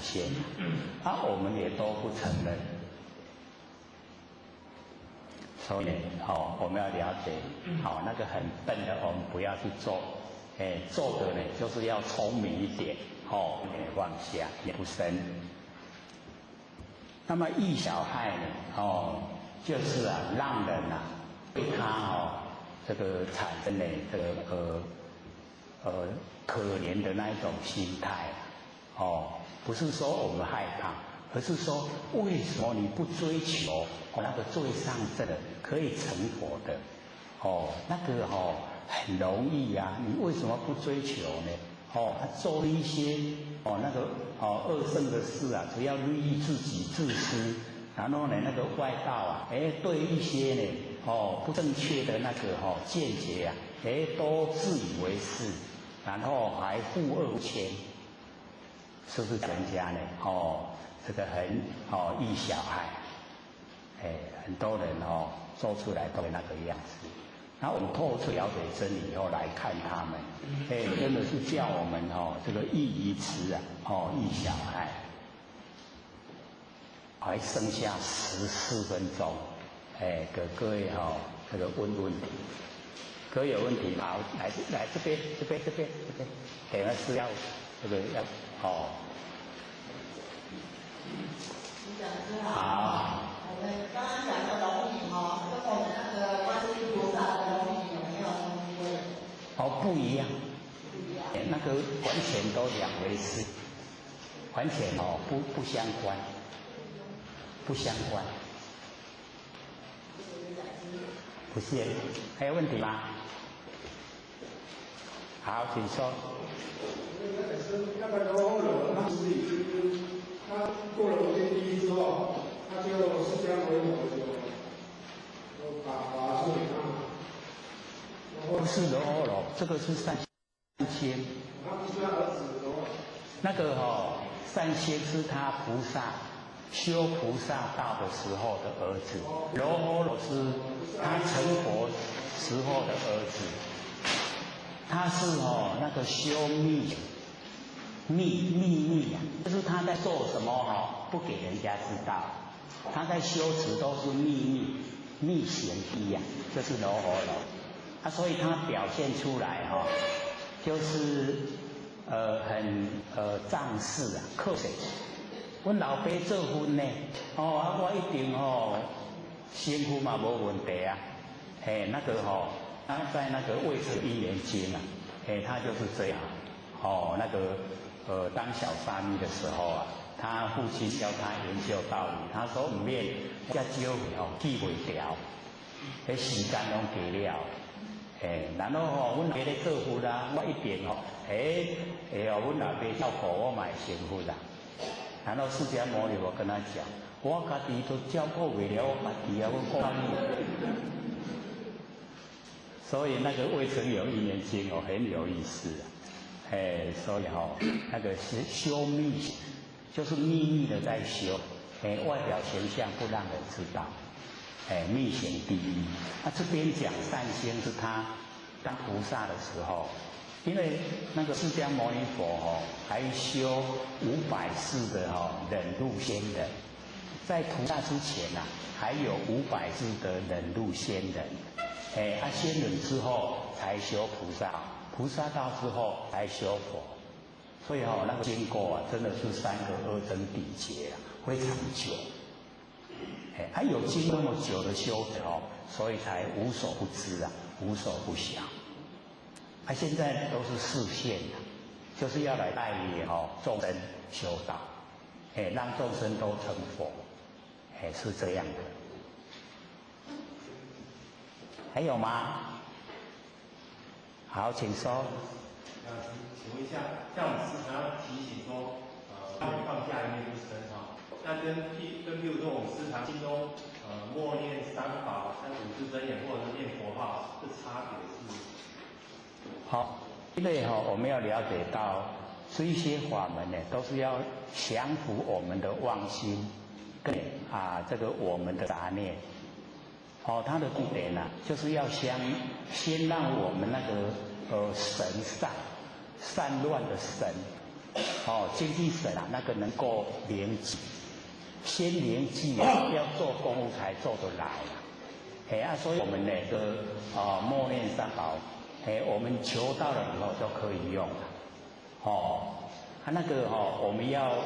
现，我们也都不承认。所以呢，我们要了解，那个很笨的我们不要去做，做的呢就是要聪明一点，也放下，也不生。那么益小害呢，就是让人对他这个产生呢这个可怜的那一种心态，不是说我们害怕，而是说为什么你不追求那个最上乘的可以成佛的，那个很容易啊，你为什么不追求呢？做一些那个恶圣的事啊，只要利益自己自私，然后呢那个外道对一些呢不正确的那个见解啊，都自以为是，然后还护恶谦，是不是人家呢？这个很益小害，很多人做出来都那个样子。那我们透彻了解真理以后来看他们，真的是叫我们这个益于慈益小害。还剩下14分钟，给各位这个问问题。各位有问题吗？来这边，等下是要这个要好。我们刚刚讲的龙椅跟我们那个观世音菩萨的龙椅有没有东西不一样？不一样。那个完全都两回事，完全不相关，不相关。不是，还有问题吗？好，请说。那个罗罗他自己就是他过了5天地狱之后，他就释迦牟尼佛就把处理他。不是罗罗，这个是善仙。他不是他儿子罗。那个善仙是他菩萨修菩萨道的时候的儿子，罗罗是他成佛时候的儿子。他是那个修秘密啊，就是他在做什么不给人家知道，他在修持都是密行地啊，就是罗罗罗。所以他表现出来就是很仗势啊，克谁？阮老爸做婚呢，我一定幸福嘛无问题啊，那个他在那个《魏子一言经》啊，他就是这样，那个当小沙弥的时候啊，他父亲要他研究道理，他说唔免遮少记袂掉，时间拢过了，然后阮爸咧做佛啦，我一定阮老爸照顾我嘛会幸福啦。然后释迦牟尼佛跟他讲，我家己都照顾袂了我家己啊，我讲你。所以那个《未曾有一言经》很有意思所以那个是修密，就是秘密的在修，外表形象不让人知道，密行第一。这边讲善心是他当菩萨的时候，因为那个释迦牟尼佛还修500世的忍辱仙人，在菩萨之前还有500世的忍辱仙人。仙人之后才修菩萨，菩萨道之后才修佛，所以那个经过真的是3个阿僧祇劫非常久。还有经那么久的修持所以才无所不知无所不晓。现在都是示现就是要来带领众生修道，让众生都成佛，是这样的。还有吗？好，请说。请问一下，像我们时常要提醒说，放下一念不生那跟比如说我们时常心中默念3宝、3祖师真言，或者是念佛号，这差别是？好，因为我们要了解到这一些法门呢，都是要降服我们的妄心，跟这个我们的杂念。它的重点就是要先让我们那个神散乱的神，精气神啊，那个能够凝聚，先凝聚啊，要做功夫才做得来啊。所以我们呢默念三宝，我们求到了以后就可以用了。我们要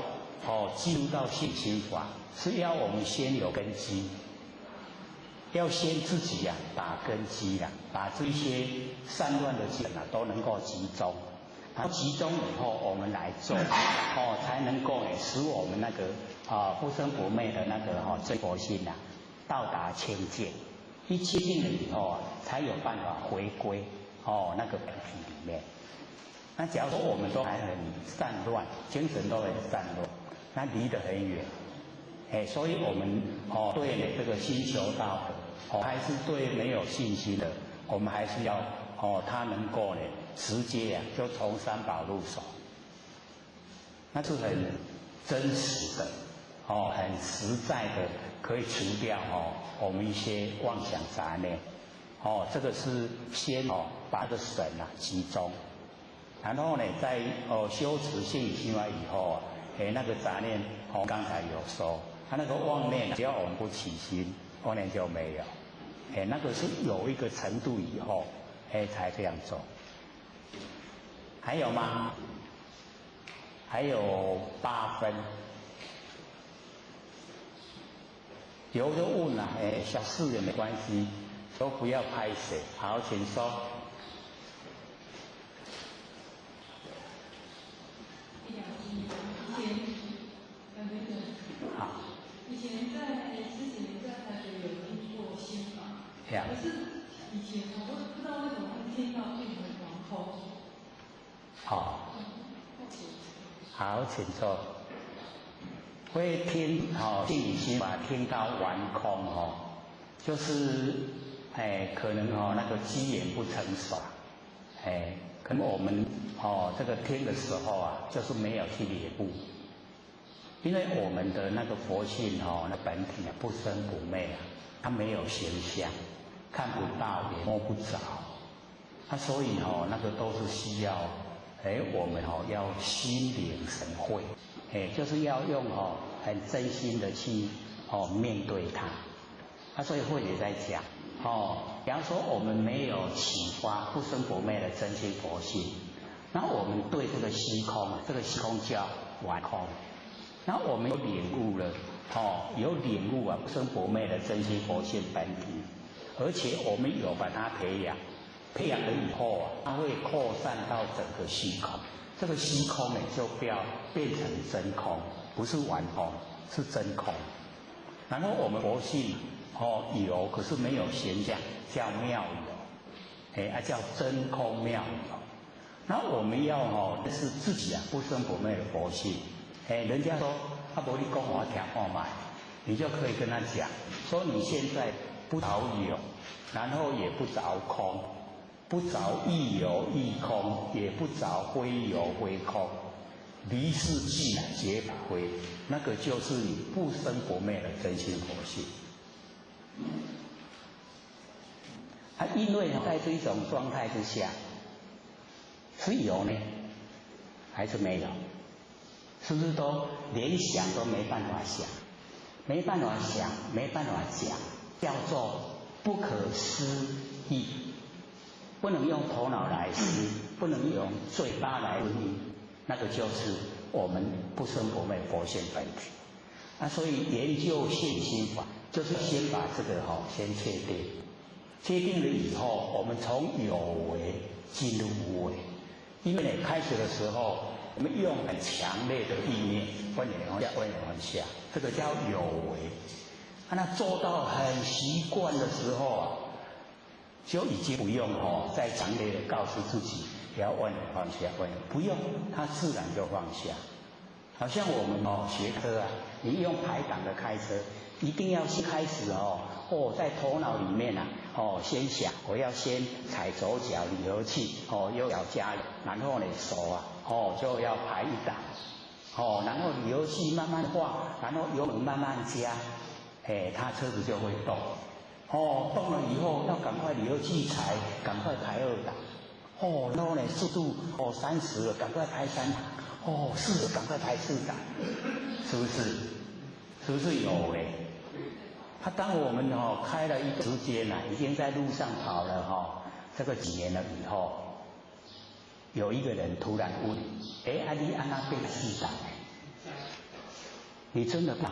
进入到信心法，是要我们先有根基，要先自己打根基把这些散乱的劲都能够集中。然后集中以后，我们来做，才能够使我们那个不生不灭的那个真佛心到达清净。一清净了以后才有办法回归那个本体里面。那假如说我们都还很散乱，精神都很散乱，那离得很远。所以我们对这个心求道的，还是对没有信心的，我们还是要他能够直接就从三宝入手，那是很真实的很实在的，可以除掉我们一些妄想杂念。这个是先把这个神集中，然后呢在修持信心法以后那个杂念刚才有说，他那个妄念只要我们不起心，妄念就没有。那个是有一个程度以后才这样做。还有吗？还有8分。有就问了，小事也没关系，都不要拍谁。好，请说。好。以前之前在台北有听过心法，可是以前我都不知道为什么会听到变成王空。好，请坐。会听心理心法听到完空就是可能那个机缘不成熟，可能我们这个听的时候就是没有去领悟，因为我们的那个佛性那本体不生不灭它没有形象，看不到也摸不着，所以那个都是需要我们要心领神会，就是要用很真心的去面对它。所以慧也在讲比方说我们没有启发不生不灭的真心佛性，那我们对这个虚空，这个虚空叫完空，那我们有领悟了有领悟不生不灭的真心佛性本体，而且我们有把它培养了以后它会扩散到整个虚空，这个虚空就变成真空，不是完空，是真空。然后我们佛性有，可是没有形象，叫妙有，叫真空妙有。那我们要是自己不生不灭的佛性，人家说无你讲我听看卖，你就可以跟他讲说你现在不着有，然后也不着空，不着亦有亦空，也不着非有非空，离世即皆不非，那个就是你不生不灭的真心佛性。因为在这种状态之下，是有呢，还是没有？是不是都连想都没办法想，没办法想，没办法讲，叫做不可思议，不能用头脑来思，不能用嘴巴来闻音，那个就是我们不生不灭佛性本体。所以研究信心法，就是先把这个先确定，确定了以后，我们从有为进入无为。因为开始的时候，我们用很强烈的意念，观点往下，观点往下，这个叫有为。那做到很习惯的时候就已经不用再强烈的告诉自己要观点放下，观点不用，它自然就放下。好像我们学车你用排档的开车，一定要先开始在头脑里面先想我要先踩左脚离合器右脚加油，然后呢手就要排一档然后离合器慢慢画，然后油门慢慢加，它车子就会动动了以后要赶快离合器踩，赶快排2档然后呢速度30了，赶快排3档哦，是赶快排市长，是不是？是不是有为？当我们开了一个时间已经在路上跑了这个几年了以后，有一个人突然问：你安那变市长？你真的怕？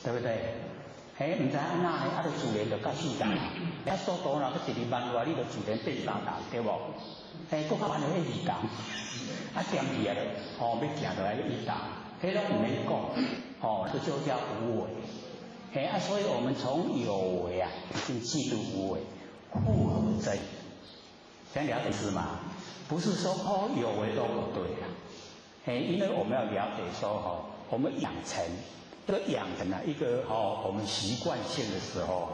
对不对？唔知安那就自然就到市长。速度若去12万外，你就自然变3档，对不？搁较慢就2档，点去要行就来1档，拢唔免讲，这就叫无为。所以我们从有为已经进入无为，复合真，这样了解是吗？不是说有为都不对啦，因为我们要了解说我们养成这个养成一个我们习惯性的时候，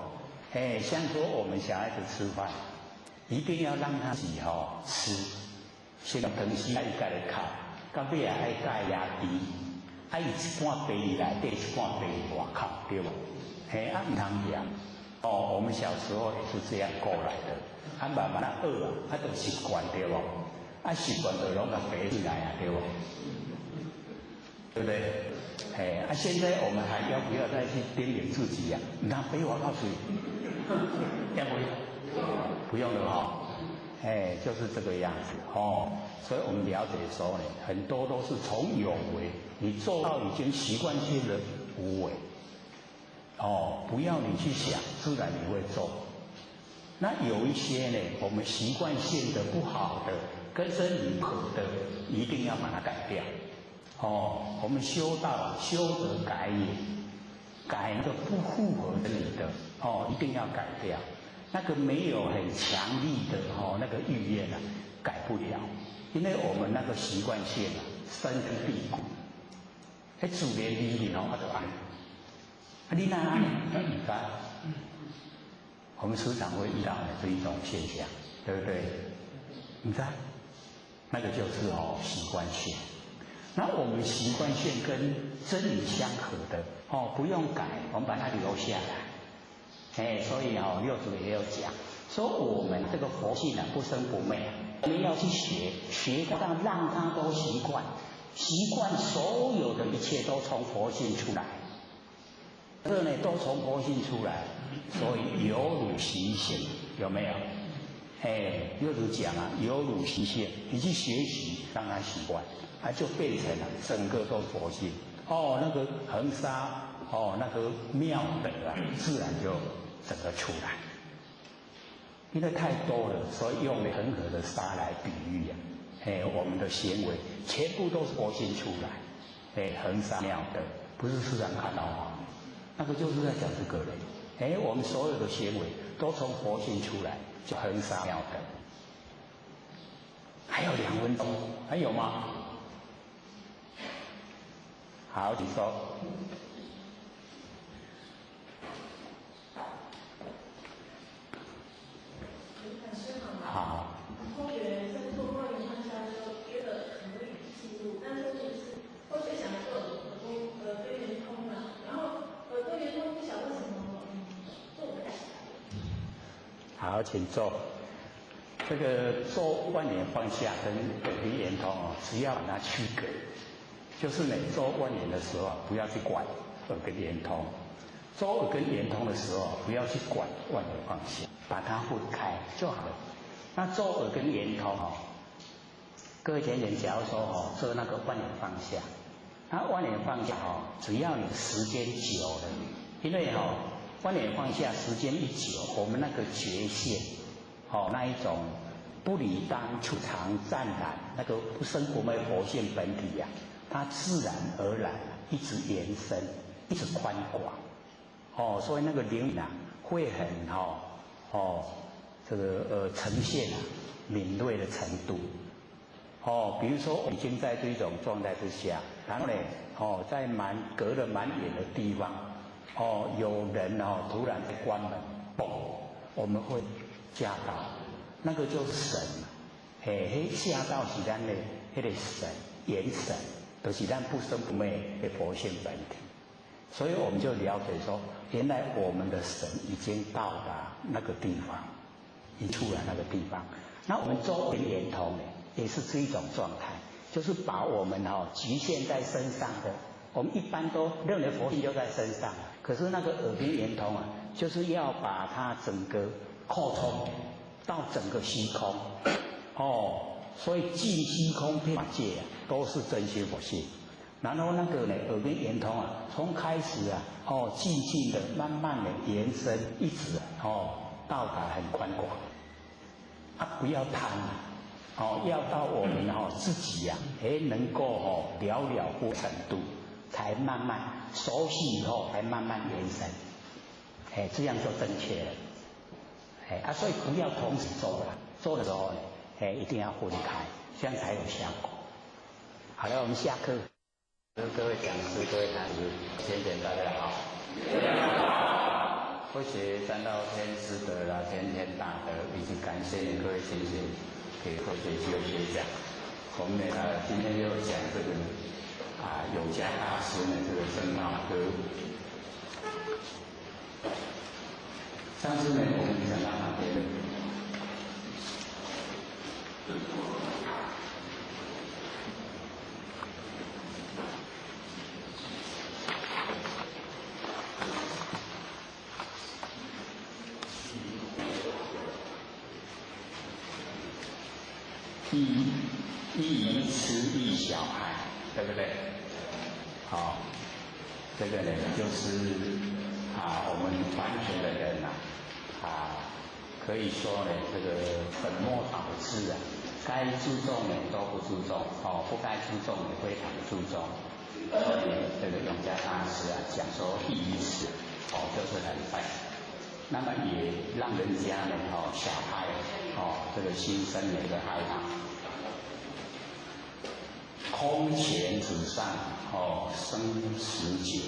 像说我们小孩子吃饭，一定要让他自己吃，先东西爱盖来靠，到尾爱盖牙低。伊一半杯里来，一半杯外靠，对吧？唔通讲，我们小时候也是这样过来的，慢慢学就习惯，对不？习惯就拢个背起来对不？对不对？现在我们还要不要再去叮咛自己呀？唔通背外靠水，要不要？不用了就是这个样子所以我们了解说呢，很多都是从有为，你做到已经习惯性的无为，不要你去想，自然你会做。那有一些呢，我们习惯性的不好的，跟真理不合的，一定要把它改掉。我们修道，修则改也，改那个不符合的你的，一定要改掉。那个没有很强力的那个意愿改不了，因为我们那个习惯性深根蒂固，自然里面就安。你那安唔该，我们时常会遇到的这一种现象，对不对？唔该，那个就是习惯性。那我们习惯性跟真理相合的不用改，我们把它留下来。所以六祖也有讲，说我们这个佛性不生不灭，我们要去学到让它都习惯，所有的一切都从佛性出来，这呢都从佛性出来，所以有如习性，有没有？六祖讲有如习性，你去学习，让它习惯，就变成了整个都佛性。那个恒沙，那个妙德自然就整个出来。因为太多了，所以用恒河的沙来比喻我们的行为全部都是佛性出来。恒沙妙德，不是时常看到吗？那个就是在讲这个人。我们所有的行为都从佛性出来，就恒沙妙德。还有2分钟，还有吗？好，请说。好。同学在做关于当下的时候，觉得很容易记住，但是就是同学想做多元通然后多元通不晓得为什么做不起来。好，请坐。这个做万年放下跟耳根圆通只要把它区隔。就是你做万年的时候不要去管耳根圆通，做耳根圆通的时候不要去管万年放下，把它分开就好了。那做耳根圆通各位前人假如说做那个万年放下，那万年放下只要你时间久了，因为万年放下时间一久，我们那个觉性那一种不离当处常湛然，那个不生不灭佛性本体它自然而然一直延伸，一直宽广，所以那个灵会很这个呈现敏锐的程度，比如说我已经在这种状态之下，然后呢，在隔了蛮远的地方，有人突然在关门，嘣，我们会吓到，那个就是神，吓到是咱的那个神元神。就是咱不生不灭的佛性本体，所以我们就了解说，原来我们的神已经到达那个地方，已出来那个地方。那我们周围圆通呢，也是这一种状态，就是把我们局限在身上的，我们一般都认为佛性就在身上，可是那个耳边圆通啊，就是要把它整个扩充到整个虚空，所以尽虚空遍法界啊，都是真心佛性。然后那个呢，耳边圆通啊，从开始啊，静静的、慢慢的延伸，一直到达很宽广。不要贪要到我们自己呀，能够了不程度，才慢慢熟悉以后，才慢慢延伸，这样就正确了，所以不要同时做了，做的时候呢，一定要分开，这样才有效果。好了，我们下课。各位讲师、各位坛师、先贤大家好。会学三道天师德啦，天天大德，以及感谢你各位先贤给会学机会学讲。我们今天又讲这个有家大师呢，这个僧道歌。上次呢，我们讲到哪边？一吃一小孩，对不对？这个呢就是我们凡尘的人可以说呢，这个本末倒置该注重的都不注重，不该注重的非常注重。所以这个永嘉大师讲说第一次就是很笨，那么也让人家呢小孩这个心生了一个害怕。空前之上生死解，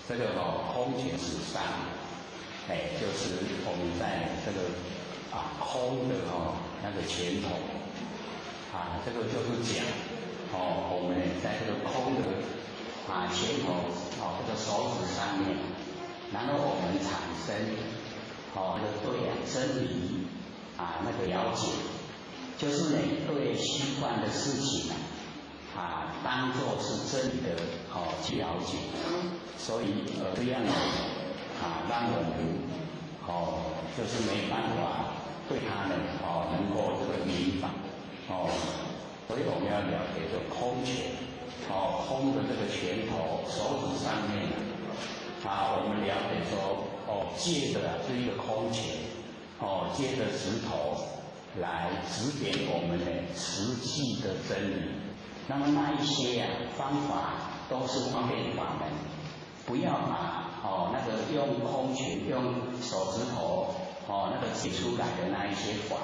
这个空前之上，就是我们在这个空的那个前头这个就是讲我们在这个空的前头这个手指上面，然后我们产生那个对真理那个了解，就是呢对虚幻的事情当作是真理的去了解，所以这样让我们就是没办法对他们能够这个明白所以我们要了解这空前空的这个拳头手指上面我们了解说借着这一个空前借着石头来指点我们的实际的真理。那么那一些方法都是方便法门，不要把那个用空拳用手指头那个解出来的那一些法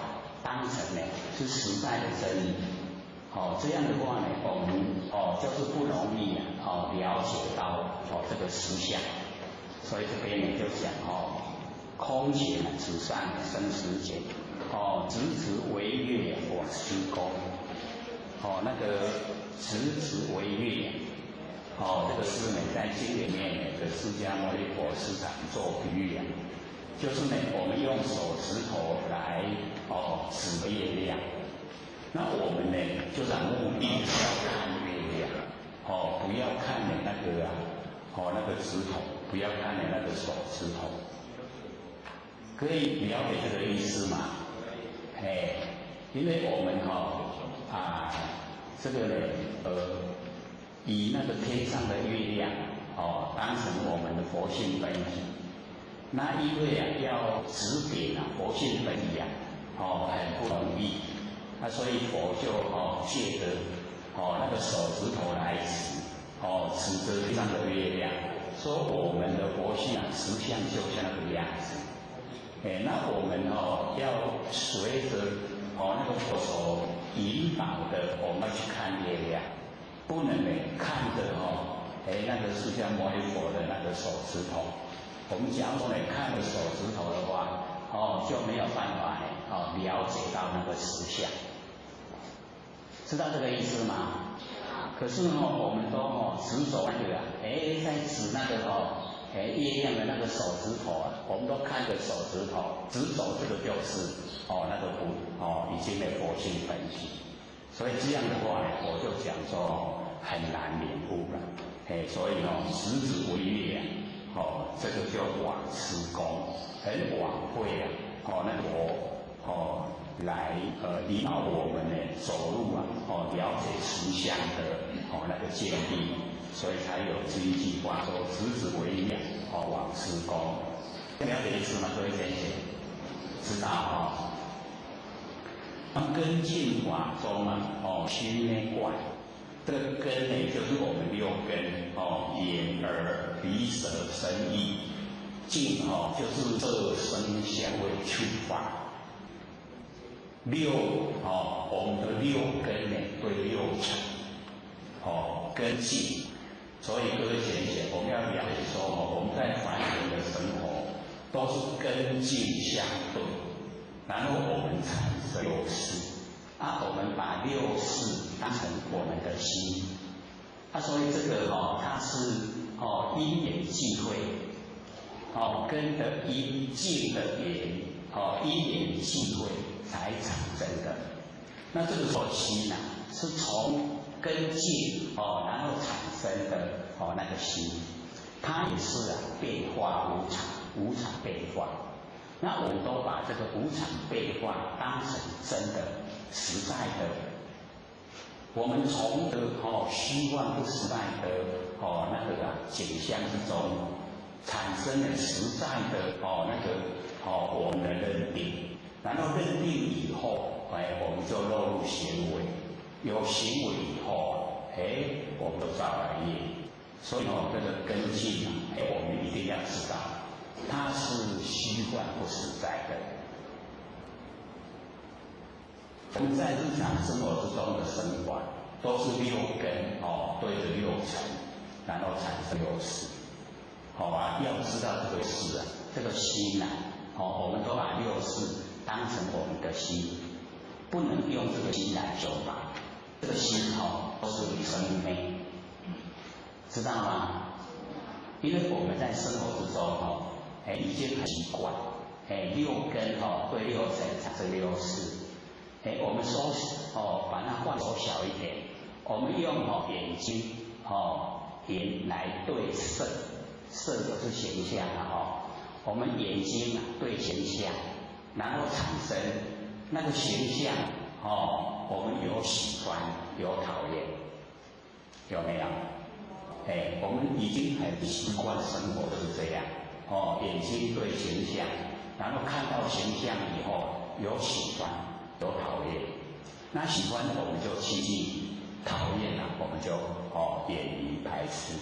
当成呢是实在的真理。这样的话呢，我们就是不容易了解到这个实相。所以这边呢就讲空前之上生死解，直直为月我施功。那个直直为月这个是呢在经里面的释迦牟尼佛时常做比喻就是呢我们用手指头来指月亮，那我们呢就在目的是要看月亮不要看你那个那个指头，不要看你那个手指头，可以了解这个意思吗？因为我们这个呢以那个天上的月亮当成我们的佛性本体，那因为要指点佛性本体很不容易，所以佛就借着那个手指头来指着天上的月亮，说我们的佛性实相就像那个样子。那我们要随着那个佛所引导的，我们要去看月亮，不能看着那个释迦牟尼佛的那个手指头。我们假如看着手指头的话，就没有办法了解到那个实相。知道这个意思吗？可是我们都执着那个在指那个月亮的那个手指头我们都看着手指头，执着这个就是那个已经的佛性本体。所以这样的话呢，我就讲说很难领悟了。所以食之为乐这个叫往施功，很晚会那我来引导我们呢走入了解实相的那个见地，所以才有这一句话说食之为乐往施功。了解意思吗？各位先生知道根进法中心内观，这个根呢就是我们六根眼耳鼻舌身意，进就是色声香味触法。我们的六根呢对六尘根进，所以各位先生，我们要了解说我们在凡人的生活都是根进相对，然后我们产生六识，我们把六识当成我们的心，所以这个它是因缘际会，根的因，境的缘，因缘际会才产生的。那这个时候心是从根境然后产生的那个心，它也是变化无常，无常变化。那我们都把这个无常变化当成真的、实在的。我们从虚幻不实在的那个景象之中，产生了实在的我们的认定，然后认定以后，我们就落入行为，有行为以后，我们就造了业。所以这个根基我们一定要知道，它是虚幻不实在的。我们在日常生活之中的生活，都是六根对着六尘，然后产生六识。要知道这个识这个心我们都把六识当成我们的心，不能用这个心来修法。这个心都是生昧，知道吗？因为我们在生活之中已经很习惯，六根对六尘产生六识。我们说把它换缩小一点，我们用眼睛眼来对色，色就是形象我们眼睛对形象，然后产生那个形象我们有喜欢有讨厌，有没有？我们已经很习惯生活是这样眼睛对形象，然后看到形象以后有喜欢有讨厌，那喜欢我们就亲近，讨厌我们就远离排斥。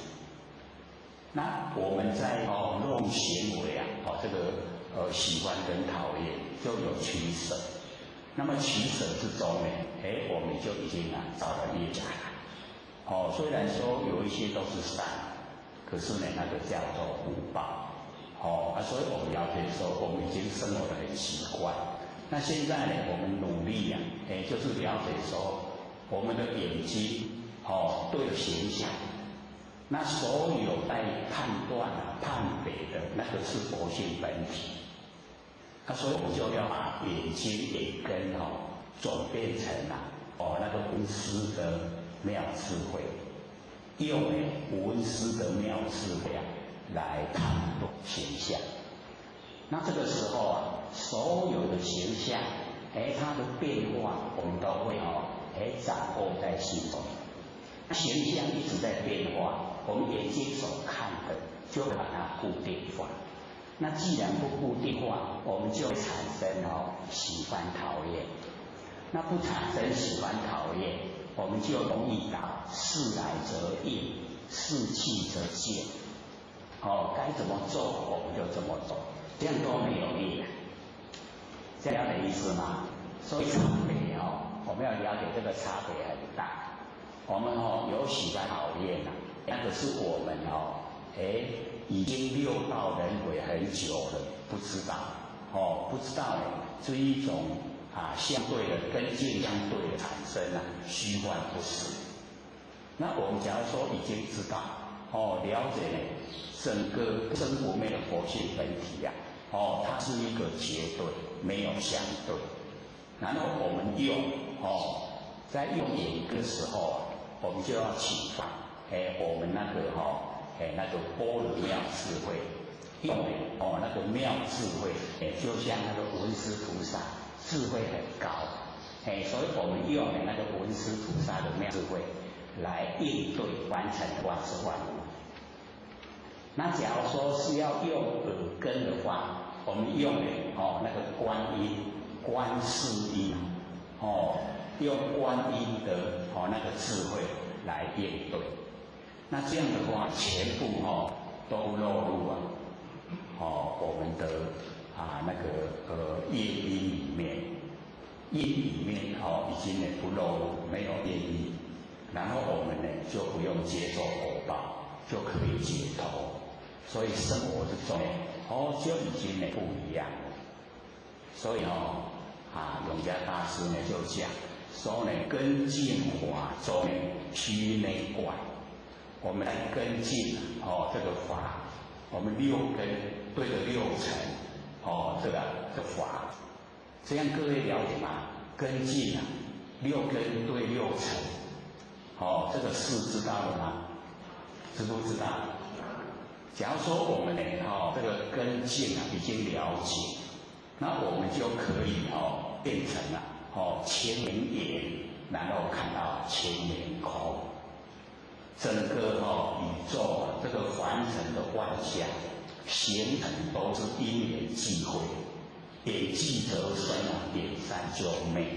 那我们在用行为这个喜欢跟讨厌就有取舍。那么取舍之中呢，我们就已经造了业障了。虽然说有一些都是善，可是呢，那个叫做福报。所以我们了解说，我们已经生活得很习惯。那现在呢，我们努力就是了解说，我们的眼睛对形象，那所有在判断判别的那个是佛性本体。所以我们就要把眼睛眼根转变成那个无私的妙智慧，用无私的妙智慧来判断形象。那这个时候所有的形象它的变化我们都会掌握在心中。那形象一直在变化，我们眼睛所看的就把它固定化。那既然不固定化，我们就产生喜欢讨厌。那不产生喜欢讨厌，我们就容易打事来则应，事去则见。该怎么做我们就怎么做，这样都没有益。这样的意思吗？所以差别我们要了解这个差别很大。我们有喜欢讨厌那个是我们已经六道轮回很久了，不知道不知道这一种相对的跟境相对的产生虚幻不实。那我们假如说已经知道了解整个生活面的佛性本体它是一个绝对，没有相对。然后我们用在用眼的时候，我们就要启发，我们那个那个般若妙智慧，用那个妙智慧，就像那个文殊菩萨智慧很高，所以我们用那个文殊菩萨的妙智慧来应对完成万事万物。那假如说是要用耳根的话，我们用那个观音、观世音，用观音的那个智慧来应对。那这样的话，全部都落入我们的那个业因里面，业里面已经不落入，没有业因，然后我们就不用接受果报，就可以解脱。所以生活之中就已经不一样了。所以永嘉大师就讲说根进法中须内观。我们来跟进这个法，我们六根对着六尘这个法，这样各位了解吗？跟进六根对六尘，这个事知道了吗？知不知道？假如说我们这个跟进已经了解，那我们就可以变成了千年眼，然后看到千年空。整个宇宙这个凡尘的万象形成都是因缘际会，点即则生点散就灭。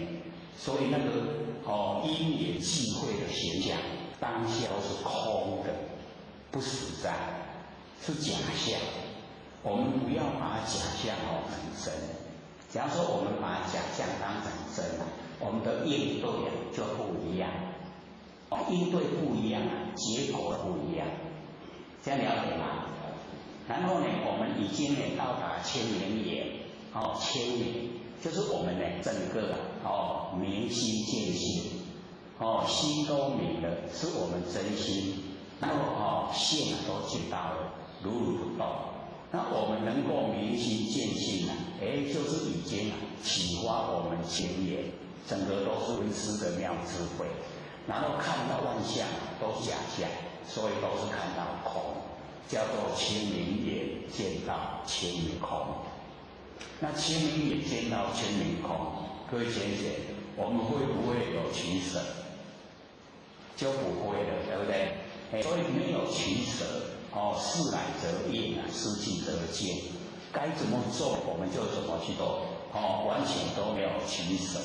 所以那个因缘际会的现象，当下都是空的，不实在，是假象。我们不要把假象成真。假如说我们把假象当成真，我们的应对就不一样。应对不一样，结果不一样，这样了解吗？然后我们已经到达千年眼，千年就是我们整个明心见性，心都明了，是我们真心，然后性都见到了，如如不动。那我们能够明心见性就是已经启发我们前眼，整个都是文殊的妙智慧。然后看到万象都是假象，所以都是看到空，叫做千年眼见到千年空。那千年眼见到千年空，各位想想，我们会不会有取舍？就不会了，对不对？所以没有取舍，事来则应，事去则见，该怎么做我们就怎么去做，完全都没有取舍。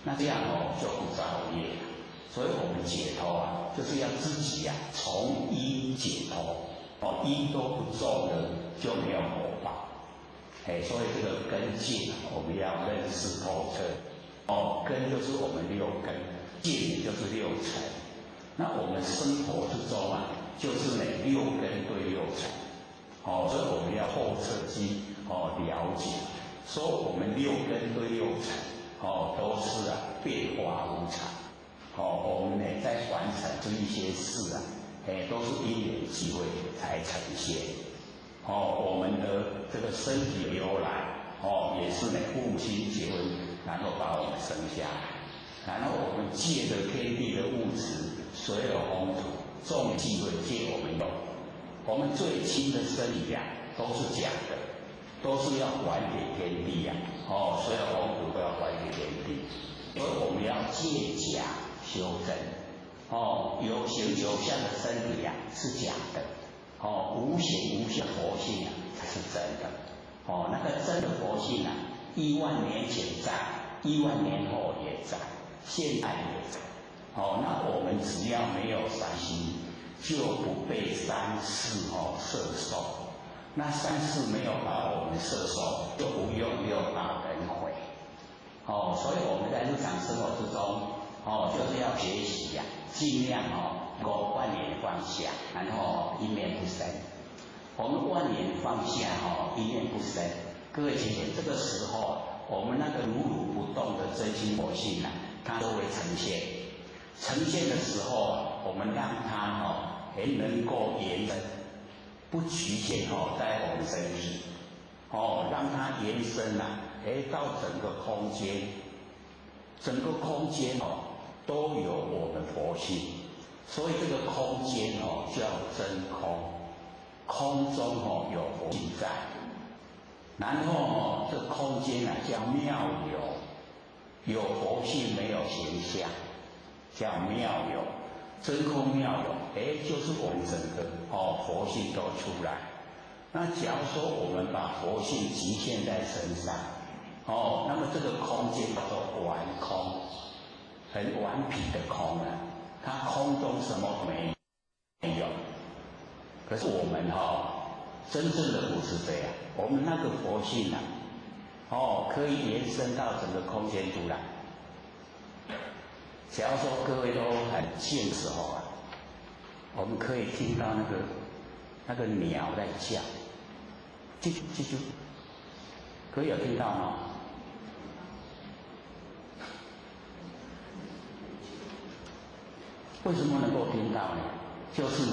那这样就不造业。所以我们解脱就是要自己从因解脱，因都不重的就没有果报。所以这个根进我们要认识透彻。根就是我们六根，进就是六尘。那我们生活之中就是六根对六尘。所以我们要后彻去了解，说我们六根对六尘都是变化无常。我们在完成这一些事都是因缘际会才呈现。我们的这个身体的由来，也是父母亲结婚，然后把我们生下来，然后我们借着天地的物质、水有风土，众际会借我们用。我们最亲的身体都是假的，都是要还给天地水有风土都要还给天地，所以我们要借假修真，有形有相的身体是假的，无形无相佛性才是真的，那个真的佛性10000年前在，1万年后也在，现在也在，那我们只要没有三心，就不被三世摄受，那三世没有把我们摄受，就不用六道轮回，所以我们在日常生活之中。就是要学习尽量能够万念放下，然后一念不生。我们万念放下一念不生，各位请这个时候我们那个如如不动的真心佛性它都会呈现。呈现的时候我们让它能够延伸，不局限在我们身体，让它延伸到整个空间。整个空间都有我们佛性，所以这个空间叫真空，空中有佛性在。然后这空间叫妙有，有佛性没有形象，叫妙有，真空妙有，就是我们整个佛性都出来。那假如说我们把佛性局限在身上，那么这个空间叫做顽空，很顽皮的空啊，它空中什么没有。可是我们真正的不是这样，我们那个佛性可以延伸到整个空间出来。假如说各位都很近的时候我们可以听到那个鸟在叫，啾啾啾，可以有听到吗？为什么能够听到呢？就是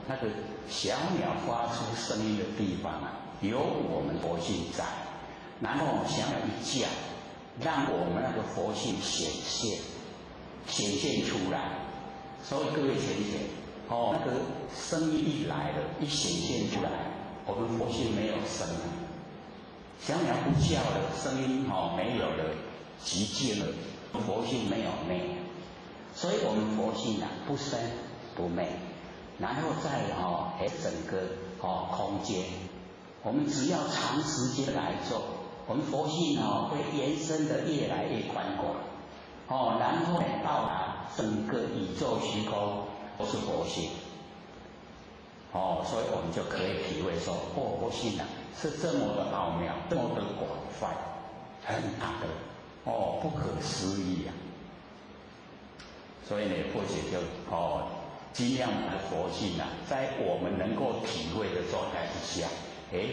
那个小鸟发出声音的地方有我们佛性在，然后小鸟一叫，让我们那个佛性显现出来。所以各位浅显那个声音一来了，一显现出来，我们佛性没有声了，小鸟不叫了，声音没有了，寂静了，佛性没有昧。所以我们佛性不生不昧，然后再整个空间，我们只要长时间来做，我们佛性会延伸的越来越宽广，然后到达整个宇宙虚空都是佛性，所以我们就可以体会说，佛性是这么的奥妙，这么的广泛，很大的不可思议所以呢，或许就尽量把佛性在我们能够体会的状态之下，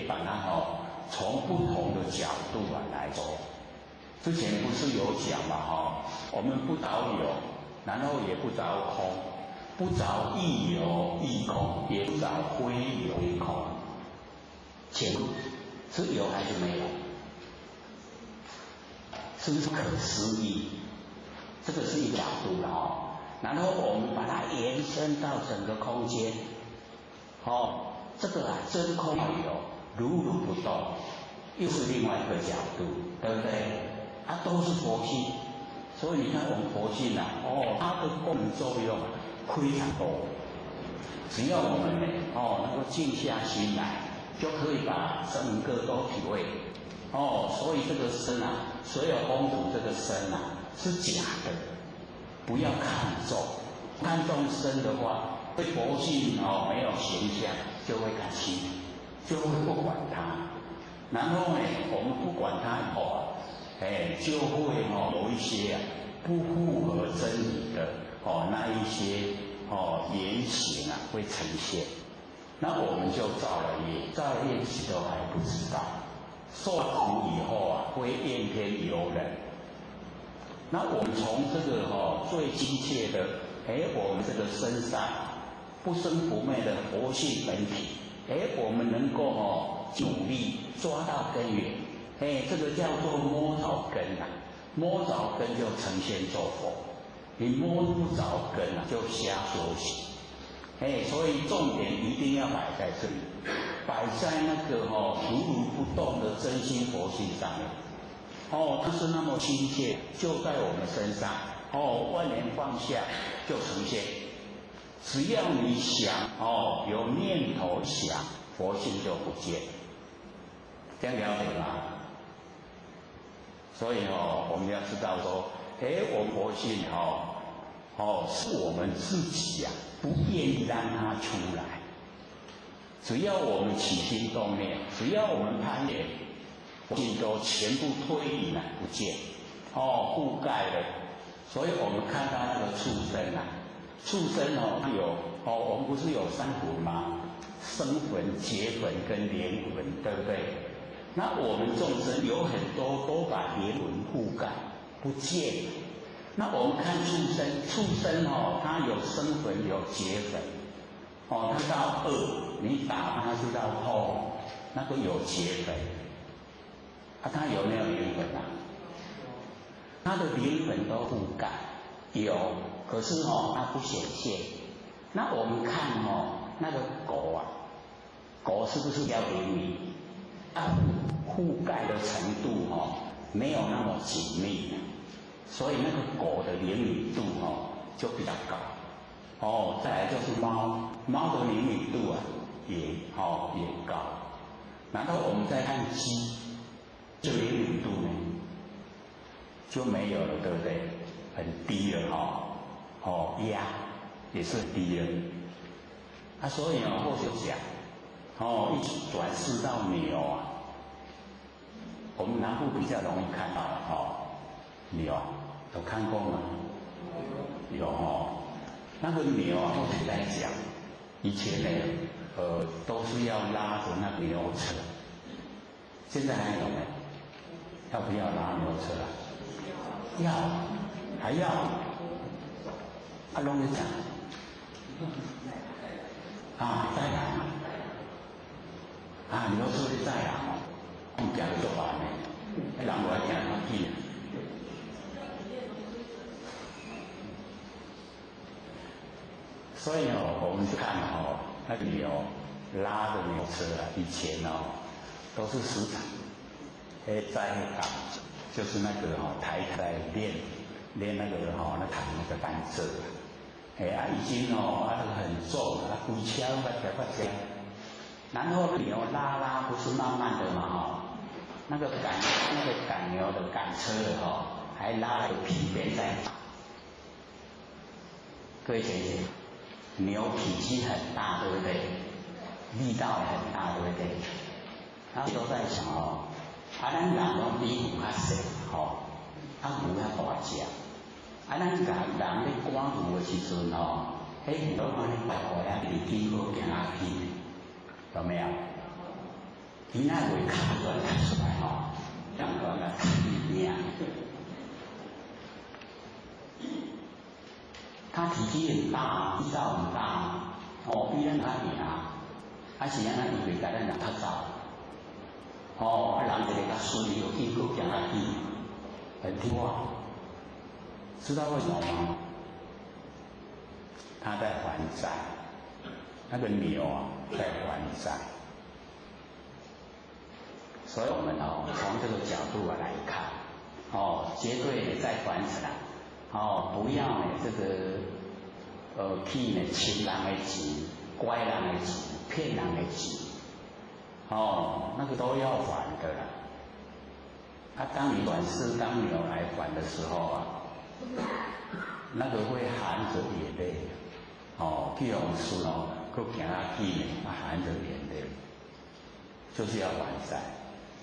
把它从不同的角度来说。之前不是有讲嘛我们不着有，然后也不着空，不着亦有亦空，也不着非有非空。请问是有还是没有？是不是不可思议？这个是一个角度的然后我们把它延伸到整个空间，这个真空有如如不动，又是另外一个角度，对不对？它都是佛性，所以你看我们佛性它的功能作用非常多。只要我们能够静下心来，就可以把整个都体会。所以这个身所有公主这个身是假的。不要看重，看重身的话，对佛性没有形象，就会感激，就会不管它。然后呢，我们不管它以后就会有一些不符合真理的那一些言行会呈现。那我们就造了业，造了业其实都还不知道，受苦以后会怨天尤人。那我们从这个最亲切的，我们这个身上不生不灭的佛性本体，我们能够努力抓到根源，这个叫做摸着根摸着根就呈现做佛，你摸不着根就瞎修行，所以重点一定要摆在这里，摆在那个如如不动的真心佛性上面。它是那么亲切，就在我们身上，万年放下就呈现。只要你想，有念头想，佛性就不见。这样了解吗？所以我们要知道说，我佛性是我们自己不愿意让它出来。只要我们起心动念，只要我们攀缘，佛性都全部推移不见，覆盖了。所以我们看到那个畜生畜生它有我们不是有三魂吗？生魂、结魂跟灵魂，对不对？那我们众生有很多都把灵魂覆盖不见。那我们看畜生它有生魂有结魂，它到恶，你打它就到痛，那个有结魂。它有没有灵魂它的灵魂都覆盖，有，可是它不显现。那我们看那个狗啊，狗是不是要灵敏？它覆盖的程度没有那么紧密，所以那个狗的灵敏度就比较高。再来就是猫，猫的灵敏度也高。然后我们再看鸡，这灵敏度呢就没有了，对不对？很低了鸭也是很低了。所以或许讲一直转世到牛我们南部比较容易看到牛有看过吗？有那个牛或许来讲，以前呢都是要拉着那个牛车，现在还有没？要不要拉牛车啊？要，还要。拢在讲载人牛车在载人行得足慢的，人无爱行较紧。所以我们看那个牛拉着牛车以前都是时常在就是那个台在练那个那弹那个甘蔗已经那个很重规车不加，然后牛拉不是慢慢的嘛那个赶牛的赶车还拉了个皮鞭在打。各位姐姐，牛体积很大，对不对？力道也很大，对不对？他都在想咱人拢比牛较细牛较大只。咱人咧赶牛的时阵迄牛安尼白白离经过行去，有没有？伊那会看出来让人来看一样。它体积很大，力道很大比咱较硬是安尼以为甲咱人较早人一个较顺利，经过行去，很听话。知道为什么吗？他在还债，那个牛在还债。所以我们从这个角度来看绝对在还债不要这个去侵人的钱、拐人的钱、骗人的钱那个都要还的啦。当你转世当牛来还的时候那个会含着眼泪去往事搁行下去含着眼泪，就是要还债，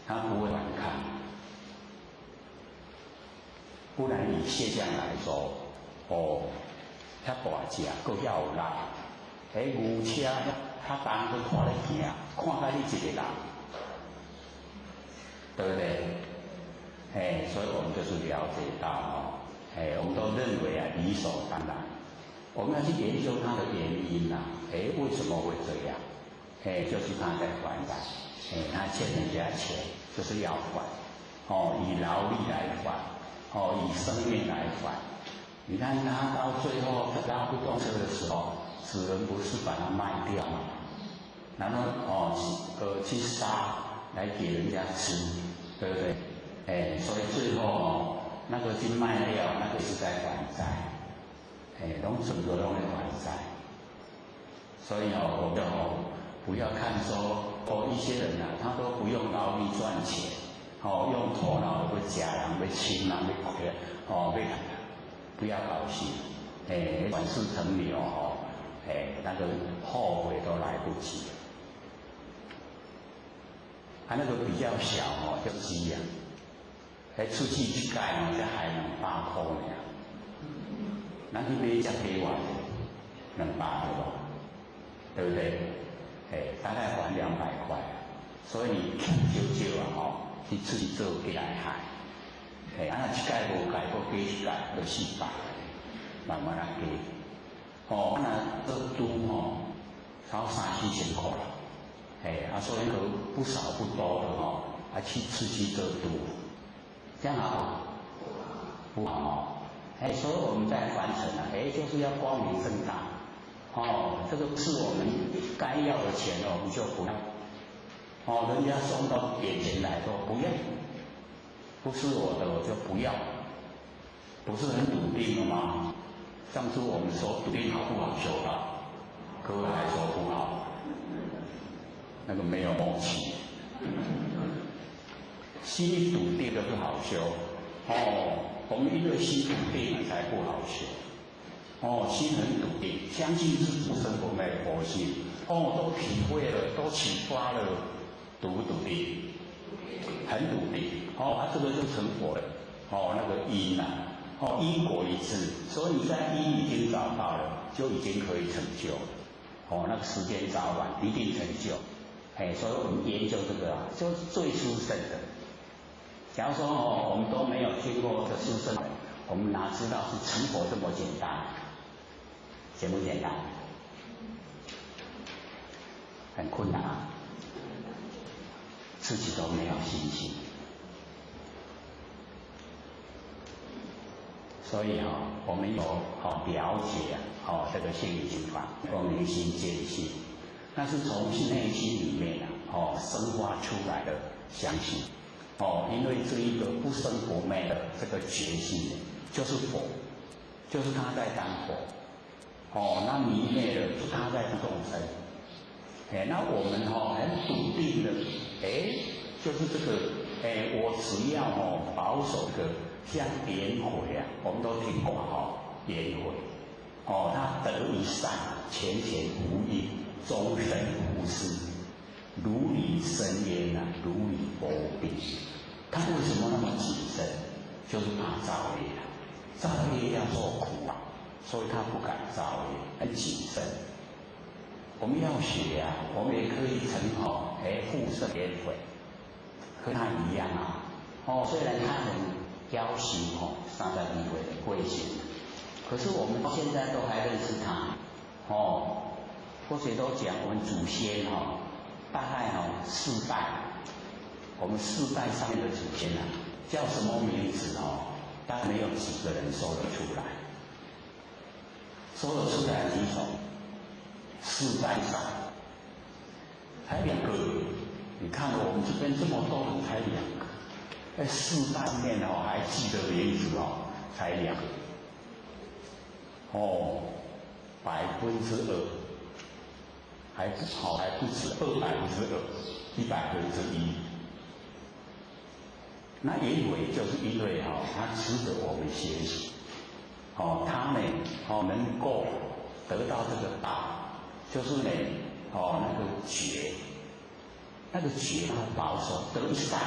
他不会反抗。不然以现象来说遐大只搁遐有力，牛车较重搁拖咧行，看甲你一个人，对不对？所以我们就是了解到我们都认为理所当然。我们要去研究它的原因为什么会这样？就是他在还债，他欠人家钱就是要还，以劳力来还，以生命来还。你看他到最后拉不动车的时候，主人不是把它卖掉吗？然后去杀来给人家吃，对不对？所以最后那个去卖掉，那个是在还债，拢整个拢在还债。所以我们不要看说一些人他都不用劳力赚钱，用头脑要假人要亲人要亏不要高兴，转世成牛那个后悔都来不及。那个比较小叫鸡呀，出去一届才还200块呢，咱去买一只鸡偌济，200块，对不对？大概还200块，所以你欠少少你出去做鸡来害。一届无届，搁加一届，就400，慢慢来加。那做猪超3、4千块了，所以那个不少不多的去出去做猪，这样好不好？所以我们在凡尘啊，就是要光明正大。这个是我们该要的钱我们就不要。人家送到眼前来说不要，不是我的我就不要，不是很笃定的吗？上次我们说笃定好不好修道，各位还说不好，那个没有默契。心里笃定就是好修，我们因为心笃定才不好修。心很笃定，相信是主生不昧的佛性，都体会了，都启发了，笃不笃定？很笃定，这个就成佛了，那个因啊，因果一致，所以你在因已经找到了，就已经可以成就，那个时间早晚一定成就，所以我们研究这个就是最殊胜的。假如说我们都没有经过这殊胜的，我们哪知道是成佛这么简单？简不简单？很困难，自己都没有信心。所以我们有了解这个心理经法，光明心见性，那是从内心里面生发出来的相信。因为这一个不生不灭的这个觉性，就是佛，就是他在当佛。那迷灭了，是他在众生。那我们很笃定的，就是这个，我只要保守这个像莲回啊，我们都听过莲回，他得一善，前无益，终身无私，如理生烟啊，如履薄冰。他为什么那么谨慎？就是怕造业啊，造业要受苦啊。所以他不敢造业，很谨慎。我们要学啊，我们也可以成复胜莲回，和他一样啊。虽然他很妖行上在地位的贵行，可是我们现在都还认识他。或许都讲我们祖先大概4代，我们4代上面的祖先啊，叫什么名字大概没有几个人说得出来。说得出来几种？4代上才2个，你看我们这边这么多人才2个，4代面还记得名字才2个，2%，还不止2%，100%。那因为就是因为他值得我们学习。他能够得到这个道，就是那个觉，那个觉他保守得一善，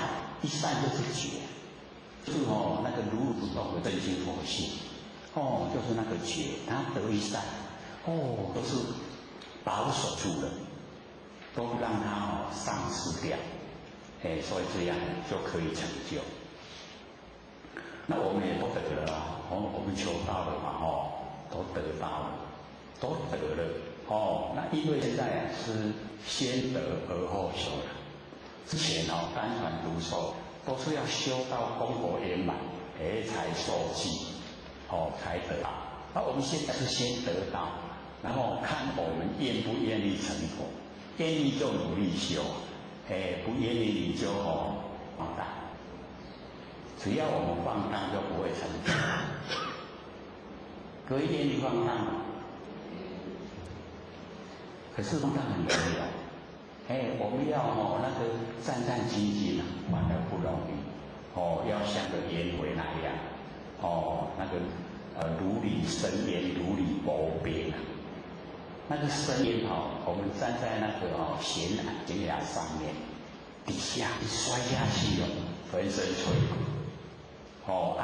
一善就是觉，就是那个如如不动的真心佛性，就是那个觉，他得一善，都是保守住了，都让他丧失掉，所以这样就可以成就。那我们也都得了我们求到了嘛，都得到了，都得了，那因为现在是先得而后修了，之前单传独受都是要修到功果圆满，才受记，才得到。那我们现在是先得到，然后看我们愿不愿意成佛，愿意就努力修，不愿意你就放荡。只要我们放荡，就不会成就。各位愿意放荡吗？可是放荡很重要。我们要那个战战兢兢反而不容易。要像个烟灰那样，那个如履生烟，如履薄冰啊。那个生烟我们站在那个悬崖上面，底下一摔下去浑身脆骨。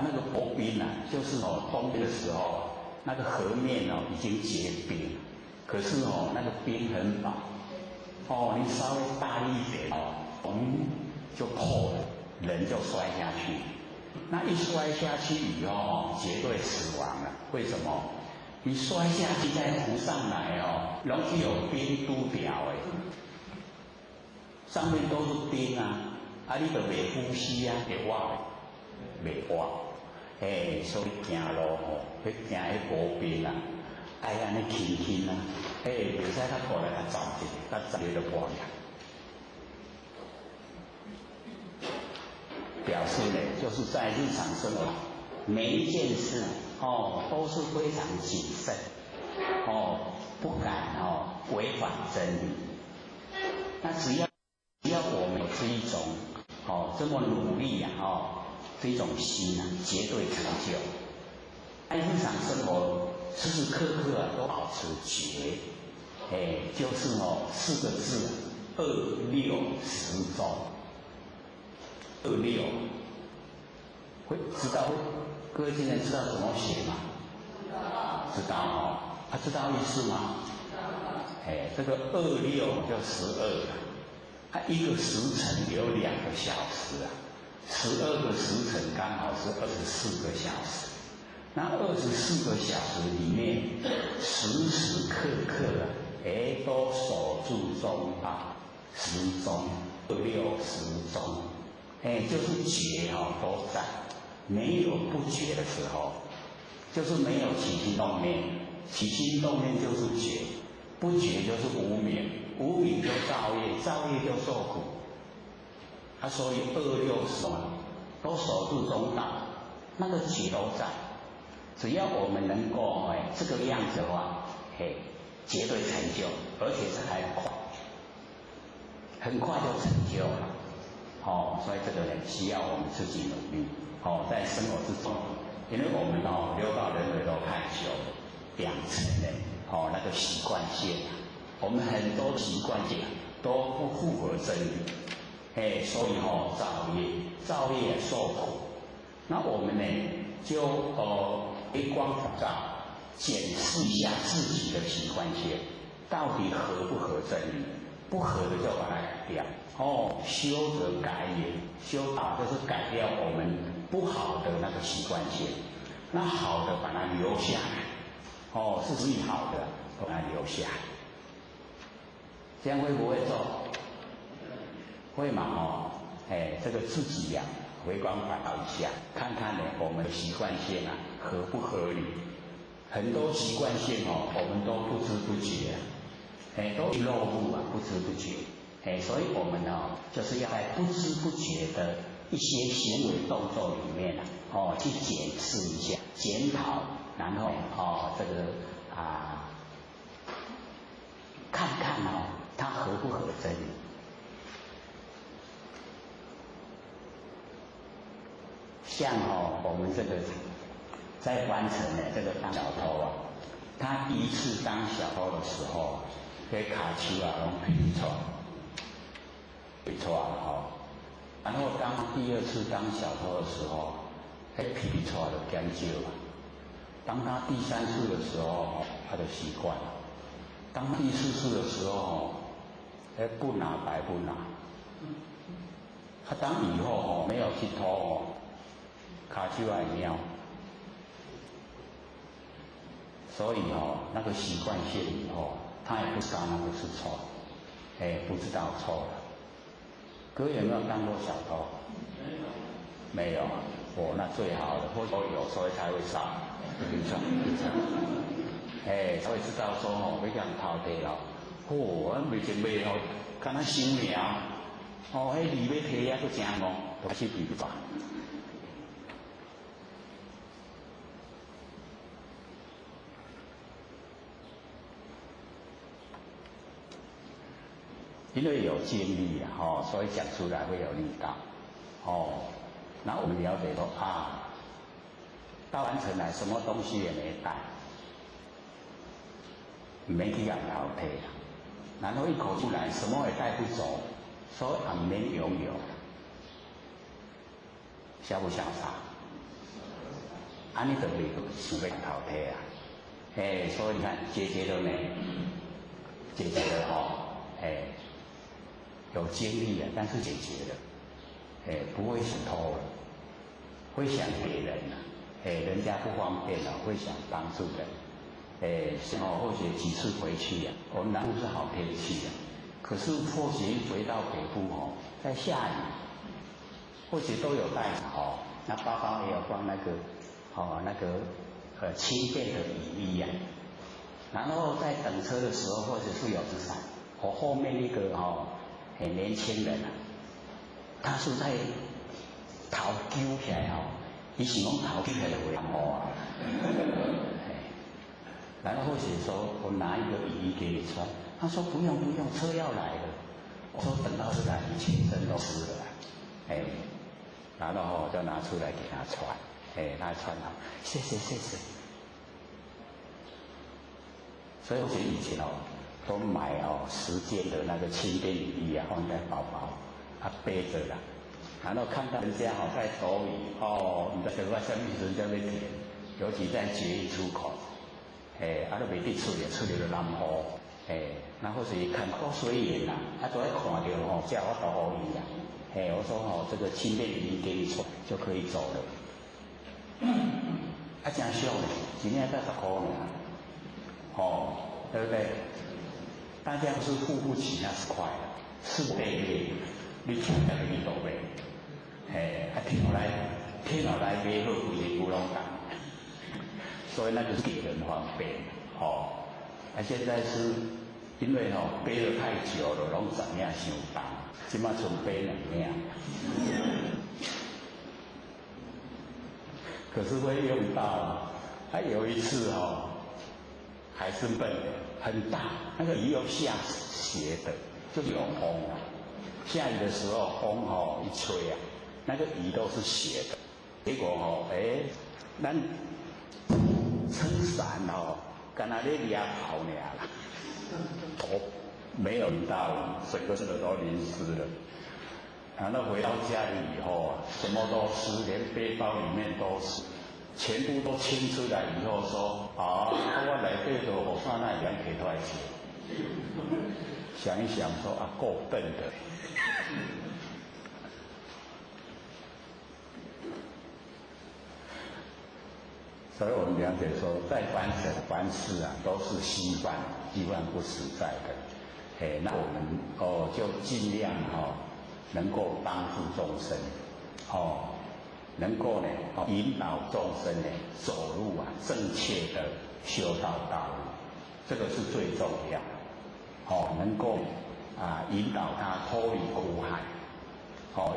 那个薄冰就是冬天的时候，那个河面已经结冰，可是那个冰很薄，你稍微大力一点就破了，人就摔下去。那一摔下去以后绝对死亡了。为什么？你摔下去再浮上来容易有冰堵掉上面都是冰啊，你就袂呼吸啊，会活。袂活，所以行路吼，要行迄步边啊，爱安尼轻轻啊，袂使较过来较走一下，较走就破呀。表示呢，就是在日常生活，每一件事都是非常谨慎，不敢违反真理。那只要我们有这一种这么努力这一种心绝对成就。在日常生活时时刻刻都保持觉，就是4个字，2、6、10中。2、6，各位今天知道怎么写吗？知道知道意思吗？这个2、6就12了，一个时辰有2个小时12个时辰刚好是24个小时，那24个小时里面，时时刻刻都守住中道，时钟2、6、10钟。就是觉都在，没有不觉的时候，就是没有起心动念，起心动念就是觉，不觉就是无明，无明就造业，造业就受苦。所以2、6、10都守住中道，那个觉都在。只要我们能够这个样子的话，绝对成就，而且是还快，很快就成就了。所以这个呢，需要我们自己努力。在生活之中，因为我们六道轮回都太久，养成了那个习惯性，我们很多习惯性都不符合真理，所以造业受苦。那我们呢，就微光普照，检视一下自己的习惯性，到底合不合真理？不合的就把它改掉。修则改也，修道就是改掉我们不好的那个习惯性，那好的把它留下来，是最好的把它留下来。这样会不会做？会嘛？这个自己回光返照一下，看看呢我们的习惯性合不合理？很多习惯性我们都不知不觉，都落入不知不觉。所以我们就是要在不知不觉的一些行为动作里面去检视一下、检讨，然后这个看看它合不合真理。像我们这个在完成的这个当小偷他第一次当小偷的时候，给卡丘拢皮错。没错然后当第2次当小偷的时候，皮错就减少了。当他第3次的时候，他就习惯了。当第4次的时候，不拿白不拿。他当以后没有去偷卡丘还喵。所以那个习惯性以后，他也不知道那个是错，不知道错了。各位有没有当过小偷？没有，那最好的，或者有，所以才会上，才会知道说要让偷地咱袂前买敢若想命迄字要摕还佫真戆，就开始比吧。因为有经历所以讲出来会有力道那我们了解说到完成来什么东西也没带，没去养老配然后一口出来什么也带不走，所以也免拥有，潇不潇洒？安尼就袂想要淘汰所以你看解决了呢，解决了有经历了，但是解决了，不会想偷了，会想别人人家不方便会想帮助人，或许几次回去我们南部是好天气可是或许回到北部在下雨，或许都有带那包包也有放那个那个轻便的雨衣呀。然后在等车的时候，或者是有纸伞，后面一个很年轻人啊，他是在头揪起来伊是讲头揪起来就会啊。然后或许说我拿一个雨衣给你穿，他说不用，车要来了。我说等到是来，你全身都湿了，然后我就拿出来给他穿，他穿好，谢谢。所以我以前都买10件的那个轻便雨衣啊，放在包包，背着啦。然后看到人家在躲雨，你知道什么时阵要停，尤其在捷运出口，都未得出来就南湖。然后是看随缘啦，都要看到叫我都可以啦。我说这个轻便雨衣给你穿就可以走了。真俗呢，一年才10块呢，对不对？大家不是付不起那10块的，4倍月，你听得你都买，听落来买好贵的古龙港，所以那就是给人方便，现在是。因为背得太久了，拢怎样伤重，即马剩背2领。可是会用到，有一次还是笨的，很大，那个雨又下斜的，就有风啊。下雨的时候风一吹啊，那个雨都是斜的。结果咱撑伞干那咧抓跑尔啦。头没有淋到雨，水都淋湿了。然后回到家里以后什么都湿，连背包里面都湿，全部都清出来以后说我内底就雨伞那两撇出来吃。想一想说够笨的。所以我们了解说，在凡事都是稀饭不实在的。那我们就尽量能够帮助众生，能够呢引导众生呢走入正确的修道道路，这个是最重要的。能够引导他脱离苦海。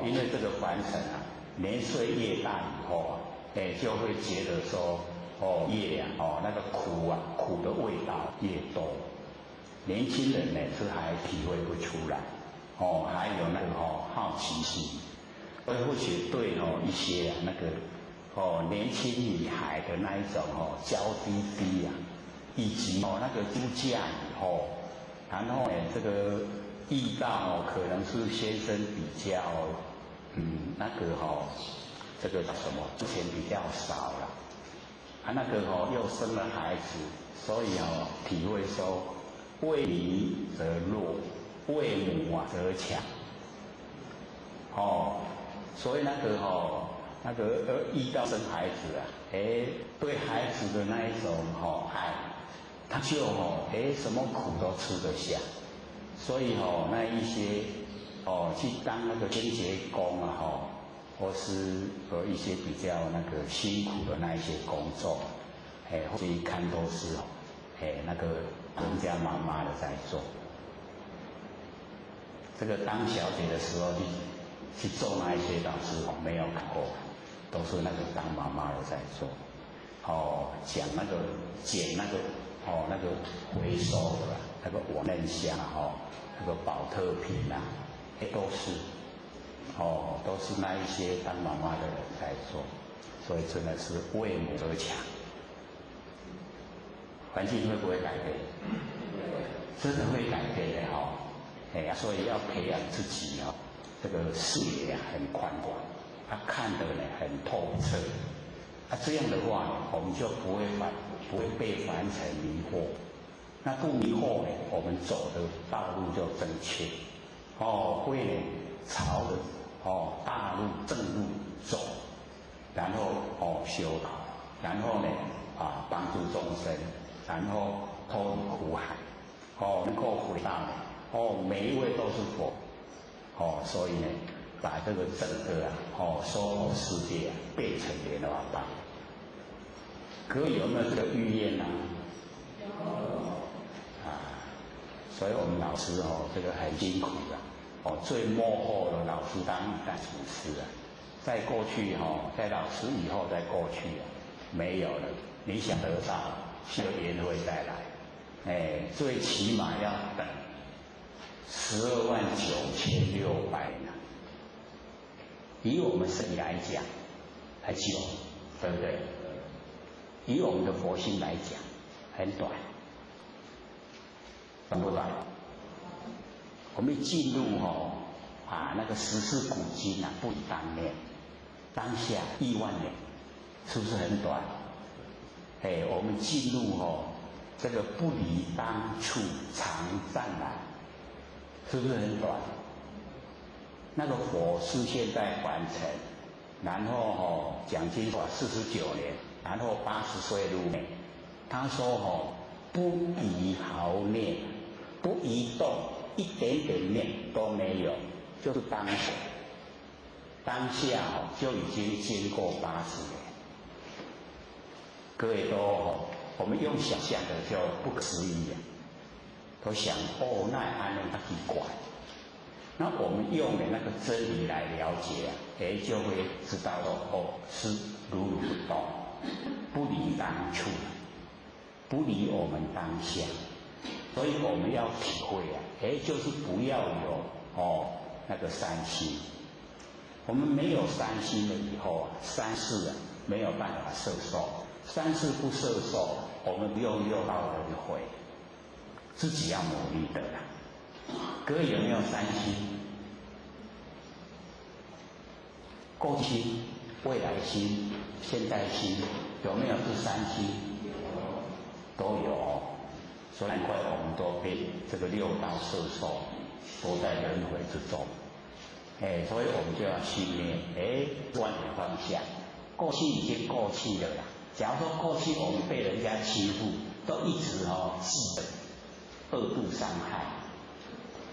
因为这个凡尘年岁越大以后就会觉得说越那个苦的味道越多。年轻人呢是还体会不出来，还有那个好奇心，所以或许对一些那个年轻女孩的那一种娇滴滴以及那个出嫁以后，然后呢这个遇到可能是先生比较那个这个叫什么之前比较少了，那个又生了孩子，所以体会说为民则弱，为母则强。所以那个遇到生孩子对孩子的那一种爱，他就什么苦都吃得下。所以那一些去当那个清洁工或是一些比较那个辛苦的那一些工作，或者一看都是那个人家妈妈的在做。这个当小姐的时候去做那一些倒是没有看过，都是那个当妈妈的在做。讲那个捡那个那个回收的那个瓦楞箱那个保特瓶都是那一些当妈妈的人在做，所以真的是为母则强。环境会不会改变？真的会改变的所以要培养自己这个视野很宽广，看得很透彻。这样的话我们就不会被凡尘迷惑。那不迷惑呢，我们走的道路就正确。会朝着大路正路走，然后修道，然后呢帮助众生，然后脱离苦海，能够回到每一位都是佛，所以呢把这个整个娑婆世界变成莲花邦。各位有没有这个预言啊？所以我们老师这个很辛苦的最幕后的老师当一代祖师啊，在过去在老师以后，在过去没有了。你想得到，修缘会再来，最起码要等129600呢。以我们生理来讲，还久，对不对？以我们的佛性来讲，很短。短不短？我们一进入那个14古今不以当年，当下亿万年，是不是很短？我们进入这个不离当处常湛然，是不是很短？那个佛是现在完成，然后讲经法49年，然后80岁入灭。他说不移毫念，不移动，一点点念都没有，就是当下。当下就已经经过80年。各位我们用想象的就不可思议都想那安那奇怪。那我们用的那个真理来了解就会知道是如如不动，不离当处，不离我们当下。所以我们要体会就是不要有那个三心。我们没有三心了以后三世没有办法摄受，三世不摄受，我们不用六道轮回，自己要努力的啦。各位有没有三心？过去、未来心、现在心，有没有这三心？都有。所以难怪我们都被这个六道摄受，都在轮回之中。所以我们就要训练，观点方向。过去已经过去了啦。假如说过去我们被人家欺负，都一直记得恶度伤害，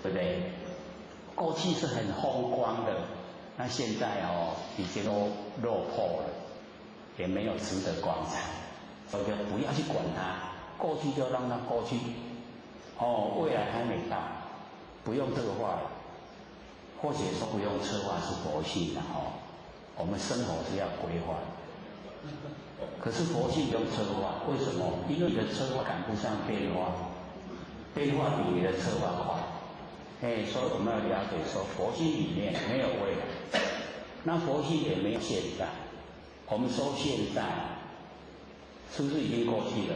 对不对？过去是很风光的，那现在已经都落魄了，也没有值得光彩，所以就不要去管它。过去就让它过去，未来还没到，不用策划了。或者说不用策划是佛性的我们生活是要规划的。可是佛性用策划，为什么？因为你的策划赶不上变化，变化比你的策划快。所以我们要了解说，佛性里面没有未来，那佛性也没有现在。我们说现在，是不是已经过去了？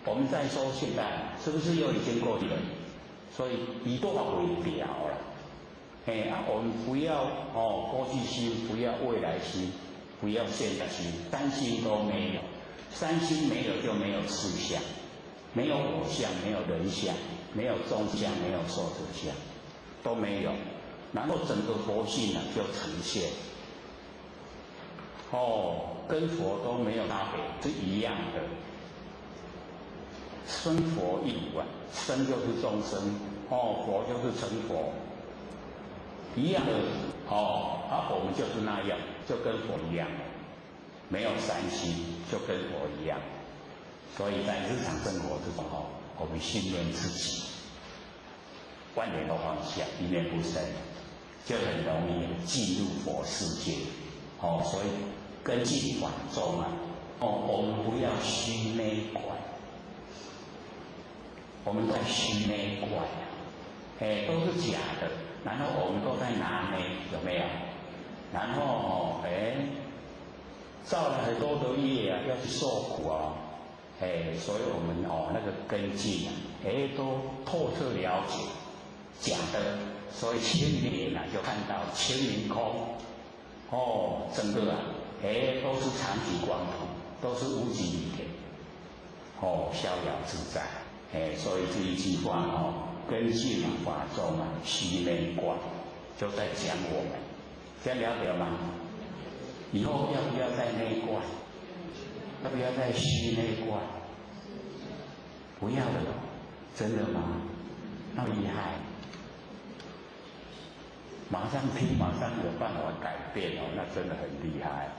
我们再说现在，是不是又已经过去了？所以以多少为表了？我们不要过去心，不要未来心，不要现在心，三心都没有。三心没有就没有事相，没有我相，没有人相，没有众相，没有寿者相，都没有。然后整个佛性就呈现。跟佛都没有差别，是一样的。生佛一如生就是众生，佛就是成佛。一样的我们就是那样，就跟佛一样，没有三心，就跟佛一样。所以在日常生活之中我们训练自己，万年都放下，一念不生，就很容易进入佛世界。所以跟进法中我们不要虚内观，我们在虚内观都是假的。然后我们都在拿捏，有没有？然后造了很多的业要去受苦所以我们那个根基都透彻了解假的，所以千年就看到千年空，整个都是常寂光土，都是无极一体，逍遥自在，所以这一句话跟进法中虚内观，就在讲我们，这样了解吗？以后要不要在内观？要不要在虚内观？不要了，真的吗？那厉害，马上听，马上有办法改变那真的很厉害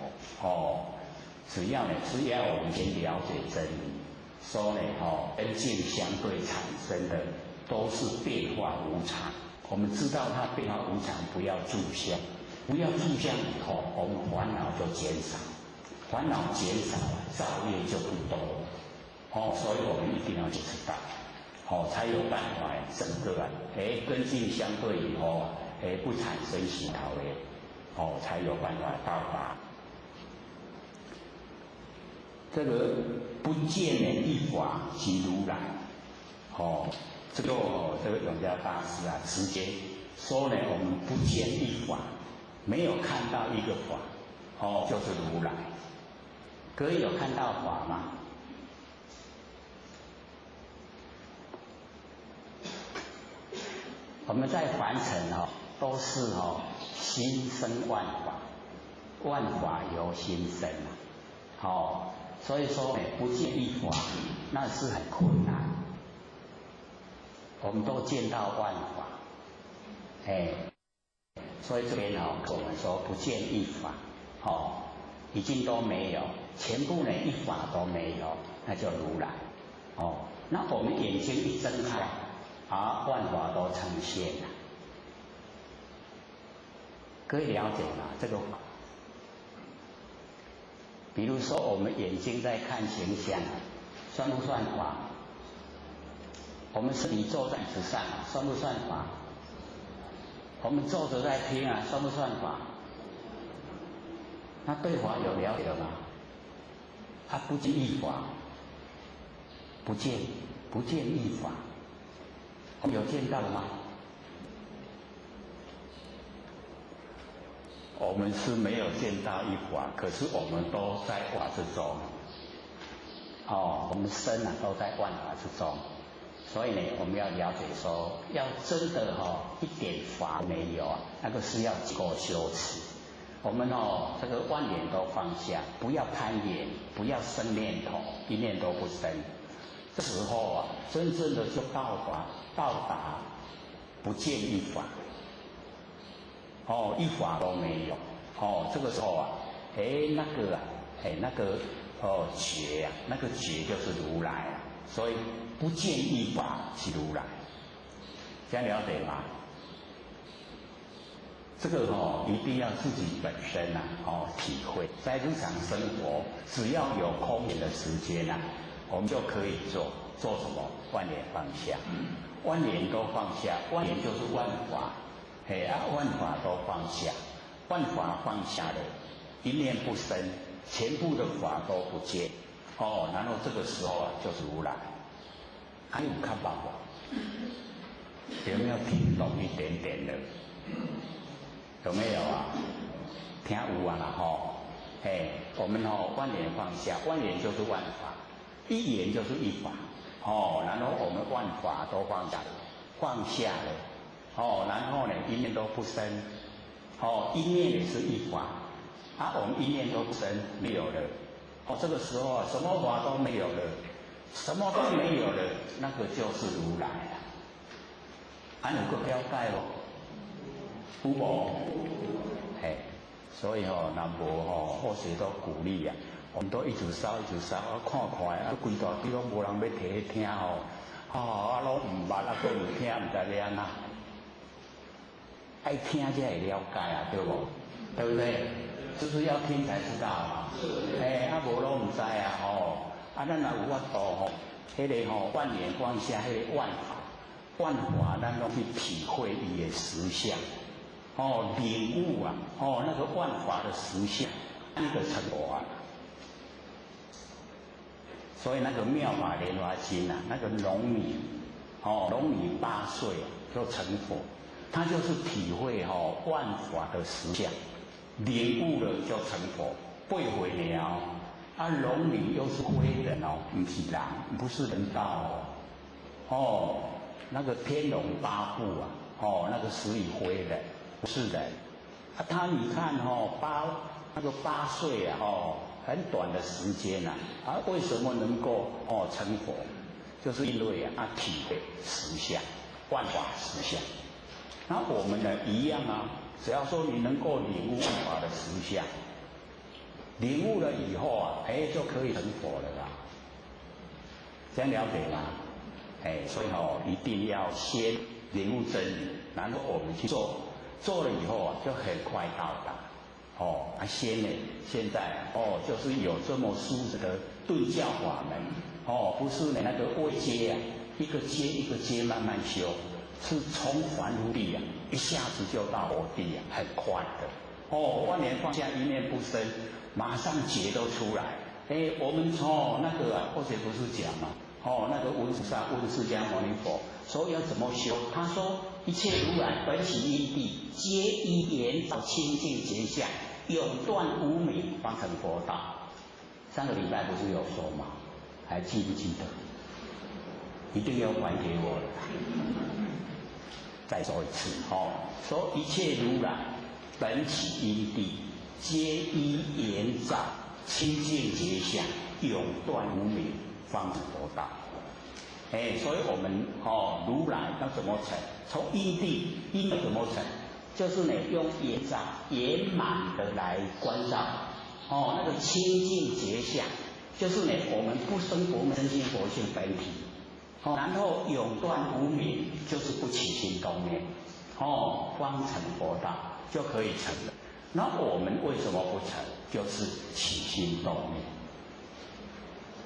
只要我们先了解真理，说呢跟境相对产生的都是变化无常。我们知道它变化无常，不要住相，不要住相以后，我们烦恼就减少，烦恼减少，造业就不多。所以我们一定要去知道，才有办法整个跟境相对以后不产生喜讨厌，才有办法到达。这个不见一法即如来，这个永嘉大师啊，直接说呢，我们不见一法，没有看到一个法，就是如来。各位有看到法吗？我们在凡尘都是心生万法，万法由心生所以说不见一法，那是很困难。我们都见到万法，所以这边跟我们说不见一法，已经都没有，全部一法都没有，那就如来。那我们眼睛一睁开，万法都呈现了。各位了解吗？这个法，比如说我们眼睛在看形象，算不算法？我们身体坐在椅子上，算不算法？我们坐着在听算不算法？那对法有了解吗？不见一法，不见一法，有见到吗？我们是没有见到一法，可是我们都在法之中。我们身都在万法之中。所以呢，我们要了解说，要真的一点法没有那个是要经过修持。我们这个万念都放下，不要攀缘，不要生念头，一念都不生。这时候真正的就到达不见一法，一法都没有。这个时候那个觉那个觉就是如来所以不见一法即如来，这样了解吗？这个一定要自己本身体会，在日常生活，只要有空闲的时间我们就可以做什么？万念放下，万念都放下，万念就是万法，万法都放下，万法放下了，一念不生，全部的法都不见，然后这个时候就是如来。还有看法吗？有没有听懂一点点的？有没有听有我们万念放下，万念就是万法，一言就是一法，然后我们万法都放下了，然后呢一念都不生，一念也是一法，我们一念都不生，没有了，这个时候什么法都没有了，什么都没有了，那个就是如来有个了解有无？所以南无好势都鼓励我们都一直烧，看规大地拢无人要提去听拢唔捌佫唔听，唔知要安怎，爱听才会了解对不？对不对？就是要听才知道无拢唔知咱若有法度迄个万念放下，迄个万法，咱拢去体会伊的实相。领悟那个万法的实相，那个成佛所以那个妙法莲华经那个龙女8岁就成佛，他就是体会万法的实相，领悟了就成佛，8岁了龙女又是灰人不是人，不是人道那个天龙八部那个十里灰人。不是人，你看那个8岁很短的时间为什么能够成佛？就是因为体会实相，万法实相。那我们呢一样只要说你能够领悟万法的实相，领悟了以后就可以成佛了啦。这样了解吗？所以一定要先领悟真理，然后我们去做，做了以后就很快到达。现在就是有这么殊胜的顿教法门，不是那个位阶啊，一个阶一个阶慢慢修，是从凡夫地啊，一下子就到佛地啊，很快的。万年放下一念不生，马上劫都出来。我们从那个或者不是讲嘛，那个文殊上问释迦牟尼佛，说要怎么修？他说一切如来本起因地，皆依圆照清净觉相，永断无明，方成佛道。上个礼拜不是有说吗？还记不记得？一定要还给我了。再说一次，说一切如来本起因地，皆依圆照清净觉相，永断无明，方成佛道。所以我们如来要怎么成？从因地，因怎么成？就是呢，用圆照圆满的来关照，那个清净觉相，就是呢，我们不生佛门真心佛性本体，然后永断无明，就是不起心动念，方成佛道就可以成了。那我们为什么不成？就是起心动念。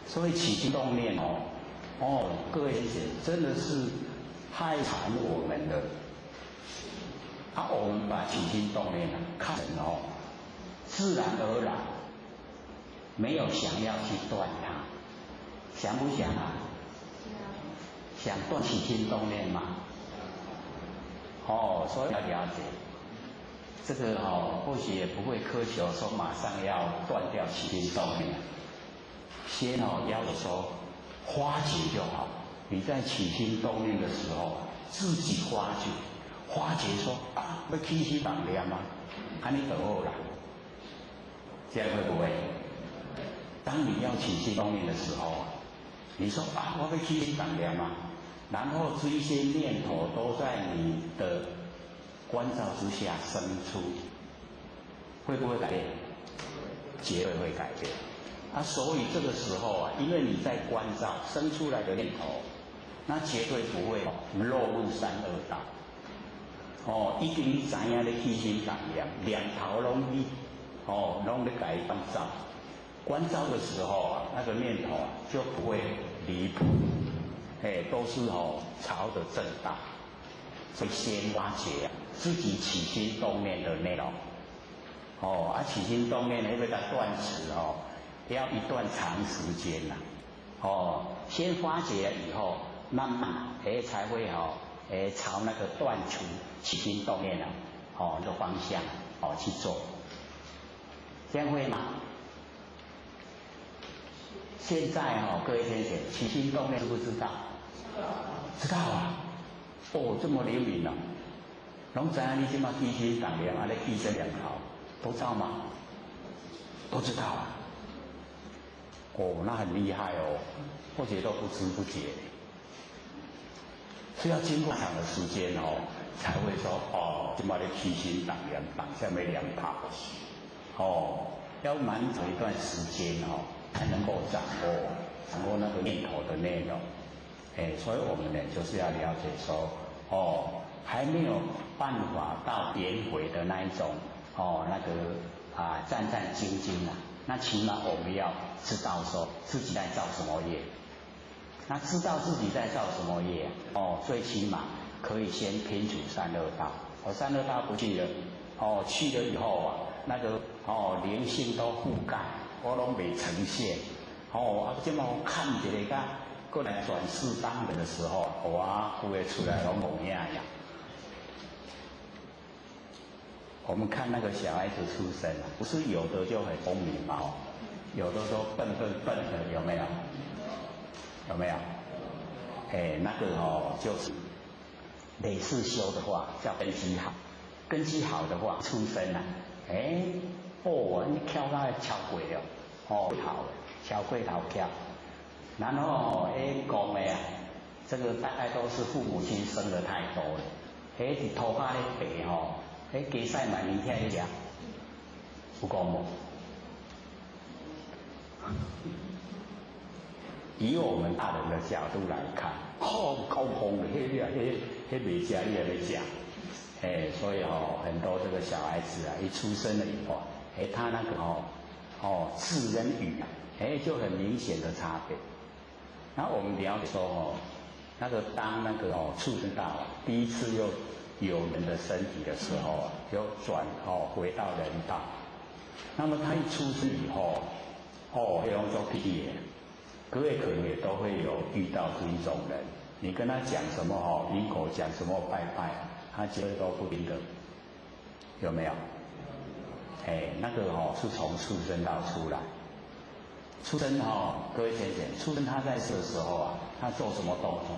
所以起心动念各位姐真的是害惨我们了。我们把起心动念看成自然而然，没有想要去断它，想不想啊？想断起心动念吗？所以要了解这个或许也不会苛求说马上要断掉起心动念，先要说发觉就好。你在起心动念的时候，自己发觉说要起心动念吗？这样就好了。这样会不会？当你要起心动念的时候，你说我要起心动念吗？然后这一些念头都在你的关照之下生出，会不会改变？绝对会改变。所以这个时候因为你在关照生出来的念头，那绝对不会落入三恶道。一定你知影咧起心动念，念头拢你拢咧改关照。关照的时候那个念头就不会离谱，都是朝着正道。所以先挖掘自己起心动念的内容。起心动念要给它断持要一段长时间啦。先发觉了以后，慢慢才会朝那个断除起心动念的方向去做。这样会吗？现在各位先生，起心动念知不知道？知道啊。这么灵敏拢知影你即马起心动念咧意识良好，都知道吗？都知道啊。那很厉害或者都不知不觉，是要经过长的时间才会说即马咧起心动念，放下咩念头要蛮长一段时间才能够掌握那个念头的内容。所以我们呢就是要了解说还没有办法到圆回的那一种那个战战兢兢那起码我们要知道说自己在造什么业。那知道自己在造什么业最起码可以先摒除三恶道。三恶道不去了去了以后那个灵性都覆盖，我拢未呈现这么我看一个过来转世当人的时候浮会出来拢模样呀。我们看那个小孩子出生不是有的就很聪明嘛有的都笨的，有没有？有没有？那个就是累世修的话叫根基好，根基好的话出生你跳到超过了好超过头跳，然后讲的这个大概都是父母亲生的太多了，是头发咧白加赛蛮年轻一点，有讲无？以我们大人的角度来看，高峰的，迄没家里在讲，所以很多这个小孩子啊，一出生了以后，他那个字跟语啊，就很明显的差别。那我们了解说那个当那个畜生道第一次又有人的身体的时候啊，又转回到人道。那么他一出生以后，黑龙州霹雳，各位可能也都会有遇到这一种人。你跟他讲什么营口讲什么拜拜，他绝对都不听的，有没有？那个是从畜生道出来。出生各位先生，出生他在世的时候啊，他做什么动作？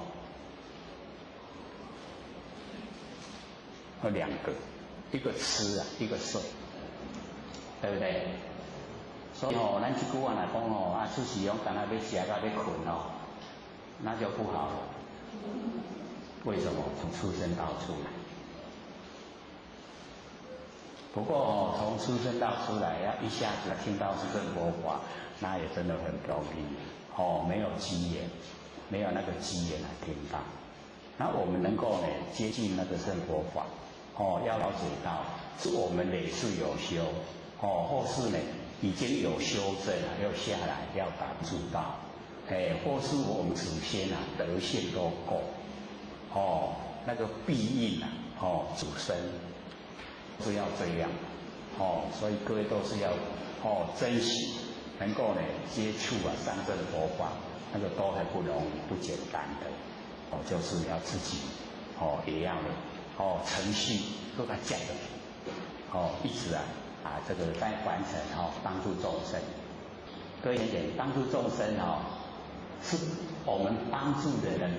有两个，一个吃啊，一个睡，对不对？所以咱这句话来讲出世用干那要吃到要困那就不好了。为什么？从出生道出来。不过从出生道出来，要一下子听到是真佛法，那也真的很不容易。没有机缘，没有那个机缘来听到。那我们能够接近那个圣佛法，要了解到是我们累世有修，或是已经有修正了，要下来要感触到，或是我们祖先德性都够，那个必应主生。是要这样，所以各位都是要珍惜，能够接触上正佛法，那个都很不容易、不简单的，就是要自己也要程序都在讲的，一直这个在完成帮助众生。各位先生，帮助众生是我们帮助的人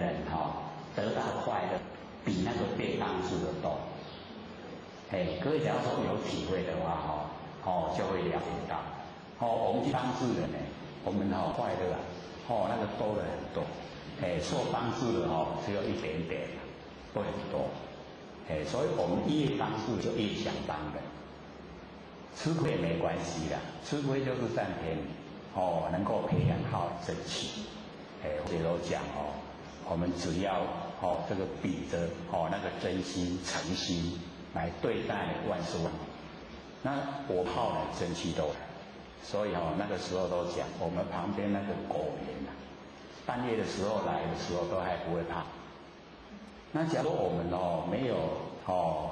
得到快乐，比那个被帮助的多。各位假如说有体会的话，就会了解到，我们去帮助人我们快乐那个多了很多，受帮助的只有一点点，不很多，所以我们越帮助就越想帮人，吃亏没关系的，吃亏就是占便宜，能够培养好正气，或者都讲我们只要这个比着那个真心诚心。来对待万事万物，那我泡真气都来，所以那个时候都讲，我们旁边那个狗园半夜的时候来的时候都还不会怕。那假如我们没有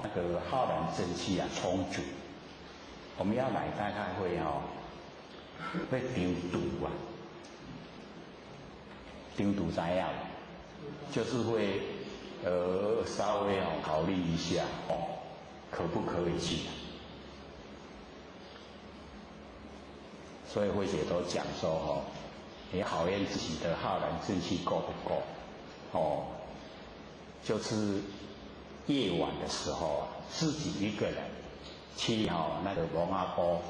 那个浩然正气充足，我们要来大概会丢毒丢毒怎样？就是会稍微考虑一下可不可以去？所以慧姐都讲说你考验自己的浩然正气够不够？就是夜晚的时候自己一个人去那个龙阿波。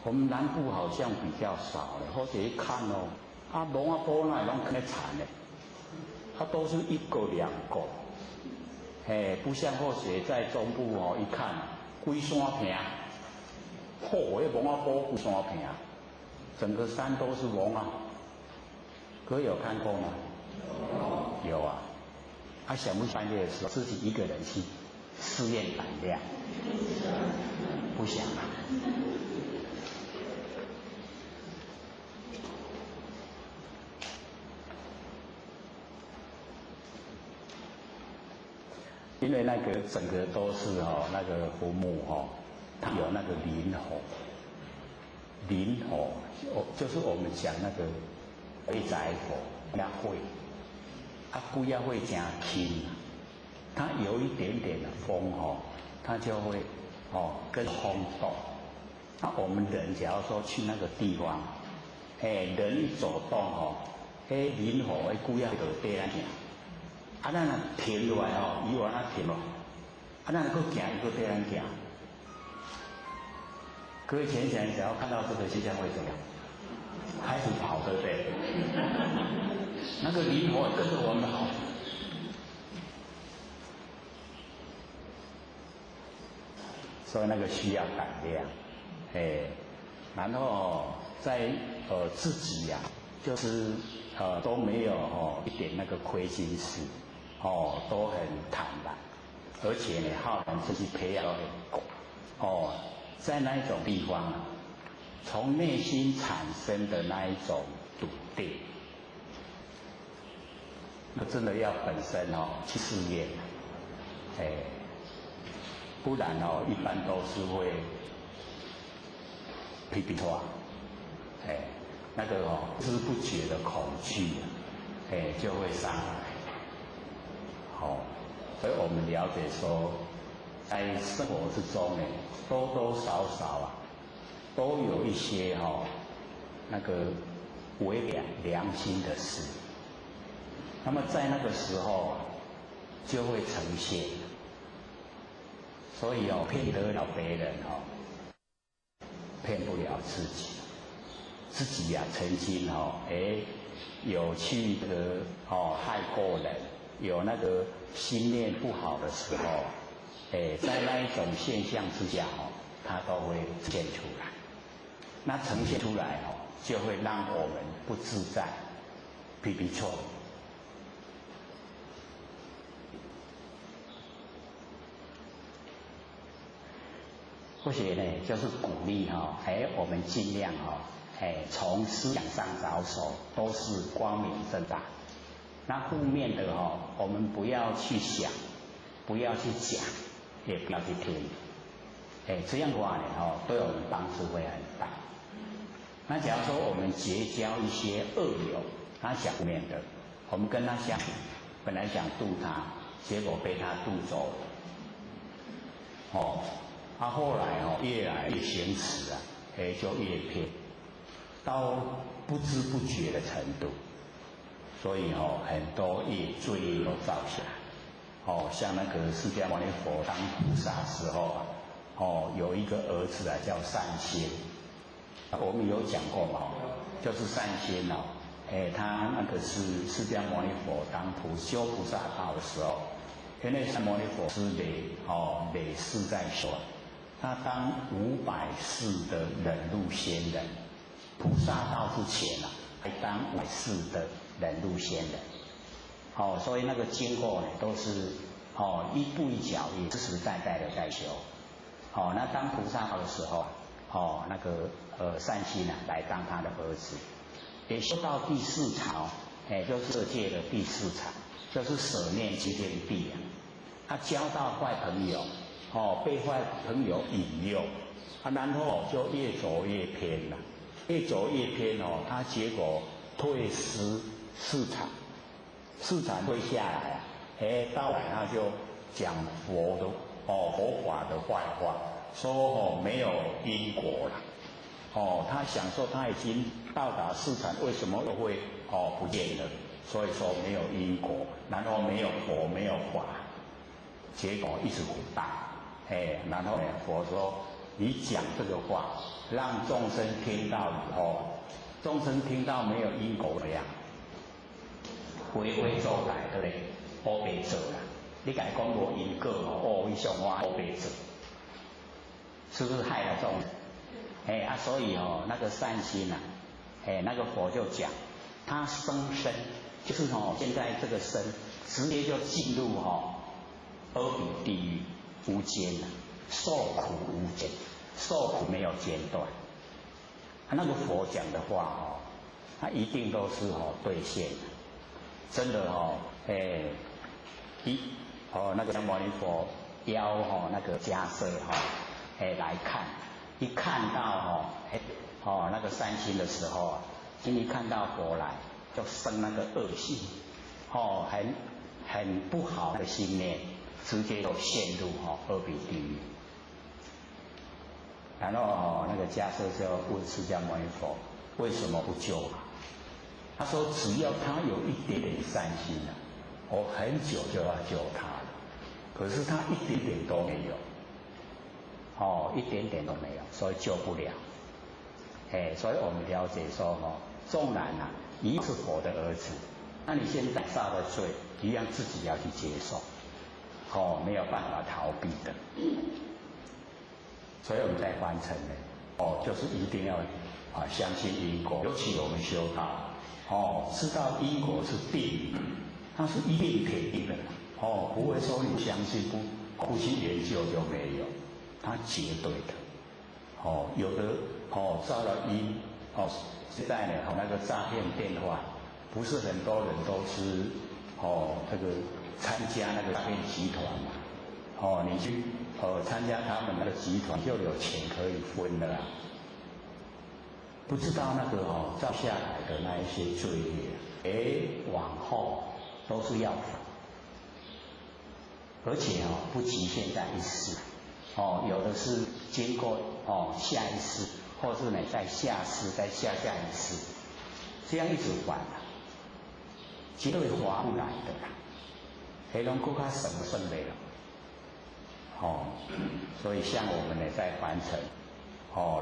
我们南部好像比较少了，或者一看龙阿波那拢很惨的，它都是一个两个。不像或许在中部一看，规山坪，那龙阿波规山坪，整个山都是龙啊。各位有看过吗？有啊。想不半夜的时候自己一个人去试验胆量？不想啊。因为那个整个都是那个佛木它有那个灵火，灵火就是我们讲那个灰宅火那会，不要会加轻，它有一点点的风它就会更轰动。那我们人假如说去那个地方，人一走动灵火故要就对咱行。咱停落来伊往停落，咱搁行伊搁对咱行。各位前想只要看到这个现象会怎么样？开始跑，对不对？那个灵火跟着我们跑。所以那个需要胆量，然后在自己呀、就是都没有一点那个亏心事，都很坦然，而且呢浩然自己培养在那一种地方啊，从内心产生的那一种笃定，那真的要本身去试验，不然一般都是会批评话，那个不知不觉的恐惧就会上来，所以我们了解说，在生活之中呢，多多少少啊，都有一些那个违良心的事，那么在那个时候就会呈现，所以骗得了别人骗不了自己。自己呀、曾经有去这个害过人，有那个心念不好的时候，在那一种现象之下它都会呈现出来。那呈现出来就会让我们不自在，批错。或许呢，就是鼓励我们尽量从思想上着手，都是光明正大。那负面的我们不要去想，不要去讲，也不要去听。这样的话呢对我们帮助会很大。那假如说我们结交一些恶友，他想负面的，我们跟他相处，本来想度他，结果被他度走了。他后来越来越行持啊，就越偏，到不知不觉的程度，所以很多业罪业都造下来。像那个释迦牟尼佛当菩萨时候有一个儿子叫善心，我们有讲过嘛，就是善心他那个是释迦牟尼佛当修菩萨道的时候，因为释迦牟尼佛是累世在修。他当500世的忍辱仙人，菩萨道之前还当500世的忍辱仙人。所以那个经过呢，都是一步一脚印，实实在在的在修。那当菩萨道的时候那个善心来当他的儿子，也修到第4场就是色界的第4场，就是舍念即天地他交到坏朋友。被坏朋友引诱，然后就越走越偏了，越走越偏他结果退失4场，4场退下来到来他就讲佛的佛法的坏话，说没有因果了，他想说他已经到达4场，为什么又会不见了？所以说没有因果，然后没有佛没有法，结果一直苦大。然后佛说你讲这个话，让众生听到以后，众生听到没有因果的呀，为非作歹，对不对？乌白做啦，你敢讲无因果你上我乌白做，是不是害了众人？所以那个善心那个佛就讲，他生就是现在这个生直接就进入阿鼻地狱。无间受苦无间，受苦没有间断。那个佛讲的话他一定都是兑现的，真的那个释迦牟尼佛邀那个迦叶来看，一看到那个善心的时候一看到佛来，就生那个恶心，很不好的心念。直接就陷入阿鼻地狱，然后那个迦叶就问释迦牟尼佛为什么不救他？他说只要他有一点点善心我很久就要救他了，可是他一点点都没有，一点点都没有，所以救不了。所以我们了解说纵然你是佛的儿子，那你现在造的罪一样自己要去接受。没有办法逃避的，所以我们在凡尘呢，就是一定要相信因果，尤其我们修道，知道因果是定，它是一定铁定的，不会说你相信不去研究就没有，它绝对的，有的造了因，现在呢那个诈骗电话，不是很多人都是这个参加那个诈骗集团嘛，你去参加他们那个集团就有钱可以分的啦。不知道那个造下来的那一些罪孽，往后都是要还，而且不局限在一世，有的是经过下一世，或是呢在下世再下一世，这样一直还绝对划不来的啦，黑龙更加省的了，所以像我们呢在凡尘，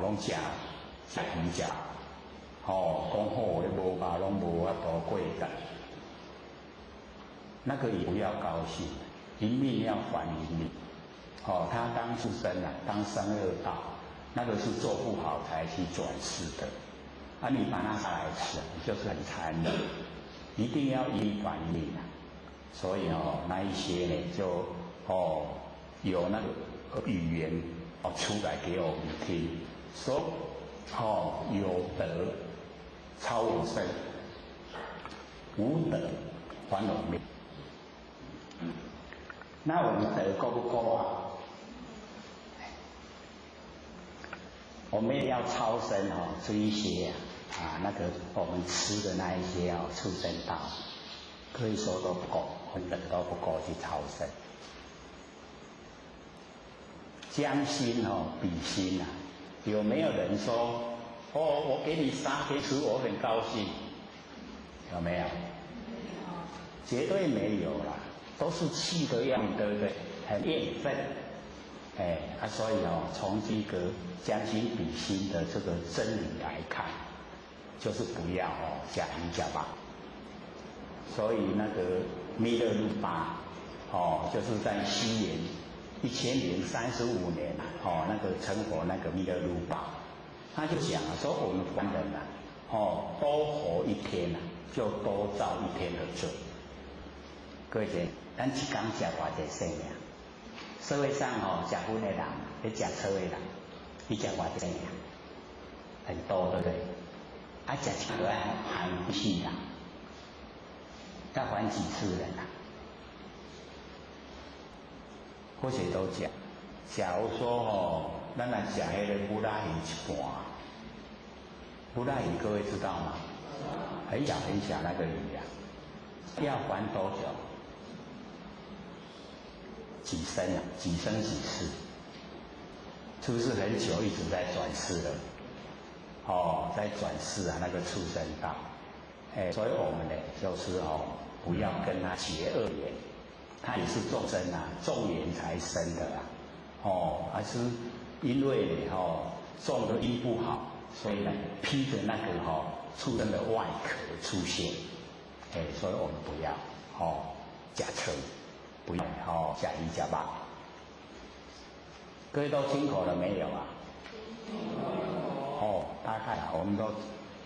拢食鱼食，讲好的无吧，拢无法度过的，那个也不要高兴，一命要还一命，他当畜生当生恶道，那个是做不好才去转世的，你把它杀来吃，就是很残忍，一定要一命还一命所以那一些呢就有那个语言出来给我们听，说有德超我身，无德还我命。那我们德够不够啊？我们也要超生吃一些那个我们吃的那一些畜生道，可以说都不够，我们德都不够去超生。将心比心有没有人说我给你杀给吃，我很高兴？有没有？绝对没有啦，都是气的样子，对不对？很厌愤，所以从这个将心比心的这个真理来看，就是不要假一假吧。所以那个弥勒如巴就是在西元1035年那个成佛那个弥勒如巴，他就讲说我们凡人多活一天就多造一天的罪。各位姐，咱一天吃偌济生命？社会上吃荤的人，咧吃草的人，你吃偌济生命？很多，对不对？吃一个还不死人，要还几次人或许都讲，假如说咱来吃迄个布拉鱼一半，布拉鱼各位知道吗？很小很小那个鱼要还多久？几生几生几世？是不是很久一直在转世了？在转世那个畜生道。所以我们呢，就是不要跟他结恶缘。他也是众生众缘才生的而是因为种的因不好，所以呢披着那个畜生的外壳出现，所以我们不要假称，不要假一假八。各位都听口了没有啊？大概我们都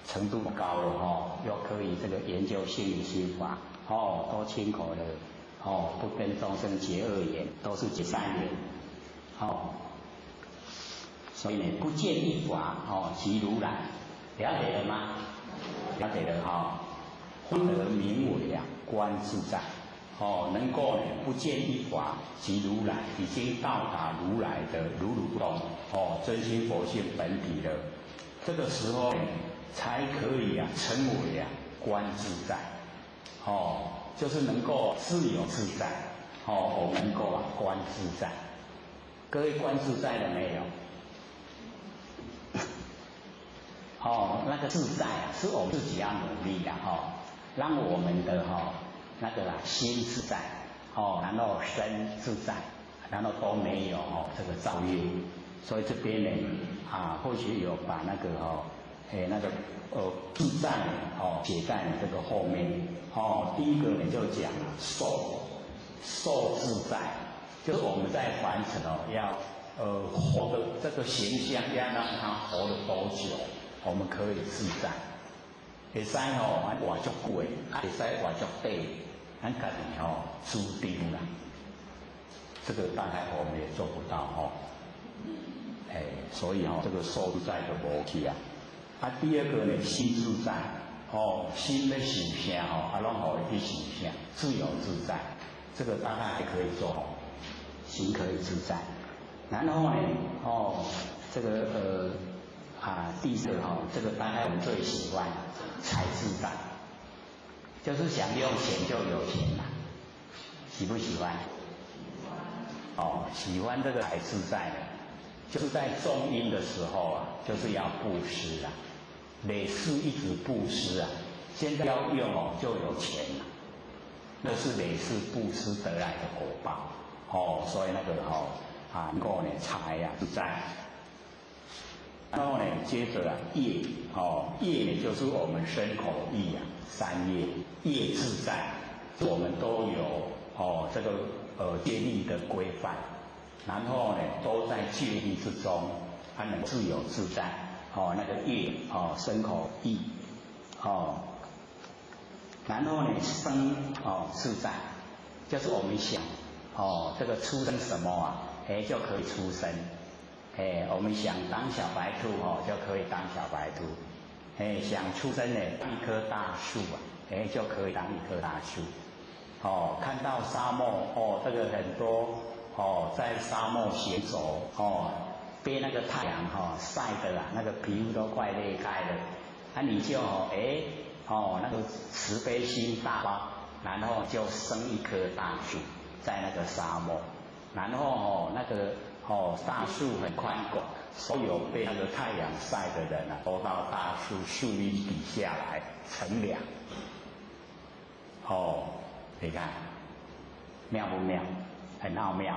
程度高了又可以这个研究心理心法都亲口了。不跟众生结恶缘，都是结善缘。所以呢，不见一法即如来，了解了吗？了解了分而名为观自在。能够呢不见一法即如来，已经到达如来的如如不动真心佛性本体了。这个时候呢，才可以称为观自在。就是能够自由自在，我们能够观自在。各位观自在了没有？那个自在是我们自己要努力的让我们的那个心自在然后身自在，然后都没有这个造业。所以这边呢或许有把那个那个自在写在这个后面。第一个呢就讲受自在，就是我们在凡尘要活的这个形象要让它活了多久，我们可以自在。会使吼，咱活足久的，会使活足短，咱家己吼注定啦。这个大概我们也做不到吼。所以吼，这个受自在就无去啊。第二个呢，心自在。心要想啥拢互伊去想啥，自由自在。这个大概还可以做，心可以自在。然后呢，这个第四个这个大概我们最喜欢财自在，就是想用钱就有钱了，喜不喜欢？喜欢这个财自在的，就是在中阴的时候啊，就是要布施啊，累世一直布施啊，现在要用就有钱了，那是累世布施得来的果报所以那个能够呢财自在。然后呢，接着业业呢就是我们身口意三业，业自在，我们都有这个戒律的规范，然后呢都在戒律之中，它能自由自在那个业身口意然后呢生自在，就是我们想这个出生什么就可以出生。我们想当小白兔就可以当小白兔，想出生呢当一棵大树就可以当一棵大树。看到沙漠这个很多在沙漠行走被那个太阳晒的那个皮肤都快裂开了，你就那个慈悲心大发，然后就生一棵大树在那个沙漠，然后那个大树很宽广，所有被那个太阳晒的人都到大树树荫底下来乘凉。你看妙不妙？很奥妙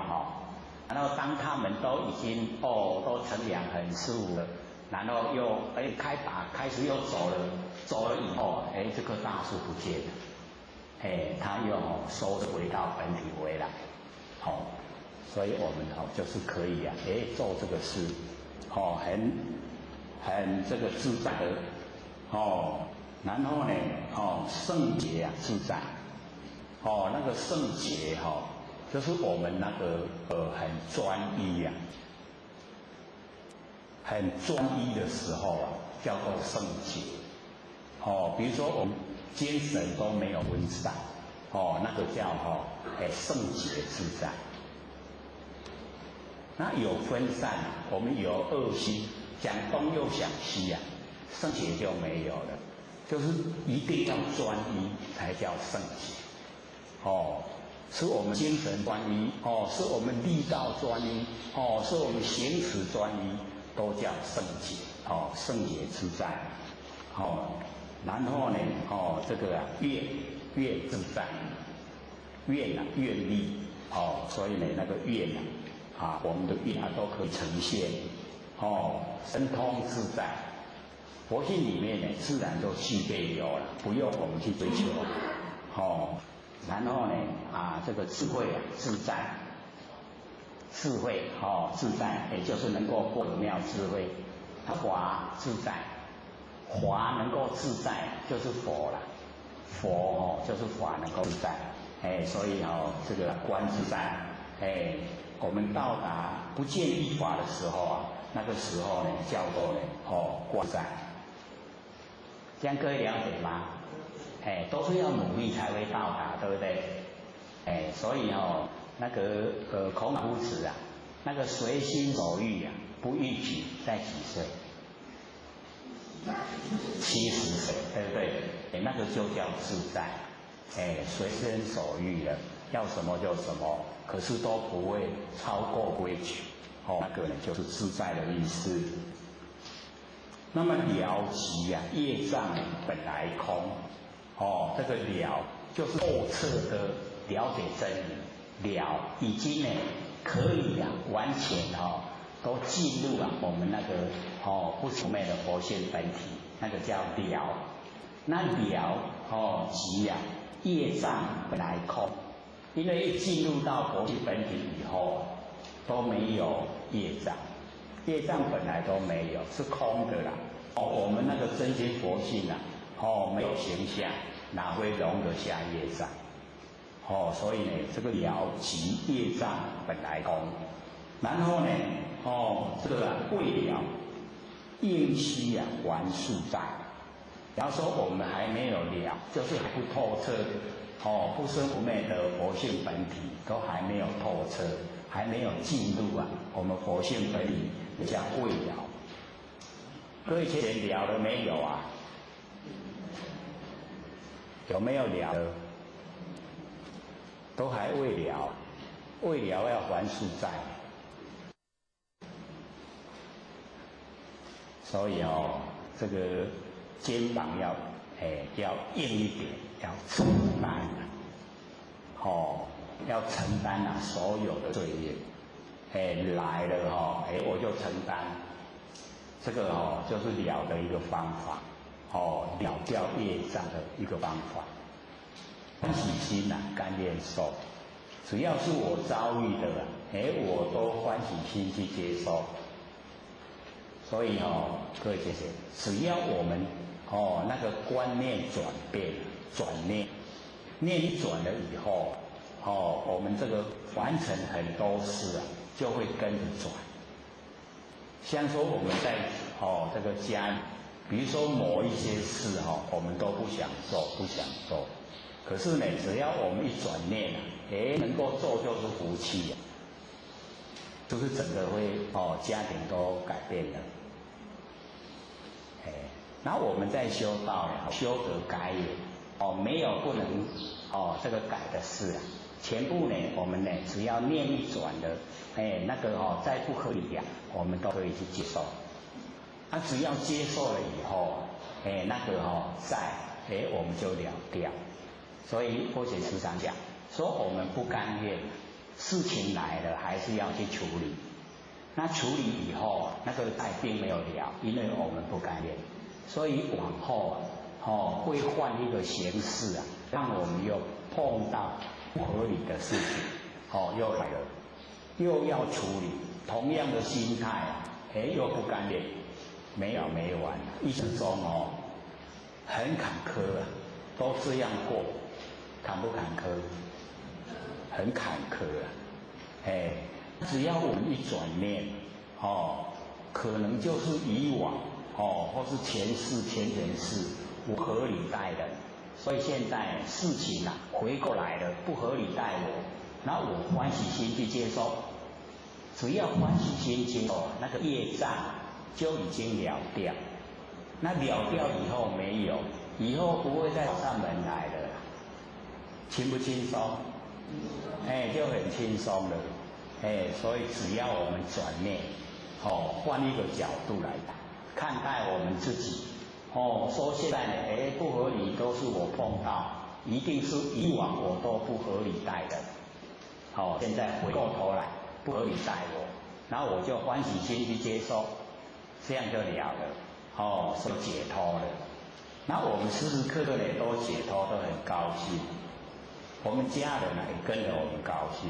然后当他们都已经都乘凉很舒服了，然后又开始又走了以后这棵大树不见了，它又收回到本体回来，所以我们就是可以做这个事，很这个自在的然后呢圣洁自在，那个圣洁就是我们那个很专一很专一的时候叫做圣洁。比如说我们精神都没有分散，那个叫圣洁自在。那有分散，我们有恶心，讲东又想西圣洁就没有了。就是一定要专一才叫圣洁。是我们精神专一，是我们力道专一，是我们行持专一，都叫圣洁，圣洁自在。然后呢，这个愿自在，愿力，所以呢那个愿我们的愿都可以呈现，神通自在。佛性里面呢，自然都具备有了，不用我们去追求。然后呢，这个智慧自在，智慧自在，也就是能够获得妙智慧。华自在，华能够自在，就是佛了。佛就是法能够自在，所以这个观自在，我们到达不见一法的时候那个时候呢，叫做观自在。这样各位了解吗？都是要努力才会到达，对不对？所以那个孔夫子那个随心所欲不逾矩，在几岁？70岁，对不对？那个就叫自在，随心所欲的，要什么就什么，可是都不会超过规矩，那个呢就是自在的意思。那么了即业障本来空，这个了就是透彻的了解真理，了已经呢可以完全都进入我们那个不朽昧的佛性本体，那个叫了。那了即业障本来空，因为一进入到佛性本体以后，都没有业障，业障本来都没有，是空的啦。我们那个真心佛性啊，没有形象，哪会容得下业障？所以呢，这个了即业障本来空，然后呢，这个未了应须还数在。然后说我们还没有了，就是还不透彻，不生不灭的佛性本体都还没有透彻，还没有进入我们佛性本体叫未了。各位前了了没有啊？有没有了的？都还未了，未了要还数在。所以这个肩膀要硬一点，要承担要承担所有的罪业，来了我就承担，这个就是了的一个方法，了掉业障的一个方法。欢喜心甘愿受，只要是我遭遇的我都欢喜心去接受。所以各位姐姐，只要我们那个观念转变，转念一转了以后，我们这个完成很多事就会跟着转。像说我们在这个家里，比如说某一些事我们都不想做，可是呢，只要我们一转念能够做就是福气就是整个会家庭都改变了。然后我们在修道修得改也，没有不能这个改的事全部呢，我们呢只要念一转的，那个再不合理我们都可以去接受。只要接受了以后，那个在我们就了掉。所以佛学时常讲说，我们不甘愿，事情来了还是要去处理。那处理以后那个债并没有了，因为我们不甘愿。所以往后会换一个形式让我们又碰到不合理的事情，又来了，又要处理，同样的心态又不甘愿，没有没完，一生中很坎坷都这样过，坎不坎坷？很坎坷只要我们一转念，可能就是以往或是前世不合理待人，所以现在事情回过来了，不合理待我，然后我欢喜心去接受，只要欢喜心接受，那个业障就已经了掉。那了掉以后没有，以后不会再上门来了，轻不轻松？就很轻松了。所以只要我们转念，换一个角度来看待我们自己，说现在呢，不合理都是我碰到，一定是以往我都不合理待人，现在回过头来不合理待我，然后我就欢喜心去接受，这样就了了，是解脱了。那我们时时刻刻呢都解脱，都很高兴，我们家人也跟着我们高兴，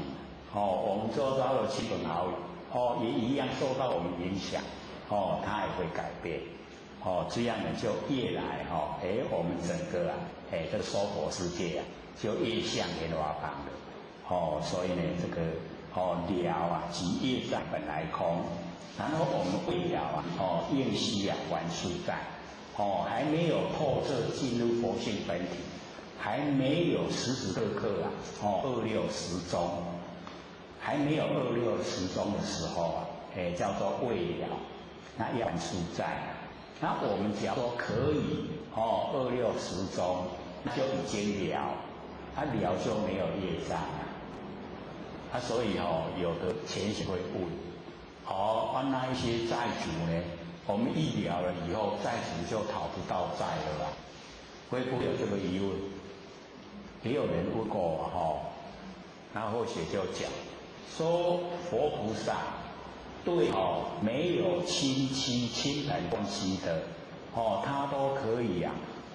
我们周遭的亲朋好友，也一样受到我们影响，他也会改变，这样呢就越来我们整个这个娑婆世界就越向莲花方了，所以呢这个了即业障本来空，然后我们未了应须还数在，还没有透彻进入佛性本体，还没有时时刻刻二六时中，还没有二六时中的时候叫做未了，那要还数在。那我们只要说可以二六时中，那就已经了，了就没有业障所以有的前贤会问，那一些债主呢，我们一了了以后，债主就讨不到债了会不会有这个疑问？也有人问过我然后学就讲说，佛菩萨对没有亲戚亲人关系的他都可以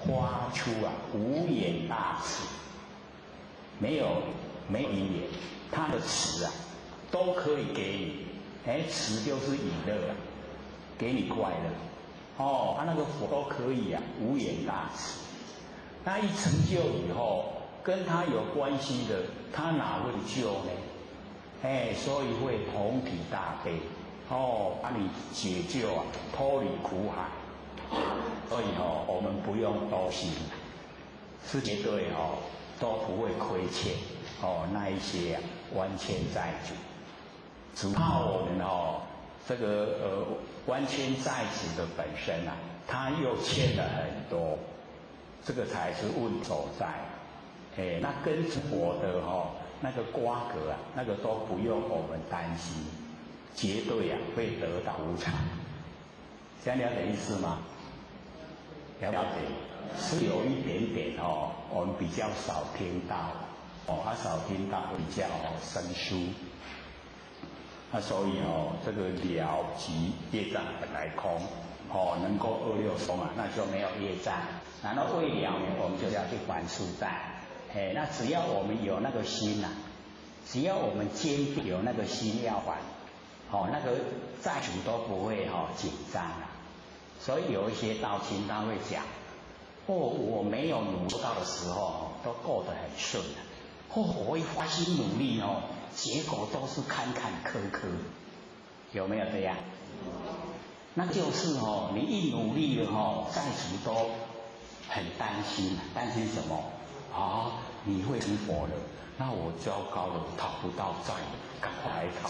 发出无眼大慈，没有语言，他的慈都可以给你。慈就是以乐啊，给你快乐。那个佛都可以啊，无眼大慈。那一成就以后，跟他有关系的，他哪会救呢？所以会同体大悲，把你解救啊，脱离苦海。所以我们不用多心，是绝对都不会亏欠那一些万千债主，只怕我们这个万千债主的本身啊，他又欠了很多，这个才是问所在。那跟佛的那个瓜葛啊，那个都不用我们担心，绝对啊会得到无常。这样了解意思吗？了解，是有一点点我们比较少听到，少听到比较生疏。所以这个了即业障本来空，能够26空啊，那就没有业障。然后未了呢，我们就要去还宿债。那只要我们有那个心呐，只要我们坚定有那个心要还，那个债主都不会紧张了。所以有一些道亲他会讲，我没有努力到的时候都过得很顺的，我会花心努力结果都是坎坎坷坷，有没有这样？那就是你一努力了债主都很担心，担心什么？你会成佛了，那我糟糕了，讨不到债了，赶快来讨。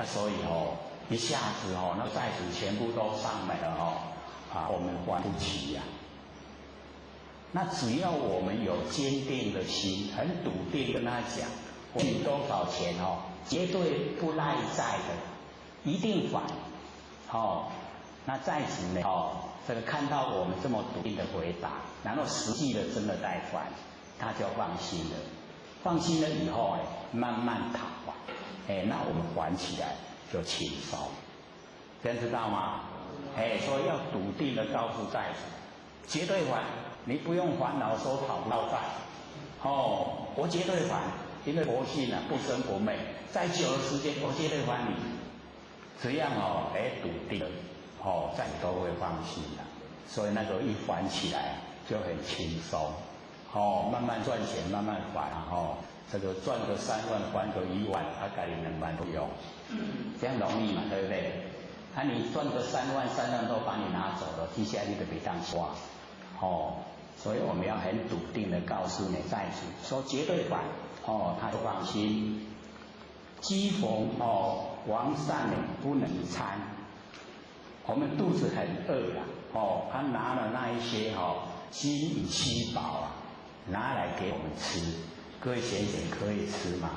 所以一下子那债主全部都上来了我们还不起呀。那只要我们有坚定的心，很笃定跟他讲，我取多少钱绝对不赖债的，一定还。那债主呢这个看到我们这么笃定的回答，然后实际的真的在还，他就放心了。放心了以后慢慢讨那我们还起来就轻松，这样知道吗？所以要笃定的告诉债主，绝对还，你不用烦恼说讨不到债，我绝对还，因为佛性啊不生不灭，再久的时间我绝对还你。这样笃定的债主都会放心的，所以那个一还起来就很轻松，慢慢赚钱，慢慢还这个赚个3万，还个1万，家里2万都有，这样容易嘛，对不对？你赚个3万都把你拿走了，接下来你就别当花，所以我们要很笃定的告诉你债主，说绝对还，他就放心。饥逢王善不能餐，我们肚子很饿了，他拿了那一些金银七宝啊，拿来给我们吃。各位贤贤可以吃吗？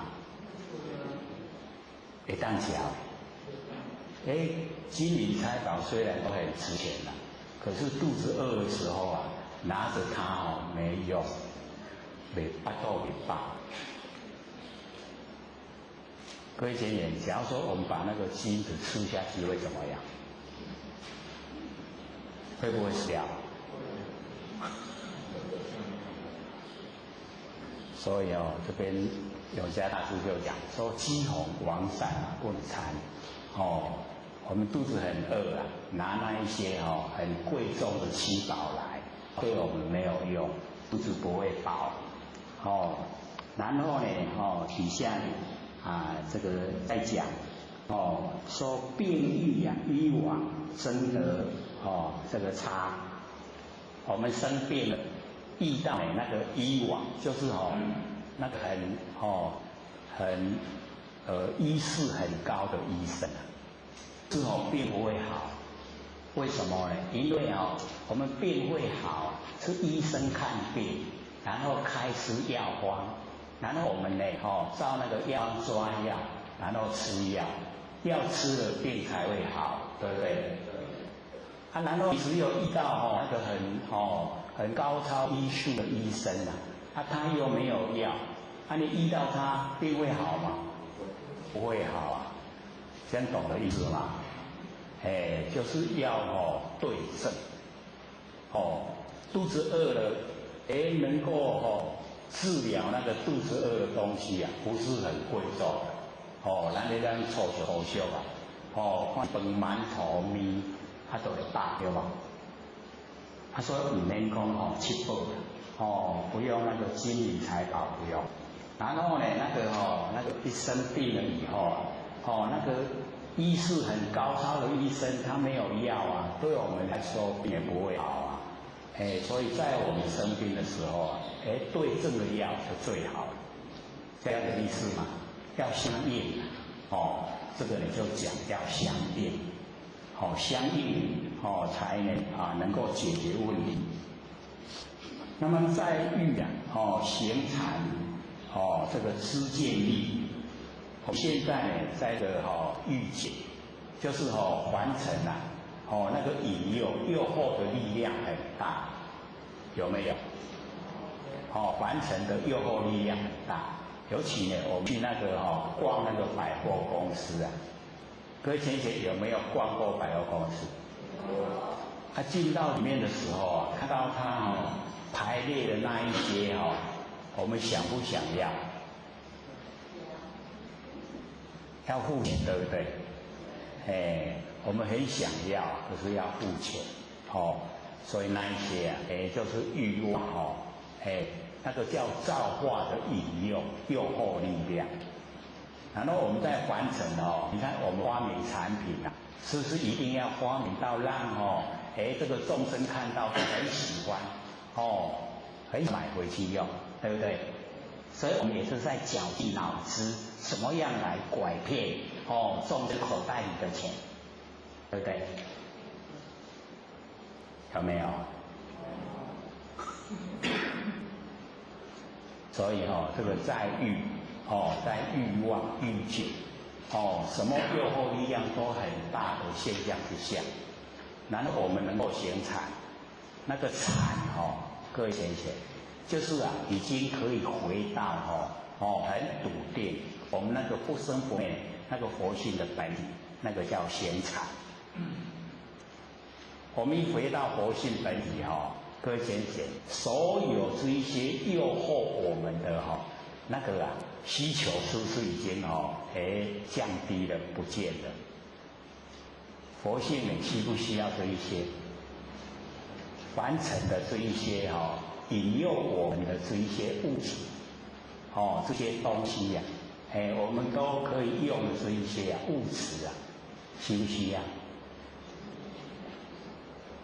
会当吃。金银财宝虽然都很值钱了，可是肚子饿的时候啊，拿着它没用，没巴肚没饱。各位贤贤，假如说我们把那个金子吃下去会怎么样？会不会死掉？所以这边永嘉大师就讲说，饥逢王善不能餐。我们肚子很饿啊，拿那一些很贵重的七宝来，对我们没有用，肚子不会饱。然后呢，底下这个在讲说病愈啊，医往真得这个差。我们生病了，遇到那个医往，就是那个很医势很高的医生啊，是病不会好。为什么呢？因为我们病会好，是医生看病，然后开出药方，然后我们呢照那个药方抓药，然后吃药，药吃了病才会好，对不对？然后只有遇到那个很高超医术的医生他又没有药，你医到他病会好吗？不会好啊，这样懂的意思吗？就是要对症，肚子饿了，能够治疗那个肚子饿的东西不是很贵重的，咱咧咱初就好俗啊，看饭馒头面，都会饱对无？所以唔免讲吃饱啦，不用那个金银财宝不用。然后呢，那个一生病了以后，那个医术很高超的医生，他没有药啊，对我们来说也不会好啊。所以在我们生病的时候啊，对症的药是最好的，这样的意思嘛，要相应这个你就讲要相应，相应才能够解决问题。那么在欲行禅这个知见力，我们现在呢在这个欲解，就是凡尘那个引诱惑的力量很大，有没有？凡尘的诱惑力量很大，尤其呢我们去那个逛那个百货公司啊，各位先生有没有逛过百货公司？他进到里面的时候啊，看到他排列的那一些我们想不想要？要付钱，对不对？我们很想要，可是要付钱，所以那一些就是欲望，那个叫造化的引诱、诱惑力量。然后我们在凡尘你看我们发明产品啊，是不是一定要发明到让这个众生看到很喜欢，很买回去用，对不对？所以我们也是在绞尽脑汁，怎么样来拐骗众生口袋里的钱，对不对？有没有？所以这个在欲在欲望欲界什么诱惑力量都很大的现象之下，然后我们能够行禅，那个禅各位先生，就是已经可以回到很笃定我们那个不生不灭那个佛性的本体，那个叫行禅。我们一回到佛性本体各位先生，所有这一些诱惑我们的那个需求是不是已经降低了不见了？佛性你需不需要这一些凡尘的这一些引诱我们的这一些物质这些东西我们都可以用的这一些物质需不需要？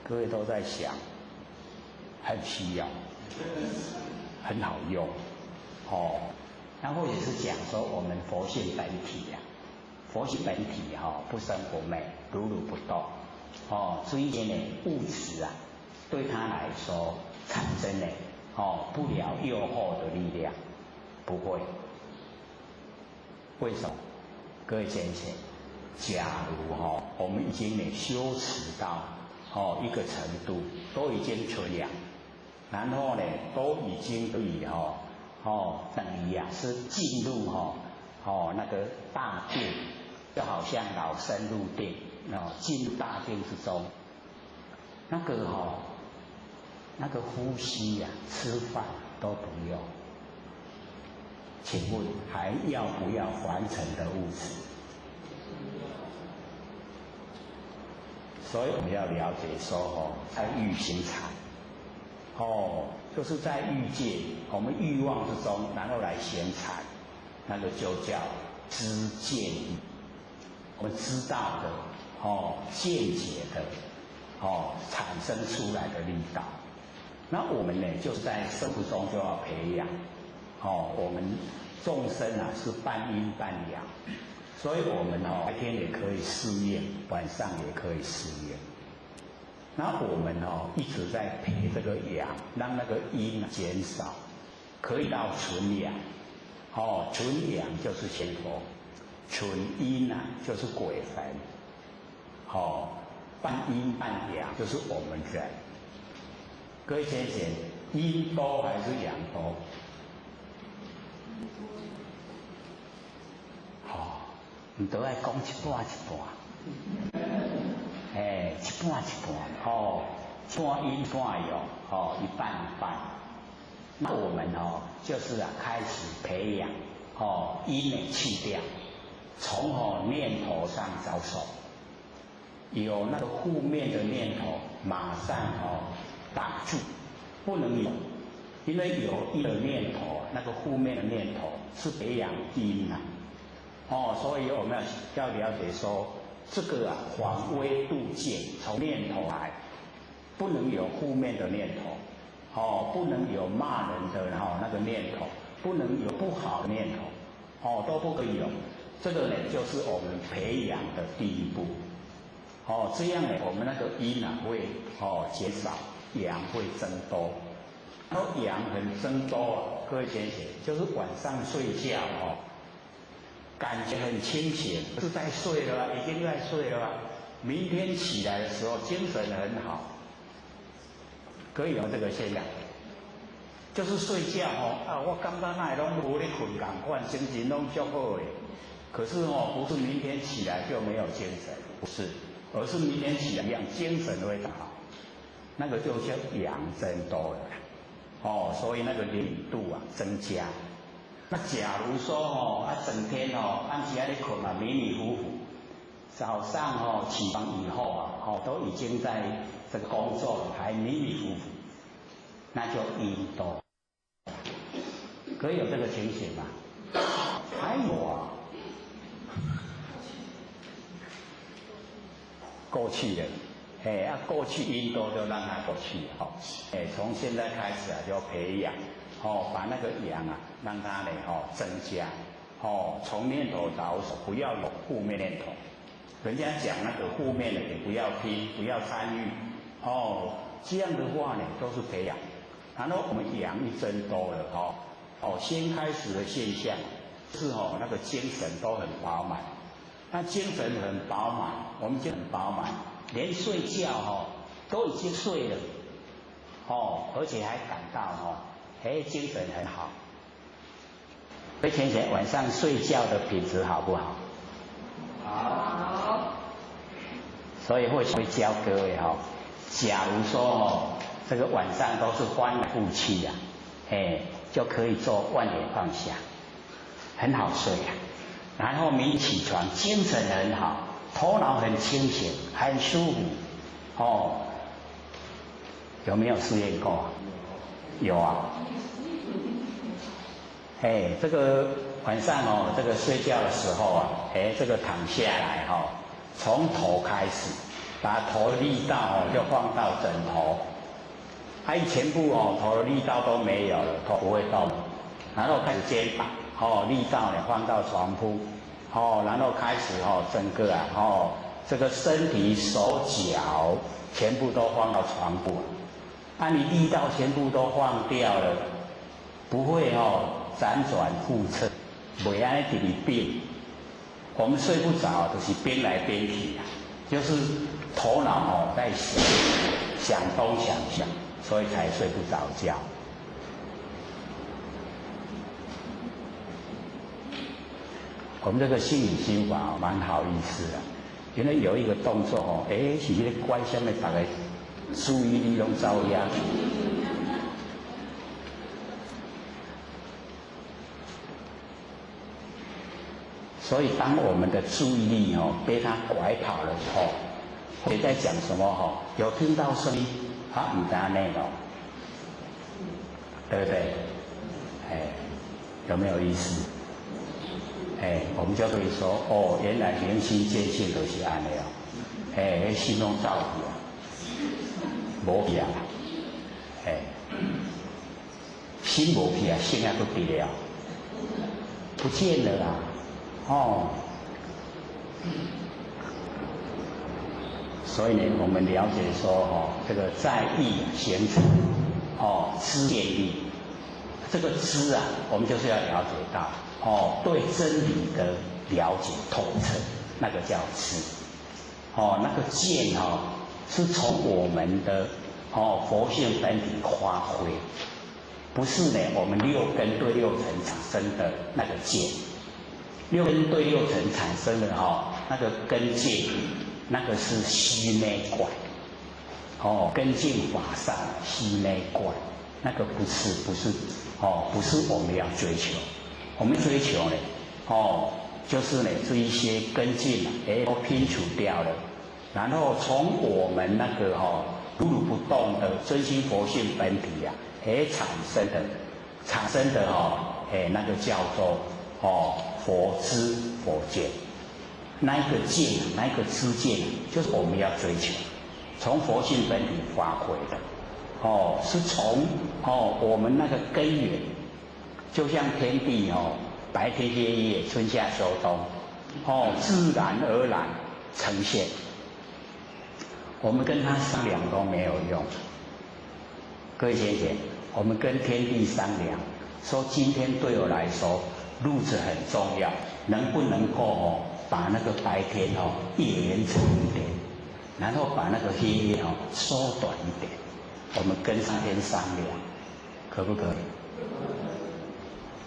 各位都在想，很需要，很好用那或者是讲说我们佛性本体佛性本体不生不灭，如如不动这一些物质对他来说产生不了诱惑的力量，不会。为什么？各位先生，假如我们已经修持到一个程度，都已经存养，然后都已经可以等于是进入那个大定，就好像老僧入定进入大定之中，那个呼吸吃饭都不用，请问还要不要凡尘的物质？所以我们要了解说在欲行禅就是在欲界，我们欲望之中，然后来行禅，那个就叫知见力。我们知道的见解的产生出来的力道。那我们呢，就是在生活中就要培养我们众生是半阴半阳，所以我们白天也可以适应，晚上也可以适应。那我们一直在培这个阳，让那个阴减少，可以到纯阳。纯阳就是仙佛，纯阴就是鬼魂。半阴半阳就是我们人。各位先生，阴多还是阳多？你都爱讲一半一半。一半一半，半阴半阳，一半一半。那我们就是开始培养阴去掉，从念头上着手，有那个负面的念头，马上挡住，不能有，因为有一个念头，那个负面的念头是培养因呐。所以我们要了解说，这个防微杜渐，从念头来，不能有负面的念头，不能有骂人的那个念头，不能有不好的念头，都不可以有。这个呢，就是我们培养的第一步。这样呢，我们那个阴会减少，阳会增多。然后阳很增多各位先生，就是晚上睡觉感觉很清醒，是在睡了，已经在睡了，明天起来的时候精神很好，可以有这个现象。就是睡觉我感觉那拢无咧困同款，精神拢足好的。可是不是明天起来就没有精神，不是，而是明天起来一样精神会好，那个就叫阳增多了，所以那个灵度增加。那假如说整天暗时在困嘛，迷迷糊糊，早上起床以后都已经在这个工作了，还迷迷糊糊，那就阴多。可以有这个情形吗？还有过去的，过去阴多就让它过去，从现在开始就培养，把那个阳让它呢增加，从念头着手，不要有负面念头。人家讲那个负面的也不要听，不要参与，这样的话呢都是培养。然后我们阳一增多了先开始的现象是那个精神都很饱满。那精神很饱满，我们就很饱满，连睡觉都已经睡了，而且还感到精神很好。所以先生晚上睡觉的品质好不好？好。所以会教各位假如说这个晚上都是翻来覆去就可以做万年放下，很好睡然后明起床精神很好，头脑很清醒，很舒服有没有试验过？有啊。这个晚上这个睡觉的时候这个躺下来从头开始，把头力道就放到枕头，全部头的力道都没有了，头不会动，然后开始肩膀力道呢放到床铺然后开始整个这个身体手脚全部都放到床铺你力道全部都放掉了，不会辗转复侧，不会安尼直直变。我们睡不着就是变来变去就是头脑在想东想西，所以才睡不着觉。我们这个心理心法蛮好意思的，因为有一个动作是那个关下面大家注意力都遭压。所以当我们的注意力被他拐跑了以后，谁在讲什么有听到声音不知道内容，对不对？有没有意思？我们就可以说原来明心见性都是安尼心中照去无去心无去性也不得了，不见了啦。所以呢，我们了解说这个在意形成知见力，这个知我们就是要了解到对真理的了解透彻，那个叫知。那个见是从我们的佛性本体发挥，不是呢我们六根对六尘产生的那个见。六根对六尘产生的那个根见，那个是虚内观根净法上虚内观，那个不是我们要追求。我们追求呢就是呢这一些根茎都拼除掉了，然后从我们那个如如不动的真心佛性本体产生的那个叫做佛知佛见，那一个见那一个知见就是我们要追求，从佛性本体发挥的是从我们那个根源，就像天地白天黑夜春夏秋冬自然而然呈现，我们跟他商量都没有用。各位先生，我们跟天地商量，说今天对我来说日子很重要，能不能够把那个白天延长一点，然后把那个黑夜缩短一点，我们跟上天商量，可不可以？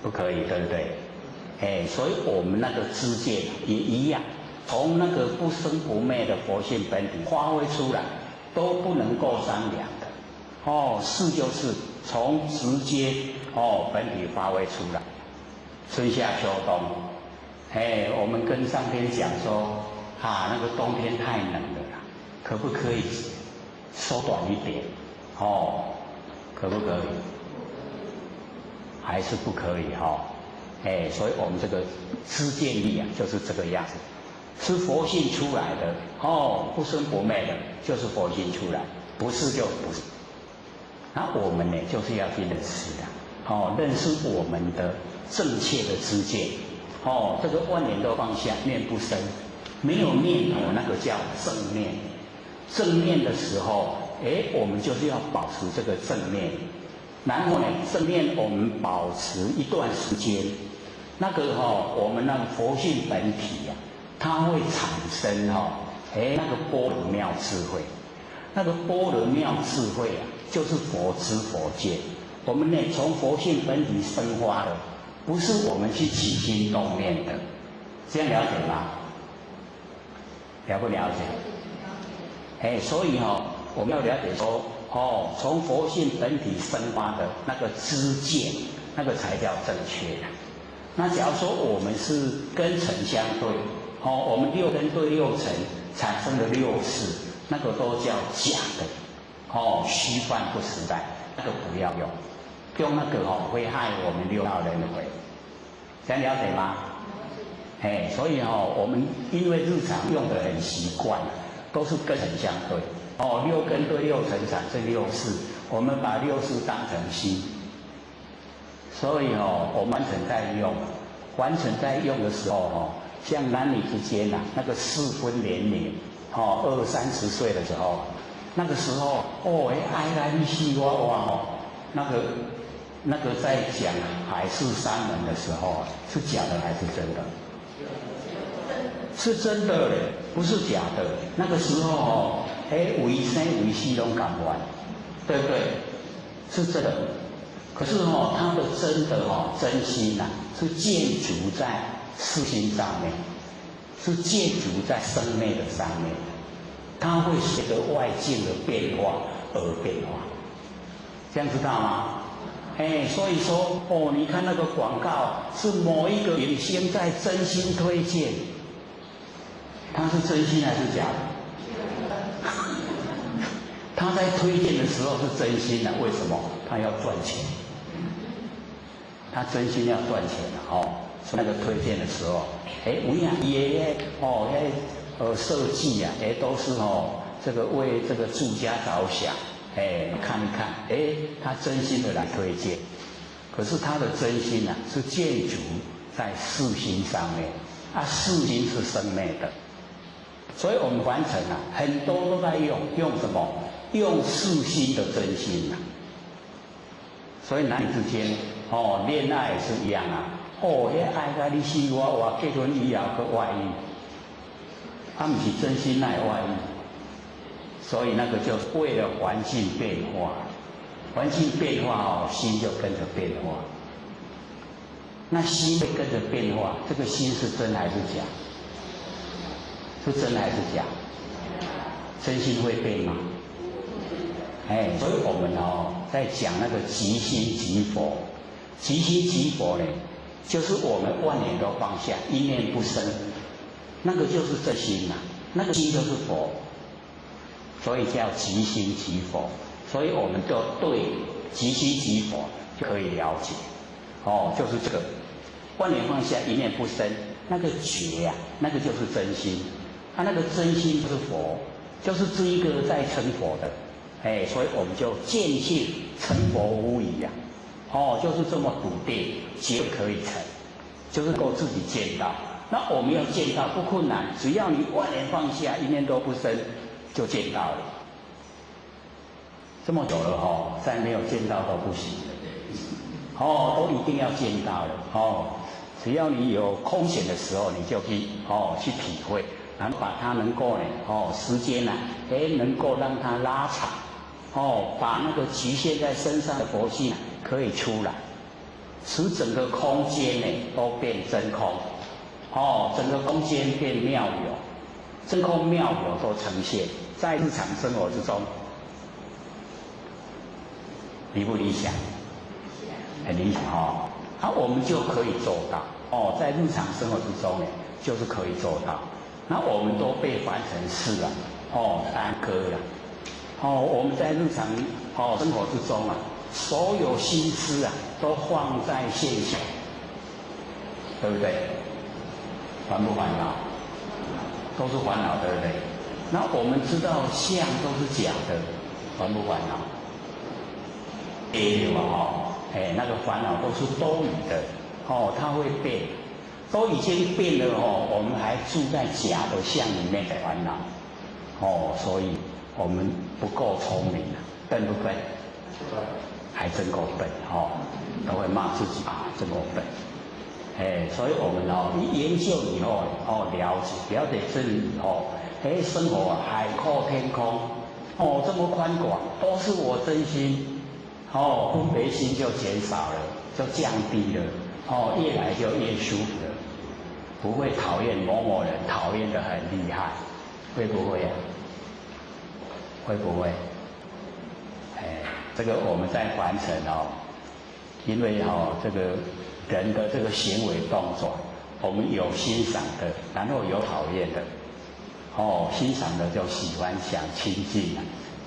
不可以，对不对？所以我们那个知见也一样，从那个不生不灭的佛性本体发挥出来，都不能够商量的。是就是从直接本体发挥出来，春夏秋冬，我们跟上天讲说那个冬天太冷了啦，可不可以缩短一点？可不可以？还是不可以所以我们这个知见力就是这个样子，是佛性出来的不生不灭的，就是佛性出来，不是就不是。那我们呢，就是要去认识认识我们的正确的知见这个万念都放下，念不生，没有念头，那个叫正念。正念的时候我们就是要保持这个正念，然后呢，正念我们保持一段时间，那个我们那个佛性本体它会产生那个般若妙智慧，那个般若妙智慧就是佛知佛见。我们呢，从佛性本体生发的，不是我们去起心动念的，这样了解吗？了不了解？所以我们要了解说从佛性本体生发的那个知见，那个才叫正确的。那假如说我们是根尘相对我们六根对六尘产生的六识，那个都叫假的虚幻不实在，那个不要用，用那个会害我们六道轮回，这样了解吗？所以我们因为日常用的很习惯，都是根尘相对六根对六尘产生六识，我们把六识当成心，所以我们完全在用的时候像男女之间那个适婚年龄20、30岁的时候，那个时候爱来你死我活那个在讲海誓山盟的时候是假的还是真的？是真的嘞，不是假的。那个时候为生为死都感完，对不对？是真的。可是他的真的真心是建筑在事心上面，是建筑在生灭的上面，它会随着外境的变化而变化，这样知道吗？所以说你看那个广告是某一个明星在真心推荐，他是真心还是假的？他在推荐的时候是真心的，为什么？他要赚钱，他真心要赚钱那个推荐的时候，有影伊设计都是这个为这个住家着想，看一看，他真心的来推荐，可是他的真心是建筑在事心上面，事心是生灭的，所以我们凡尘很多都在用什么？用事心的真心所以男女之间恋爱也是一样爱甲你死我活，结婚以后去外遇，不是真心来外遇。所以那个就是为了环境变化，环境变化心就跟着变化。那心会跟着变化，这个心是真还是假？是真还是假？真心会变吗？所以我们在讲那个即心即佛，即心即佛呢，就是我们万年都放下，一念不生，那个就是真心呐、那个心就是佛，所以叫即心即佛。所以我们就对即心即佛就可以了解，就是这个万年放下，一念不生，那个觉呀、那个就是真心，那个真心就是佛，就是这一个在成佛的，所以我们就见性成佛无疑呀、就是这么笃定，就可以成，就是够自己见到。那我们要见到不困难，只要你万年放下，一念都不生，就见到了。这么久了再没有见到都不行了，都一定要见到了只要你有空闲的时候，你就去体会，然后把它能够时间能够让它拉长，把那个局限在身上的佛性可以出来，使整个空间都变真空，整个空间变妙有，真空妙有都呈现在日常生活之中。理不理想？很理想我们就可以做到在日常生活之中就是可以做到。那我们都被凡尘事耽搁了我们在日常生活之中所有心思都放在现象，对不对？烦不烦恼？都是烦恼，对不对？那我们知道相都是假的，烦不烦恼？那个烦恼都是多余的它会变，都已经变了我们还住在假的相里面的烦恼所以我们不够聪明笨不笨？还真够笨都会骂自己真够笨所以我们一研究以后了解真理以后生活海阔天空这么宽广，都是我真心分别心就减少了，就降低了越来就越舒服了，不会讨厌某某人，讨厌得很厉害，会不会会不会？这个我们在凡尘因为这个人的这个行为动作，我们有欣赏的，然后有讨厌的欣赏的就喜欢想亲近，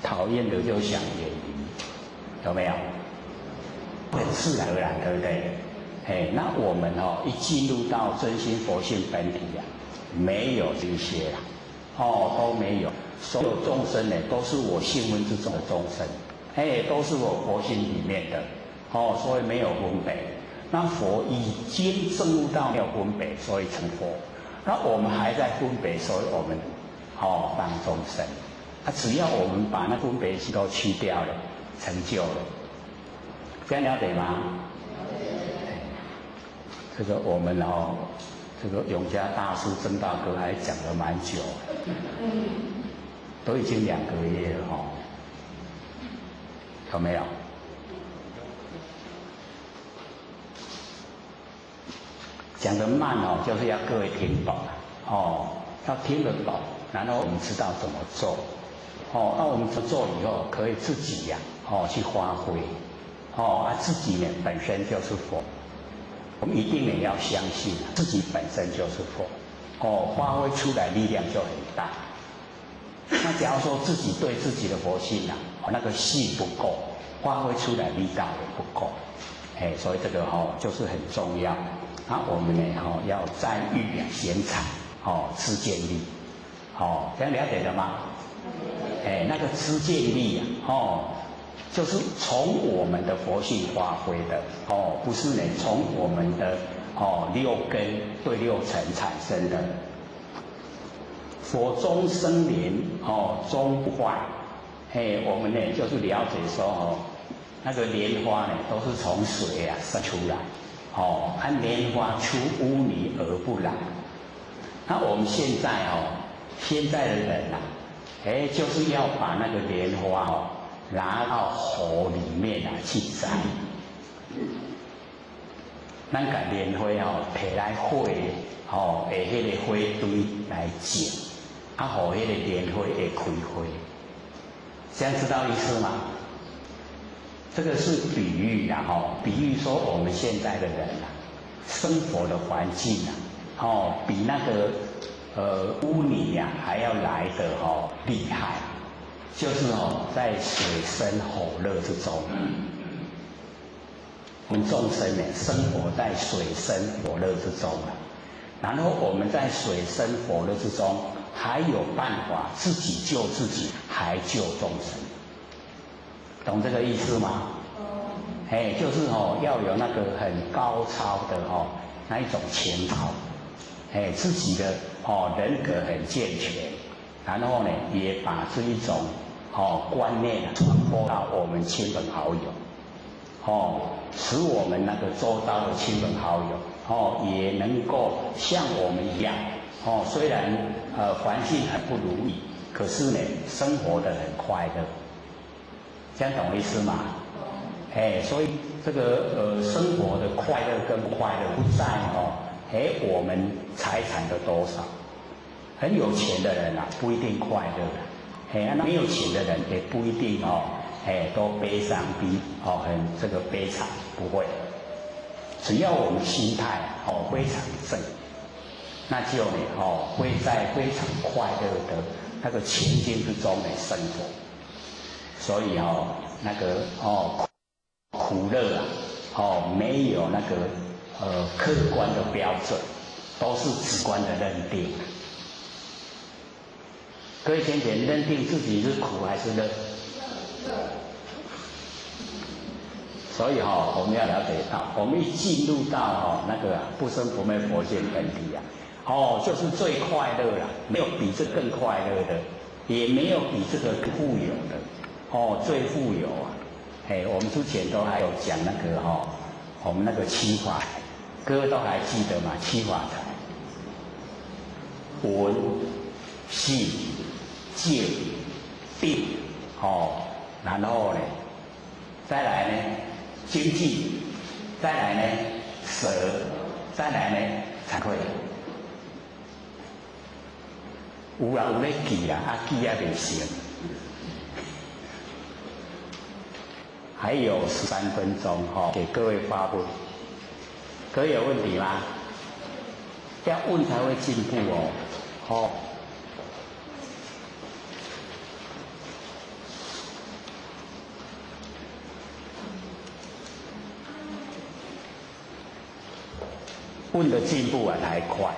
讨厌的就想远离，有没有？很自然而然，对不对？那我们一进入到真心佛性本体没有这些都没有。所有众生都是我性温之中的众生，都是我佛性里面的所以没有分别。那佛已经证悟到没有分别，所以成佛。那我们还在分别，所以我们当众生。只要我们把那分别心都去掉了，成就了。这样了解吗？这个我们这个永嘉大师曾大哥还讲了蛮久，都已经2个月了有没有？讲得慢就是要各位听懂要听得懂，然后我们知道怎么做那我们做以后可以自己去发挥自己本身就是佛，我们一定也要相信自己本身就是佛发挥出来力量就很大。那假如说自己对自己的佛性那个信不够，发挥出来力道也不够所以这个就是很重要。那我们要赞誉贤才知见力这样了解了吗？那个知见力就是从我们的佛性发挥的不是从我们的6根对6尘产生的。佛中生莲终不坏我们就是了解说那个莲花都是从水生出来按莲花出污泥而不染。那我们现在的人就是要把那个莲花拿到火里面去摘，咱把莲花摕来火下迄个火堆来煎，让迄个莲花会开花。这样知道意思吗？这个是比喻比喻说我们现在的人生活的环境啊，比那个污泥呀还要来得厉害，就是在水深火热之中，我们众生呢生活在水深火热之中然后我们在水深火热之中，还有办法自己救自己，还救众生，懂这个意思吗？就是要有那个很高超的那一种情操，自己的人格很健全，然后呢也把这一种观念传播到我们亲朋好友，使我们那个周遭的亲朋好友也能够像我们一样虽然环境很不如意，可是呢生活得很快乐，这样懂我意思吗？所以这个生活的快乐跟不快乐不在我们财产的多少。很有钱的人不一定快乐没有钱的人也不一定都悲伤很这个悲惨，不会。只要我们心态非常正，那就会在非常快乐的那个前进之中生活。所以那个苦乐没有那个客观的标准，都是主观的认定。各位先前认定自己是苦还是乐？所以我们要了解到，我们一进入到那个不生不灭佛性本体就是最快乐了，没有比这更快乐的，也没有比这个更富有的最富有我们之前都还有讲那个我们那个七法财，各位都还记得吗？七法财，闻、信、戒、定然后呢，再来呢经济，再来呢舍，再来呢惭愧。有人有咧记记也未成。还有13分钟给各位发问。各位有问题吗？要问才会进步问的进步才快。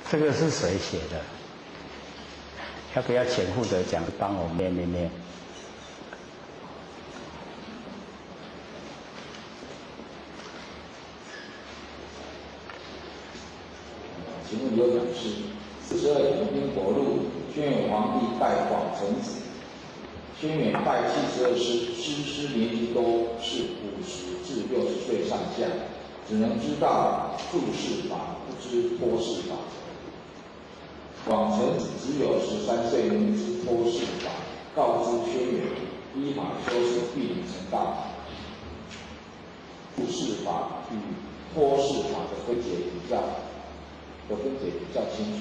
这个是谁写的？要不要请负责讲帮我念？请问有讲师，42延宾国录，轩辕皇帝拜广成子，轩辕拜72师年纪都是50至60岁上下，只能知道注释法，不知托释法。广成子只有13岁能知托释法，告知轩辕，依法修持必能成道。注释法与托释法的分解比较清楚。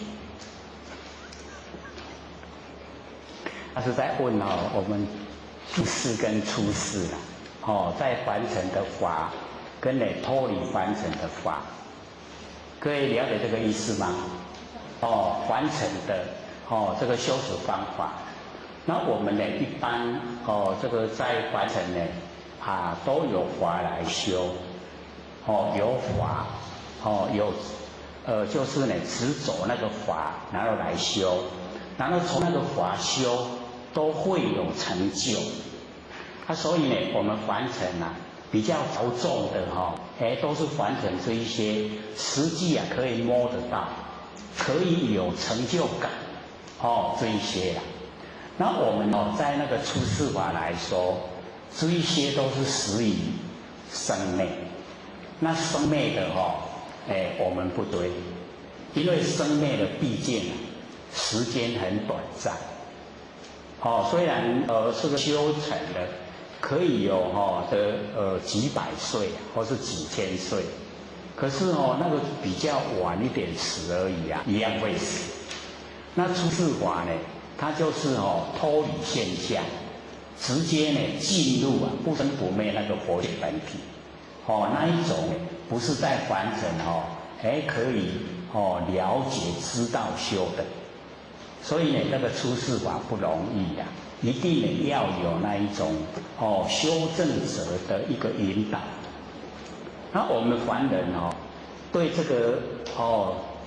他是在问我们注释跟出世在凡尘的法跟脱离凡尘的法，各位了解这个意思吗？凡尘的这个修持方法，那我们呢一般这个在凡尘呢都有法来修，有法有就是呢只走那个法，然后来修，然后从那个法修都会有成就。所以呢，我们凡尘啊比较着重的都是凡尘这一些实际可以摸得到，可以有成就感这一些啦。那我们在那个出世法来说，这一些都是始于生灭。那生灭的我们不对，因为生灭的毕竟时间很短暂。虽然这个修成的可以有几百岁或是几千岁，可是那个比较晚一点死而已一样会死。那出世法呢，它就是脱离现象，直接呢进入不生不灭那个佛性本体。那一种不是在凡尘可以了解知道修的。所以呢，这个出世法不容易一定呢要有那一种修正者的一个引导。那我们凡人对这个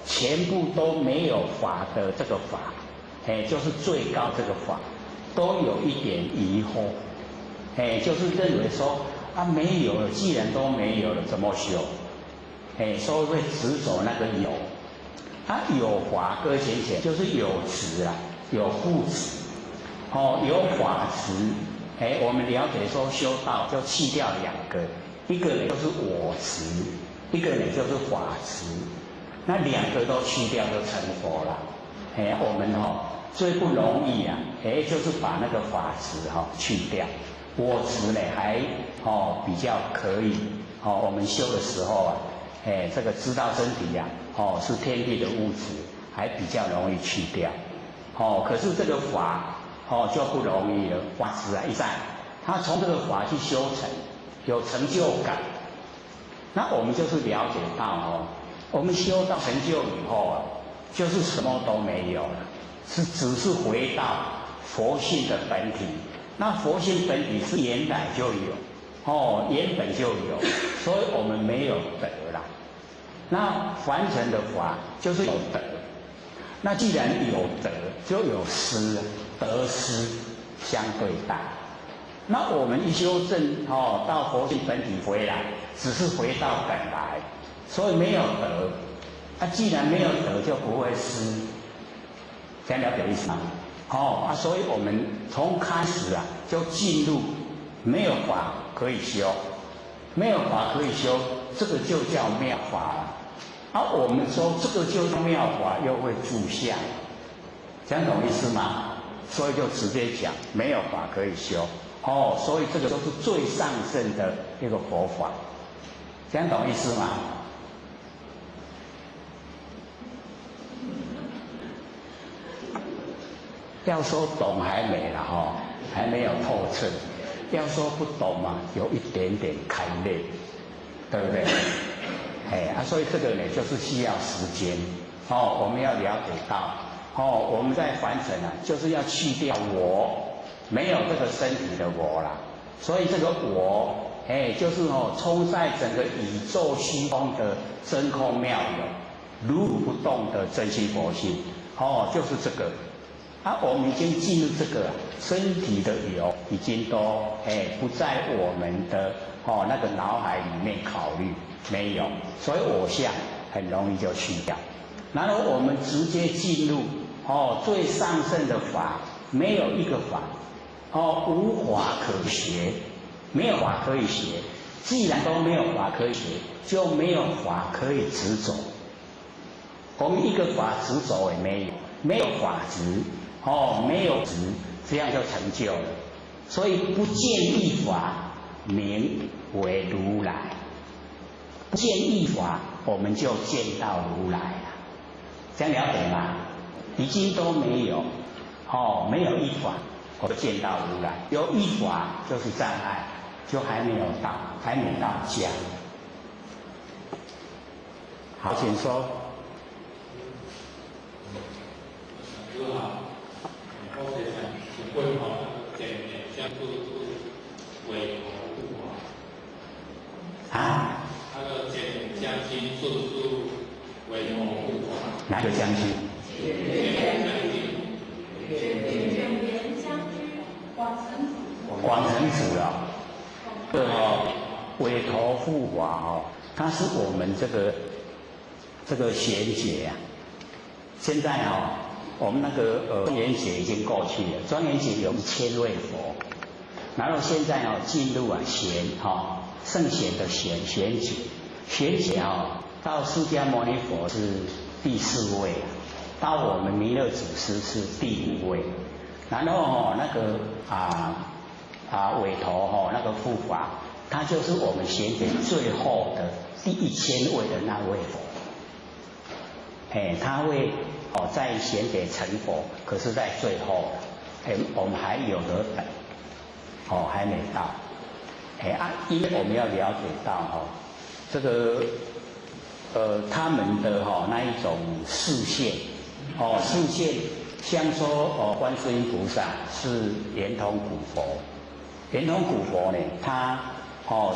全部都没有法的这个法，就是最高这个法，都有一点疑惑，就是认为说没有了，既然都没有了，怎么修？所以会执着那个有。有法搁浅浅就是有执有护持，有法执，我们了解说修道就去掉两个，一个呢就是我执，一个呢就是法执，那两个都去掉就成佛了。我们最不容易就是把那个法执去掉，我执呢还比较可以，我们修的时候这个知道身体是天地的物质，还比较容易去掉。可是这个法就不容易了，法执一在，他从这个法去修成，有成就感。那我们就是了解到我们修到成就以后就是什么都没有了，只是回到佛性的本体。那佛性本体是原来就有，原本就有，所以我们没有得啦。那凡尘的法就是有得，那既然有得，就有失，得失相对待。那我们一修正到佛性本体回来，只是回到本来，所以没有得。既然没有得，就不会失，这样了解意思吗？所以我们从开始就进入没有法可以修，没有法可以修，这个就叫妙法了。我们说这个就是妙法，又会住相，这样懂意思吗？所以就直接讲没有法可以修，所以这个都是最上乘的一个佛法，这样懂意思吗？要说懂还没了还没有透彻；要说不懂嘛，有一点点开裂，对不对？所以这个呢，就是需要时间我们要了解到我们在凡尘就是要去掉我，没有这个身体的我啦。所以这个我，就是充在整个宇宙虚空的真空妙有，如如不动的真心佛性，就是这个。我们已经进入这个身体的有，已经都不在我们的那个脑海里面考虑，没有，所以我相很容易就去掉。然后我们直接进入最上乘的法，没有一个法无法可学，没有法可以学。既然都没有法可以学，就没有法可以执着。我们一个法执着也没有，没有法执没有执，这样就成就了。所以不见一法，名为如来。不见一法，我们就见到如来了。这样了解吗？已经都没有没有一法，我就见到如来。有一法就是障碍，就还没有到，还没到家。好，请说。师傅好，我想问见面相处为何不好？那个见面相亲是不是为何不好？哪个将军？卷帘将军。广成子。广成子啊，这个韦陀护法哦，他是我们这个贤姐啊。现在哦，我们那个庄严节已经过去了，庄严节有1000位佛，然后现在哦进入贤圣贤的贤姐，贤姐哦到释迦牟尼佛是第4位啊，到我们弥勒祖师是第5位，然后那个韦陀那个护法，他就是我们贤姐最后的第1000位的那位佛。他会在贤姐成佛，可是在最后，我们还有得等，还没到，因为我们要了解到这个他们的那一种视线，视线像说观世音菩萨是圆通古佛，圆通古佛呢，他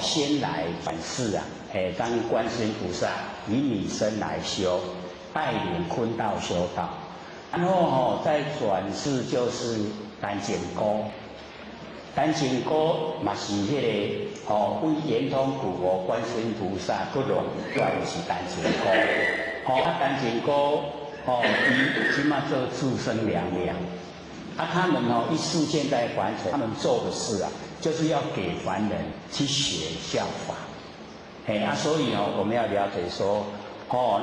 先来转世啊，当观世音菩萨以女身来修。带领坤道修道，然后再转世就是丹景姑，丹景姑嘛是迄个为圆通古佛观世音菩萨不容易，就是丹景姑。丹景姑伊起码做自生娘娘，他们一世现在凡尘，他们做的事啊，就是要给凡人去学效法。所以我们要了解说。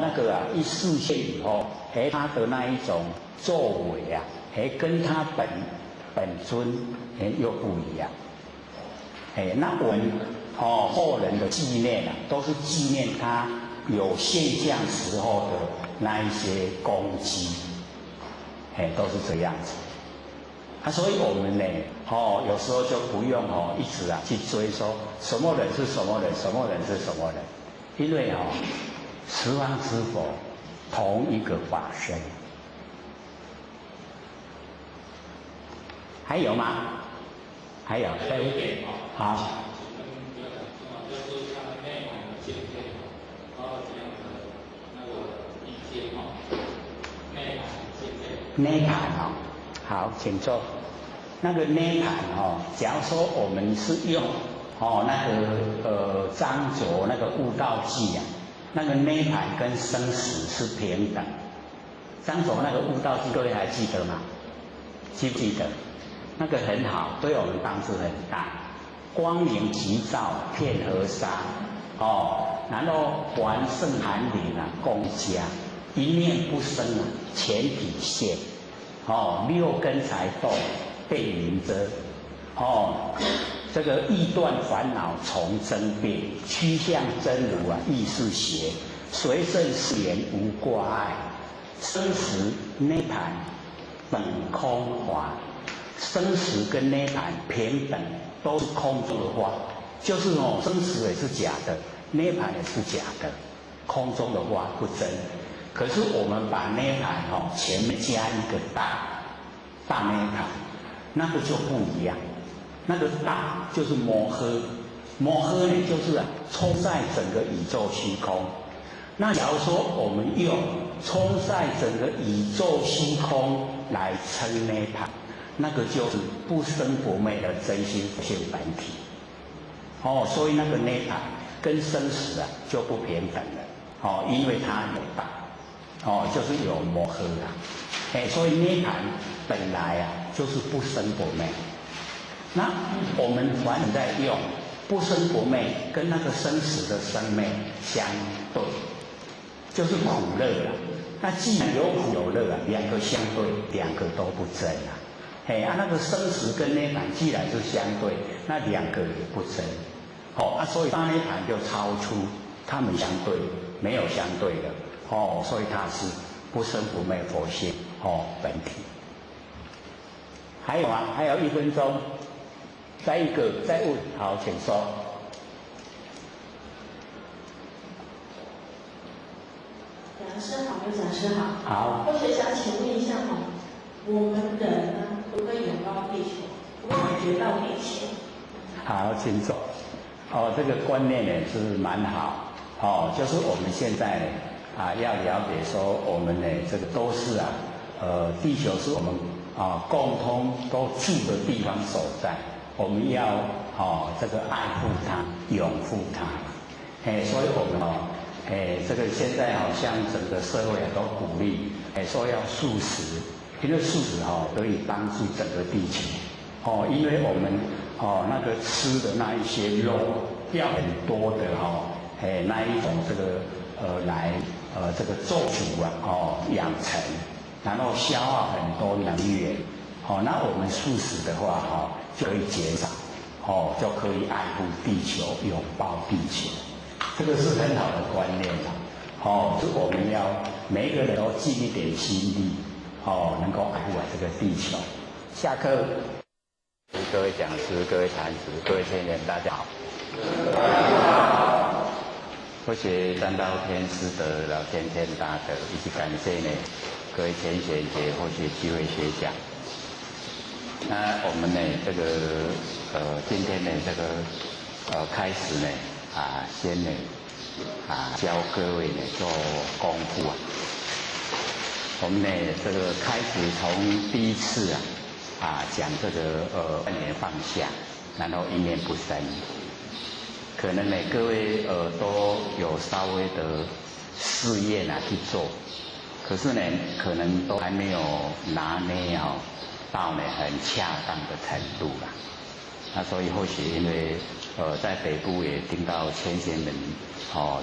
那个一示现以后，他的那一种作为啊，跟他本尊又不一样。那我们后人的纪念啊，都是纪念他有现象时候的那一些功绩，都是这样子。所以我们呢，有时候就不用一直去追说什么人是什么人，什么人是什么人，因为十方之佛，同一个法身。还有吗？还有，好。就是它的内涵的简介，然后这样的那个意见内涵简介。内涵好，请坐。那个内涵假如说我们是用那个张卓那个悟道记啊。那个涅盘跟生死是平等。张卓那个悟道记，各位还记得吗？记不记得？那个很好，对我们帮助很大。光明急照遍河沙，然后还圣寒林啊，共家一念不生啊，全体现。6根财动被云遮。这个易断烦恼从真变，趋向真如啊，亦是邪。随顺誓言无挂碍，生死涅盘本空华。生死跟涅盘平等，都是空中的花，就是生死也是假的，涅盘也是假的，空中的花不真。可是我们把涅盘前面加一个大涅盘，那个就不一样。那个大就是摩诃，摩诃呢就是充塞整个宇宙虚空。那假如说我们用充塞整个宇宙虚空来称涅槃，那个就是不生不灭的真心佛性本体。所以那个涅槃跟生死啊就不平等了。因为它有大，就是有摩诃啊。所以涅槃本来啊就是不生不灭。那我们凡人在用不生不灭跟那个生死的生灭相对，就是苦乐了。那既然有苦有乐啊，两个相对，两个都不真啊。那个生死跟涅槃既然是相对，那两个也不真。所以大涅槃就超出他们相对，没有相对的。所以它是不生不灭佛性本体。还有啊，还有1分钟。再问，好，请说。讲师好，刘讲师好。好。或许想请问一下我们人呢，可不可以拥抱地球，不感觉到地球？好，请说。这个观念也是蛮好。就是我们现在要了解说，我们呢这个都是地球是我们共同都住的地方所在，我们要这个爱护它，拥护它。所以我们这个现在好像整个社会都鼓励说要素食，因为素食可以帮助整个地球。因为我们那个吃的那一些肉要很多的那一种这个来这个做主养成，然后消耗很多能源。那我们素食的话就可以减少，就可以爱护地球，拥抱地球。这个是很好的观念啦。是我们要每一个人都尽一点心力，能够爱护这个地球。下课。各位讲师、各位禅师、各位天人，大家好。或许三道天师德、老天天大德，以及感谢呢各位前贤姐或许机会学讲。那我们呢这个今天呢这个开始呢先呢教各位呢做功夫啊。我们呢这个开始从第一次讲这个万年放下，然后一念不生。可能呢各位都有稍微的试验去做，可是呢可能都还没有拿捏到呢很恰当的程度啦。那所以或许因为在北部也听到前贤们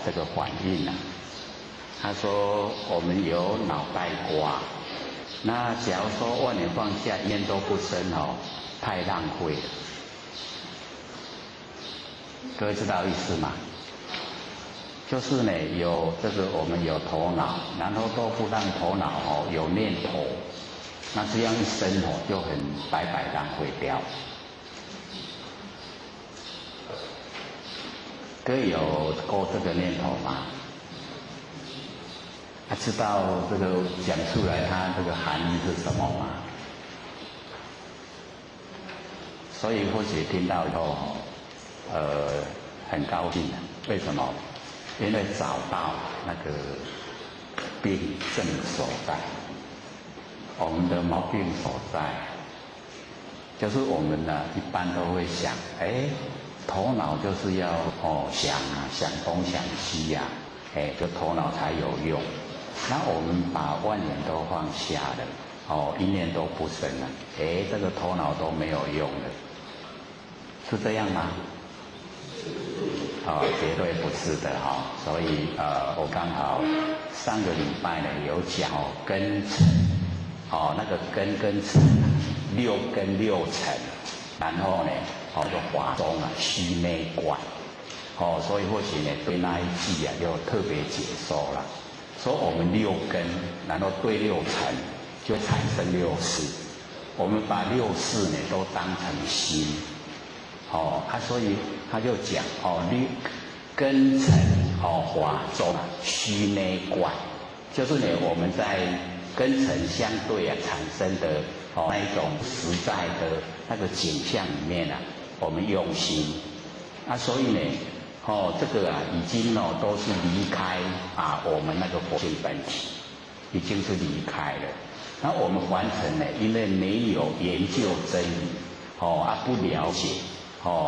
这个反应他说我们有脑袋瓜。那假如说万年放下一念都不生太浪费了。各位知道意思吗？就是呢有这个我们有头脑，然后都不让头脑有念头，那这样一生就很白白浪费掉。各位有过这个念头吗？知道这个讲出来它这个含义是什么吗？所以或许听到以后很高兴。为什么？因为找到那个病症所在，我们的毛病所在，就是我们一般都会想，头脑就是要想东想西这头脑才有用。那我们把万年都放下了，一念都不生了，这个头脑都没有用了，是这样吗？绝对不是的所以我刚好上个礼拜呢有讲根尘，那个根跟尘六根六尘，然后呢就华中虚内观，所以或许呢对那一季就特别解说了。说我们六根，然后对六尘，就产生六识。我们把六识呢都当成心，所以他就讲根尘华中虚内观，就是呢我们在根尘相对产生的那一种实在的那个景象里面我们用心所以呢。这个已经都是离开我们那个佛性本体，已经是离开了。那我们凡尘呢，因为没有研究真理，不了解，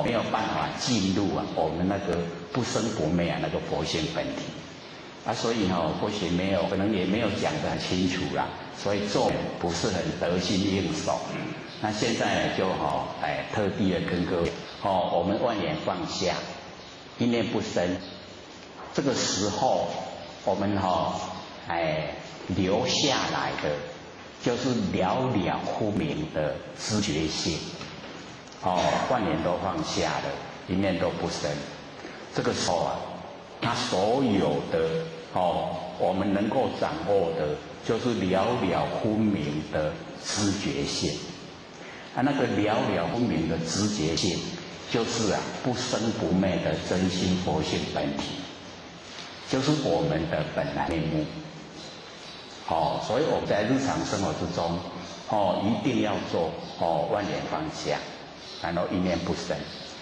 没有办法进入我们那个不生不灭那个佛性本体，所以或许没有，可能也没有讲得很清楚啦，所以做不是很得心应手。那现在就特地的跟各位，我们万年放下。一念不生，这个时候我们留下来的就是了了分明的知觉性。万年都放下了，一念都不生。这个时候它所有的我们能够掌握的，就是了了分明的知觉性。那个了了分明的知觉性。就是不生不灭的真心佛性本体，就是我们的本来面目。所以我们在日常生活之中，一定要做万年放下，然后一念不生。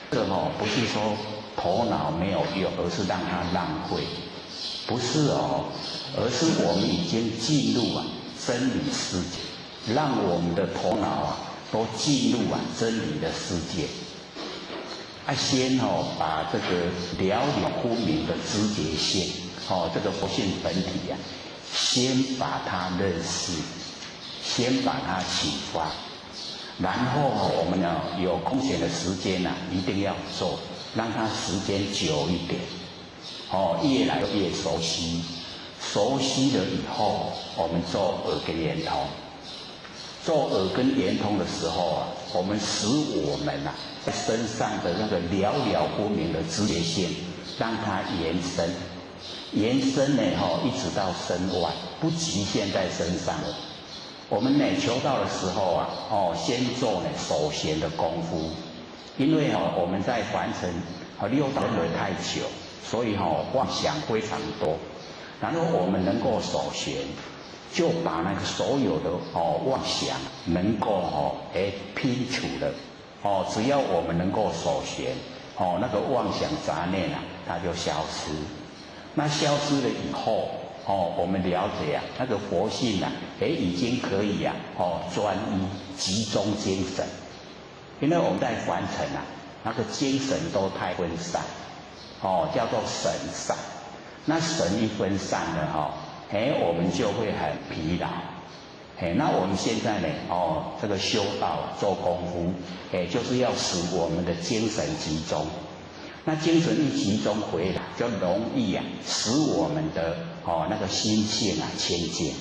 这不是说头脑没有用，而是让它浪费，不是而是我们已经进入真理世界，让我们的头脑啊都进入真理的世界。先把这个了了不明的知觉性，这个佛性本体啊，先把它认识，先把它启发，然后我们呢有空闲的时间呢，一定要做，让它时间久一点，越来越熟悉，熟悉了以后，我们做耳根圆通。做耳根圆通的时候啊，我们使我们啊在身上的那个了了不明的知觉性，让它延伸，延伸呢一直到身外，不局限在身上了。我们呢求道的时候啊，先做呢首弦的功夫，因为我们在凡尘六道轮回太久，所以妄想非常多，然后我们能够首弦。就把那个所有的妄想能够拼除了，只要我们能够首弦，那个妄想杂念啊，它就消失。那消失了以后，我们了解啊，那个佛性啊，已经可以啊，专一集中精神。因为我们在凡尘啊，那个精神都太分散，叫做神散。那神一分散了我们就会很疲劳。那我们现在呢，这个修道做功夫，就是要使我们的精神集中。那精神一集中回来，就容易啊，使我们的那个心性啊清净。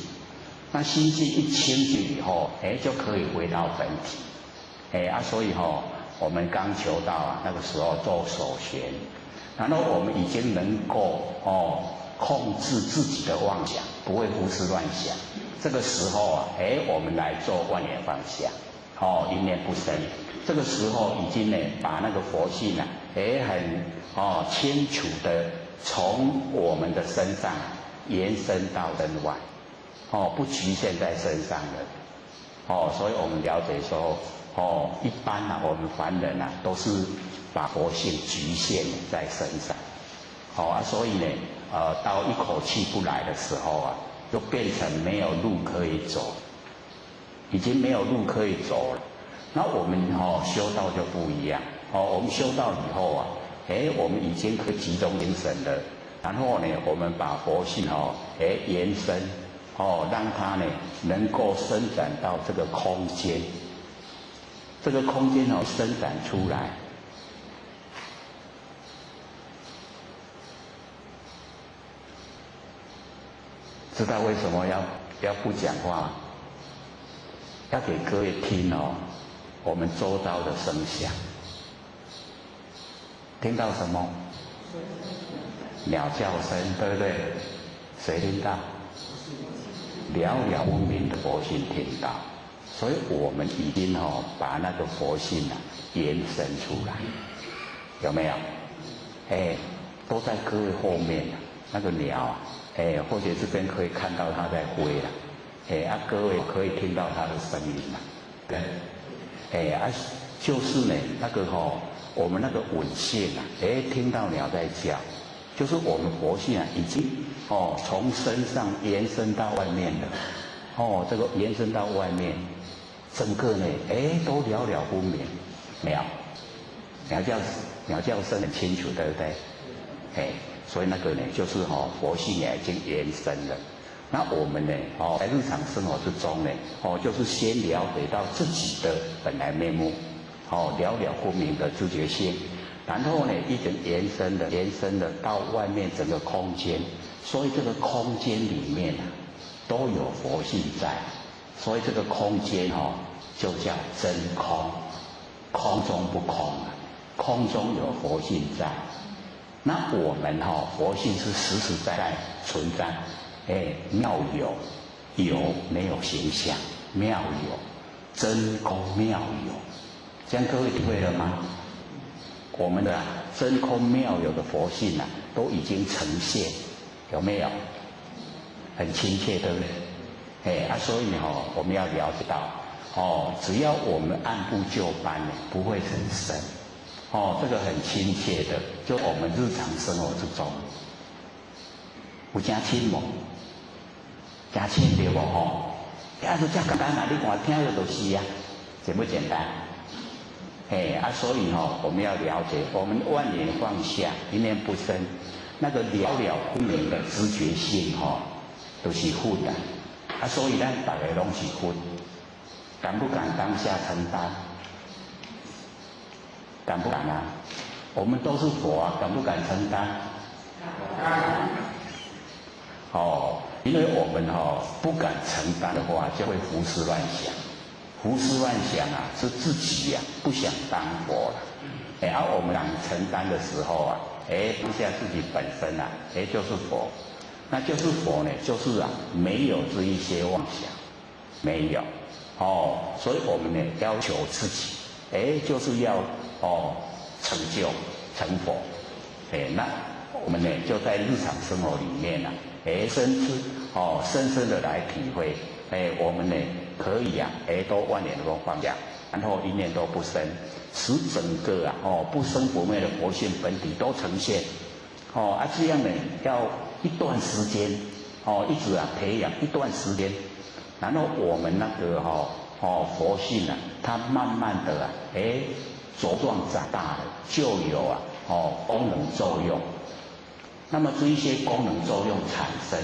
那心性一清净以后，就可以回到本体。所以我们刚求道啊，那个时候做首弦，然后我们已经能够控制自己的妄想，不会胡思乱想。这个时候啊，我们来做万缘放下，一念不生。这个时候已经呢，把那个佛性啊，很清楚的从我们的身上延伸到人外，不局限在身上了。所以我们了解说，一般啊，我们凡人啊，都是把佛性局限在身上。所以呢，到一口气不来的时候啊，就变成没有路可以走，已经没有路可以走了。那我们修道就不一样，我们修道以后啊，我们已经可以集中精神了，然后呢，我们把佛性延伸，让它呢能够伸展到这个空间，这个空间伸展出来。知道为什么要不讲话？要给各位听我们周遭的声响。听到什么？鸟叫声，对不对？谁听到？了了不明的佛性听到，所以我们已经把那个佛性延伸出来，有没有？都在各位后面那个鸟啊。或者这边可以看到它在飞了，各位可以听到它的声音嘛？对，就是呢，那个我们那个闻性啊，听到鸟在叫，就是我们佛性啊，已经从身上延伸到外面了，这个延伸到外面，整个呢，都了了不明，鸟叫声很清楚，对不对？所以那个呢，就是佛性也已经延伸了。那我们呢，在日常生活之中呢，就是先了解到自己的本来面目，了了不明的知觉性，然后呢，一直延伸的到外面整个空间。所以这个空间里面都有佛性在，所以这个空间就叫真空，空中不空，空中有佛性在。那我们佛性是实实在在存在，妙有，有没有形象，妙有，真空妙有，这样各位体会了吗？我们的真空妙有的佛性都已经呈现，有没有？很亲切，对不对？所以我们要了解到，只要我们按部就班不会很深。这个很亲切的，就我们日常生活之中，有真亲无？真亲对不？按说这简单啊，你看听着就是啊，简不简单？所以我们要了解，我们万念放下，一念不生，那个了了分明的知觉性都是分的所以咱大家拢是分，敢不敢当下承担？敢不敢啊？我们都是佛啊，敢不敢承担？因为我们不敢承担的话，就会胡思乱想。胡思乱想啊，是自己不想当佛了。我们想承担的时候啊，当下自己本身啊，就是佛。那就是佛呢，就是没有这一些妄想，没有。所以我们呢要求自己，就是要成就成佛。那我们呢就在日常生活里面深深的来体会。我们呢可以都万念都放下，然后一念都不生，使整个不生不灭的佛性本体都呈现。这样呢要一段时间，一直培养一段时间，然后我们那个佛性它慢慢的茁壮长大了，就有功能作用。那么这一些功能作用产生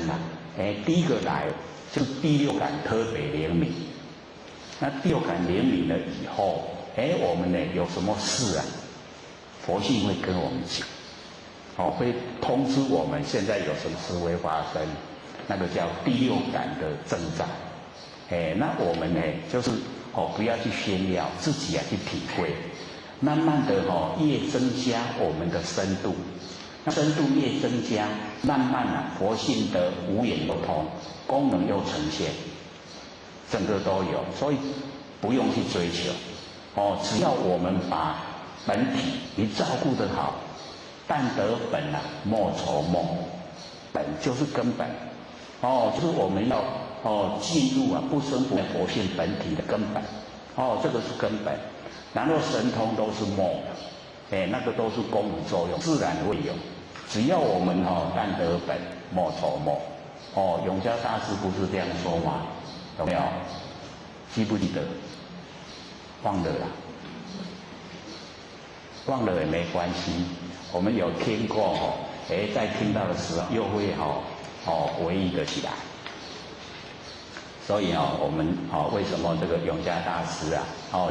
第一个来就是第六感特别灵敏。那第六感灵敏了以后，我们呢有什么事佛性会跟我们讲，会通知我们现在有什么事会发生，那个叫第六感的征兆。那我们呢就是不要去炫耀，自己去体会，慢慢的越增加我们的深度。那深度越增加，慢慢佛性的无眼不通，功能又呈现，整个都有，所以不用去追求。只要我们把本体你照顾得好，但得本莫愁梦，本就是根本。就是我们要进入不生不灭佛性本体的根本。这个是根本，然后神通都是梦。那个都是功能作用，自然会有。只要我们但得本，莫愁梦。永嘉大师不是这样说吗？有没有？记不记得？忘了啦。忘了也没关系，我们有听过在听到的时候又会回忆得起来。所以我们为什么这个永嘉大师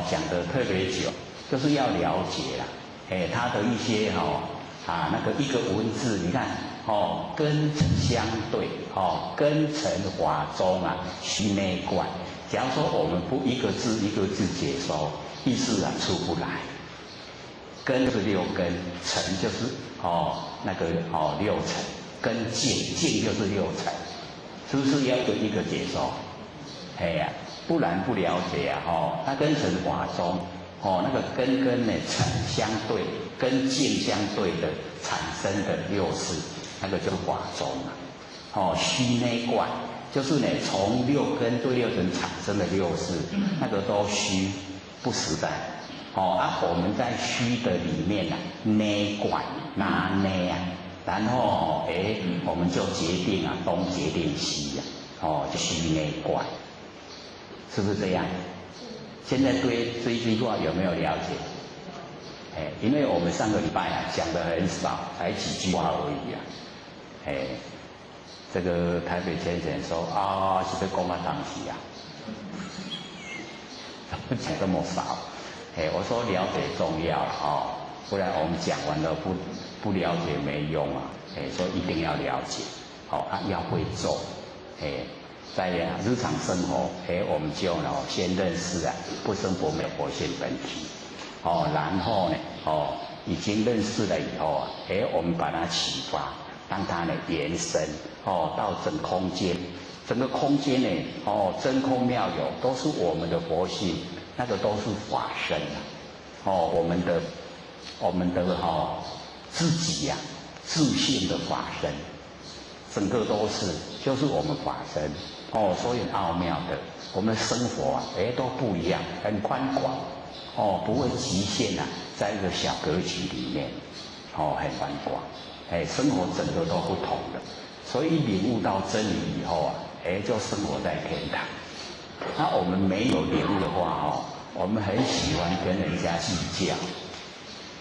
讲得特别久，就是要了解啦。他的一些那个一个文字，你看根尘相对，根尘法中虚内观。假如说我们不一个字一个字解说，意思出不来。根是六根，尘就是那个六尘，根境就是六尘，是不是要一个解说？不然不了解那根尘法中。那个根跟尘相对，跟境相对的产生的六事，那个就是法中虚内观，就是从六根对六尘产生的六事，那个都虚，不实在。我们在虚的里面内观拿内然后我们就决定东决定西就虚内观，是不是这样？现在对这一句话有没有了解？因为我们上个礼拜讲的很少，才几句话而已这个台北先生说是被公安当起讲这么少。我说了解重要不然我们讲完了不了解没用所以一定要了解要会做在日常生活我们就先认识不生不灭佛性本体然后呢已经认识了以后我们把它启发，让它延伸到整空间，整个空间真空妙有都是我们的佛性，那个都是法身我们的自己自性的法身，整个都是就是我们法身所以很奥妙的，我们的生活都不一样，很宽广不会局限在一个小格局里面很宽广生活整个都不同的，所以领悟到真理以后就生活在天堂那我们没有领悟的话我们很喜欢跟人家计较。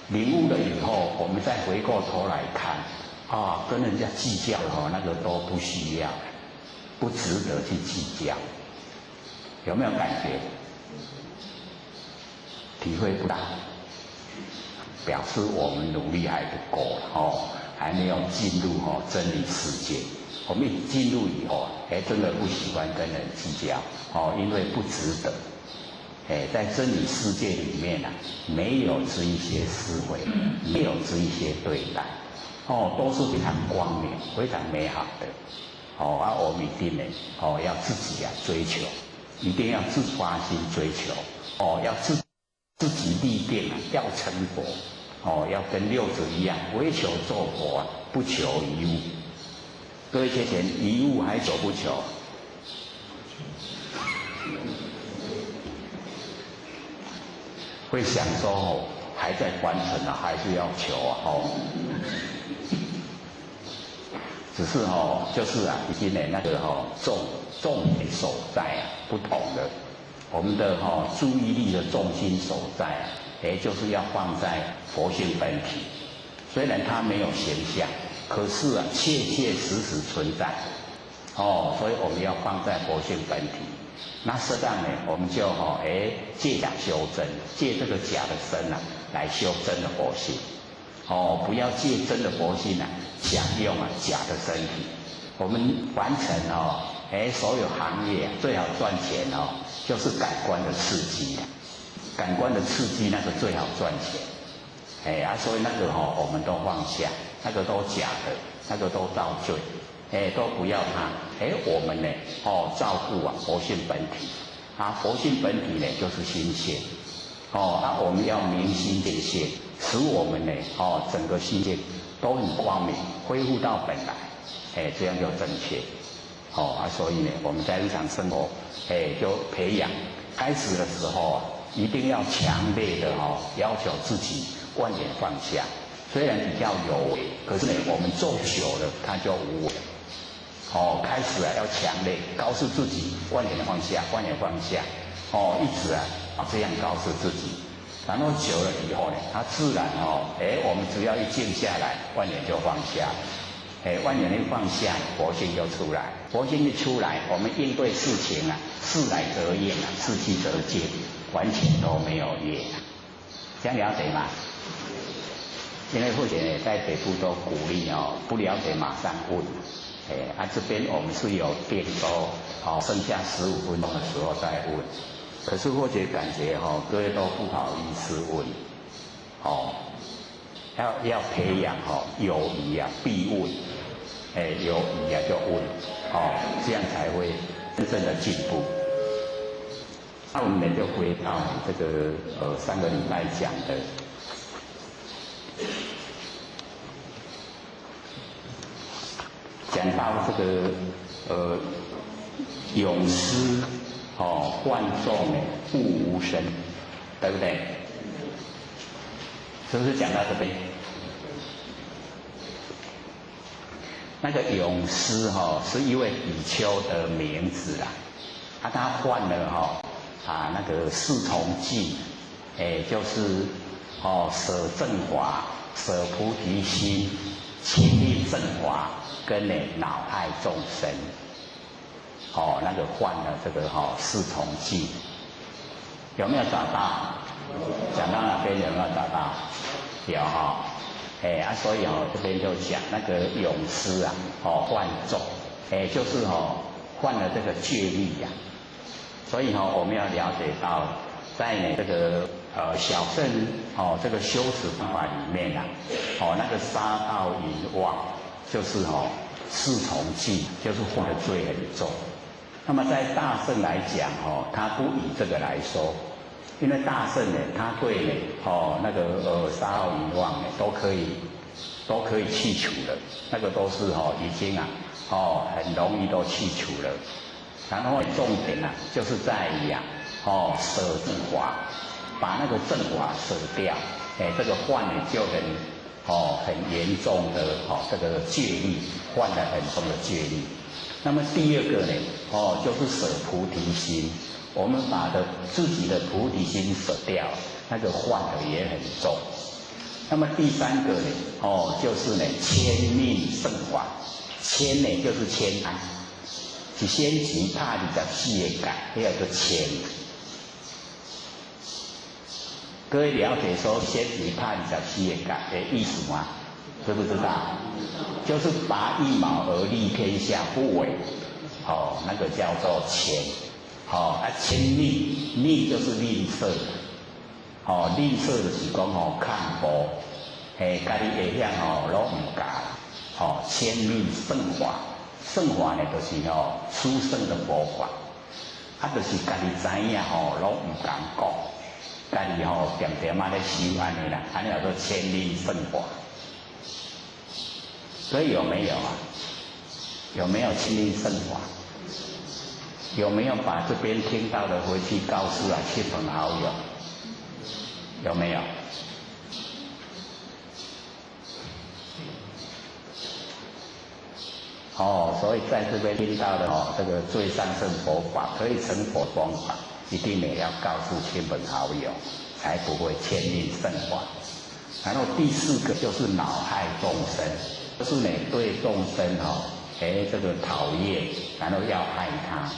领悟了以后，我们再回过头来看跟人家计较那个都不需要，不值得去计较。有没有感觉？体会不到，表示我们努力还不够还没有进入真理世界。我们一进入以后真的不喜欢跟人计较因为不值得。在真理世界里面没有这一些思维，没有这一些对待都是非常光明、非常美好的我们一定呢要自己追求，一定要自发心追求要自己立定要成佛要跟六祖一样，唯求做佛不求一物。各位学贤，一物还求不求？会想说还在完成还是要求只是就是已经那个重点所在不同的，我们的注意力的重心所在就是要放在佛性本体。虽然它没有形象，可是切切实实存在所以我们要放在佛性本体。那适当呢，我们就借假修真，借这个假的身来修真的佛性不要借真的佛性想用假的身体。我们完成所有行业最好赚钱就是感官的刺激感官的刺激那个最好赚钱所以那个我们都放下，那个都假的，那个都造罪都不要它我们呢照顾佛性本体佛性本体呢就是心性我们要明心见性，使我们呢整个心界都很光明，恢复到本来这样就正确所以呢我们在日常生活就培养，开始的时候一定要强烈的要求自己万年放下。虽然比较有为，可是呢我们做久了它就无为开始要强烈告诉自己万年放下，万年放下一直这样告诉自己，然后久了以后呢，它自然我们只要一静下来，万年就放下万年一放下，佛性就出来。佛性一出来，我们应对事情事来则应事去则静，完全都没有业这样了解吗？因为或者在北部都鼓励不了解马上问这边我们是有定说剩下15分钟的时候再问。可是或者感觉各位都不好意思问要培养友谊必问有谊就问这样才会真正的进步。那我们就回到这个上个礼拜讲的讲到这个咏诗唤众不无声，对不对？是不是讲到这边？那个咏诗是一位比丘的名字他换了那个四重记就是舍正法、舍菩提心、勤力正法跟恼爱众生那个换了这个四重记，有没有找到？讲到哪边有没有找到？有所以这边就讲那个咏诗换众就是换了这个戒律所以我们要了解到在这个小乘这个修持方法里面那个杀盗淫妄就是四重记，就是犯的罪很重。那么在大乘来讲他不以这个来说，因为大乘呢他对那个杀盗淫妄都可以去除了，那个都是已经很容易都去除了。然后重点就是在于舍正法，把那个正法舍掉这个犯就很严重的这个戒律，犯了很重的戒律那么第二个呢，就是舍菩提心。我们把自己的菩提心舍掉，那个患的也很重。那么第三个呢，就是呢千命胜法。千呢就是千安，一仙钱拍24个角，那个千。各位了解说仙钱拍24个角的意思吗？知不知道？就是拔一毛而利天下不为，那个叫做钱。千吝，吝就是吝啬，吝啬就是讲看薄，家己会晓拢唔加，千命胜法，胜法呢就是殊胜的佛法，就是家己知影拢唔敢讲，家己点点咧修安尼啦，安尼叫做千命胜法。所以有没有啊？有没有千命胜法？有没有把这边听到的回去告诉亲朋好友？有没有？所以在这边听到的这个最上乘佛法可以成佛方法，一定也要告诉亲朋好友，才不会千命胜法。然后第四个就是恼害众生，就是呢对众生这个讨厌，然后要害他。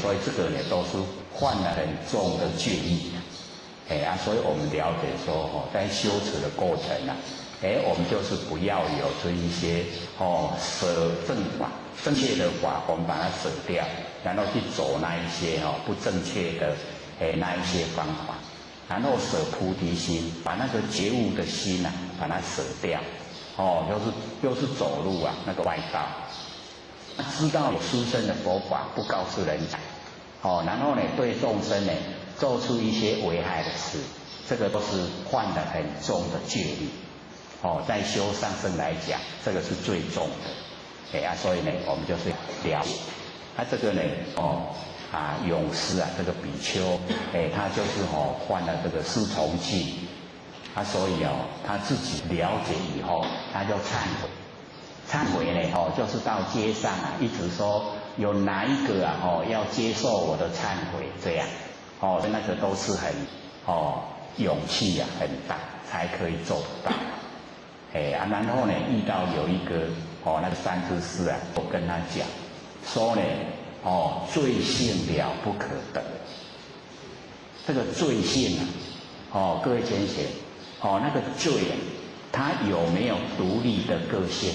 所以这个呢都是犯了很重的戒律，所以我们了解说在修持的过程我们就是不要有这一些舍正法，正确的法我们把它舍掉，然后去走那一些不正确的那一些方法，然后舍菩提心，把那个觉悟的心把它舍掉，又是走路那个外道。知道有殊胜的佛法不告诉人家，然后呢对众生呢做出一些危害的事，这个都是犯了很重的戒律，在修上乘来讲，这个是最重的，所以呢我们就是了解，这个呢勇士这个比丘，他就是犯了这个四重戒，所以他自己了解以后，他就忏悔。忏悔呢，就是到街上一直说有哪一个要接受我的忏悔，这样，那个都是很勇气很大才可以做得到，然后呢遇到有一个那个三知识我跟他讲说呢，罪性了不可得，这个罪性各位先生，那个罪它有没有独立的个性？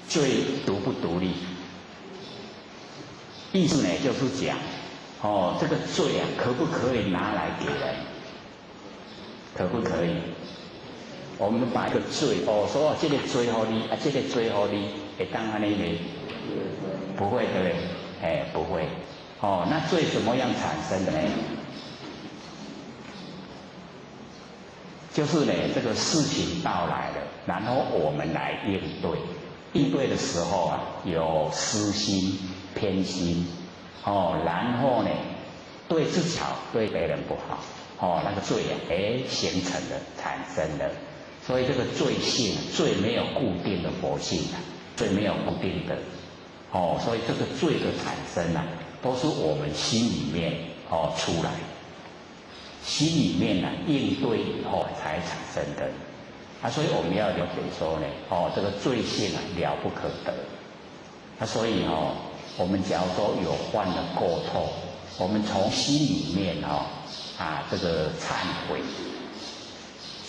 罪独不独立？意思呢就是讲，这个罪可不可以拿来给人？可不可以？我们把一个罪，说这个罪给你，这个罪给你，会当安尼呢？不会对不对？不会。那罪怎么样产生的呢？就是呢，这个事情到来了，然后我们来应对。应对的时候有私心、偏心，然后呢，对自己好，对别人不好，那个罪形成了、产生了。所以这个罪性，罪没有固定的佛性罪没有固定的，所以这个罪的产生都是我们心里面出来，心里面应对以后才产生的。所以我们要了解说呢，这个罪性了不可得。所以我们假如说有犯了过错，我们从心里面这个忏悔，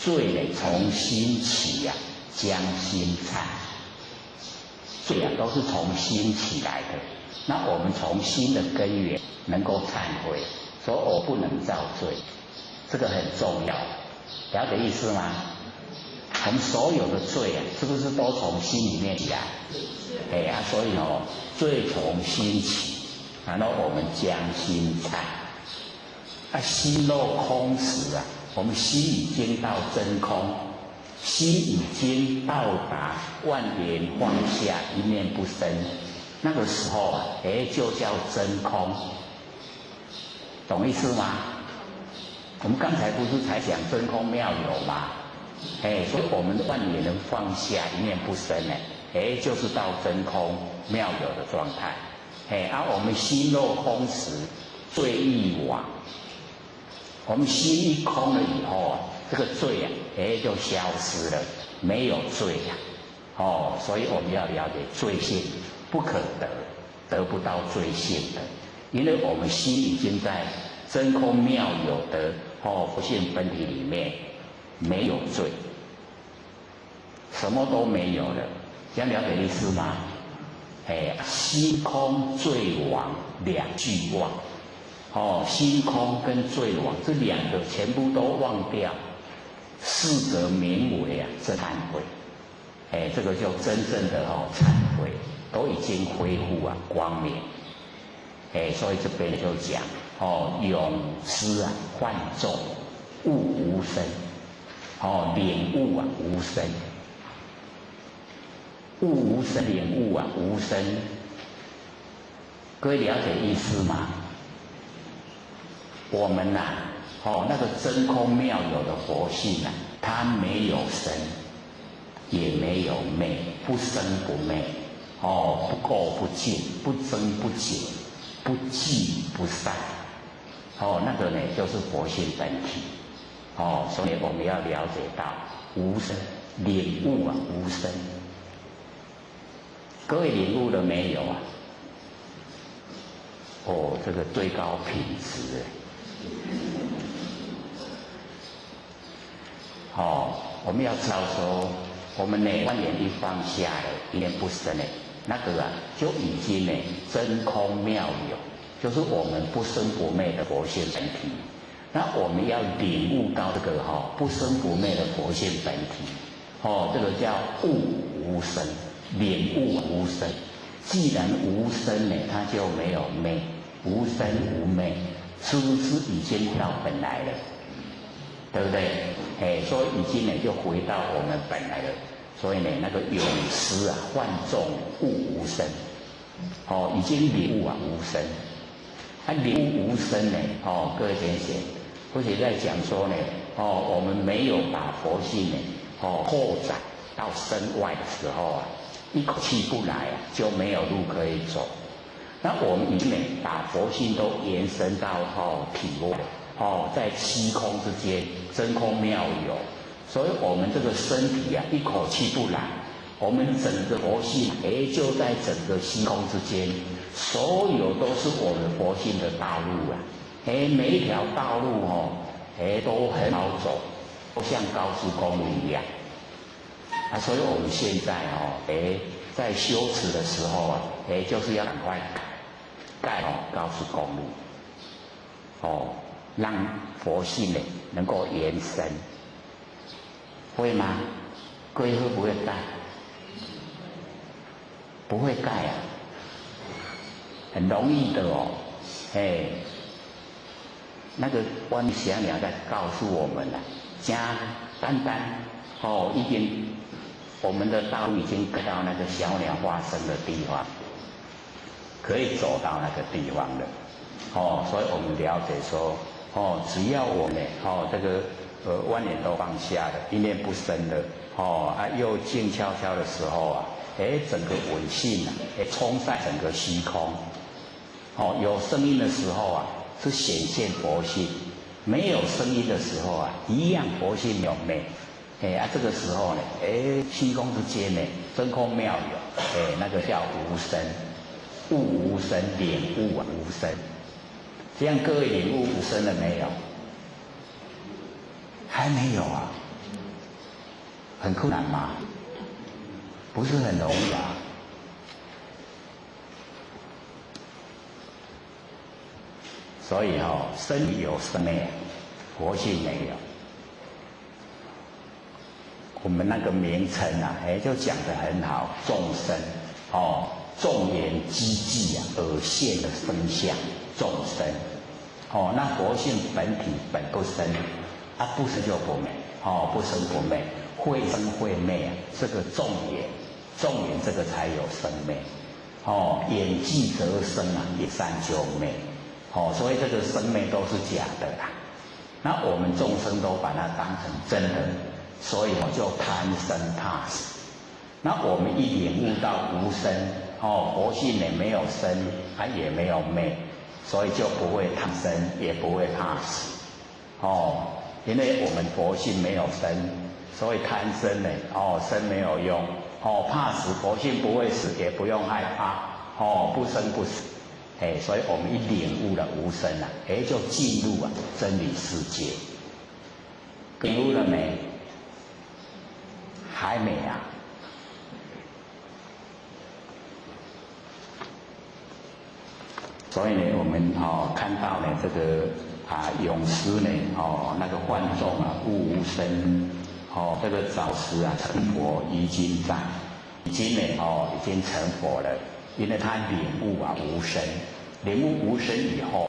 罪呢从心起将心忏，罪都是从心起来的。那我们从心的根源能够忏悔，说我不能造罪，这个很重要，了解意思吗？我们所有的罪是不是都从心里面起来？所以罪从心起，然后我们将心忏。心若空时我们心已经到真空，心已经到达万缘放下，一念不生，那个时候就叫真空，懂意思吗？我们刚才不是才讲真空妙有吗？所以我们万缘能放下，一念不生就是到真空，妙有的状态。我们心若空时，罪亦亡。我们心一空了以后啊，这个罪啊，就消失了，没有罪呀。所以我们要了解罪性不可得，得不到罪性的，因为我们心已经在真空妙有的佛性本体里面没有罪，什么都没有了，这样了解意思吗？心空罪亡两俱忘。心空跟罪亡这两个全部都忘掉，是得名为真忏悔。这个就真正的忏悔，都已经恢复光明。所以这边就讲永失幻众，悟无生。领悟无生，悟无生，领悟无生。各位了解意思吗？我们那个真空妙有的佛性它没有生，也没有灭，不生不灭，不垢不净，不增不减，不聚不散，那个呢就是佛性本体，所以我们要了解到无生，领悟无生。各位领悟了没有这个最高品质我们要知道说，我们观念一放下了，一念不生那个就已经真空妙有，就是我们不生不灭的佛性本体。那我们要领悟到这个不生不灭的佛性本体，这个叫悟无生，领悟无生。既然无生它就没有灭，无生无灭，是不是已经到本来了？对不对？所以已经就回到我们本来了。所以那个永失幻众，悟无生。已经领悟无生。领悟无生各位先生，或者在讲说我们没有把佛性扩展到身外的时候一口气不来就没有路可以走。那我们已经把佛性都延伸到体外，在虚空之间，真空妙有。所以我们这个身体一口气不来，我们整个佛性就在整个虚空之间，所有都是我们佛性的道路每一条道路都很好走，都像高速公路一样所以我们现在在修持的时候就是要赶快盖高速公路让佛性能够延伸，会吗？各位会不会盖？不会盖很容易的那个观想了在告诉我们加单单已经我们的道路已经盖到那个小鸟化身的地方，可以走到那个地方了所以我们了解说只要我们这个万念都放下了，一念不生了又静悄悄的时候整个稳性冲散整个虚空有声音的时候是显现佛性，没有声音的时候一样佛性有灭这个时候虚空之间真空妙有那个叫无生，悟无生，领悟无生。这样各位领悟无生了没有？还没有很困难吗？不是很容易所以生有生灭，佛性没有。我们那个名称就讲得很好，众生众言积聚而现的生相，众生那佛性本体本不生不生就不灭不生不灭，会生会灭这个众言这个才有生灭演技则生也善就灭所以这个生灭都是假的那我们众生都把它当成真的，所以就贪生怕死。那我们一领悟到无生佛性呢没有生，也没有灭，所以就不会贪生，也不会怕死。因为我们佛性没有生，所以贪生呢，生没有用，怕死，佛性不会死，也不用害怕，不生不死。所以我们一领悟了无生啊，就进入真理世界。领悟了没？还没啊。所以呢，我们看到呢这个咏诗呢那个观众悟无生，这个早时成佛已经在，已经呢已经成佛了，因为他领悟无生，领悟无生以后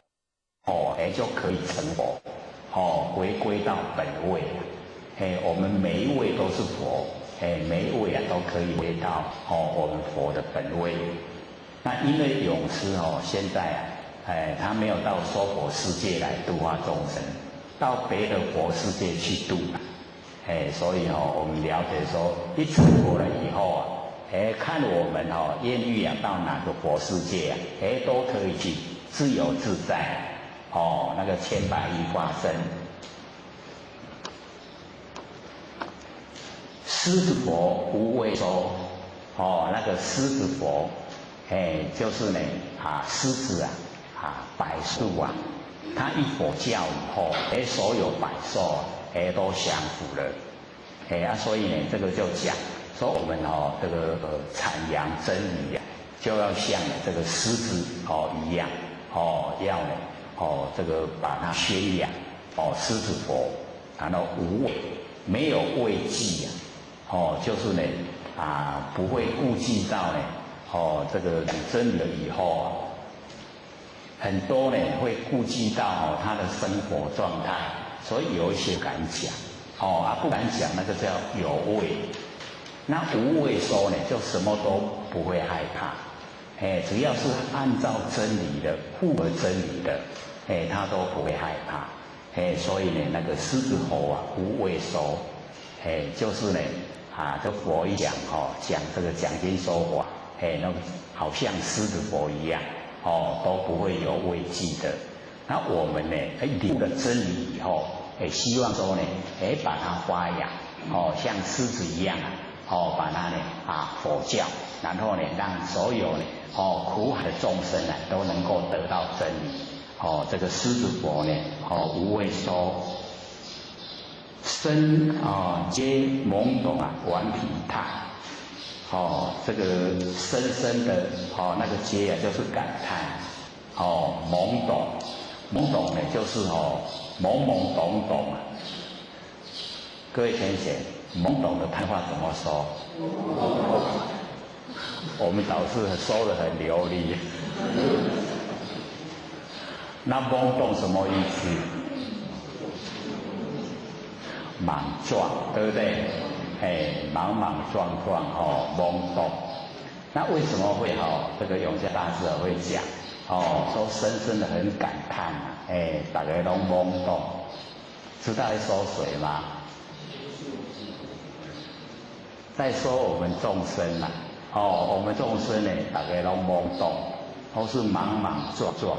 就可以成佛，回归到本位。我们每一位都是佛，每一位都可以回到我们佛的本位。那因为咏诗现在他没有到娑婆世界来度化众生，到别的佛世界去度所以我们了解说，一成佛了以后看我们愿意到哪个佛世界都可以去自由自在那个千百亿化身。狮子佛无畏收，那个狮子佛就是呢狮子百兽他一佛教以后所有百兽都降服了所以呢这个就讲说我们这个阐扬真理就要像这个狮子一样要呢这个把它宣扬狮子佛，然后无畏，没有畏惧就是呢不会顾忌到呢这个讲真理了以后很多呢会顾忌到他的生活状态，所以有一些敢讲不敢讲，那个叫有畏。那无畏说呢，就什么都不会害怕，只要是按照真理的、符合真理的，他都不会害怕。所以呢，那个狮子吼无畏说，就是呢这佛一讲讲这个讲经说法，那好像狮子佛一样。都不会有畏惧的。那我们呢，领悟了真理以后，希望说呢，把它发扬，像狮子一样把它呢佛教，然后呢，让所有呢苦海的众生都能够得到真理。这个狮子佛呢，无畏说，身皆懵懂顽皮态。这个深深的那个皆就是感叹懵懂，懵懂呢就是懵懵懂懂各位先生，懵懂的谈话怎么说？我们导师说得很流利。那懵懂什么意思？莽撞，对不对？莽莽撞撞懵懂。那为什么会这个永嘉大师会讲说深深的很感叹大家都懵懂，知道在说谁吗？在说我们众生我们众生呢大家都懵懂，都是莽莽撞撞。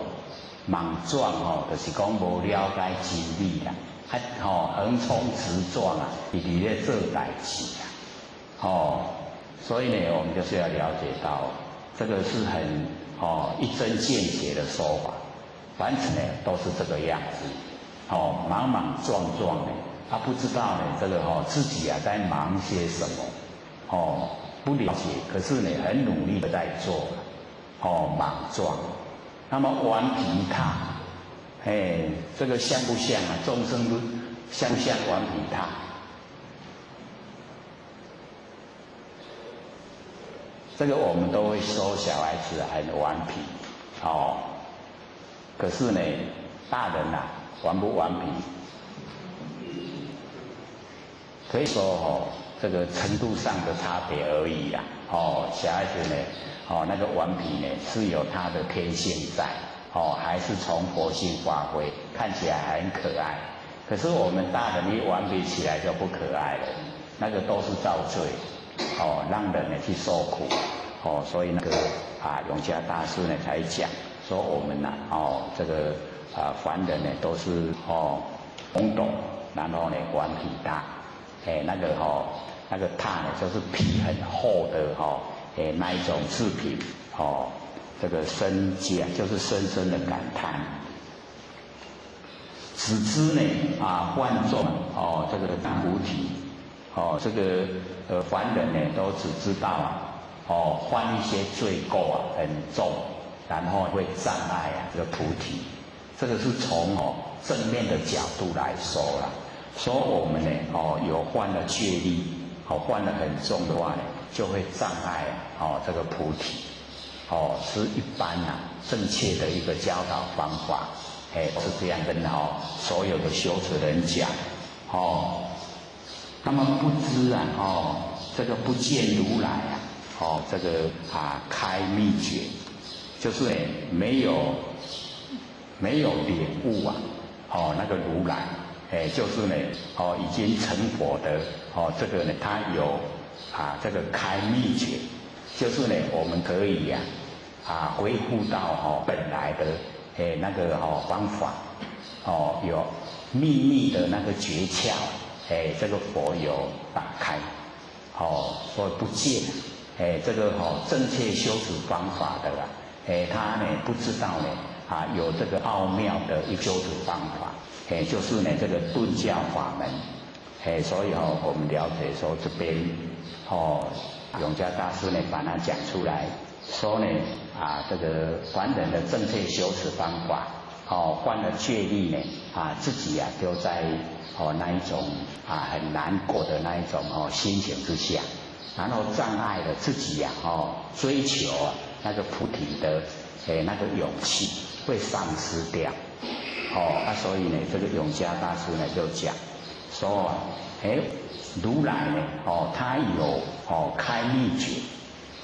莽撞就是讲无了解真理横冲直撞一直在做代志所以呢，我们就是要了解到，这个是很一针见血的说法，凡此呢都是这个样子莽莽撞撞呢，他不知道呢这个自己在忙些什么不了解，可是呢很努力的在做莽撞。那么顽皮踏这个像不像众生都像不像顽皮踏？这个我们都会说小孩子很顽皮可是呢大人顽不顽皮？可以说这个程度上的差别而已小孩子呢那个顽皮呢是有他的天性在还是从佛性发挥，看起来很可爱。可是我们大人一顽皮起来就不可爱了，那个都是造罪让人呢去受苦所以那个永嘉大师呢才讲说我们这个凡人呢都是懵懂，然后呢顽皮大，那个榻呢就是皮很厚的那一种制品这个深解就是深深的感叹。只知呢万众这个大菩提这个凡人呢都只知道犯一些罪过很重，然后会障碍这个菩提。这个是从正面的角度来说啦，说我们呢有犯了戒律犯了很重的话呢，就会障碍这个菩提是一般正确的一个教导方法。是这样跟所有的修持人讲那么不知这个不见如来这个开秘诀，就是没有领悟那个如来就是呢已经成佛的这个呢他有这个开秘诀，就是呢我们可以恢复到本来的那个方法有秘密的那个诀窍这个佛有打开所以不见这个正确修持方法的他呢不知道呢有这个奥妙的一个修持方法就是呢这个顿教法门所以我们了解说这边永嘉大师呢把它讲出来说呢这个凡人的正确修持方法犯了戒律呢自己就在那一种很难过的那一种心情之下，然后障碍了自己追求那个菩提的那个勇气会丧失掉所以呢这个永嘉大师呢就讲说如来呢他有开秘诀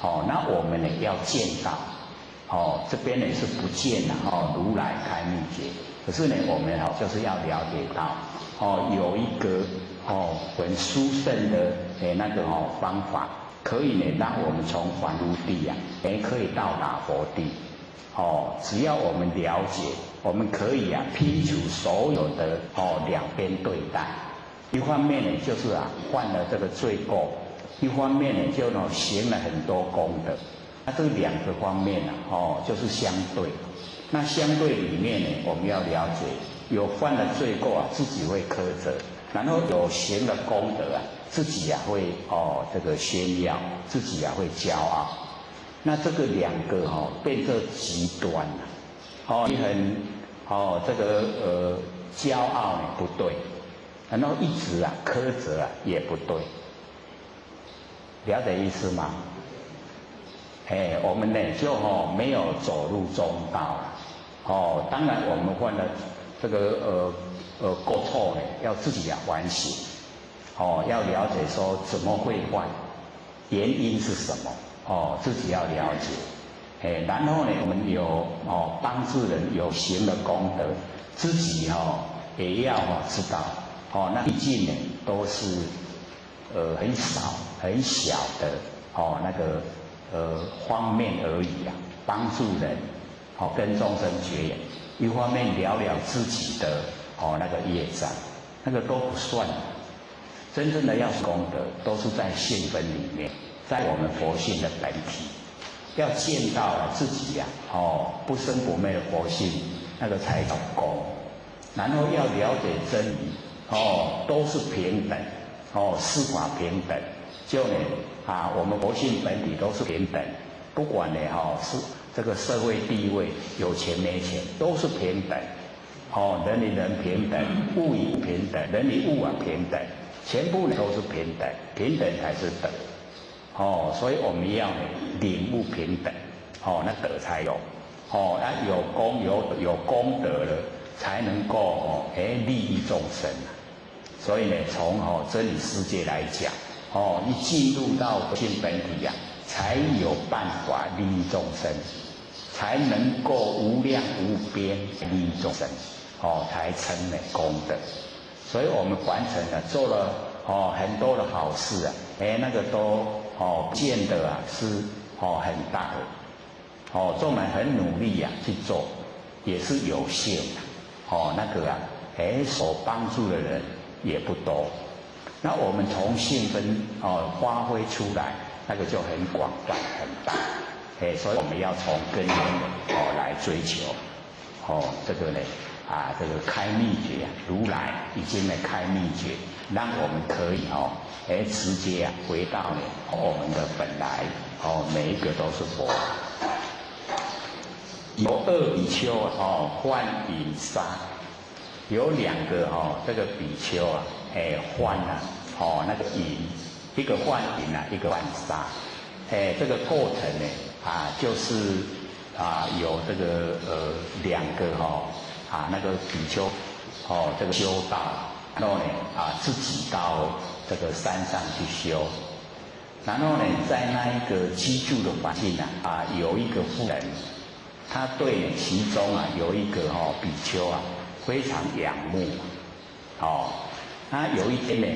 那我们呢要见到这边呢是不见了如来开秘诀，可是呢我们就是要了解到有一个很殊胜的那个方法，可以呢让我们从凡夫地可以到达佛地只要我们了解，我们可以摒除所有的两边对待，一方面呢就是犯了这个罪过，一方面呢就行了很多功德。那这两个方面就是相对。那相对里面呢，我们要了解，有犯了罪过自己会苛责，然后有行了功德自己会这个炫耀，自己会骄傲。那这个两个变成极端你很这个骄傲呢不对，然后一直苛责也不对，了解意思吗？我们呢就没有走入中道了当然我们犯了这个过错呢，要自己反省要了解说怎么会犯，原因是什么自己要了解然后呢我们有帮助人，有行了功德，自己也要知道那毕竟呢都是很少很小的那个方面而已帮助人跟众生结缘，一方面了自己的那个业障，那个都不算真正的要功德都是在性分里面，在我们佛性的本体，要见到自己不生不灭的佛性，那个才叫功。然后要了解真理都是平等四法平等，就呢我们佛性本体都是平等，不管呢是这个社会地位有钱没钱都是平等人与人平等，物与物平等，人与物平等，全部呢都是平等，平等才是德所以我们要领悟平等那德才有那有功德了，才能够利益众生所以呢从真理世界来讲一进入到佛性本体才有办法利益众生，才能够无量无边利益众生才成了功德。所以我们凡尘做了很多的好事那个都不见得是很大的，众人很努力去做，也是有限的，那个所帮助的人也不多。那我们从性分发挥出来，那个就很广泛很大，所以我们要从根源来追求，这个呢这个开秘诀如来已经来开秘诀，让我们可以直接回到我们的本来，每一个都是佛。有二比丘换饮沙，有两个这个比丘换那个饮，一个换饮一个换沙，这个过程呢就是有这个两个那个比丘这个修道，然后呢自己到这个山上去修，然后呢在那一个居住的环境有一个妇人，他对其中有一个比丘非常仰慕，那有一天呢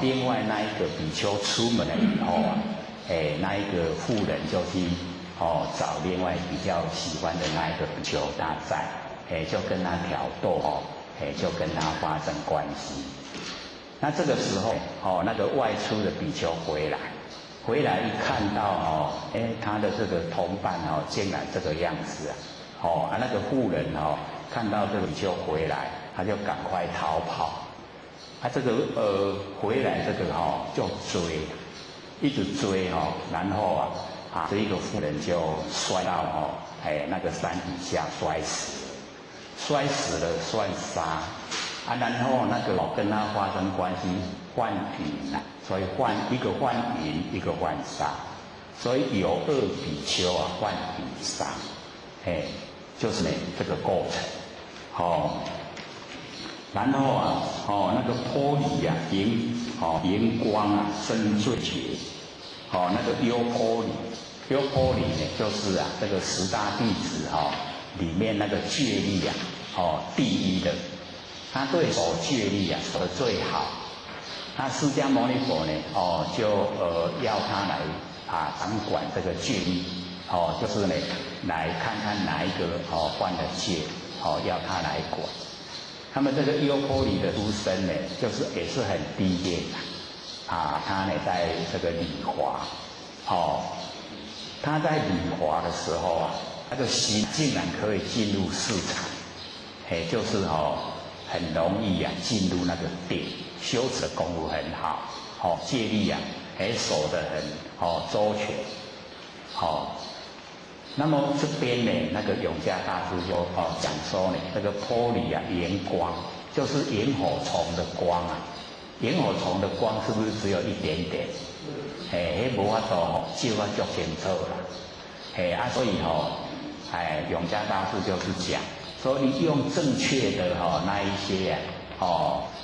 另外那一个比丘出门了以后那一个妇人就去找另外比较喜欢的那一个比丘他在，就跟他挑逗就跟他发生关系。那这个时候那个外出的比丘回来一看到他的这个同伴竟然这个样子那个妇人看到这个比丘回来，他就赶快逃跑。这个回来这个就追，一直追然后这一个妇人就摔到那个山底下摔死了算杀然后那个跟他发生关系换饮所以一个换饮一个换杀，所以有二比丘换饮杀，就是这个过程然后那个玻璃荧光深最绝，那个优玻璃呢就是这个十大弟子里面那个戒律第一的，他对守戒律守得最好。那释迦牟尼佛呢就要他来掌管这个戒律，就是呢来看看哪一个犯了戒，要他来管。他们这个优波离的出身呢，就是也是很低贱他呢在这个礼华他在礼华的时候那个心竟然可以进入市场，就是很容易进入那个定，修持功夫很好，戒律守得很周全那么这边呢，那个永嘉大师就讲说呢，这个玻璃荧光就是萤火虫的光萤火虫的光是不是只有一点点？无法度照足清楚啦。所以永嘉大师就是讲，说你用正确的那一些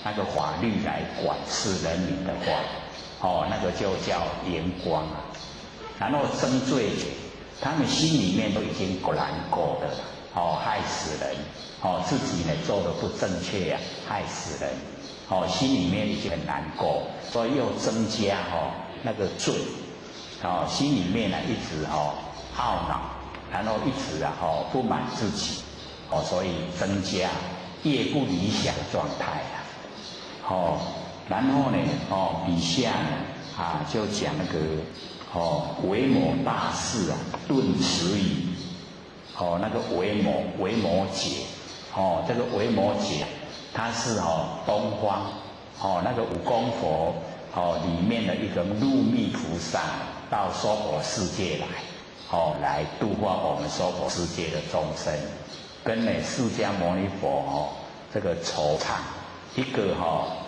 那个法律来管事人民的话，那个就叫荧光然后增罪。他们心里面都已经难过的害死人自己呢做的不正确害死人心里面已经很难过，所以又增加那个罪心里面一直懊恼，然后一直不满自己所以增加业不理想的状态然后呢底下呢就讲那个维摩大士顿词语那个维摩诘这个维摩诘他是东方那个五功佛里面的一个入密菩萨到娑婆世界来度化我们娑婆世界的众生，跟释迦牟尼佛这个惆怅，一个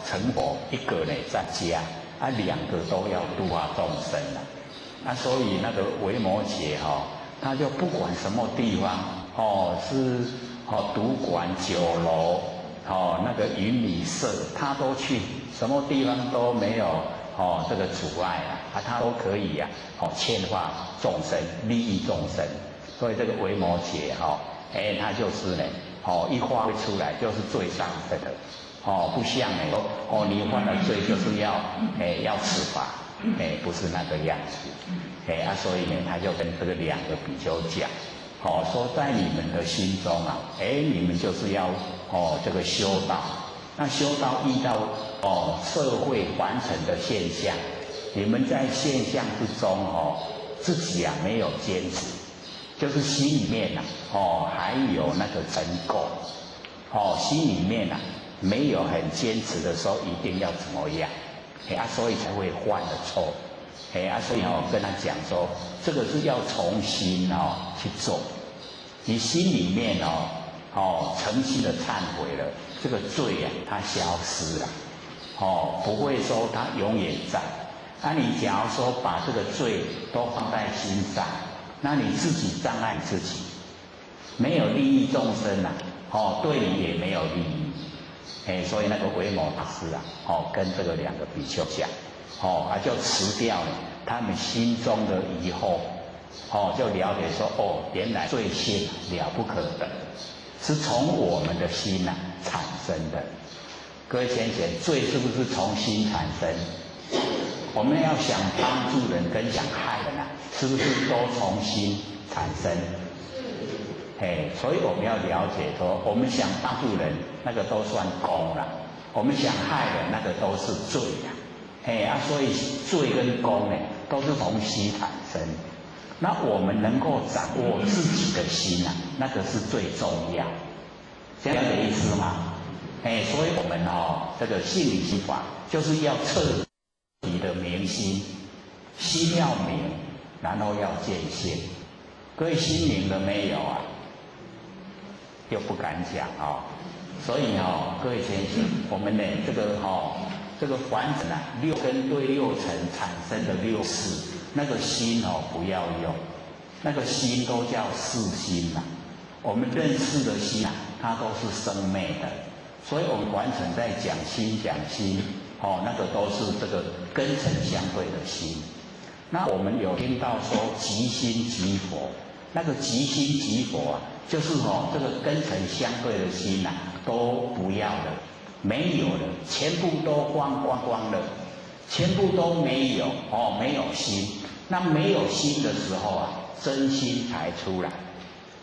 成佛，一个呢在家两个都要度化众生所以那个维摩诘他就不管什么地方是赌馆酒楼那个云里社他都去，什么地方都没有这个阻碍他都可以劝化众生，利益众生。所以这个维摩诘他就是呢一发挥出来就是最上等的不像你犯了罪就是要处罚不是那个样子所以呢，他就跟这个两个比丘讲，说在你们的心中啊，你们就是要这个修道，那修道遇到社会凡尘的现象，你们在现象之中自己啊没有坚持，就是心里面还有那个尘垢，心里面没有很坚持的时候，一定要怎么样？所以才会犯了错。所以跟他讲说，这个是要重新去做。你心里面诚心的忏悔了，这个罪它消失了，不会说它永远在。你假如说把这个罪都放在心上，那你自己障碍自己，没有利益众生对你也没有利益。所以那个维摩大师跟这个两个比丘讲，就辞掉了他们心中的疑惑，就了解说，原来罪性了不可得，是从我们的心产生的。各位先贤，罪是不是从心产生？我们要想帮助人跟想害人是不是都从心产生？所以我们要了解说，我们想帮助人，那个都算功了；我们想害人，那个都是罪呀。所以罪跟功呢，都是从心产生。那我们能够掌握自己的心那个是最重要。这样的意思吗？所以我们这个性理心法就是要彻底的明心，心要明，然后要见性。各位心明了没有啊？又不敢讲所以各位先生，我们呢这个凡尘六根对六尘产生的六识，那个心不要用，那个心都叫识心我们认识的心它都是生灭的，所以我们凡尘在讲心那个都是这个根尘相对的心。那我们有听到说即心即佛，那个即心即佛就是这个根尘相对的心都不要了，没有了，全部都光了，全部都没有没有心。那没有心的时候真心才出来。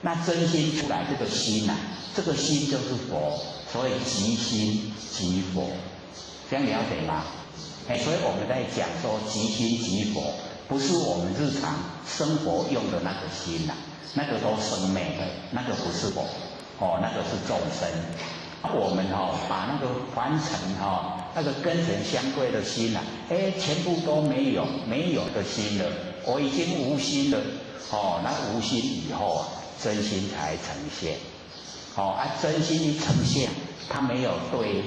那真心出来，这个心这个心就是佛，所以即心即佛，这样了解吗？所以我们在讲说即心即佛，不是我们日常生活用的那个心那个都生灭的，那个不是佛那个是众生。我们把那个凡尘那个根尘相对的心全部都没有的心了，我已经无心了那无心以后真心才呈现真心一呈现，它没有对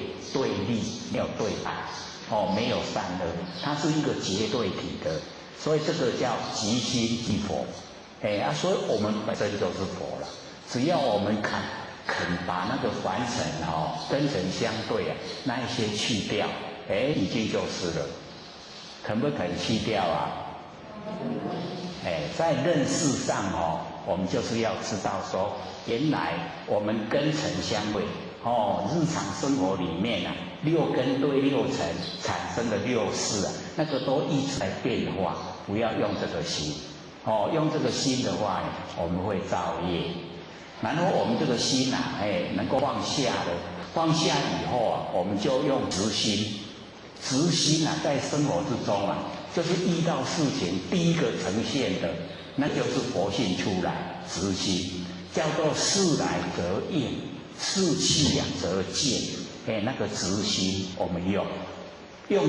立，没有对白没有善恶，它是一个绝对体的，所以这个叫即心即佛所以我们本身就是佛了，只要我们肯把那个凡尘根尘相对那一些去掉已经就是了。肯不肯去掉在认识上我们就是要知道说，原来我们根尘相对日常生活里面六根对六尘产生的六识那个都一直在变化，不要用这个心用这个心的话我们会造业。然后我们这个心能够放下了，放下以后我们就用直心。直心在生活之中就是遇到事情第一个呈现的，那就是佛性出来，直心叫做事来则应，事去则见那个直心我们用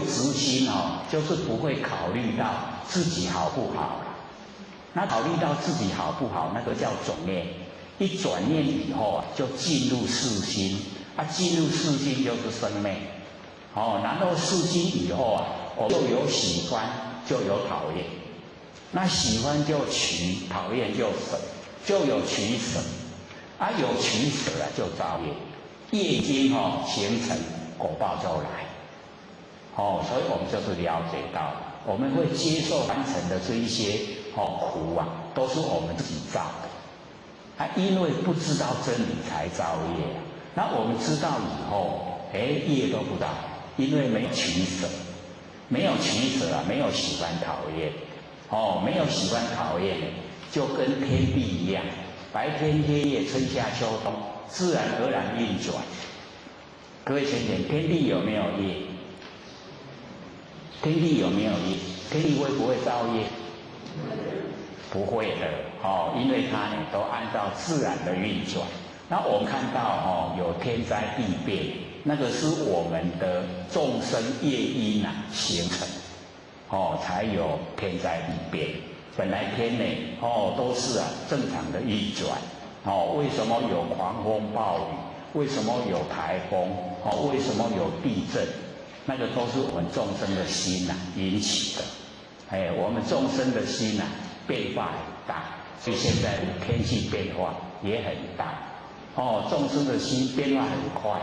直心就是不会考虑到自己好不好那考虑到自己好不好，那个叫转念。一转念以后就进入世心进入世心就是生灭然后世心以后我就有喜欢，就有讨厌。那喜欢就取，讨厌就舍，就有取舍有取舍就造业，业经形成，果报就来所以我们就是了解到，我们会接受凡尘的这一些苦都是我们自己造的因为不知道真理才造业那我们知道以后业都不造，因为没取舍，没有取舍没有喜欢讨厌没有喜欢讨厌的，就跟天地一样，白天黑夜春夏秋冬，自然而然运转。各位想想，天地有没有业？天地有没有业？天地会不会造业？不会的，因为它呢都按照自然的运转。那我们看到有天灾地变，那个是我们的众生业因形成，才有天灾地变。本来天呢都是正常的运转，为什么有狂风暴雨？为什么有台风？为什么有地震？那个都是我们众生的心引起的。我们众生的心变化很大，所以现在天气变化也很大。众生的心变化很快，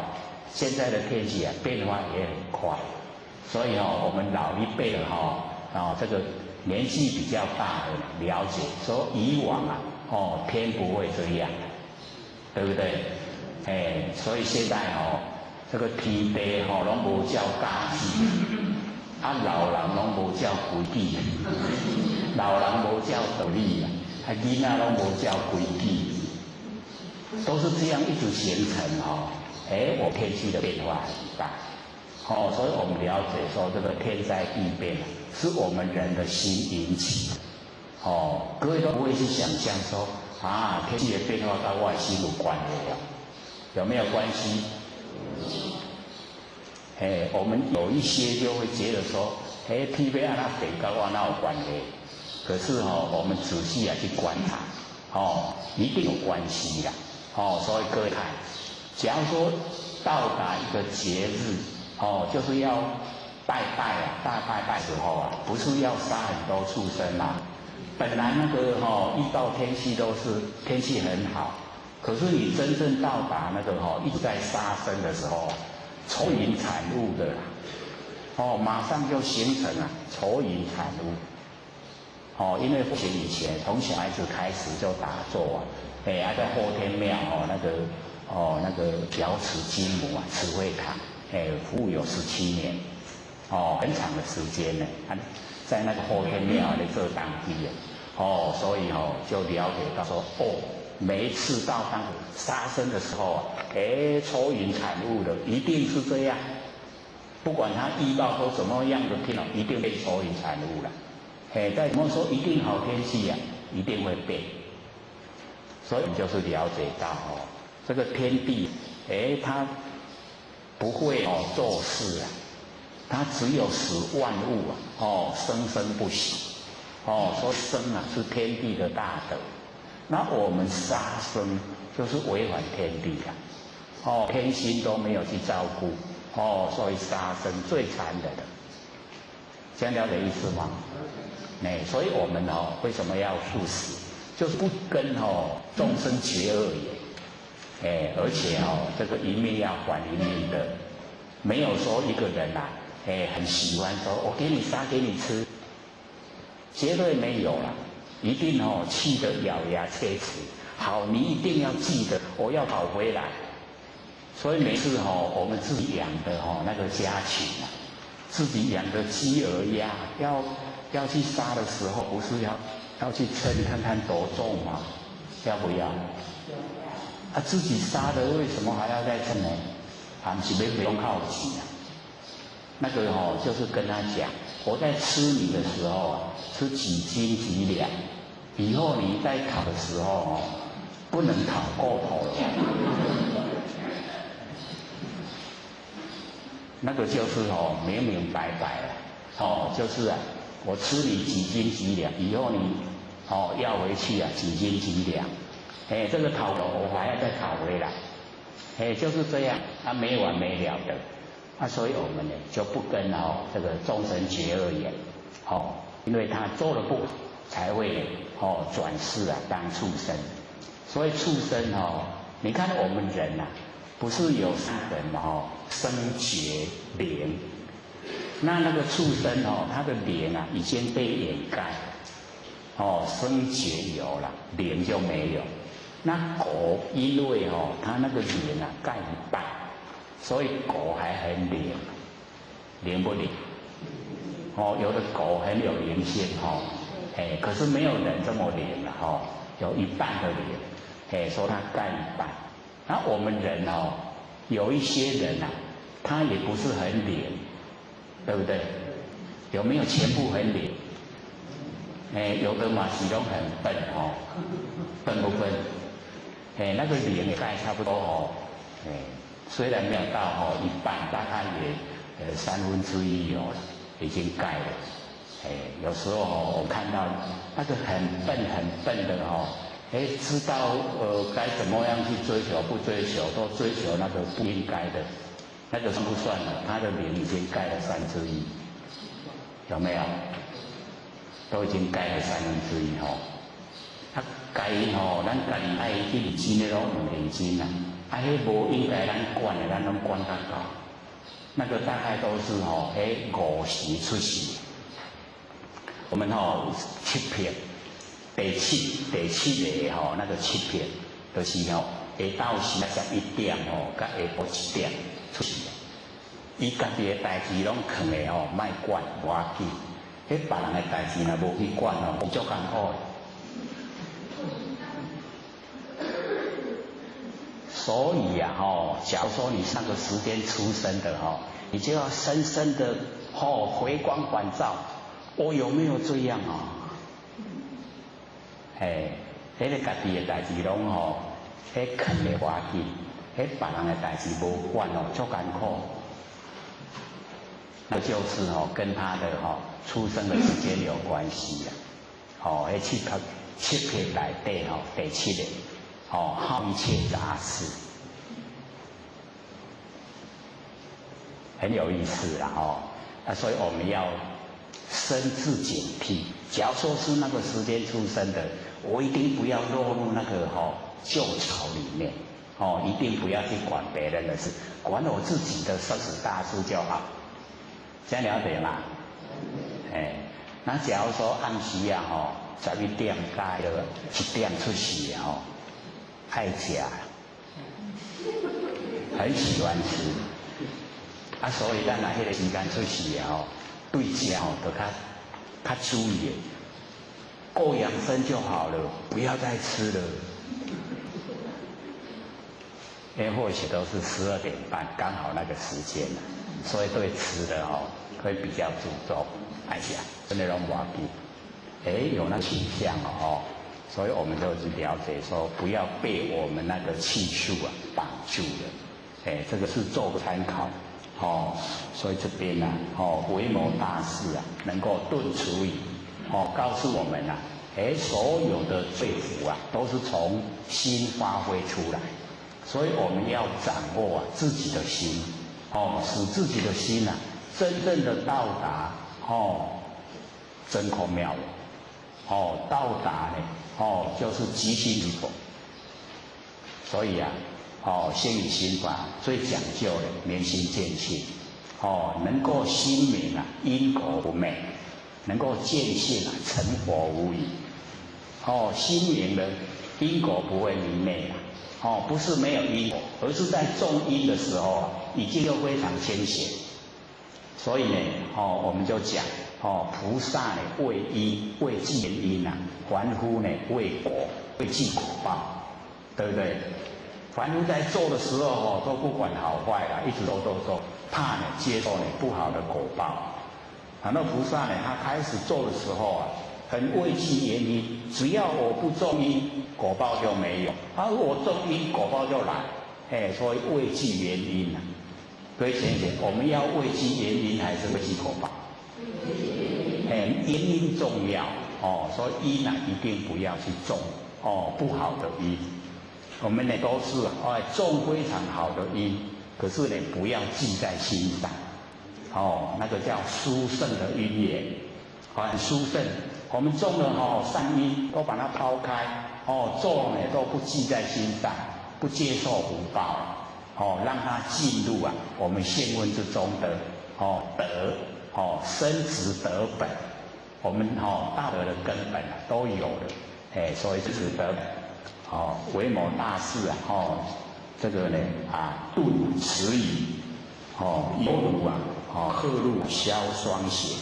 现在的天气变化也很快。所以我们老一辈的这个年纪比较大的了解，说以往天不会这样，对不对？所以现在这个天地拢无照教子，老人拢无照规矩，老人无照道理囡仔拢无照规矩，都是这样一直形成我天气的变化很大，所以我们了解说这个天灾地变是我们人的心引起的，各位都不会去想象说天气的变化跟我的心有关的，有没有关系？我们有一些就会觉得说，天变那变跟我哪有关系？可是我们仔细去观察，一定有关系的。所以各位看，假如说到达一个节日，就是要拜拜大拜拜时候不是要杀很多畜生本来那个预报天气都是天气很好，可是你真正到达那个一直在杀生的时候愁云惨雾的马上就形成愁云惨雾。因为以前从小孩子开始就打坐还在后天庙那个瑶池金母慈惠堂服务有17年很长的时间呢，在那个后天庙在做当地所以就了解到说每一次到那个杀生的时候愁云惨雾的，一定是这样，不管他预报说怎么样的天一定会愁云惨雾了。再怎么说一定好天气一定会变。所以就是了解到这个天地它不会做事它只有使万物生生不息说生是天地的大德，那我们杀生就是违反天地天心都没有去照顾所以杀生最残忍的，这样了解意思吗？所以我们为什么要素食？就是不跟众生结恶缘，而且这个一命要还一命的，没有说一个人很喜欢说我给你杀给你吃，绝对没有啦，一定气得咬牙切齿。好，你一定要记得，我要讨回来。所以每次我们自己养的那个家禽自己养的鸡鹅鸭要去杀的时候，不是要去称看看多重吗？要不要？自己杀的为什么还要再称呢？不是不用靠钱那个就是跟他讲，我在吃你的时候吃几斤几两，以后你在讨的时候不能讨过头了。那个就是明明白白就是我吃你几斤几两，以后你要回去几斤几两，这个讨我还要再讨回来，就是这样，没完没了的，所以我们呢就不跟这个众生结恶缘，因为他做了不好，才会转世当畜生，所以畜生你看我们人不是有三人生觉灵，那个畜生他的灵已经被掩盖，生觉有了，灵就没有。那狗因为它那个灵盖一半，所以狗还很灵，灵不灵？有的狗很有灵性可是没有人这么灵了哈，有一半的灵，说他盖一半。然后我们人哦，有一些人啊，他也不是很灵，对不对？有没有全部很灵？有的嘛是都很笨哦，笨不笨？那个灵也盖差不多哦，虽然没有到一半，大概也1/3哦，已经盖了。有时候我看到那个很笨的知道该怎么样去追求，不追求，都追求那个不应该的，那个算不算了？他的灵已经盖了1/3，有没有？都已经盖了1/3吼。啊，该咱家己爱去认真的拢唔认真啦，迄无应该咱管的，咱拢管较高。那个大概都是5时出世。我们七片，第七个那个七片，就是下昼时11点甲下晡1点出世。伊家己的代志拢藏的莫管无要紧。别人的代志若无去管足艰苦的。所以啊假如说你那个时间出生的你就要深深的回光返照。我有没有这样啊？那个家己的代志拢那藏的无要紧，那别人的代志无管足艰苦。那就是跟他的出生的时间有关系啦。那七片内底第七个好一切杂事，很有意思啦所以我们要深自警惕。假如说是那个时间出生的，我一定不要落入那个旧巢里面一定不要去管别人的事，管我自己的生死大事就好。这样了解吗？那假如说暗时11点到1点出世爱吃，很喜欢吃，所以咱那个时间出世对吃就较注意，够养生就好了，不要再吃了。或许都是12点半，刚好那个时间了，所以对吃的会比较注重，哎呀，真的拢无要紧。有那倾向所以我们就了解说，不要被我们那个气数绑住了。这个是做参考所以这边维摩大师能够顿除以告诉我们所有的罪福都是从心发挥出来，所以我们要掌握自己的心使自己的心真正的到达真空妙有到达呢就是即心即佛。所以心理心法最讲究的明心见性能够心明因果不昧，能够见性成佛无疑。心明了因果不会迷昧不是没有因果，而是在种因的时候已经就非常清显。所以呢我们就讲菩萨呢为因为记原因凡夫呢为果为记果报，对不对？凡夫在做的时候都不管好坏一直做，怕呢接受呢不好的果报。那菩萨呢他开始做的时候很畏惧原因，只要我不种因，果报就没有；我种因，果报就来。所以畏惧原因各位浅显，我们要畏惧原因还是畏惧果报？原因重要所以因一定不要去种不好的因。我们呢都是种非常好的因，可是呢不要记在心上那个叫殊胜的因缘很殊胜。我们种了善因都把它抛开做呢都不记在心上，不接受福报让它进入我们现问之中的德生值德本，我们大德的根本都有了所以值得维摩大师这个呢顿持语犹如鹤入萧霜雪，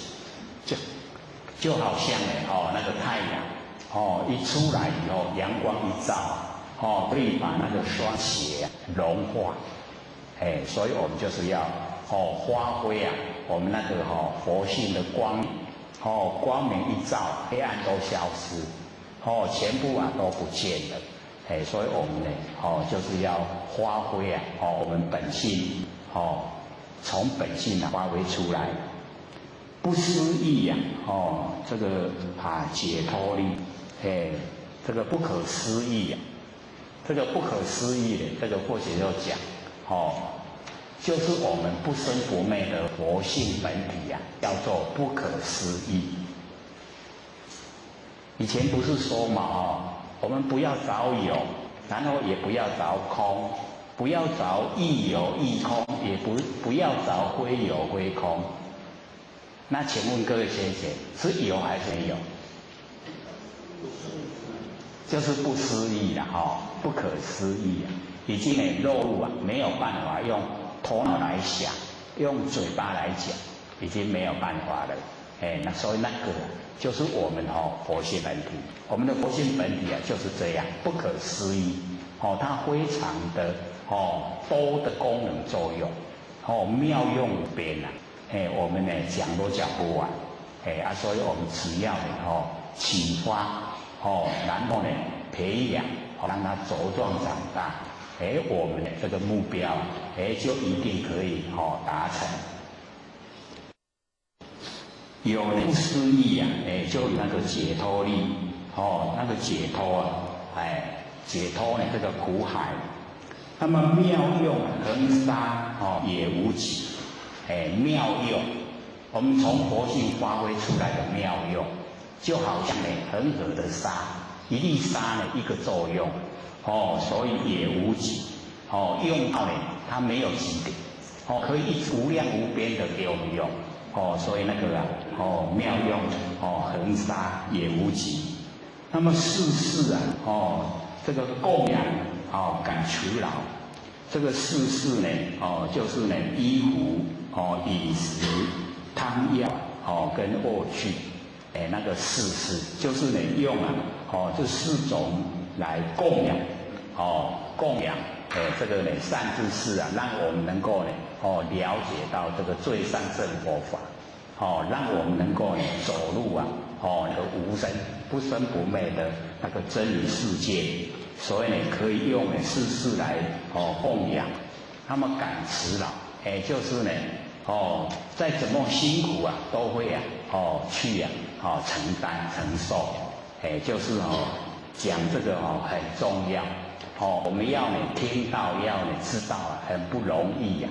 就好像那个太阳一出来以后，阳光一照可以把那个霜雪融化，所以我们就是要发挥我们那个佛性的光明，光明一照，黑暗都消失，全部都不见了，所以我们呢就是要发挥我们本性从本性发挥出来。不思议这个解脱力，这个不可思议这个不可思议的，这个或许就讲就是我们不生不灭的佛性本体叫做不可思议。以前不是说嘛我们不要找有，然后也不要找空，不要找亦有亦空，也不要找非有非空。那请问各位先生，是有还是没有？就是不思议啦，不可思议已经落入没有办法用头脑来想，用嘴巴来讲，已经没有办法了。那所以那个就是我们佛性本体，我们的佛性本体就是这样不可思议它非常的多的功能作用妙用无边我们呢讲都讲不完，所以我们只要启发然后呢培养让它茁壮长大，我们的这个目标就一定可以达成。有不思议就那个解脱力那个解脱解脱呢这个苦海，那么妙用恒沙也无极。妙用，我们从佛性发挥出来的妙用，就好像恒河的沙，一粒沙呢一个作用所以也无极用到它没有极点可以一直无量无边的给我们用所以那个妙用恒沙也无极。那么世事这个供养感除劳，这个世事呢就是呢衣服饮食汤药跟卧具那个世事就是呢用这4种来供养供养这个呢善知识让我们能够呢了解到这个最上乘佛法让我们能够呢走入那个无生不生不灭的那个真理世界，所以呢可以用世事来供养。那么感持劳就是呢再怎么辛苦都会去承担承受就是讲这个很重要我们要听到要知道很不容易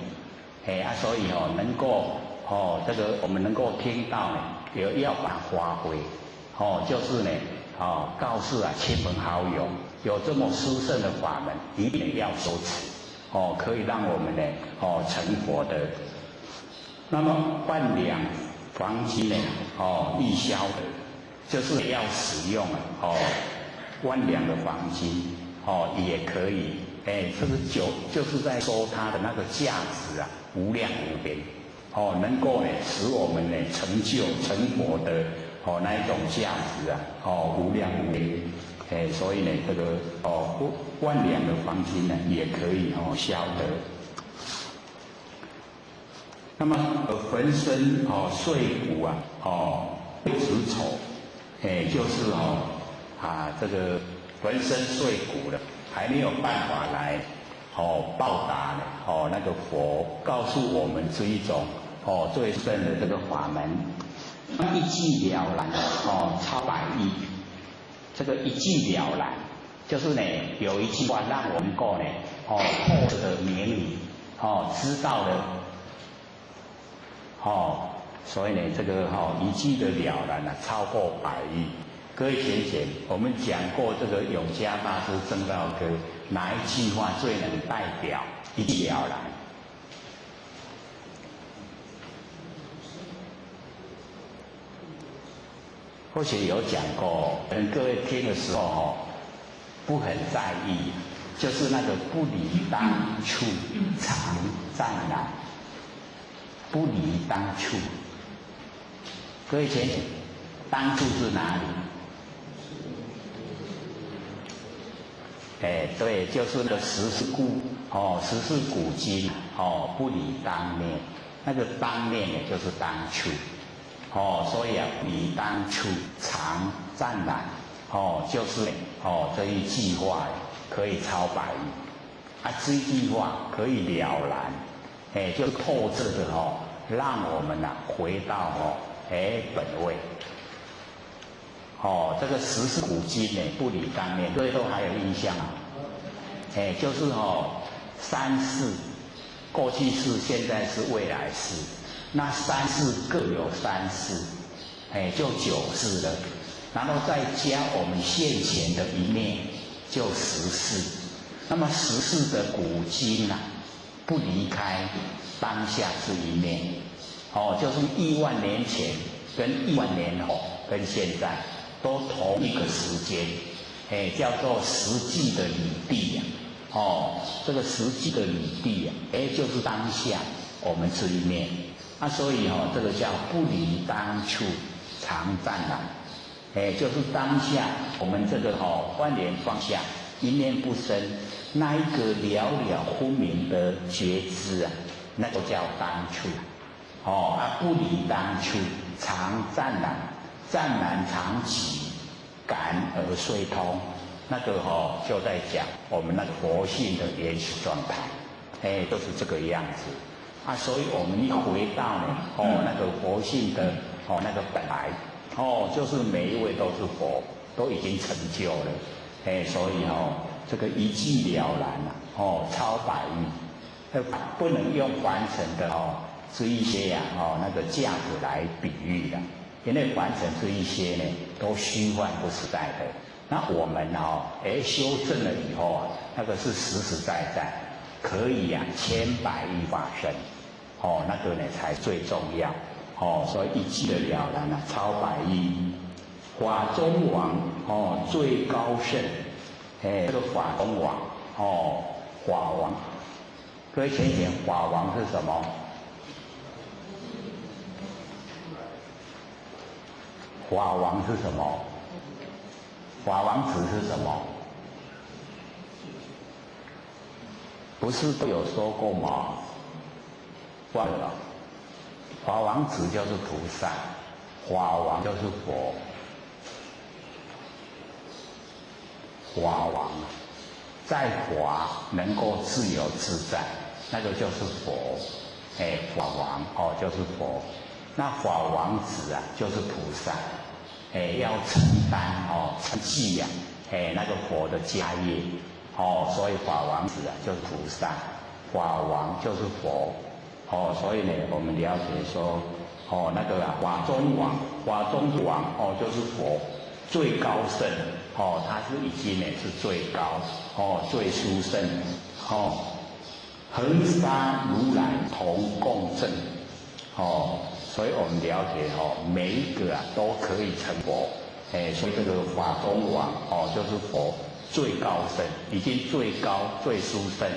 所以能够这个我们能够听到也要把它发挥就是呢告诉亲朋好友有这么殊胜的法门，一定要修持可以让我们呢成佛的。那么万两黄金呢易销的，就是要使用万两的黄金也可以这个就是在说它的那个价值无量无边能够使我们成就成佛的那一种价值无量无边所以呢这个万两的黄金呢也可以销得。那么浑身碎骨子丑就是这个浑身碎骨了，还没有办法来报答那个佛告诉我们这一种最胜的这个法门，一记了然超百亿。这个一记了然，就是呢有一句话让我们能够透彻明理知道了所以呢这个一记的了然超过100亿。各位先生，我们讲过这个永嘉大师正道歌，哪一句话最能代表一记了然？或许有讲过，可能各位听的时候不很在意，就是那个不离当处常湛然，不离当处。各位先生，当处是哪里？对，就是那个十四古今不离当面，那个当面呢就是当处，所以啊，离当处常湛然，就是这一句话可以超百语，这一句话可以了然，就透彻的让我们回到本位。这个十四古今呢，不离当面，各位都还有印象啊？就是三世，过去世、现在世、未来世，那三世各有三世，就9世了。然后再加我们现前的一面，就10世。那么10世的古今不离开当下这一面，就是1万年前跟1万年后跟现在。都同一个时间，叫做实际的理地这个实际的理地就是当下我们这一面，所以这个叫不离当处常湛然，就是当下我们这个观念放下，一念不生，那一个了了分明的觉知那就叫当处，不离当处常湛然。湛然常寂，感而遂通，那个就在讲我们那个佛性的原始状态，都是这个样子所以我们一回到那个佛性的那个本来，就是每一位都是佛，都已经成就了，所以这个一句了然超百语，不能用凡尘的这一些那个价值来比喻的。因为凡尘这一些呢，都虚幻不实在的。那我们修正了以后那个是实实在在，可以千百亿法身，那个呢才最重要。所以一句的了然超百亿。法中王最高圣，这个法中王法王，各位浅显，法王是什么？法王是什么？法王子是什么？不是都有说过吗？忘了。法王子就是菩萨，法王就是佛。法王在法能够自由自在，那个就是佛。法王就是佛。那法王子就是菩萨。要承担承继那个佛的家业所以法王子就是菩萨，法王就是佛所以呢，我们了解说那个法中王，法中王就是佛，最高圣他是已经呢是最高最殊胜恒沙如来同共振所以我们了解每一个都可以成佛，所以这个法中王就是佛最高圣，已经最高最殊胜。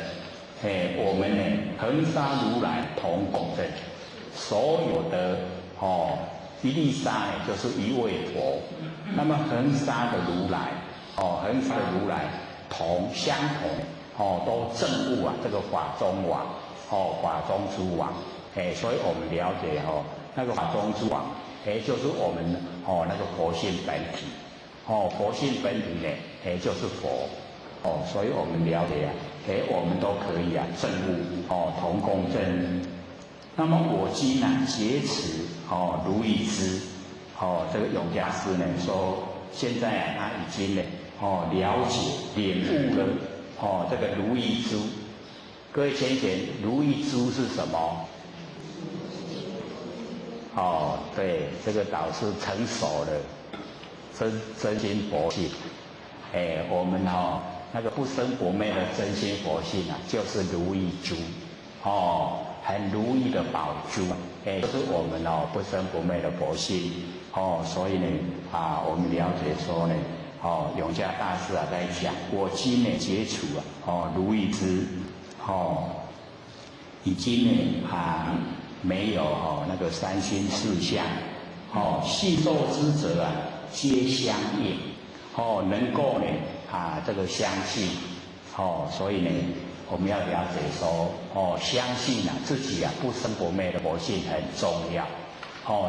我们呢恒沙如来同共振，所有的一粒沙就是一位佛，那么恒沙的如来恒沙的如来相同都证悟这个法中王法中诸王，所以我们了解那个法中诸王，就是我们那个佛性本体，佛性本体呢，就是佛，所以我们了解我们都可以证悟同共振。那么我今劫持如意之，这个永嘉师呢说，现在他已经呢了解领悟了这个如意珠。各位浅显，如意珠是什么？对，这个导师成熟了，真心佛性。我们那个不生不灭的真心佛性就是如意珠，很如意的宝珠，就是我们不生不灭的佛性。所以呢，我们了解说呢，永嘉大师在讲，我今呢解除如意之，已经呢没有那个三心四相，信受之者啊，皆相应，能够呢这个相信，所以呢，我们要了解说，相信自己不生不灭的佛性很重要，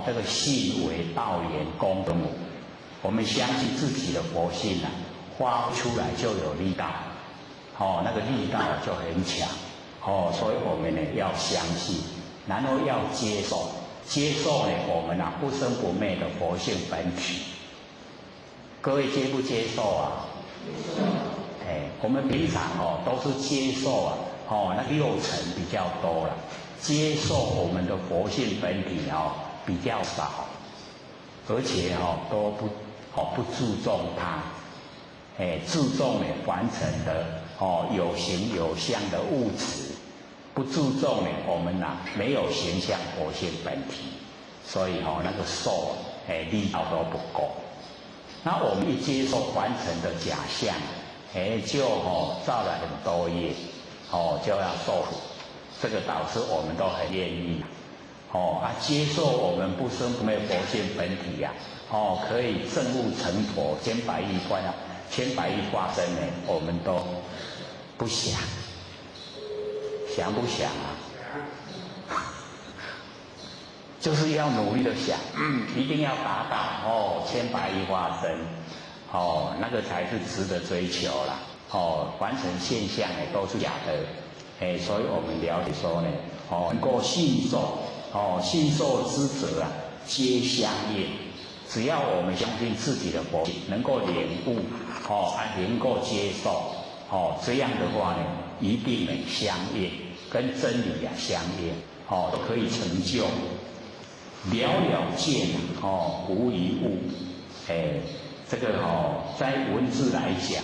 这个信为道源功德母，我们相信自己的佛性发出来就有力道，那个力道就很强，所以我们呢要相信，然后要接受。接受呢，我们不生不灭的佛性本体，各位接不接受啊？我们平常都是接受那6成比较多了，接受我们的佛性本体比较少，而且都不注重它，注重呢凡尘的有形有相的物质。不注重呢，我们没有形象佛性本体，所以那个受力道都不够。那我们一接受凡尘的假象，就造了很多业，就要受苦。这个导致我们都很愿意，接受我们不生不灭佛性本体可以证悟成佛千百亿化身呢，我们都不想。想不想就是要努力的想，一定要达到千百亿化身，那个才是值得追求啦。凡尘现象都是假的，所以我们了解说呢，能够信受，信受之者皆相应。只要我们相信自己的佛性，能够领悟，能够接受，这样的话呢，一定能相应，跟真理相应，都可以成就。了了见，无一物，这个在文字来讲，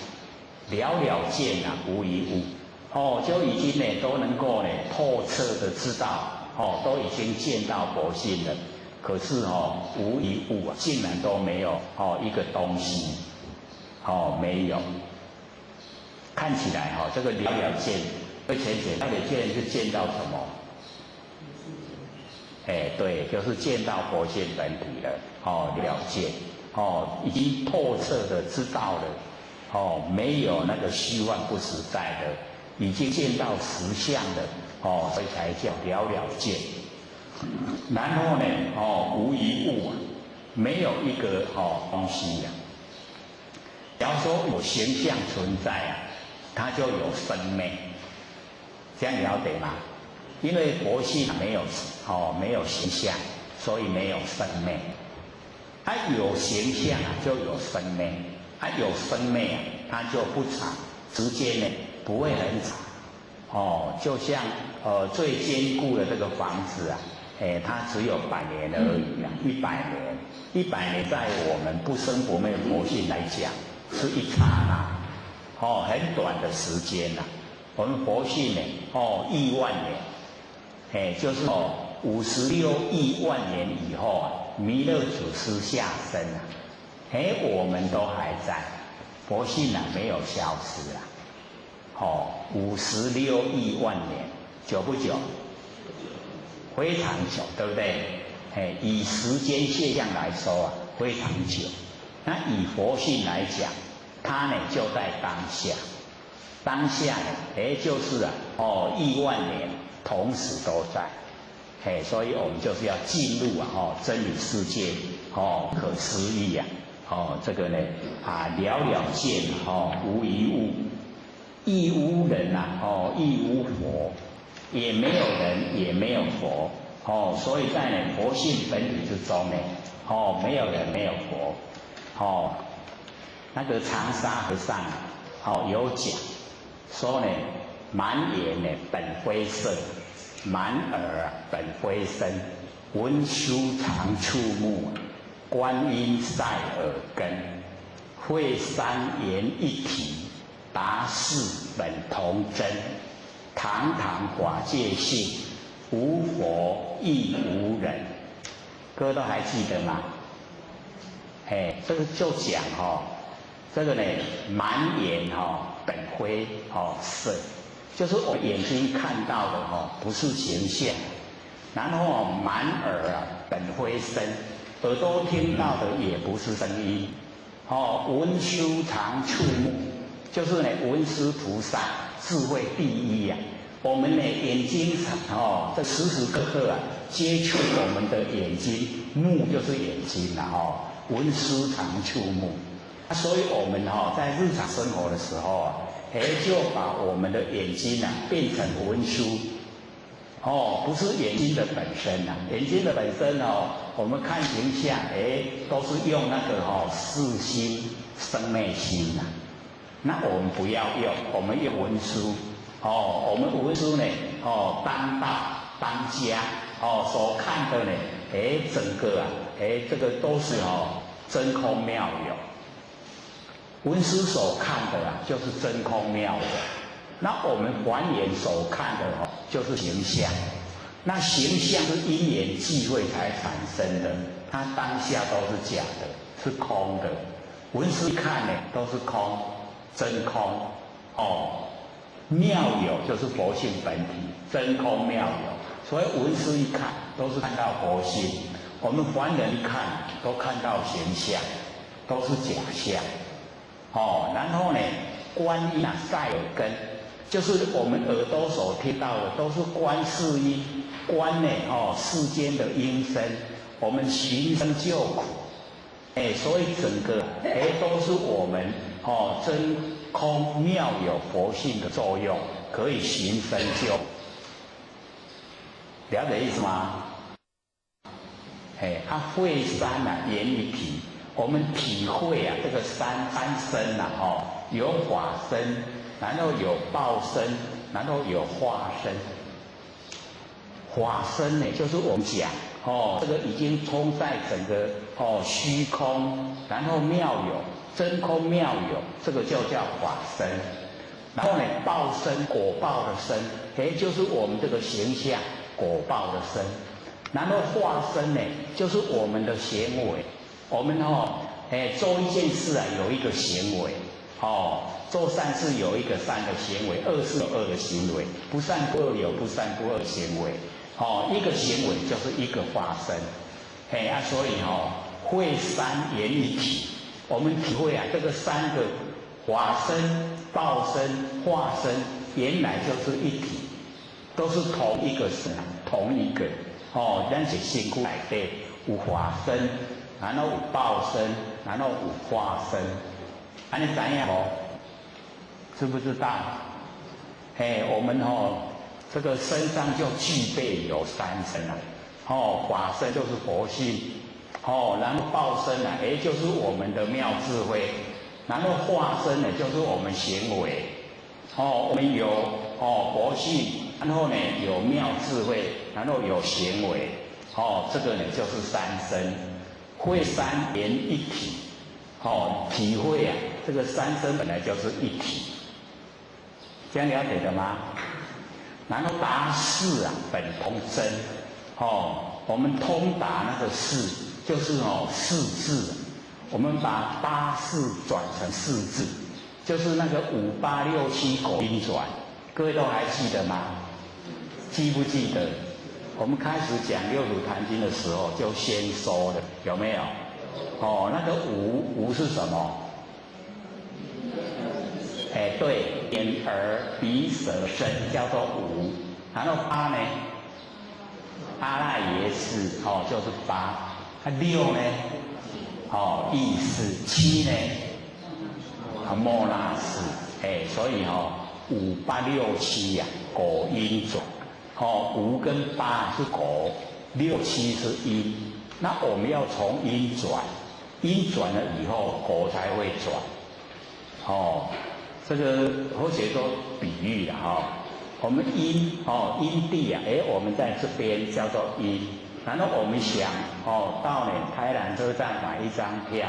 了了见无一物，就已经都能够透彻的知道，都已经见到佛性了。可是无一物竟然都没有一个东西，没有。看起来这个了了见，而且了了见是见到什么？对，就是见到佛性本体了，了见，已经透彻的知道了，没有那个虚幻不实在的，已经见到实相的，所以才叫了了见。然后呢，无一物没有一个东西假如说有形象存在它就有生灭，这样了解吗？因为佛性没有形象，所以没有生灭。它有形象就有生灭，它有生灭它就不长，时间呢不会很长。就像最坚固的这个房子它只有100年而已100年在我们不生不灭佛性来讲是一刹那，很短的时间我们佛性呢亿万年，就是56亿万年以后弥勒祖师下生我们都还在，佛性没有消失56亿万年，久不久？非常久，对不对？以时间现象来说非常久。那以佛性来讲，它呢就在当下，当下呢就是亿万年同时都在，所以我们就是要进入真理世界可思议这个呢了了见无一物，亦无人亦无佛。也没有人，也没有佛，所以在佛性本体之中没有人，没有佛，那个长沙和尚有讲说满眼本非色，满耳本非声，文殊常触目，观音在耳根，会三言一体，达事本同真。堂堂法界性，无佛亦无人，各位都还记得吗？这个就讲这个呢满眼本非色，就是我眼睛看到的不是形象，然后满耳本非声，耳朵听到的也不是声音。文殊常触目，就是呢文殊菩萨智慧第一呀。我们呢眼睛这时时刻刻接触我们的眼睛，目就是眼睛啦文殊常触目。所以我们在日常生活的时候就把我们的眼睛变成文殊。不是眼睛的本身眼睛的本身我们看形象都是用那个四心生灭心那我们不要用，我们用文殊我们文殊呢当道当家所看的呢整个这个都是真空妙有。文殊所看的就是真空妙有。那我们还原所看的就是形象。那形象是因缘际会才产生的，它当下都是假的，是空的。文殊一看呢都是空，真空妙有就是佛性本体，真空妙有。所以文殊一看都是看到佛性，我们凡人一看都看到形象，都是假象然后呢观音在耳根，就是我们耳朵所听到的都是观世音，观呢世间的音声，我们寻声救苦所以整个都是我们真空妙有佛性的作用，可以寻声救。了解意思吗？会山言于体，我们体会这个三身有法身，然后有报身，然后有化身。法身呢，就是我们讲这个已经充在整个虚空，然后妙有真空妙有，这个就叫法身。然后呢，报身果报的身，就是我们这个形象果报的身。然后化身呢，就是我们的行为。我们做一件事有一个行为做善事有一个善的行为，恶事有恶的行为，不善不恶有不善不恶的行为。一个行为就是一个化身。所以会三言一体，我们体会这个三个法身、报身、化身，原来就是一体，都是同一个神，同一个咱是身躯内底有化身，然后有报身，然后有化身，安尼知影无？知不知道？我们这个身上就具备有三身法身就是佛性然后报身就是我们的妙智慧，然后化身呢就是我们行为我们有佛性，然后呢有妙智慧，然后有行为这个呢就是三身，会三言一体体会这个三身本来就是一体，这样了解的吗？然后达事本同真我们通达那个事就是四字，我们把八事转成四字，就是那个5、8、6、7口音转，各位都还记得吗？记不记得？我们开始讲六祖坛经的时候就先说的，有没有？那个五是什么？对，眼耳鼻舌身叫做五，然后八呢？阿赖耶识就是八，六呢？意识，七呢？末那识，所以5、8、6、7果因转，5跟8是果，6、7是因，那我们要从因转，因转了以后果才会转，这个或者说比喻了我们因因地我们在这边叫做因，然后我们想到台南车站买一张票，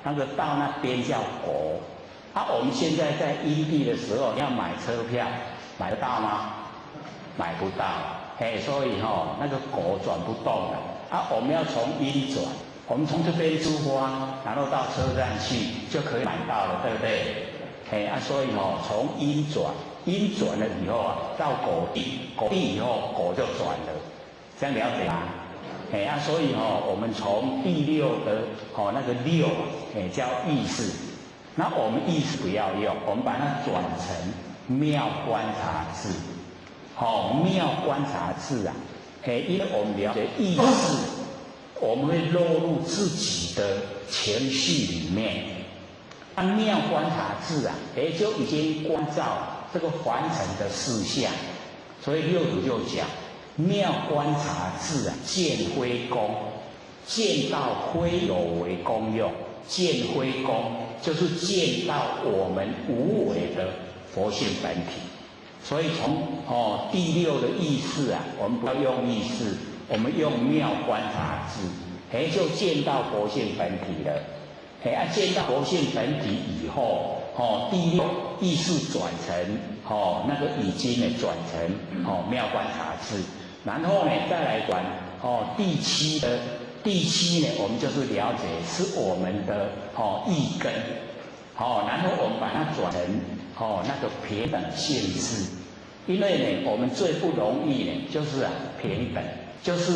那个到那边叫果，我们现在在因地的时候要买车票，买得到吗？买不到，所以那个果转不动了我们要从因转，我们从这边出发，然后到车站去就可以买到了，对不对？所以从因转，因转了以后到果地，果地以后果就转了，这样了解吗？所以我们从第六的那个六叫意识，那我们意识不要用，我们把它转成妙观察智，妙观察智啊，因为我们了解意识，我们会落入自己的情绪里面，妙观察智啊，就已经关照这个凡尘的事项，所以六祖就讲。妙观察智啊，见非功，见到非有为功用，见非功就是见到我们无为的佛性本体。所以从第六的意识啊，我们不要用意识，我们用妙观察智，就见到佛性本体了。见到佛性本体以后，第六意识转成那个已经呢转成妙观察智。然后呢，再来转第七呢，我们就是了解是我们的意根，然后我们把它转成那个平等性质，因为呢，我们最不容易呢就是平等，就是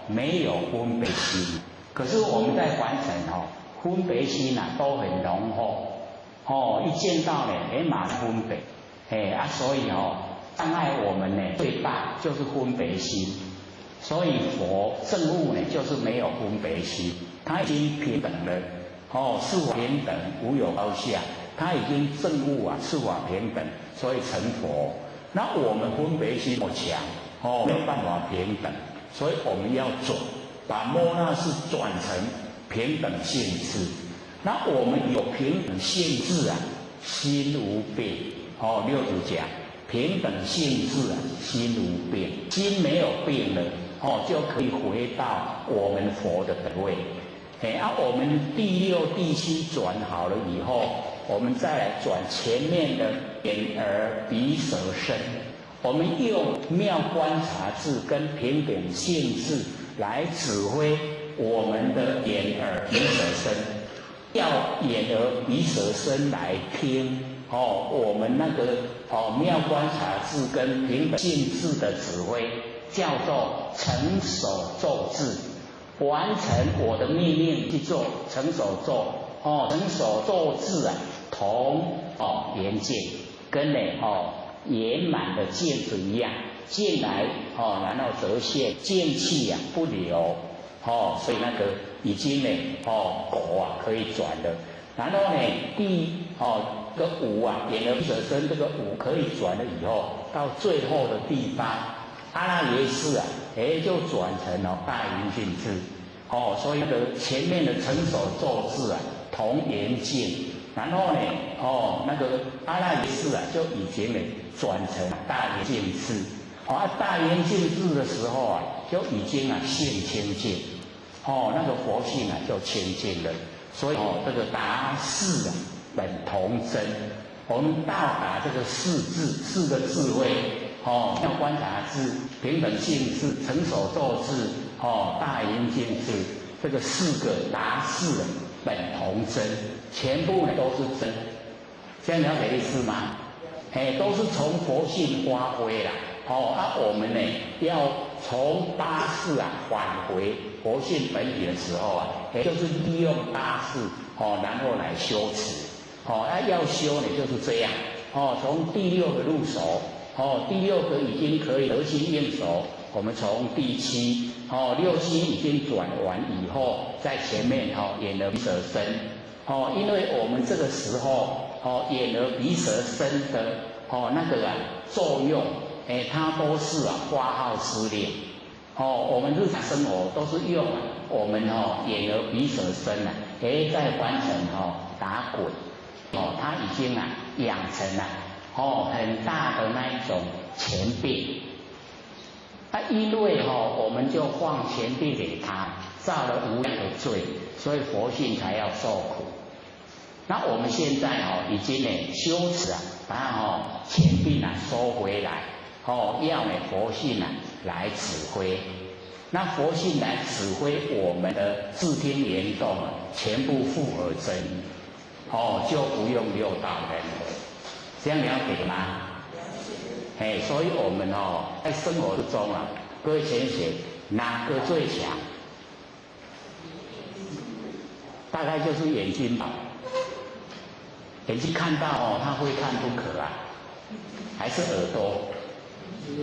没有分别心，可是我们在凡尘分别心都很浓厚，一见到呢马上分别，所以障碍我们呢最大就是分别心，所以佛证悟呢就是没有分别心，他已经平等了，是法平等，无有高下，他已经证悟是法平等，所以成佛。那我们分别心不强，没有办法平等，所以我们要转，把摩那识转成平等性质。那我们有平等性质心无病，六祖讲。平等性质心无病，心没有病了，就可以回到我们佛的本位。我们第六、第七转好了以后，我们再来转前面的眼耳鼻舌身，我们用妙观察智跟平等性质来指挥我们的眼耳鼻舌身，要眼耳鼻舌身来听。我们那个妙观察智跟平等性质的指挥，叫做成手奏智，完成我的命令去做，成手奏，成手奏智同圆镜，跟圆满的镜子一样，进来然后折现，进气不流，所以那个已经呢果可以转了。然后呢这个五眼耳鼻舌身这个五可以转了以后，到最后的地方阿赖耶识就转成大圆镜智，所以那个前面的成手奏智同圆镜，然后呢那个阿赖耶识就已经呢转成大圆镜智，大圆镜智的时候就已经性清净，那个佛性就清净了。所以这个达四本同真，我们到达这个四个智慧，妙观察智、平等性智、成手奏智、大圆镜智，这个四个达四本同真，全部都是真，这样了解意思吗？都是从佛性发挥啦。我们呢要从八识返回佛性本体的时候也就是利用八识然后来修持，要修呢就是这样，从第六个入手，第六个已经可以得心应手，我们从第七，六七已经转完以后，在前面眼耳鼻舌身，因为我们这个时候眼耳鼻舌身的那个作用。它都是发号施令，我们日常生活都是用我们眼耳鼻舌身在凡尘打滚，它已经养成了很大的那一种前病，因为我们就放前病给他，造了无量的罪，所以佛性才要受苦。那我们现在已经修持把前病收回来。要佛性来指挥，那佛性来指挥我们的自听言动全部复而真，就不用六道人，这样了解吗？所以我们在生活之中各位先学哪个最强？大概就是眼睛吧。眼睛看到哦，他会看不可啊，还是耳朵，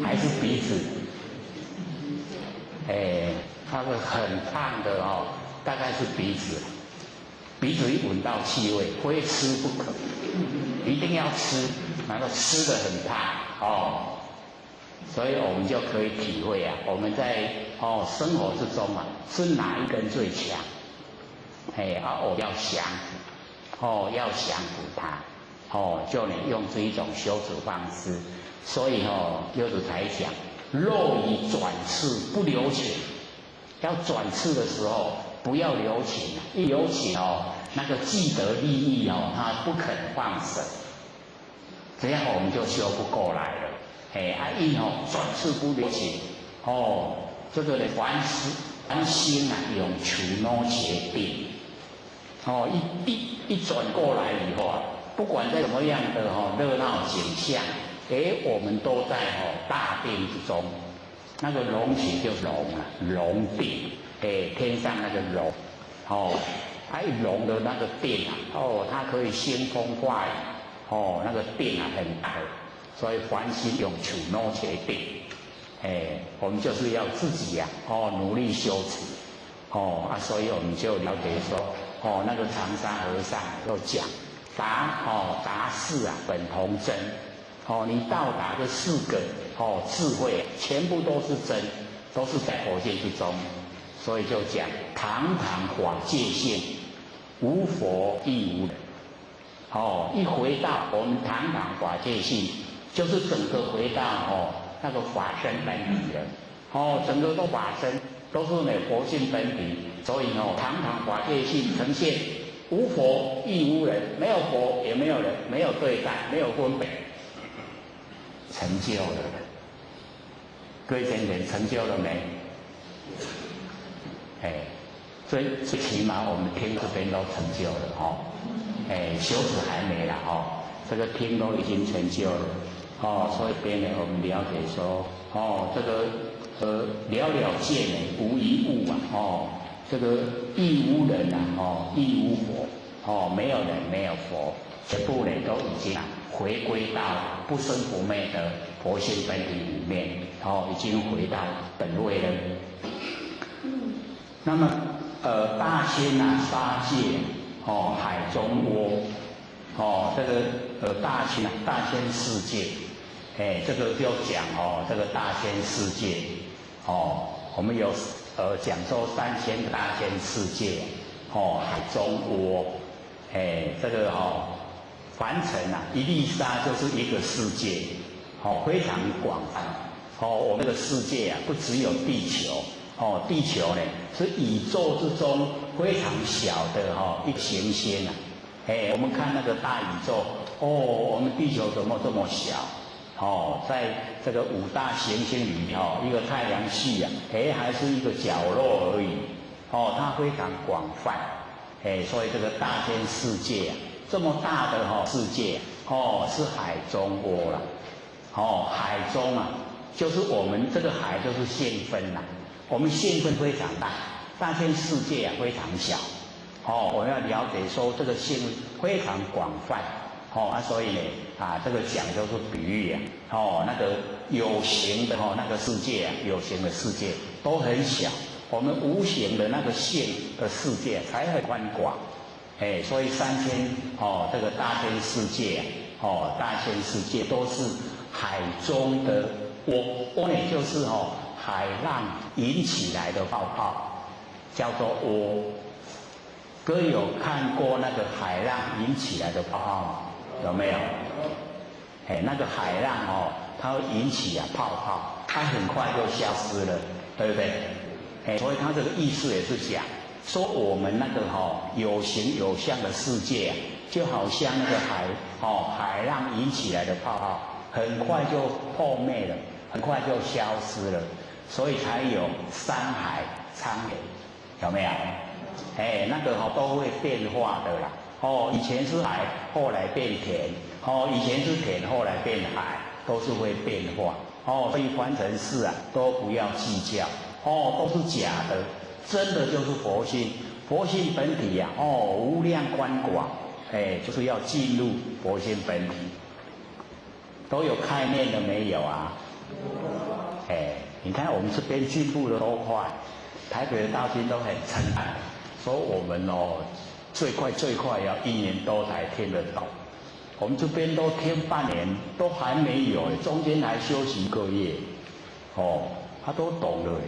还是鼻子？那个很胖的哦，大概是鼻子。鼻子一闻到气味，非吃不可，一定要吃，然后吃得很胖哦。所以我们就可以体会啊，我们在生活之中啊，是哪一根最强？我要降服，要降服它，就能用这一种修持方式。所以柚子才讲，若以转世不留情，要转世的时候不要留情，一留情那个既得利益他不肯放生，这样我们就修不过来了。转世不留情，这个呢凡心啊，用求挪结定，一转过来以后啊，不管在什么样的热闹景象，我们都在大定之中。那个龙起就是龙啊，龙定，天上那个龙，一龙的那个定啊，它可以兴风化雨，那个定啊很大。所以凡心用求挪结定，我们就是要自己呀，努力修持，所以我们就了解说，那个长沙和尚又讲，达四啊本同真，你到达的四个智慧，全部都是真，都是在佛界之中，所以就讲堂堂法界性，无佛亦无人，一回到我们堂堂法界性。就是整个回到那个法身本体了，整个都法身都是佛性本体，所以堂堂法界性呈现，无佛亦无人，没有佛也没有人，没有对待，没有分别，成就了。各位先生成就了没？最起码我们听这边都成就了修持还没了这个听都已经成就了。所以边呢，我们了解说，这个了了见呢，无一物啊，这个亦无人啊，亦无佛，没有人，没有佛，全部呢都已经回归到不生不灭的佛性本体里面，已经回到本位了。那么大千沙界，海中窝，这个大千世界。这个就讲这个大千世界我们有讲说3000个大千世界海中窝这个凡尘啊，一粒沙就是一个世界非常广泛我们这个世界啊，不只有地球地球呢是宇宙之中非常小的一个行星啊我们看那个大宇宙我们地球怎么这么小在这个5大行星里面一个太阳系啊，还是一个角落而已，它非常广泛，所以这个大千世界啊，这么大的世界是海中窝了，海中啊，就是我们这个海就是线分啦，我们线分非常大，大千世界啊非常小，我要了解说这个线非常广泛。所以呢，这个讲就是比喻那个有形的那个世界有形的世界都很小，我们无形的那个线的世界才很宽广，所以这个大千世界大千世界都是海中的窝呢，就是海浪引起来的泡泡，叫做窝。各位有看过那个海浪引起来的泡泡吗？有没有？那个海浪它会引起泡泡，它很快就消失了，对不对？所以它这个意思也是讲，说我们那个有形有相的世界就好像那个海浪引起来的泡泡，很快就破灭了，很快就消失了，所以才有山海沧海，有没有？那个都会变化的啦。以前是海，后来变田，以前是田，后来变海，都是会变化。所以凡尘事啊，都不要计较，哦，都是假的，真的就是佛性。佛性本体呀、哦，无量宽广，就是要进入佛性本体。都有概念了没有啊？你看我们这边进步的多快，台北的道经都很称赞，说我们最快要1年多才听得懂。我们这边都听半年，都还没有，中间还休息1个月，他都懂了，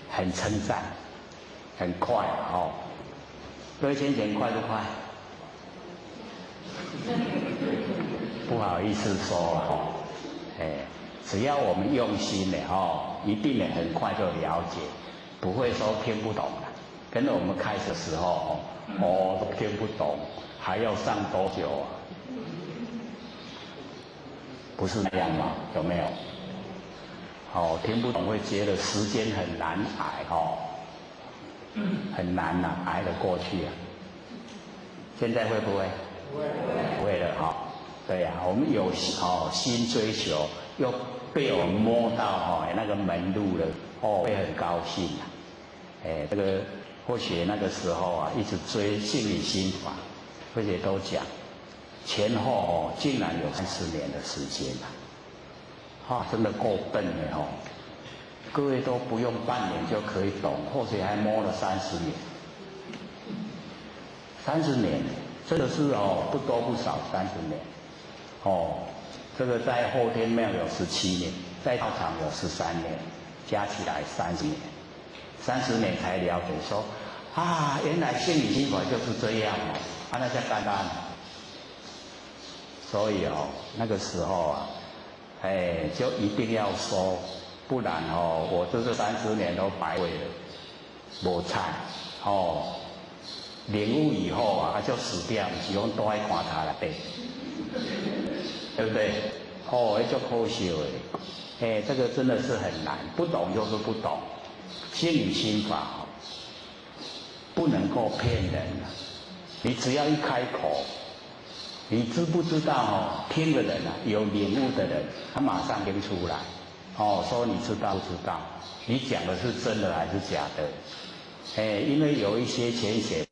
很称赞，很快各位先生快不快？不好意思说只要我们用心一定很快就了解，不会说听不懂了。跟着我们开始的时候都听不懂，还要上多久啊？不是那样吗？有没有？听不懂会觉得时间很难挨很难挨得过去啊。现在会不会？不会了对呀，我们有心追求，又被我们摸到那个门路了，会很高兴这个或许那个时候一直追心理心法，或者都讲前后竟然有30年的时间真的够笨的各位都不用半年就可以懂，或许还摸了30年。30年真的是不多不少30年这个在后天庙有17年，在道场有13年，加起来30年，30年才了解说原来心理心法就是这样那叫简单。所以那个时候就一定要说，不然我这30年都白费了，无惨领悟以后就死掉，不是讲都爱看他了对不对？就可惜了这个真的是很难，不懂就是不懂。心理心法不能够骗人你只要一开口，你知不知道听的人有领悟的人，他马上听出来说你知道不知道，你讲的是真的还是假的因为有一些浅显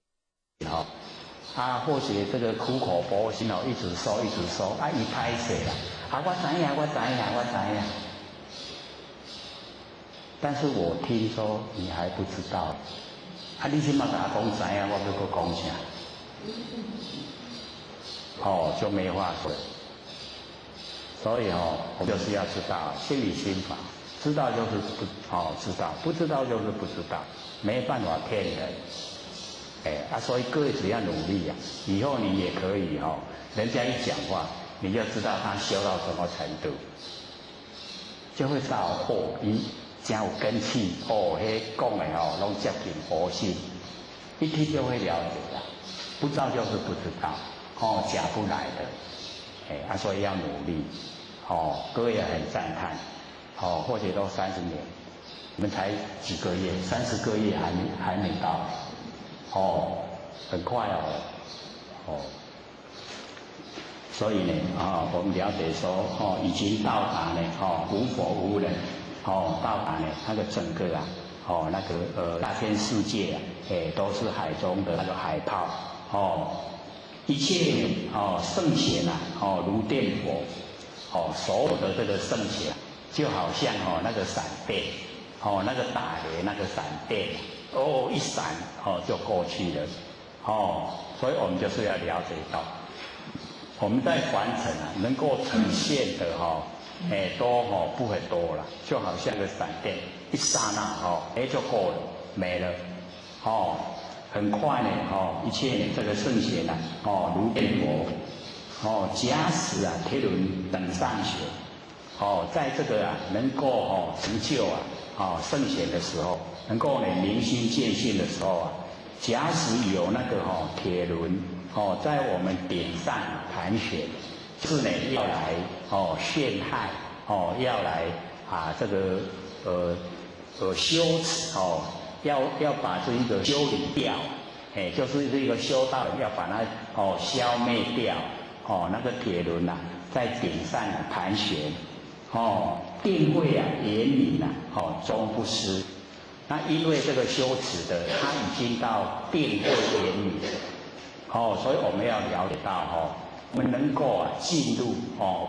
或许这个苦口婆心一直说一直说一拍死了我知呀但是我听说你还不知道你起码跟我讲知呀，我要搁讲啥就没话说。所以我们就是要知道心理心法，知道就是知道，不知道就是不知道，没办法骗人所以各位只要努力以后你也可以人家一讲话你就知道他修到什么程度，就会知道真有根气讲的拢接近佛性，一听就会了解了。不知道就是不知道假不来的所以要努力各位也很赞叹或许都30年，你们才几个月，30个月还没到很快所以呢我们了解说已经到达呢无佛无人到达呢那个整个那个大千世界都是海中的那个海泡一切圣贤如电佛所有的这个圣贤就好像那个闪电那个打雷那个闪电一闪就过去了所以我们就是要了解到我们在凡尘能够呈现的都不很多了，就好像个闪电一刹那就过了没了很快呢一切这个圣贤如电佛假使天轮等上学在这个能够成就圣贤的时候，能够明心见性的时候假使有那个铁轮在我们顶上盘旋，是呢要来陷害要来这个修持要把这一个修理掉就是这个修道人要把它消灭掉那个铁轮在顶上盘旋定慧啊，言明啊，终不失。那因为这个修持的，他已经到定慧言明，所以我们要了解到我们能够进入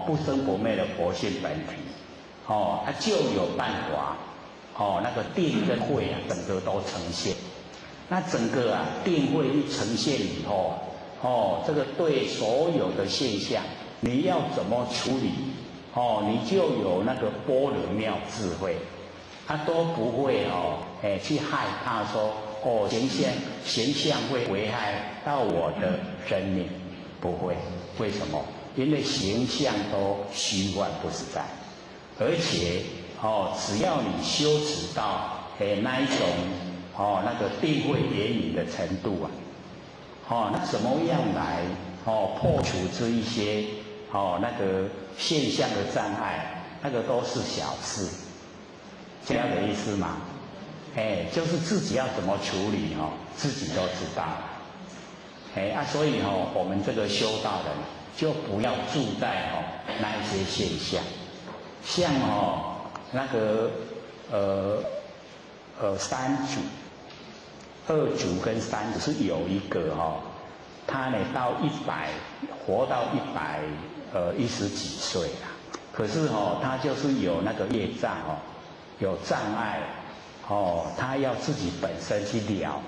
不生不灭的佛性本体，它就有办法，那个定跟慧啊，整个都呈现。那整个定慧一呈现以后，这个对所有的现象，你要怎么处理，你就有那个般若妙智慧，他都不会去害怕说形象会危害到我的生命，不会。为什么？因为形象都虚幻不实在，而且只要你修持到那一种那个定慧言明的程度那怎么样来破除这一些那个现象的障碍，那个都是小事，这样的意思嘛？就是自己要怎么处理自己都知道。所以我们这个修道人就不要住在那一些现象，像那个三组、二组跟三组是有一个他呢到活到110几岁啦，可是他就是有那个业障有障碍他要自己本身去了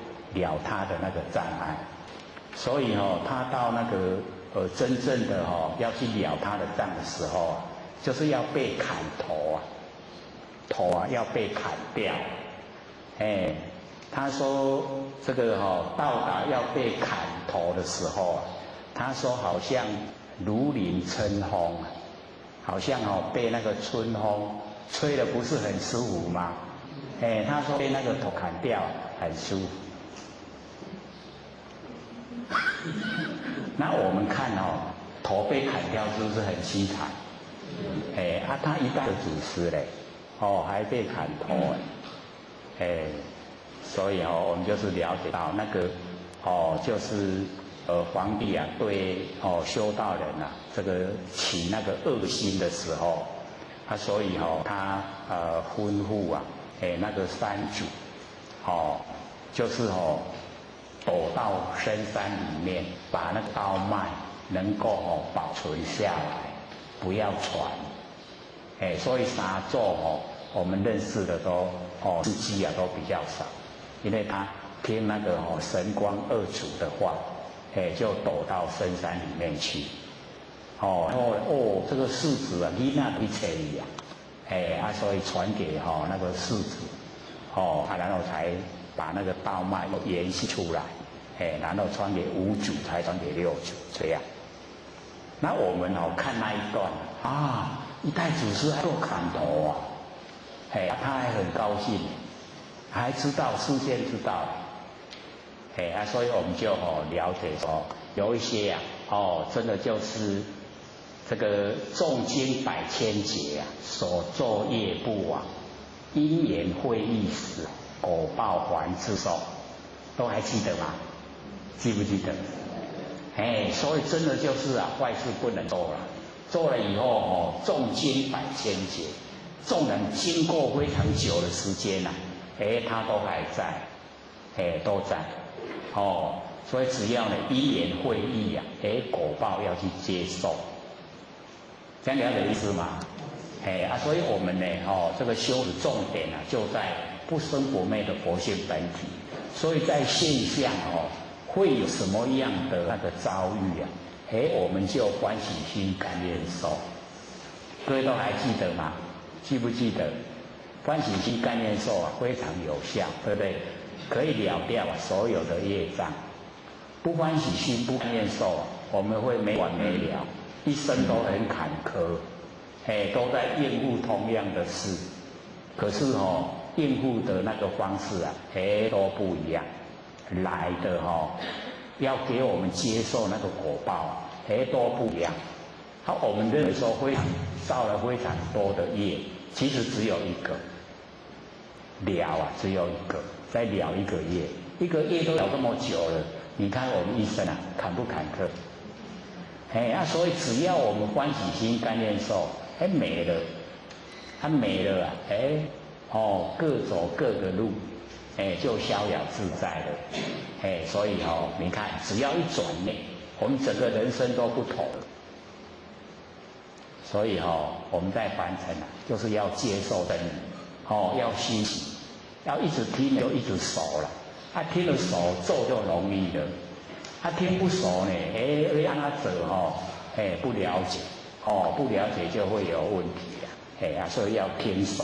他的那个障碍，所以他到那个真正的要去了他的障的时候就是要被砍头要被砍掉。他说这个到达要被砍头的时候他说好像如临春风，好像被那个春风吹得不是很舒服吗？他说被那个头砍掉很舒服。那我们看头被砍掉是不是很凄惨？他一代的祖师嘞，还被砍头所以我们就是了解到那个就是皇帝对修道人这个起那个恶心的时候，所以他吩咐那个三主就是躲到深山里面，把那个刀脉能够保存下来，不要传。所以三座我们认识的都事迹都比较少，因为他听那个神光二祖的话，就躲到深山里面去。这个世子你那去找伊所以传给那个世子，然后才把那个道脉延续出来，然后传给五祖，才传给六祖，这样。那我们看那一段一代祖师还做砍头他还很高兴，还知道事先知道，所以我们就了解说，有一些真的就是这个诵经百千劫所作业不亡，因缘会易死，果报还自受，都还记得吗？记不记得？所以真的就是坏事不能做了，做了以后诵经百千劫，纵然经过非常久的时间他都还在，都在，所以只要因缘会易果报要去接受，这样了解意思吗？所以我们呢这个修的重点就在不生不灭的佛性本体，所以在现象会有什么样的那个遭遇我们就欢喜心甘愿受。各位都还记得吗？记不记得？欢喜心甘愿受非常有效，对不对？可以了掉所有的业障。不欢喜心不甘愿受我们会没完没了，一生都很坎坷，都在应付同样的事，可是应付的那个方式都不一样，来的要给我们接受那个果报都不一样。我们认为说造了非常多的业，其实只有一个了只有一个，再了一个业，一个业都了这么久了，你看我们一生坎不坎坷？所以只要我们欢喜心甘愿受，没了，它没了啊，各走各的路，就逍遥自在了，所以你看，只要一转念，我们整个人生都不同了。所以我们在凡尘啊，就是要接受真理，要欣喜，要一直听就一直熟了，听了熟做就容易了，听不熟呢，让他走不了解，不了解就会有问题啊，所以要听熟。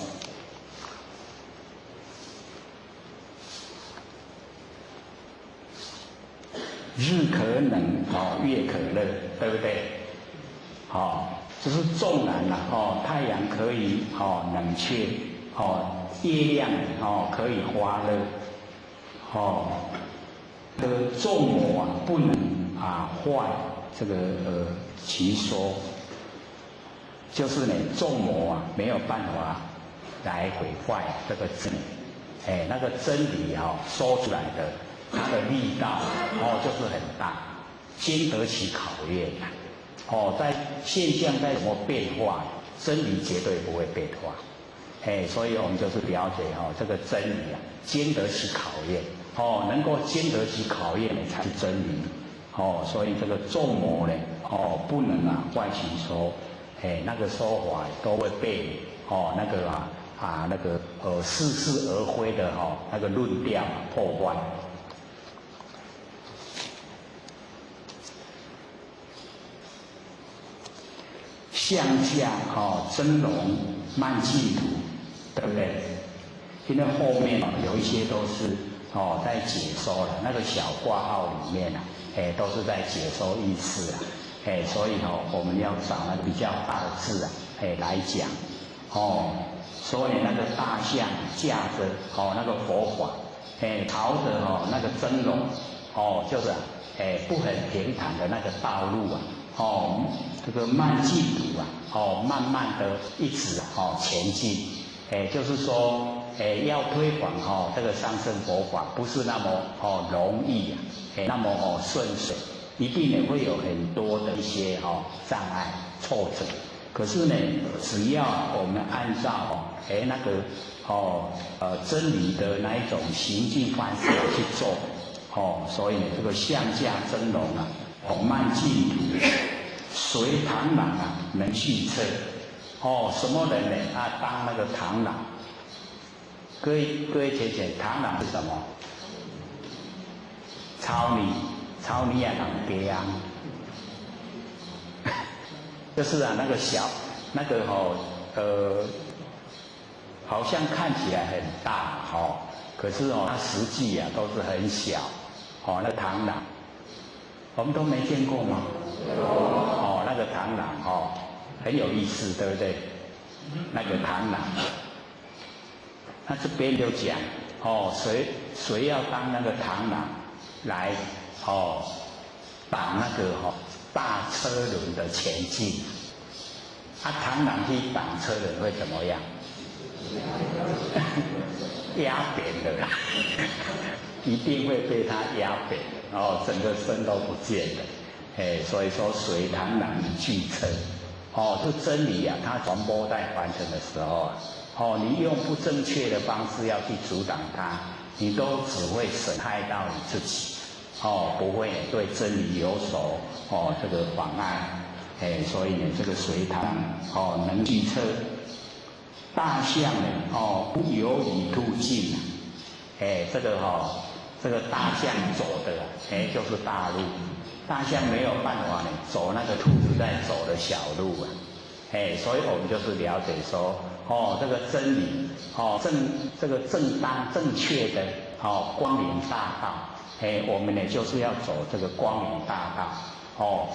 日可冷，月可热，对不对？就是纵然太阳可以冷却，月亮可以发热，这个众魔啊不能坏这个其说，就是呢众魔啊没有办法来毁坏这个真理，那个真理说出来的，它的力道就是很大，经得起考验在现象再怎么变化，真理绝对不会变化。所以我们就是了解这个真理啊，经得起考验，能够经得起考验才是真理。所以这个众魔呢，不能坏其说，那个说法都会被那个似是而非的那个论调破坏。向下真容慢净土，对不对？因为后面有一些都是在解说了，那个小挂号里面都是在解说意思所以我们要找那个比较大的字来讲所以那个大象驾着那个佛法朝着那个真容就是不很平坦的那个道路这个慢净土慢慢的一直前进，就是说要推广这个上乘佛法不是那么容易那么顺水，一定也会有很多的一些障碍挫折。可是呢，只要我们按照那个真理的那一种行进方式去做所以这个向下真容慢净土。随螳螂能续车什么人呢？当那个螳螂。各位姐姐，螳螂是什么？草泥人鳖啊，就是那个小那个好像看起来很大可是它实际都是很小那个螳螂，我们都没见过吗？那个螳螂很有意思，对不对？那个螳螂，那这边就讲谁要当那个螳螂来挡那个大车轮的前进，螳螂去挡车轮会怎么样？压扁了，一定会被它压扁，整个身都不见了。所以说随螳螂俱车，这真理它传播在凡尘的时候你用不正确的方式要去阻挡它，你都只会损害到你自己，不会对真理有所这个妨碍。所以呢，这个随螳螂能俱车，大象呢不由己途径这个大象走的就是大路。大象没有办法呢走那个兔子在走的小路所以我们就是了解说这个真理这个正当正确的光明大道我们呢就是要走这个光明大道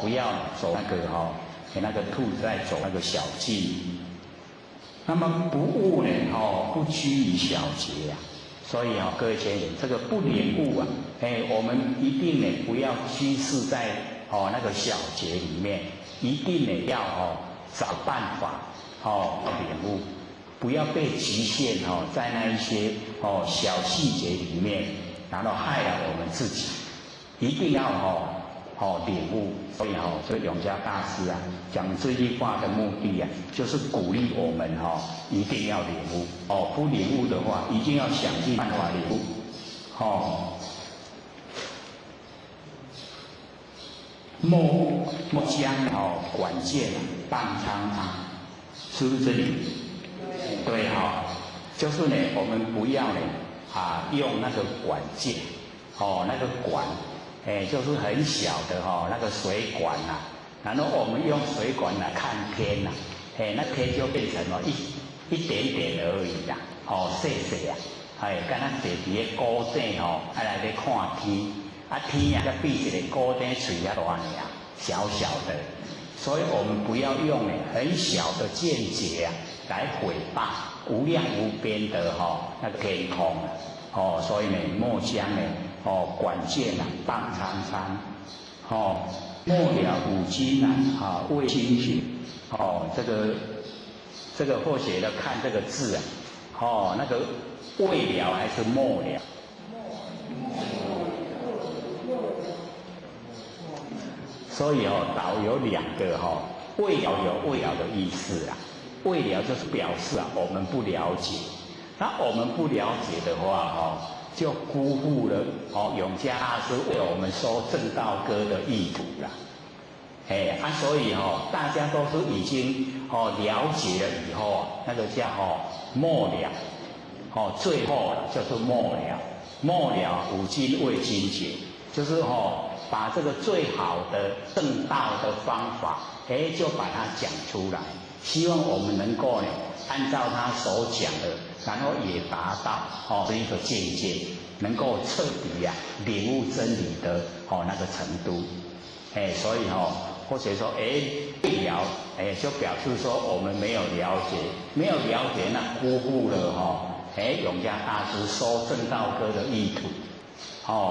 不要走那个兔子在走那个小径。那么不悟呢不拘于小节所以各位先生，这个不领悟我们一定呢不要居士在那个小节里面，一定呢要找办法领悟，不要被局限在那一些小细节里面，然后害了我们自己。一定要领悟。所以这个永嘉大师啊讲这句话的目的啊，就是鼓励我们一定要领悟不领悟的话，一定要想尽办法领悟莫将管见半苍苍，是不是这里？对就是呢，我们不要呢用那个管件那个管就是很小的那个水管然后我们用水管看天那天就变成一点点而已啦细细敢若坐伫个高顶来咧看天。天才比一个高顶水大尔，小小的，所以我们不要用很小的见解来毁谤无量无边的那个天空所以呢，莫将管见半苍苍末了五经未清醒这个或许要看这个字那个未了还是末了？所以导有两个未了有未了的意思未了就是表示我们不了解，那我们不了解的话就辜负了永嘉大师为我们说正道歌的意图啦。所以大家都是已经了解了以后那个叫末了最后就是末了五经未精解，就是把这个最好的正道的方法就把它讲出来，希望我们能够按照他所讲的，然后也达到这一个境界，能够彻底领悟真理的那个程度。所以或者说未了就表示说我们没有了解，没有了解那辜负了永嘉大师说正道歌的意图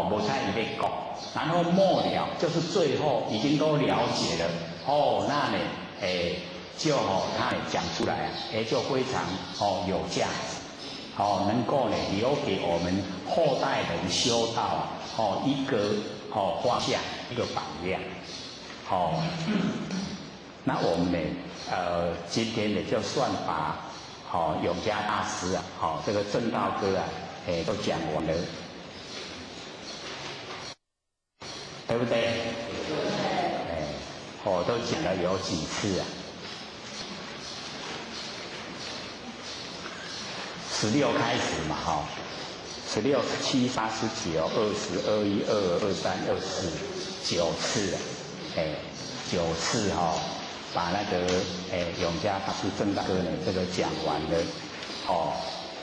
无在伊咧讲。然后末了就是最后已经都了解了那呢就他讲出来就非常有价值能够留给我们后代人修道一个方向，一个榜样那我们呢今天呢就算把永嘉大师这个正道歌都讲完了。对不对？我都讲了有几次16开始嘛16、17、18、19、20、21、22、23、24，9次9次把那个永嘉大师正道歌呢这个讲完了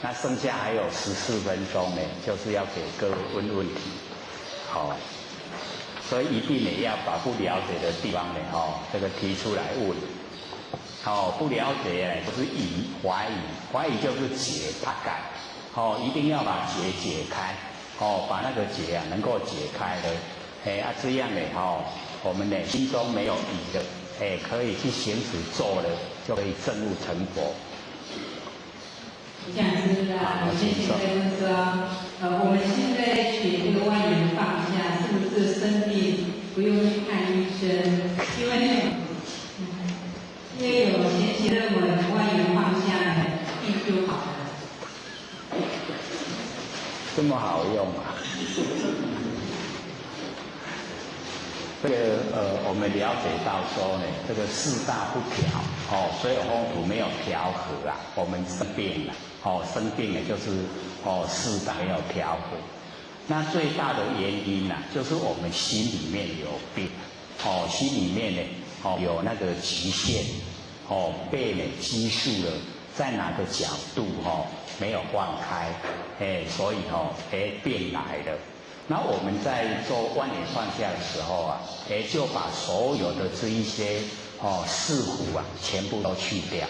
那剩下还有14分钟呢，就是要给各位问问题所以一定要把不了解的地方呢这个提出来问不了解不是疑怀疑就是解他改一定要把解开把那个结能够解开的这样呢我们呢心中没有疑的可以去行使做了，就可以证悟成佛。讲师我先请问说我们现在学这个万缘放下，是不是生病不用去看医生？因为有前期认为万缘放下病就好了。这么好用这个我们了解到说呢，这个四大不调所以风土没有调和我们生病了生病了就是四大没有调和。那最大的原因就是我们心里面有病心里面呢有那个极限被拘束了，在哪个角度没有放开所以病来了。那我们在做万缘放下的时候就把所有的这一些束缚全部都去掉。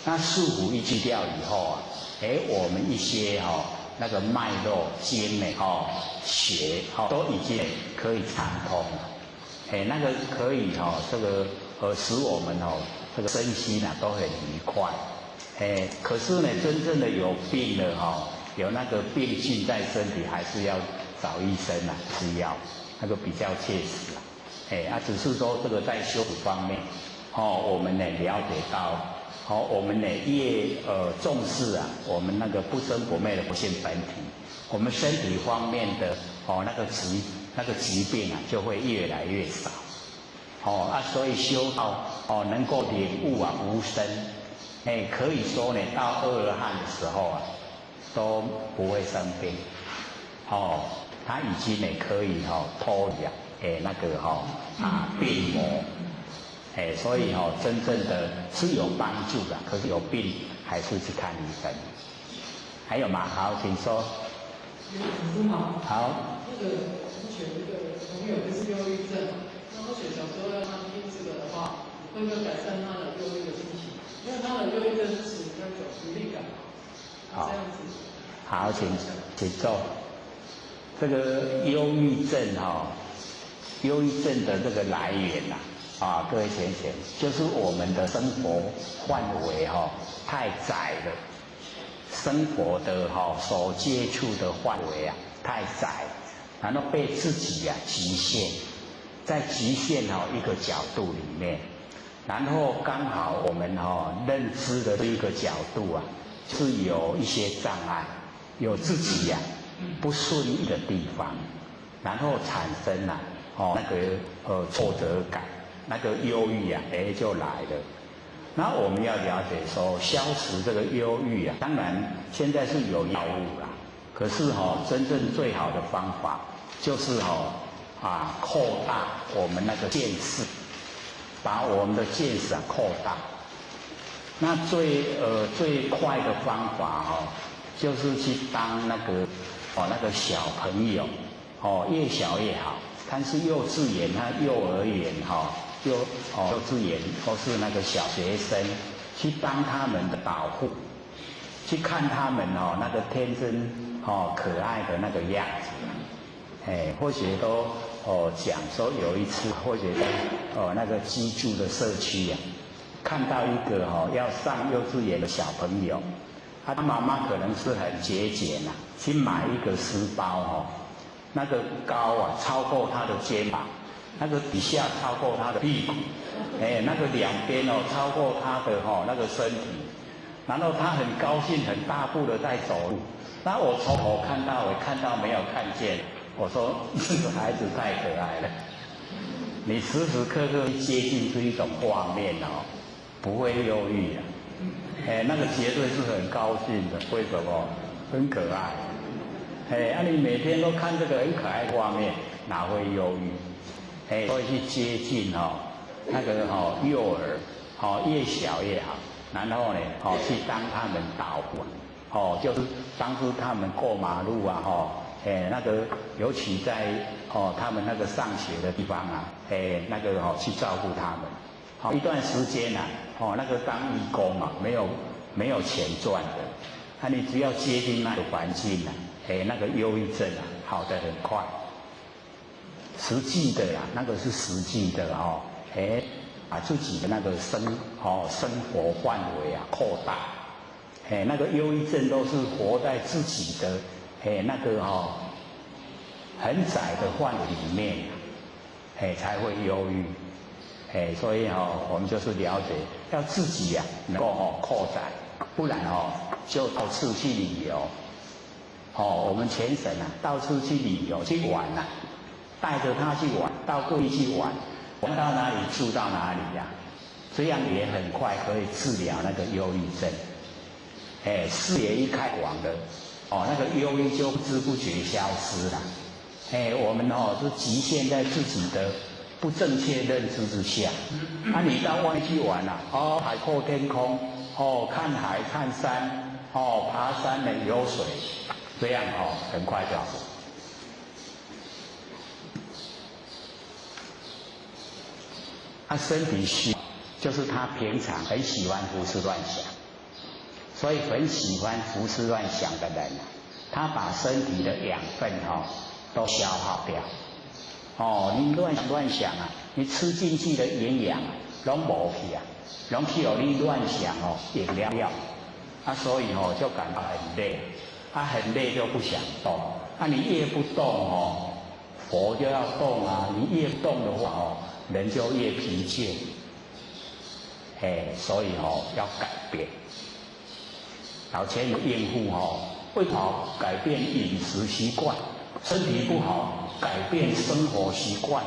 那束缚一去掉以后我们一些那个脉络经血都已经可以畅通了。那个可以这个使我们这个身心都很愉快。可是呢，真正的有病了有那个病菌在身体，还是要找医生吃药，那个比较切实只是说这个在修补方面，我们呢了解到，我们呢越重视啊，我们那个不生不灭的不现本体，我们身体方面的那个疾病啊就会越来越少，所以修到能够领悟啊无生，可以说呢到阿罗汉的时候啊都不会生病，他已经呢可以脱离那个病魔，所以真正的是有帮助的，可是有病还是去看医生。还有吗？好，请说。好。那个之前一个朋友就是忧郁症，然后想说让他听这个的话，会不会改善他的忧郁的心情？因为他的忧郁症是属于那种无力感嘛，这样子。好，请坐。这个忧郁症忧郁症的这个来源各位先生，就是我们的生活范围太窄了，生活的所接触的范围太窄，然后被自己局限，在局限一个角度里面，然后刚好我们认知的这一个角度是有一些障碍，有自己不顺意的地方，然后产生那个挫折感，那个忧郁就来了。那我们要了解说，消除这个忧郁当然现在是有药物啦，可是真正最好的方法就是扩大我们那个见识，把我们的见识扩大。那最快的方法就是去当那个小朋友越小越好。但是幼稚园幼儿园幼稚园或是那个小学生，去当他们的保护，去看他们那个天真可爱的那个样子。或许都讲说有一次，或者那个居住的社区看到一个要上幼稚园的小朋友，他妈妈可能是很节俭去买一个书包那个高超过他的肩膀，那个底下超过他的屁股，那个两边超过他的那个身体，然后他很高兴很大步的在走路。那我从头看到尾，看到没有看见，我说这个孩子太可爱了。你时时刻刻接近这一种画面不会忧郁那个绝对是很高兴的。为什么？很可爱。你每天都看这个很可爱的画面，哪会忧郁？所以去接近那个幼儿越小越好，然后呢去当他们导管就是帮助他们过马路那个尤其在他们那个上学的地方那个去照顾他们。一段时间那个当义工没有钱赚的，你只要接近那个环境那个忧郁症好得很快。实际的那个是实际的把自己的那个生活范围扩大。那个忧郁症都是活在自己的那个很窄的范围里面才会忧郁。所以我们就是了解，要自己能够扩展，不然就到处去旅游。我们全省到处去旅游去玩带着他去玩，到各地去玩，玩到哪里住到哪里这样也很快可以治疗那个忧郁症。视野一开广的那个忧郁就不知不觉消失了。我们是局限在自己的不正确认知之下。你到外去玩海阔天空看海看山爬山游水，这样很快就好。身体虚，就是他平常很喜欢胡思乱想，所以很喜欢胡思乱想的人他把身体的养分都消耗掉。你乱想你吃进去的营养拢无去拢去你乱想饮料所以就感到很累很累就不想动你越不动佛就要动啊，你越动的话哦，人就越疲倦。所以要改变。老前有应付为好改变饮食习惯，身体不好改变生活习惯。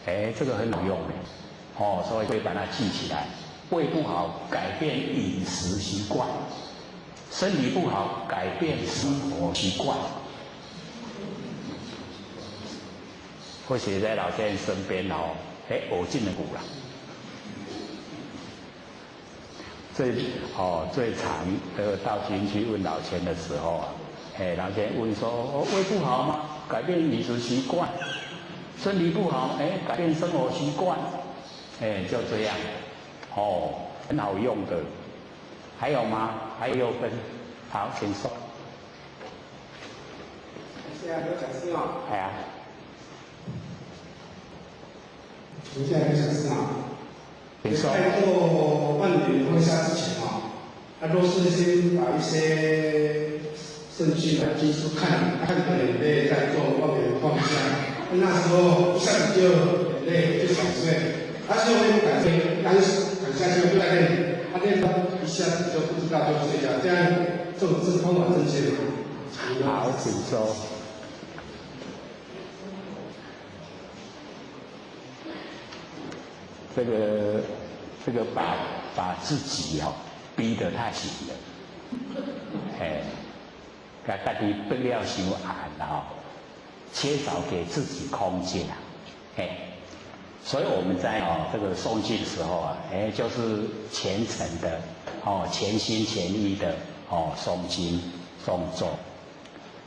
这个很有用的所以可以把它记起来。胃不好改变饮食习惯，身体不好改变生活习惯。或许在老先生身边偶进的股了。最常到军区问老钱的时候老钱问说胃不好吗？改变饮食习惯。身体不好改变生活习惯。就这样很好用的。还有吗？还有6分。好，请说。现在有讲师吗？请下一个讲师吗？在做万年放下之前他都是先把一些圣经的经书看个眼泪，再做万年放下。那时候一下子就很累，就想睡。他就没有敢睡，但是躺下去就在练，他练到一下子就不知道就睡觉，这样这方法正确吗？好，请说。这个把自己逼得太紧了，把自己逼了伤暗缺少给自己空间所以我们在这个诵经的时候就是虔诚的全心全意的诵经诵咒。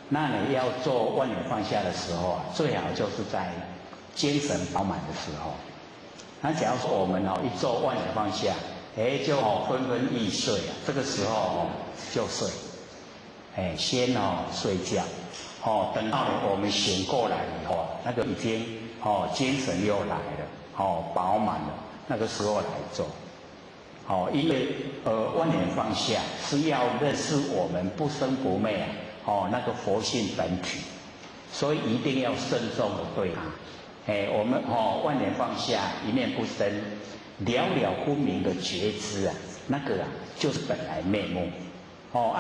那你要做万年放下的时候最好就是在精神饱满的时候。那假如说我们一做万年放下，就昏昏欲睡这个时候就睡，先睡觉，等到我们醒过来以后，那个已经精神又来了，饱满了，那个时候来做，因为万年放下是要认识我们不生不灭那个佛性本体，所以一定要慎重的对它。我们万年放下，一念不生，了了分明的觉知那个就是本来面目。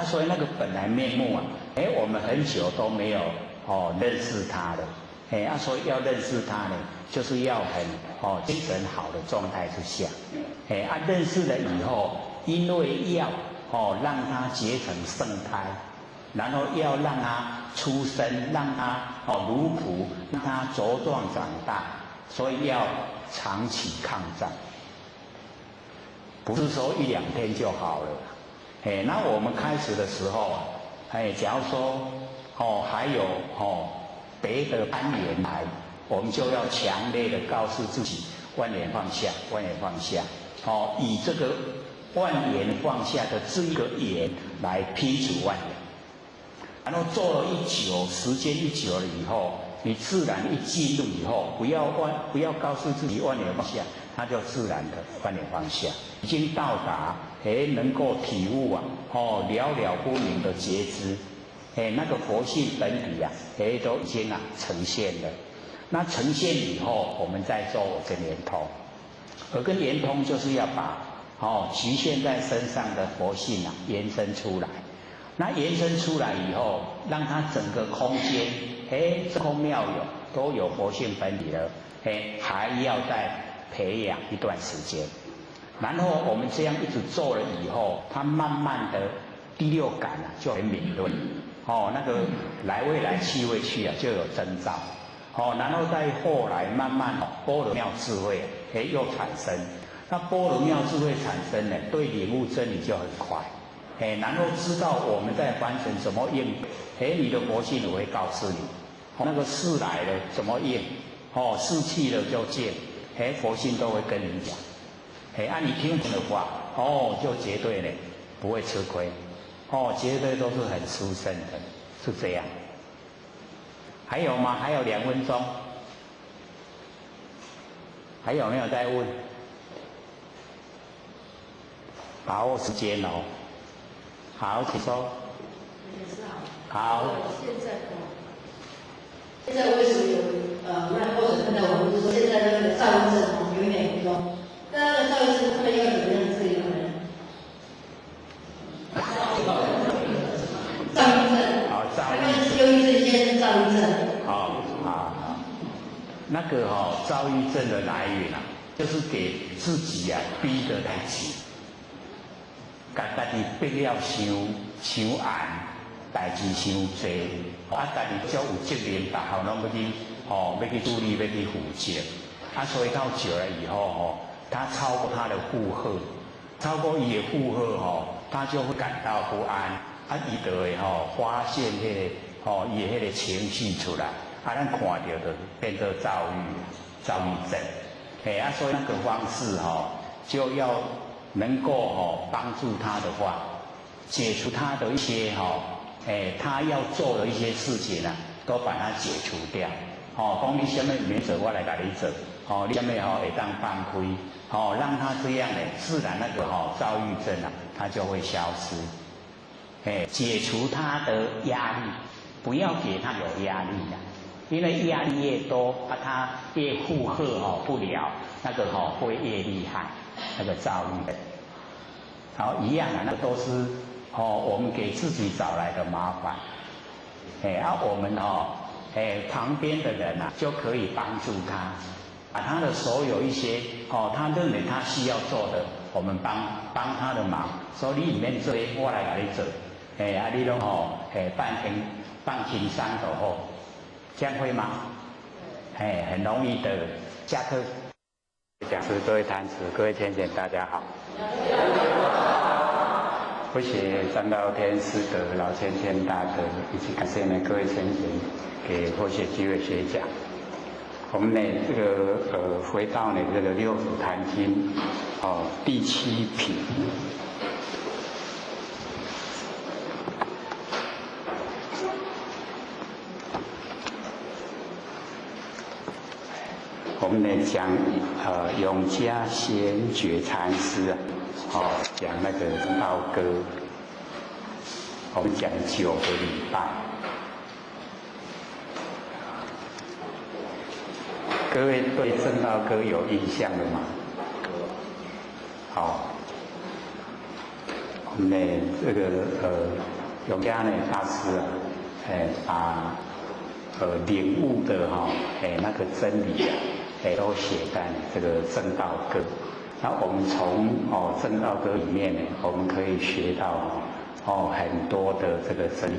所以那个本来面目我们很久都没有认识它了。所以要认识它呢，就是要很精神好的状态之下。认识了以后，因为要让它结成圣胎，然后要让它出生，让它如朴，让它茁壮长大，所以要长期抗战，不是说1、2天就好了。那我们开始的时候假如说还有别的攀缘来，我们就要强烈的告诉自己万年放下，万年放下。以这个万年放下的这一个言来批除万年。然后做了时间一久了以后，你自然一进入以后，不要告诉自己万年放下，它就自然的万年放下，已经到达能够体悟了了分明的觉知，那个佛性本体都已经呈现了。那呈现以后，我们再做耳根圆通，耳根圆通就是要把局限在身上的佛性延伸出来。那延伸出来以后，让它整个空间，这空妙有都有佛性本体了，还要再培养一段时间。然后我们这样一直做了以后，它慢慢的第六感就很敏锐，那个来味来去味去就有征兆，然后再后来慢慢般若妙智慧又产生。那般若妙智慧产生呢，对领悟真理就很快。然后知道我们在凡尘怎么应，你的佛性我会告诉你，那个事来了怎么应，事去了就见，佛性都会跟你讲，你听从的话，就绝对呢不会吃亏，绝对都是很殊胜的，是这样。还有吗？还有2分钟，还有没有再问？把握时间好，请说。好。现在现在为什么有不然或者看到我们就说现在那个躁郁症有点严重，那那个躁郁症他们要怎么样治疗呢？躁郁症，他们是忧郁症，现在是躁郁症。好，那个躁郁症的来源啊，就是给自己啊逼得太紧，把自己逼了伤严，代志伤多，家己足有责任，大项拢要去要去处理，要去负责，所以到久了以后他超过他的负荷，超过伊的负荷他就会感到不安，伊就会发现伊的迄个情绪出来，咱看到就变做躁郁症，所以那个方式就要能够帮助他的话，解除他的一些他要做的一些事情呢，都把它解除掉。讲你什么没做，我来给你做。你什么会当放开，让他这样呢，自然那个躁郁症啊，它就会消失。解除他的压力，不要给他有压力的，因为压力越多，他越负荷不了，那个会越厉害，那个躁郁症。一样啊，那都是我们给自己找来的麻烦。我们旁边的人啊，就可以帮助他，把他的所有一些他认为他需要做的，我们帮他的忙。所以你里面做，我来给你做。你拢放轻松就好，这样会吗？很容易的。下课。讲师、各位坛子、各位天贤，大家好。谢谢张道天师德、老千千大德，以及感谢呢各位天贤给佛学机会学讲。我们呢这个回到呢这个六祖坛经第7品。我们呢讲永嘉贤觉禅师讲那个正道歌，我们讲9个礼拜。各位对正道歌有印象了吗？好，我们呢这个永嘉呢大师把领悟的那个真理都写在这个正道歌。那我们从正道歌里面呢，我们可以学到很多的这个真理。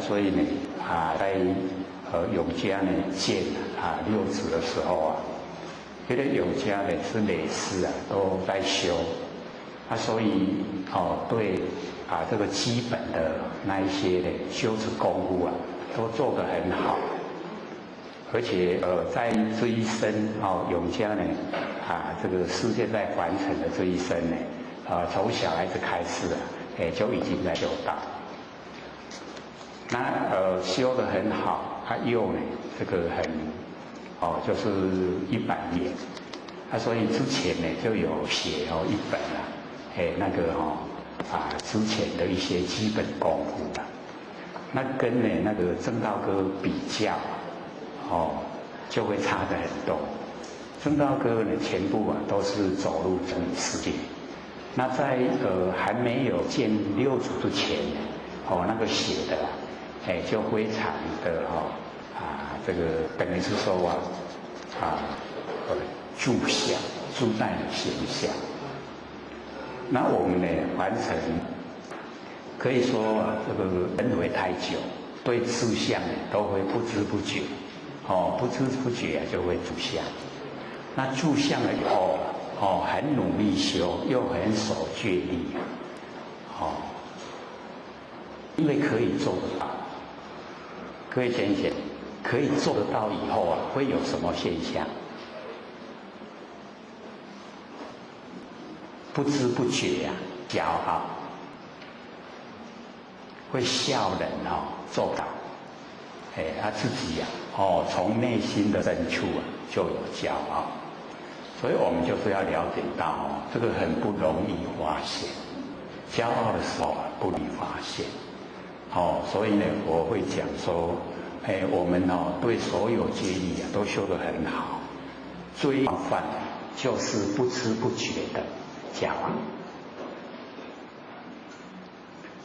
所以呢在永嘉呢见六祖的时候因为永嘉呢是每师都在修，所以对这个基本的那一些的修持功夫都做得很好。而且在这一生永嘉呢这个世界在凡尘的这一生呢从小孩子开始就已经在修道。那修得很好，又呢这个很就是100年，所以之前呢就有写一本那个之前的一些基本功夫那跟呢那个正道歌比较就会差得很多。正道歌呢全部都是走入真理世界。那在还没有见六祖之前那个写的就非常的这个等于是说住相住在形象。那我们呢完成可以说这个轮回太久，对住相都会不知不觉不知不觉就会住相。那住相了以后很努力修，又很守戒律因为可以做得到。各位想想，可以做得到以后会有什么现象？不知不觉骄傲，会笑人做到，他自己从内心的深处就有骄傲，所以我们就是要了解到这个很不容易发现，骄傲的时候不容易发现，所以呢我会讲说我们对所有戒律都修得很好，最麻烦就是不知不觉的骄傲。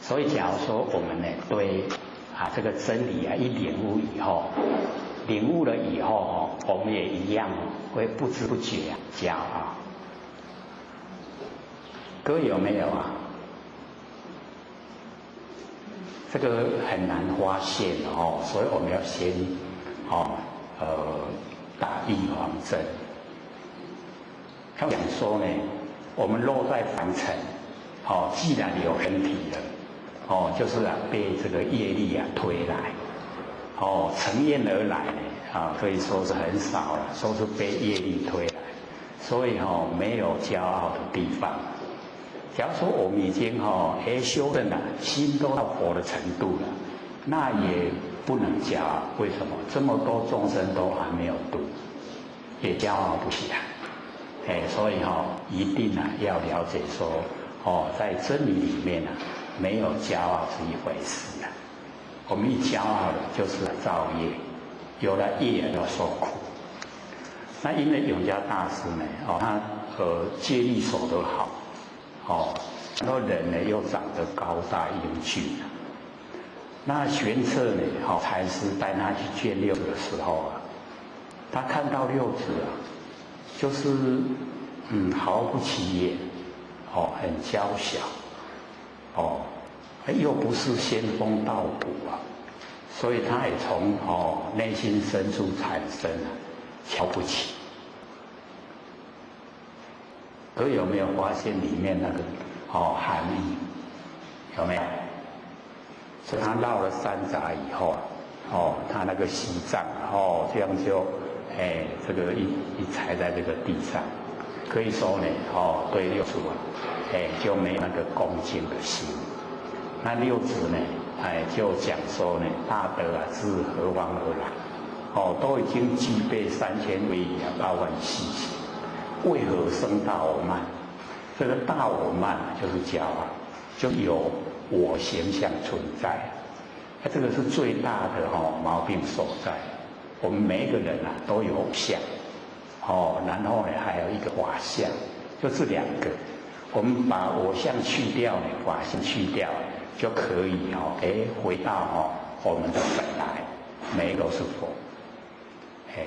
所以假如说我们呢对这个真理一领悟以后，领悟了以后我们也一样会不知不觉骄傲。各位有没有啊？这个很难发现所以我们要先打预防针。他讲说呢，我们落在凡尘，既然有身体了，就是被这个业力推来，乘愿而来呢，可以说是很少了，说是被业力推来，所以没有骄傲的地方。假如说我们已经修正了，心都到佛的程度了，那也不能骄傲。为什么？这么多众生都还没有度，也骄傲不起来。所以一定要了解说，在真理里面没有骄傲是一回事啊。我们一骄傲了，就是造业，有了业要受苦。那因为永嘉大师呢，他戒律守得好。然后人呢又长得高大英俊那玄策呢，禅师带他去见六子的时候他看到六子就是毫不起眼，很娇小，又不是仙风道骨所以他也从内心深处产生瞧不起。各位有没有发现里面那个含义？有没有？所以他绕了三匝以后他那个西藏这样就这个一踩在这个地上，可以说呢对六祖就没有那个恭敬的心。那六祖呢就讲说呢，大德自何方而来？都已经具备3000威仪8万细行。为何生大我慢？这个大我慢就是骄傲，就有我形象存在。这个是最大的毛病所在。我们每一个人都有偶像，然后呢还有一个法相，就这两个。我们把偶像去掉呢，法相去掉，就可以回到我们的本来，每一个都是佛。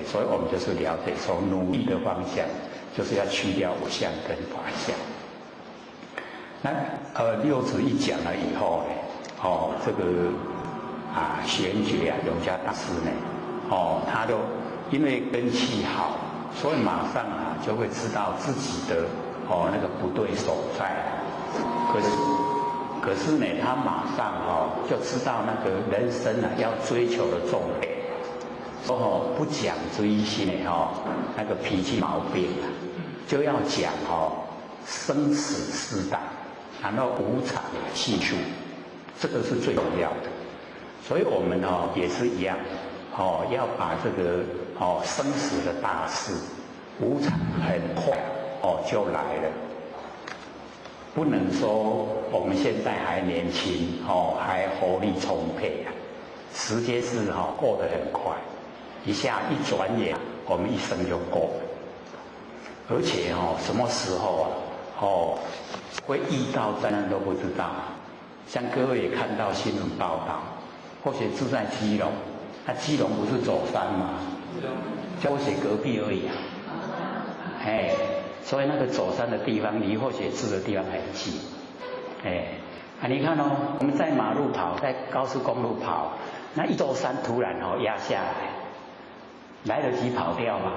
所以我们就是了解说，努力的方向就是要去掉偶像跟法相。那六祖一讲了以后呢，这个玄觉永嘉大师呢，他就因为根气好，所以马上就会知道自己的那个不对所在。可是呢，他马上就知道那个人生要追求的重点。说不讲追心那个脾气毛病就要讲生死适当，然后无常细数，这个是最重要的。所以我们也是一样要把这个生死的大事，无常很快就来了。不能说我们现在还年轻还活力充沛时间是过得很快。一下一转眼，我们一生就过了。而且什么时候会遇到灾难都不知道。像各位也看到新闻报道，或许住在基隆，基隆不是走山吗？或许隔壁而已所以那个走山的地方离或许住的地方很近。你看我们在马路跑，在高速公路跑，那一座山突然压下来得及跑掉吗？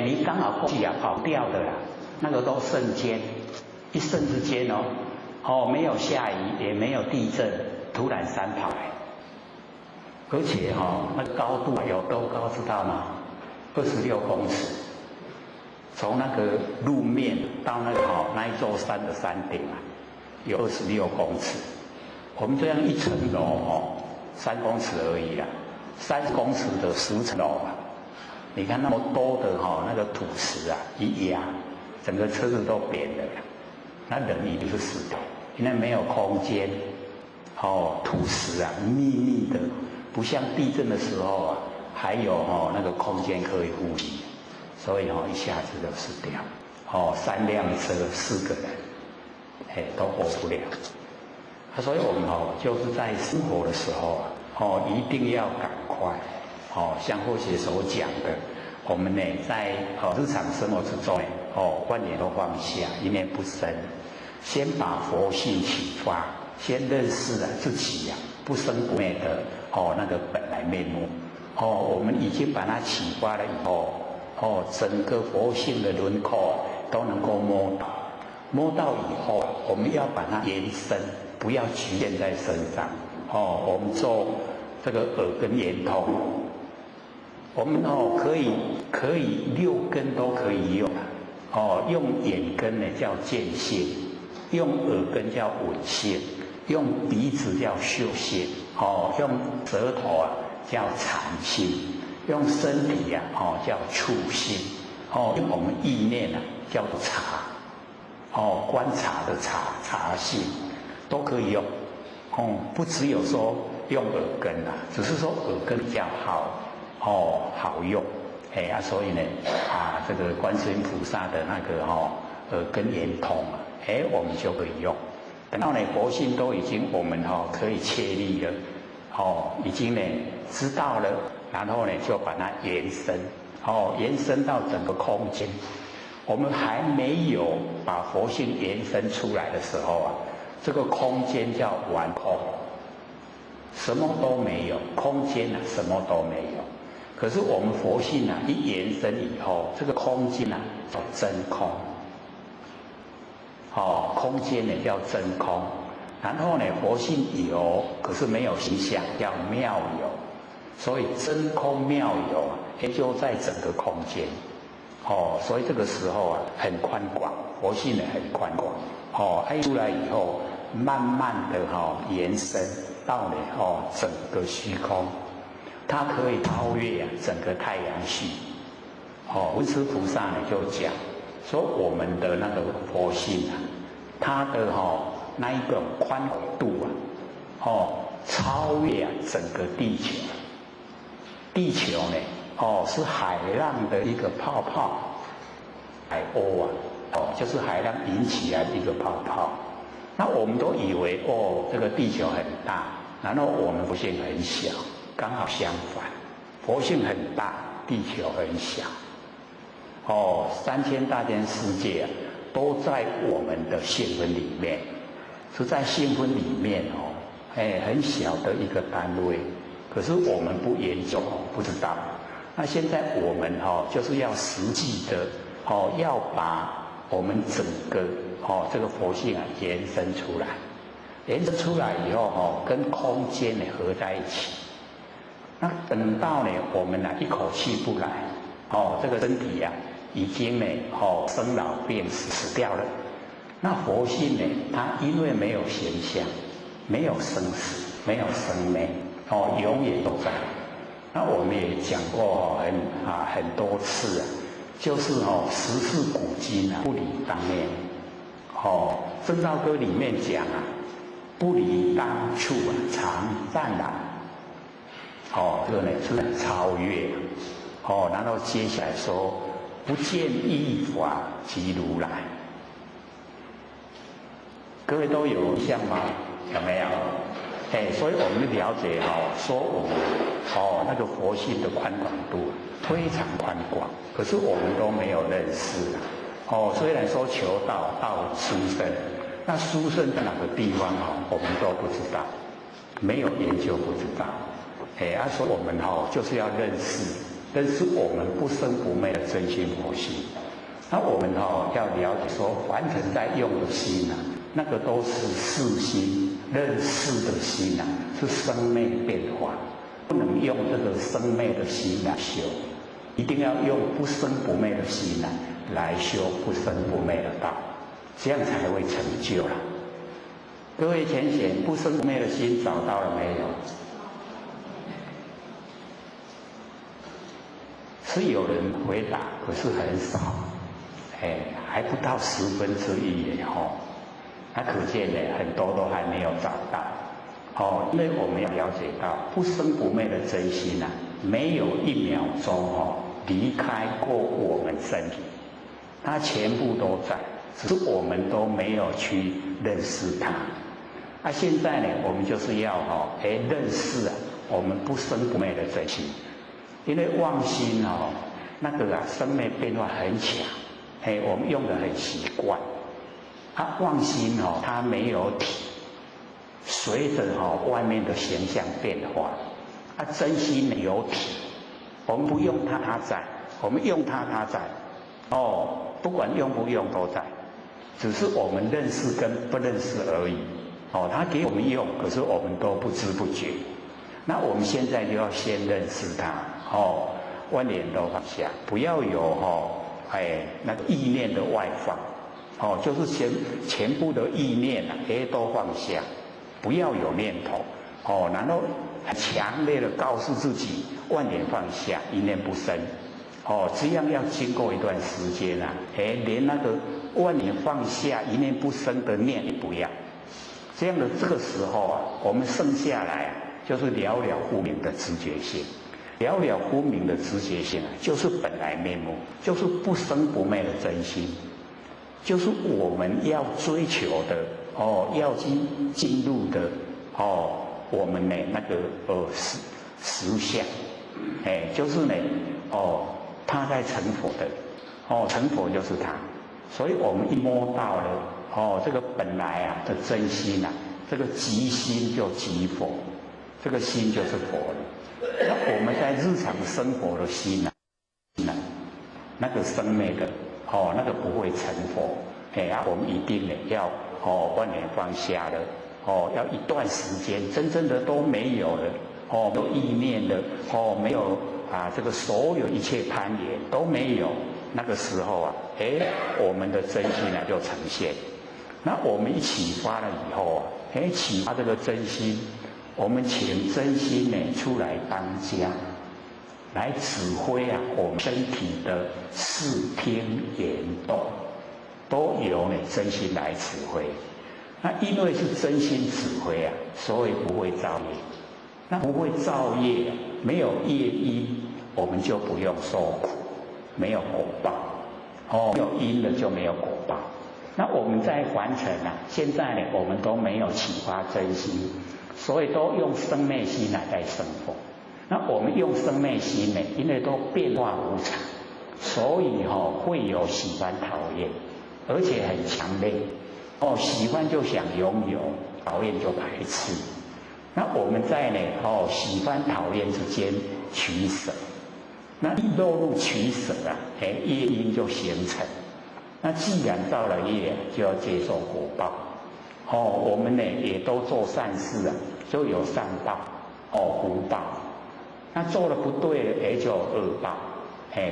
你刚好过去跑掉的啦。那个都瞬间，一瞬之间没有下雨，也没有地震，突然山跑来。而且那个高度有多高知道吗？26公尺。从那个路面到那个那一座山的山顶有26公尺。我们这样一层楼3公尺而已啦，30公尺的10层楼你看那么多的那个土石一压，整个车子都扁了，那人一定是死的，因为没有空间土石密密的不像地震的时候啊，还有那个空间可以呼吸，所以一下子就死掉。3辆车4个人，都活不了。所以我们就是在生活的时候一定要赶快，像或许所讲的，我们呢在日常生活之中万念都放下，一念不生，先把佛性启发，先认识了自己不生不灭的那个本来面目。我们已经把它启发了以后，整个佛性的轮廓都能够摸到。摸到以后，我们要把它延伸，不要局限在身上。我们做这个耳根圆通，我们可以6根都可以用。用眼根呢叫见性，用耳根叫闻性，用鼻子叫嗅性，用舌头叫禅性，用身体叫触性，用我们意念叫做察。观察的察性都可以用，不只有说用耳根只是说耳根比较好用，所以呢这个观世音菩萨的那个耳根圆通我们就可以用。等到呢佛性都已经我们可以确立了，已经呢知道了，然后呢就把它延伸，延伸到整个空间。我们还没有把佛性延伸出来的时候这个空间叫完空，什么都没有，空间什么都没有。可是我们佛性一延伸以后，这个空间叫真空，空间呢叫真空。然后呢佛性有，可是没有形象，叫妙有。所以真空妙有也就在整个空间。所以这个时候很宽广，佛性呢很宽广。出来以后，慢慢的延伸到了整个虚空，它可以超越整个太阳系。文殊菩萨呢就讲说，我们的那个佛性它的那一个宽广度超越整个地球。地球呢是海浪的一个泡泡，海鸥就是海浪引起来的一个泡泡。那我们都以为这个地球很大，然后我们佛性很小，刚好相反，佛性很大，地球很小。3000大千世界都在我们的性分里面，是在性分里面很小的一个单位，可是我们不研究，不知道。那现在我们就是要实际的要把我们整个这个佛性延伸出来，延伸出来以后跟空间合在一起。那等到呢我们一口气不来，这个身体已经呢生老病死掉了。那佛性呢，它因为没有现象，没有生死，没有生灭，永远都在。那我们也讲过很多次就是时事古今不离当年。正道歌里面讲不离当处常湛然。这个呢是超越。然后接下来说不见一法即如来。各位都有印象吗？有没有？所以我们了解说我们那个佛性的宽广度非常宽广，可是我们都没有认识虽然说求道到殊胜，那殊胜在哪个地方我们都不知道，没有研究不知道。所以我们就是要认识我们不生不灭的真心佛性。那我们要了解说，凡尘在用的心那个都是世心，认识的心是生灭变化，不能用这个生灭的心来修，一定要用不生不灭的心来修不生不灭的道，这样才会成就了。各位浅显，不生不灭的心找到了没有？是有人回答，可是很少，还不到1/10耶那可见呢，很多都还没有找到。因为我们要了解到不生不灭的真心啊，没有1秒钟离开过我们身体，它全部都在，只是我们都没有去认识它。现在呢，我们就是要认识我们不生不灭的真心，因为妄心那个生灭变化很强，我们用的很习惯。妄心它没有体，随着外面的形象变化。真心有体，我们不用它，它在；我们用它，它在。不管用不用都在，只是我们认识跟不认识而已。它给我们用，可是我们都不知不觉。那我们现在就要先认识它，万念都放下，不要有那个意念的外放，就是全部的意念都放下，不要有念头，然后很强烈的告诉自己万念放下，一念不生。这样要经过一段时间连那个万念放下，一念不生的念也不要。这样的这个时候我们剩下来就是了了分明的直觉性，了了分明的直觉性就是本来面目，就是不生不灭的真心，就是我们要追求的要进入的我们的那个实相，就是呢他在成佛的成佛就是他，所以我们一摸到了这个本来的真心这个即心就即佛，这个心就是佛了。那我们在日常生活的心那个生灭的那个不会成佛，我们一定要万念放下了，要一段时间真正的都没有了，没有意念的，没有这个所有一切攀缘都没有，那个时候我们的真心就呈现。那我们一启发了以后启发这个真心，我们请真心出来当家，来指挥我们身体的视听言动，都由真心来指挥。那因为是真心指挥所以不会造业。那不会造业，没有业因，我们就不用受苦，没有果报。没有因了就没有果报。那我们在凡尘现在我们都没有启发真心，所以都用生灭心在生活。那我们用生灭心因为都变化无常，所以会有喜欢讨厌，而且很强烈。喜欢就想拥有，讨厌就排斥。那我们在喜欢讨厌之间取舍，那一落入取舍业因就形成。那既然造了业，就要接受果报。我们也都做善事就有善报，福报。那做了不对了，就有恶报，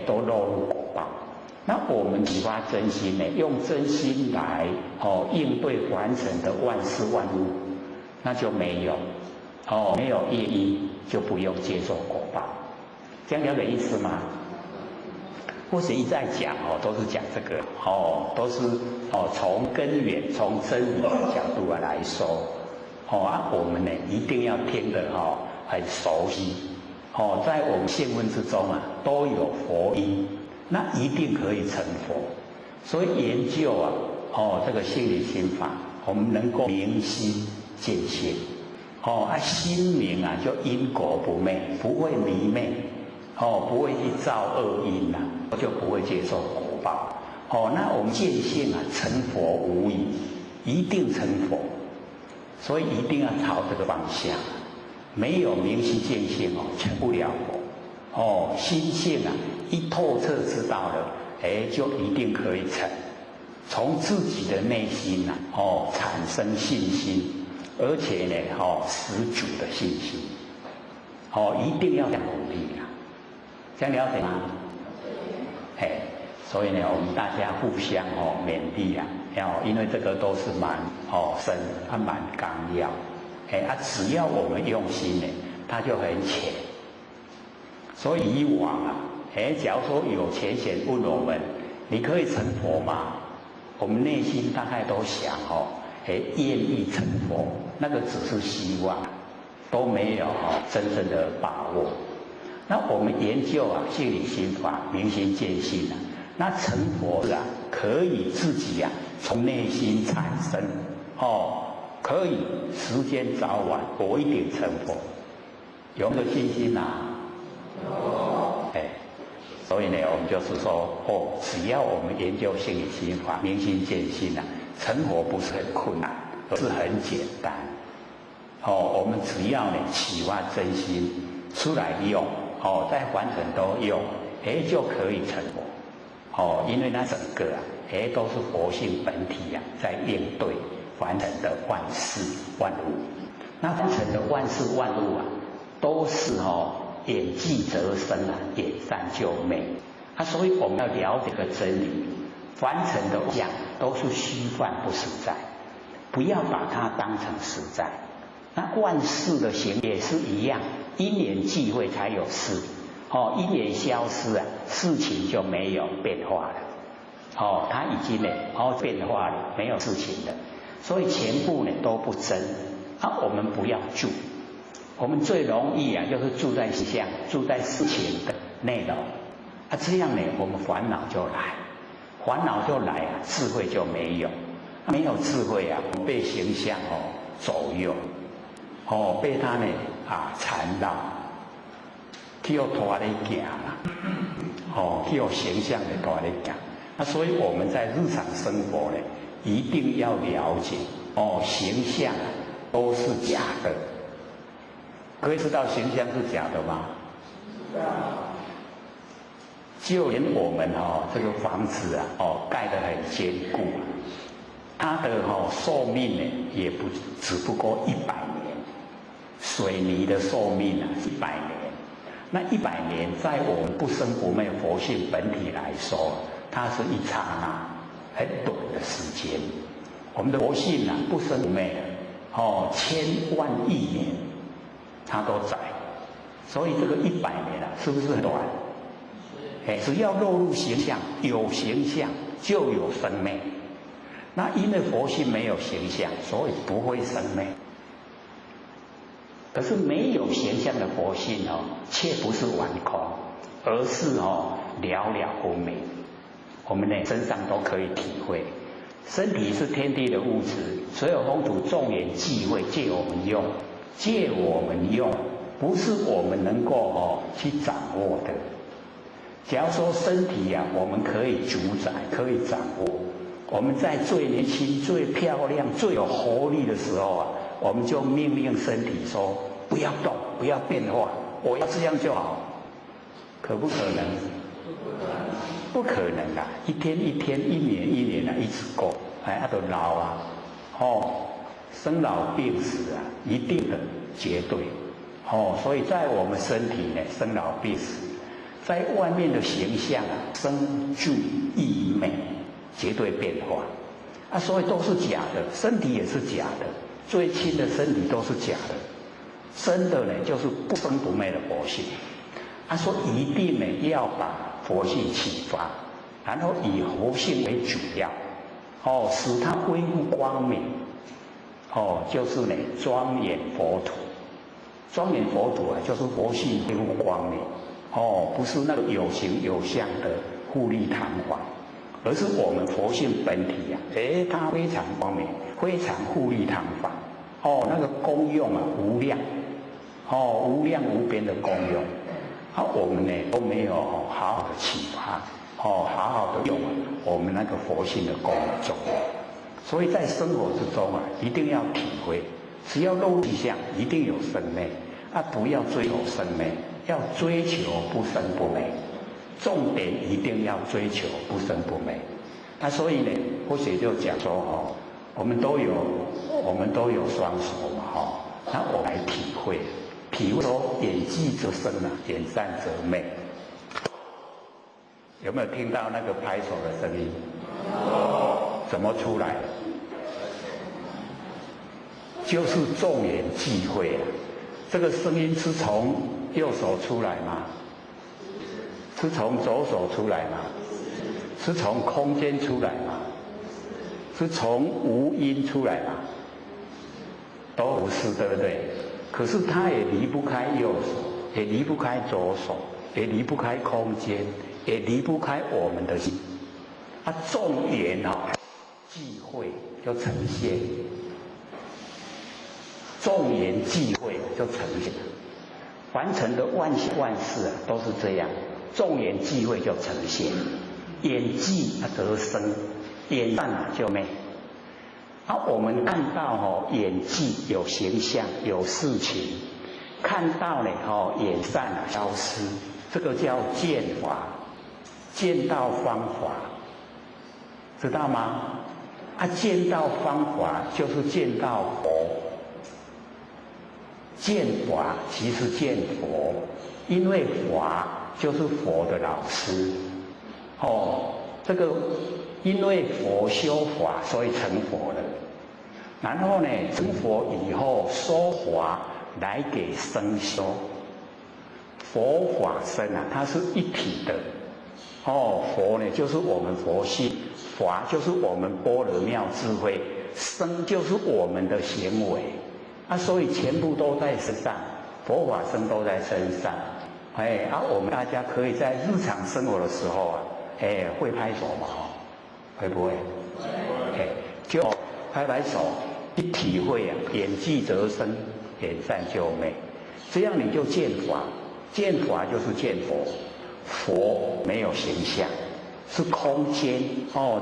都落入果报。那我们启发真心用真心来应对凡尘的万事万物，那就没有没有业因，就不用接受果报。这样了解意思吗？或者一再讲都是讲这个都是从根源、从真理的角度来说我们一定要听得很熟悉在我们现问之中都有佛音，那一定可以成佛。所以研究这个心理心法，我们能够明心见性心明就因果不昧，不会迷昧不会去造恶因就不会接受果报那我们见性成佛无疑，一定成佛。所以一定要朝这个方向，没有明心见性成不了佛心性一透彻知道了就一定可以成。从自己的内心产生信心，而且十足的信心一定要这样努力这样了解吗？所以我们大家互相勉励因为这个都是蛮深蛮纲要只要我们用心它就很浅。所以以往假如说有浅显问我们，你可以成佛吗？我们内心大概都想愿意成佛，那个只是希望。都没有真正的把握。那我们研究心理心法，明心见性那成佛可以自己从内心产生可以时间早晚我一定成佛，有没有信心所以呢，我们就是说只要我们研究心理心法，明心见性成佛不是很困难，而是很简单。我们只要呢启发真心出来用在凡尘都用就可以成佛因为那整个都是佛性本体在应对凡尘的万事万物。那凡尘的万事万物都是眼即则生眼善就美所以我们要了解个真理，凡尘的相都是虚幻不实在，不要把它当成实在。那万事的行也是一样，因缘际会才有事因缘消失事情就没有变化了它已经变化了，没有事情了，所以全部都不真我们不要住，我们最容易就是住在形象，住在事情的内容这样呢我们烦恼就来智慧就没有，没有智慧我们被形象左右被他呢缠绕，去拖咧行去形象的拖咧行所以我们在日常生活呢一定要了解形象都是假的。各位知道形象是假的吗？就连我们这个房子盖得很坚固它的寿命呢也只不过100年，水泥的寿命是100年。那100年在我们不生不灭佛性本体来说，它是一刹那很短的时间。我们的佛性不生不灭千万亿年它都在，所以这个100年是不是很短？只要落入形象，有形象就有生灭。那因为佛性没有形象，所以不会生灭。可是没有形象的佛性却不是完空，而是了了分明。我们呢身上都可以体会，身体是天地的物质，所有风土众缘际会借我们用，不是我们能够去掌握的。假如说身体我们可以主宰，可以掌握，我们在最年轻、最漂亮、最有活力的时候我们就命令身体说不要动，不要变化，我要这样就好，可不可能？不可能一天一天，一年一年一直过都老生老病死一定的绝对所以在我们身体呢生老病死，在外面的形象生住异昧绝对变化所以都是假的，身体也是假的，最亲的身体都是假的，真的呢就是不生不灭的佛性说一定呢要把佛性启发，然后以佛性为主要使它恢复光明就是呢庄严佛土。庄严佛土就是佛性恢复光明不是那个有形有相的富丽堂皇，而是我们佛性本体它非常光明，非常富丽堂皇那个功用无量无量无边的功用我们呢都没有好好的启发好好的用我们那个佛性的功用。所以在生活之中一定要体会，只要落入相一定有生灭不要追求生灭，要追求不生不灭，重点一定要追求不生不灭所以呢或许就讲说我们都有双手嘛那我来体会说眼即则生眼善则美。有没有听到那个拍手的声音？怎么出来的？就是众缘际会这个声音是从右手出来吗？是从左手出来吗？是从空间出来吗？是从无因出来吗？都不是，对不对？可是它也离不开右手，也离不开左手，也离不开空间，也离不开我们的心。啊，众缘际会就呈现，众缘际会就呈现，完成的万事万事都是这样，众缘际会就呈现，缘际得生，缘散就灭。我们看到缘际有形象有事情，看到呢缘散消失，这个叫见法，见到方法，知道吗？见到方法就是见到佛，见法即是见佛，因为法就是佛的老师。这个因为佛修法，所以成佛了。然后呢，成佛以后说法来给僧修，佛法僧它是一体的。佛呢就是我们佛性，法就是我们般若妙智慧，僧就是我们的行为。所以全部都在身上，佛法僧都在身上。我们大家可以在日常生活的时候会拍手吗？会不会？就拍拍手，一体会缘际则生，缘散就灭。这样你就见法，见法就是见佛。佛没有形象，是空间。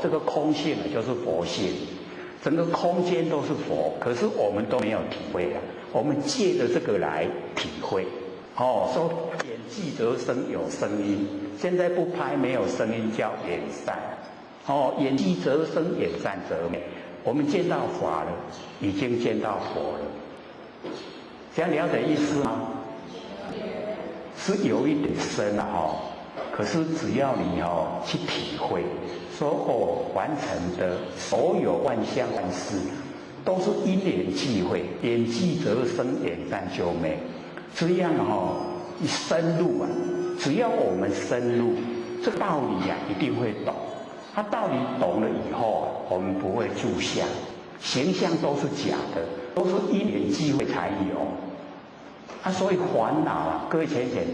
这个空性就是佛性，整个空间都是佛，可是我们都没有体会我们借着这个来体会。说缘际则生有声音，现在不拍没有声音叫缘散。缘际则生，缘散则灭。我们见到法了，已经见到佛了。这样了解意思吗？是有一点深可是只要你去体会，说完成的所有万象万事都是因缘际会，缘际则生，缘散就灭。这样一深入只要我们深入，这个道理一定会懂。道理懂了以后我们不会住相，形象都是假的，都是因缘际会才有。所以烦恼各位浅浅，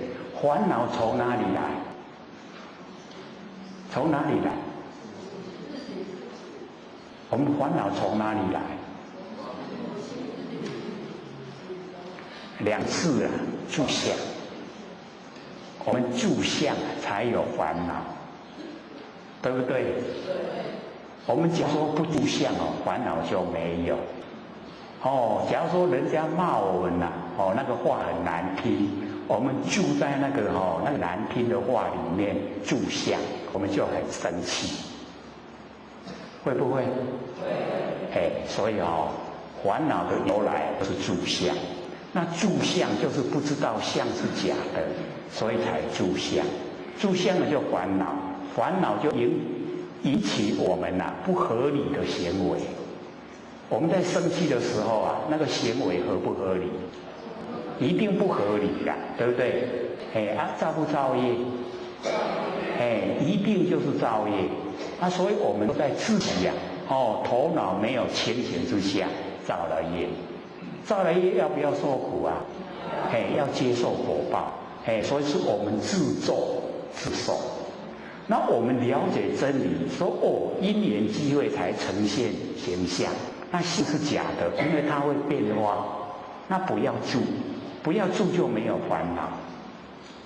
烦恼从哪里来？从哪里来？我们烦恼从哪里来？两次住相，我们住相才有烦恼，对不对？我们假如说不住相烦恼就没有。假如说人家骂我们那个话很难听，我们住在那个难听的话里面住相，我们就很生气，会不会？会。所以烦恼的由来是住相。那住相就是不知道相是假的，所以才住相。住相呢就烦恼，烦恼就引起我们不合理的行为。我们在生气的时候那个行为合不合理？一定不合理的，对不对？造不造业？一定就是造业。所以我们都在自己头脑没有清醒之下造了业。造了业要不要受苦要接受果报。所以是我们自作自受。那我们了解真理，说因缘际会才呈现形象，那性是假的，因为它会变化。那不要住，不要住就没有烦恼。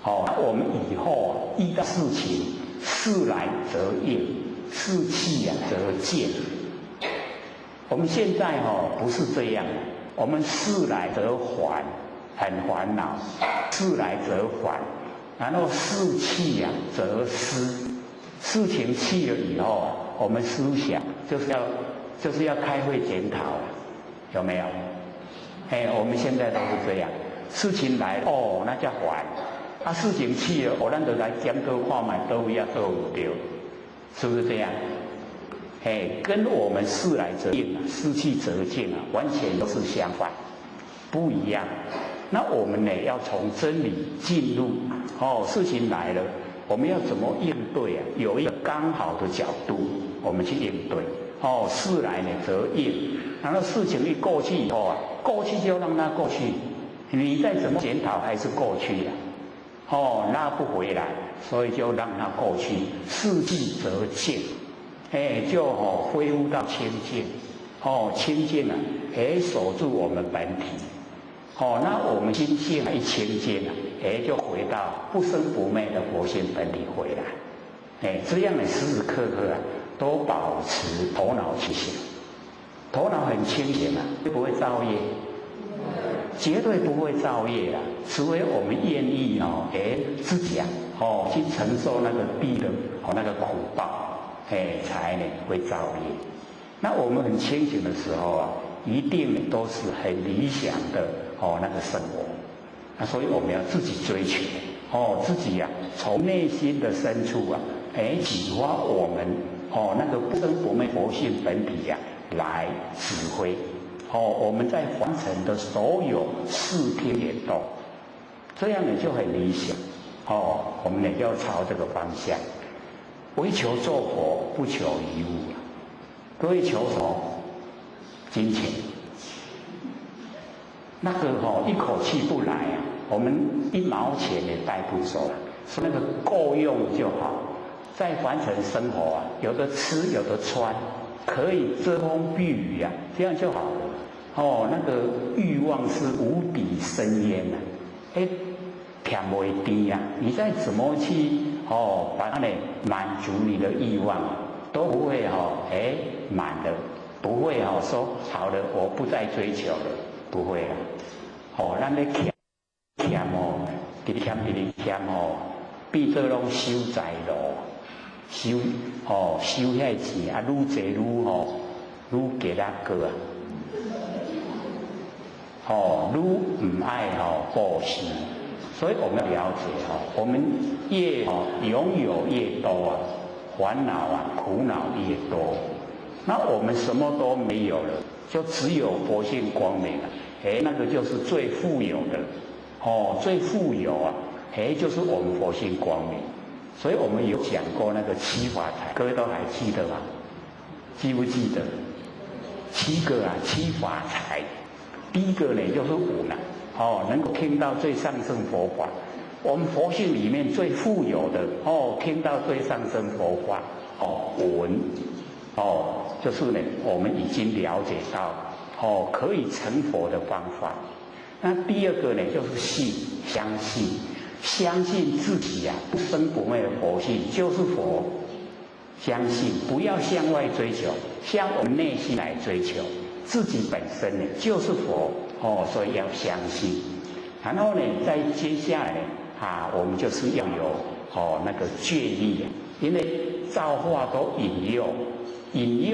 那我们以后遇到事情，事来则应，事去则见。我们现在不是这样，我们事来则烦，很烦恼；事来则烦，然后事去则思。事情去了以后我们思想就是要开会检讨有没有？我们现在都是这样，事情来了那叫烦，事情去了咱就来检讨看看都有对，是不是这样？跟我们事来则应，事去则静完全都是相反，不一样。那我们呢要从真理进入事情来了，我们要怎么应对有一个刚好的角度，我们去应对。事来呢则应，然后事情一过去以后过去就让它过去。你再怎么检讨还是过去呀，拉不回来，所以就让它过去，事既则静，就恢复到清净，清净啊，守住我们本体，那我们心性一清净啊，就回到不生不灭的佛性本体回来，这样的时时刻刻啊，都保持头脑清醒，头脑很清醒啊，会不会造业？绝对不会造业啊，除非我们愿意自己去承受那个地的那个苦报，才呢会造业。那我们很清醒的时候啊，一定都是很理想的那个生活。那所以我们要自己追求，自己呀，从内心的深处啊，启发我们那个不生不灭佛性本体呀，来指挥。我们在凡尘的所有视听言动，这样呢就很理想。我们呢要朝这个方向，唯求做佛，不求于物。各位求什么？金钱。那个一口气不来啊，我们一毛钱也带不走了，所以那个够用就好。在凡尘生活啊，有的吃，有的穿，可以遮风避雨啊，这样就好了。那个欲望是无底深渊啊，填不低呀。你再怎么去把它呢满足你的欲望，都不会满的，不会说好了我不再追求了，不会啦。咱咧欠直欠，变做拢修财路，修遐钱啊，愈济愈给他个啊。愈唔爱布施，所以我们要了解我们越拥有越多啊，烦恼啊苦恼越多，那我们什么都没有了，就只有佛性光明了，那个就是最富有的，最富有啊，就是我们佛性光明。所以我们有讲过那个七法财，各位都还记得吗？记不记得？7个啊，七法财。第一个呢就是五呢，能够听到最上乘佛法。我们佛性里面最富有的听到最上乘佛法，闻，就是呢我们已经了解到可以成佛的方法。那第二个呢就是信，相信自己呀不生不灭的佛性就是佛，相信不要向外追求，向我们内心来追求。自己本身呢就是佛所以要相信。然后呢，再接下来呢我们就是要有那个戒力，因为造化都引诱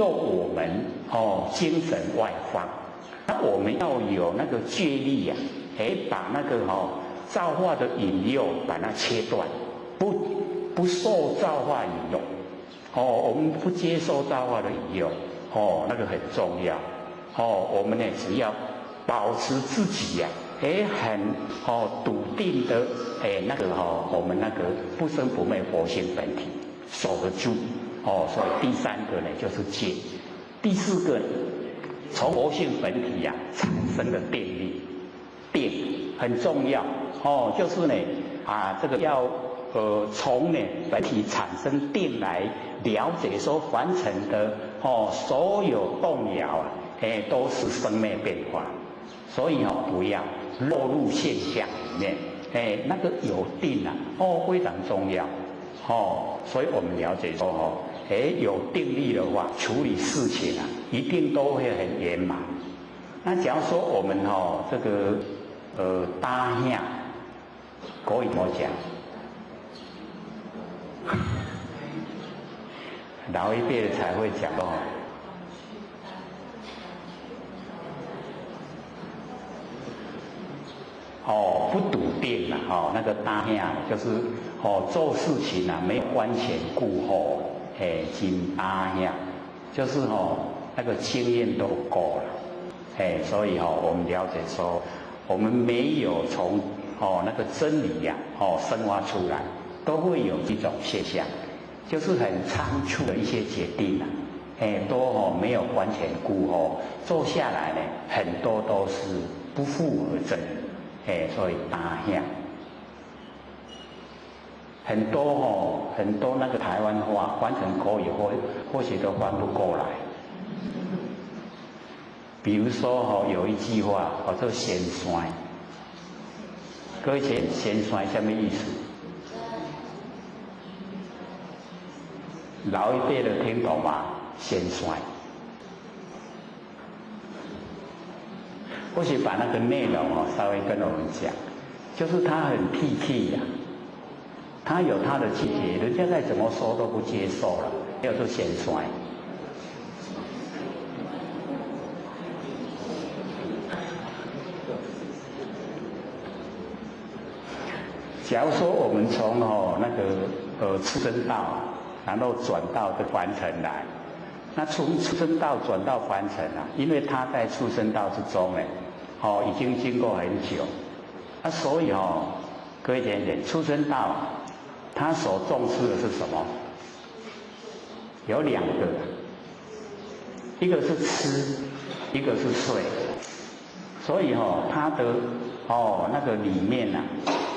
我们精神外放。那我们要有那个戒力呀，把那个造化的引诱把它切断，不受造化引诱。我们不接受造化的引诱，那个很重要。我们呢只要保持自己呀，很笃定的那个我们那个不生不灭佛性本体守得住。所以第三个呢就是戒，第四个从佛性本体呀产生的定力，定很重要。就是呢这个要从呢本体产生定来了解说凡尘的所有动摇啊。都是生灭变化，所以不要落入现象里面。那个有定啊，非常重要。所以我们了解说有定力的话，处理事情啊，一定都会很圆满。那假如说我们这个搭下，可以怎么讲？老一辈的才会讲不笃定啊，那个搭下就是做事情啊，没有观前顾后，真搭下，就是那个经验都够了，所以我们了解说，我们没有从那个真理呀生发出来，都会有这种现象，就是很仓促的一些决定啊，都没有观前顾后，做下来呢，很多都是不负而真。所以打响。很多那个台湾话翻成国语或许都翻不过来。比如说有一句话叫做仙山，各位知仙山什么意思？老一辈的听懂吗？仙山。或许把那个内容稍微跟我们讲，就是他很僻僻呀，他有他的气节，人家再怎么说都不接受了，叫做仙山。假如说我们从那个出生道，然后转到这凡尘来，那从出生道转到凡尘啊，因为他在出生道之中呢，已经经过很久，所以各位点点，出生道他所重视的是什么？有两个，一个是吃，一个是睡，所以他的那个里面啊。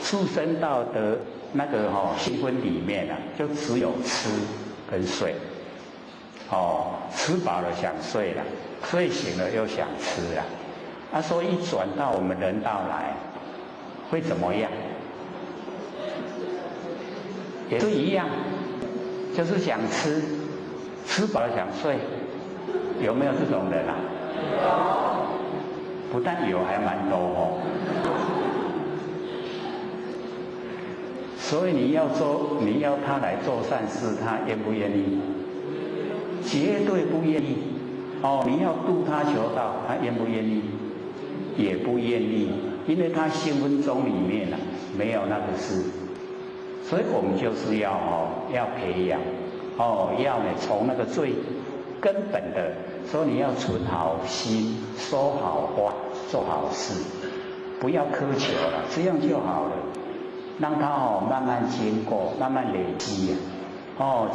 出生道的那个新婚里面啊，就只有吃跟睡。吃饱了想睡了，睡醒了又想吃了。所以一转到我们人道来，会怎么样？也是一样，就是想吃，吃饱了想睡。有没有这种人啊？不但有，还蛮多所以你要他来做善事，他愿不愿意？绝对不愿意。你要度他求道，他愿不愿意？也不愿意，因为他心分中里面没有那个事。所以我们就是要培养，要从那个最根本的，所以你要存好心，说好话，做好事，不要苛求了，这样就好了。让他慢慢经过，慢慢累积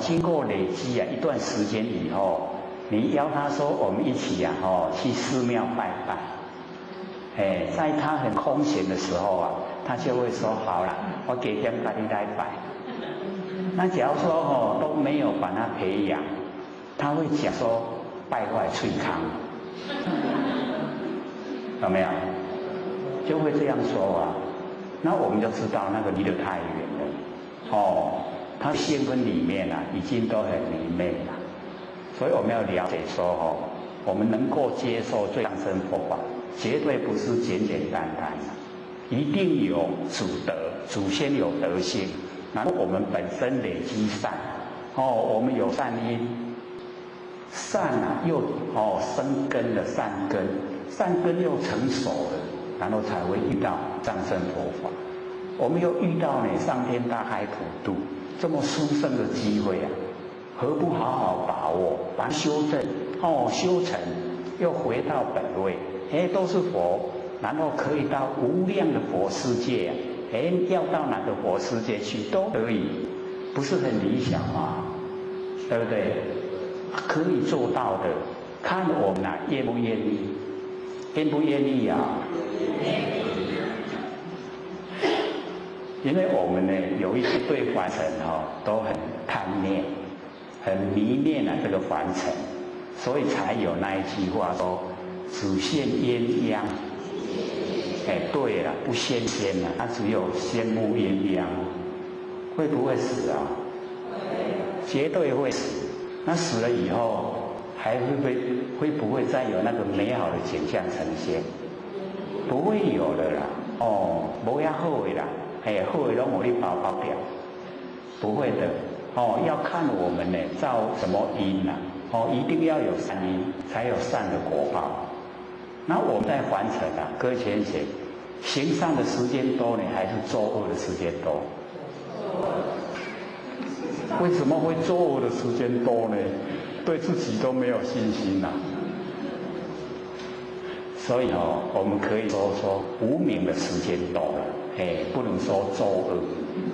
经过累积一段时间以后，你邀他说我们一起去寺庙拜拜，在他很空闲的时候他就会说好了，我给点把你来拜。那假如说都没有把他培养，他会讲说败坏脆康，有没有？就会这样说那我们就知道那个离得太远了，他心分里面已经都很迷昧了，所以我们要了解说我们能够接受最上乘佛法，绝对不是简简单单一定有祖德，祖先有德性，然后我们本身累积善，我们有善因，善又生根了善根，善根又成熟了。然后才会遇到上乘佛法，我们又遇到上天大海普渡这么殊胜的机会何不好好把握，把它修正修成，又回到本位，都是佛，然后可以到无量的佛世界要到哪个佛世界去都可以，不是很理想吗？对不对？可以做到的，看我们愿不愿意，愿不愿意因为我们有一些对凡尘都很贪念，很迷恋这个凡尘，所以才有那一句话说只羡鸳鸯。对了，不羡仙他只有羡慕鸳鸯。会不会死绝对会死。那死了以后还会不会再有那个美好的景象呈现？不会有的啦。没遐好的啦。好的都我你包掉，不会的。要看我们造什么因一定要有善因，才有善的果报。那我们在凡尘各位浅显，行善的时间多还是作恶的时间多？为什么会作恶的时间多呢？对自己都没有信心所以我们可以说无明的时间多了，不能说作恶，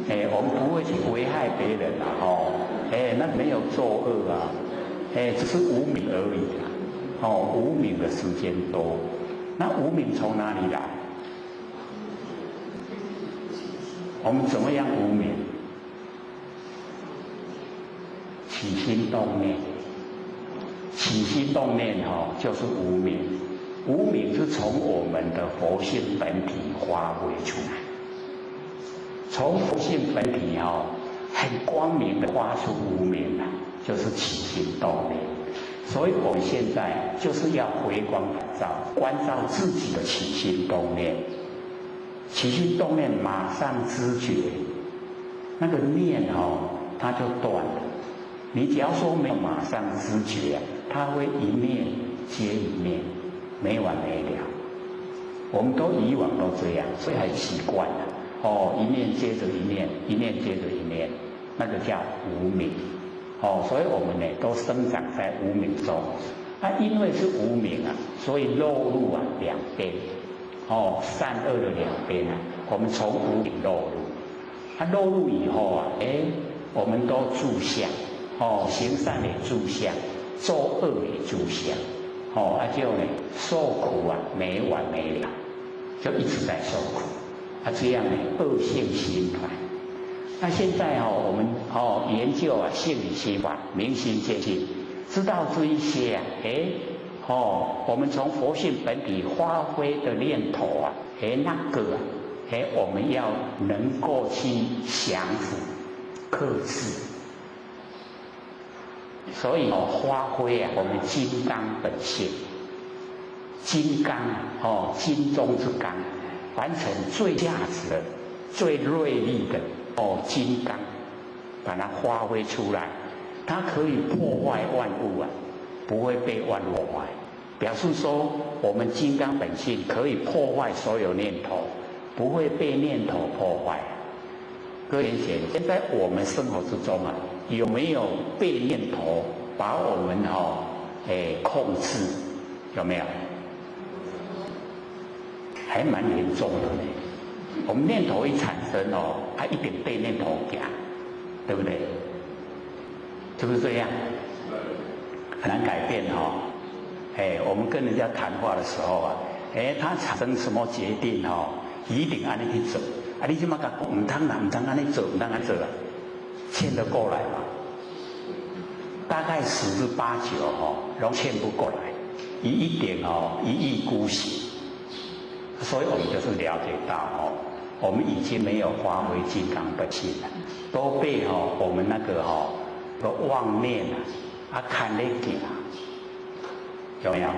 我们不会去危害别人那没有作恶只是无明而已无明的时间多。那无明从哪里来？我们怎么样无明？起心动念，起心动念就是无明。无明是从我们的佛性本体发挥出来，从佛性本体很光明的发出无明来，就是起心动念。所以我们现在就是要回光返照，关照自己的起心动念。起心动念马上知觉，那个念它就断了。你只要说没有马上知觉，它会一念接一念，没完没了。我们都以往都这样，所以很习惯了。一念接着一念，一念接着一念，那个叫无明。所以我们呢都生长在无明中。因为是无明所以落入两边。善恶的两边我们从无明落入。落入以后我们都住相。行善也住相，做恶也住相。就呢受苦没完没了，就一直在受苦。这样呢恶性循环。那现在我们研究性理心法，明心见性，知道这一些我们从佛性本体发挥的念头那个我们要能够去降服、克制。所以发挥我们金刚本性，金刚金中之刚，完成最价值的、最锐利的金刚，把它发挥出来，它可以破坏万物不会被万物坏。表示说，我们金刚本性可以破坏所有念头，不会被念头破坏。各位贤，现在我们生活之中有没有被念头把我们控制？有没有？还蛮严重的呢。我们念头一产生它一定被念头夹，对不对？是不是这样？很难改变我们跟人家谈话的时候他产生什么决定一定按你去走。你怎么讲？唔通啦，唔通安尼做，唔通安做劝得过来嘛？大概10之8、9都劝不过来，一点一意孤行。所以我们就是了解到我们已经没有发挥金刚本性了，都被我们那个妄念看得紧有没有？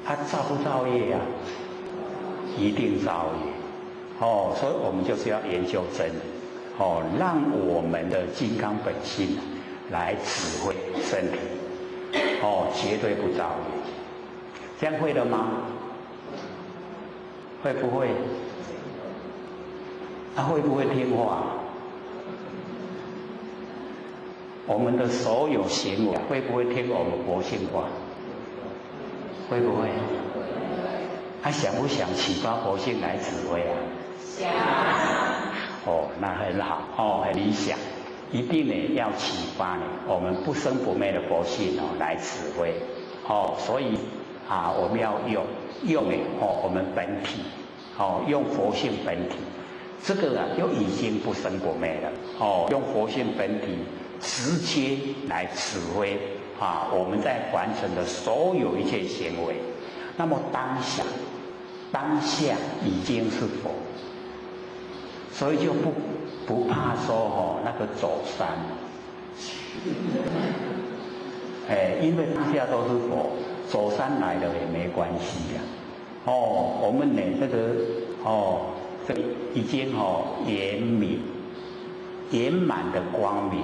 他造不造业一定造业。所以我们就是要研究真理，让我们的金刚本性来指挥身体，绝对不造业。这样会了吗？会不会？会不会听话？我们的所有行为会不会听我们佛性话？会不会？想不想启发佛性来指挥想。那很好很理想，一定呢要启发我们不生不灭的佛性来指挥。所以我们要用我们本体，用佛性本体，这个就已经不生不灭了。用佛性本体直接来指挥我们在完成的所有一切行为。那么当下已经是佛，所以就不怕说那个走山，因为当下都是佛，走山来了也没关系我们呢这个这个已经圆满的光明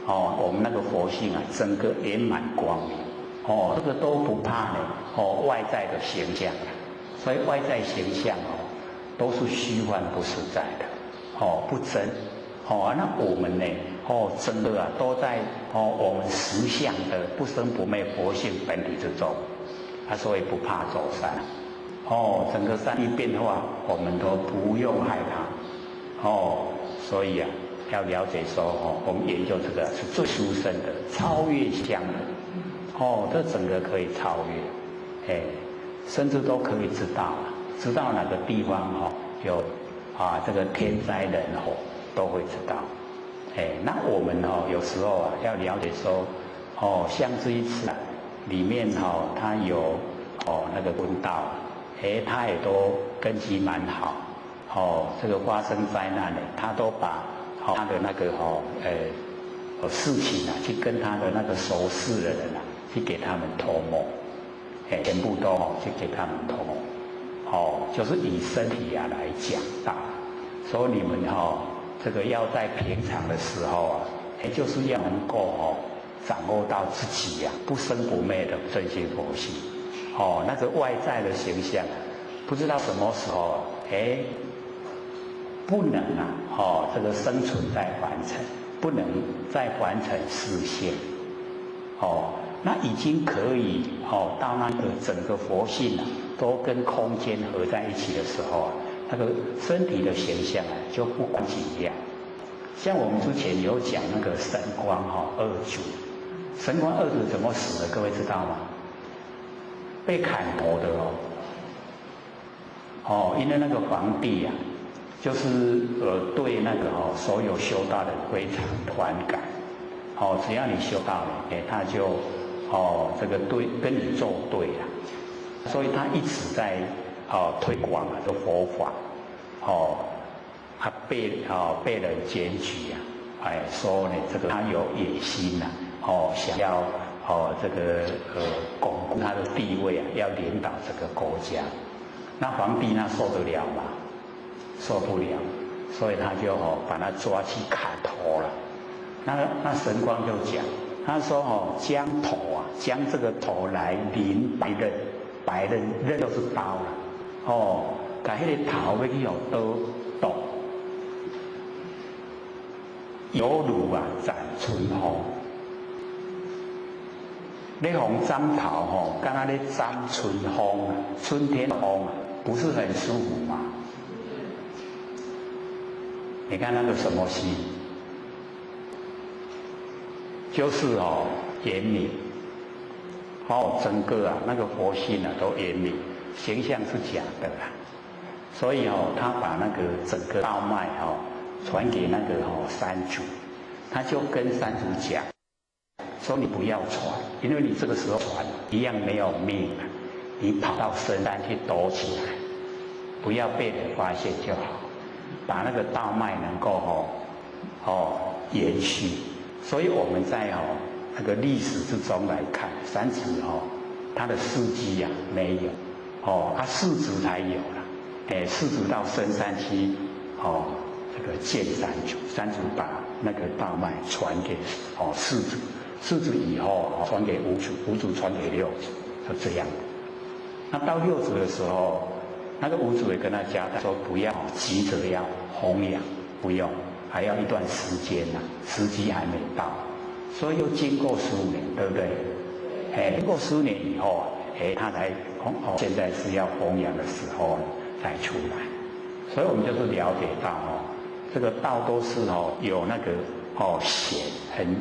我们那个佛性整个圆满光明这个都不怕外在的形象。所以外在形象都是虚幻不实在的不真那我们呢真的都在我们实相的不生不灭佛性本体之中所以不怕走山整个山一变化我们都不用害怕所以要了解说我们研究这个是最殊胜的，超越相的这整个可以超越甚至都可以知道哪个地方有这个天灾人祸都会知道。那我们有时候要了解说，像这一次里面它有那个温道，它也都根基蛮好。这个发生灾难呢，他都把他的那个事情去跟他的那个熟识的人去给他们托梦，全部都去给他们托梦，就是以身体来讲道。所以你们这个要在平常的时候就是要能够掌握到自己不生不灭的真心佛性。那个外在的形象不知道什么时候不能这个生存在凡尘，不能在凡尘实现。那已经可以到那个整个佛性都跟空间合在一起的时候那个身体的形象就不管几样。像我们之前有讲那个神光二祖，神光二祖怎么死的？各位知道吗？被砍头的因为那个皇帝就是对那个所有修道的非常反感，只要你修道了，他就这个对跟你作对了，所以他一直在推广这佛法，他被人检举说呢这个他有野心想要这个巩固他的地位要领导这个国家。那皇帝受得了吗？受不了，所以他就把他抓去砍头了。那神光就讲，他说将头将这个头来淋白刃都是刀了，把那个头要去用刀剁，犹如斩春风。你红斩头刚刚你斩春风春天风不是很舒服吗？你看那个什么心，就是严明，整个那个佛性都严明，形象是假的啦。所以他把那个整个道脉传给那个三祖，他就跟三祖讲，说你不要传，因为你这个时候传一样没有命你跑到深山去躲起来，不要被人发现就好。把那个道脉能够延续，所以我们在那个历史之中来看，三祖他的事迹没有，他四祖才有了，四祖到深山去这个见三祖，三祖把那个道脉传给四祖，四祖以后传给五祖，五祖传给六祖，就这样。那到六祖的时候，那个五祖也跟他交代说，不要急着要弘扬，不用，还要一段时间时机还没到，所以又经过15年，对不对？经过15年以后他才现在是要弘扬的时候才出来，所以我们就是了解到这个道都是有那个显很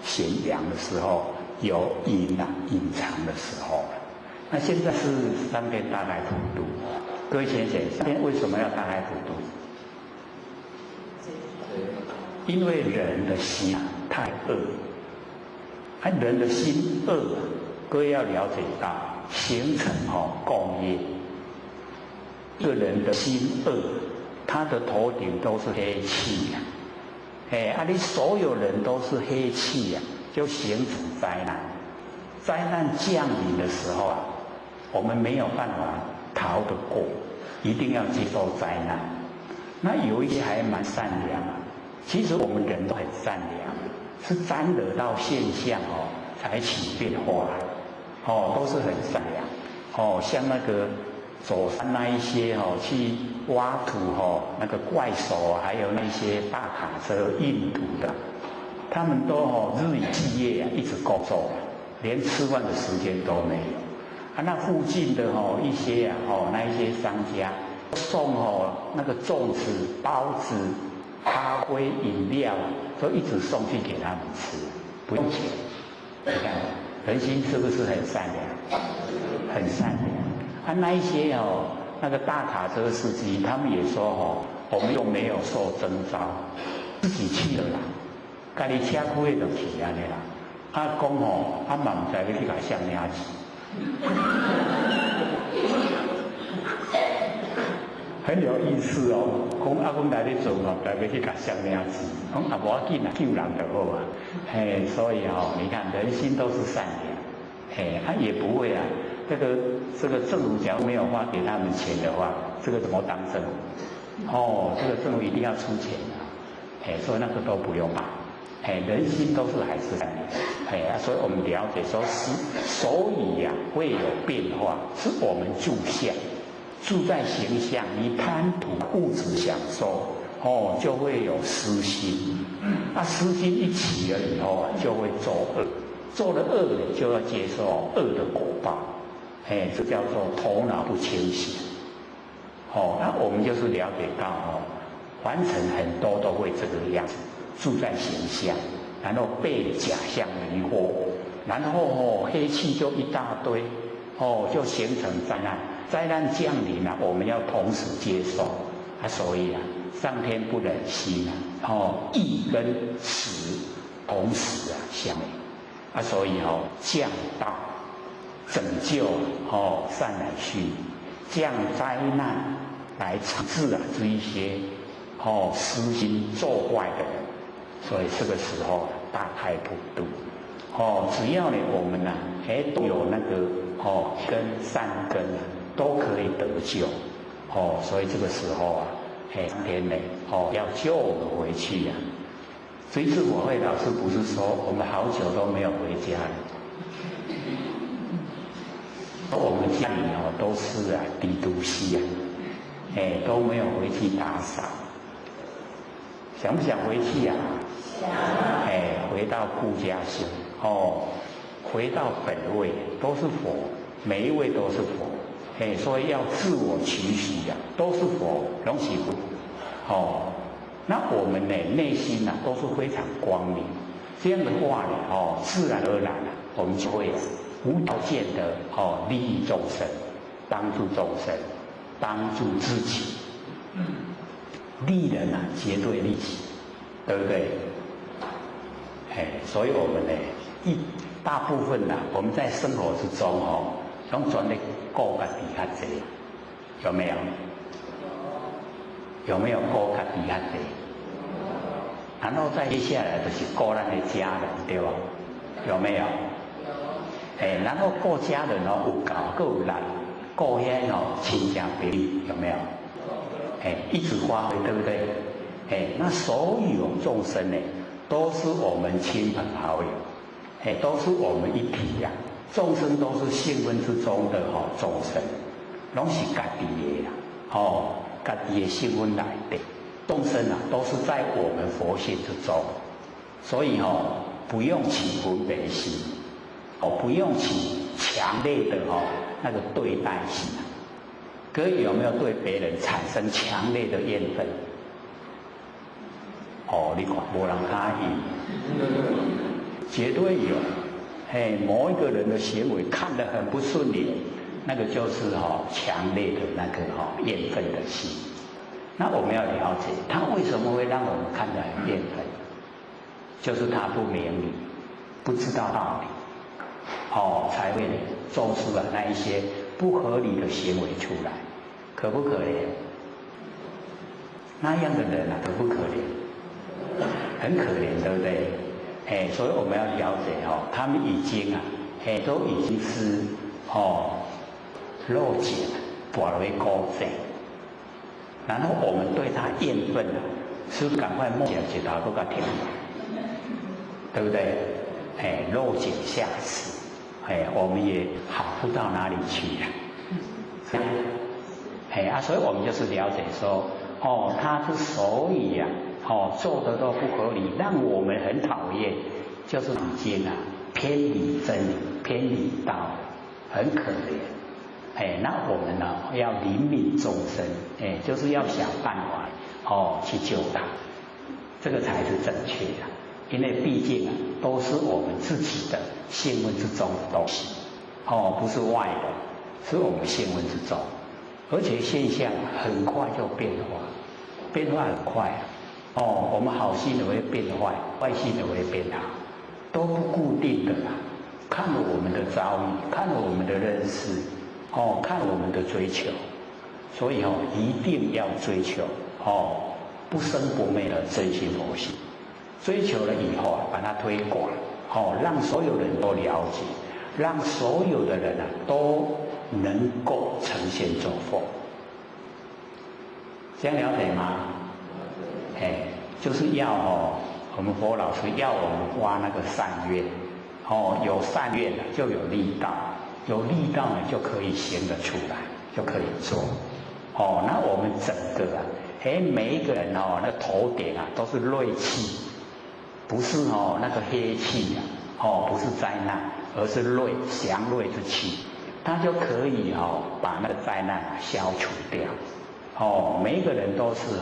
显扬的时候，有隐藏的时候。那现在是三遍大开普度，各位先生，三遍为什么要大开普度？因为人的心太恶，人的心恶，各位要了解到，形成共业。一个人的心恶，他的头顶都是黑气你所有人都是黑气就形成灾难。灾难降临的时候我们没有办法逃得过，一定要接受灾难。那有一些还蛮善良其实我们人都很善良，是沾惹到现象才起变化都是很善良像那个走山那一些去挖土那个怪手还有那些大卡车运土的，他们都日以继夜一直工作连吃饭的时间都没有那附近的一些那一些商家送那个粽子、包子、咖啡、饮料都一直送去给他们吃，不用钱。你看人心是不是很善良？很善良那一些那个大卡车司机他们也说我们又没有受征召，自己去的啦，家己车开就去安尼啦。啊讲吼，啊嘛唔知要去甲谁领钱，很有意思哦。讲啊，阮来咧做吼，来要去甲谁领钱，讲啊无要紧啊，救人就好啊。嘿，所以吼，你看人心都是善良，嘿，他也不会啊。这个政府假如没有发给他们钱的话，这个怎么当政府？哦，这个政府一定要出钱的，哎，所以那个都不用买，哎，人心都是还是善良，哎，所以我们了解说所以呀会有变化，是我们住相，住在形象，你贪图物质享受，哦，就会有私心，那私心一起了以后啊，就会作恶，做了恶就要接受恶的果报。哎，这叫做头脑不清醒。哦，那我们就是了解到哦，凡尘很多都会这个样子，住在形象，然后被假象迷惑，然后哦黑气就一大堆，哦就形成灾难，灾难降临了，我们要同时接受啊，所以啊，上天不忍心啊，哦义跟实同时啊相违啊，所以哦降道。拯救哦善来虚，降灾难来惩治啊这一些哦私心作坏的人，所以这个时候大开普渡哦，只要呢我们呢都有那个哦根善根啊，都可以得救哦，所以这个时候啊上天呢哦要救我们回去呀。这一次我会老师不是说我们好久都没有回家了。我们家里哦都是啊低都西啊，哎都没有回去打扫，想不想回去呀？想。哎，回到故家乡哦，回到本位都是佛，每一位都是佛，哎，所以要自我期许呀，都是佛，拢是佛哦。那我们呢内心呐都是非常光明，这样的话呢哦，自然而然啊，我们就会无条件的哦利益众生，帮助众生，帮助自己，利人啊绝对利己，对不对？哎，所以我们呢大部分呐，我们在生活之中哦，拢全力顾家己较济，有没有？有没有顾家己较济？然后再接下来就是顾咱的家人，对吧？有没有？哎，然后顾家人哦，有教够有力，顾遐哦亲家别离，有没有？哎，一直发挥，对不对？哎，那所有众生呢，都是我们亲朋好友，哎，都是我们一体呀。众生都是性分之中的哦众生，拢是家己的啦，哦，家己的性分来的。众生啊，都是在我们佛性之中，所以哦，不用起分别心，哦，不用起强烈的哦那个对待心。各位有没有对别人产生强烈的怨愤？哦，你看没人答应，绝对有。嘿，某一个人的行为看得很不顺眼，那个就是强烈的那个怨愤的心。那我们要了解他为什么会让我们看得很怨愤，就是他不明理，不知道道理，才会做出了那一些不合理的行为出来，可不可怜？那样的人啊，可不可怜？很可怜，对不对？哎，所以我们要了解他们已经都已经是肉解了，为高正。然后我们对他怨愤了，是不是赶快梦想起他都给停了，对不对？哎，肉解下死，哎，我们也好不到哪里去呀。所以我们就是了解说，他之所以呀，做的都不合理，让我们很讨厌，就是已经偏离真理，偏离道，很可怜。那我们呢要怜悯众生，就是要想办法去救他，这个才是正确的。因为毕竟都是我们自己的性分之中的东西，不是外的，是我们性分之中，而且现象很快就变化，变化很快啊。哦，我们好心也会变坏，坏心也会变好，都不固定的啦。看了我们的遭遇，看了我们的认识，看了我们的追求，所以一定要追求不生不灭的真心佛性。追求了以后把它推广，让所有人都了解，让所有的人都能够呈现作佛。这样了解吗？就是要我们佛老师要我们发那个善愿，有善愿就有力道，有力道呢就可以行得出来，就可以做。那我们整个每一个人那头顶都是锐气，不是那个黑气不是灾难，而是祥瑞之气，它就可以把那个灾难消除掉。每一个人都是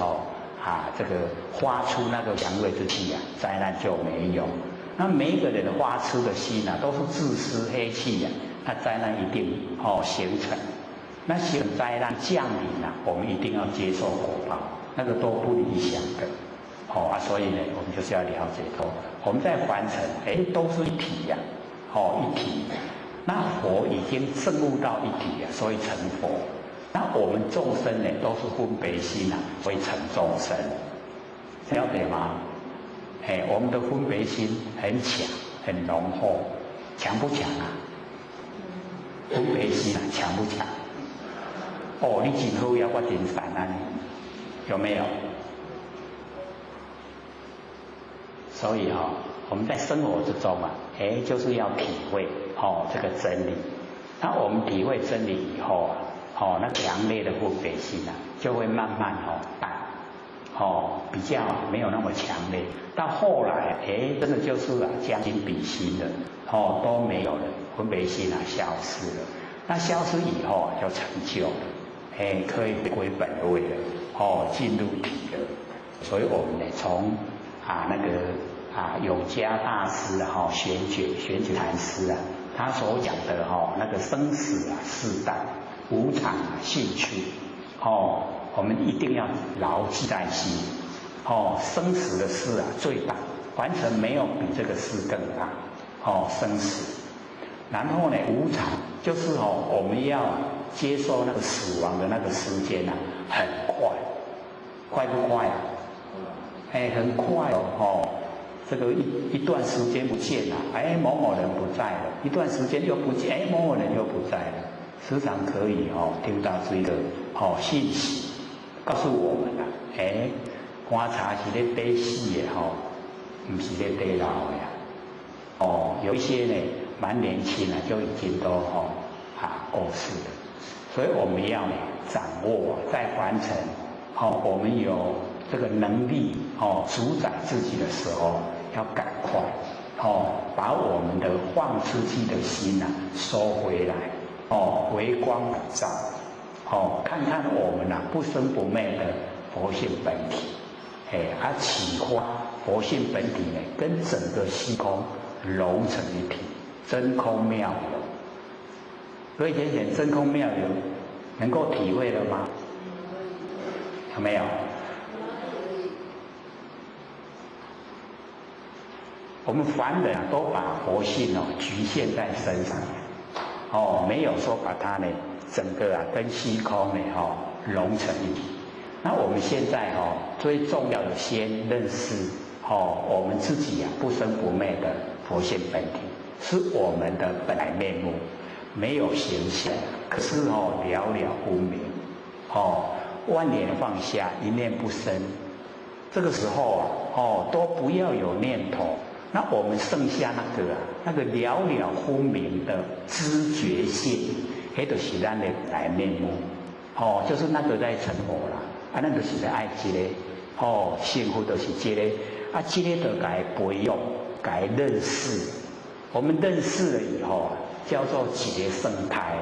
这个发出那个祥瑞之气灾难就没有。那每一个人发出的心都是自私黑气那灾难一定形成。那些灾难降临我们一定要接受果报，那个都不理想的。所以呢，我们就是要了解我们在凡尘都是一体一体。那佛已经证悟到一体所以成佛。那我们众生呢，都是分别心所以成众生，了解吗？我们的分别心很强，很浓厚，强不强啊？分别心强不强？你真好呀，我真善有没有？所以我们在生活之中就是要体会这个真理。那我们体会真理以后那强烈的分别心就会慢慢淡，比较没有那么强烈。到后来真的就是将心比心了，都没有了，分别心消失了。那消失以后就成就了，可以归本位了，进入体了。所以我们呢，从那个永嘉大师玄觉禅师他所讲的那个生死四大无常性趣，我们一定要牢记在心。生死的事最大，完全没有比这个事更大。生死，然后呢，无常就是我们要接受那个死亡的那个时间很快，快不快啊？很快这个一段时间不见了，某某人不在了，一段时间又不见，某某人又不在了。时常可以听到这个信息，告诉我们观察是咧短死的不是咧短老的有一些呢蛮年轻就已经都过世了。所以我们要呢掌握在凡尘我们有这个能力主宰自己的时候，要赶快把我们的放出去的心收回来。回光返照，看看我们不生不灭的佛性本体，启发佛性本体呢，跟整个虚空融成一体，真空妙有。所以先生真空妙有能够体会了吗？有没有？我们凡人都把佛性局限在身上。没有说把它呢整个跟虚空呢融成一体。那我们现在最重要的先认识我们自己不生不灭的佛性本体，是我们的本来面目，没有形象，可是了了分明。万念放下，一念不生。这个时候都不要有念头。那我们剩下那个了了分明的知觉性，那就是咱的本来面目。就是那个在成佛啦，咱就是爱这个幸福就是这个这个就该培养，该认识。我们认识了以后叫做一个生态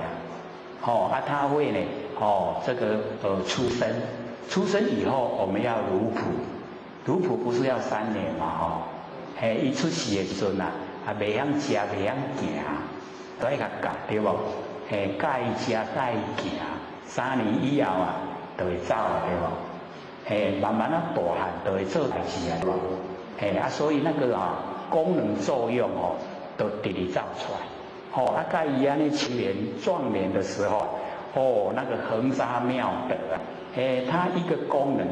它会呢这个出生以后我们要如朴，如朴不是要3年嘛伊出世的时阵袂晓食，袂晓行，都要甲教对无？教伊食，教伊行，3年以后就会走对无？慢慢啊大汉就会做代志啊，所以那个功能作用都直直造出来。在伊安尼青年壮年的时候，那个横沙妙德它一个功能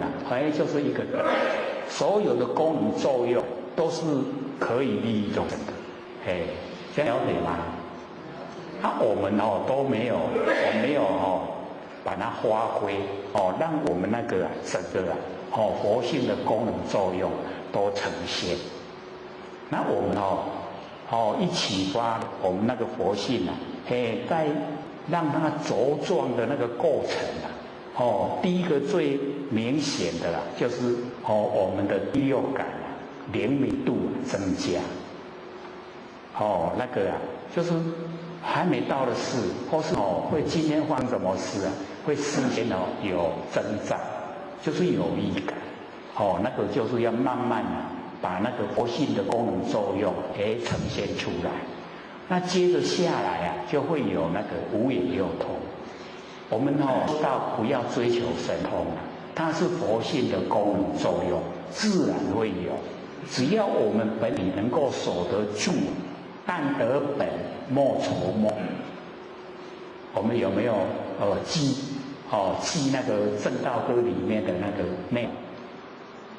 就是一个德，所有的功能作用都是可以利益众生的，这样了解吗？我们都没有，把它发挥让我们那个整个佛性的功能作用都呈现。那我们一启发我们那个佛性在让它茁壮的那个过程第一个最明显的就是我们的第六感灵敏度增加。那个就是还没到的事，或是会今天发生什么事会事先有征兆，就是有预感。那个就是要慢慢把那个佛性的功能作用呈现出来。那接着下来就会有那个五眼六通。我们知道不要追求神通，它是佛性的功能作用，自然会有。只要我们本体能够守得住，但得本莫愁梦。我们有没有记那个正道歌里面的那个内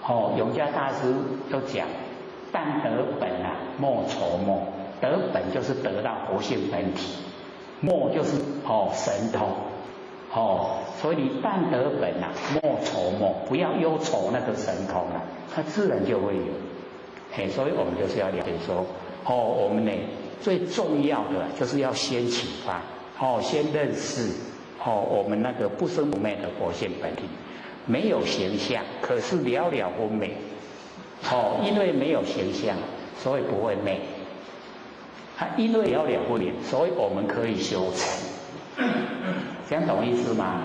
容？永嘉大师都讲，但得本莫愁梦。得本就是得到佛性本体，莫就是神通。所以你但得本莫愁梦，不要忧愁那个神通它自然就会有。所以我们就是要了解说，我们呢最重要的就是要先启发，先认识我们那个不生不灭的佛性本体，没有形象，可是了了分明。因为没有形象，所以不会昧。因为了了分明，所以我们可以修成。这样懂意思吗？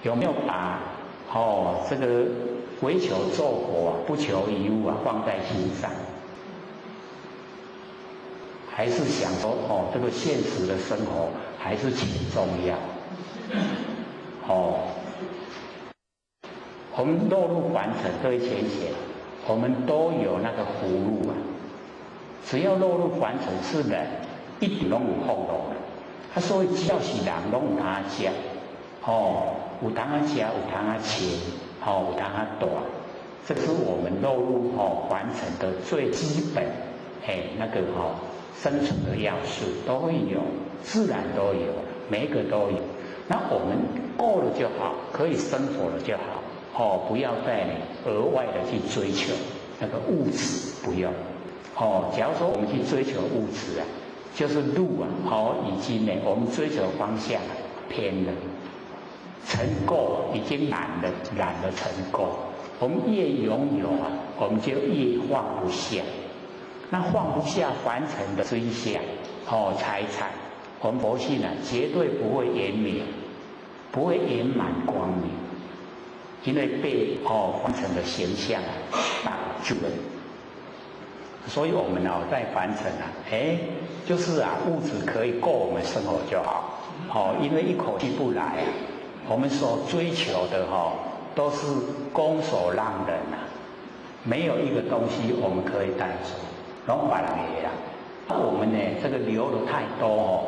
有没有把这个唯求做佛不求一物放在心上？还是想说这个现实的生活还是挺重要。我们落入凡尘，各位浅显，我们都有那个福禄只要落入凡尘是人，一定拢有福禄所以只要是人，拢有通吃，有通吃，有通吃，有通大，这是我们落入凡尘的最基本那个生存的要素都会有，自然都有，每一个都有。那我们够了就好，可以生活了就好，不要再额外的去追求那个物质，不用。假如说我们去追求物质就是路已经呢，我们追求方向偏了，成垢已经染了成垢。我们越拥有我们就越放不下。那放不下凡尘的追想财产，我们佛性绝对不会圆明，不会圆满光明，因为被凡尘的形象挡住了。所以我们在凡尘就是物质可以够我们生活就好，因为一口气不来我们所追求的都是拱手让人没有一个东西我们可以带走，拢把人给那我们呢这个留的太多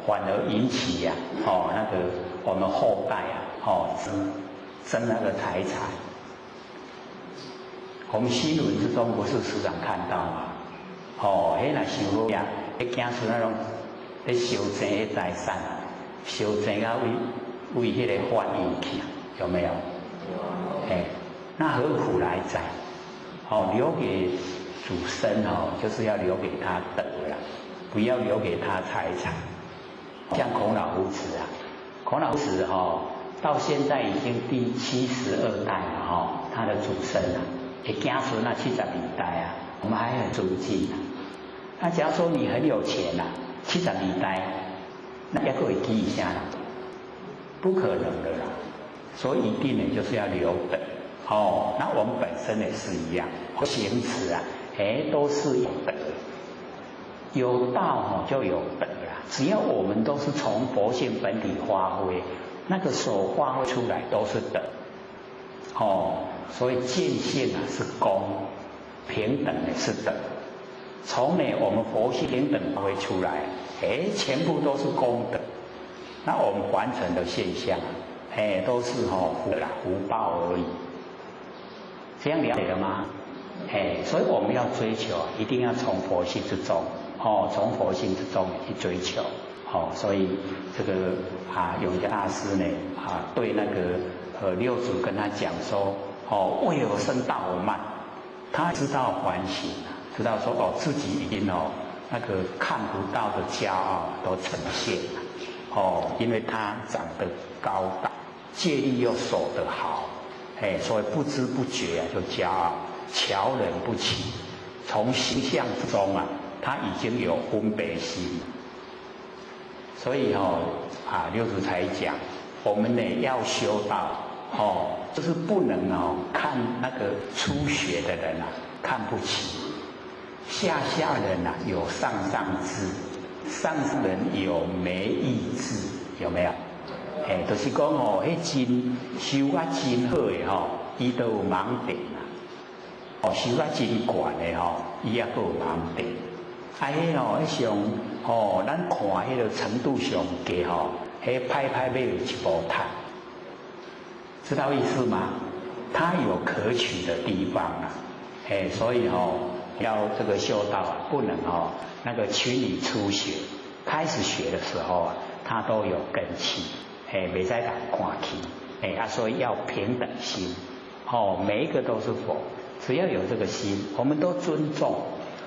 反而引起那个我们后代争那个财产。我们新闻之中不是时常看到吗？那想好那子孙那种在修争那财产，修争为那个法院去，有没有？那何苦来哉？留给祖孙就是要留给他德了，不要留给他财产。像孔老夫子孔老夫子到现在已经第72代了他的祖孙子孙72代我们还很尊敬那假如说你很有钱72代，那要会记一下不可能的啦。所以一定呢就是要留德那我们本身也是一样，行持都是有德，有道就有德啦。只要我们都是从佛性本体发挥，那个所发挥出来都是等。所以见性是公，平等是等。从我们佛性平等发挥出来，全部都是公等。那我们凡尘的现象，都是福报而已。这样了解了吗？所以我们要追求，一定要从佛性之中，从佛性之中去追求。所以这个永嘉大师呢，对那个六祖跟他讲说，为何生大我慢？他知道反省，知道说自己已经那个看不到的骄傲都呈现了。因为他长得高大，戒律又守得好，所以不知不觉就骄傲，瞧人不起。从形象之中他已经有分别心了。所以六祖才讲，我们呢要修道，就是不能看那个初学的人看不起，下人有上智，上人有没意志，有没有？就是讲真修真好的伊都有盲点修真悬的伊也都有盲点。咱看迄个程度上低拍尾有一部摊，知道意思吗？它有可取的地方所以要这个修道不能那个群里初学，开始学的时候它都有根器，袂使人看起，所以要平等心，每一个都是佛，只要有这个心，我们都尊重。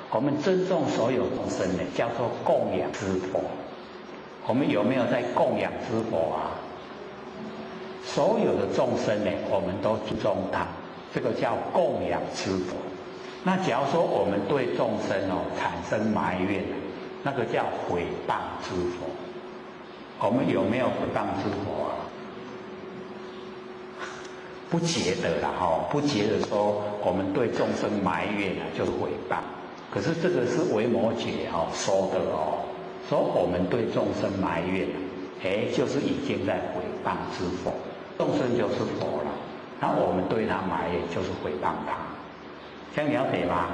我们尊重所有众生呢，叫做供养之佛。我们有没有在供养之佛所有的众生呢，我们都尊重他，这个叫供养之佛。那假如说我们对众生产生埋怨，那个叫毁谤之佛。我们有没有毁谤之佛不觉得啦不觉得说我们对众生埋怨就是毁谤。可是这个是维摩诘说的说我们对众生埋怨，就是已经在毁谤之佛，众生就是佛了，那我们对他埋怨就是毁谤他，这样了解吗？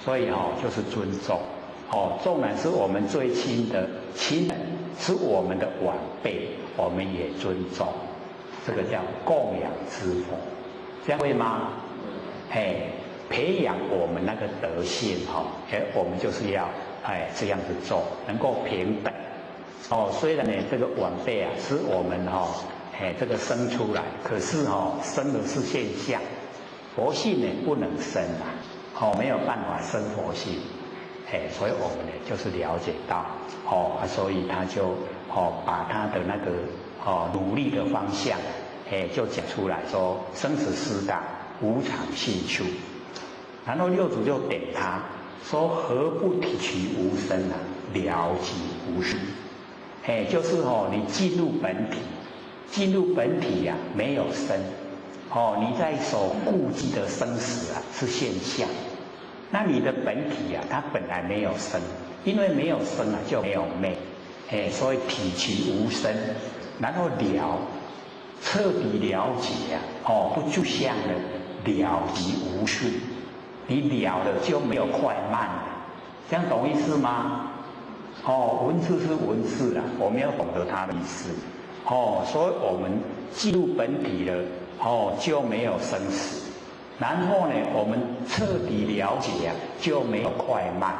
所以就是尊重纵然是我们最亲的亲人，是我们的晚辈，我们也尊重，这个叫供养之佛，这样会吗？培养我们那个德性我们就是要这样子做，能够平等虽然呢这个晚辈是我们这个生出来，可是生的是现象，佛性呢不能生没有办法生佛性，所以我们呢就是了解到所以他就把他的那个努力的方向就讲出来说，生死四大无常性处。然后六祖就点他说，何不提取无生了即无事。就是你进入本体没有生，你在所顾忌的生死是现象，那你的本体它本来没有生，因为没有生就没有昧，所以体取无生，然后彻底了解不就像了即无事。你了了就没有快慢了，这样懂意思吗？文字是文字我们要懂得它的意思。所以我们进入本体了，就没有生死。然后呢，我们彻底了解就没有快慢。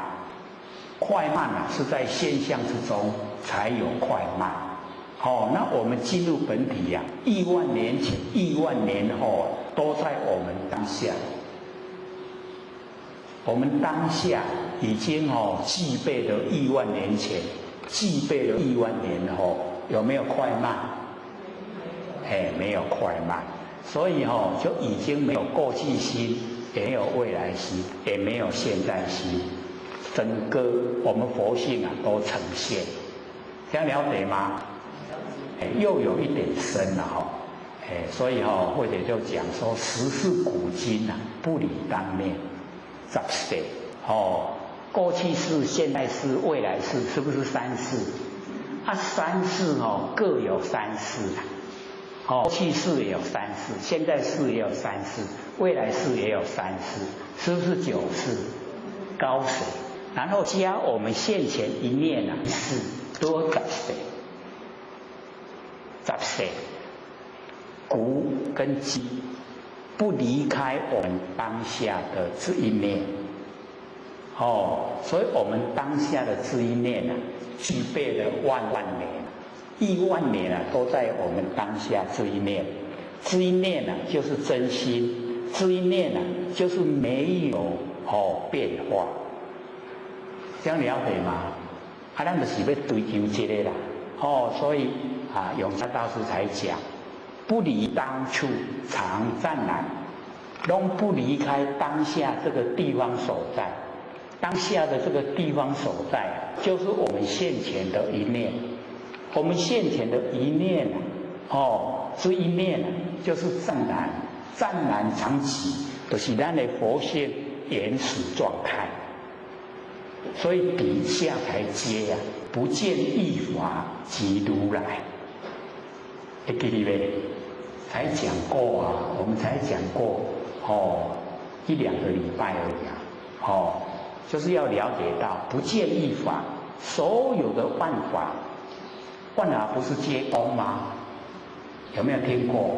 快慢是在现象之中才有快慢。那我们进入本体亿万年前、亿万年后都在我们当下。我们当下已经具备了亿万年前，具备了亿万年后，有没有快慢？没有快慢，所以就已经没有过去心，也没有未来心，也没有现在心，整个我们佛性都呈现，这样了解吗？又有一点深了所以或者就讲说，时事古今不离当面。十世过去世、现在世、未来世，是不是三世？三世各有三世过去世也有3世，现在世也有3世，未来世也有3世，是不是9世高水？然后加我们现前一念是多10世，10世，古跟今不离开我们当下的这一念。所以我们当下的这一念具备了万年。亿万年都在我们当下这一念，这一念就是真心，这一念就是没有变化，这样了解吗？咱就是要追求这个啦，所以永嘉大师才讲，不离当处常湛然，拢不离开当下这个地方所在，当下的这个地方所在就是我们现前的一念。我们现前的一念这一念就是湛然，湛然常寂，就是咱的佛性原始状态。所以底下才接不见一法即如来。会记得没？才讲过我们才讲过1-2个礼拜而已就是要了解到不见一法，所有的万法。万法不是皆空吗？有没有听过？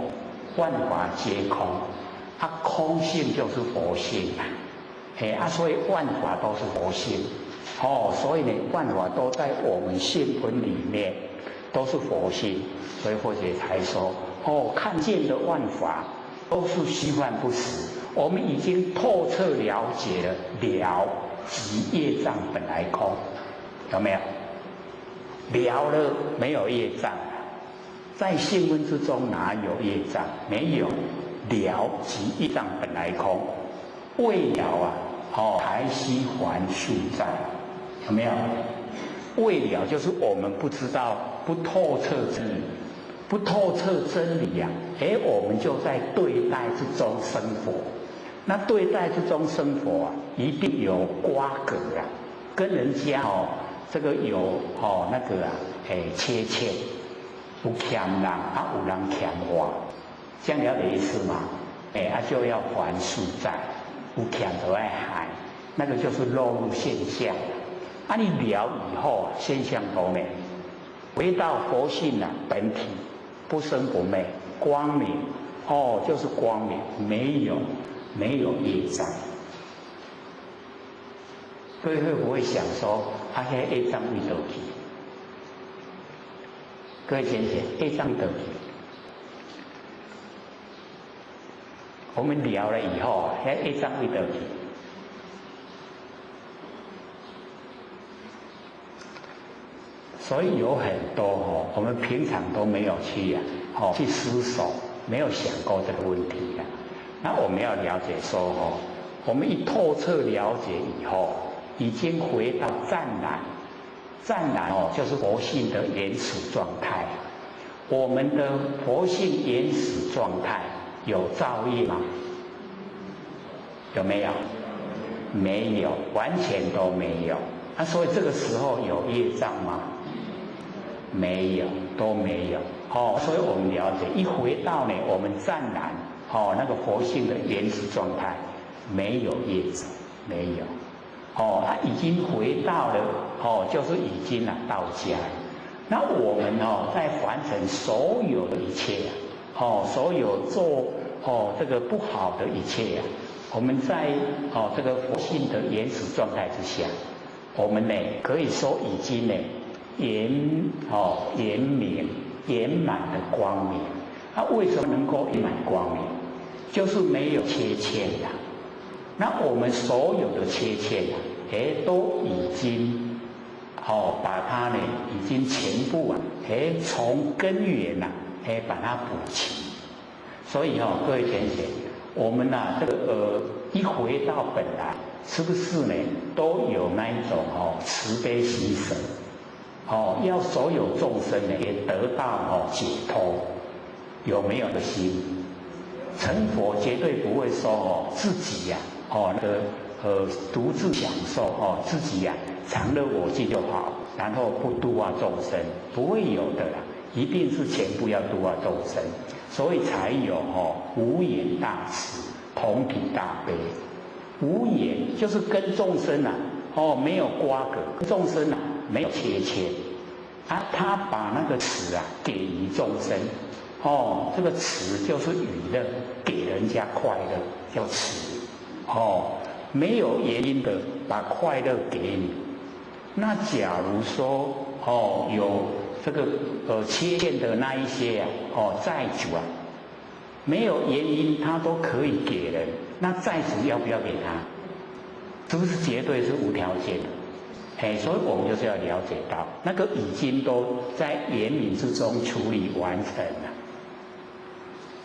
万法皆空，空性就是佛性所以万法都是佛性所以呢，万法都在我们性魂里面，都是佛性。所以佛学才说看见的万法都是虚幻不实，我们已经透彻了解了了即业障本来空，有没有？了了没有业障，在性温之中哪有业障？没有。了即业障本来空，未了还须还数障，有没有？未了就是我们不知道，不透彻真理，不透彻真理我们就在对待之中生活。那对待之中生活一定有瓜葛跟人家这个有那个切欠，有欠人有人欠我，这样了解意思吗？就要还数债，有欠就要还，那个就是落入现象。你了以后现象都没，回到佛性本体，不生不灭，光明就是光明，没有业障。各位会不会想说，那业障为何去？各位先生，业障得去？我们聊了以后那业障为何去？所以有很多我们平常都没有去去思索，没有想过这个问题那我们要了解说我们一透彻了解以后，已经回到湛然。湛然就是佛性的原始状态。我们的佛性原始状态有造业吗？有没有？没有，完全都没有。所以这个时候有业障吗？没有，都没有。所以我们了解，一回到我们湛然那个佛性的原始状态，没有业障，没有。他已经回到了就是已经到家。那我们在凡尘所有的一切所有做这个不好的一切我们在这个佛性的原始状态之下，我们可以说已经圆明圆满的光明。为什么能够圆满光明？就是没有缺欠那我们所有的缺欠都已经把它已经全部从根源把它补齐。所以各位先生，我们这个一回到本来，是不是都有那一种慈悲喜舍要所有众生也得到解脱，有没有的心？成佛绝对不会说自己独自享受自己常乐我净就好，然后不度化众生，不会有的啦，一定是全部要度化众生。所以才有无眼大慈，同体大悲。无眼就是跟众生没有瓜葛，跟众生没有切牵。他把那个慈给予众生。这个慈就是娱乐，给人家快乐叫慈。没有原因的把快乐给你。那假如说有这个切欠的那一些债主没有原因他都可以给人，那债主要不要给他？是不是绝对是无条件的？所以我们就是要了解到，那个已经都在言明之中处理完成了，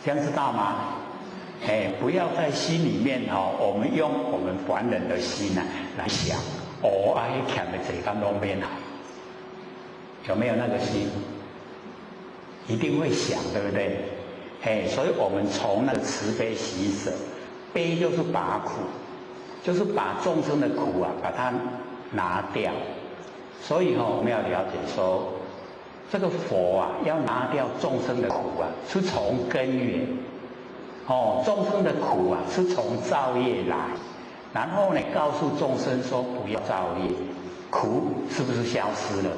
这样知道吗？不要在心里面我们用我们凡人的心来想，爱欠的这个弄变好，有没有那个心？一定会想，对不对？所以我们从那个慈悲喜舍，悲就是拔苦，就是把众生的苦把它拿掉。所以我们要了解说，这个佛要拿掉众生的苦是从根源。众生的苦是从造业来，然后呢告诉众生说不要造业，苦是不是消失了？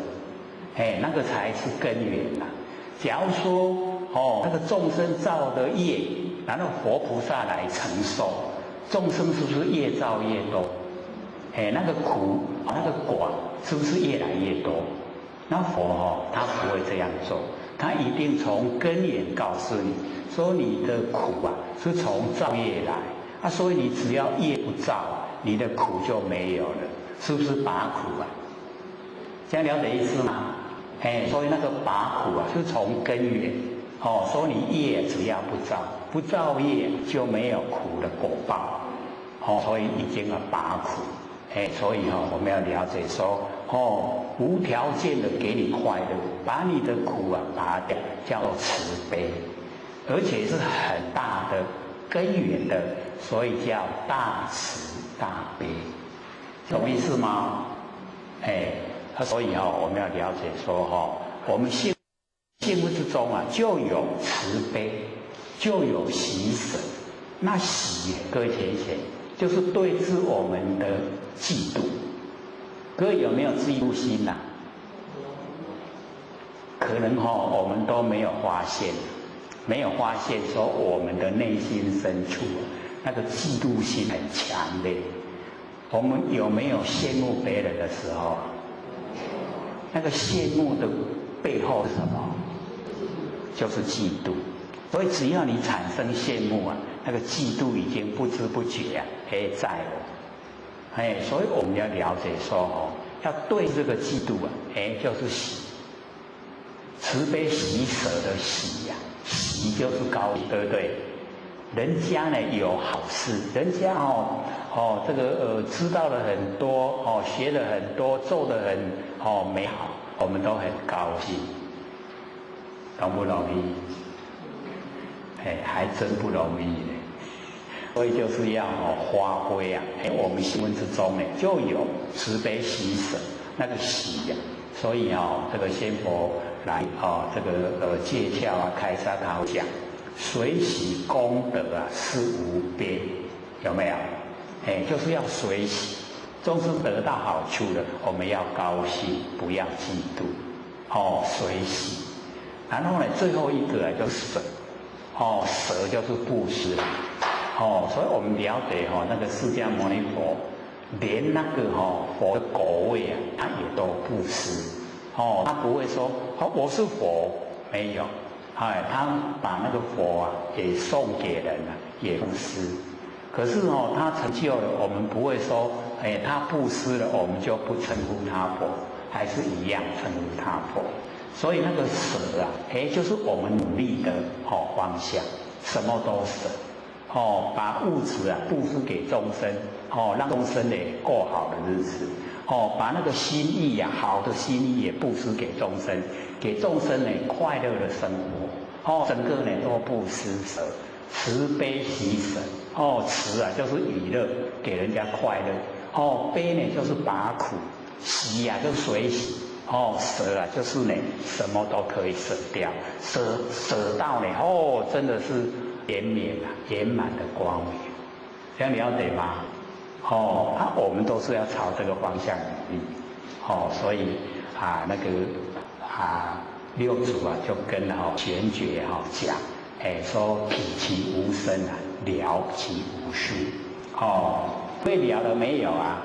那个才是根源假如说那个众生造的业，然后佛菩萨来承受，众生是不是越造越多？那个苦那个果是不是越来越多？那佛他不会这样做，他一定从根源告诉你说你的苦是从造业来所以你只要业不造，你的苦就没有了，是不是拔苦这样了解意思吗？所以那个拔苦是从根源所以你业只要不造业就没有苦的果报所以已经拔苦所以我们要了解说无条件的给你快乐，把你的苦拔掉，叫做慈悲，而且是很大的根源的，所以叫大慈大悲，懂意思吗？所以我们要了解说我们幸福之中就有慈悲，就有喜舍。那喜，各位浅浅，就是对治我们的嫉妒。各位有没有嫉妒心可能我们都没有发现，说我们的内心深处那个嫉妒心很强烈。我们有没有羡慕别人的时候？那个羡慕的背后是什么？就是嫉妒。所以只要你产生羡慕那个嫉妒已经不知不觉在了。所以我们要了解说要对这个嫉妒就是喜，慈悲喜舍的喜喜就是高兴，对不对？人家有好事，人家这个知道了很多学了很多，做得很美好，我们都很高兴，容不容易？还真不容易呢。所以就是要发挥我们新闻之中就有慈悲喜舍那个喜所以这个仙佛来这个戒窍开沙头讲，随喜功德是无边，有没有？就是要随喜，众生得到好处了，我们要高兴，不要嫉妒随喜。然后最后一个就是舍舍就是布施所以我们了解那个释迦牟尼佛，连那个佛的果位他也都布施他不会说我是佛，没有他把那个佛也送给人也布施。可是他成就了，我们不会说他布施了我们就不称呼他佛，还是一样称呼他佛。所以那个舍就是我们努力的方向，什么都舍把物质布施给众生让众生过好的日子把那个心意好的心意也布施给众生，给众生快乐的生活整个都布施舍，慈悲喜舍慈就是娱乐，给人家快乐悲就是拔苦，喜就是随喜舍啊，就是呢，什么都可以舍掉，舍到呢，真的是圆满的光明，这样了解吗？我们都是要朝这个方向努力，所以那个六祖啊，就跟玄觉讲，说体其无生啊，了其无事，会了了没有啊？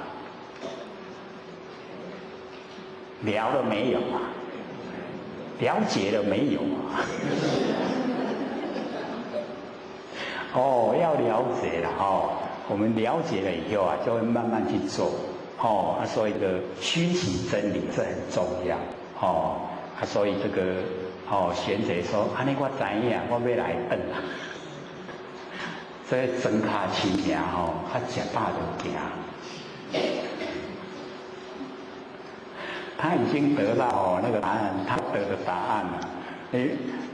了了没有啊？了解了没有啊？要了解了我们了解了以后啊，就会慢慢去做所以这个熏习真理是很重要所以这个贤者说，安尼我知影，我要来转啊。所以真卡亲行较吃饱就行。他已经得到那个答案，他得的答案了。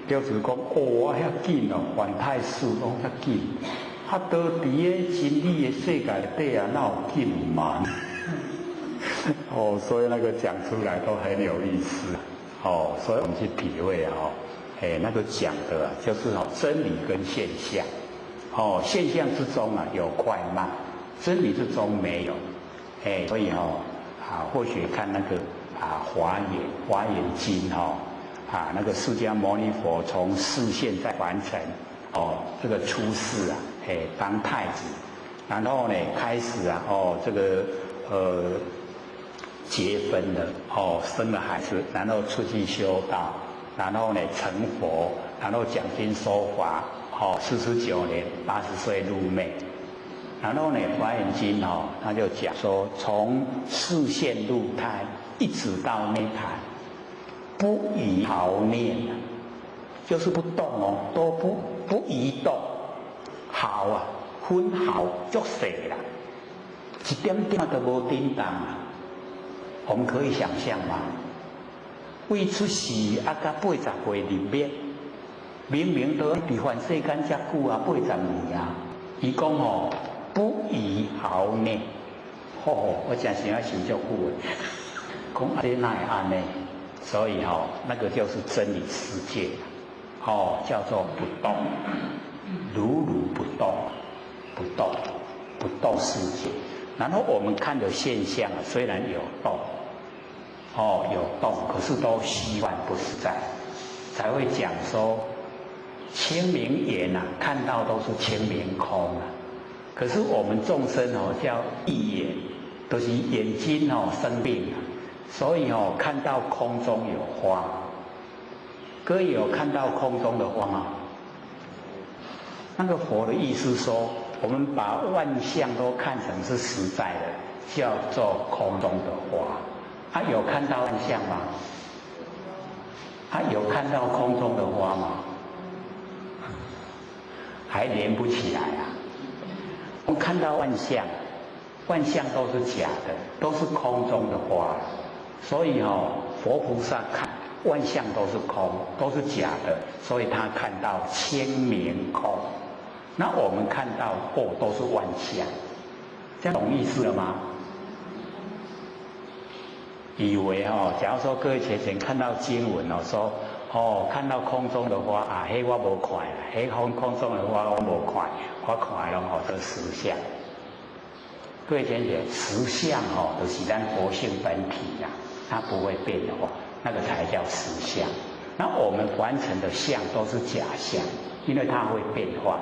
六祖讲，我遐紧犯太岁讲遐紧，都伫个真理的世界底啊，哪有紧慢？所以那个讲出来都很有意思所以我们去体会那个讲的就是真理跟现象现象之中啊有快慢，真理之中没有所以或许看那个华严经那个释迦牟尼佛从示现在完成这个出世啊当太子，然后呢开始啊这个结婚了生了孩子，然后出去修道，然后呢成佛，然后讲经说法49年80岁入灭，然后呢华严经他就讲说，从示现入胎一直到涅槃，不移毫念，就是不动都不移动，毫啊分毫足细啦，一点点都无叮当啊。我们可以想象吗？未出世到80岁入灭，明明都伫凡世间遮久啊，80年啊，伊讲不移毫念，我真是要想足久的，讲这哪会安尼？所以那个就是真理世界叫做不动，如如不动，不动世界。然后我们看的现象啊，虽然有动有动，可是都虚幻不实在，才会讲说清明眼啊，看到都是清明空啊。可是我们众生叫异眼，都是眼睛生病啊，所以看到空中有花。各位有看到空中的花吗？那个佛的意思说，我们把万象都看成是实在的，叫做空中的花。有看到万象吗？有看到空中的花吗？还连不起来啊！我们看到万象，万象都是假的，都是空中的花。所以佛菩萨看万象都是空，都是假的，所以他看到清明空。那我们看到都是万象，这样懂意思了吗？以为假如说各位前看到经文说看到空中的花啊，迄我无看啦，迄空中的花我无看，我看拢这实相。各位前实相就是咱佛性本体呀，它不会变化，那个才叫实相。那我们完成的相都是假相，因为它会变化。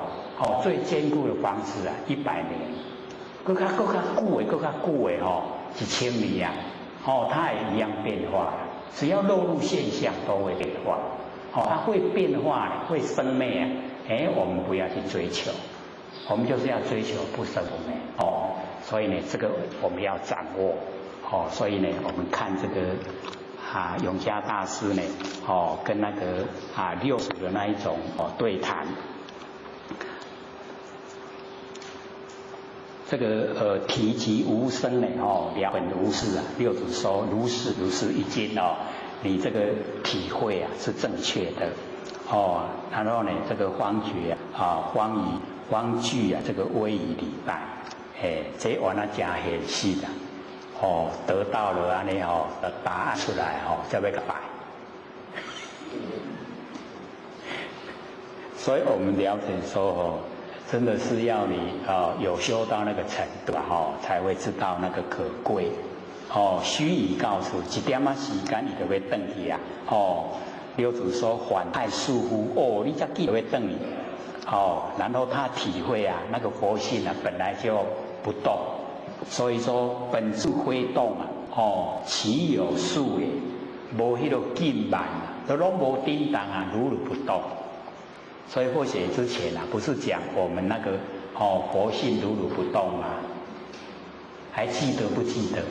最坚固的房子啊，100年，更加久的1000年啊，它也一样变化。只要落入现象，都会变化。它会变化，会生灭啊。我们不要去追求，我们就是要追求不生不灭。所以呢，这个我们要掌握。所以呢，我们看这个永嘉大师呢，跟那个六祖的那一种对谈。这个体即无生呢，了本如是啊。六祖说如是一经你这个体会啊是正确的然后呢，这个方觉方具啊，这个威仪礼拜，这完了真现实的得到了安尼的答案出来才要个拜。所以我们了解说真的是要你有修到那个程度才会知道那个可贵。须臾告诉一点时间，伊就要转去啊。六祖说反太束缚，你才记得要转去。然后他体会啊，那个佛性啊本来就不动，所以说本自非动啊。其有数也，无迄个紧慢啊，都拢无叮当啊，如如不动。所以或许之前啊，不是讲我们那个佛性如如不动吗？还记得不记得？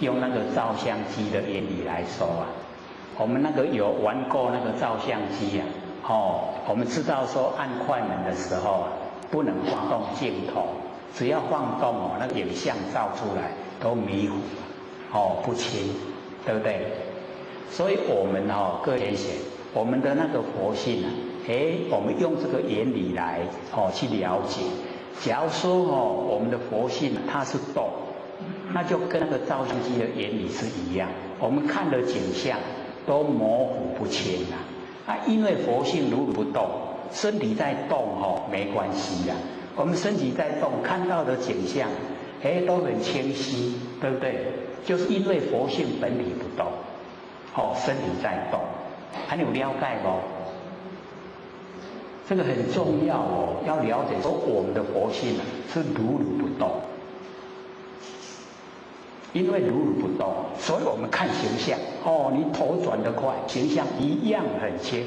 用那个照相机的原理来说啊，我们那个有玩过那个照相机啊，我们知道说按快门的时候啊，不能放动镜头，只要放动那个影像照出来都迷糊，不清，对不对？所以我们各位贤，我们的那个佛性啊，我们用这个原理来去了解。假如说我们的佛性它是动，那就跟那个照相机的原理是一样，我们看的景象都模糊不清因为佛性如如不动，身体在动没关系啦。我们身体在动，看到的景象都很清晰，对不对？就是因为佛性本体不动，身体在动，你有了解不？这个很重要要了解说我们的佛性是如如不动。因为如如不动，所以我们看形象你头转得快，形象一样很清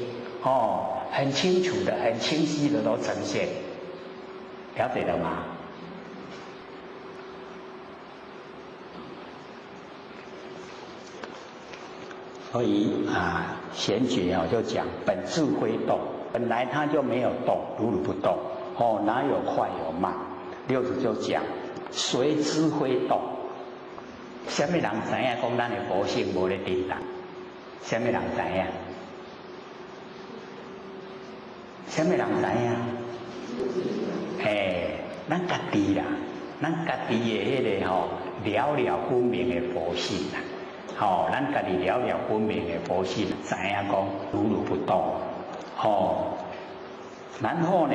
很清楚的、很清晰的都呈现，了解了吗？所以贤觉就讲本自非动，本来它就没有动，如如不动哪有快有慢？六祖就讲随知非动。什么人知影讲咱的佛性无咧颠倒？什么人知影？什么人知影？咱家己啦，咱家己的迄个了了分明的佛性啦，咱家己了了分明的佛性，知影讲如如不动，然后呢，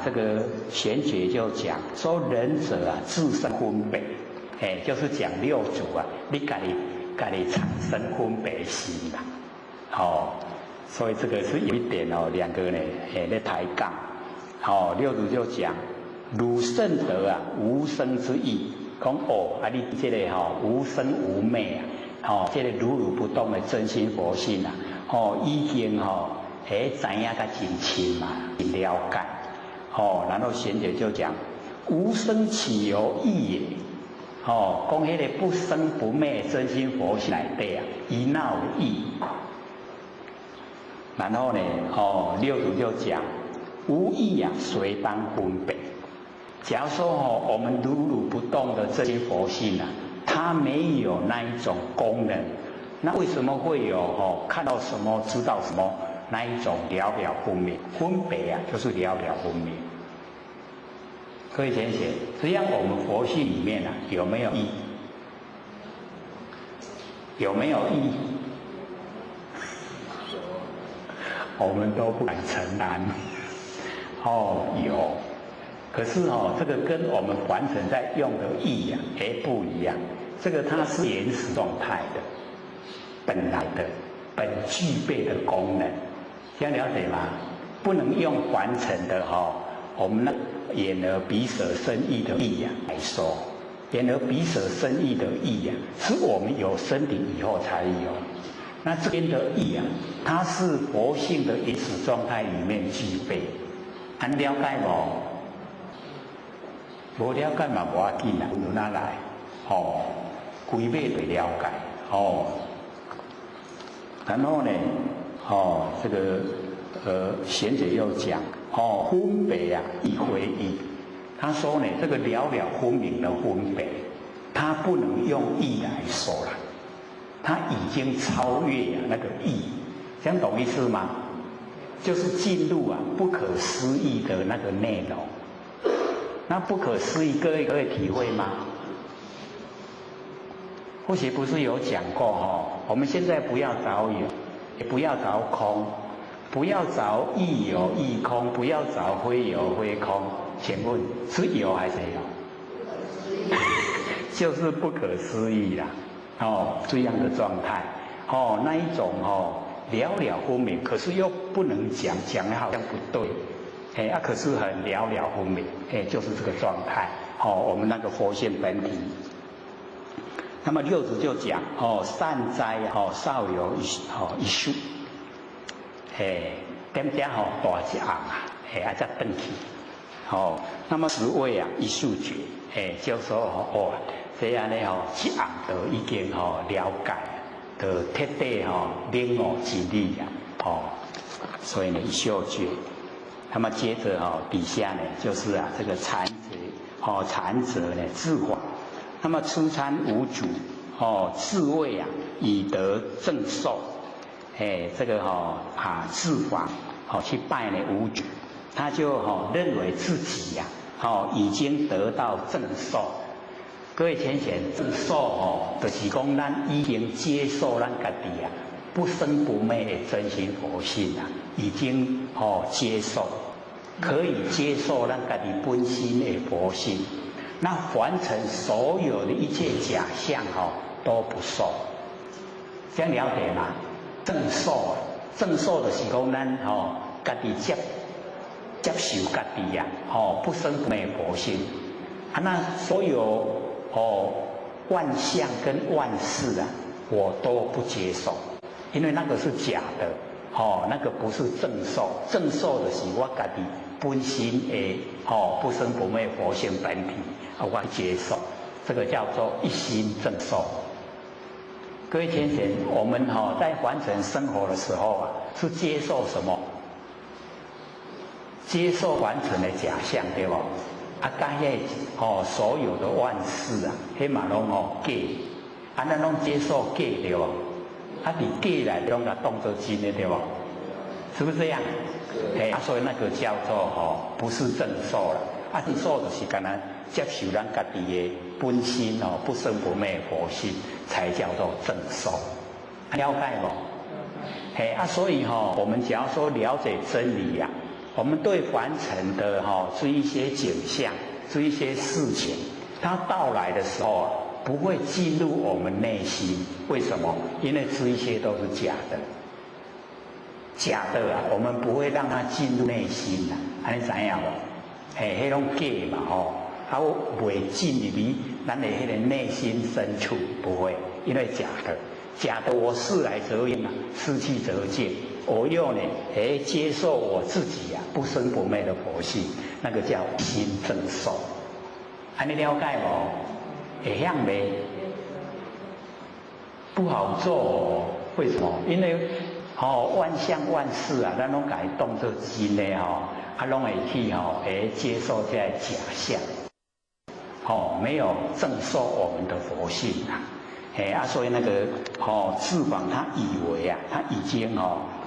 这个贤觉就讲说仁者自身分别。就是讲六祖你自己产生分别心啦，所以这个是有一点两个呢在抬杠，六祖就讲汝圣德无生之意，讲你这个无生无灭这个如如不动的真心佛性已经知影较真清嘛，真了解，然后贤者就讲无生岂有意也。讲迄个不生不灭真心佛性内底伊哪有意？然后呢，六祖就讲无意随当分别。假如说我们如如不动的真心佛性它没有那一种功能，那为什么会有看到什么知道什么那一种了了分明？分别就是了了分明。各位贤贤，实际上我们佛性里面有没有意？有没有意？我们都不敢承担。有，可是这个跟我们凡尘在用的意不一样。这个它是原始状态的，本来的、本具备的功能，这样了解吗？不能用凡尘的我们眼耳鼻舌身意的意来说，眼耳鼻舌身意的意是我们有身体以后才有。那这边的意它是佛性的原始状态里面具备。了解无了解嘛无要紧由哪来？规码就了解。然后呢，这个贤者又讲。分别亦非意，他说呢，这个了了分明的分别，他不能用意来说了，他已经超越那个意，这样懂意思吗？就是进入不可思议的那个内容。那不可思议，各位可以体会吗？或许不是有讲过我们现在不要找有，也不要找空，不要找亦有亦空，不要找非有非空。请问是有还是有？就是不可思议啦，这样的状态，那一种了了分明，可是又不能讲，讲的好像不对，可是很了了分明，就是这个状态，我们那个佛性本体。那么六祖就讲，善哉，少有一树，点点大一红啊，再转去，那么10位啊一树觉，就说这样呢一红就已经了解，就彻底领悟真理啊，所以呢一树觉，那么接着底下呢就是这个禅者，禅者呢自法。那么初参五祖，自谓以得正受，这个自法，去拜呢五祖，他就认为自己已经得到正受。各位浅显，正受就是讲咱已经接受咱家己不生不灭的真心佛性已经接受，可以接受咱家己本心的佛性。那凡尘所有的一切假象都不受，这样了解吗？正受正受的是讲咱家己接受家己不生不灭佛性那所有万象跟万事我都不接受，因为那个是假的那个不是正受，正受的是我家己本心的不生不灭佛性本体我接受，这个叫做一心正受。各位浅显，我们在凡尘生活的时候是接受什么？接受凡尘的假象，对不？甲迄所有的万事迄嘛拢假，咱拢接受假，对不？你假来拢甲当作真的，对不？是不是这样？所以那个叫做不是正受了。正受就是干那接受咱家己的本心不生不灭佛性，才叫做正受。了解不？所以我们只要说了解真理我们对凡尘的这一些景象，这一些事情，它到来的时候不会进入我们内心。为什么？因为这一些都是假的。假的我们不会让它进入内心你知影无？迄种假嘛它袂进入去咱的迄个内心深处，不会，因为假的，假的我事来则应失去则见，我又呢接受我自己不生不灭的佛性，那个叫心正受。你了解无？会晓没？不好做为什么？因为万象万事咱拢甲伊当作真的拢会去接受这些假象，没有正受我们的佛性所以那个智访他以为他已经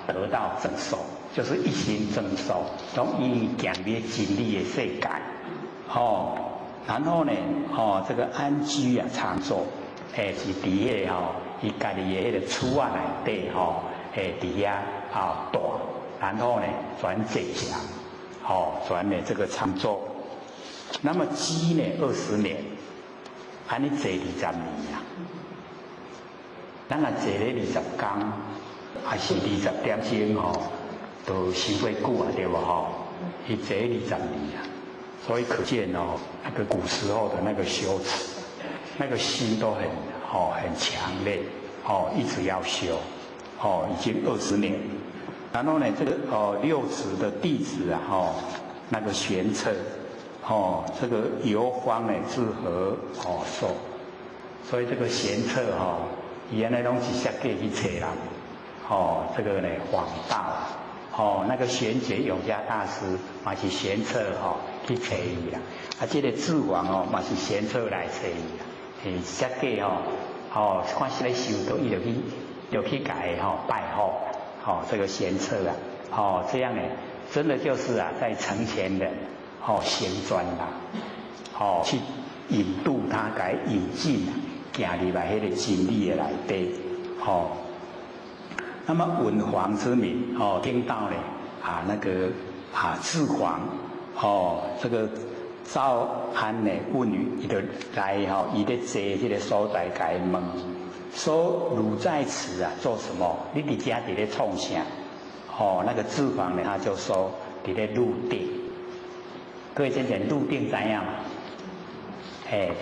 得到正受，就是一心正受，拢因行灭真理的世界然后呢这个安居常住是伫迄个伊家己的迄个厝内底伫遐大，然后呢转正向转呢这个常住，那么积呢20年，安尼坐20年咱坐咧20天，还是20点钟都伤过久对不伊坐20年所以可见那个古时候的那个修持，那个心都很强烈一直要修已经20年。然后呢这个六祖的弟子那个玄策这个游方呢自何受，所以这个玄策原来拢是设计去找人这个呢访道那个玄觉永嘉大师嘛是玄策去找伊这个智王嘛是玄策来找伊设计看是咧修道伊就去甲伊拜访这个玄策这样呢真的就是在成全人行专去引渡他，给引进行行入来迄个真理的内底，吼。那么文皇之民，听到呢那个智皇，这个赵安呢问语，伊就来伊咧坐这个所在，甲伊问，说汝在此做什么？你伫家伫咧创啥？那个智皇呢，他就说伫咧入定。各位先生，入定怎样？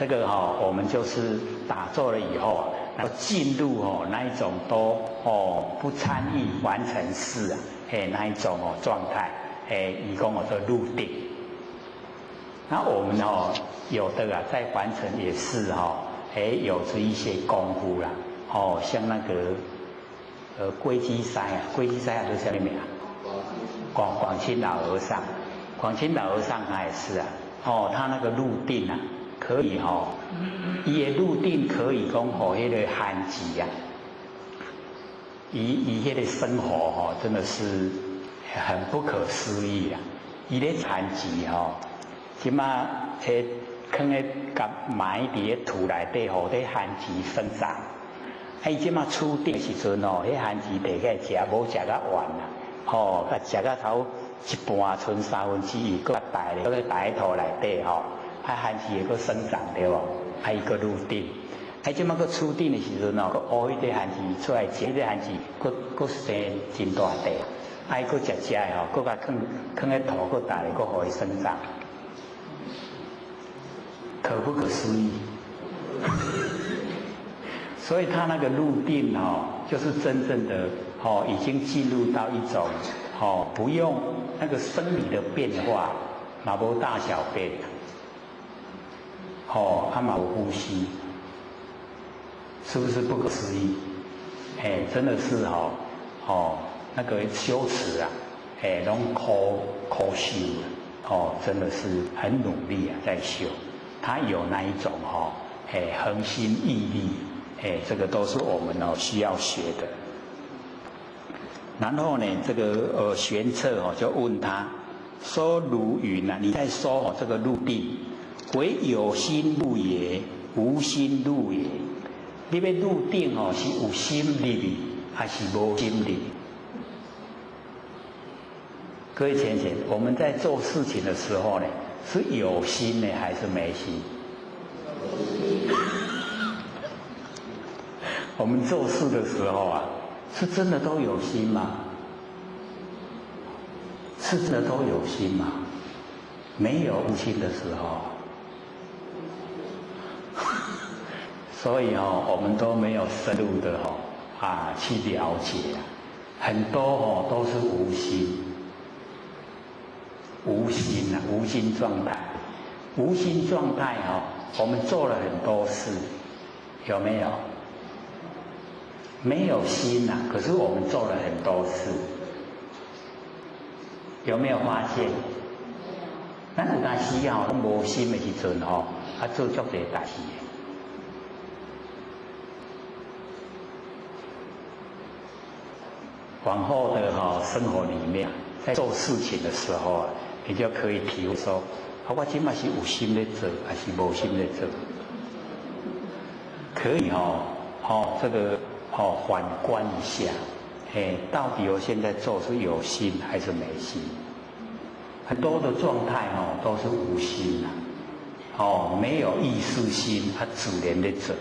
这个我们就是打坐了以后然后进入那一种都不参与完成事那一种状态，以供我说入定。那我们有的在完成也是有着一些功夫啦，像那个龟稽塞是什么名？广清老和尚，广清老和尚他也是他那个入定可以伊的入定可以讲迄个寒极伊迄个生活真的是很不可思议伊咧寒极即马放咧甲埋伫咧土内底互咧寒极生长。伊即马厝顶的时阵迄寒极地个食无食到完甲食到头一半，剩1/3，搁大咧，搁咧大土内底寒极会搁生长对无？伊搁入定。即马搁厝顶的时阵搁乌迄个寒极出来食，迄个寒极搁生真大地，搁食的搁甲放咧土，搁大咧，搁互伊生长，可不可思议？所以他那个入定就是真正的已经进入到一种不用那个生理的变化，嘛无大小便，嘛有呼吸，是不是不可思议？真的是那个修持拢苦修真的是很努力在修，他有那一种恒心毅力。这个都是我们需要学的。然后呢，这个玄策就问他说：“汝云你在说这个入定，为有心入也，无心入也。你要入定是有心入去，还是无心入？”各位先生，我们在做事情的时候呢，是有心呢，还是没心？我们做事的时候是真的都有心吗？是真的都有心吗？没有无心的时候，所以我们都没有深入的去了解很多都是无心，无心状态，无心状态我们做了很多事，有没有？没有心可是我们做了很多事，有没有发现？咱有当时拢无心的时阵做足多代志。往后的生活里面，在做事情的时候你就可以体会说，我今嘛是有心在做，还是无心在做？可以这个。反观一下，到底我现在做是有心还是没心？很多的状态都是无心没有意识心，它自然的做，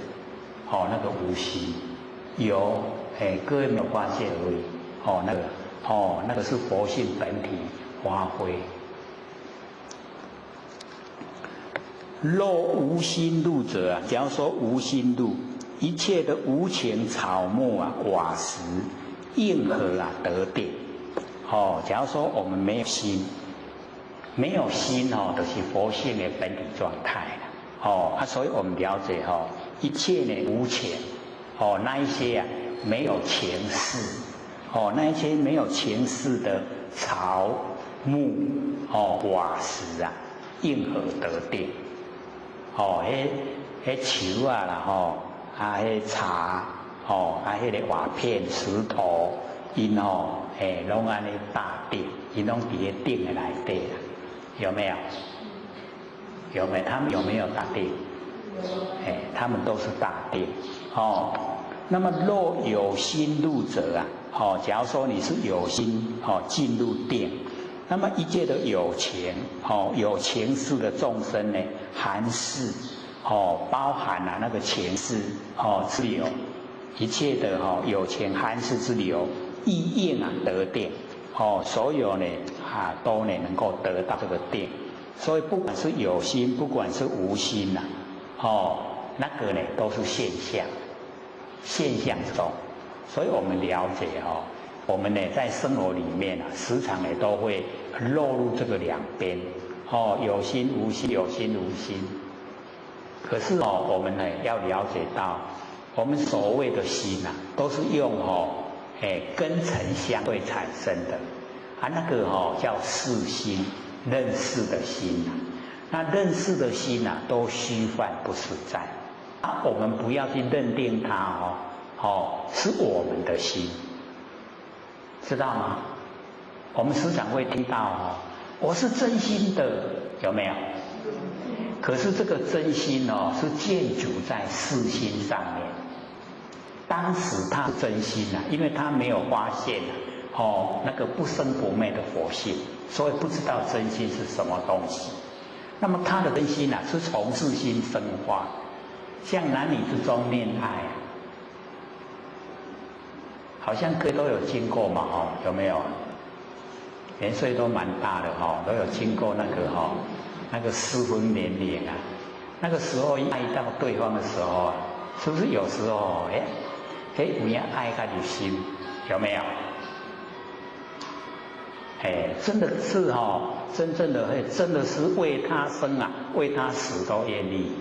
那个无心有，各位没有发现而已，那个是佛性本体发挥。若无心入者假如说无心入。一切的无情草木瓦石应何得定？假如说我们没有心，没有心就是佛性的本体状态了所以我们了解一切呢无情那一些没有情事那一些没有情事的草木瓦石应何得定？树啦迄茶迄个瓦片石头因拢安尼大定，因拢伫咧定的内底啦，有没有？有没有？他们有没有大定？他们都是大殿。哦，那么若有心入者啊，假如说你是有心进入殿，那么一切的有情有情事的众生呢，含事包含了那个情事之流，一切的有情含事之流，意应得殿。所有呢都呢能够得到这个殿，所以不管是有心，不管是无心那个呢都是现象中。所以我们了解我们呢在生活里面时常呢都会落入这个两边有心无心，有心无心。可是我们呢要了解到，我们所谓的心都是用根尘相对产生的那个叫识心，认识的心那认识的心都虚幻不实在我们不要去认定它是我们的心，知道吗？我们时常会听到我是真心的，有没有？可是这个真心是建筑在识心上面。当时他真心因为他没有发现那个不生不灭的佛性，所以不知道真心是什么东西。那么他的真心是从识心生发，像男女之中恋爱好像各位都有经过嘛有没有？年岁都蛮大的都有经过那个适婚年龄那个时候一爱到对方的时候是不是有时候有人爱他的心，有没有？真的是真的是为他生为他死都愿意，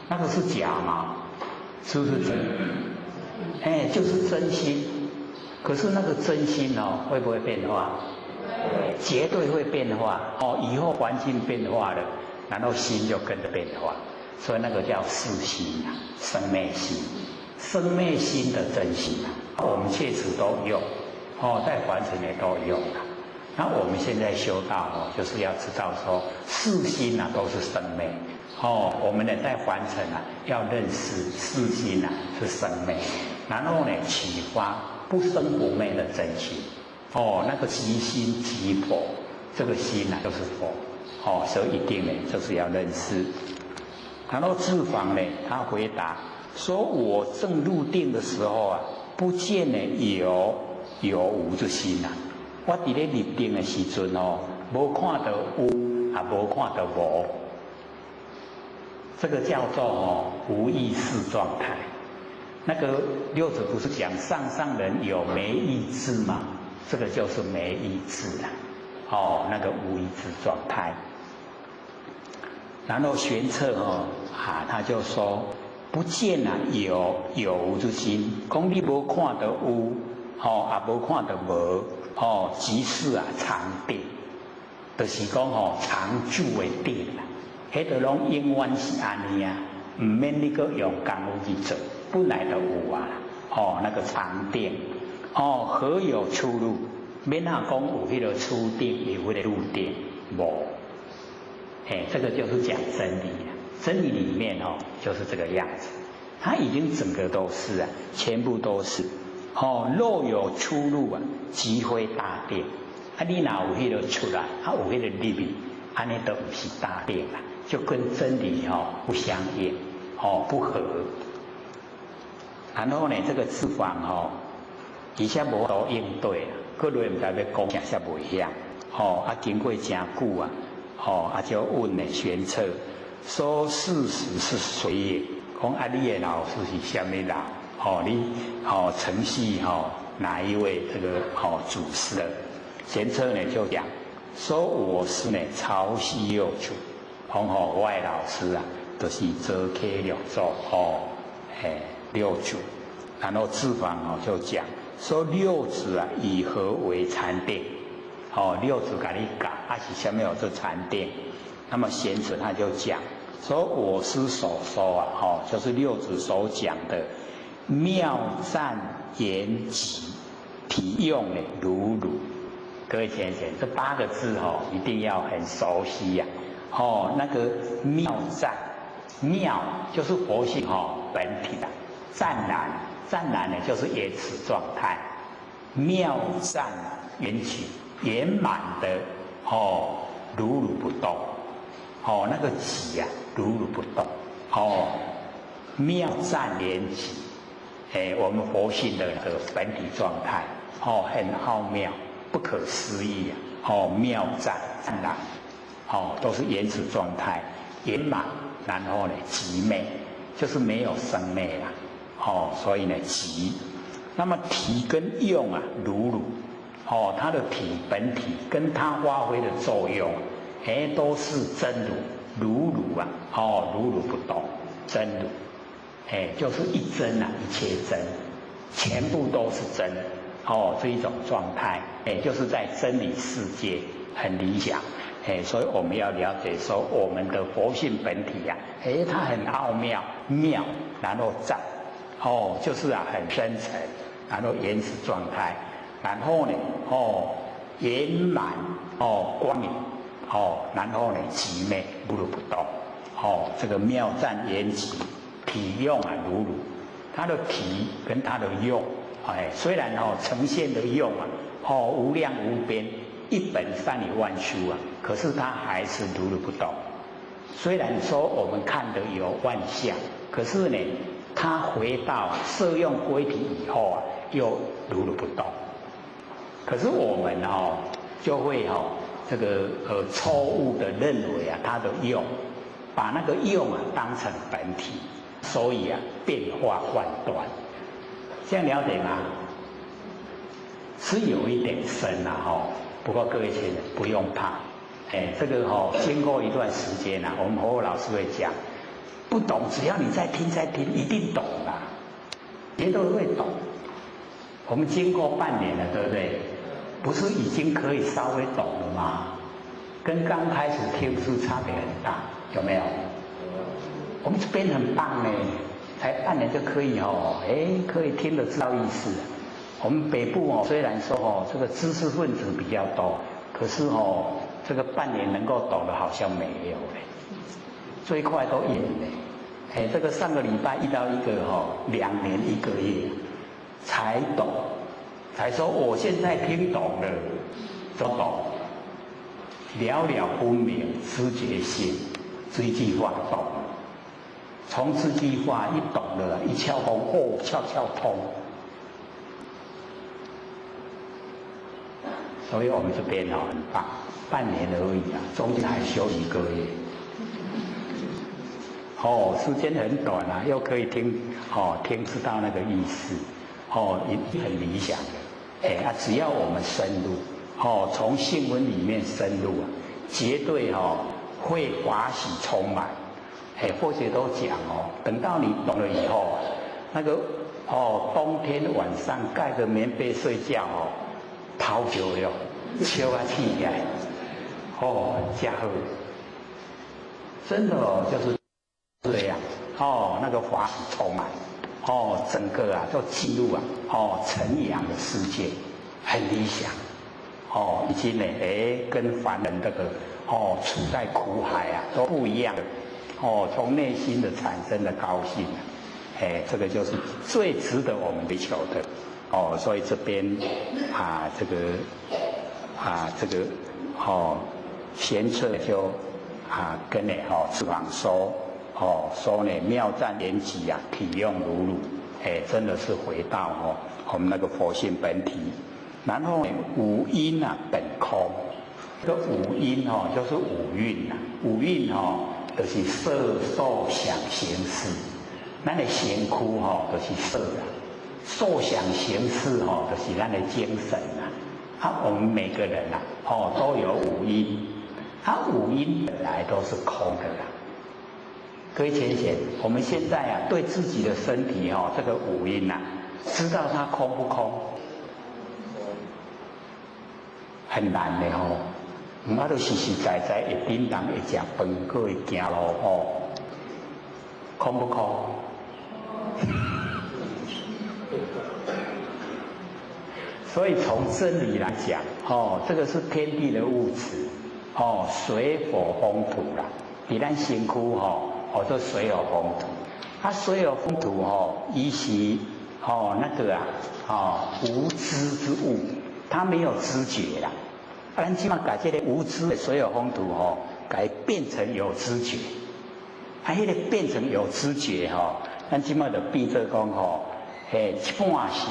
那个是假吗？是不是真？就是真心。可是那个真心会不会变化？绝对会变化以后环境变化了，然后心就跟着变化，所以那个叫识心生灭心。生灭心的真心我们确实都用在凡尘也都用那我们现在修道就是要知道说识心都是生灭我们呢在凡尘要认识识心是生灭，然后呢启发不生不灭的真心那个即心即佛，这个心就是佛所以一定呢就是要认识。然后智房呢他回答说，我正入定的时候不见呢有无之心我伫咧入定的时阵无看到有无看到无，这个叫做无意识状态。那个六祖不是讲上人有没意志吗？这个就是没意志那个无意志状态。然后玄策他就说不见有无之心，讲你无看到有也无看到无即是常定，就是讲常住的定迄个拢永远是安尼唔免你个用功夫去做，本来就有那个常定何有出入？免讲有迄个出定，有迄个入定，无。这个就是讲真理真理里面就是这个样子，它已经整个都是全部都是若有出入即非大定你哪有迄个出来有迄个入去，安尼都不是大定就跟真理不相应不合。然后呢这个智房以前无都应对各位唔知要讲啥些袂晓经过真久就问玄策说事实是谁也？讲你的老师是什么老？你承系哪一位这个祖师？玄策呢就讲说我是呢曹溪六祖，我的老师就是泽 K 六祖六祖。然后智房就讲说六祖以何为禅定？六祖给你讲是什么有这禅定？那么贤者他就讲说我师所说就是六祖所讲的妙赞言集体用如如。各位先生，这8个字一定要很熟悉那个妙赞妙就是佛性本体的，湛然呢就是原始状态，妙湛缘起圆满的如如不动，那个起啊如如不动，妙湛缘起，我们佛性的本体状态，很奥妙，不可思议啊，妙湛然，都是原始状态，圆满，然后呢极昧，就是没有生灭啦，所以呢极，那么体跟用啊如如。它的体本体跟它发挥的作用，都是真如如啊，如如不动，真如，就是一真啊，一切真，全部都是真，这一种状态，就是在真理世界很理想，所以我们要了解说我们的佛性本体啊，它很奥妙，妙，然后湛，就是啊很深沉，然后原始状态。然后呢，圆满，光明，然后呢，极昧，如如不动，这个妙湛缘起，体用啊如如，它的体跟它的用，虽然呈现的用啊，无量无边，一本善理万殊啊，可是它还是如如不动。虽然说我们看的有万象，可是呢，它回到色用归体以后啊，又如如不动。可是我们就会这个错误的认为啊，它的用，把那个用啊当成本体，所以啊变化万端。这样了解吗？是有一点深啊不过各位亲人不用怕，这个经过一段时间啊，我们和老师会讲，不懂只要你再听，一定懂啦，人都会懂。我们经过半年了，对不对？不是已经可以稍微懂了吗？跟刚开始听是差别很大，有没有？我们这边很棒呢，才半年就可以可以听得知道意思。我们北部虽然说这个知识分子比较多，可是这个半年能够懂的好像没有嘞，最快都1年。这个上个礼拜遇到一个2年1个月才懂。才说我现在听懂了，就懂，了了分明，知觉性，这一句话懂了。从这句话一懂了，一窍通，窍通。所以我们这边很棒，半年而已啊，中间还休1个月。时间很短啊，又可以听知道那个意思，也很理想的。只要我们深入，从性文里面深入啊，绝对会法喜充满。或者都讲等到你懂了以后，那个冬天晚上盖着棉被睡觉泡酒了，笑啊起来，家伙，真的就是这样，那个法喜充满。整个啊都进入晨阳的世界，很理想，已经呢跟凡人这个处在苦海啊都不一样，从内心的产生的高兴，这个就是最值得我们追求的，所以这边这个贤策就跟智王说。说呢，妙湛缘起啊，体用如如，真的是回到我们那个佛性本体。然后呢，五阴啊本空，这个五阴就是五蕴啊，五蕴就是色受想行识，咱的身躯就是色啊，受想行识就是咱的精神啊。我们每个人啊，都有五阴，五阴本来都是空的啦。各位浅显，我们现在啊，对自己的身体这个五阴啊，知道它空不空？很难的我都实实在在会叮当，会吃饭，搁会行路空不空？所以从真理来讲，这个是天地的物质，水火风土啦，比咱身躯这水有风土。水有风土伊是那个无知之物，它没有知觉啦。咱即马把这个无知的水有风土改变成有知觉，迄个变成有知觉咱即马就变做讲一半是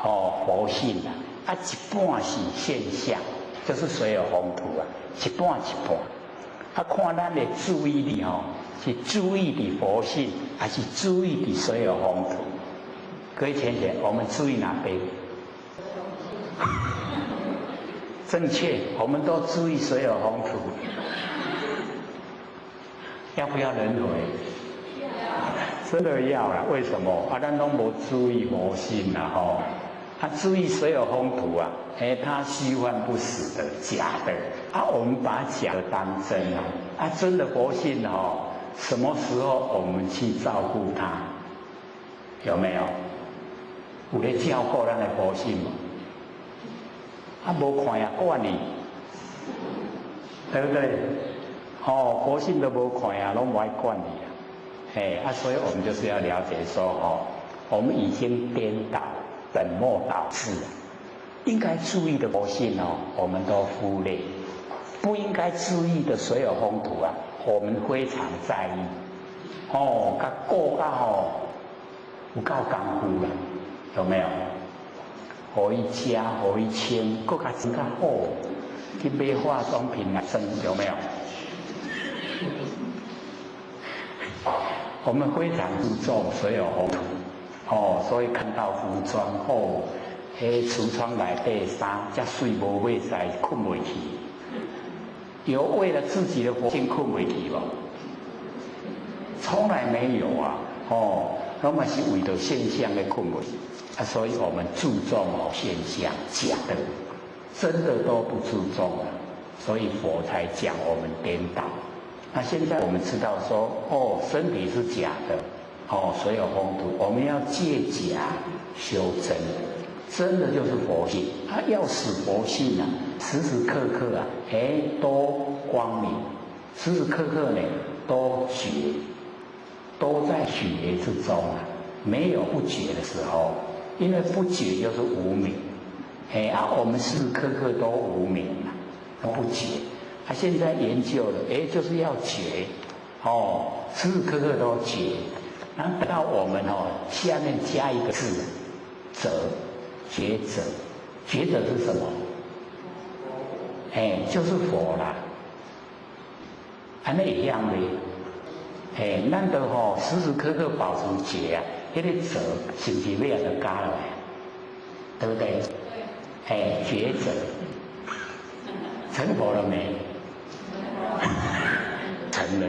佛性啦，一半是现象，就是水有风土啊，一半一半。看咱的注意力是注意的佛性，还是注意的水有风土？各位同学，我们注意哪边？正确，我们都注意水有风土。要不要轮回？真的要啦，为什么？咱都没注意佛性啦注意水有风土啊，它虚幻不实的假的我们把假的当真真的佛性什么时候我们去照顾它？有没有？有咧照顾咱的佛性吗？无看呀管你，对不对？佛性都无看呀，拢不爱管你所以我们就是要了解说我们已经颠倒。本末倒置应该注意的佛性我们都忽略；不应该注意的水有风土我们非常在意。甲顾到有够功夫啦，有没有？互伊食，互伊穿，更加真较好，去买化妆品来穿，有没有？我们非常注重水有风土。所以看到服装橱窗内底衫遮水无买使困袂去，有为了自己的佛性困袂去无？从来没有那么是为了现象的困袂所以我们注重现象，假的真的都不注重了，所以佛才讲我们颠倒。那现在我们知道说身体是假的。水有风土，我们要借假修真，真的就是佛性。要使佛性时时刻刻都光明，时时刻刻呢都觉，都在觉之中没有不觉的时候，因为不觉就是无明。我们时时刻刻都无明都不觉。现在研究了，就是要觉，时时刻刻都觉。然后到我们下面加一个字，者，觉者，觉者是什么？就是佛啦。那一样的，咱都时时刻刻保持觉那个者是不是要就加了？对不对？觉者，成佛了没？成了。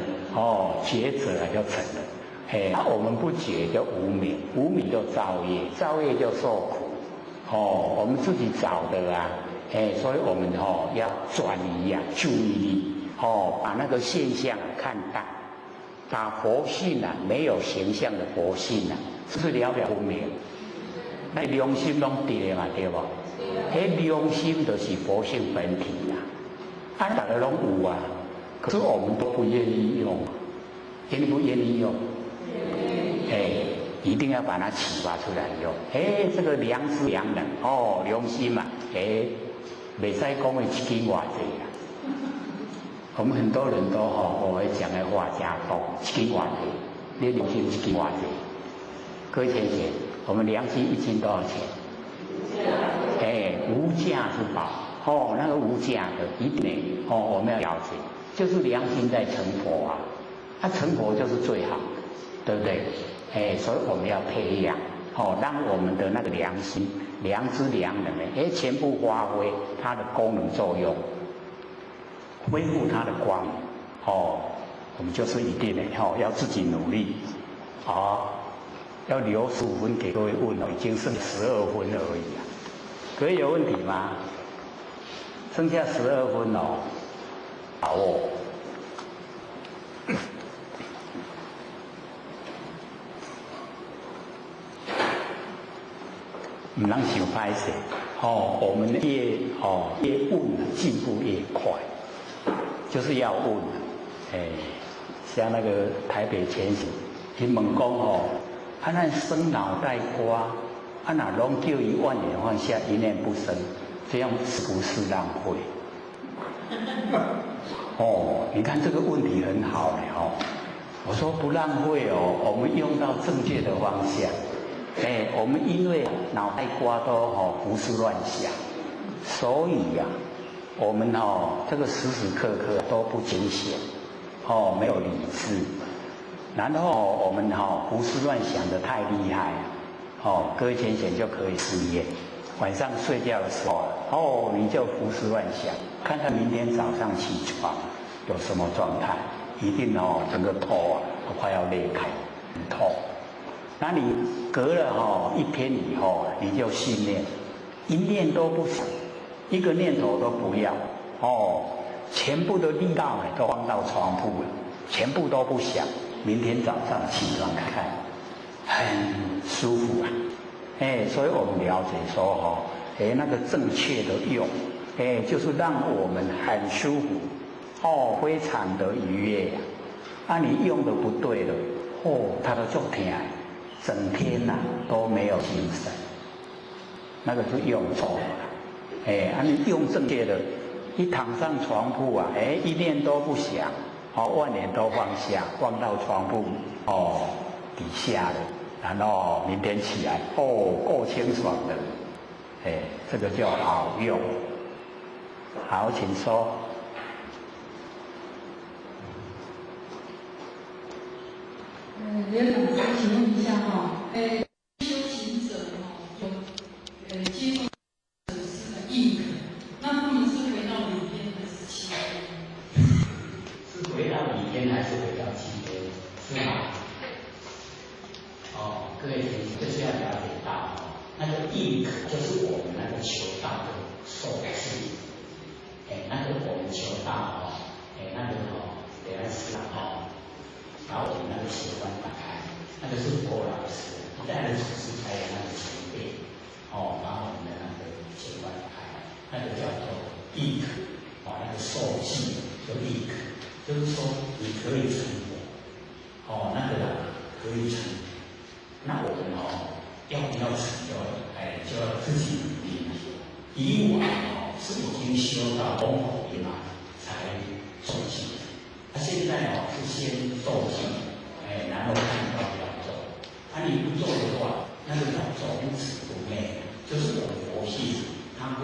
觉者就成了。我们不觉就无明，无明就造业，造业就受苦。我们自己找的所以我们要转移注意力，把那个现象看淡，把佛性没有形象的佛性是不是了了分明？那良心拢对嘛，对不？良心就是佛性本体大家拢有可是我们都不愿意用，愿不愿意用？一定要把它启发出来用。这个良知良能良心嘛，袂使讲的一斤偌济啦。我们很多人都会讲的话加多，一斤偌济，你良心一斤偌济？各位同学，我们良心一斤多少钱？无价之宝那个无价的一定我们要了解，就是良心在成佛成佛就是最好的，对不对？所以我们要培养让我们的那个良心、良知、良能全部发挥它的功能作用，恢复它的光明我们就是一定的要自己努力要留15分给各位问已经剩12分而已各位有问题吗？剩下12分把握。不能想拍摄我们越问进步越快，就是要问像那个台北前行，去问讲吼，啊，咱生脑袋瓜，啊，那拢叫伊万年放下，一念不生，这样是不是浪费？哦，你看这个问题很好嘞哦。我说不浪费哦，我们用到正确的方向。我们因为脑袋瓜都胡思乱想，所以呀、我们这个时时刻刻都不清醒，没有理智。然后我们胡思乱想的太厉害，搁浅显就可以失业。晚上睡觉的时候，你就胡思乱想，看看明天早上起床有什么状态，一定整个头都快要裂开，很痛。那你隔了一天以后，你就训练，一念都不想，一个念头都不要，全部的力道都放到床铺了，全部都不想。明天早上起床看看，很舒服啊。所以我们了解说那个正确的用，就是让我们很舒服，非常的愉悦啊。你用的不对了，它都就痛，整天都没有精神，那个是用错了。你用正确的，一躺上床铺一念都不想，万年都放下，放到床铺底下了。然后明天起来，够清爽的，这个叫好用。好，请说。刘老师，请问一下修行者有接受是认可，那他们是回到里边还是七边？是回到里边还是回到七边？是吗？各位同学就是要了解到，那个认可就是我们那个求道的受持，那个我们求道那个给他思把我们那个习惯打开，那个是佛老师一代的祖师才有那个前辈把我们的那个习惯打开，那个叫做认可那个受记就认可，就是说你可以成佛那个可以成。那我们要不要成就？就要自己努力。以往是已经修到功佛圆满才受记，现在是先受记，然后看到要做。你不做的话，那个叫种子不灭，就是我们佛性它会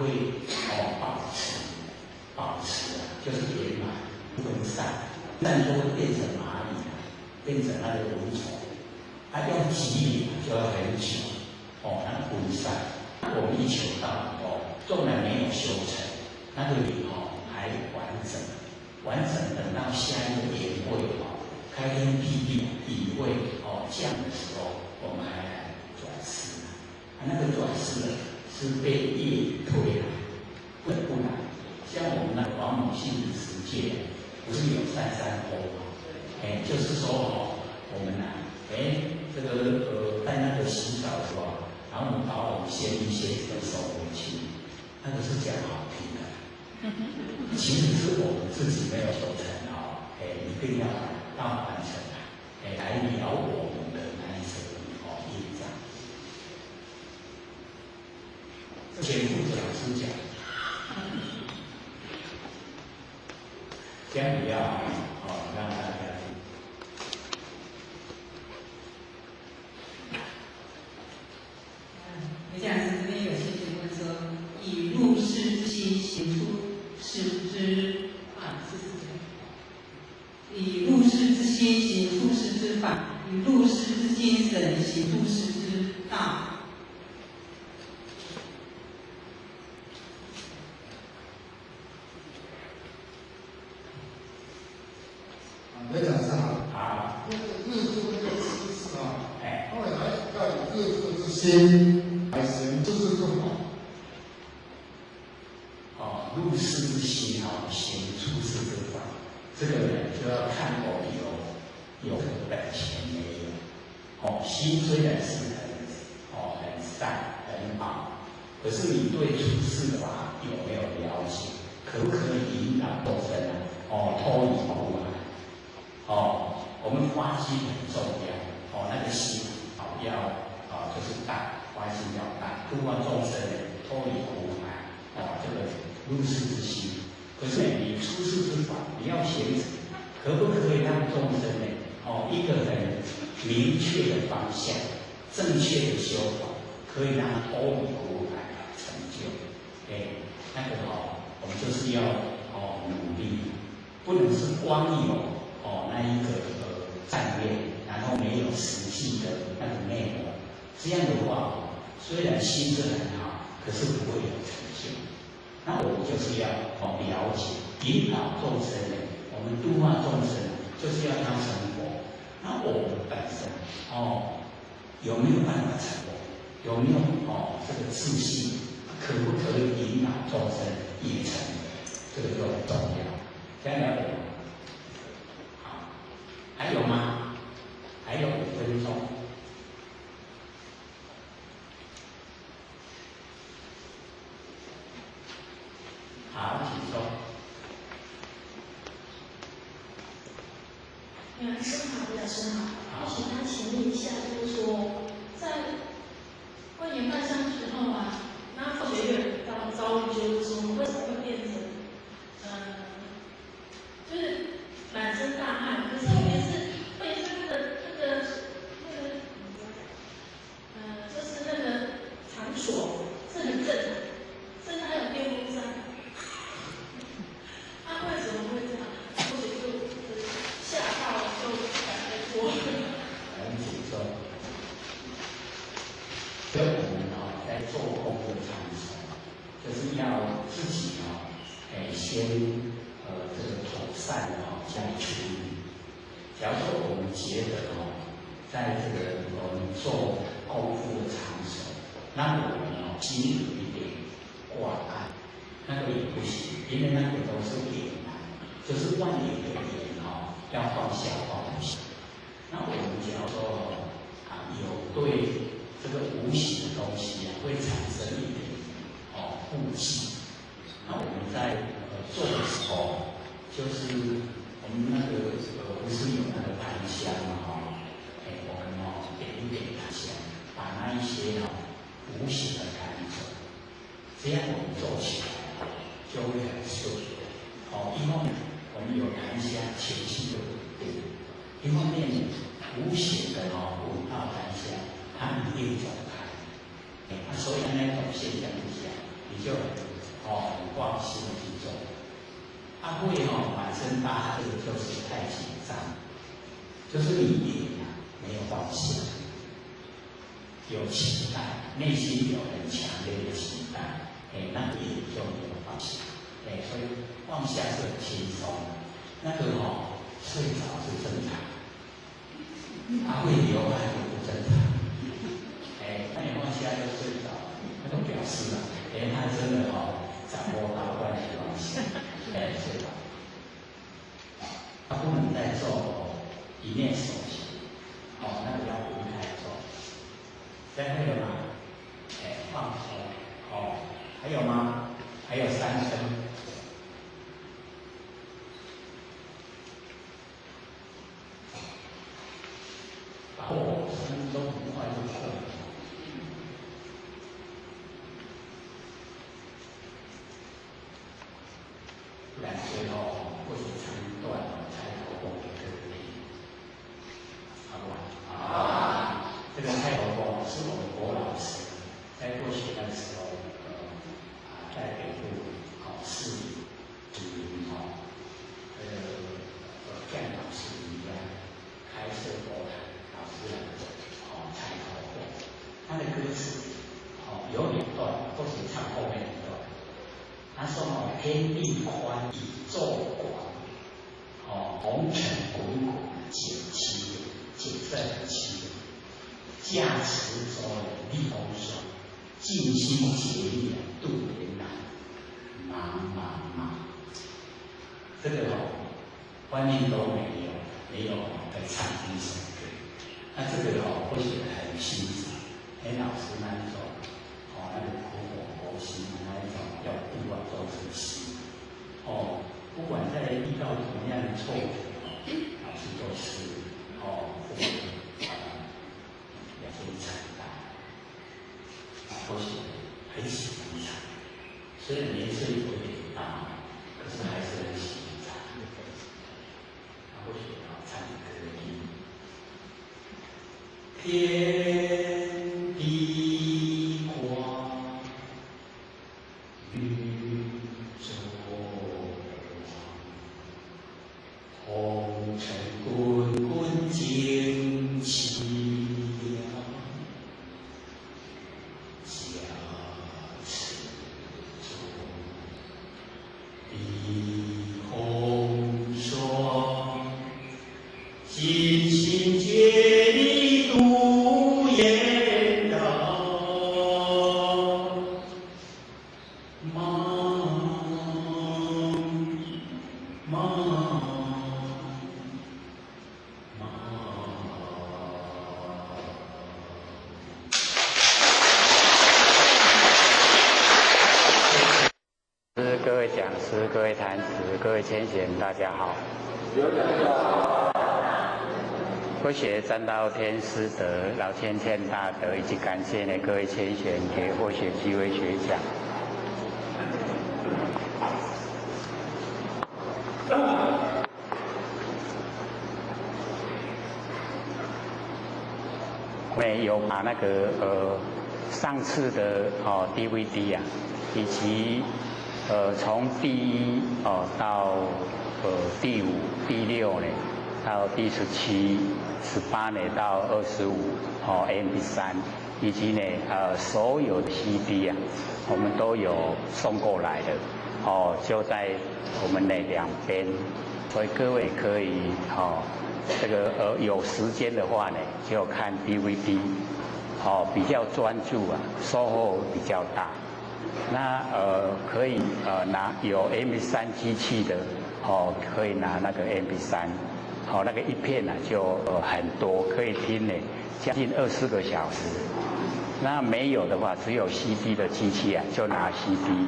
保持就是圆满不分散，但都会变成蚂蚁，变成那个蚊虫。要急理就要很久，那分散。我们一求道纵然没有修成，那个理还完整，等到下一个年会开天辟地理会降的时候，我们还来转世。那个转世是被业推来，不然像我们那个王母性的世界，不是有3山坡吗？就是说我们这个在那个洗澡的时候，然后把我们先这个手回去，那个是讲好听的，其实是我们自己没有修成一定要完成来了我们的那一层业障。前副老师讲，先不要让大家。刘讲师这边有些询问说，以入世之心行出世之法，是这样。以入世之心行出世之法，以入世之精神行出世之道。刘讲师好。那个日出这个知识后来要有日出之心来行出世之法。入世之心行出世之法，这个人就要看我们有本钱没有。心虽然是很善很好，可是你对出世法有没有了解？可不可以引导众生脱离苦海？我们发心很重要，那个心要就是大，发心要大，度化众生脱离苦海，这个入世之心。可是你出世之法，你要行，可不可以让众生呢？一个很明确的方向，正确的修法，可以让他脱离苦海成就。那个我们就是要努力，不能是光有那一个战略，然后没有实际的那个内容。这样的话，虽然心智很好，可是不会有成就。那我们就是要了解、引导众生呢，我们度化众生，就是要他成佛。那我们本身有没有办法成佛？有没有这个自信？可不可以引导众生也成？这个就很重要。这样了解吗？好，还有吗？还有5分钟。好，请说。师好，老师好。我想请问一下，就是说，在过年办丧之后啊，那学员遭遇就是说，为什么会变成就是满身大汗，可是也是会是就是那个场所是很正常，甚至还有电风扇。他为什么会这样？或者就吓到就赶快做。很紧张。所以我们在做功的场所，就是要自己先这个妥善加以处理。假如说我们觉得在这个我们做功夫的场所，那我们心有一点挂碍，那个也不行，因为那个都是点就是万年的点要放下放不下。那我们假如说有对这个无形的东西会产生一点顾忌，那我们在做的时候，就是我们那个不是有那个檀香嘛我们点一点檀香，把那一些无形的赶走，这样我们做起来就会很顺。一方面我们有檀香，情绪就稳定；一方面无形的闻到檀香，它一定走开。所以那种现象之下，你就很放心的去做。会满身大汗，这个就是太紧张，就是你没有放下，有期待，内心有很强烈的期待，那个也就没有放下。所以放下是很轻松的，那个睡着是正常，会流汗也不正常。那你放下就睡着，那就表示他真的掌握到关系放下，睡着。他不能再做一念手型，那个要分开做。再会了吗？放松，还有吗？还有3分。3分钟很快就过了。不然最后或许长段开头功也可以，好不好？好。这个开头功是我们国老师在过去那时候，在北部市里像老师一样开设佛堂，老师来开头功。他的歌词有2段，或许唱后面1段。他说天地宽，宇宙广，红尘滚滚减震气，驾持舟立风霜，尽心竭力度年难，茫。这个观念都没有在唱一首歌。那这个或许很欣赏，老师那一种那个苦口婆心的那一种要度化众生心。不管在遇到什么样的错误，老师都是虽然年岁有点大，可是还是很喜欢唱。或许唱歌天地广，宇宙红尘滚滚惊奇了，家池中碧红霜，尽心竭力度严绕，各位讲师、各位坛子、各位千贤，大家好。我写占道天师德、老千千大德，以及感谢呢各位千贤给或学机会学讲。没有把那个上次的DVD 啊，以及从第1到第5、第6呢，到第17、18呢到25MP3，以及呢所有的 CD 啊，我们都有送过来的就在我们那两边，所以各位可以这个有时间的话呢，就看 DVD， 比较专注啊，收获比较大。那可以拿有 MP3 机器的可以拿那个 MP3，那个一片呢就很多，可以听呢将近24个小时。那没有的话，只有 CD 的机器啊，就拿 CD，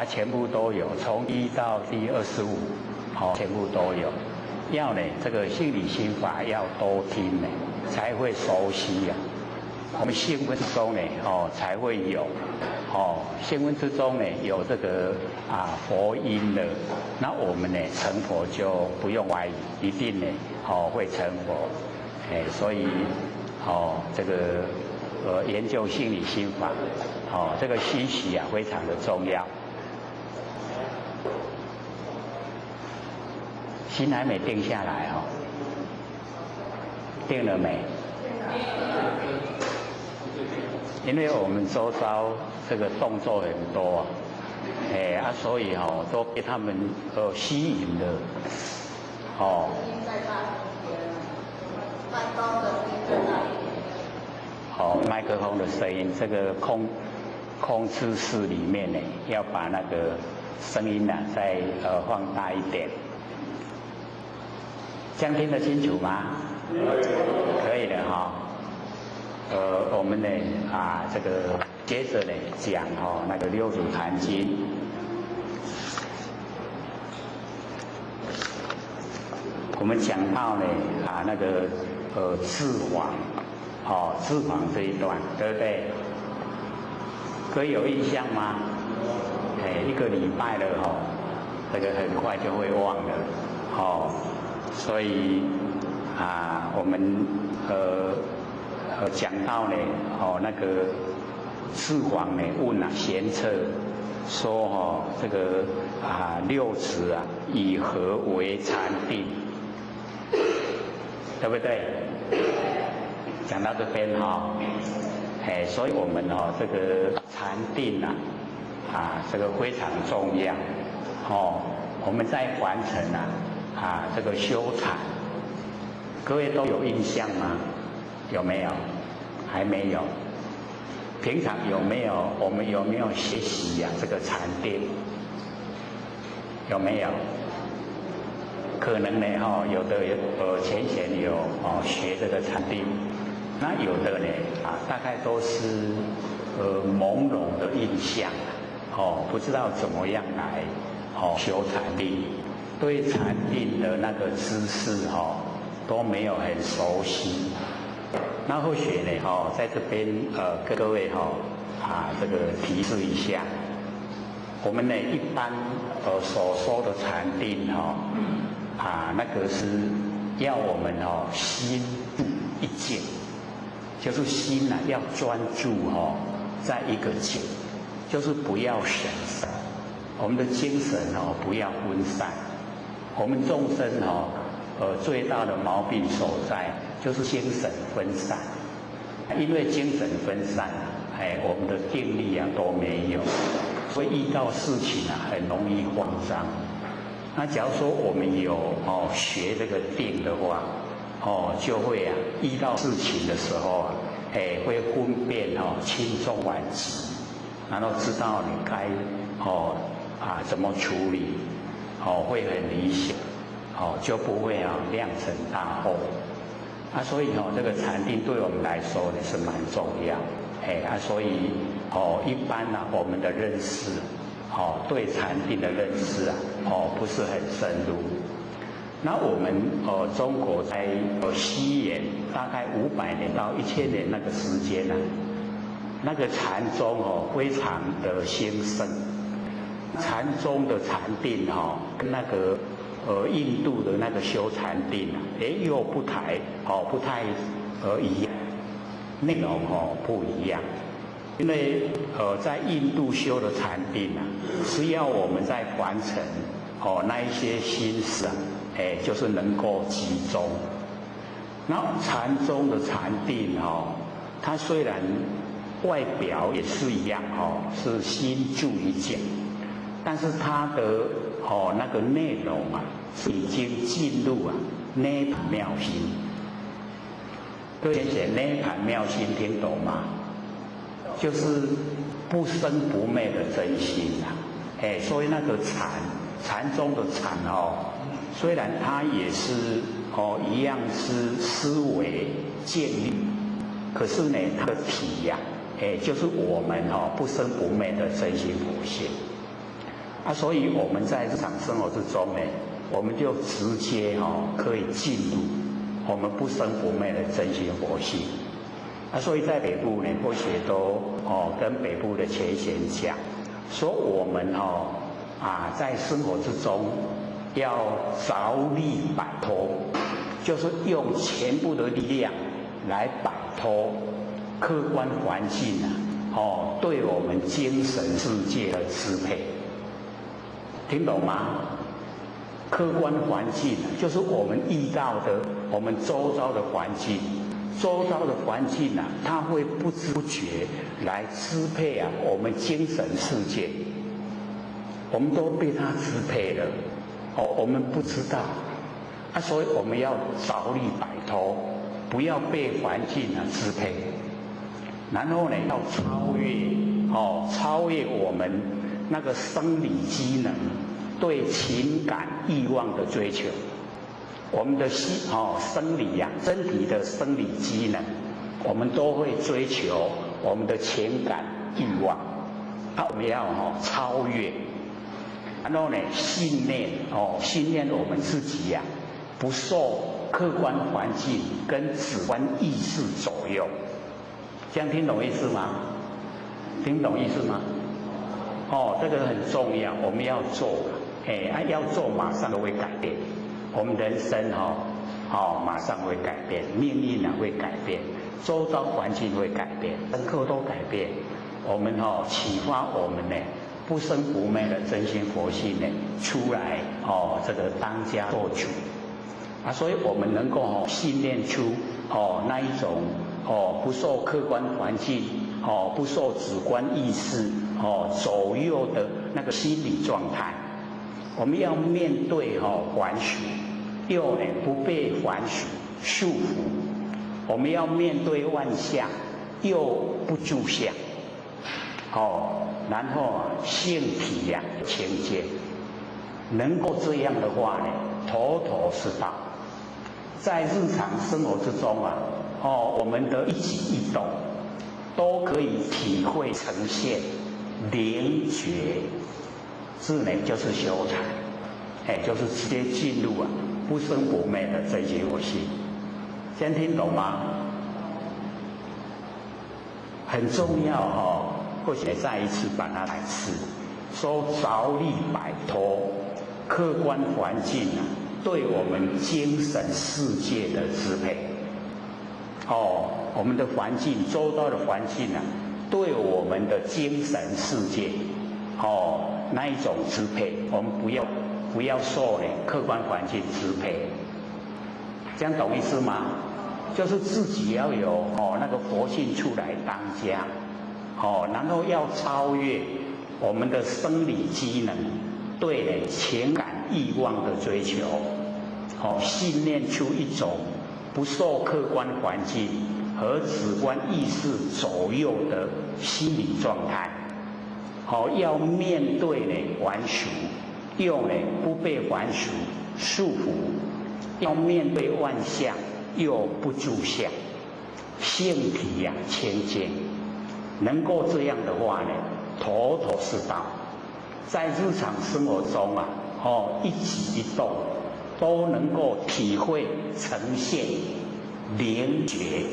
全部都有，从1到第25，全部都有。要呢这个心理心法要多听呢，才会熟悉啊。我们兴奋之中呢，才会有，兴奋之中呢有这个佛音了，那我们呢成佛就不用怀疑，一定呢会成佛，所以这个研究心理心法，这个学习啊非常的重要。心还没定下来定了没？因为我们周遭这个动作很多所以都被他们吸引了麦克风的声音，这个控制室里面呢，要把那个声音呢再放大一点，这样听得清楚吗？可以的我们呢这个接着呢讲那个六祖坛经。我们讲到呢那个治黄，治黄这一段，对不对？各位有印象吗？一个礼拜了这个很快就会忘了所以我们讲到呢那个智黄呢问贤策说这个六祖以何为禅定，对不对？讲到这边所以我们这个禅定这个非常重要我们在完成这个修禅，各位都有印象吗？有没有？还没有。平常有没有？我们有没有学习这个禅定？有没有？可能呢有的前贤有学这个禅定，那有的呢大概都是朦胧的印象不知道怎么样来修禅定，对禅定的那个知识都没有很熟悉。那或许呢在这边跟各位这个提示一下我们呢一般所说的禅定那个是要我们心住一境，就是心要专注在一个境，就是不要神散，我们的精神不要分散。我们众生最大的毛病所在就是精神分散，因为精神分散我们的定力都没有，所以遇到事情很容易慌张。那假如说我们有学这个定的话，就会遇到事情的时候会分辨轻重缓急，然后知道你该怎么处理，会很理想，就不会酿成大祸。所以这个禅定对我们来说呢是蛮重要。所以一般我们的认识对禅定的认识不是很深入。那我们中国在西元大概500年到1000年那个时间那个禅宗非常的兴盛。禅宗的禅定跟那个印度的那个修禅定又不太一样，内容不一样。因为在印度修的禅定是要我们在完成那一些心思就是能够集中。然后禅宗的禅定它虽然外表也是一样是心住一境，但是它的那个内容是已经进入涅槃妙心。各位写涅槃妙心听懂吗？就是不生不灭的真心所以那个禅宗的禅虽然它也是一样是思维建立，可是呢它的体就是我们不生不灭的真心佛性所以我们在日常生活之中呢，我们就直接可以进入我们不生不灭的真心佛性所以在北部呢，或许都跟北部的前贤讲，说我们在生活之中要着力摆脱，就是用全部的力量来摆脱客观环境对我们精神世界的支配，听懂吗？客观环境就是我们遇到的我们周遭的环境，周遭的环境它会不知不觉来支配我们精神世界，我们都被它支配了我们不知道所以我们要着力摆脱，不要被环境支配，然后呢要超越我们那个生理机能对情感欲望的追求。我们的生理身体的生理机能，我们都会追求我们的情感欲望我们要超越，然后呢训练我们自己不受客观环境跟主观意识左右。这样听懂意思吗？听懂意思吗？这个很重要，我们要做要做马上都会改变，我们人生马上会改变，命运会改变，周遭环境会改变，人口都改变，我们启发我们呢不生不灭的真心佛性呢出来这个当家做主所以我们能够训练出那一种不受客观环境不受主观意识左右的那个心理状态。我们要面对凡俗，又呢不被凡俗束缚；我们要面对万象，又不住相。然后性体清净，能够这样的话呢，头头是道。在日常生活之中我们的一举一动都可以体会呈现灵觉，这呢就是修禅，就是直接进入不生不灭的真心佛性。先听懂吗？很重要或许再一次把它来吃。说着力摆脱客观环境啊对我们精神世界的支配。我们的环境，周遭的环境啊，对我们的精神世界，那一种支配，我们不要受客观环境支配。这样懂意思吗？就是自己要有那个佛性出来当家，然后要超越我们的生理机能对情感欲望的追求，训练出一种不受客观环境和主观意识左右的心理状态。要面对凡俗，又不被凡俗束缚；要面对万象，又不住相，性体清净。能够这样的话头头是道，在日常生活中一举一动都能够体会呈现灵觉。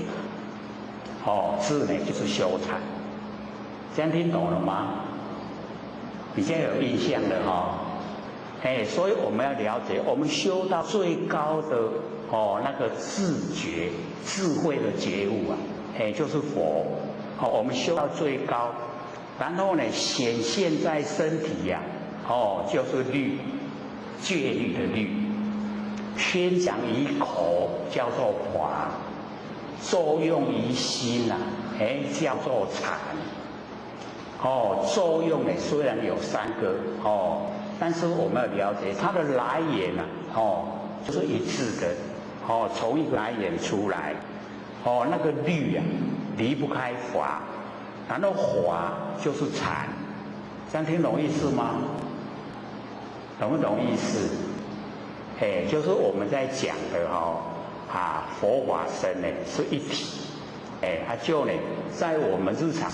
这就是修禅。这样听懂了吗？比较有印象的所以我们要了解，我们修到最高的那个自觉、智慧的觉悟就是佛。我们修到最高，然后显现在身体就是律，戒律的律，宣讲于口叫做法，作用于心叫做禅。作用虽然有3个但是我们要了解它的来源就是一致的从一个来源出来那个律离不开法，然后法就是禅。这样听懂意思吗？懂不懂意思？就是我们在讲的佛法僧是一体，就在我们日常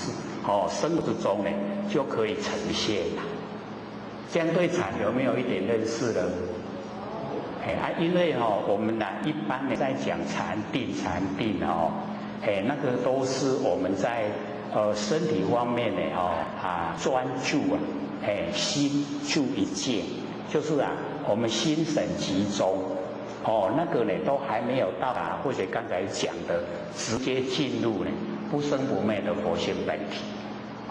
生活之中就可以呈现了。这样对禅有没有一点认识了？因为我们一般在讲禅定那个都是我们在身体方面专注心注一件，就是我们心神集中那个都还没有到达，或者刚才讲的直接进入不生不灭的佛性本体。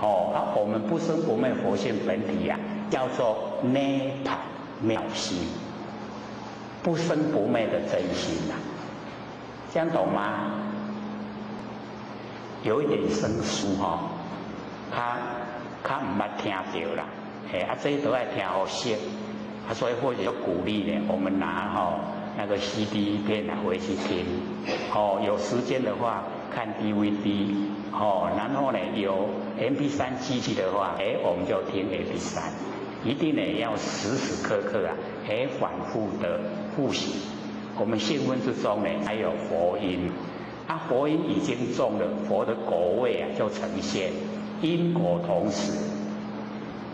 我们不生不灭佛性本体叫做涅槃妙心，不生不灭的真心这样懂吗？有一点生疏他唔捌听到啦，这都要听好些，所以或者要鼓励我们拿那个 CD 片回去听，有时间的话看 DVD，然后有 MP3 机器的话，我们就听 MP3，一定要时时刻刻反复的复习。我们信问之中还有佛音，佛音已经中了，佛的果位就呈现，因果同时。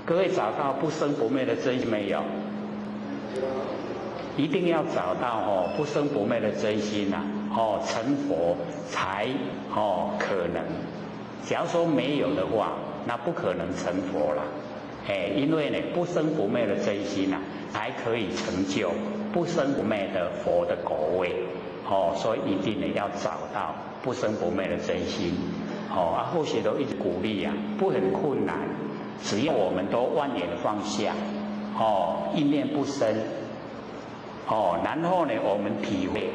各位找到不生不灭的真心没有？一定要找到不生不灭的真心成佛才可能。假如说没有的话，那不可能成佛了。因为不生不灭的真心才可以成就不生不灭的佛的果位。所以一定要找到不生不灭的真心。后学都一直鼓励不很困难，只要我们都万念放下，一念不生。然后我们体会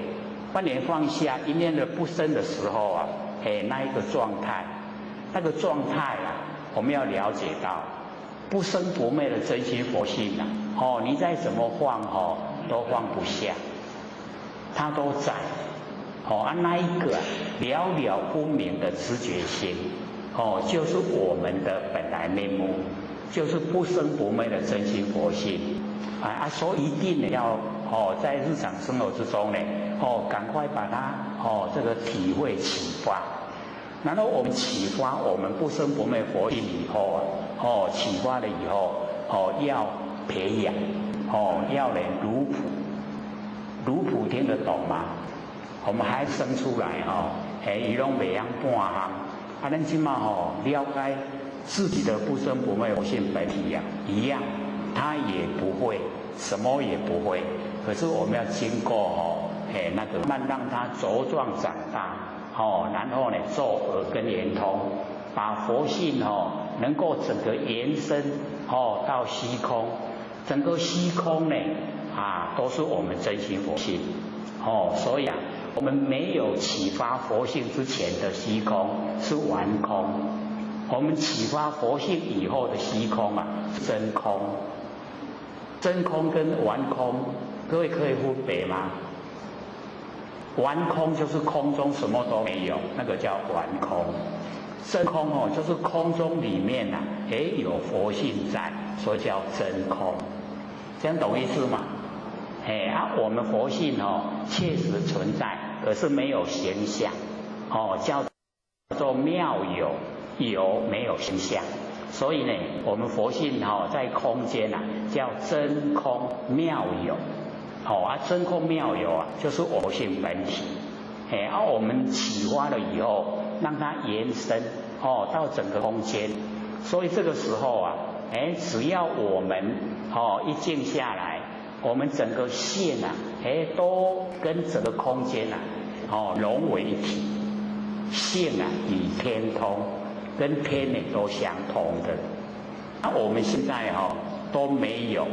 万念放下一念的不生的时候那一个状态，我们要了解到不生不灭的真心佛性你再怎么放都放不下，它都在那一个了了分明的知觉心就是我们的本来面目，就是不生不灭的真心佛性所以一定要在日常生活之中赶快把它这个体会启发。然后我们启发我们不生不灭佛性以后启发了以后要培养要如朴。如朴听得懂吗？我们还生出来伊拢袂晓半项咱即马了解自己的不生不灭佛性本体呀，一样，他也不会，什么也不会。可是我们要经过那个慢慢让他茁壮长大，然后呢，做耳根圆通，把佛性能够整个延伸到虚空，整个虚空呢都是我们真心佛性所以我们没有启发佛性之前的虚空是顽空，我们启发佛性以后的虚空是真空。真空跟顽空，各位可以分别吗？顽空就是空中什么都没有，那个叫顽空。真空就是空中里面也有佛性在，所以叫真空。这样懂意思吗？我们佛性确实存在，可是没有形象叫做妙有，有没有形象。所以呢，我们佛性在空间叫真空妙有真空妙有就是我性本体我们启发了以后，让它延伸到整个空间。所以这个时候只要我们一静下来，我们整个线都跟整个空间融为一体，线与天通，跟天都相通的。那我们现在都没有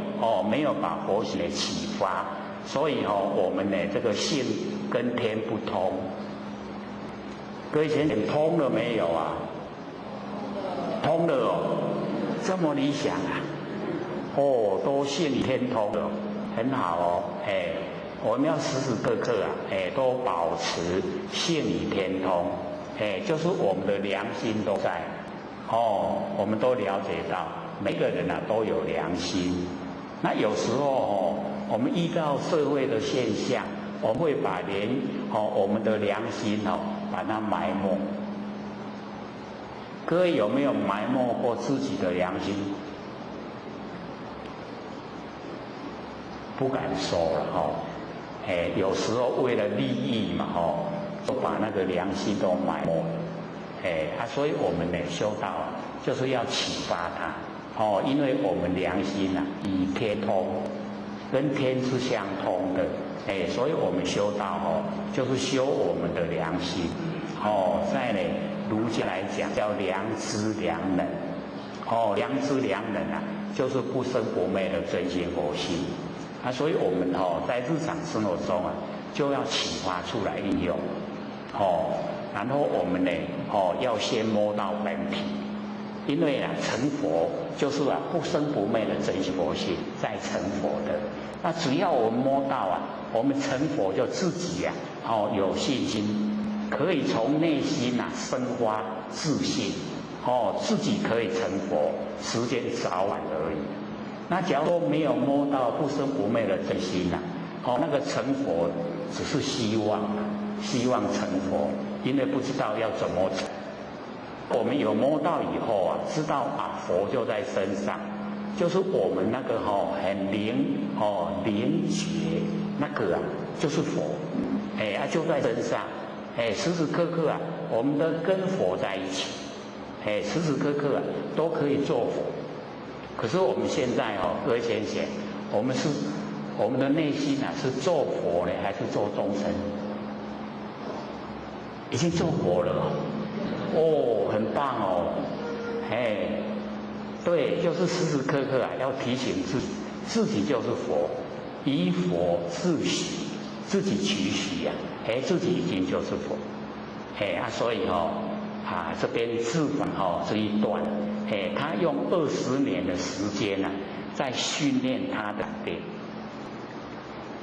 没有把佛性启发，所以我们的这个性跟天不通。各位先生通了没有啊？通了这么理想都性与天通了，很好我们要时时刻刻都保持性与天通。就是我们的良心都在我们都了解到每个人都有良心。那有时候我们遇到社会的现象，我们会把我们的良心把它埋没。各位有没有埋没过自己的良心？不敢说了有时候为了利益嘛就把那个良心都埋没了所以我们呢修道就是要启发它因为我们良心与天通，跟天是相通的所以我们修道就是修我们的良心在呢儒家来讲叫良知良能良知良能就是不生不灭的真心佛性所以我们在日常生活中就要启发出来应用然后我们呢要先摸到本体，因为成佛就是不生不灭的真心佛性在成佛的。那只要我们摸到我们成佛就自己有信心，可以从内心生发自信自己可以成佛，时间早晚而已。那假如说没有摸到不生不灭的真心那个成佛只是希望成佛，因为不知道要怎么成。我们有摸到以后知道佛就在身上，就是我们那个很灵觉那个就是佛就在身上时时刻刻我们都跟佛在一起时时刻刻都可以做佛。可是我们现在各位先生，我们的内心是做佛呢还是做众生？已经做佛了很棒对，就是时时刻刻要提醒自己就是佛，依佛自诩，自己取许自己已经就是佛所以这边智法这一段他用20年的时间在训练他的定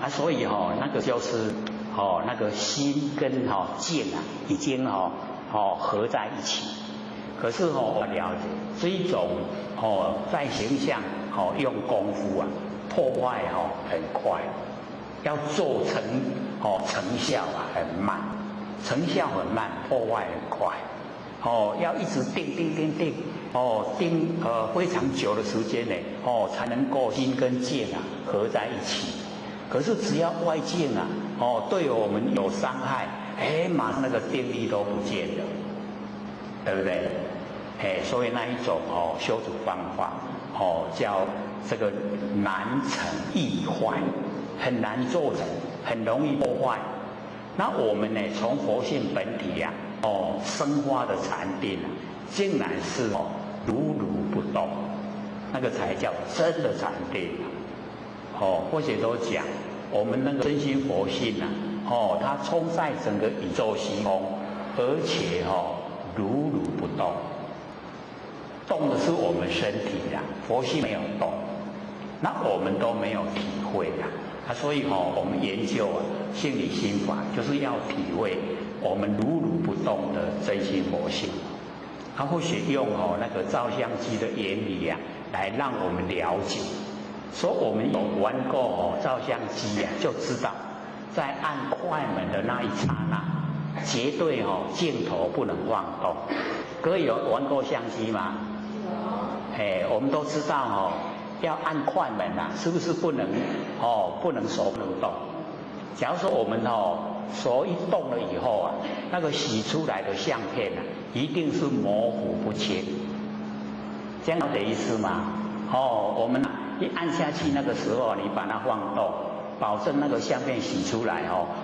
所以那个就是那个心跟剑已经合在一起。可是我了解这一种在形象用功夫破坏很快，要做成效很慢，成效很慢，破坏很快要一直定非常久的时间呢才能够心跟剑合在一起。可是只要外境对我们有伤害马上那个定力都不见了，对不对所以那一种修持方法叫这个难成易坏，很难做成，很容易破坏。那我们呢，从佛性本体呀，生发的禅定啊，竟然是如如不动，那个才叫真的禅定。或者都讲，我们那个真心佛性啊，它充塞整个宇宙虚空，而且如如不动。动的是我们身体呀，佛性没有动，那我们都没有体会呀。所以我们研究性理心法，就是要体会我们如如不动的真心佛性。或许用那个照相机的原理呀，来让我们了解。说我们有玩过照相机呀，就知道在按快门的那一刹那，绝对镜头不能晃动。各位有玩过相机吗？我们都知道要按快门啊，是不是不能不能手不能动？假如说我们手一动了以后啊，那个洗出来的相片啊，一定是模糊不清。这样的意思吗？我们一按下去那个时候，你把它晃动，保证那个相片洗出来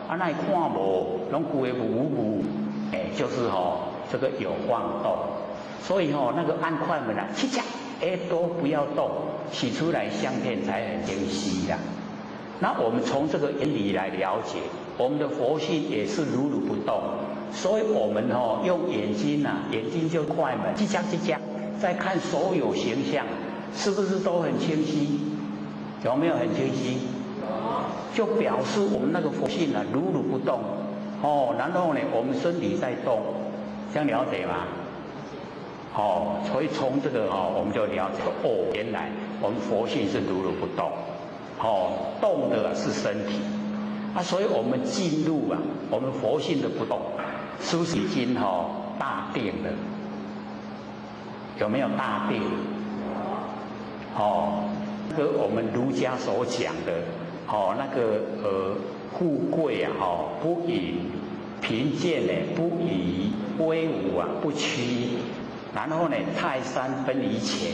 那看无拢规个糊糊，就是这个有晃动。所以那个按快门啊，七恰，都不要动，洗出来相片才很清晰呀。那我们从这个原理来了解，我们的佛性也是如如不动。所以我们用眼睛啊，眼睛就快门，七恰七恰，再看所有形象，是不是都很清晰？有没有很清晰？就表示我们那个佛性啊，如如不动。然后呢，我们身体在动，这样了解吗？所以从这个我们就了解原来我们佛性是如如不动，动的是身体所以我们进入我们佛性的不动，是不是已经大定了？有没有大定？这个我们儒家所讲的那个富贵不淫，贫贱不移，威武不屈。然后呢，泰山分离前，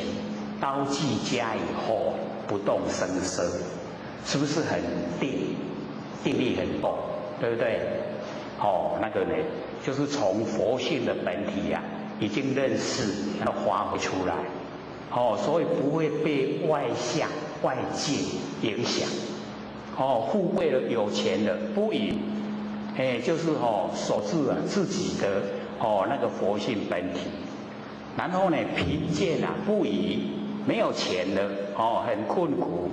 刀具加以后，不动声色，是不是很定？定力很够，对不对？那个呢，就是从佛性的本体呀，已经认识，然后发挥出来。所以不会被外相、外界影响。富贵了、有钱了，不淫，就是守住自己的那个佛性本体。然后呢，贫贱不移，没有钱了很困苦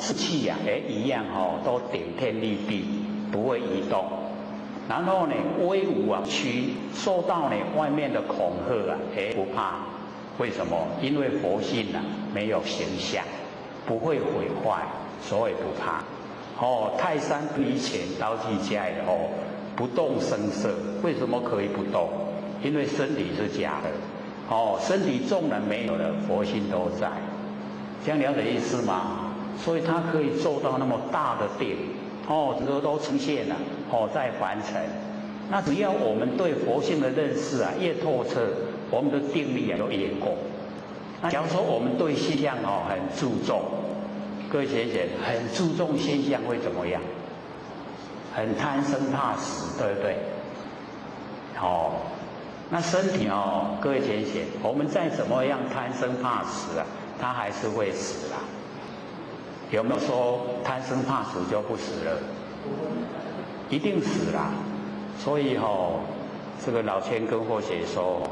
志气一样都顶天立地，不会移动。然后呢，威武屈，受到外面的恐吓不怕。为什么？因为佛性没有形象，不会毁坏，所以不怕。泰山分离前，刀具加以后，不动声色。为什么可以不动？因为身体是假的。身体纵然没有了，佛性都在，这样了解意思吗？所以它可以做到那么大的定，整个都呈现了，在凡尘。那只要我们对佛性的认识越透彻，我们的定力就越够。那假如说我们对现象很注重，各位学姐很注重现象会怎么样？很贪生怕死，对不对？那身体各位浅显，我们再怎么样贪生怕死它还是会死啦。有没有说贪生怕死就不死了？一定死啦。所以这个老千跟或姐说，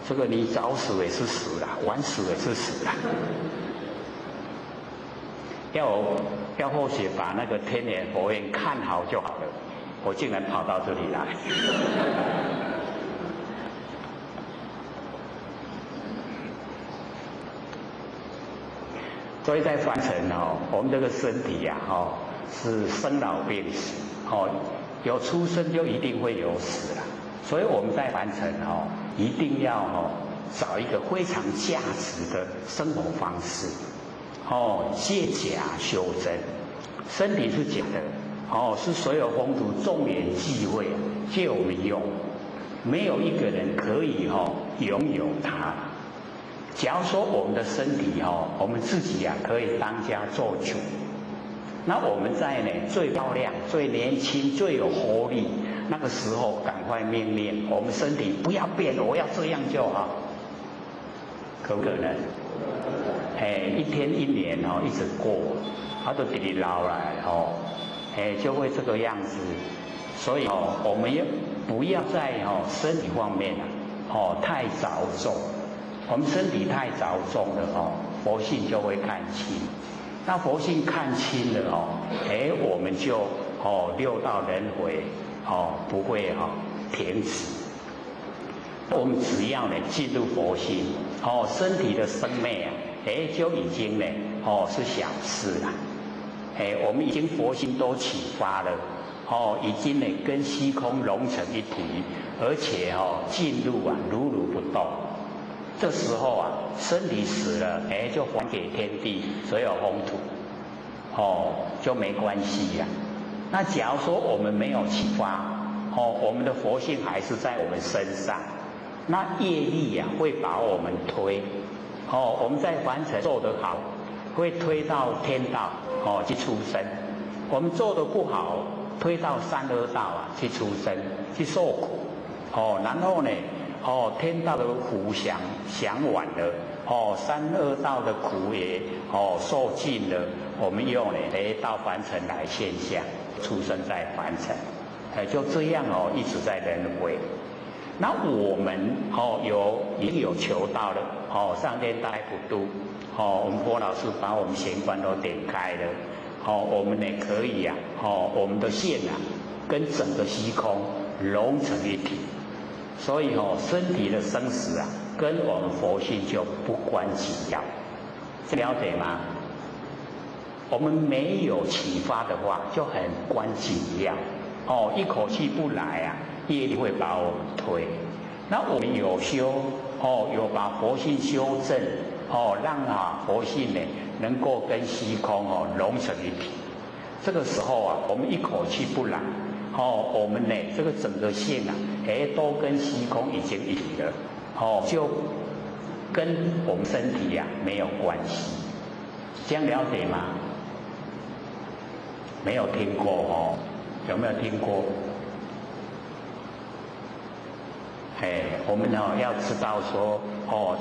这个你早死也是死啦，晚死也是死啦。要或许把那个天眼佛眼看好就好了。我竟然跑到这里来。所以在凡尘我们这个身体是生老病死有出生就一定会有死了。所以我们在凡尘一定要找一个非常价值的生活方式借假修真。身体是假的是所有风土众缘际会借我们用。没有一个人可以拥有它。假如说我们的身体我们自己可以当家做主，那我们在最漂亮、最年轻、最有活力那个时候，赶快命令我们身体不要变，我要这样就好，可不可能？一天一年一直过，它都给你捞来就会这个样子。所以我们也不要在身体方面太着重。我们身体太着重了佛性就会看清。那佛性看清了我们就六道轮回不会停止。我们只要进入佛性身体的生灭就已经是小事了。我们已经佛性都启发了已经跟虚空融成一体，而且进入如如不动。这时候身体死了就还给天地所有风土就没关系呀。那假如说我们没有启发我们的佛性还是在我们身上，那业力会把我们推我们在凡尘做得好，会推到天道去出生；我们做得不好，推到三恶道去出生去受苦然后天道的福享完了三恶道的苦也受尽了，我们又到凡尘来现象，出生在凡尘就这样一直在轮回。那我们已经有求到了上天大普度我们郭老师把我们玄关都点开了我们可以我们的线跟整个虚空融成一体。所以身体的生死跟我们佛性就不关己要，这了解吗？我们没有启发的话，就很关己要一口气不来业力会把我们推。那我们有修有把佛性修正让佛性能够跟虚空融成一体。这个时候我们一口气不来我们这个整个线都跟虚空已经一体了就跟我们身体没有关系。这样了解吗？没有听过有没有听过？我们要知道说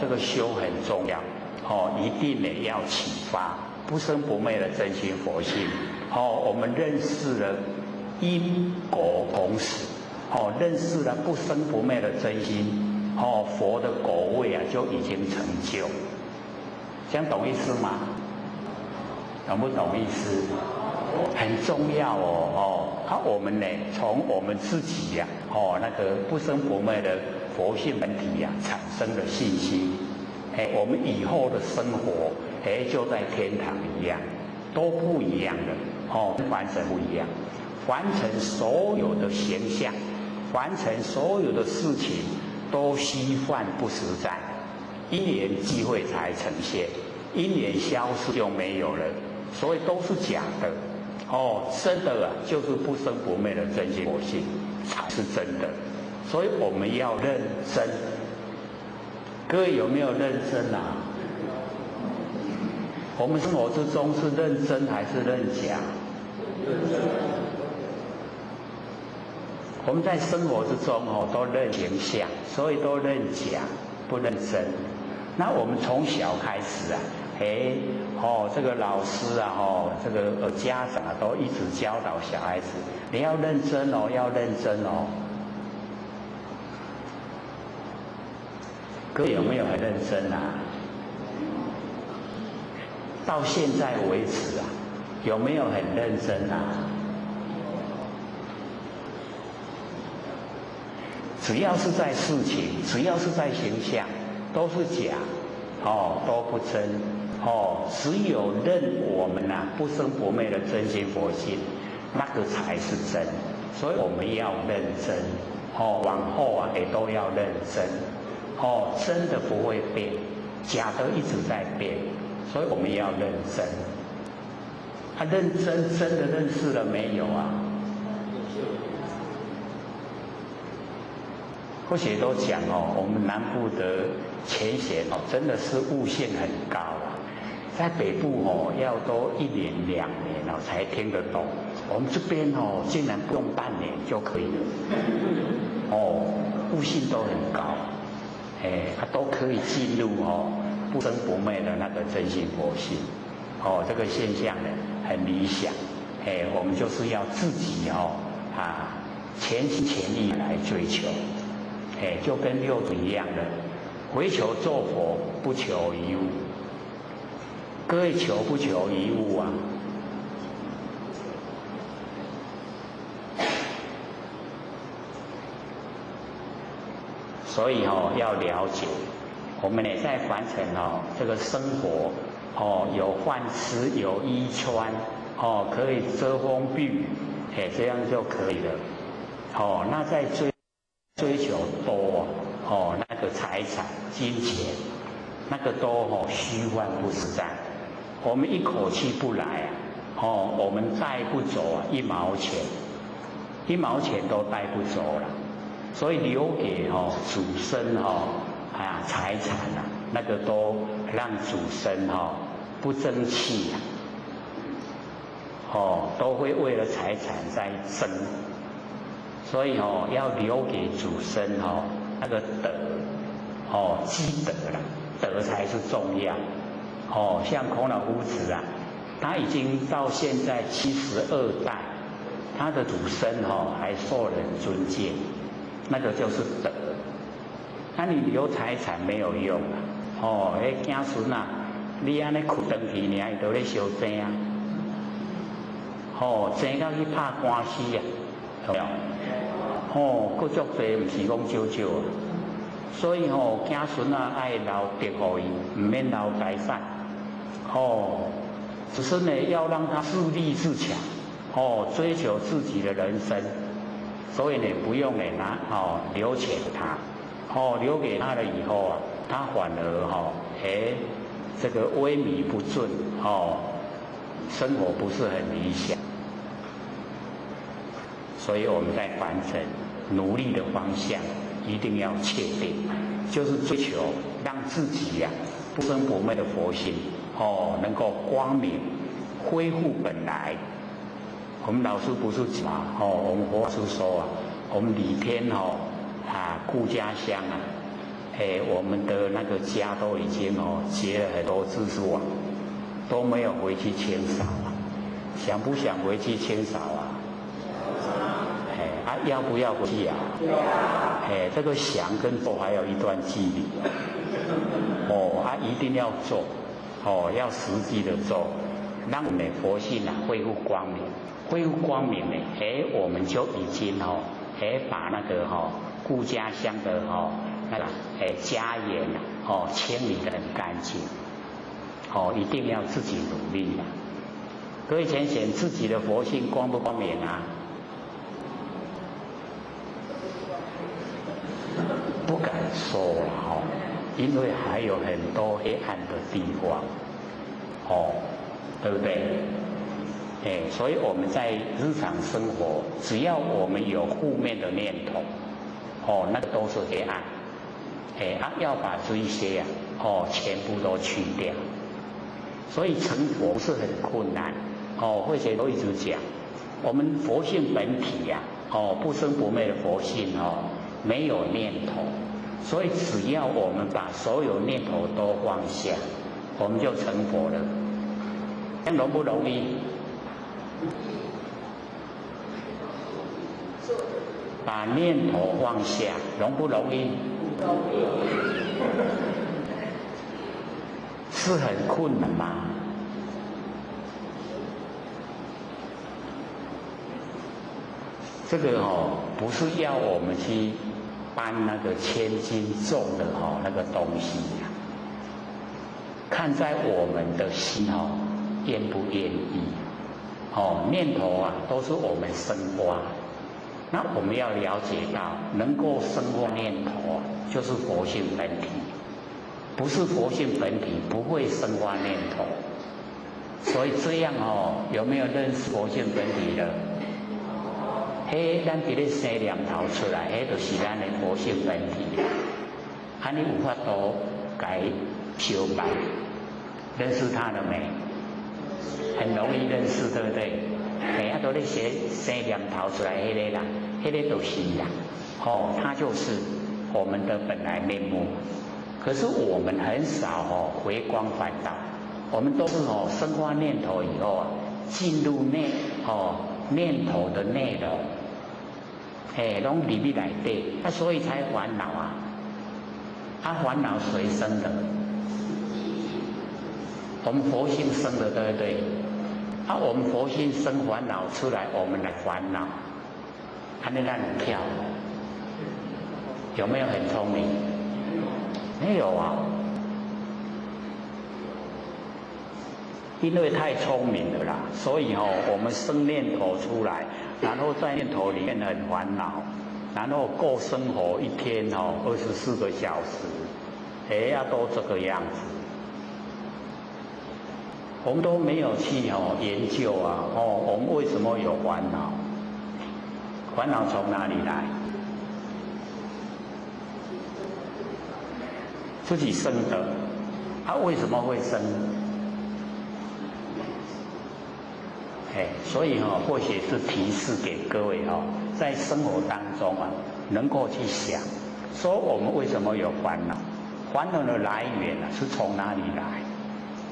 这个修很重要一定要启发不生不灭的真心佛性我们认识了因果同时认识了不生不灭的真心佛的果位就已经成就。这样懂意思吗？懂不懂意思？很重要我们从我们自己那个不生不灭的佛性本体产生的信心我们以后的生活就在天堂一样，都不一样的跟凡尘不一样。凡尘所有的形象，凡尘所有的事情都虚幻不实在，因缘际会才呈现，因缘消失就没有了，所以都是假的真的就是不生不灭的真心佛性才是真的。所以我们要认真。各位有没有认真我们生活之中是认真还是认假？我们在生活之中都认形象，所以都认假不认真。那我们从小开始这个老师这个家长都一直教导小孩子，你要认真要认真各位有没有很认真到现在为止有没有很认真只要是在事情，只要是在形象，都是假都不真只有认我们不生不灭的真心佛性，那个才是真。所以我们要认真往后也都要认真真的不会变，假的一直在变，所以我们要认真。认真真的认识了没有或许都讲哦，我们南部的前贤哦，真的是悟性很高啊。在北部哦，要都1年2年哦才听得懂。我们这边哦，竟然不用半年就可以了。哦，悟性都很高，都可以进入哦不生不灭的那个真心佛性。哦，这个现象呢很理想。我们就是要自己哦全心全意来追求。就跟六祖一样的，唯求做佛，不求一物。各位求不求一物啊？所以哦，要了解，我们也在凡尘哦，这个生活哦，有饭吃，有衣穿，哦，可以遮风避雨，这样就可以了。哦，那在追求多哦，那个财产、金钱，那个都哦虚幻不实在。我们一口气不来啊，哦，我们带不走啊1毛钱，1毛钱都带不走了。所以留给哦祖孙哦财产啊，那个都让祖孙哦不争气啊，哦都会为了财产在争。所以哦，要留给祖孙哦那个德哦积德啦，德才是重要。哦，像孔老夫子啊，他已经到现在72代，他的祖孙哦还受人尊敬，那个就是德。那你留财产没有用啊！哦，子孙啊，你安尼哭登去，你还都咧烧钱啊！哦，钱到去拍官司啊，有没有？哦，佫足济，唔是讲少少啊。所以哦，子孙啊爱留德予伊，唔免留财产。哦，只是呢要让他自立自强，哦，追求自己的人生。所以呢，不用呢留钱他，留给他了以后啊，他反而这个萎靡不振，生活不是很理想。所以我们在凡尘努力的方向一定要确定，就是追求让自己不生不灭的佛心能够光明恢复本来。我们老师不是讲我们佛师说我们礼天顾家乡我们的那个家都已经结了很多蜘蛛网，都没有回去清扫想不想回去清扫要不要回去这个想跟做还有一段距离一定要做要实际的做，让我们的佛性恢复光明。恢复光明呢，我们就已经把那个顾家乡的那个家园清理得很干净一定要自己努力各位浅显，自己的佛性光不光明啊？不敢说因为还有很多黑暗的地方对不对？所以我们在日常生活，只要我们有负面的念头那个都是黑暗要把这一些全部都去掉。所以成佛是很困难慧学都一直讲，我们佛性本体不生不灭的佛性没有念头，所以只要我们把所有念头都放下，我们就成佛了。这样容不容易？把念头放下，容不容易？是很困难吗？这个不是要我们去搬那个千斤重的那个东西看在我们的心愿不愿意念头都是我们生发，那我们要了解到能够生发念头就是佛性本体，不是佛性本体不会生发念头。所以这样有没有认识佛性本体的？迄咱伫咧生念头出来，迄就是咱的佛性本体。安尼有法度改修白，认识它了没？很容易认识，对不对？每下都咧生念头出来，迄个啦，迄个就是啦。它就是我们的本来面目。可是我们很少回光返照，我们都是生发念头以后进入念头的内容，拢里面来对，所以才烦恼啊。烦恼谁生的？我们佛性生的，对不对？我们佛性生烦恼出来，我们来烦恼，还能让你跳，有没有很聪明？没有啊，因为太聪明了啦，所以我们生念头出来，然后在念头里面很烦恼，然后过生活一天24个小时，要都这个样子。我们都没有去研究啊，我们为什么有烦恼？烦恼从哪里来？自己生的，为什么会生？所以或许是提示给各位在生活当中能够去想，说我们为什么有烦恼？烦恼的来源是从哪里来？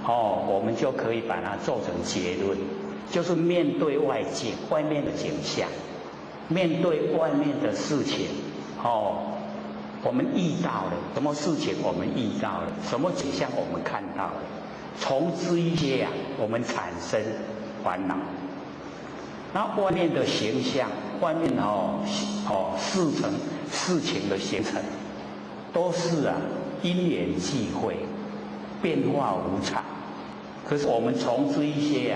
我们就可以把它做成结论，就是面对外界、外面的景象，面对外面的事情，我们遇到了什么事情？我们遇到了什么景象？我们看到了，从这一些我们产生烦恼。那外面的形象，外面事情的形成，都是因缘际会，变化无常。可是我们从这一些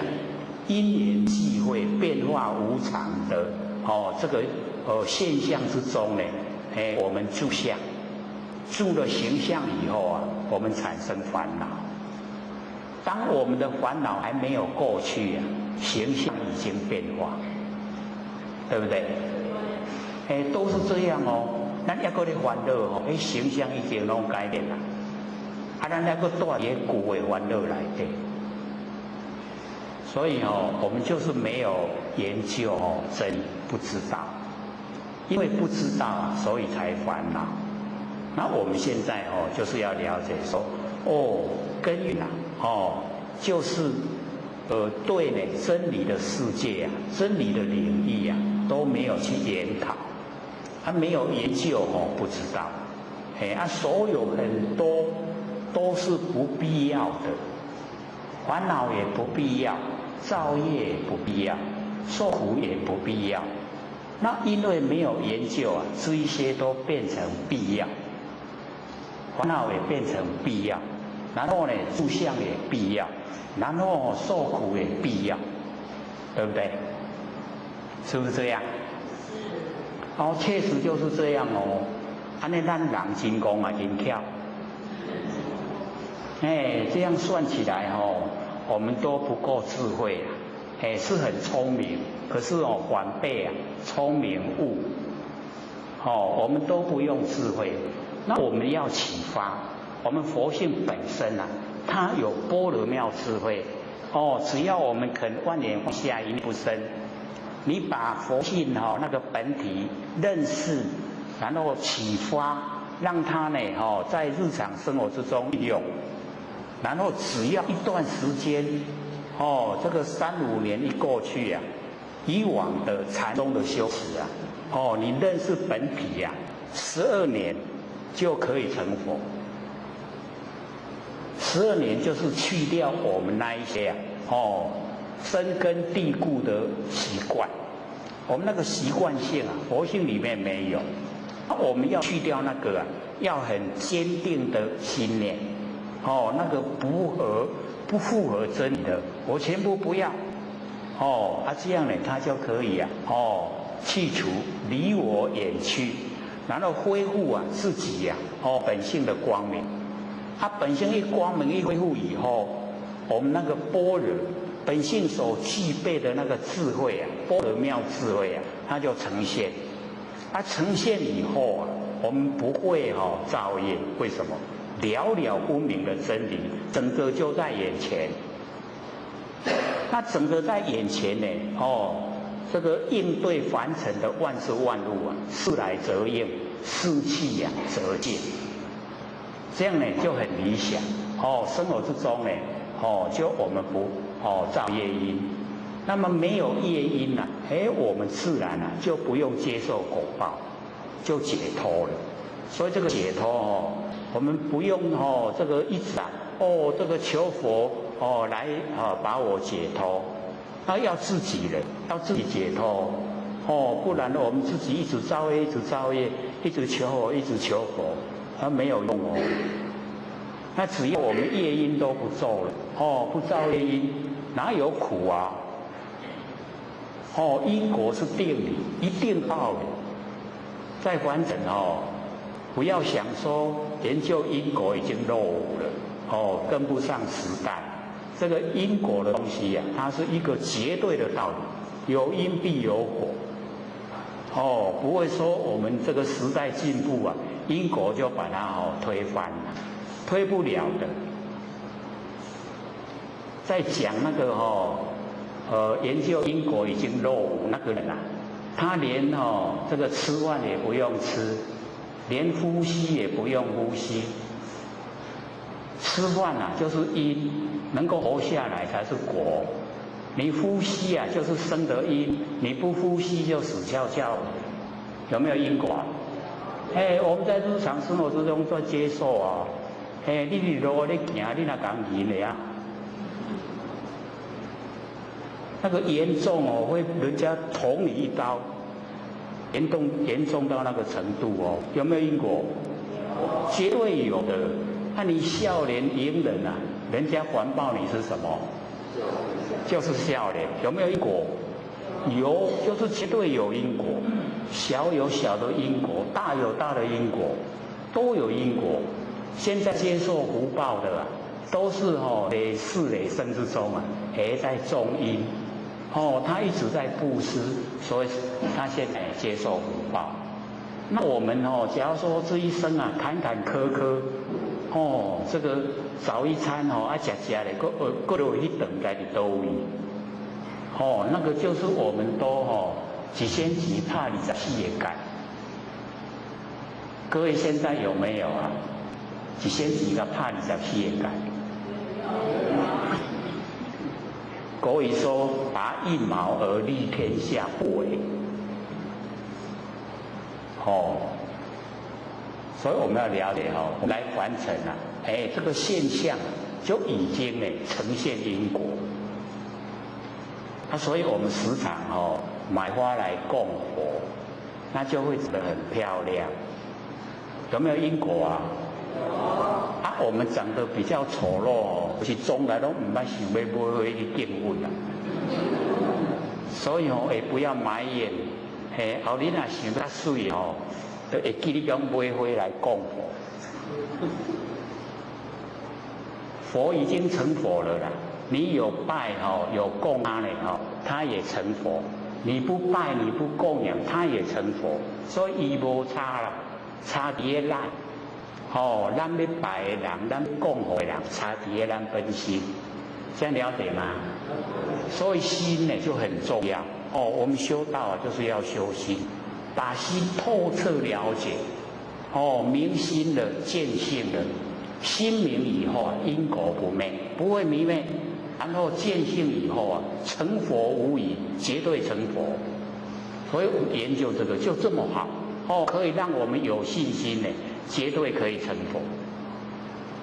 因缘际会、变化无常的这个现象之中呢，我们住相，住了形象以后我们产生烦恼。当我们的烦恼还没有过去形象已经变化，对不对？都是这样咱还搁咧烦恼形象已经拢改变了，咱还搁带些旧的烦恼来底。所以我们就是没有研究真不知道，因为不知道所以才烦恼。那我们现在就是要了解说，根源就是对呢真理的世界真理的领域都没有去研讨，没有研究不知道，所有很多都是不必要的，烦恼也不必要，造业也不必要，受苦也不必要。那因为没有研究这一些都变成必要，烦恼也变成必要，然后呢住相也必要，然后受苦也必要，对不对？是不是这样？确实就是这样安尼咱人真讲真巧，这样算起来我们都不够智慧是很聪明，可是反被聪明误，我们都不用智慧。那我们要启发，我们佛性本身它有般若妙智慧只要我们肯万年放下一念不生，你把佛性那个本体认识，然后启发，让它呢在日常生活之中运用，然后只要一段时间这个3-5年一过去以往的禅宗的修持你认识本体12年就可以成佛。12年就是去掉我们那一些深根蒂固的习惯，我们那个习惯性佛性里面没有，我们要去掉那个要很坚定的信念那个不符合真理的，我全部不要这样呢它就可以去除离我远去，然后恢复自己本性的光明。本性一光明一恢复以后，我们那个般若本性所具备的那个智慧般若妙智慧它就呈现。呈现以后啊，我们不会造业，为什么？了了分明的真理，整个就在眼前。那整个在眼前呢，这个应对凡尘的万事万物啊，事来则应，事去则见，这样呢就很理想。生活之中呢，就我们不造业因，那么没有业因啊，我们自然啊就不用接受果报，就解脱了。所以这个解脱我们不用这个一直这个求佛来把我解脱，那要自己人，要自己解脱不然我们自己一直造业，一直造业，一直求佛，一直求佛，没有用那只要我们业因都不做了不造业因，哪有苦啊？因果是定理，一定到的。再完整不要想说研究因果已经落伍了跟不上时代。这个因果的东西它是一个绝对的道理，有因必有果不会说我们这个时代进步因果就把它推翻了，推不了的。在讲那个研究因果已经落伍那个人他连这个吃饭也不用吃，连呼吸也不用呼吸。吃饭就是因，能够活下来才是果。你呼吸就是生的因，你不呼吸就死翘翘。有没有因果？我们在日常生活之中做接受你路你行，你哪讲赢了那个严重会人家捅你一刀，严重到那个程度有没有因果？绝对有的。那你笑脸迎人人家环报你是什么？就是笑脸。有没有因果？有，就是绝对有因果。小有小的因果，大有大的因果，都有因果。现在接受福报的都是累世累生之中还在种因他一直在布施，所以他现在接受福报。那我们假如说这一生坎坎坷坷这个早一餐吃的，各有一等在的都位那个就是我们都一仙钱拍24个界。各位现在有没有一仙钱个拍24个界？国语说拔一毛而利天下不为所以我们要了解我们来完成这个现象就已经呈现因果。所以我们时常买花来供佛，那就会长得很漂亮。有没有因果我们长得比较丑陋是从来都唔捌想要买回去敬运所以也不要埋怨后日想较水就会记你讲买回来供佛。佛已经成佛了啦，你有拜有供他他也成佛；你不拜你不供养，他也成佛。所以伊无差啦，差伫个咱。咱要拜的人，咱供佛的人，差伫个咱本心，这样了解吗？所以心就很重要我们修道就是要修心，把心透彻了解明心了，见性了，心明以后因果不昧，不会迷昧，然后见性以后成佛无疑，绝对成佛。所以我们研究这个就这么好可以让我们有信心绝对可以成佛。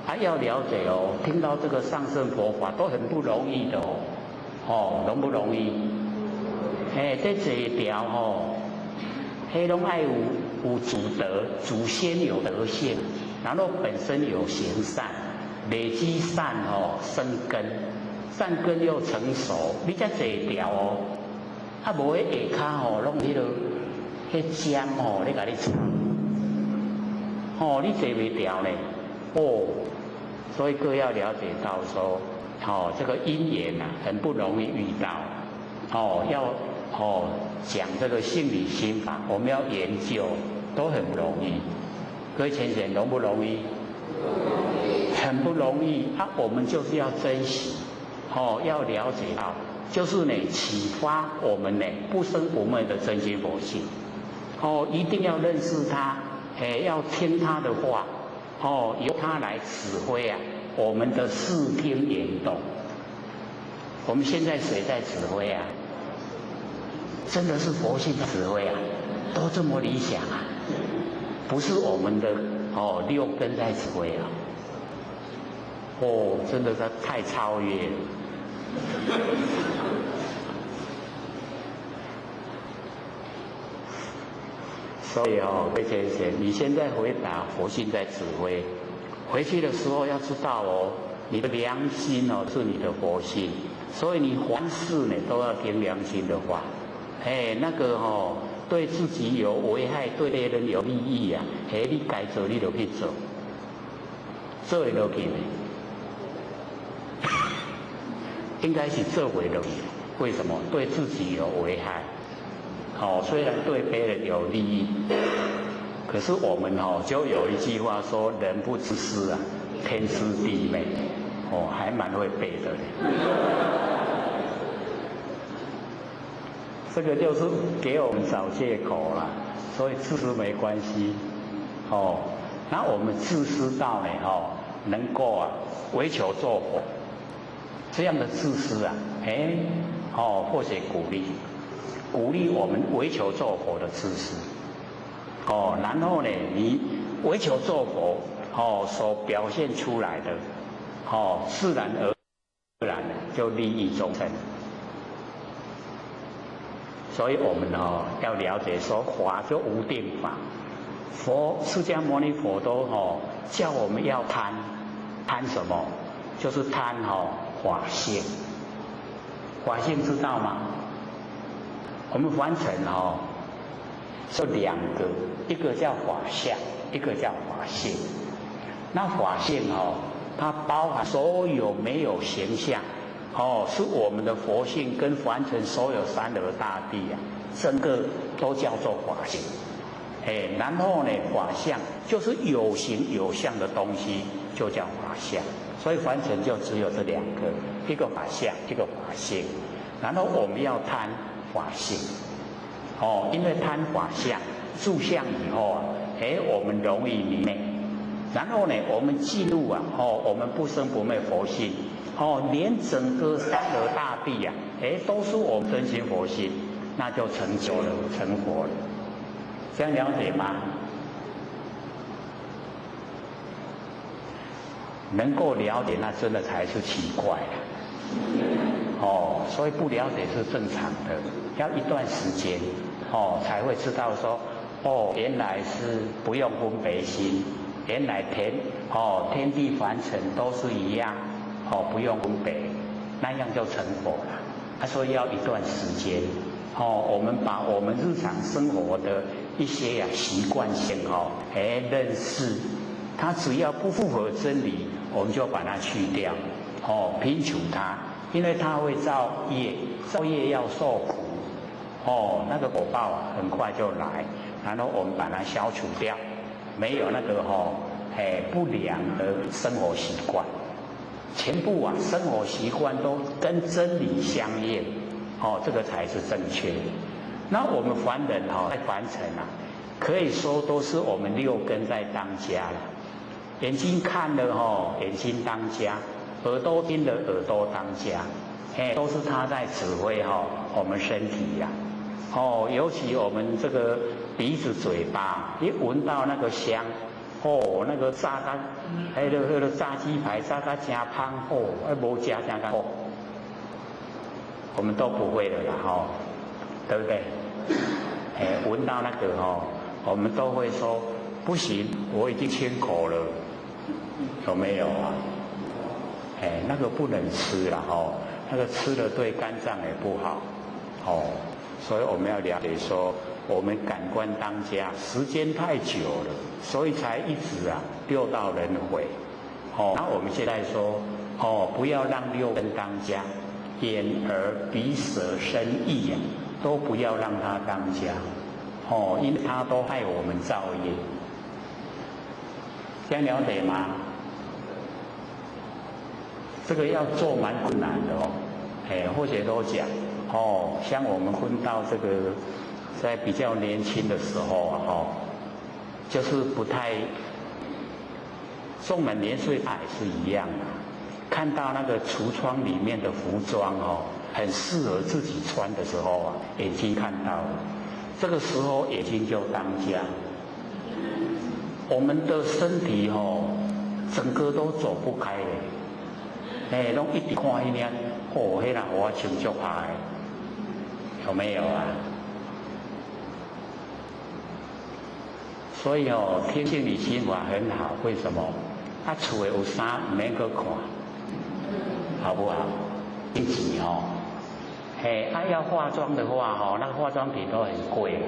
还要了解听到这个上乘佛法都很不容易的容不容易？这一条拢爱有祖德，祖先有德性，然后本身有行善，累积善生根，善根又成熟，你才这一条无迄下骹拢迄个迄针咧甲你插你坐袂掉呢所以各要了解到说这个因缘很不容易遇到要讲这个性理心法，我们要研究都很不容易。各位浅显容不容易？很不容易啊！我们就是要珍惜，要了解到，就是呢启发我们呢不生不灭的真心佛性，一定要认识它，要听他的话，由他来指挥啊我们的视听言动。我们现在谁在指挥啊？真的是佛性的指挥啊，都这么理想啊，不是我们的六根在指挥啊。真的是太超越了。所以魏先生，你现在回答佛性在指挥，回去的时候要知道你的良心是你的佛性，所以你凡事呢都要听良心的话。那个对自己有危害，对别人有利益啊，你该做你就去做，做会落去呢？应该是做为落去。为什么？对自己有危害。虽然对别人有利益，可是我们就有一句话说：人不自私啊，天师地美。还蛮会背的嘞。这个就是给我们找借口啦，所以自私没关系。那我们自私到呢能够为求做佛，这样的自私啊，或许鼓励我们为求做佛的自私。然后呢，你为求做佛所表现出来的自然而然的就利益众生。所以我们要了解说，法就无定法，释迦牟尼佛都叫我们要贪什么？就是贪法性。法性知道吗？我们凡尘就两个，一个叫法相，一个叫法性。那法性它包含所有没有形象。是我们的佛性跟凡尘所有三河大地啊，整个都叫做法性。然后呢，法相就是有形有相的东西，就叫法相。所以凡尘就只有这两个，一个法相，一个法性。然后我们要贪法性，因为贪法相住相以后啊，我们容易迷昧。然后呢，我们进入我们不生不灭佛性。连整个三河大地啊，都是我们真心佛性，那就成就了，成佛了。这样了解吗？能够了解，那真的才是奇怪了。所以不了解是正常的，要一段时间，才会知道说，原来是不用分别心，原来天地凡尘都是一样。不用分别，那样就成佛了。所以要一段时间。我们把我们日常生活的一些习惯性认识，它只要不符合真理，我们就把它去掉。摒除它，因为它会造业，造业要受苦。那个果报很快就来，然后我们把它消除掉，没有那个不良的生活习惯。全部生活习惯都跟真理相应，这个才是正确的。那我们凡人在凡尘可以说都是我们六根在当家了。眼睛看了眼睛当家，耳朵听了耳朵当家，都是他在指挥我们身体呀。尤其我们这个鼻子嘴巴，一闻到那个香。那个炸干，那个炸鸡排炸到真香无吃真干我们都不会的啦对不对？闻到那个我们都会说不行，我已经清口了，有没有啊？那个不能吃了那个吃了对肝脏也不好所以我们要了解说。我们感官当家，时间太久了，所以才一直六道轮回。那我们现在说，不要让六根当家，眼耳鼻舌身意都不要让它当家，哦，因为它都害我们造业。这样了解吗？这个要做蛮困难的哦，或者都讲，哦，像我们婚到这个，在比较年轻的时候啊，哦，就是不太，送门年岁大也是一样的，看到那个橱窗里面的服装哦，很适合自己穿的时候啊，眼睛看到了，这个时候眼睛就当家。我们的身体哦，整个都走不开嘞，拢一直看一面，哦，那人我穿足下的，有没有啊？所以哦，天性理心法很好，为什么？他厝的有衫唔免去看，好不好？一起哦，要化妆的话哦，那个化妆品都很贵。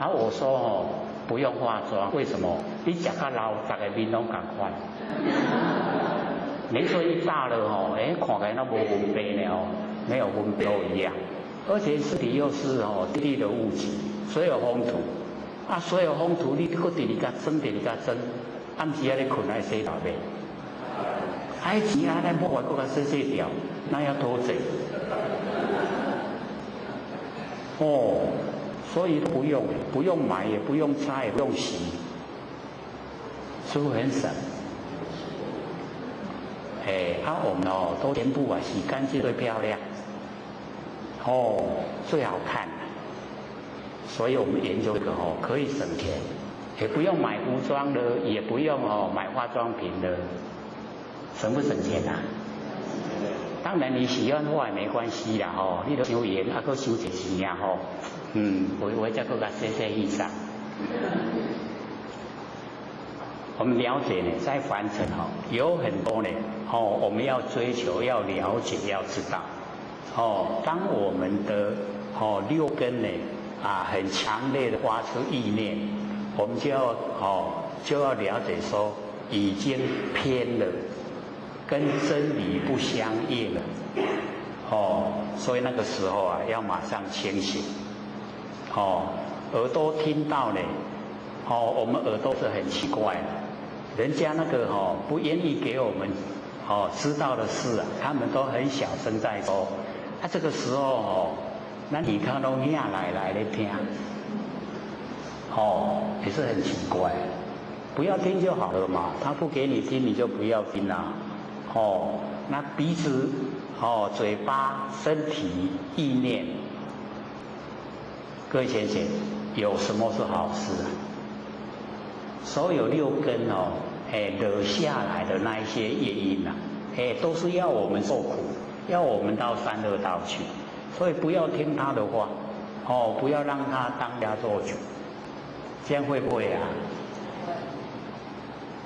然后我说哦，不用化妆，为什么？你食较老，大家面拢同款。年岁一大了哦，看起来那无分别呢哦，没有分别都一样。而且身体又是哦低地的物质，所有风土啊，所有风土你搁直直甲蒸，直直甲蒸，暗时啊你困来洗头袂，钱啊咱破坏搁甲洗掉，那要多济。哦，所以不用买，也不用擦，也不用洗，是不是很省？我们哦都全部啊洗干净最漂亮，哦最好看，所以我们研究这个哦可以省钱，也不用买服装的，也不用哦买化妆品的，省不省钱啊？当然你喜欢画也没关系啦吼，你都收盐啊，搁收一钱呀吼，我再搁甲洗衣裳。我们了解呢，在凡尘哈有很多呢，我们要追求、要了解、要知道。当我们的六根呢很强烈的发出意念，我们就要了解说已经偏了，跟真理不相应了。所以那个时候啊，要马上清醒。耳朵听到呢，我们耳朵是很奇怪的。人家那个不愿意给我们知道的事啊，他们都很小声在说。这个时候那你看都听来听，也是很奇怪。不要听就好了嘛，他不给你听，你就不要听啦。那鼻子、嘴巴、身体、意念，各位先生，有什么是好事啊？所有六根惹下来的那一些业因啊，都是要我们受苦，要我们到三恶道去。所以不要听他的话，不要让他当家做主，这样会不会啊？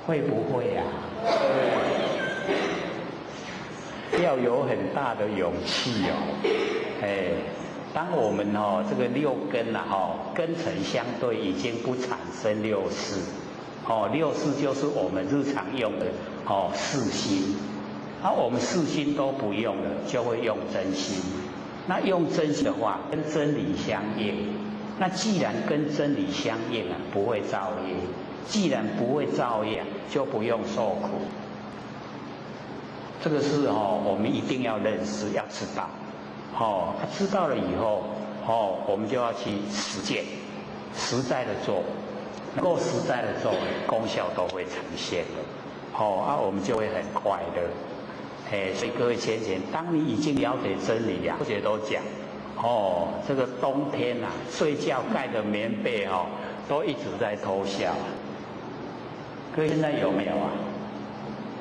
会不会啊？要有很大的勇气哦，当我们这个六根啊根尘相对已经不产生六识。六识就是我们日常用的四心，我们四心都不用了，就会用真心。那用真心的话，跟真理相应。那既然跟真理相应啊，不会造业。既然不会造业，就不用受苦。这个是我们一定要认识，要知道。知道了以后，我们就要去实践，实在的做。能够实在的做，功效都会呈现的，我们就会很快乐。所以各位先生，当你已经了解真理啊，或者都讲，这个冬天啊，睡觉盖的棉被都一直在偷笑。各位现在有没有啊？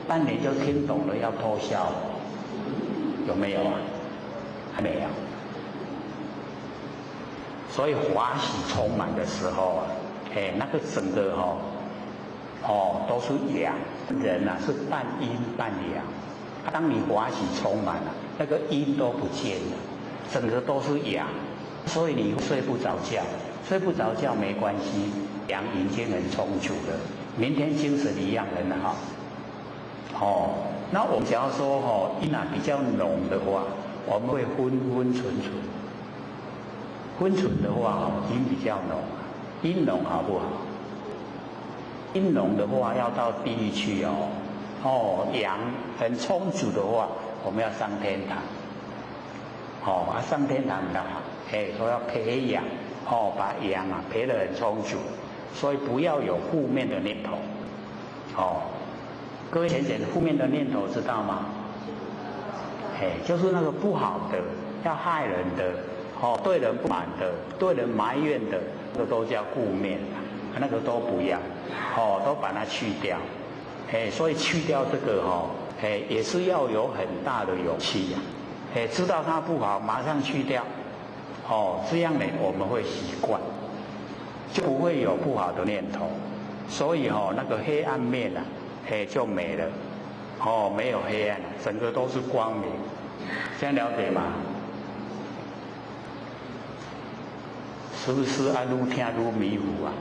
半年就听懂了要偷笑，有没有啊？还没有。所以欢喜充满的时候啊。那个整个都是阳，人啊是半阴半阳。当你欢喜充满了，那个阴都不见了，整个都是阳，所以你睡不着觉。睡不着觉没关系，阳已经很充足了，明天精神一样很好。那我们假如说阴啊比较浓的话，我们会昏昏沉沉。温存的话，阴比较浓，阴浓好不好？阴浓的话要到地狱去哦。哦，阳很充足的话，我们要上天堂。哦，上天堂比较好。说要培养，把阳培得很充足，所以不要有负面的念头。各位浅浅，负面的念头知道吗？就是那个不好的、要害人的、对人不满的、对人埋怨的，这个都叫负面，那个都不要，都把它去掉。所以去掉这个也是要有很大的勇气呀。知道它不好，马上去掉。这样呢，我们会习惯，就不会有不好的念头。所以那个黑暗面啊，就没了。没有黑暗，整个都是光明。这样了解吗？是不是啊？愈听愈迷糊啊？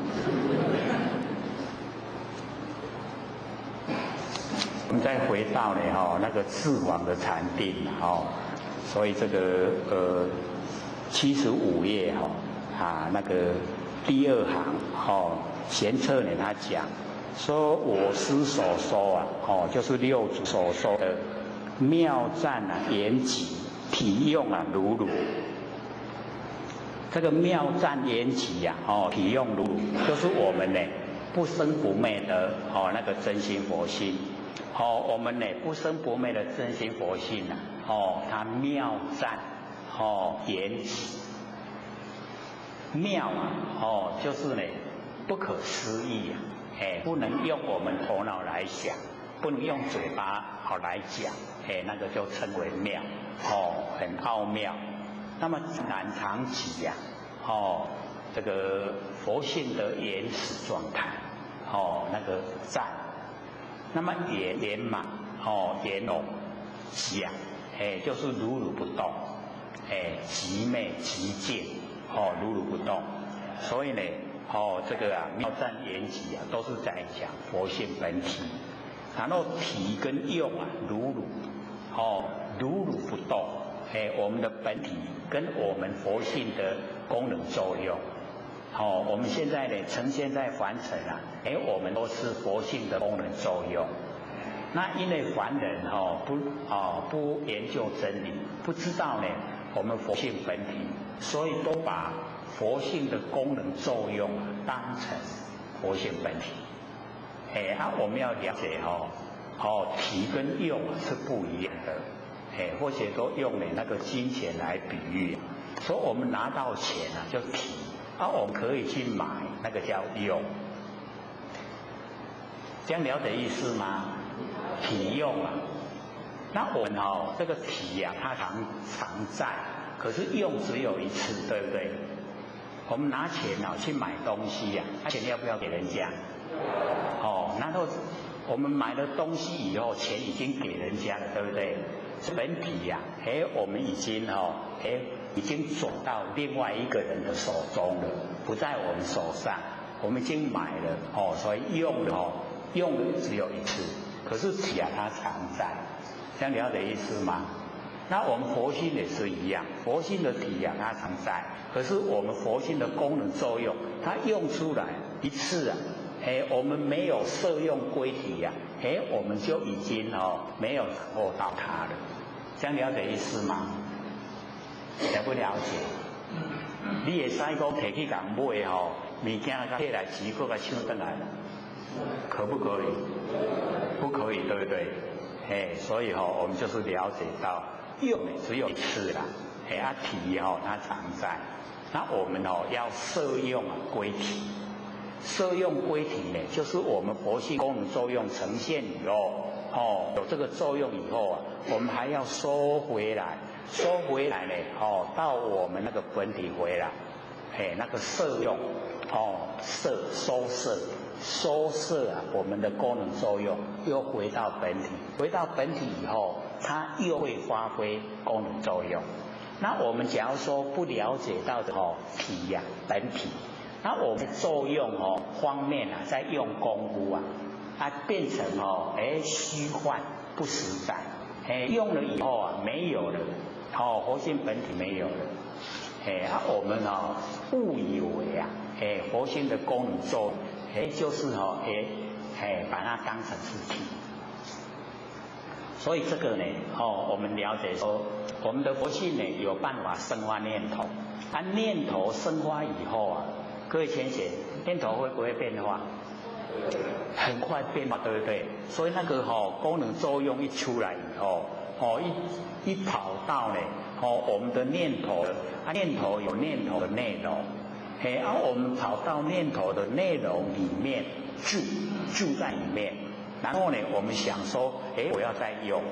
我们再回到呢那个自往的禅定所以这个75页那个第2行贤策呢，他讲说我师所说就是六祖所说的妙赞言集体用如如。这个妙赞言集体用如如，就是我们呢不生不灭的那个真心佛性。我们呢不生不灭的真心佛性它妙赞言集。妙就是呢不可思议不能用我们头脑来想，不能用嘴巴来讲，那个就称为妙，很奥妙。那么南常集这个佛性的原始状态，那个赞。那么圆满，圆融讲，就是如如不动，极昧极静，如如不动。所以呢，这个妙赞言集都是在讲佛性本体，然后体跟用如如，如如不动，我们的本体跟我们佛性的功能作用。我们现在呢呈现在凡尘我们都是佛性的功能作用。那因为凡人不研究真理，不知道呢我们佛性本体，所以都把佛性的功能作用当成佛性本体。我们要了解体跟用是不一样的。或者都用那个金钱来比喻，说我们拿到钱就体。我们可以去买，那个叫用，这样了解意思吗？体用那我们这个体它常在，可是用只有一次，对不对？我们拿钱去买东西钱要不要给人家？然后我们买了东西以后，钱已经给人家了，对不对？本体我们已经已经转到另外一个人的手中了，不在我们手上。我们已经买了所以用的只有一次，可是体它常在，这样了解意思吗？那我们佛性也是一样，佛性的体它常在，可是我们佛性的功能作用，它用出来一次我们没有摄用归体我们就已经没有获到它了，这样了解意思吗？了不了解？你会使讲摕去甲买物件甲摕来钱，搁甲抢转来，可不可以？不可以，对不对？所以我们就是了解到用只有一次啦，体它常在，那我们要摄用归体。摄用归体呢，就是我们佛性功能作用呈现以后，有这个作用以后我们还要收回来呢，到我们那个本体回来，那个摄用，收摄我们的功能作用又回到本体，回到本体以后，它又会发挥功能作用。那我们假如说不了解到的体本体。那我们作用方面在用功夫变成虚幻不实在，用了以后没有了，佛性本体没有了，我们误以为佛性的功能作用，就是把它当成是体。所以这个呢，我们了解说，我们的佛性呢有办法生发念头，念头生发以后各位浅显，念头会不会变化？很快变化，对不对？所以那个功能作用一出来以后，一跑到呢，我们的念头，念头有念头的内容，我们跑到念头的内容里面住在里面。然后呢，我们想说，我要再用，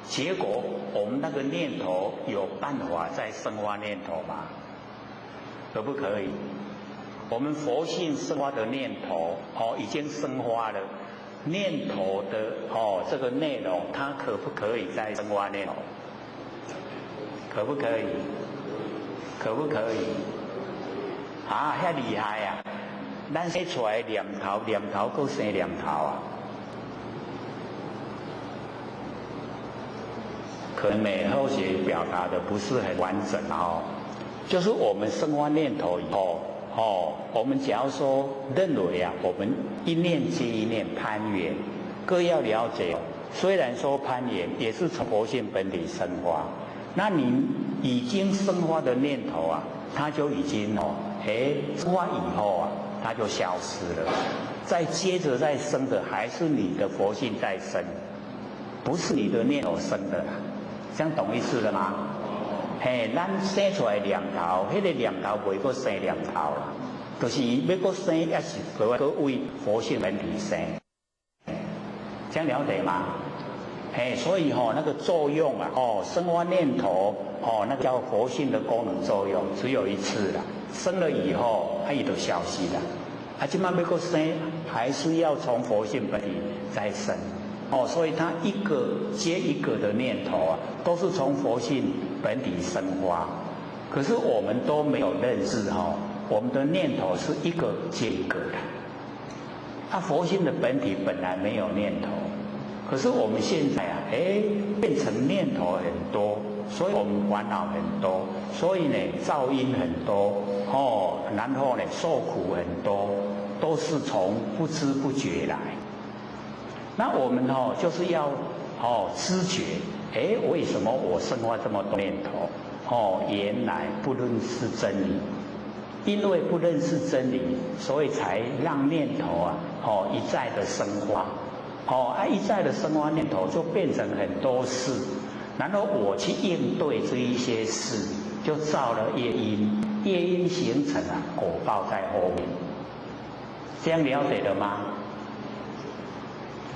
结果我们那个念头有办法再生发念头吗？可不可以？我们佛性生发的念头，已经生发了，念头的这个内容，它可不可以再生发念头？可不可以？可不可以？遐厉害呀！咱生出来念头够生念头啊，可能或许表达的不是很完整就是我们生发念头以后，我们假如说认为我们一念接一念攀缘，各要了解，虽然说攀缘也是从佛性本体生发，那你已经生发的念头它就已经生发以后它就消失了，再接着再生的还是你的佛性在生，不是你的念头生的啦，这样懂意思了吗？咱生出来念头，那个念头不会再生念头啦，就是要再生也是各为佛性本体生，这样了解吗？所以那个作用生发念头那个叫佛性的功能作用，只有一次啦。生了以后，它也就消失了。现在要生，还是要从佛性本体再生。所以它一个接一个的念头都是从佛性本体生发。可是我们都没有认识我们的念头是一个接一个的。佛性的本体本来没有念头，可是我们现在变成念头很多。所以我们烦恼很多，所以呢噪音很多然后呢受苦很多，都是从不知不觉来。那我们就是要知觉，为什么我生发这么多念头？原来不认识真理，因为不认识真理，所以才让念头一再的生发，一再的生发念头就变成很多事。然后我去应对这一些事，就造了业因，业因形成果报在后面。这样了解了吗？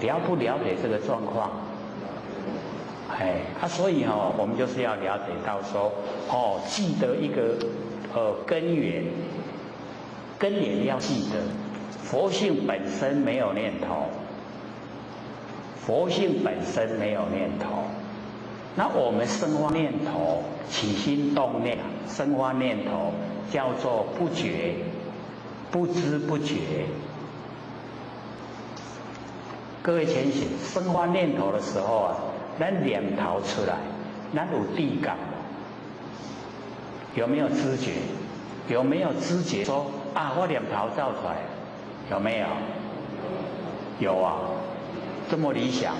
了不了解这个状况？所以我们就是要了解到说，记得一个根源要记得，佛性本身没有念头，佛性本身没有念头。那我们生发念头，起心动念，生发念头叫做不觉，不知不觉。各位浅显，生发念头的时候咱念头出来，咱有地感，有没有知觉？有没有知觉说我念头造出来？有没有？有这么理想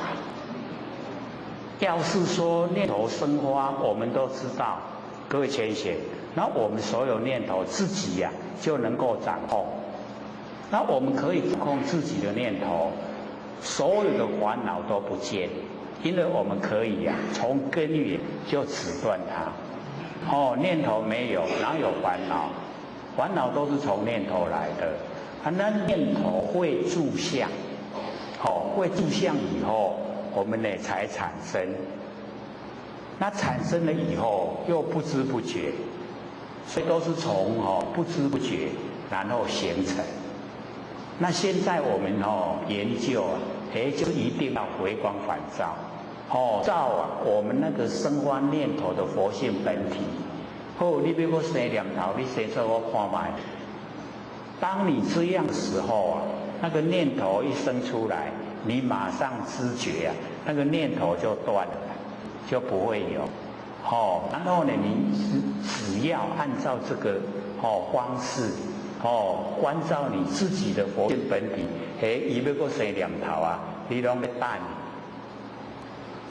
要是说念头生发，我们都知道，各位浅显，那我们所有念头自己就能够掌控。那我们可以掌控自己的念头，所有的烦恼都不见，因为我们可以从根源就止断它。念头没有，哪有烦恼？烦恼都是从念头来的。那念头会住相，会住相以后，我们呢才产生。那产生了以后又不知不觉，所以都是从不知不觉然后形成。那现在我们研究就一定要回光返照，照我们那个生发念头的佛性本体。你要我生念头，你生出我看卖。当你这样的时候那个念头一生出来，你马上知觉那个念头就断了，就不会有。然后呢，你只要按照这个方式关照你自己的佛性本体，伊要个生念头啊，你拢要等，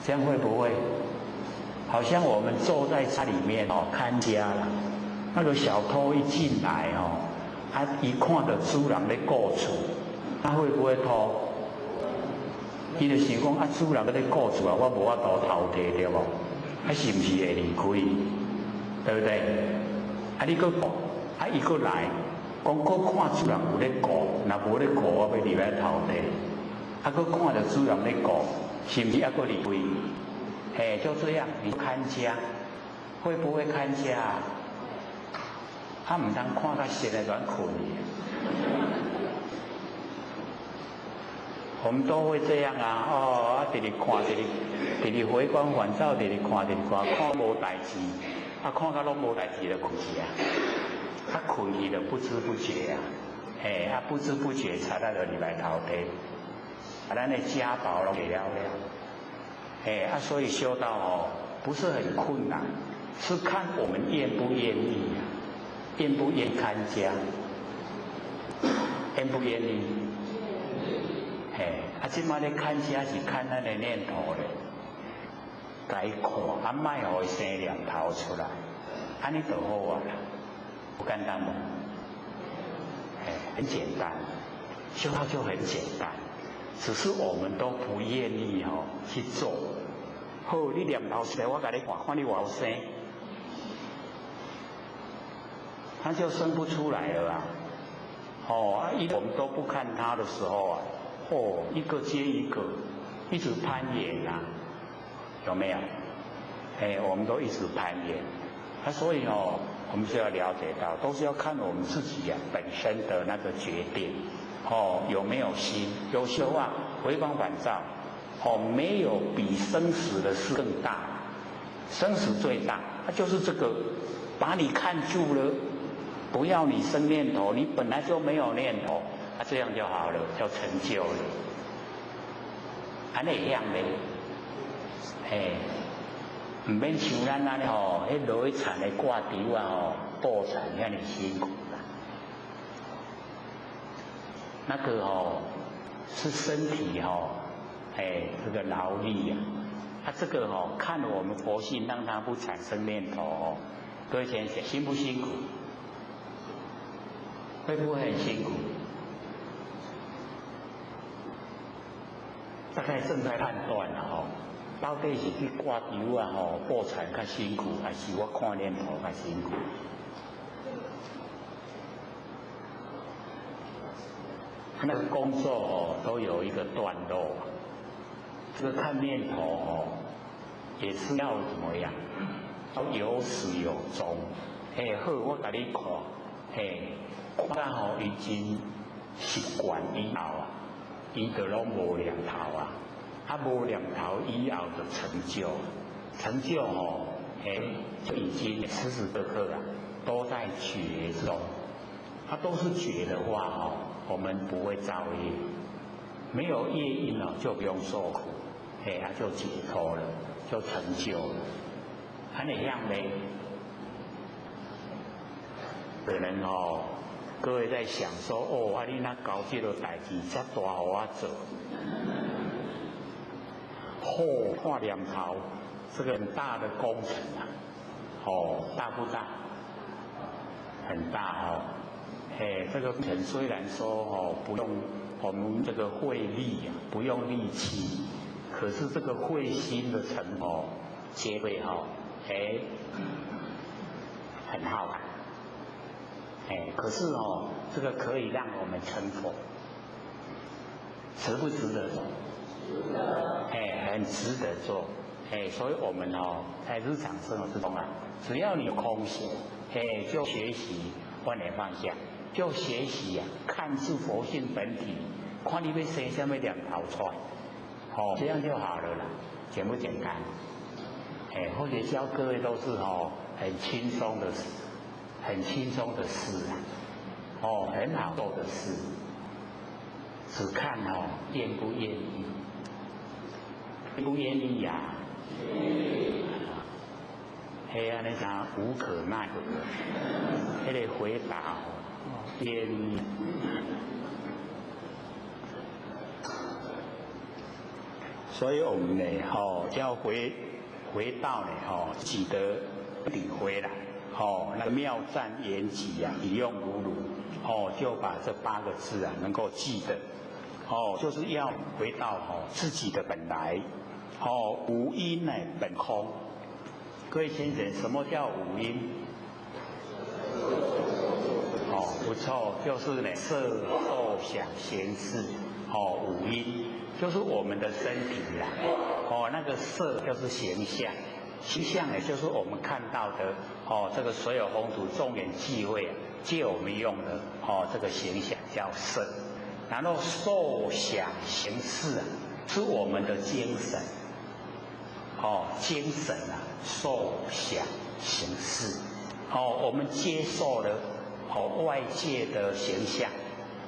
这样会不会？好像我们坐在家里面看家啦，那个小偷一进来一看到主人在顾厝，他会不会偷？伊就想讲主人在顾厝啊，我无法度偷摕对无？是不是会离开？对不对？你佫顾，伊佫来，讲佫看主人有咧顾，若无咧顾，我要入来偷摕。佫看到主人咧顾，是不是佫离开？就这样，你看家，会不会看家？唔通看到现在软困我们都会这样啊，直直看，直直回光返照，直直看，看无代志，看到拢无代志就困去啊，困去就不知不觉啊，不知不觉才来就入来偷摕，咱的家宝拢给了，所以修道不是很困难，是看我们愿不愿意愿不愿看家，愿不愿意？即摆咧看家是看咱的念头咧，该看，莫互伊生念头出来，安尼就好啊啦，不简单吗？很简单，修道就很简单，只是我们都不愿意去做。好，你念头出来，我甲你看你有无生，它就生不出来了啊。我们都不看它的时候啊。一个接一个，一直攀岩啊，有没有？我们都一直攀岩，所以我们就要了解到，都是要看我们自己本身的那个决定，有没有心？有心的话，回光返照，没有比生死的事更大，生死最大，就是这个，把你看住了，不要你生念头，你本来就没有念头。这样就好了，就成就了。安尼会样咧，唔免像咱安尼迄落去田的挂稻啊，播田遐尼辛苦啦。那个是身体这个劳力啊，这个看我们佛性让它不产生念头各位先生辛不辛苦？会不会很辛苦？大概正在判断到底是去挂稻啊播田较辛苦，还是我看念头较辛苦？那个工作都有一个段落，这个看念头也是要怎么样？要有始有终。好，我甲你看，看到已经习惯以后啊。伊就拢无念头啊，无念头以后就成就，成就就已经时时刻刻都在觉中，都是觉的话我们不会造业，没有业因就不用受苦，就解脱了，就成就了，安尼样咧，可能各位在想说你那搞这个代志遮大互我做，看念头，这个很大的工程啊，大不大？很大这个工程虽然说不用我们这个费力不用力气，可是这个费心的程结尾很好啊。可是这个可以让我们成佛，值不值得做？很值得做。所以我们在日常生活之中只要你有空闲，就学习观念放下，就学习看自佛性本体，看你要生什么念头出来，这样就好了啦，简不简单？或者教各位都是很轻松的事。很轻松的事很好做的事，只看愿不愿意，愿不愿意呀？嘿，安尼讲无可奈何，迄个回答边。所以我们呢，要回到呢，记得领回来，那个妙赞言集啊，以用无如，就把这8个字啊能够记得，就是要回到自己的本来，无因呢本空。各位先生，什么叫无因？不错，就是呢色受想行识，无因。就是我们的身体啦，那个色就是形象，形象呢就是我们看到的，这个所有宏图众缘际会借我们用的，这个形象叫色，然后受想行识啊，是我们的精神，精神啊，受想行识，我们接受了外界的形象，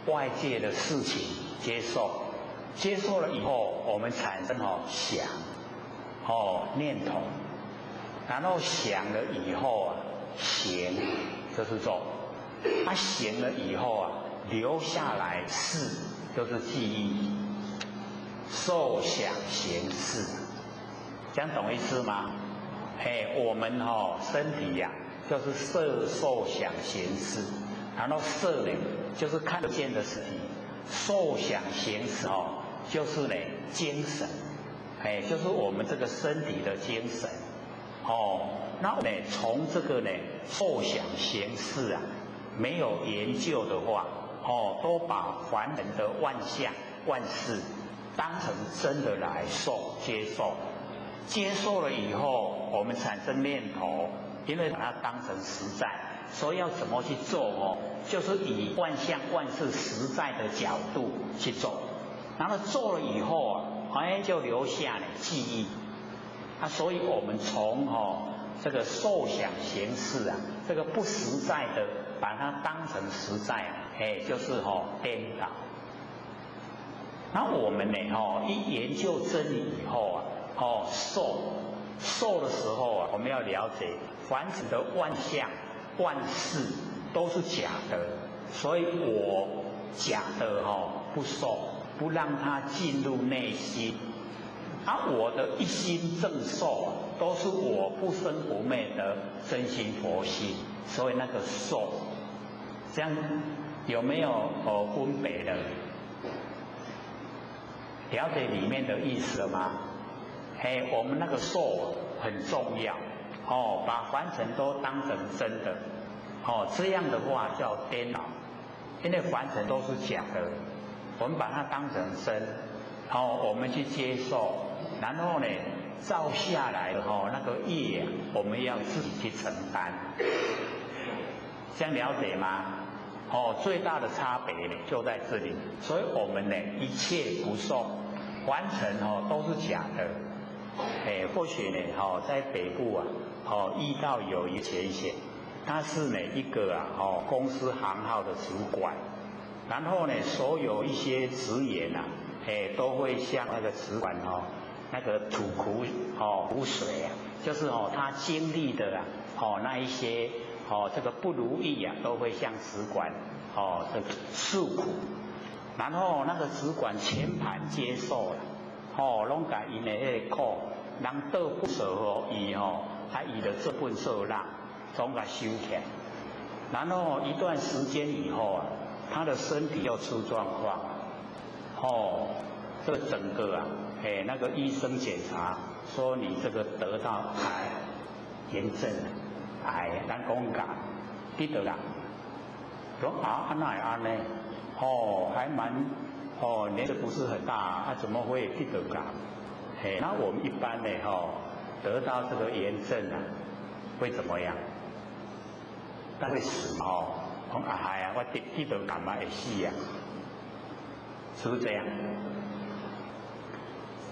外界的事情接受了以后，我们产生想，念头，然后想了以后啊，行就是做，行了以后啊，留下来识就是记忆，受想行识，这样懂意思吗？我们身体呀，就是色受想行识，然后色呢就是看得见的实体，受想行识就是呢精神，就是我们这个身体的精神，那呢从这个呢受想行识啊，没有研究的话，都把凡人的万象万事当成真的来接受了以后，我们产生念头，因为把它当成实在，所以要怎么去做就是以万象万事实在的角度去做。然后做了以后啊，就留下了记忆，所以我们从这个受想行识啊，这个不实在的，把它当成实在，就是颠倒。那我们呢，一研究真理以后啊，受的时候啊，我们要了解，凡尘的万象万事都是假的，所以我假的不受。不让它进入内心，我的一心正受都是我不生不灭的真心佛性，所以那个受，这样有没有分别的？了解里面的意思了吗？我们那个受很重要，把凡尘都当成真的，这样的话叫颠倒，因为凡尘都是假的。我们把它当成真，我们去接受，然后呢，造下来的那个业我们要自己去承担，这样了解吗？最大的差别呢就在这里，所以我们呢一切不受，凡尘都是假的，或许呢在北部啊，遇到有一前线，他是呢一个公司行号的主管。然后呢，所有一些职员啊，都会向那个主管那个吐苦水啊，就是他经历的啊，那一些这个不如意啊，都会向主管的诉苦，然后那个主管全盘接受了，拢甲因的迄个苦，人倒不舍伊伊的这份受让，总甲收起来，然后一段时间以后啊。他的身体又出状况，这整个啊，那个医生检查说你这个得到癌，炎症癌，咱讲癌，得到啦，说安那会安呢？还蛮年纪不是很大怎么会得到癌？那我们一般呢，得到这个炎症啊，会怎么样？他会死讲我得到感冒会死啊，是不是这样？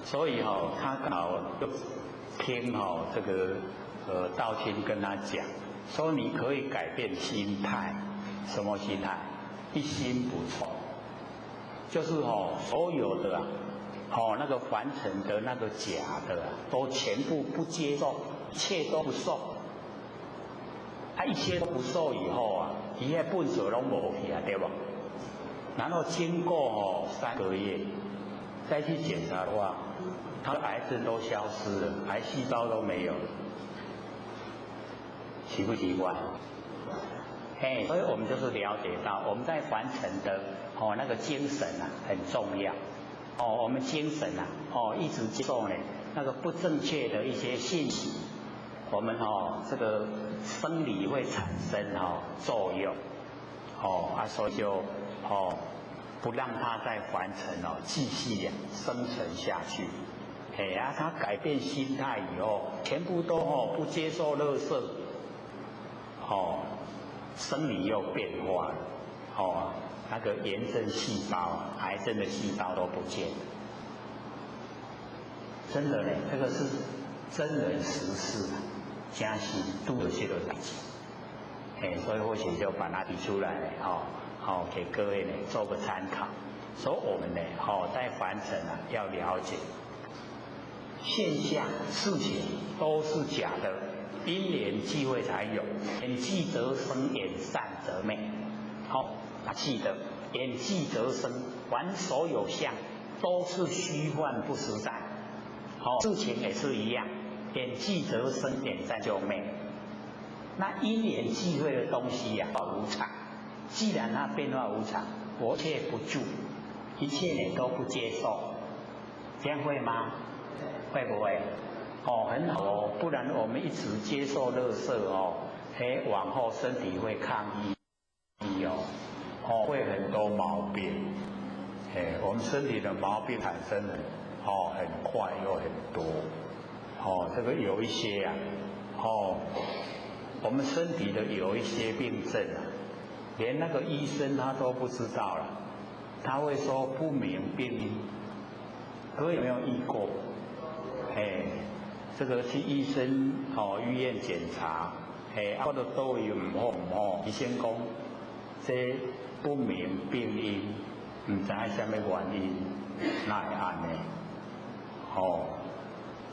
所以他刚好就听这个道亲跟他讲，说你可以改变心态，什么心态？一心不从，就是所有的那个凡尘的那个假的都全部不接受，一切都不受，一切都不受以后啊，伊迄本色拢无去啊，对不？然后经过3个月再去检查的话，他的癌症都消失了，癌细胞都没有了，奇不奇怪？所以我们就是了解到，我们在凡尘的那个精神啊很重要。我们精神啊一直接受呢那个不正确的一些信息，我们这个生理会产生作用，所以就不让它在凡尘继续生存下去。他改变心态以后，全部都不接受垃圾，生理又变化了，那个炎症细胞、癌症的细胞都不见了。真的呢，这个是真人实事啊，真是都有这个代志。所以或许就把它提出来了，给各位呢做个参考。所以我们呢，在凡尘啊要了解现象、事情都是假的，因缘际会才有。缘际则生，缘散则灭。记得缘际则生，凡所有相都是虚幻不实在。事情也是一样，缘际则生，缘散就灭。那因缘际会的东西呀，无常。既然它变化无常，我却不住，一切呢都不接受，这样会吗？会不会？很好不然我们一直接受垃圾往后身体会抗议会很多毛病。我们身体的毛病产生很快又很多。这个有一些啊，我们身体的有一些病症啊，连那个医生他都不知道了，他会说不明病因。各位有没有遇过？这个去医生医院检查，我都都有唔好，医生讲这不明病因，唔知什么原因，那会安呢？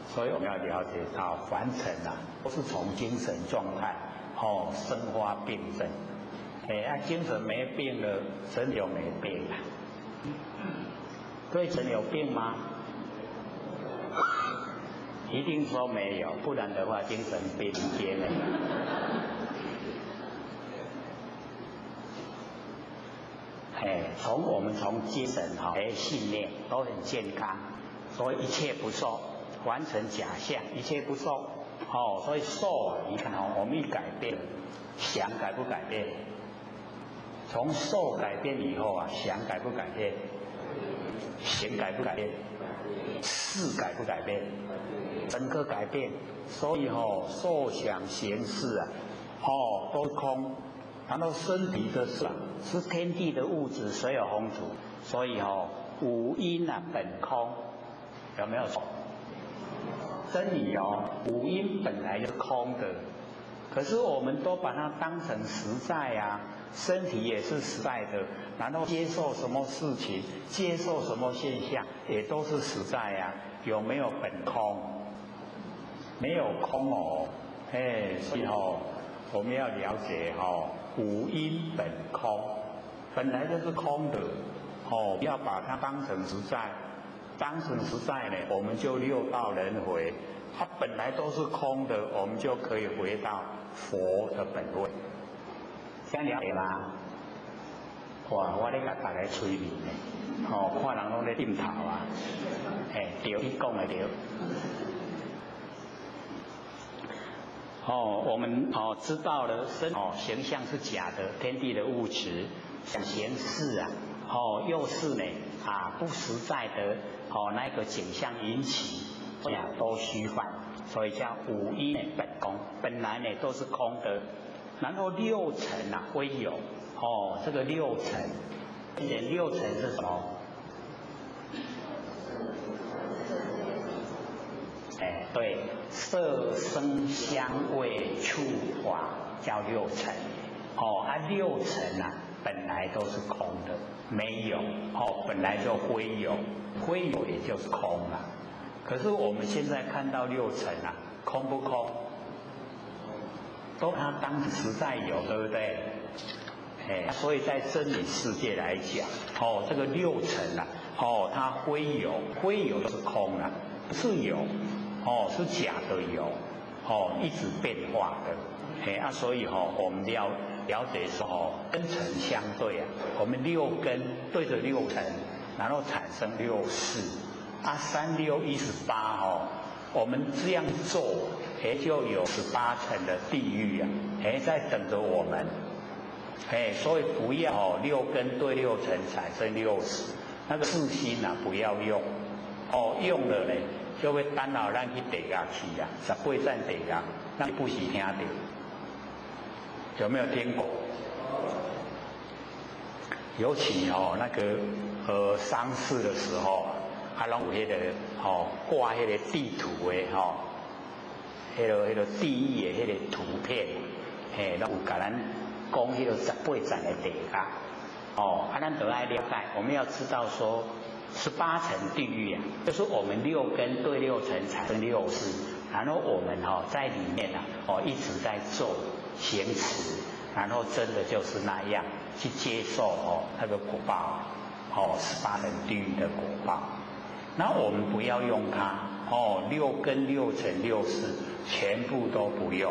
所以我们要了解到凡尘啊，都是从精神状态生发病症。精神没病了，人就没病了。对人有病吗？一定说没有，不然的话精神病接了。我们从精神信念都很健康，所以一切不受，完成假象，一切不受。所以受你看我们一改变，想改不改变？从受改变以后啊，想改不改变？行改不改变？事改不改变？整个改变。所以受想行识啊，都空。然后身体的事是天地的物质，水有风土，所以五阴啊本空，有没有错？真理五阴本来就是空的，可是我们都把它当成实在啊，身体也是实在的，然后接受什么事情，接受什么现象，也都是实在啊，有没有本空？没有空所以我们要了解五阴本空，本来就是空的不要把它当成实在，当成实在呢，我们就六道轮回，它本来都是空的，我们就可以回到佛的本位。这样了解吗？哇，我咧甲大家催眠呢，看人拢咧点头啊，对，你讲的对。我们知道了形象是假的，天地的物质，想行识啊，又是呢不实在的那个景象引起，都虚幻，所以叫五阴本空，本来呢都是空的，然后六尘啊归有，这个六尘，六尘是什么？对，色声香味触法叫六尘，六尘啊本来都是空的，没有本来就非有，非有也就是空了。可是我们现在看到六尘啊，空不空？都把它当实在有，对不对？所以在真理世界来讲，这个六尘啊，它非有，非有是空啊，不是有，是假的有，一直变化的，所以我们要了解说，根尘相对啊，我们六根对着六尘，然后产生六识，3、6、18我们这样做，就有18层的地狱啊，在等着我们。所以不要六根对六尘产生六识，那个四心不要用，用了呢就会干扰咱去地狱去啊，18站地狱，那不是听到？有没有听过？尤其那个丧事的时候，拢有迄个挂迄个地图的迄个地狱的迄个图片，拢有甲咱。讲迄个18层的地狱，咱都爱了解。我们要知道说，18层地狱啊，就是我们六根对六尘产生六识，然后我们在里面一直在做行持，然后真的就是那样去接受那个果报，18层地狱的果报。那我们不要用它，六根六尘六识全部都不用。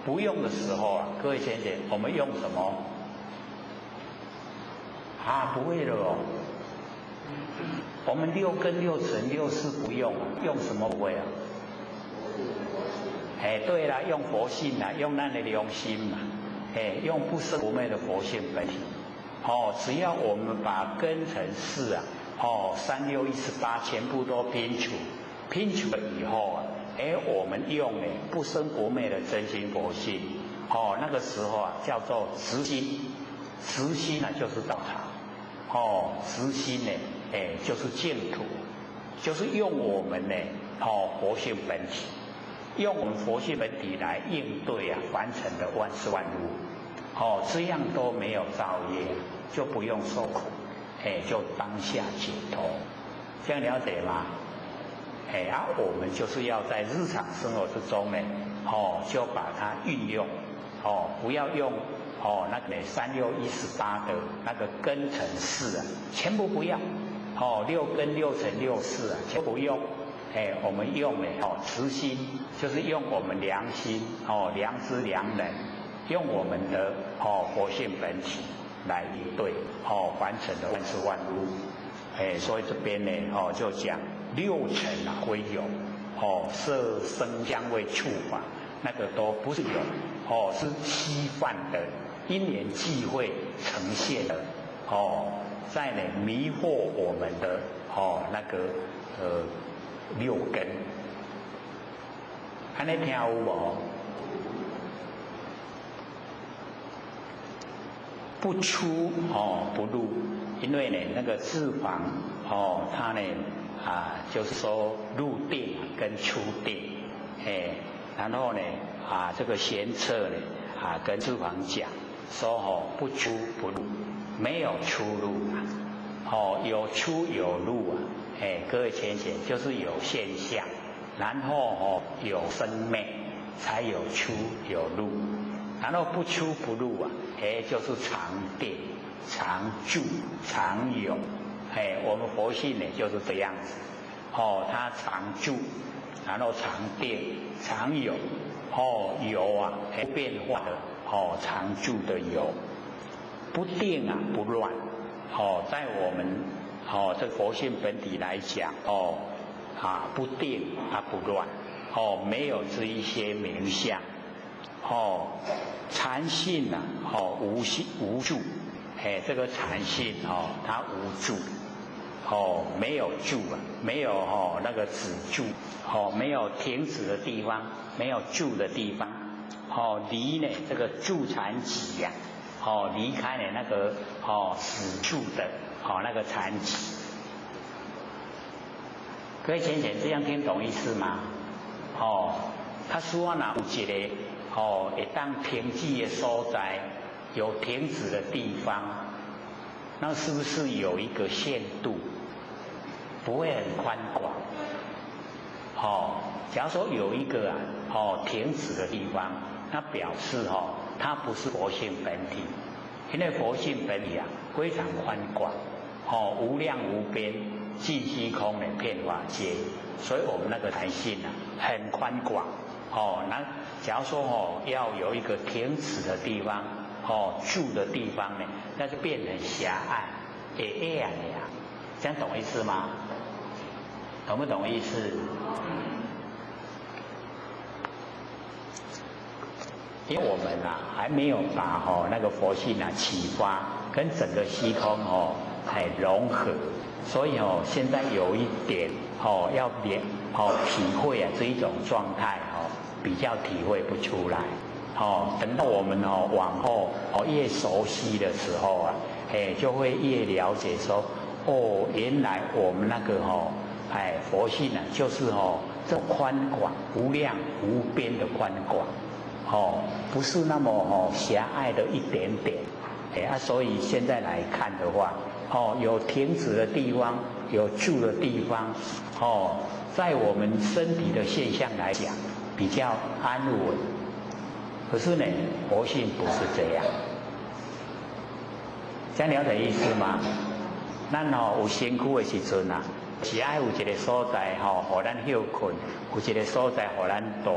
不用的时候各位先生，我们用什么？不会了我们六根六尘六识不用，用什么不会啊？对啦，用佛性啦，用咱的良心嘛，用不生不灭的佛性本体。只要我们把根尘识3、6、18全部都拼除了以后我们用不生不灭的真心佛性，那个时候叫做直心，直心就是道场，直心就是净土，就是用我们佛性本体，用我们佛性本体来应对凡尘的万事万物，这样都没有造业，就不用受苦，就当下解脱，这样了解吗？我们就是要在日常生活之中就把它运用，不要用那个3、6、18的那个根尘识全部不要，六根六尘六识全不用，我们用慈心，就是用我们良心，良知良能，用我们的佛性本体来应对凡尘的万事万物，所以这边就讲。六尘会有，色声香味触法，那个都不是有，是稀泛的因缘际会呈现的，在迷惑我们的那个六根，安尼听有无？不出不入，因为那个智房它就是说入定跟出定，然后这个贤策跟智房讲说不出不入，没有出入有出有入各位浅显就是有现象，然后有生灭，才有出有入，然后不出不入就是常定、常住、常有。我们佛性就是这样子，它常住，然后常定、常有，有不变化的，常住的有，不定不乱，在我们这佛性本体来讲，不定不乱，没有这一些名相，禅性无住，这个禅性它无住。没有住没有那个止住，没有停止的地方，没有住的地方，离这个住禅己离开那个死住的那个禅己。各位浅显这样听懂意思吗？他说有一个会当停止的所在，有停止的地方，那是不是有一个限度？不会很宽广。假如说有一个停止的地方，那表示它不是佛性本体，因为佛性本体非常宽广，无量无边，尽虚空的遍法界，所以我们那个禅性很宽广，那假如说要有一个停止的地方，住的地方呢，那就变成狭隘，这样的呀，这样懂意思吗？懂不懂意思？因为我们还没有把那个佛性启发跟整个虚空融合，所以现在有一点要体会这一种状态比较体会不出来。等到我们往后越熟悉的时候就会越了解说原来我们那个佛性就是这宽广无量无边的宽广。不是那么狭隘的一点点，所以现在来看的话，有停止的地方，有住的地方，在我们身体的现象来讲比较安稳。可是呢，佛性不是这样，这样了解意思吗？咱有身躯的时阵是爱有一个所在互咱休困，有一个所在互咱大。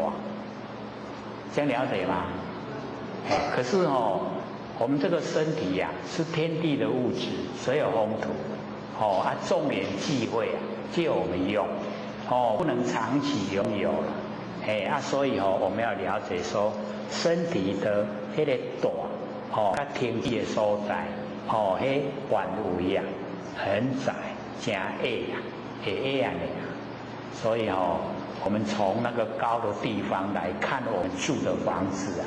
这样了解吗？可是我们这个身体是天地的物质，所有风土，众缘际会借我们用，不能长期拥有了，所以我们要了解说，身体的那个大，跟天地的所在，那范围很窄，真矮的所以我们从那个高的地方来看我们住的房子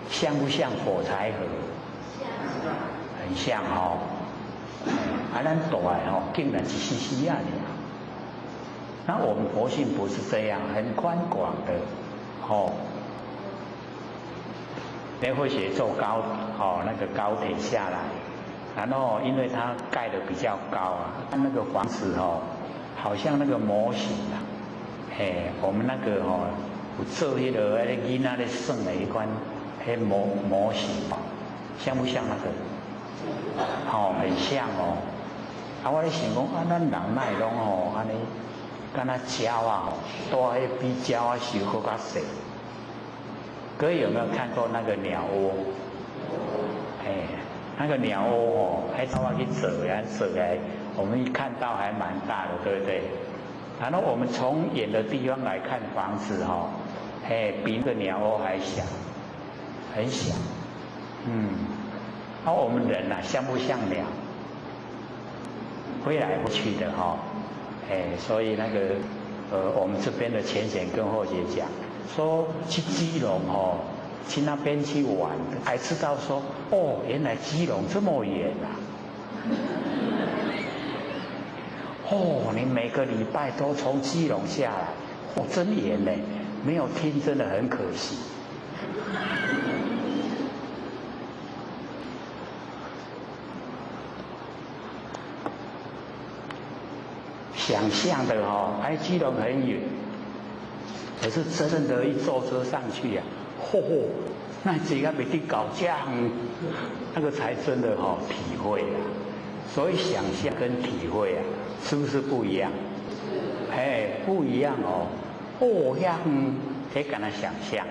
像不像火柴盒？很像咱大竟然是细啊！那我们佛性不是这样，很宽广的联合学坐高那个高铁下来，然后因为它盖的比较高那个房子好像那个模型我们那个有做迄个囡仔咧耍的一款模型像不像那个？很像我咧想讲咱人哪会拢安尼，敢若鸟大比鸟小搁较细。各位有没有看过那个鸟窝？那个鸟窝还找我去走来，我们一看到还蛮大的，对不对？然后我们从远的地方来看房子比那个鸟窝还小，很小。我们人像不像鸟？飞来飞去的所以那个我们这边的前贤跟后学讲说，去基隆去那边去玩，才知道说原来基隆这么远你每个礼拜都从基隆下来，真远呢，没有听真的很可惜。想象的基隆很远，可是真的一坐车上去那几个没地搞这样，那个才真的体会所以想象跟体会是不是不一样？不一样遐可以跟他想象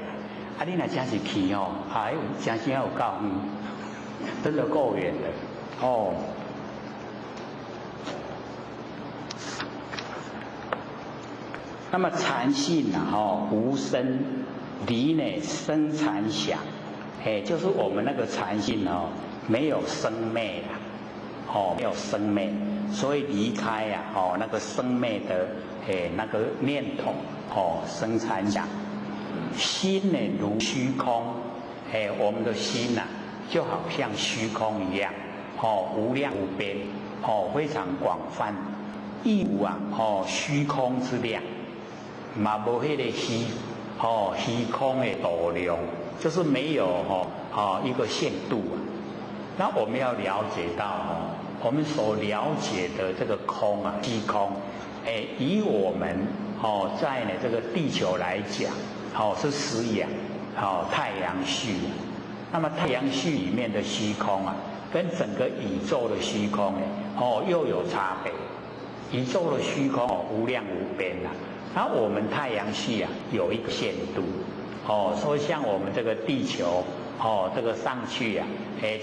你若真是去真是有够真的够远的那么禅性无生离呢生禅想，就是我们那个禅性没有生灭没有生灭，所以离开那个生灭的那个念头生禅想。心呢如虚空，我们的心就好像虚空一样无量无边非常广泛，亦无虚空之量，嘛无迄个虚空的度量，就是没有一个限度那我们要了解到我们所了解的这个空虚空，以我们在呢这个地球来讲是实养，太阳系。那么太阳系里面的虚空啊，跟整个宇宙的虚空又有差别。宇宙的虚空无量无边啊，然后我们太阳系啊有一个限度所以像我们这个地球这个上去啊，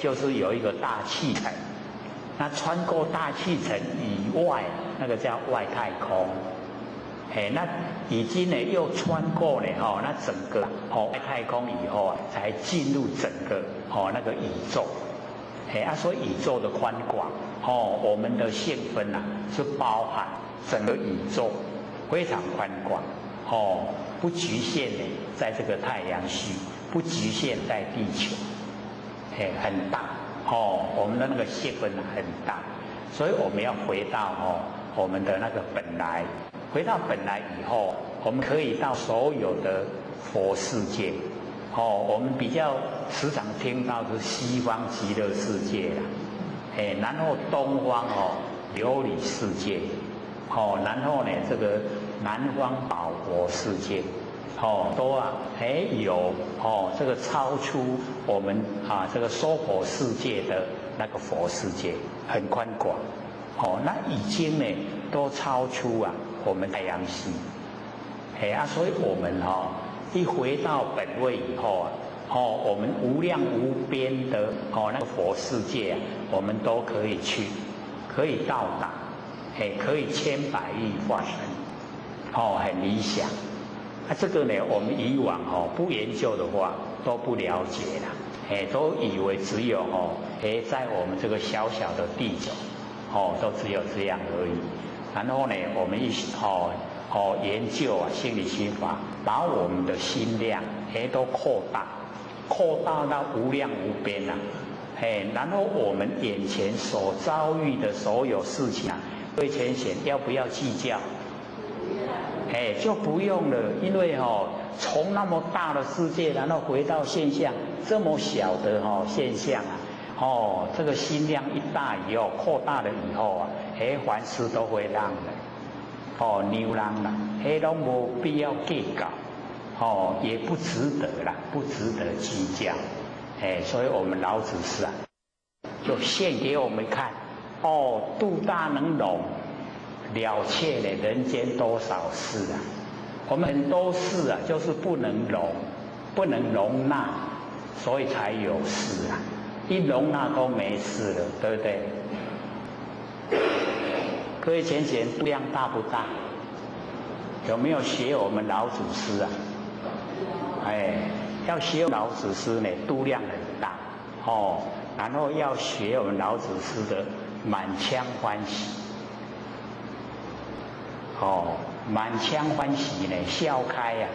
就是有一个大气层，那穿过大气层以外，那个叫外太空。那已经呢又穿过呢那整个外太空以后啊，才进入整个那个宇宙。所以宇宙的宽广我们的性分啊是包含整个宇宙，非常宽广不局限呢在这个太阳系，不局限在地球，很大我们的那个性分很大，所以我们要回到我们的那个本来。回到本来以后，我们可以到所有的佛世界我们比较时常听到是西方极乐世界啦然后东方琉璃世界然后呢这个南方宝佛世界都有这个超出我们这个娑婆世界的那个佛世界，很宽广那已经呢都超出我们太阳系所以我们一回到本位以后我们无量无边的那个佛世界我们都可以去，可以到达可以千百亿化身很理想这个呢我们以往不研究的话都不了解啦都以为只有在我们这个小小的地球都只有这样而已。然后呢我们研究心理心法，把我们的心量都扩大到无量无边然后我们眼前所遭遇的所有事情对前贤要不要计较？就不用了，因为从那么大的世界，然后回到现象这么小的现象这个心量一大以后，扩大了以后凡事都会让的牛郎啦，都没必要计较也不值得啦，不值得计较所以我们老子师就现给我们看度大能容，了却了人间多少事我们很多事就是不能容纳，所以才有事一容纳都没事了，对不对？各位前贤度量大不大？有没有学我们老祖师要学老祖师呢，度量很大然后要学我们老祖师的满腔欢喜满腔欢喜呢，笑开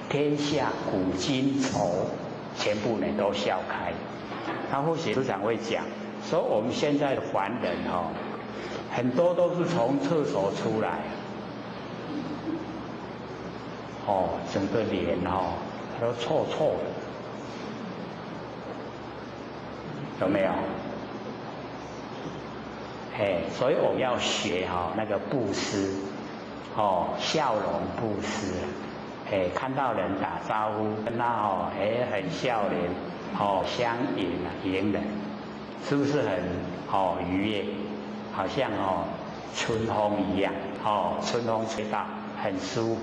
天下古今愁全部呢都笑开。他或许时常会讲说，我们现在的凡人很多都是从厕所出来整个脸都臭臭的，有没有？所以我们要学那个布施笑容布施看到人打招呼，跟他很笑脸相迎人，是不是很愉悦？好像春风一样春风吹到很舒服，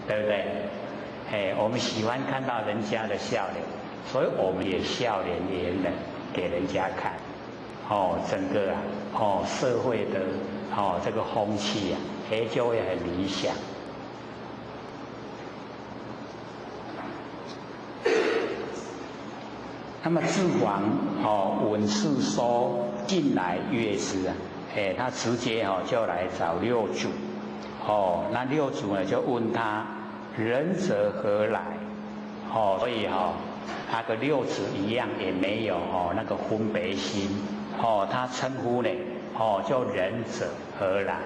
对不对？我们喜欢看到人家的笑脸，所以我们也笑脸迎人给人家看整个社会的这个风气就会很理想。那么智王闻是说近来乐师他直接就来找六祖那六祖呢就问他仁者何来所以那个六祖一样也没有那个分别心他称呼呢叫仁者何来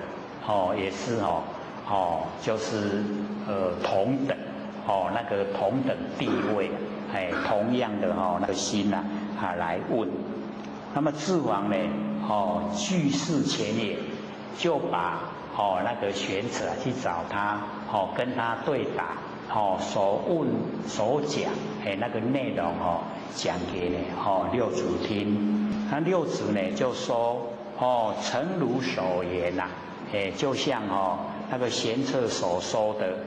也是就是同等那个同等地位同样的那个心来问。那么智王呢据事前也，就把那个玄者去找他跟他对答所问所讲那个内容讲给呢六祖听。那六祖呢就说诚如所言呐，就像那个贤策所说的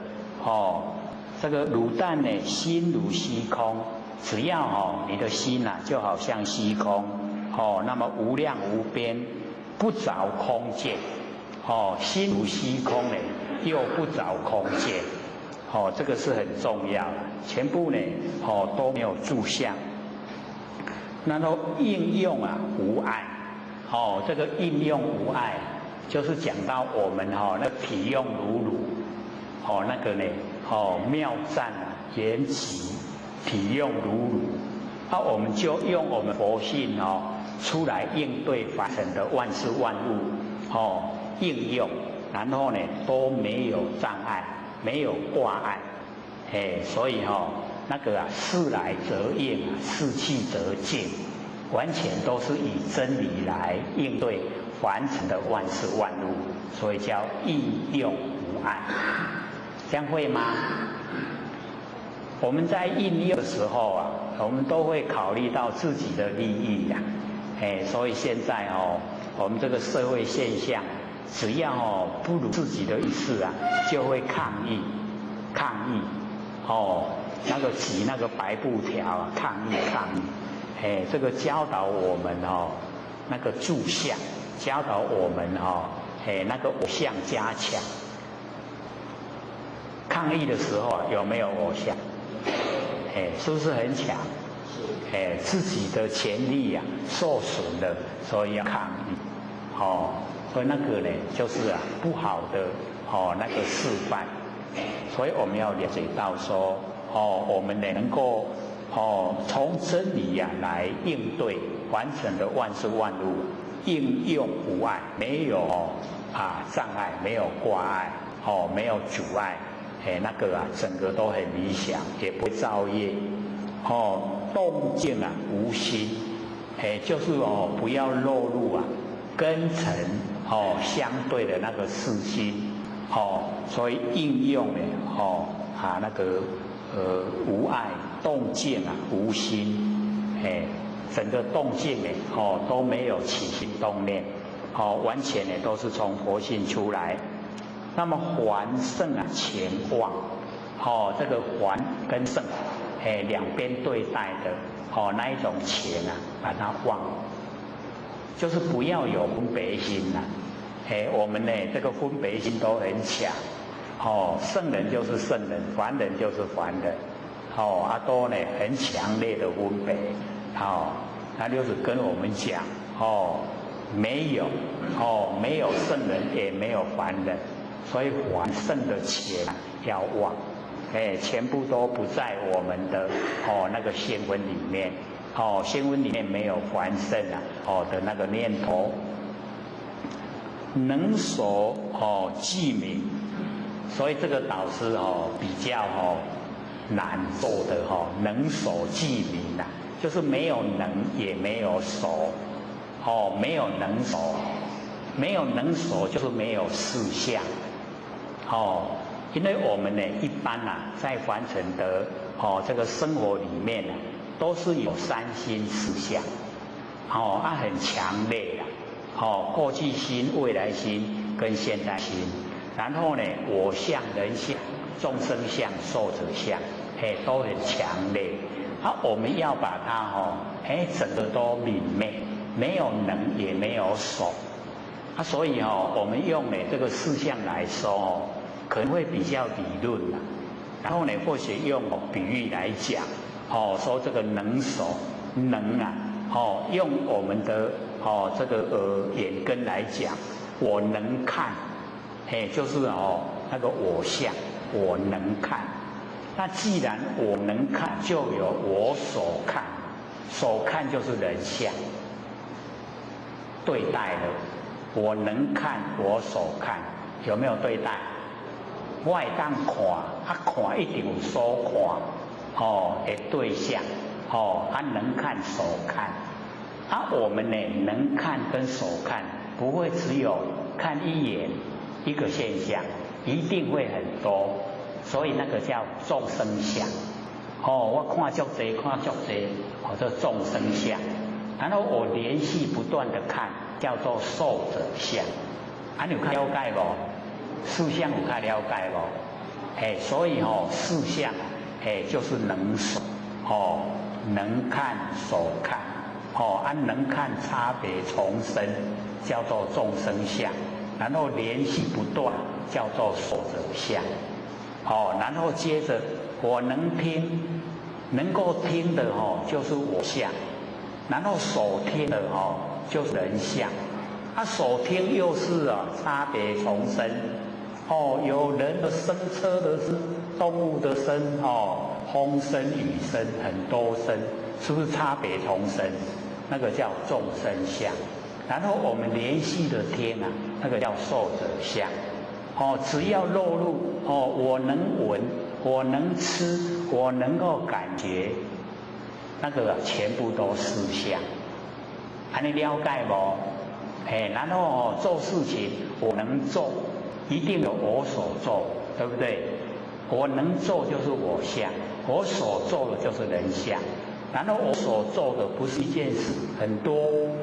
这个卤蛋呢心如虚空，只要你的心呐就好像虚空那么无量无边，不着空见心如虚空呢又不着空见这个是很重要，全部呢都没有住相。然后应用无碍这个应用无碍就是讲到我们那个体用如乳那个呢妙赞言其体用如乳我们就用我们佛性出来应对凡尘的万事万物应用，然后呢都没有障碍，没有挂碍所以那个事来则应，事去则静，完全都是以真理来应对凡尘的万事万物，所以叫应用无碍。这样会吗？我们在应用的时候我们都会考虑到自己的利益所以现在我们这个社会现象，只要不如自己的意思就会抗议那个挤那个白布条抗议这个教导我们那个住相，教导我们那个偶像加强。抗议的时候有没有偶像？是不是很强？自己的权利受损了，所以要抗议所以那个呢就是不好的那个示范。所以我们要了解到说我们呢能够从真理来应对完整的万事万物，应用无碍，没有障碍，没有挂碍没有阻碍那个整个都很理想，也不会造业动静无心就是不要落入根尘相对的那个四心所以应用呢那个无碍动静无心整个动静呢都没有起心动念完全呢都是从佛性出来。那么还胜前忘这个还跟胜两边对待的那一种前把它忘，就是不要有分别心我们呢这个分别心都很强圣人就是圣人，凡人就是凡人都呢很强烈的分别他就是跟我们讲没有圣人，也没有凡人，所以还胜的前要忘全部都不在我们的那个仙文里面仙文里面没有还胜的那个念头。能守记名，所以这个导师比较难做的能守记名就是没有能也没有守没有能守，没有能守就是没有事相因为我们呢一般在凡尘的这个生活里面都是有三心四相很强烈过去心、未来心跟现在心，然后呢我相、人相、众生相、寿者相都很强烈我们要把它整个都泯灭，没有能也没有守所以我们用这个四相来说可能会比较理论然后呢或许用比喻来讲说这个能守能用我们的这个眼根来讲，我能看就是那个我相，我能看。那既然我能看，就有我所看，所看就是人相，对待了。我能看，我所看，有没有对待？我会当看，看一定有所看，的对象，能看所看。我们呢能看跟所看不会只有看一眼一个现象，一定会很多，所以那个叫众生相。哦，我看足多，看足多，叫众生相。然后我连续不断的看，叫做受者相。你有了解无？四相有较了解无？所以四相就是能守，能看所看，能看差别重生，叫做众生相。然后连续不断，叫做受者相。然后接着我能听，能够听的就是我相，然后所听的就是人相。所听又是差别重生，有人的声、车的声、动物的声，风声、雨声，很多声，是不是差别重生？那个叫众生相。然后我们连续的听那个叫受者相。只要落入我能闻，我能吃，我能够感觉，那个全部都四相。你了解无？然后做事情我能做，一定有我所做，对不对？我能做就是我相，我所做的就是人相。然后我所做的不是一件事，很多，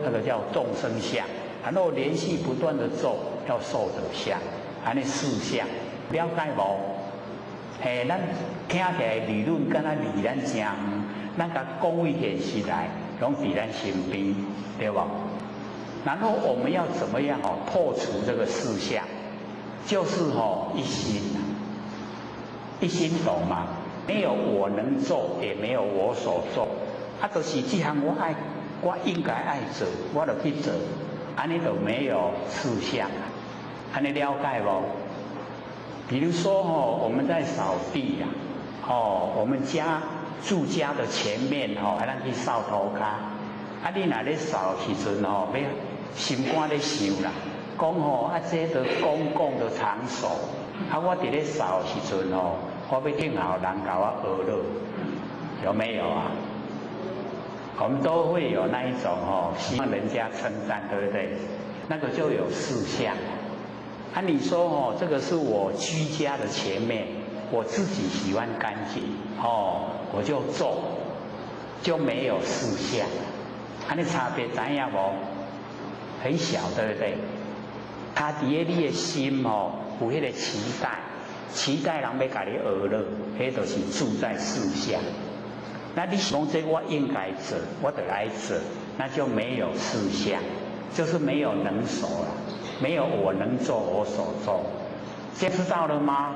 那个叫众生相。然后连续不断的做，叫受者相。尼四相，了解无？咱听起来理论敢若离咱真远，咱甲讲为现实来，拢伫咱身边，对无？然后我们要怎么样破除这个四相？就是一心，一心懂吗？没有我能做，也没有我所做，就是这项我应该爱做，我就去做，尼就没有四相。你了解不？比如说我们在扫地我们住家的前面还咱去扫涂骹，你若咧扫时阵要心肝咧想啦，讲这个公共的场所，我伫咧扫时阵我要听好人甲我学了，有没有啊？我们都会有那一种希望人家称赞，对不对？那个就有四相。你说这个是我居家的前面，我自己喜欢干净我就做，就没有四相。你差别知影无？很小，对不对？他伫咧你的心有迄个期待，期待人要甲你学了，迄就是住在四相。那你讲这我应该做，我得来做，那就没有四相，就是没有能手了。没有我能做，我所做，这知道了吗？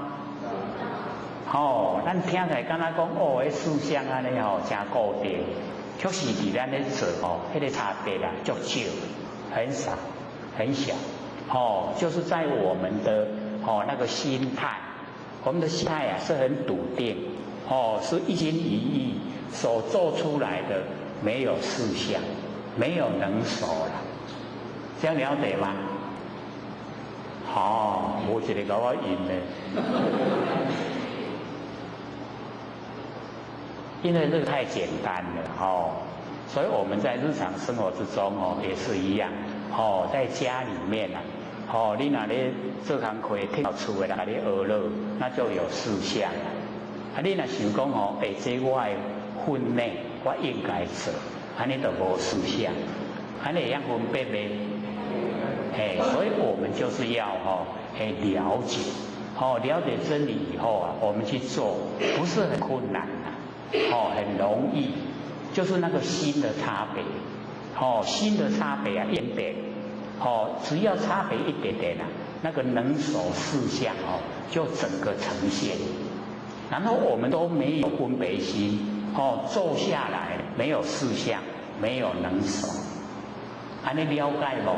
咱听起来敢若讲迄四相安尼真固定，确实伫咱咧做迄个差别足少，很少，很小。就是在我们的那个心态，我们的心态是很笃定，是一心一意所做出来的，没有四相，没有能手了，这样了解吗？无一个甲我赢的，因为这个太简单了所以我们在日常生活之中也是一样在家里面你若咧做工课听到厝的人甲你学了，那就有四相你若想讲这我的分内我应该做，安尼就无四相，安尼会晓分别袂？所以我们就是要了解，了解真理以后我们去做，不是很困难很容易，就是那个心的差别，心的差别一点点，只要差别一点点那个能手四相就整个呈现，然后我们都没有分别心，做下来没有四相，没有能手，安尼了解无？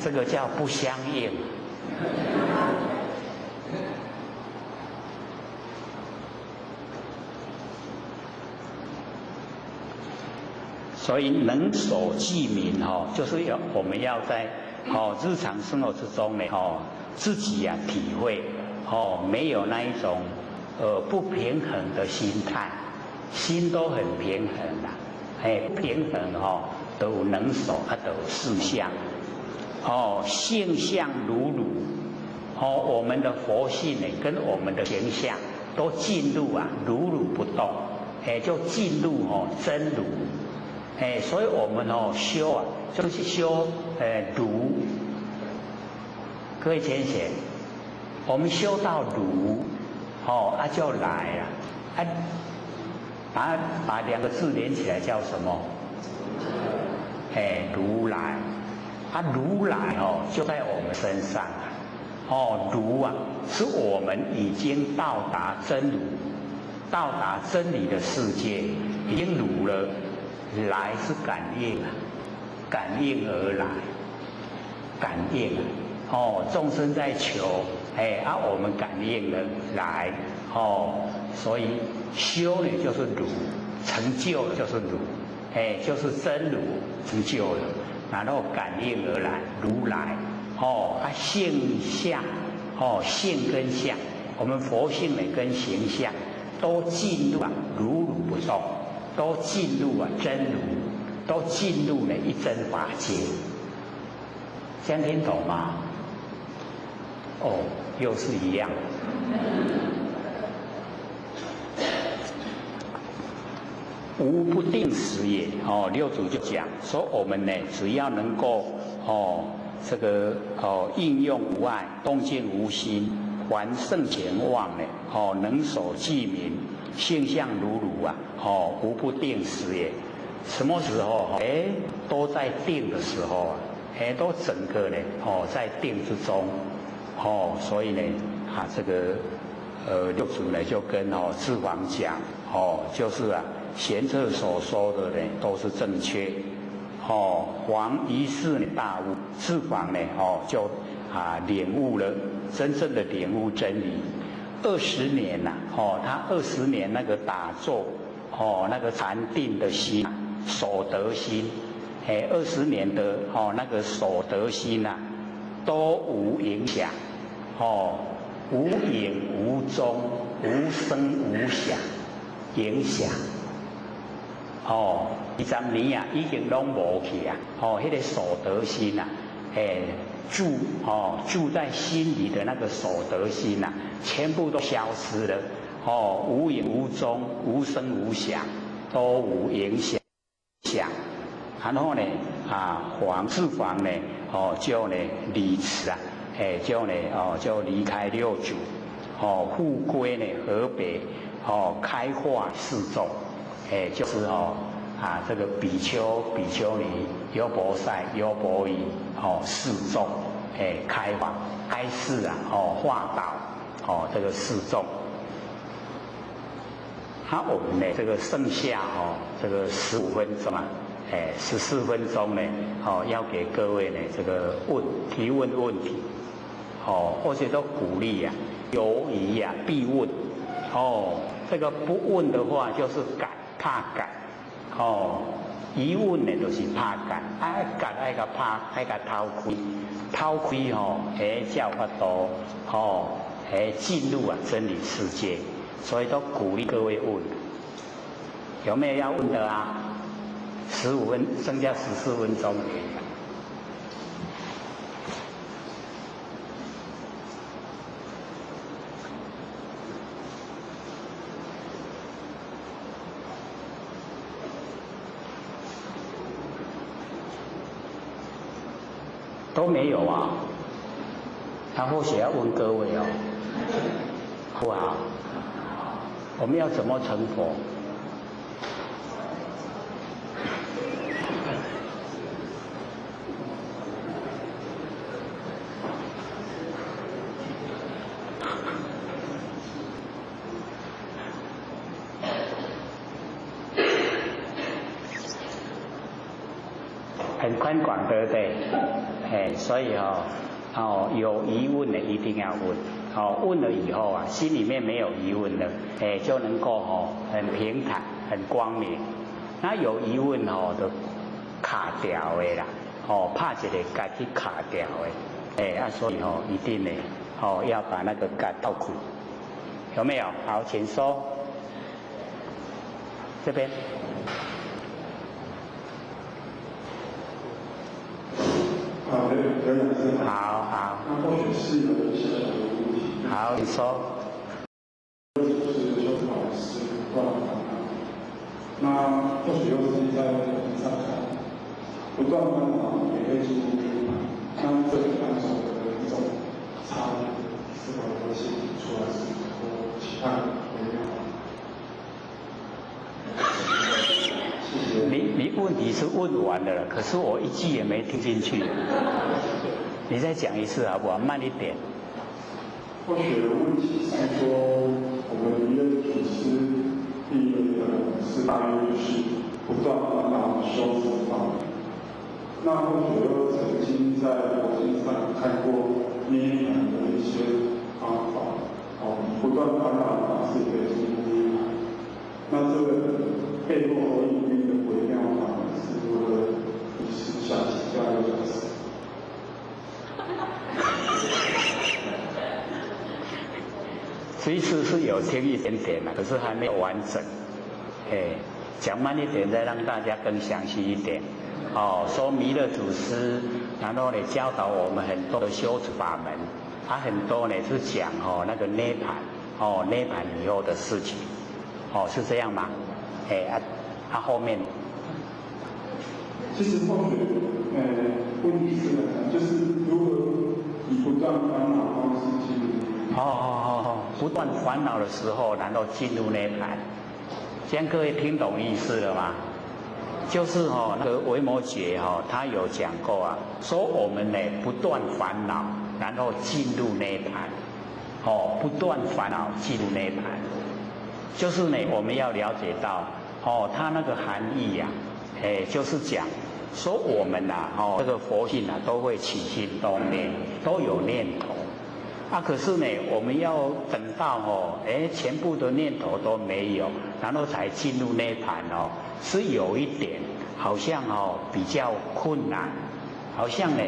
这个叫不相应。所以能守记名就是我们要在日常生活之中呢自己体会没有那一种不平衡的心态，心都很平衡不平衡都有能守都有四相性相如如我们的佛性呢，跟我们的形象都进入如如不动，就进入真如，所以我们修就是修如。各位浅显，我们修到如，就来了，把两个字连起来叫什么？如来。如来就在我们身上如是我们已经到达真如，到达真理的世界，已经如了。来是感应感应而来，感应众生在求，我们感应了来，所以修呢就是如，成就了就是如，就是真如成就了。然后感应而来，如来，性相，性跟相，我们佛性呢跟形象都进入如如不动，都进入真如，都进入了一真法界。这样听懂吗？又是一样。无不定时也，六祖就讲说，我们呢只要能够应用无碍，动静无心，还圣前望呢，能守记名，性相如如无不定时也。什么时候都在定的时候都整个呢在定之中，所以呢六祖呢就跟智房讲就是贤策所说的呢都是正确，王一世大悟，智房呢就领悟了，真正的领悟真理。20年他20年那个打坐那个禅定的心所得心，20年的那个所得心都无影响，无影无踪，无声无响，影响。20年已经拢无去那个所得心住在心里的那个所得心全部都消失了，无影无踪，无声无响，都无影响。然后呢智房呢就呢离此就离开六祖，复归呢河北，开化四众。就是这个比丘、比丘尼、优婆塞、优婆夷四众，开化、开示化导这个四众。我们呢这个剩下这个15分钟14分钟呢要给各位呢这个提问问题，或者都鼓励犹疑必问，这个不问的话就是怕改，疑问呢就是怕改，改爱个怕，爱个偷窥才有法度进入真理世界，所以都鼓励各位问，有没有要问的15分，剩下14分钟。都没有他或许要问各位好不好？我们要怎么成佛？很宽广，对不对？所以有疑问的一定要问，问了以后心里面没有疑问的，就能够很平坦、很光明。那有疑问就卡掉的啦，怕一个结去卡掉的，所以一定呢要把那个结倒开，有没有？好，请说。这边。好的，刘老师。好。那或许是有一些好，你说。就是修复老师不断烦恼，那或许又是在网上看，不断烦恼也会进入迷茫，那这两种的一种差异，是否会显出来是和其他人不一样？谢谢。你问题是问完了，可是我一句也没听进去。你再讲一次好不好？慢一点。或许问题是说，我们一个主持第一个是大约就是不断烦恼修持法。那或许又曾经在佛经上看过涅槃的一些方法，不断烦恼的方式可以进入涅槃。那这个背后和隐喻的微妙法是如何？是想请教刘老师。其实是有听一点点的，可是还没有完整。讲慢一点，再让大家更详细一点。说弥勒祖师，然后呢教导我们很多的修持法门，很多呢是讲那个涅槃，涅槃以后的事情，是这样吗？后面。其实或许，问题是就是如何以不断烦恼方式进入。不断烦恼的时候，然后进入涅槃。这样各位听懂意思了吗？就是那个维摩诘他有讲过啊，说我们呢不断烦恼，然后进入涅槃。不断烦恼进入涅槃，就是呢我们要了解到它那个含义呀，就是讲说我们这个佛性都会起心动念，都有念头。可是呢，我们要等到全部的念头都没有，然后才进入涅槃是有一点好像比较困难，好像呢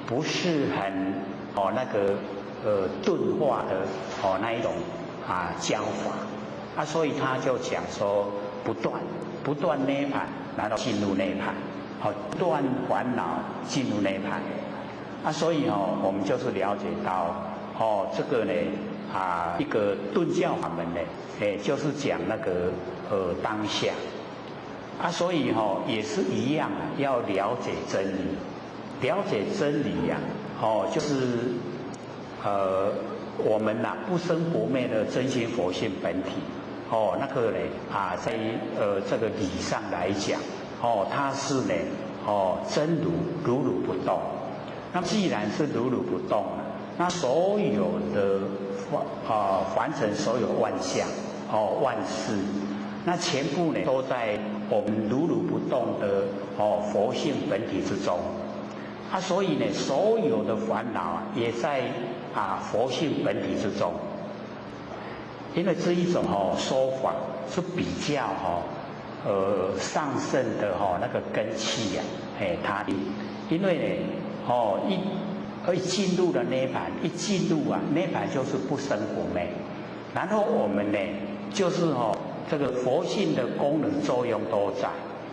不是很那个顿化的那一种教法所以他就讲说不断涅槃，然后进入涅槃，不断烦恼进入涅槃所以我们就是了解到。这个呢，一个顿教法门呢，就是讲那个当下，所以也是一样要了解真理，了解真理呀，就是我们不生不灭的真心佛性本体，那个呢在这个理上来讲，它是呢真如不动，那既然是如不动那所有的凡尘所有万象万事，那全部呢都在我们如不动的佛性本体之中所以呢所有的烦恼也在佛性本体之中。因为这一种说法是比较上圣的那个根器它因为呢一进入了涅槃，一进入涅槃就是不生不灭，然后我们呢就是这个佛性的功能作用都在，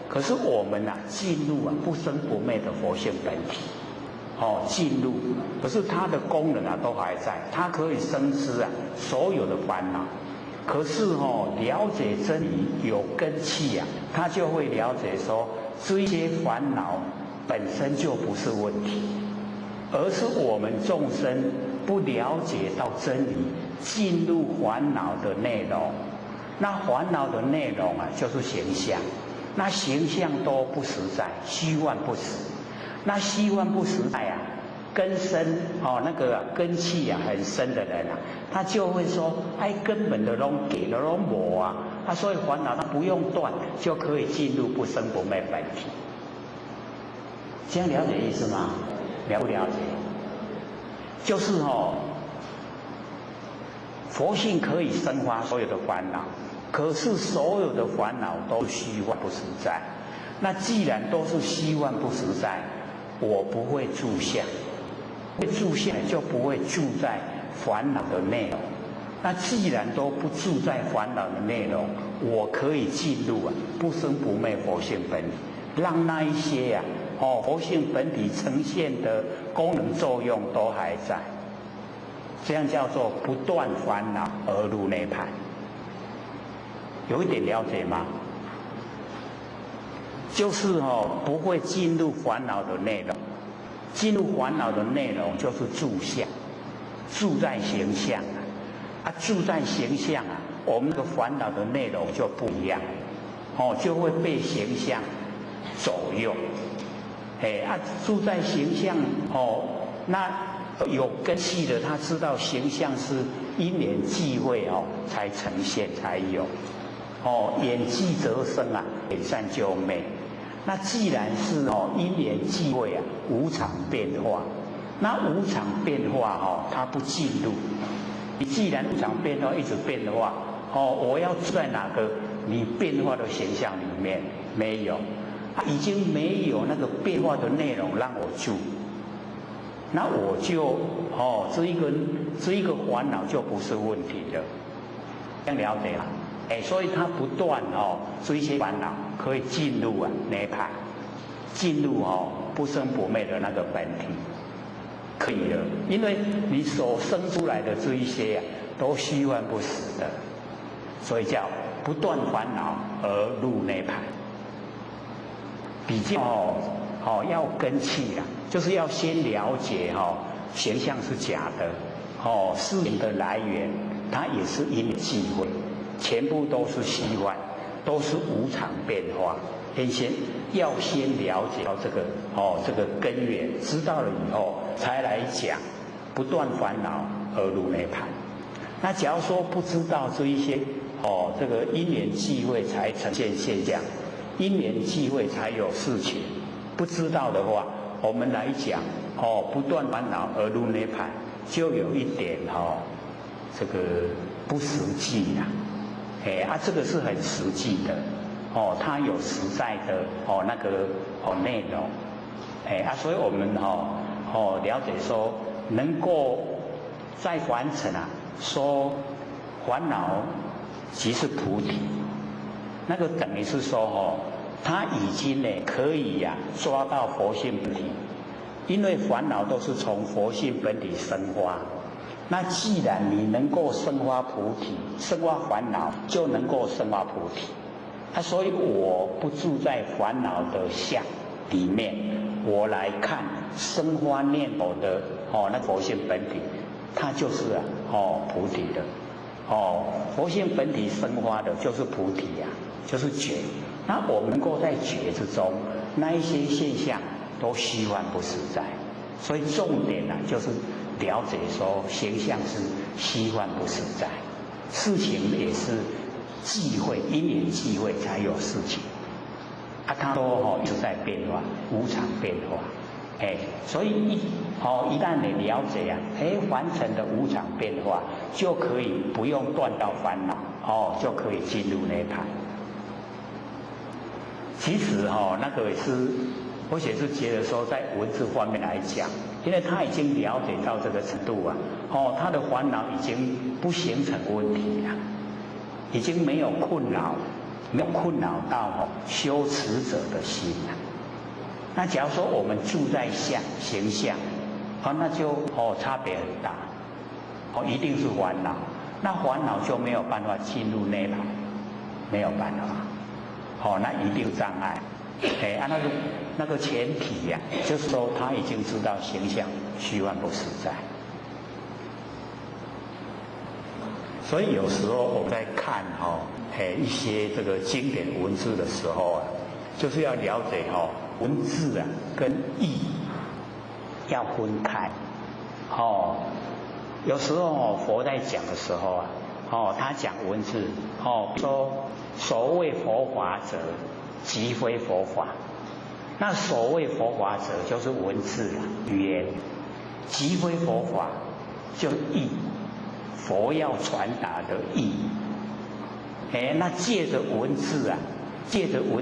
可是我们进入不生不灭的佛性本体进入，可是它的功能都还在，它可以生吃所有的烦恼，可是了解真理有根器它就会了解说这些烦恼本身就不是问题，而是我们众生不了解到真理，进入烦恼的内容。那烦恼的内容就是形象，那形象都不实在，虚幻不实。那虚幻不实在根深那个根气很深的人他就会说根本的拢给了拢无所以烦恼他不用断就可以进入不生不灭本体。这样了解意思吗？了不了解？就是佛性可以生发所有的烦恼，可是所有的烦恼都虚幻不实在。那既然都是虚幻不实在，我不会住相，会住相就不会住在烦恼的内容。那既然都不住在烦恼的内容，我可以进入不生不灭佛性本体，让那一些佛性本体呈现的功能作用都还在。这样叫做不断烦恼而入涅槃。有一点了解吗？就是不会进入烦恼的内容，进入烦恼的内容就是住相，住在形象住在形象我们的烦恼的内容就不一样，就会被形象左右。住在形象那有根系的，他知道形象是因缘际会才呈现才有。演技则生演善就美。那既然是因缘际会无常变化，那无常变化它不进入。你既然无常变化一直变的话，我要住在哪个你变化的形象里面？没有，已经没有那个变化的内容让我住。那我就这一个烦恼就不是问题了，这样了解吗？所以他不断这一些烦恼可以进入涅槃，进入不生不灭的那个本体，可以了。因为你所生出来的这一些都虚幻不实的，所以叫不断烦恼而入涅槃。比较要根器就是要先了解形象是假的，事情的来源它也是因缘际会，全部都是虚幻，都是无常变化。要先了解到这个根源，知道了以后才来讲不断烦恼而入涅槃。那假如说不知道这一些这个因缘际会才呈现现象，因缘际会才有事情，不知道的话，我们来讲不断烦恼而入涅槃，就有一点这个不实际这个是很实际的它有实在的那个内容所以我们了解说能够再完成说烦恼即是菩提，那个等于是说他已经可以抓到佛性本体，因为烦恼都是从佛性本体生发。那既然你能够生发菩提，生发烦恼就能够生发菩提所以我不住在烦恼的相里面，我来看生发念头的那佛性本体，它就是菩提的佛性本体生发的就是菩提就是觉。那我们能够在觉之中，那一些现象都虚幻不实在，所以重点就是了解说形象是虚幻不实在，事情也是际会，因缘际会才有事情它都一直在变化，无常变化所以一旦你了解完成的无常变化，就可以不用断到烦恼就可以进入涅槃。其实那个也是我也是觉得说，在文字方面来讲，因为他已经了解到这个程度他的烦恼已经不形成问题了，已经没有困扰到修持者的心了。那假如说我们住在形象那就差别很大一定是烦恼，那烦恼就没有办法进入涅槃，没有办法那一定障碍那个前提就是说他已经知道形象虚幻不实在。所以有时候我们在看一些这个经典文字的时候就是要了解文字跟意要分开有时候佛在讲的时候他讲文字说所谓佛法者即非佛法，那所谓佛法者就是文字语言，即非佛法就意，佛要传达的意那借着文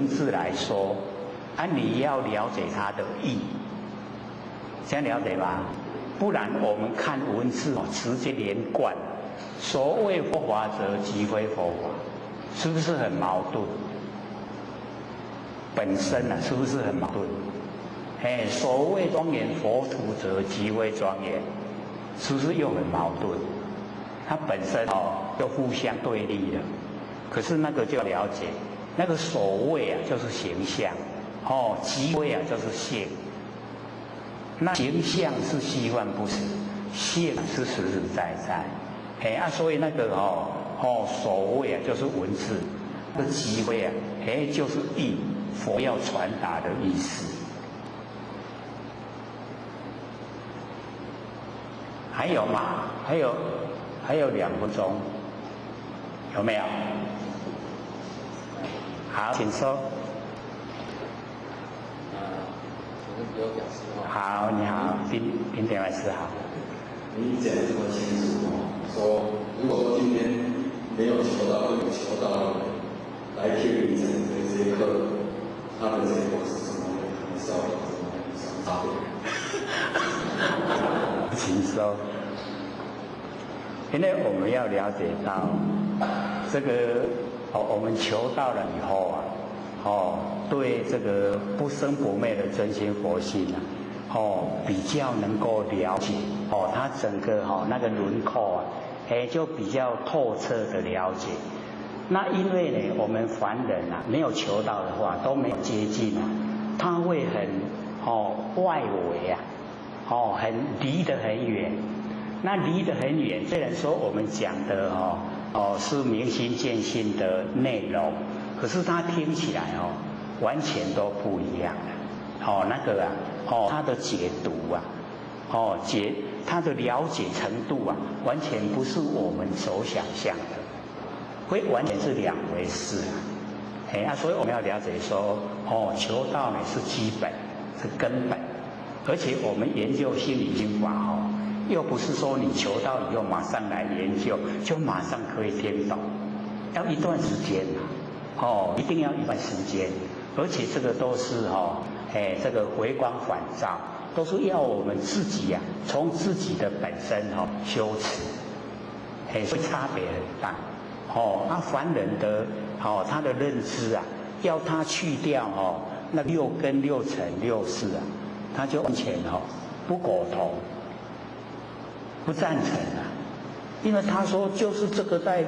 字来说你要了解它的意，这样了解吧？不然我们看文字直接连贯，所谓佛法者即非佛法，是不是很矛盾？本身是不是很矛盾？所谓庄严佛土者即非庄严，是不是又很矛盾？它本身就互相对立的。可是那个就要了解，那个所谓就是形象，即谓就是性。那形象是虚幻不实，性是实实在在。所以那个所谓就是文字，那即谓就是意，佛要传达的意思。还有吗？还有2分钟，有没有？好，请说。好，你好，宾田老师好。你讲这么清楚说如果说今天没有求到或有求到的人来听你讲这些课，他的结果是什么？你稍微什么差别？请说。因为我们要了解到这个我们求到了以后对这个不生不灭的真心佛性比较能够了解它整个那个轮廓就比较透彻的了解。那因为呢，我们凡人没有求到的话，都没有接近他会很外围很离得很远。那离得很远，虽然说我们讲的是明心见性的内容，可是它听起来完全都不一样的。那个它的解读它的了解程度完全不是我们所想象的，会完全是2回事所以我们要了解说求道呢是基本，是根本，而且我们研究心理经法又不是说你求到以后马上来研究，就马上可以听懂，要一段时间一定要一段时间，而且这个都是这个回光返照，都是要我们自己从自己的本身修持，所以差别很大凡人的他的认知要他去掉那6根6尘6识他就完全不苟同。不赞成因为他说就是这个在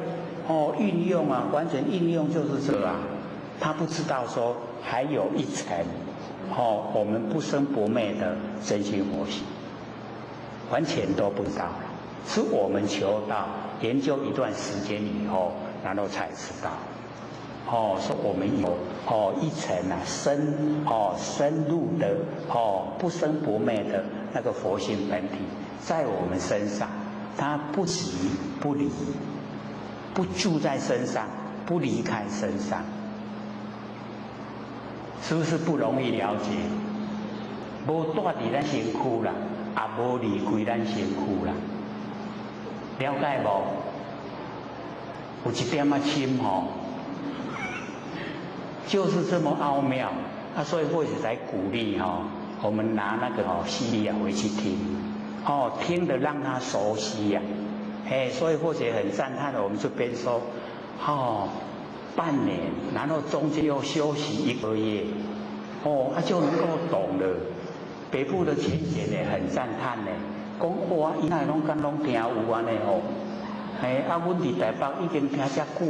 运用完全运用就是这个他不知道说还有一层我们不生不灭的真心佛性，完全都不知道了，是我们求到研究一段时间以后，然后才知道说我们有一层深入的不生不灭的那个佛性本体在我们身上，它不离不离，不住在身上，不离开身上，是不是不容易了解？无住在咱身躯啦，也无离开咱身躯啦，了解无？有一点深就是这么奥妙所以或许才鼓励我们拿那个CD回去听。听得让他熟悉所以或许很赞叹的，我们这边说半年，然后中间又休息1个月，他就能够懂了。北部的浅显呢，很赞叹呢，讲哇，伊那拢敢拢听有安尼阮伫台北已经听遮久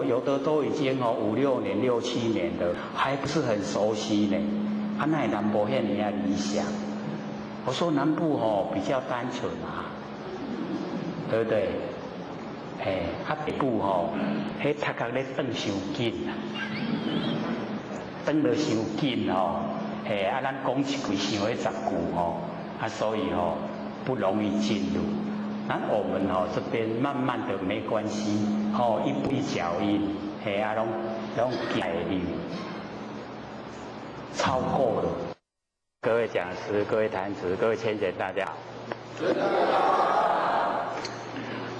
有的都已经5、6年、6、7年了，还不是很熟悉呢。那南部遐尔理想。我说南部比较单纯对不对？北部迄读壳咧转伤紧转得伤紧咱讲一句想要10句所以不容易进入。那我们这边慢慢的没关系一步一脚印拢改入，超过了。各位讲师、各位坛子、各位浅显，大家好。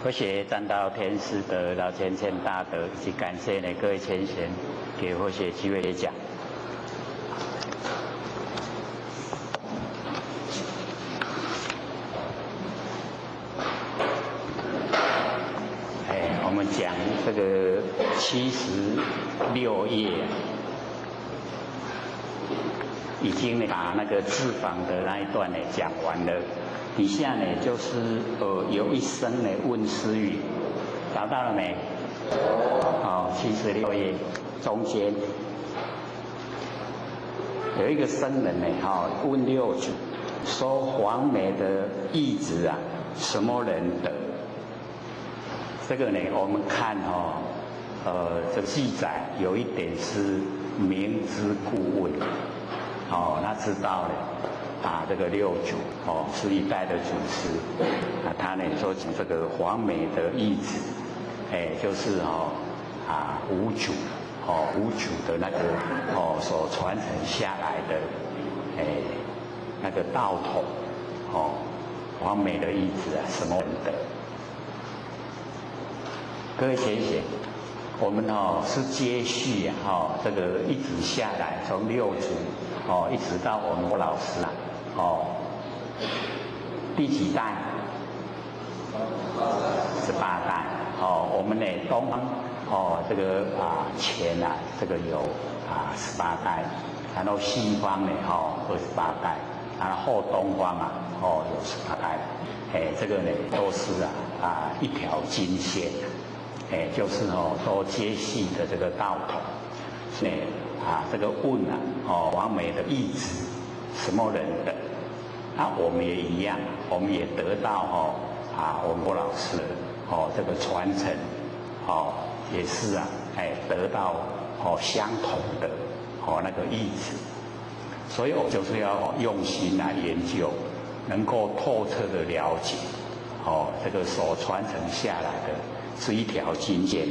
我写占道天师的老浅显大德，以及感谢呢各位浅显给我写机会讲。我们讲这个76页。已经把那个智访的那一段呢讲完了，底下呢就是有一声呢问思语，找到了没？好，76页中间有一个僧人呢，问六祖说黄梅的义子啊，什么人得？这个呢，我们看这记载有一点是明知故问，那知道了。这个六祖是一代的祖师，他呢说这个黄梅的义子，就是五祖，五祖的那个所传承下来的，那个道统，黄梅的义子啊，什么人得？各位贤贤，我们是接续这个一直下来，从六祖一直到我们郭老师第几代？18代。我们呢东方这个前这个有18代，然后西方呢28代，然后后东方有18代。这个呢都是一条金线，就是都接续的这个道统。所以这个问黄梅的义子什么人的？我们也一样，我们也得到我们郭老师这个传承，也是得到相同的那个意思，所以我就是要用心来研究，能够透彻的了解这个所传承下来的是一条金线。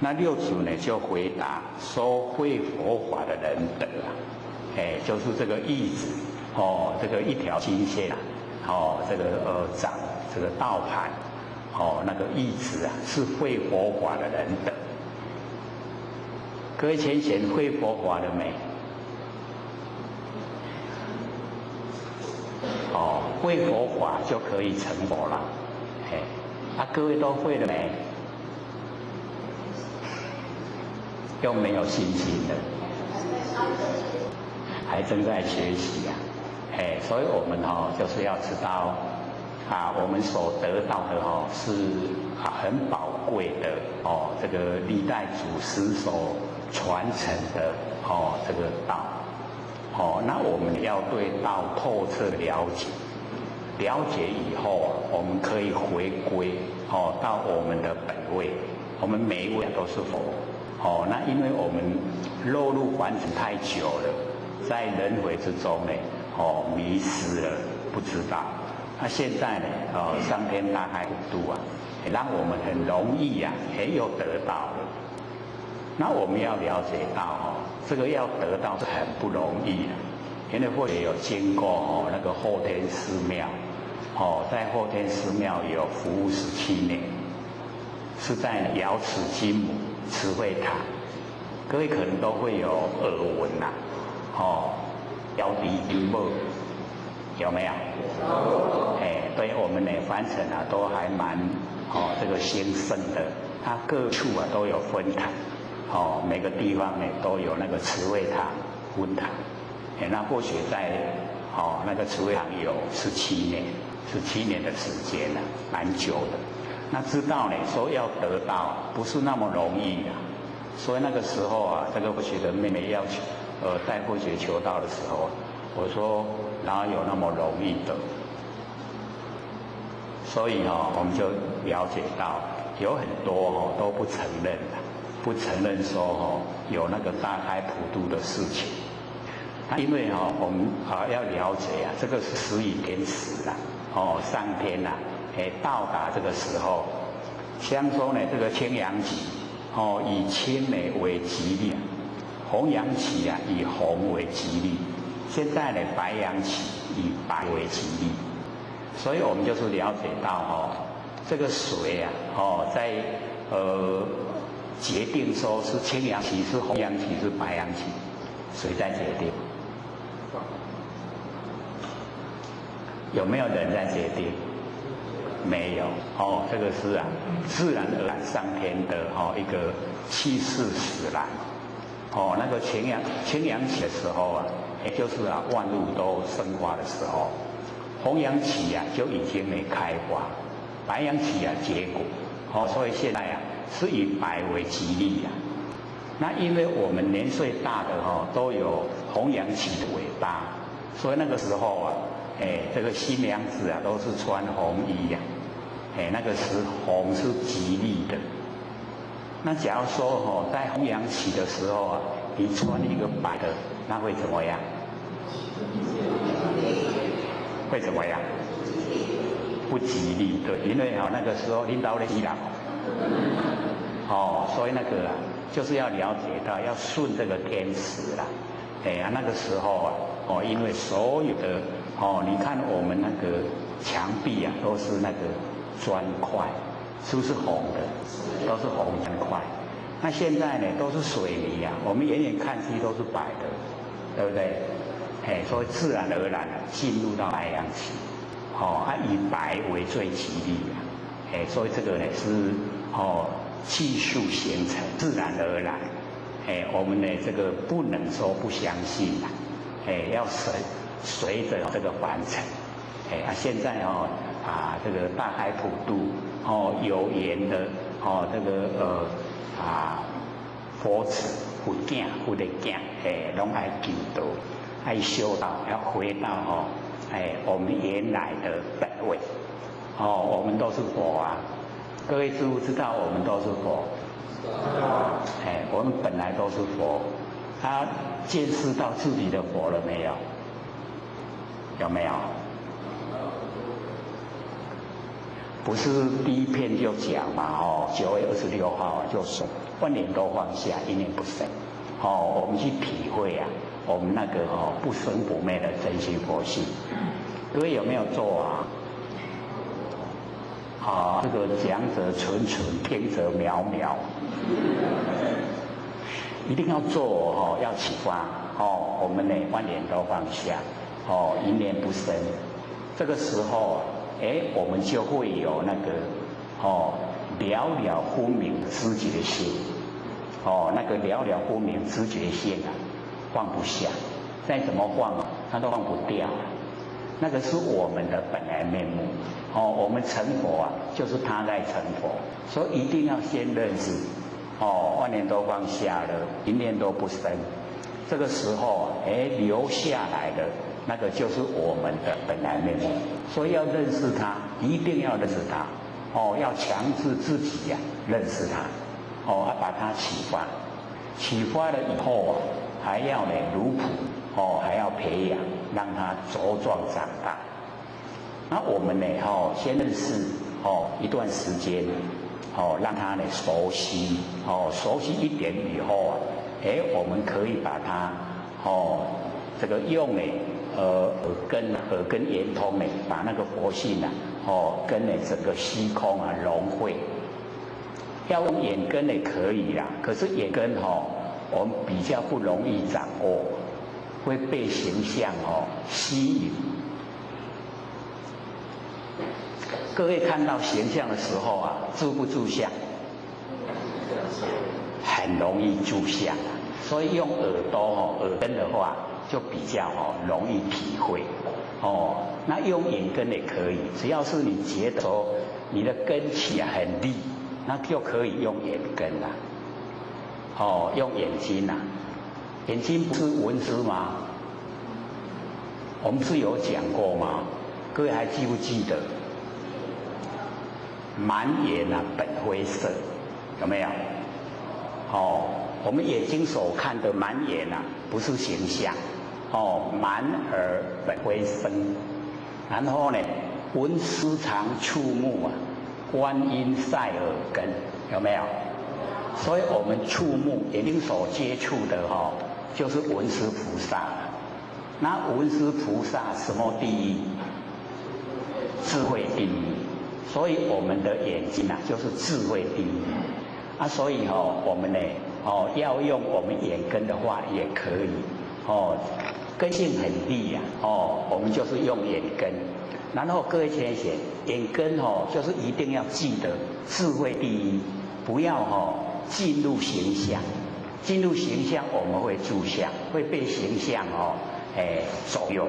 那六祖呢就回答说：会佛法的人得就是这个义子。这个一条金线这个掌这个道盘，那个义子是会佛法的人的。各位贤贤，会佛法了没？会佛法就可以成佛了。各位都会了没？又没有信心的，还正在学习所以我们就是要知道我们所得到的是很宝贵的这个历代祖师所传承的这个道那我们要对道透彻了解，了解以后我们可以回归到我们的本位，我们每一位都是佛那因为我们落入凡尘太久了，在轮回之中呢迷失了，不知道。那现在呢，上天大开普度让我们很容易又得到了。那我们要了解到这个要得到是很不容易因为或者有经过那个后天寺庙，在后天寺庙有服务17年，是在瑶池金母慈惠堂，各位可能都会有耳闻瑶池金母有没有？对我们呢凡尘都还蛮这个兴盛的，它各处都有分堂，每个地方呢都有那个慈惠堂分堂，那或许在那个慈惠堂有17年的时间蛮久的。那知道呢说要得到不是那么容易所以那个时候这个慧学的妹妹要求带慧学求道的时候，我说哪有那么容易的？所以我们就了解到有很多都不承认不承认说有那个大开普度的事情。因为我们要了解这个是时以天时上天到达这个时候，像说呢这个青阳期以青呢为吉利，红阳期以红为吉利，现在呢白阳期以白为吉利。所以我们就是了解到这个水在决定说是青阳期是红阳期是白阳期，谁在决定？有没有人在决定？没有这个是自然而然上天的一个气势使然那个青阳期的时候也就是万物都生发的时候，红阳期啊就已经开花，白阳期啊结果，所以现在啊是以白为吉利啊。那因为我们年岁大的都有红阳期的尾巴，所以那个时候啊，这个新娘子啊都是穿红衣呀，那个是红是吉利的。那假如说在红阳期的时候啊，你穿一个白的，那会怎么样？会怎么样？不吉利，对，因为那个时候领导的伊朗，所以那个啊，就是要了解到要顺这个天时啦，那个时候啊，因为所有的你看我们那个墙壁啊，都是那个砖块，是不是红的？都是红砖块。那现在呢，都是水泥啊，我们远远看去都是白的，对不对？所以自然而然进入到白阳期，以白为最吉利啊，所以这个呢是技术形成，自然而然，我们呢这个不能说不相信啦，要随着这个完成，现在这个大海普渡有缘的这个佛子佛囝佛的囝，拢爱求道。爱修道，要回到我们原来的本位。我们都是佛啊，各位知不知道我们都是佛？我们本来都是佛。他见识到自己的佛了没有？有没有？不是第一篇就讲嘛，9月26号就说万念都放下，一念不生。我们去体会啊。我们那个不生不灭的真心佛性，各位有没有做啊？这个讲者纯纯，听者渺渺，一定要做要启发我们呢万念都放下一念不生。这个时候我们就会有那个了了分明知觉性，那个了了分明知觉性啊。放不下，再怎么放它都放不掉。那个是我们的本来面目我们成佛啊，就是他在成佛，所以一定要先认识万念都放下了，一念都不生。这个时候留下来的那个就是我们的本来面目，所以要认识它，一定要认识它要强制自己认识它要把它启发，启发了以后啊。还要呢如朴还要培养，让它茁壮长大。那我们呢先认识一段时间让它呢熟悉熟悉一点以后啊，我们可以把它这个用呢耳根圆通呢，把那个佛性跟呢整个虚空融汇。要用眼根呢可以啦，可是眼根我们比较不容易掌握，会被形象吸引。各位看到形象的时候啊，注不注相？很容易注相，所以用耳朵耳根的话，就比较容易体会。那用眼根也可以，只要是你觉得说你的根气很利，那就可以用眼根啦。用眼睛眼睛不是闻思吗？我们是有讲过吗？各位还记不记得？满眼本灰色，有没有？我们眼睛所看的满眼不是形象，满耳本灰生。然后呢，闻思常触目观音在耳根，有没有？所以我们触目眼睛所接触的就是文殊菩萨。那文殊菩萨什么第一？智慧第一。所以我们的眼睛就是智慧第一所以我们呢要用我们眼根的话也可以根性很利我们就是用眼根。然后各位先生，眼根就是一定要记得智慧第一，不要进入形象，进入形象我们会住相，会被形象左右，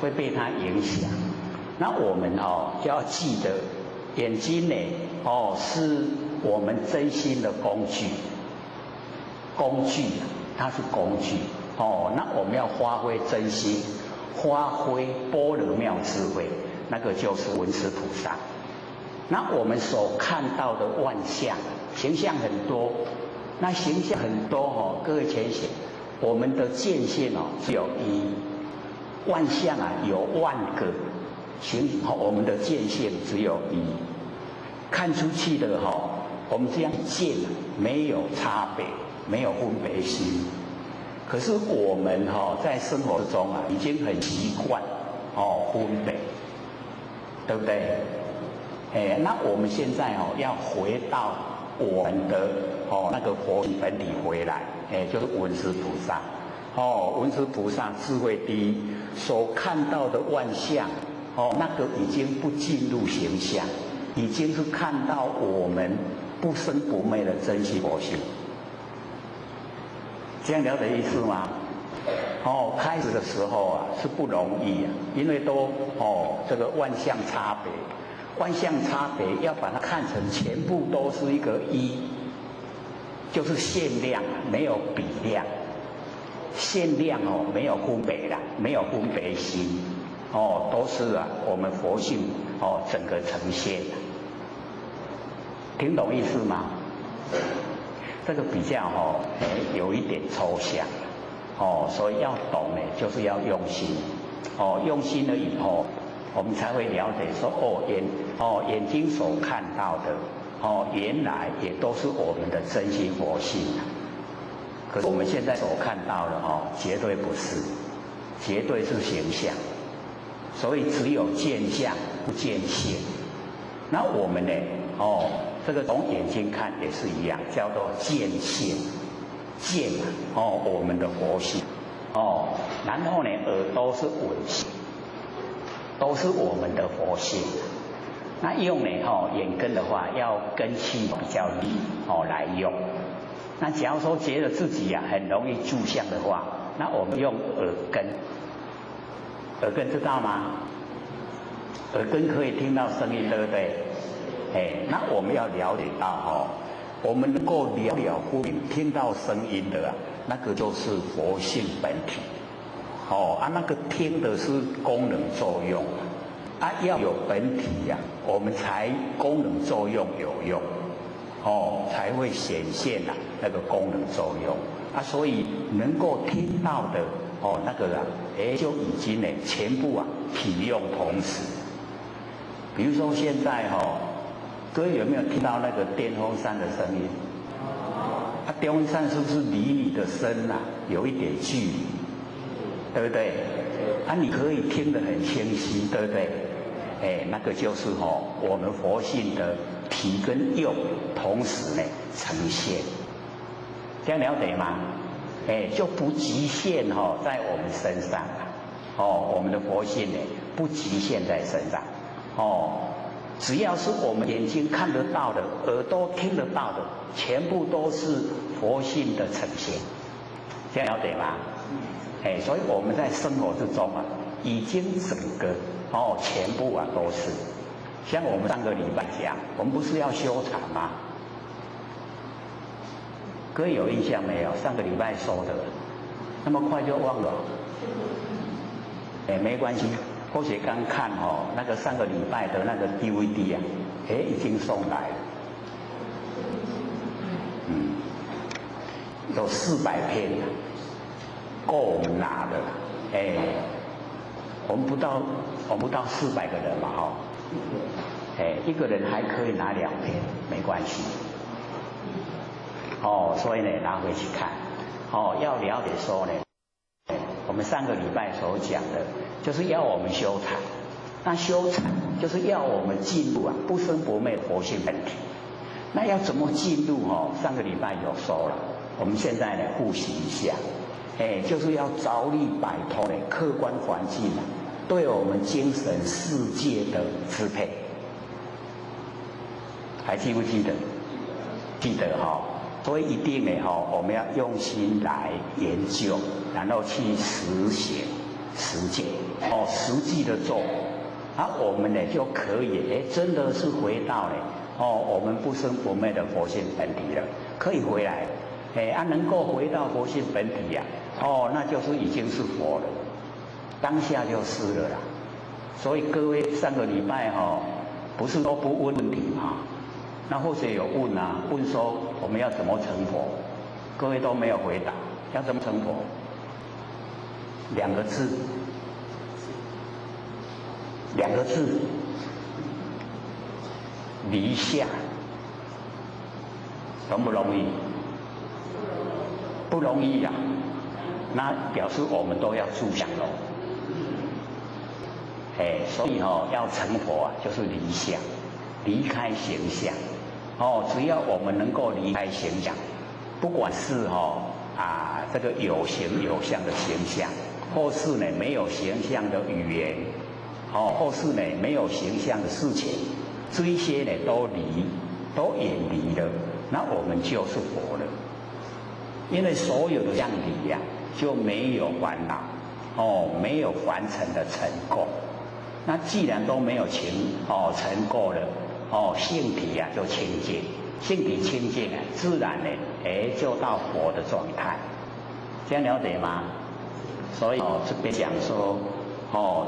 会被它影响。那我们就要记得，眼睛呢是我们真心的工具，它是工具那我们要发挥真心，发挥般若妙智慧，那个就是文殊菩萨。那我们所看到的万象，形象很多，那形象很多各位浅显，我们的见性只有一，万象有万个，我们的见性只有一，看出去的我们这样见没有差别，没有分别心。可是我们在生活中已经很习惯分别，对不对？那我们现在要回到我们的那个佛性本体回来，就是文殊菩萨。文殊菩萨智慧第一，所看到的万象那个已经不进入形象，已经是看到我们不生不灭的真心佛性。这样了解意思吗？开始的时候是不容易因为都这个万象差别，万象差别要把它看成全部都是一个一，就是限量，没有比量，限量没有分别啦，没有分别心都是我们佛性整个呈现的，听懂意思吗？这个比较有一点抽象所以要懂呢，就是要用心用心了以后，我们才会了解说眼睛所看到的原来也都是我们的真心佛性可是我们现在所看到的绝对不是，绝对是形象，所以只有见相不见性。那我们呢这个从眼睛看也是一样，叫做见性，见我们的佛性然后呢耳朵是闻性，都是我们的佛性。那用呢眼根的话，要根气比较利来用。那假如说觉得自己很容易住相的话，那我们用耳根，耳根知道吗？耳根可以听到声音，对不对？那我们要了解到我们能够了了分明听到声音的那个就是佛性本体那个听的是功能作用要有本体我们才功能作用有用才会显现那个功能作用所以能够听到的那个就已经全部体用同时。比如说现在各位有没有听到那个电风扇的声音？电风扇是不是离你的身有一点距离，对不对？你可以听得很清晰，对不对？那个就是我们佛性的体跟用同时呈现，这样了解吗？就不局限在我们身上我们的佛性不局限在身上只要是我们眼睛看得到的，耳朵听得到的，全部都是佛性的呈现，这样了解吗？所以我们在生活之中已经整个全部都是。像我们上个礼拜讲，我们不是要修禅吗？各位有印象没有？上个礼拜说的，那么快就忘了？没关系。或许刚看那个上个礼拜的那个 DVD 已经送来了，有400片够我们拿的我们不到400个人嘛一个人还可以拿2片，没关系所以呢拿回去看要了解说呢，我们上个礼拜所讲的就是要我们修禅，那修禅就是要我们进入不生不灭佛性本体。那要怎么进入上个礼拜有说了，我们现在呢复习一下就是要着力摆脱客观环境对我们精神世界的支配，还记不记得？记得所以一定我们要用心来研究，然后去实行实践实际的做我们呢就可以真的是回到我们不生不灭的佛性本体了，可以回来，能够回到佛性本体呀，那就是已经是佛了，当下就是了啦。所以各位上个礼拜不是都不问问题吗？那或者有问啊，问说我们要怎么成佛，各位都没有回答，要怎么成佛？2个字，2个字，离相，容不容易？不容易呀，那表示我们都要住相喽。所以要成佛就是离相，离开形象。只要我们能够离开形象，不管是这个有形有相的形象，或是呢没有形象的语言，或是呢没有形象的事情，这一些呢都远离了，那我们就是佛了。因为所有的相离呀，就没有烦恼，没有凡尘的尘垢。那既然都没有尘垢了，性体就清净，性体清净自然呢，就到佛的状态，这样了解吗？所以这边讲说，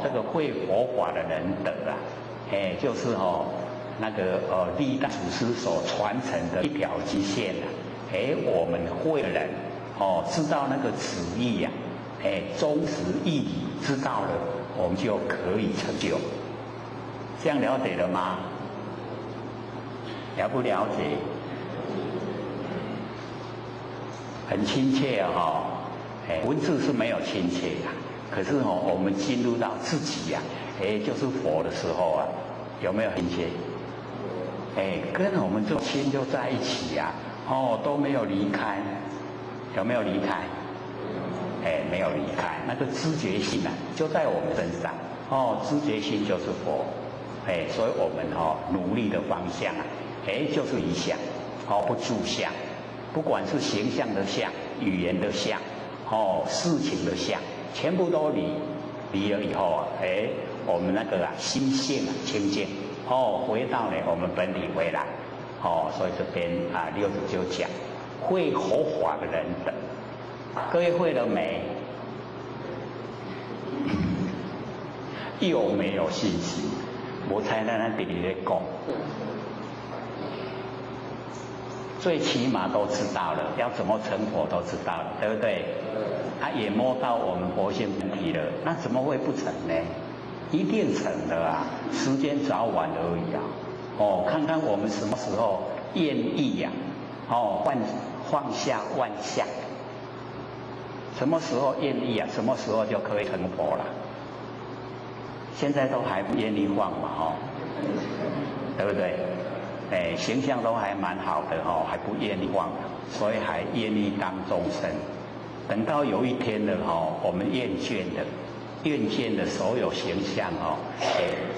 这个会佛法的人得就是那个历代祖师所传承的一条基线我们会的人知道那个旨意忠实义理知道了，我们就可以成就。这样了解了吗？了不了解？很亲切文字是没有亲切的，可是我们进入到自己就是佛的时候有没有亲切？跟我们这心就在一起都没有离开，有没有离开？没有离开，那个知觉心就在我们身上，知觉心就是佛，所以我们努力的方向就是离相，不住相，不管是形象的相、语言的相、事情的相，全部都离了以后我们那个心性清净，回到我们本体回来，所以这边六祖就讲，会佛法的人等。各位会了没？又没有信心，我才在那里在讲。最起码都知道了，要怎么成佛都知道了，对不对？也摸到我们佛性本体了，那怎么会不成呢？一定成的时间早晚而已看看我们什么时候愿意放下万象。什么时候愿意什么时候就可以成佛了？现在都还不愿意放嘛对不对？形象都还蛮好的还不愿意放，所以还愿意当众生。等到有一天了我们厌倦的所有形象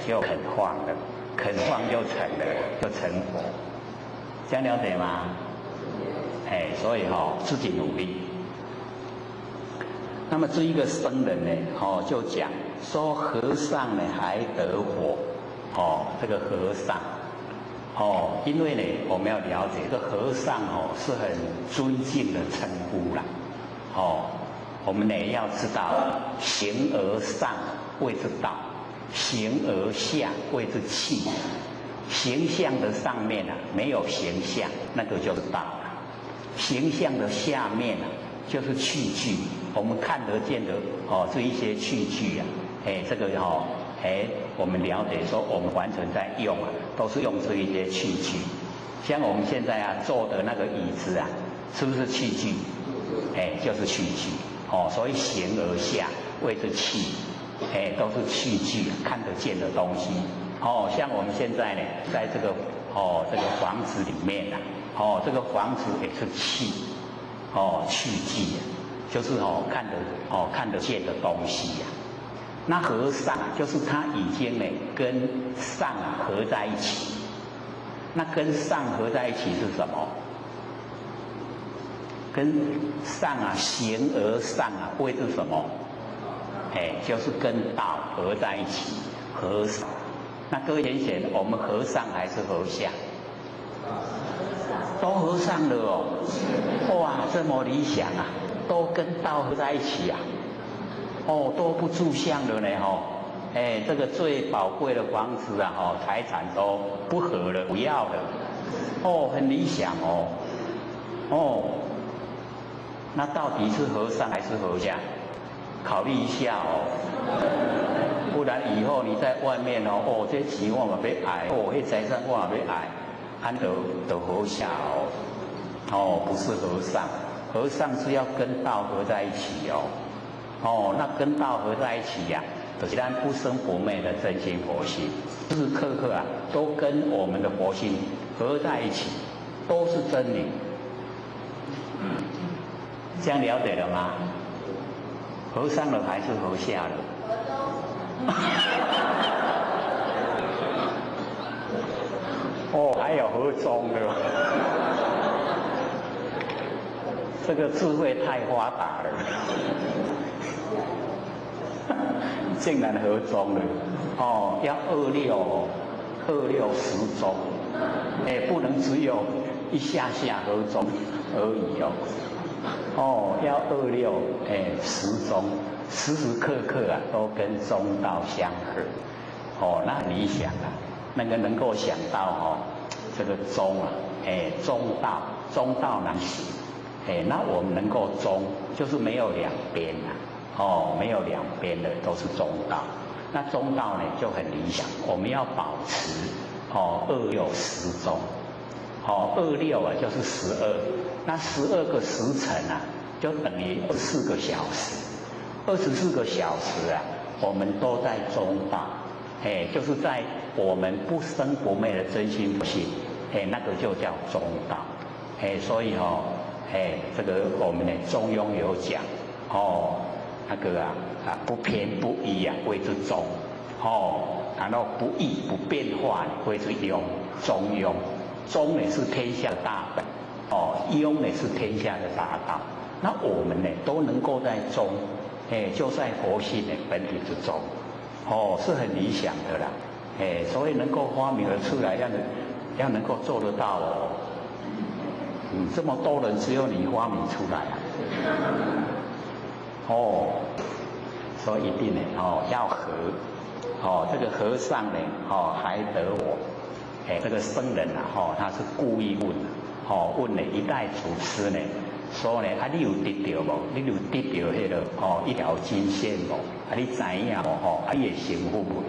就肯放了，肯放就成了，就成佛。这样了解吗？所以自己努力。那么这一个僧人呢，就讲说和尚呢还得火，这个和尚，因为呢我们要了解这个和尚是很尊敬的称呼啦，我们呢要知道形而上谓之道，形而下谓之器，形象的上面没有形象，那个就是道了，形象的下面就是器具，我们看得见的这一些器具这个我们了解说我们完全在用都是用这一些器具。像我们现在坐的那个椅子是不是器具？就是器具所以形而下谓之器，都是器具，看得见的东西。像我们现在呢，在这个房子里面这个房子也是器具就是看得见的东西那和尚就是他已经呢跟上合在一起。那跟上合在一起是什么？跟上形而上谓之什么？就是跟道合在一起，和尚那各位贤贤，我们和尚还是和尚？都和尚了哦，哇，这么理想啊，都跟道合在一起啊，哦，都不住相了呢吼，哎，这个最宝贵的房子啊，吼，财产都不合了，不要了，哦，很理想哦，哦，那到底是和尚还是和尚？考虑一下哦，不然以后你在外面哦，哦，这钱我嘛要爱，哦，这财产我嘛要爱。安得和尚哦，哦，不是和尚，和尚是要跟道合在一起哦，哦，那跟道合在一起呀、就是咱不生不灭的真心佛性，时时刻刻啊，都跟我们的佛性合在一起，都是真理。这样了解了吗？和尚了还是和下了？哦，还有和中的，这个智慧太发达了，竟然和中了。哦，要26时中，哎，不能只有一下下和中而已哦。哦，要26时中，时时刻刻啊都跟中道相合。哦，那很理想啊。那个能够想到哦，这个中啊，中道难行，那我们能够中，就是没有两边呐，哦，没有两边的都是中道。那中道呢就很理想，我们要保持26时中，26啊就是12，那12个时辰啊，就等于24个小时，24个小时啊，我们都在中道。就是在我们不生不灭的真心不性，那个就叫中道，所以这个我们的中庸有讲，那个不偏不倚啊谓之中，然后不异不变化谓之庸，中庸，中呢是天下的大本，庸呢是天下的大道，那我们呢都能够在中，就在佛性的本体之中。是很理想的啦，所以能够发明而出来，要能够做得到哦。这么多人，只有你发明出来啊。所以一定呢，要和，这个和尚呢，还得我，这个僧人啊，他是故意问，问呢一代祖师呢。说呢，你有得到无？你有得到迄个一条金线无？你知影无？也幸福不？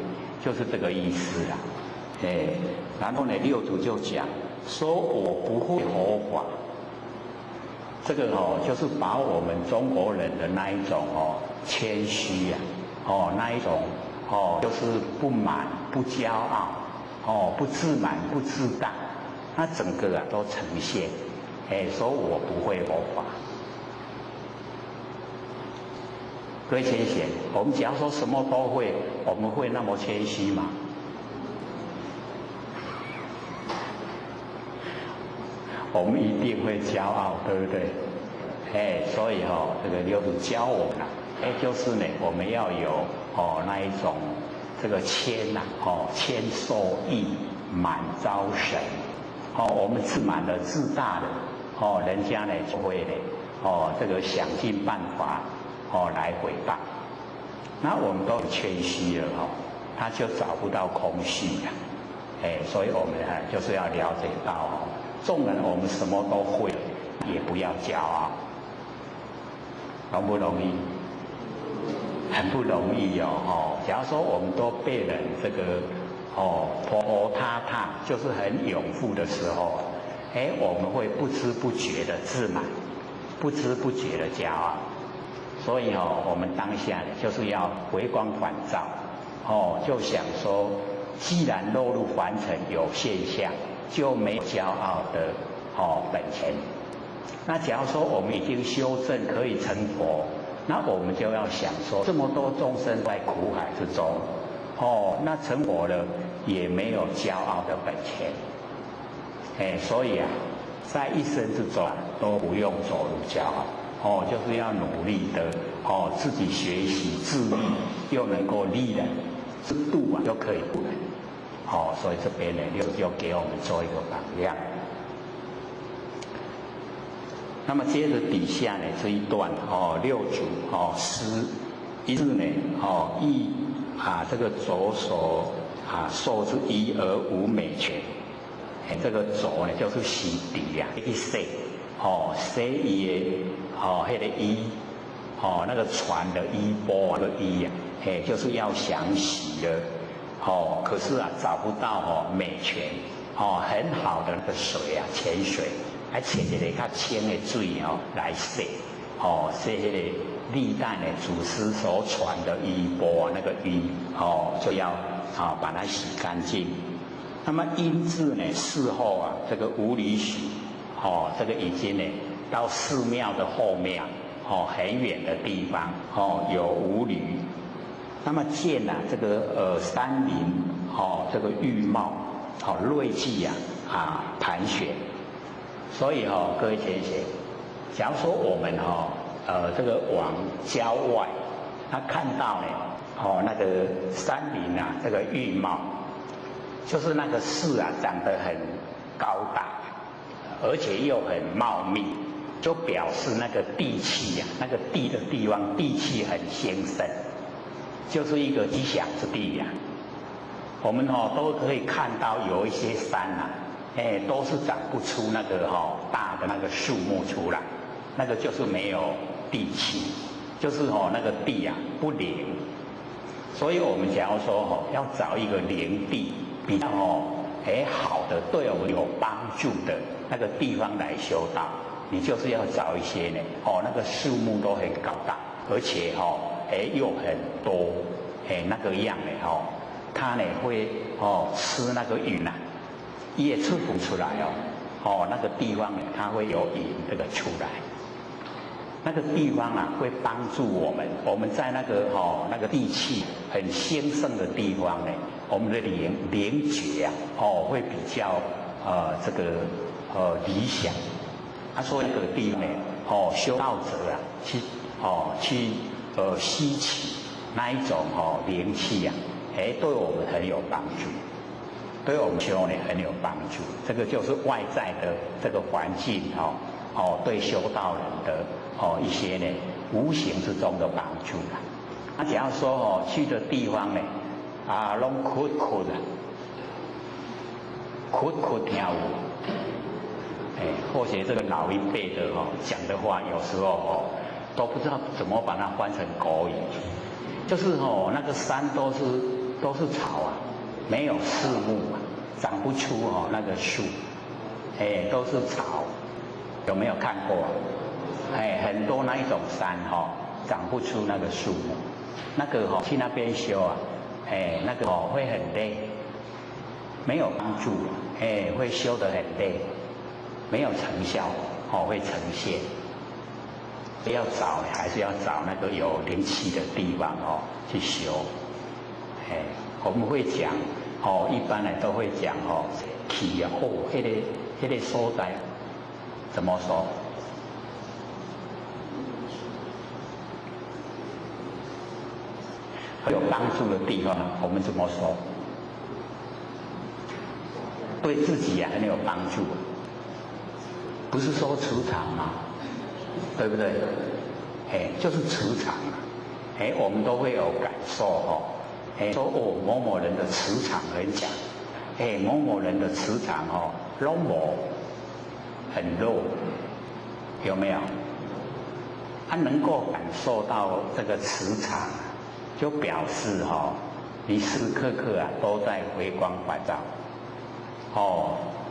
就是这个意思啦。然后呢，六祖就讲说我不会佛法，这个就是把我们中国人的那一种谦虚呀，那一种就是不满、不骄傲，不自满、不自大，那整个都呈现。说我不会佛法，各位谦贤，我们只要说什么都会，我们会那么谦虚吗？我们一定会骄傲，对不对？所以这个六祖教我们就是呢，我们要有那一种这个谦呐，谦受益，满招神，我们自满的、自大的。人家呢就会呢，这个想尽办法，来回谤。那我们都很谦虚了，他就找不到空虚呀。所以我们就是要了解到，纵然我们什么都会，也不要骄傲，容不容易？很不容易哦。假如说我们都被人这个婆婆踏踏，就是很拥护的时候。我们会不知不觉的自满，不知不觉的骄傲，所以我们当下呢就是要回光返照，就想说，既然落入凡尘有现象，就没有骄傲的本钱。那假如说我们已经修正可以成佛，那我们就要想说，这么多众生在苦海之中，那成佛了也没有骄傲的本钱。所以在一生之中都不用走入骄傲，就是要努力的自己学习自立，又能够利人，自度就可以度人。所以这边呢就给我们做一个榜样。那么接着底下呢这一段六祖诗一字呢意这个左手受之一而无美权，这个左呢就是洗涤去洗洗衣的那个衣那个船的衣钵的衣就是要想洗的可是找不到美泉很好的那个水泉水，还找一个较清的水来洗洗那个历代的祖师所传的衣钵那个衣就要把它洗干净。那么因字呢事后这个无理许这个已经呢到寺庙的后面很远的地方有无驴。那么见这个山林这个玉貌瑞气盘旋。所以各位同学，假如说我们这个往郊外，他看到呢那个山林这个玉貌，就是那个寺长得很高大，而且又很茂密，就表示那个地气那个地的地方地气很兴盛，就是一个吉祥之地我们都可以看到有一些山都是长不出那个大的那个树木出来，那个就是没有地气，就是那个地不灵。所以我们假如说要找一个灵地比较好的对我们有帮助的那个地方来修道，你就是要找一些呢那个树木都很高大，而且又很多那个样的它呢会吃那个云叶出不出来那个地方呢它会有云这个出来，那个地方会帮助我们在那个那个地气很兴盛的地方呢，我们的灵觉会比较这个理想所以那个地方呢修道者去吸取那一种灵气对我们很有帮助，对我们修呢很有帮助。这个就是外在的这个环境对修道人的一些呢无形之中的帮助那假如说去的地方呢拢哭跳舞或许这个老一辈的讲的话有时候都不知道怎么把它翻成国语，就是那个山都是草没有树木长不出那个树都是草，有没有看过很多那一种山长不出那个树木，那个去那边修那个会很累，没有帮助会修得很累，没有成效会呈现。要找还是要找那个有灵气的地方去修我们会讲一般来都会讲气好那个所在怎么说？有帮助的地方我们怎么说？对自己很有帮助，不是说磁场吗？对不对？就是磁场我们都会有感受说某某人的磁场很强，某某人的磁场拢无很弱，有没有？他能够感受到这个磁场，就表示你时时刻刻都在回光返照，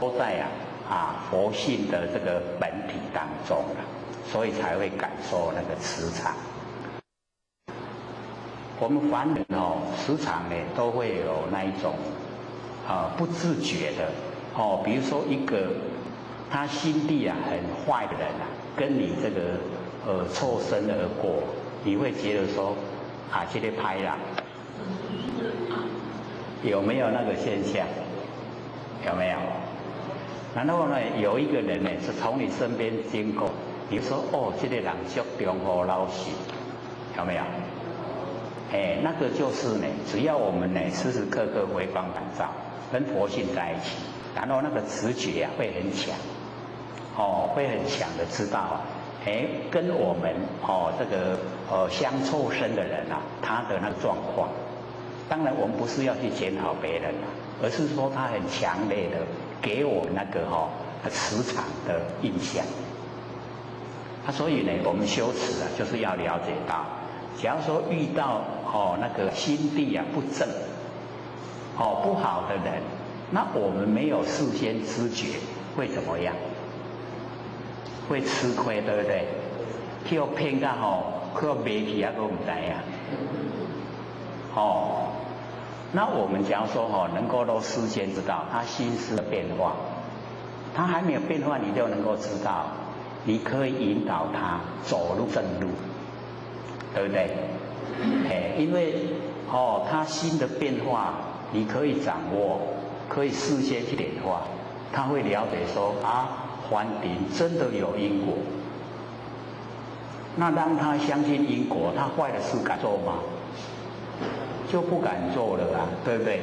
都在佛性的这个本体当中所以才会感受那个磁场。我们凡人时常呢都会有那一种不自觉的比如说一个他心地很坏的人跟你这个错身而过，你会觉得说这个拍啦，有没有那个现象？有没有？然后呢，有一个人呢是从你身边经过，你说这个人足中和老实，有没有？那个就是呢，只要我们呢时时刻刻回光返照，跟佛性在一起，然后那个直觉啊会很强，会很强的知道啊，跟我们这个相凑身的人啊，他的那个状况。当然，我们不是要去检讨别人啊，而是说他很强烈的给我那个磁场的印象。所以呢，我们修持啊，就是要了解到，假如说遇到那个心地啊不正，不好的人，那我们没有事先知觉，会怎么样？会吃亏，对不对？去骗到去卖去啊，都唔知呀。那我们假如说能够都事先知道他心思的变化，他还没有变化，你就能够知道，你可以引导他走入正路，对不对？因为他心的变化，你可以掌握，可以事先去点化，他会了解说环境真的有因果。那让他相信因果，他坏的事敢做吗？就不敢做了啊，对不对？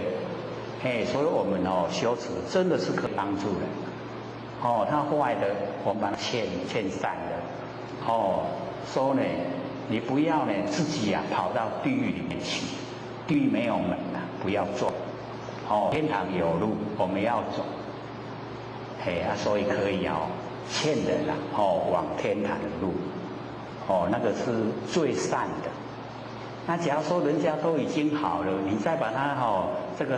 所以我们修持真的是可以帮助人。他坏的，我们把他劝善的。说呢，你不要呢自己跑到地狱里面去，地狱没有门啊，不要做。天堂有路，我们要走。所以可以劝人往天堂的路。那个是最善的。那假如说人家都已经好了，你再把他这个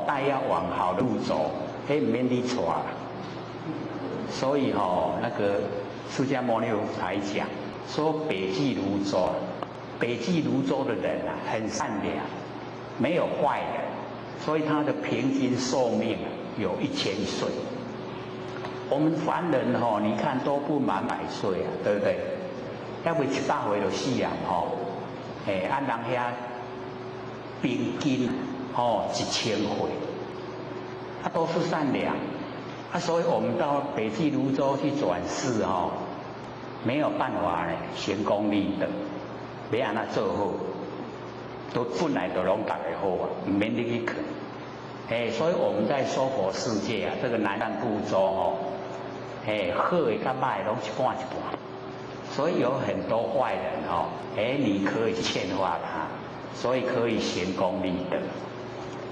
带要往好的路走，唔免你错啦。所以那个释迦牟尼佛才讲说北济如洲，北济如洲的人啊很善良，没有坏人，所以他的平均寿命有1000岁。我们凡人你看都不满100岁啊，对不对？要不700岁就死人按人遐平均1000岁，都是善良所以我们到北济如洲去转世没有办法呢行功立德，要安怎做好，都本来就拢大家好唔免你去啃。所以我们在娑婆世界这个南赡部洲好的跟歹拢一半一半。所以有很多坏人你可以劝化他，所以可以行功立德。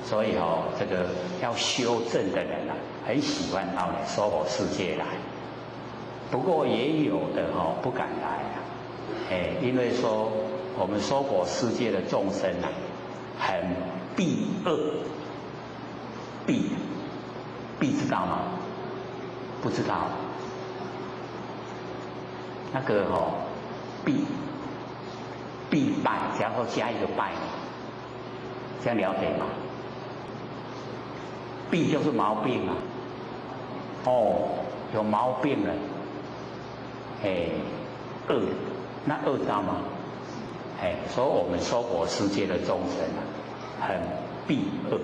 所以这个要修正的人很喜欢到娑婆世界来。不过也有的不敢来因为说我们娑婆世界的众生很避恶，避知道吗？不知道。那个必败，然后加一个败，这样了解吗？弊就是毛病啊。有毛病了。恶，那恶知道吗？所以我们娑婆世界的众生很避恶。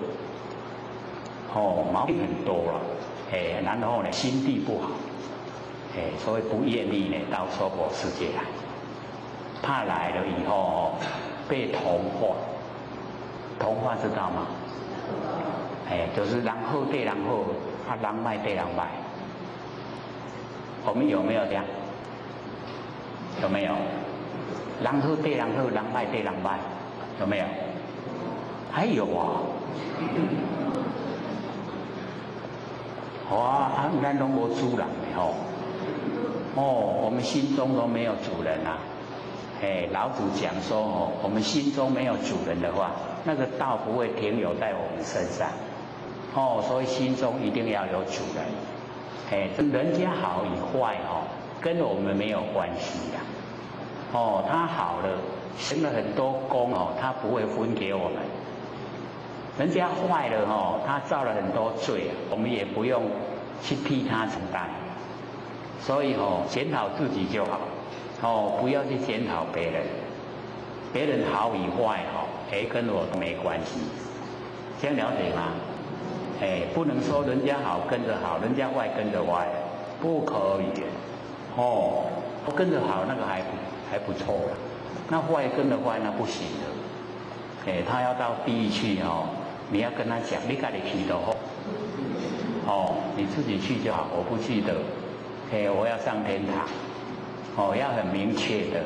毛病很多了。然后呢，心地不好。所以不愿意呢到娑婆世界来，怕来了以后被同化。同化知道吗？就是人好对人好，人坏对人坏。我们有没有这样？有没有？人好对人好，人坏对人坏，有没有？还有咱拢无主人的我们心中都没有主人啊。老子讲说我们心中没有主人的话，那个道不会停留在我们身上。所以心中一定要有主人。人家好与坏跟我们没有关系呀。他好了，行了很多功他不会分给我们。人家坏了他造了很多罪，我们也不用去替他承担。所以检讨自己就好，不要去检讨别人。别人好与坏跟我都没关系。这样了解吗？不能说人家好跟着好，人家坏跟着坏，不可以。跟着好那个还不错了，那坏跟着坏那不行的。他要到地狱去你要跟他讲，你家里去的话，哦，你自己去就好，我不去的。我要上天堂。哦，要很明确的，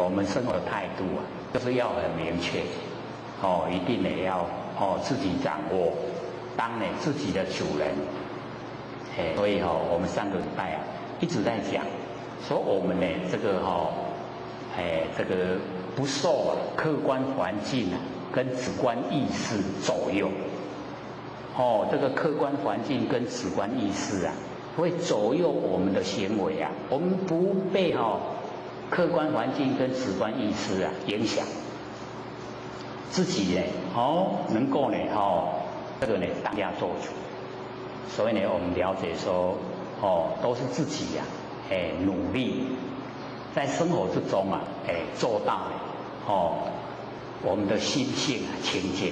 我们生活的态度啊，就是要很明确。哦，一定得要自己掌握，当你自己的主人。所以我们上个礼拜啊一直在讲，说我们呢这个这个不受客观环境啊跟主观意识左右。这个客观环境跟主观意识啊，会左右我们的行为啊。我们不被客观环境跟主观意识啊影响，自己呢能够呢这个呢当下做主。所以呢，我们了解说都是自己呀努力在生活之中啊做到我们的心性啊清净。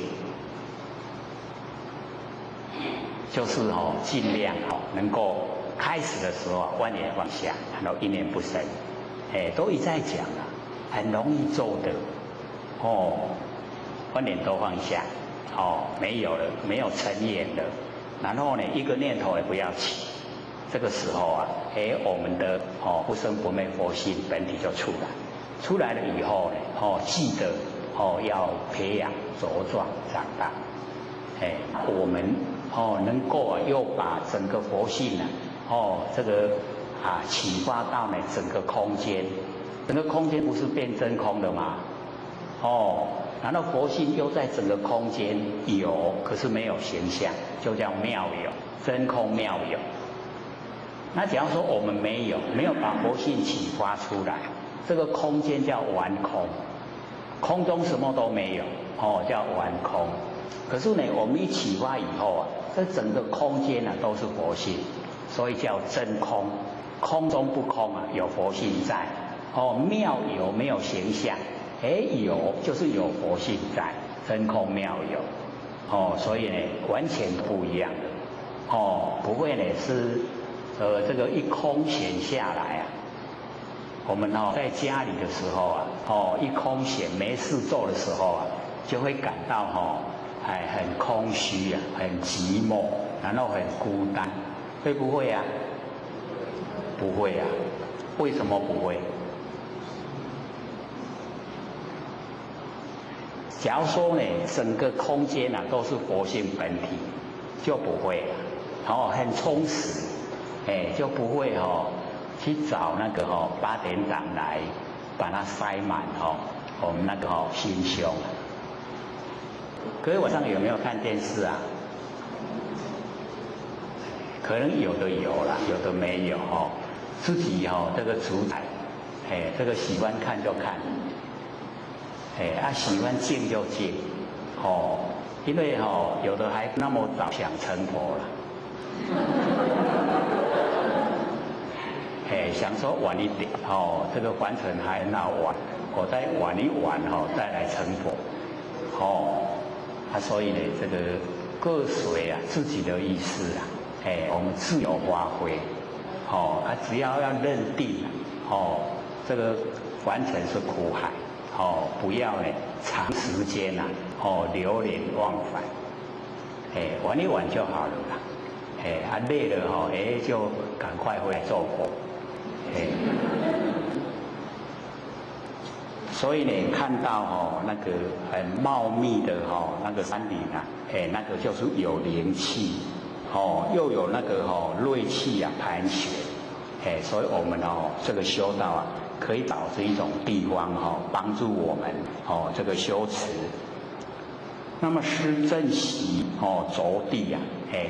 就是尽量能够开始的时候万念放下，然后一念不生，都一再讲了，很容易做的，万念都放下，没有了，没有成眼了，然后呢一个念头也不要起，这个时候啊，我们的不生不灭佛性本体就出来，出来了以后呢，记得要培养茁壮长大，我们能够又把整个佛性这个启发到呢整个空间，整个空间不是变真空的吗？然后佛性又在整个空间有，可是没有形象，就叫妙有，真空妙有。那假如说我们没有把佛性启发出来，这个空间叫完空，空中什么都没有，叫完空。可是呢，我们一启发以后啊，这整个空间都是佛性，所以叫真空。空中不空啊，有佛性在。妙有没有形象？有就是有佛性在，真空妙有。所以呢，完全不一样的。不会呢是这个一空闲下来啊。我们在家里的时候啊，一空闲没事做的时候啊，就会感到很空虚啊，很寂寞，然后很孤单，会不会啊？不会啊，为什么不会？假如说呢，整个空间都是佛性本体，就不会了，很充实，就不会去找那个八点档来把它塞满我们那个心胸。各位晚上有没有看电视啊？可能有的有啦，有的没有自己这个主宰，这个喜欢看就看，喜欢静就静，因为有的还那么早想成佛了，想说晚一点这个凡尘还很好玩，我再玩一玩再来成佛，所以呢，这个各随自己的意思我们自由发挥，只要认定这个凡尘是苦海，不要呢长时间流连忘返，玩一玩就好了啦，累了就赶快回来做佛，所以呢，看到那个很茂密的那个山林啊，那个就是有灵气，又有那个锐气盘旋，所以我们这个修道啊，可以找这一种地方帮助我们这个修持。那么施正习着地啊，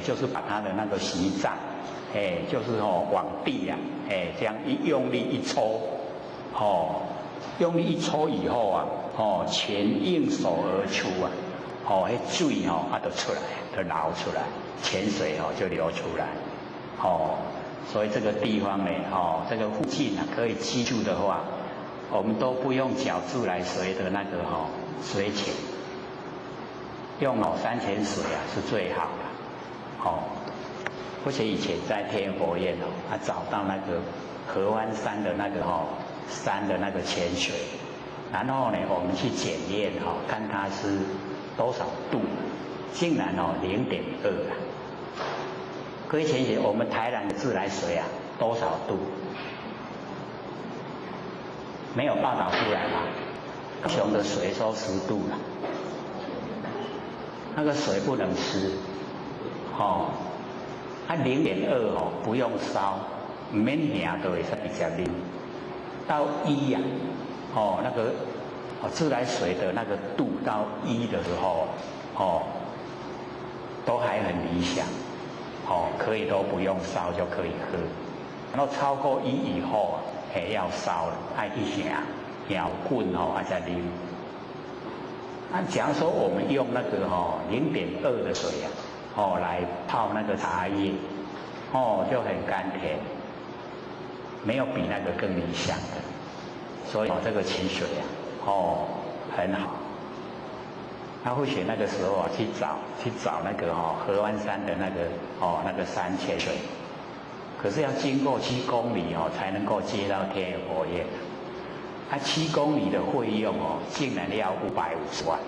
就是把他的那个习杖，就是往地啊，这样一用力一抽，用力一抽以后啊，钱应手而出啊，水就出来，就流出来，泉水就流出来，所以这个地方呢，这个附近可以居住的话，我们都不用缴自来水的那个水钱，用山泉水是最好的，而且以前在天佛院找到那个合欢山的那个山的那个泉水，然后呢，我们去检验看它是多少度，竟然0.2啊！各位同学，我们台南的自来水啊，多少度？没有报道出来吧？高雄的水说10度了，那个水不能吃，0.2不用烧，唔免喝都会使直接啉。到1呀，那个自来水的那个度到1的时候，都还很理想，可以都不用烧就可以喝。然后超过1以后要烧了，爱一下摇滚再啉。那假如说我们用那个0.2的水啊，来泡那个茶叶，就很甘甜，没有比那个更理想的。所以这个清水啊，很好。他会选那个时候去找那个合欢山的那个山泉水，可是要经过7公里才能够接到天野佛院。7公里的费用竟然要550万。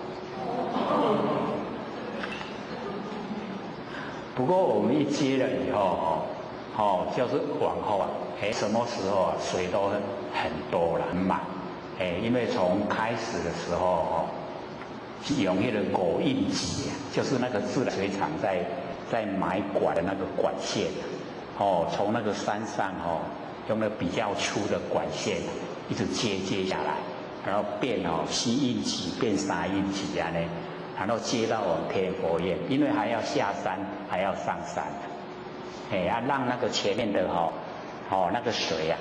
不过我们一接了以后就是往后什么时候水都很多了，很满。因为从开始的时候用那个狗印机就是那个自来水厂在埋管的那个管线从那个山上用那比较粗的管线一直接下来，然后变7印机变3印机然后接到我们天野佛院，因为还要下山还要上山，让那个前面的那个水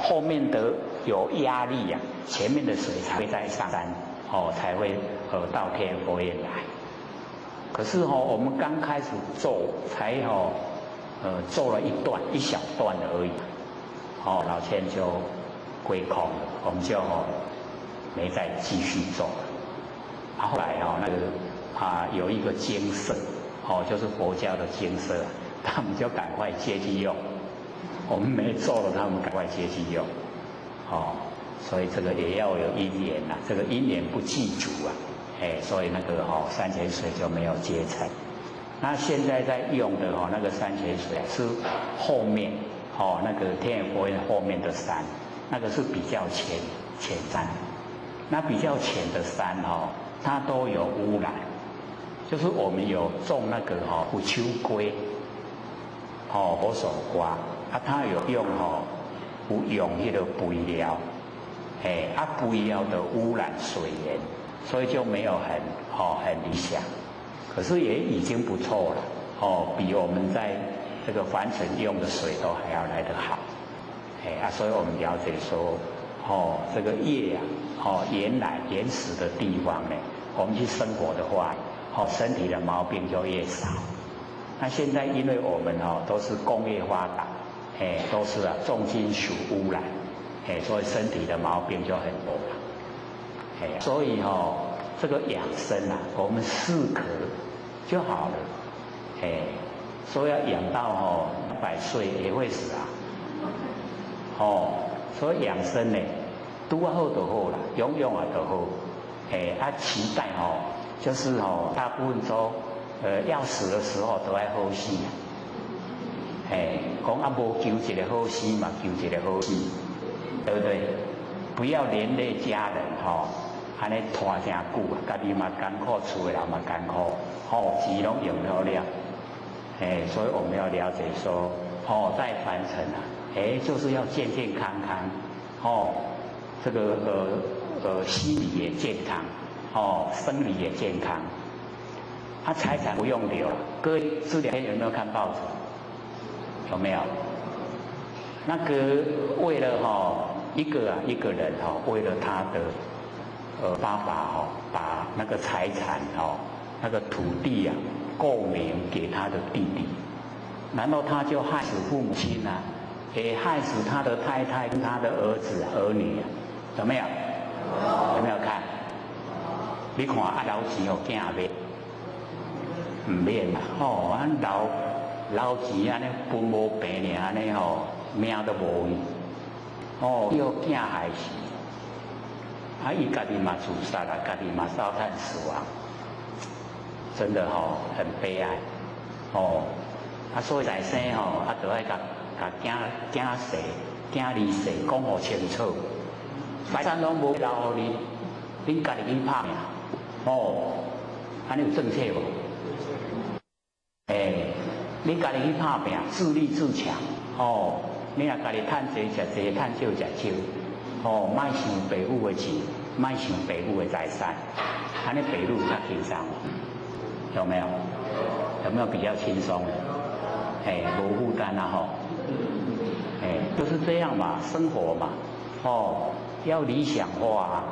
后面的有压力前面的水才会再上山才会到天野佛院来。可是我们刚开始做才做了一小段而已，老千就归空了，我们就没再继续做了。后来那个有一个精舍就是佛教的精舍，他们就赶快接去用，我们没做了，他们赶快接去用，所以这个也要有因缘这个因缘不具足所以那个山泉水就没有结成。那现在在用的那个山泉水是后面那个天野佛院后面的山，那个是比较浅山。那比较浅的山它都有污染，就是我们有种那个虎秋龟火手瓜它有用那个肥料，肥料的污染水源，所以就没有很理想。可是也已经不错了比我们在这个凡尘用的水都还要来得好。所以我们了解说这个业原始的地方我们去生活的话身体的毛病就越少。那现在因为我们都是工业发达，都是重金属污染，所以身体的毛病就很多了。所以这个养生我们适可就好了。说要养到100岁也会死所以养生拄好就好啦，用就好。期待就是大部分都要死的时候都要好死。讲无求一个好死嘛，求一个好死，对不对？不要连累家人安尼拖真久家己嘛艰苦，厝的人嘛艰苦，钱拢用了了。所以我们要了解说在凡尘就是要健健康康，这个心理也健康，生理也健康。财产不用留。各位这2天有没有看报纸？有没有？那个为了一个人为了他的爸爸把那个财产那个土地购名给他的弟弟，然后他就害死父母亲也害死他的太太跟他的儿子儿女有没有？有没有看？你看老钱囝买，唔免啦老钱安尼分无平尔安尼命都无去，叫囝害死，伊家己嘛自杀啦，家己嘛烧炭死亡，真的很悲哀，所以在生就爱甲囝婿、囝儿婿讲好清楚，财产拢无留互恁，恁家己去拍拼，安尼有正确无？你家己去拍拼，自立自强，你若家己趁济食济，趁少食少，莫想爸母的钱，莫想爸母的财产，安尼爸母较轻松，有没有？有没有比较轻松？无负担啊就是这样嘛，生活嘛，要理想化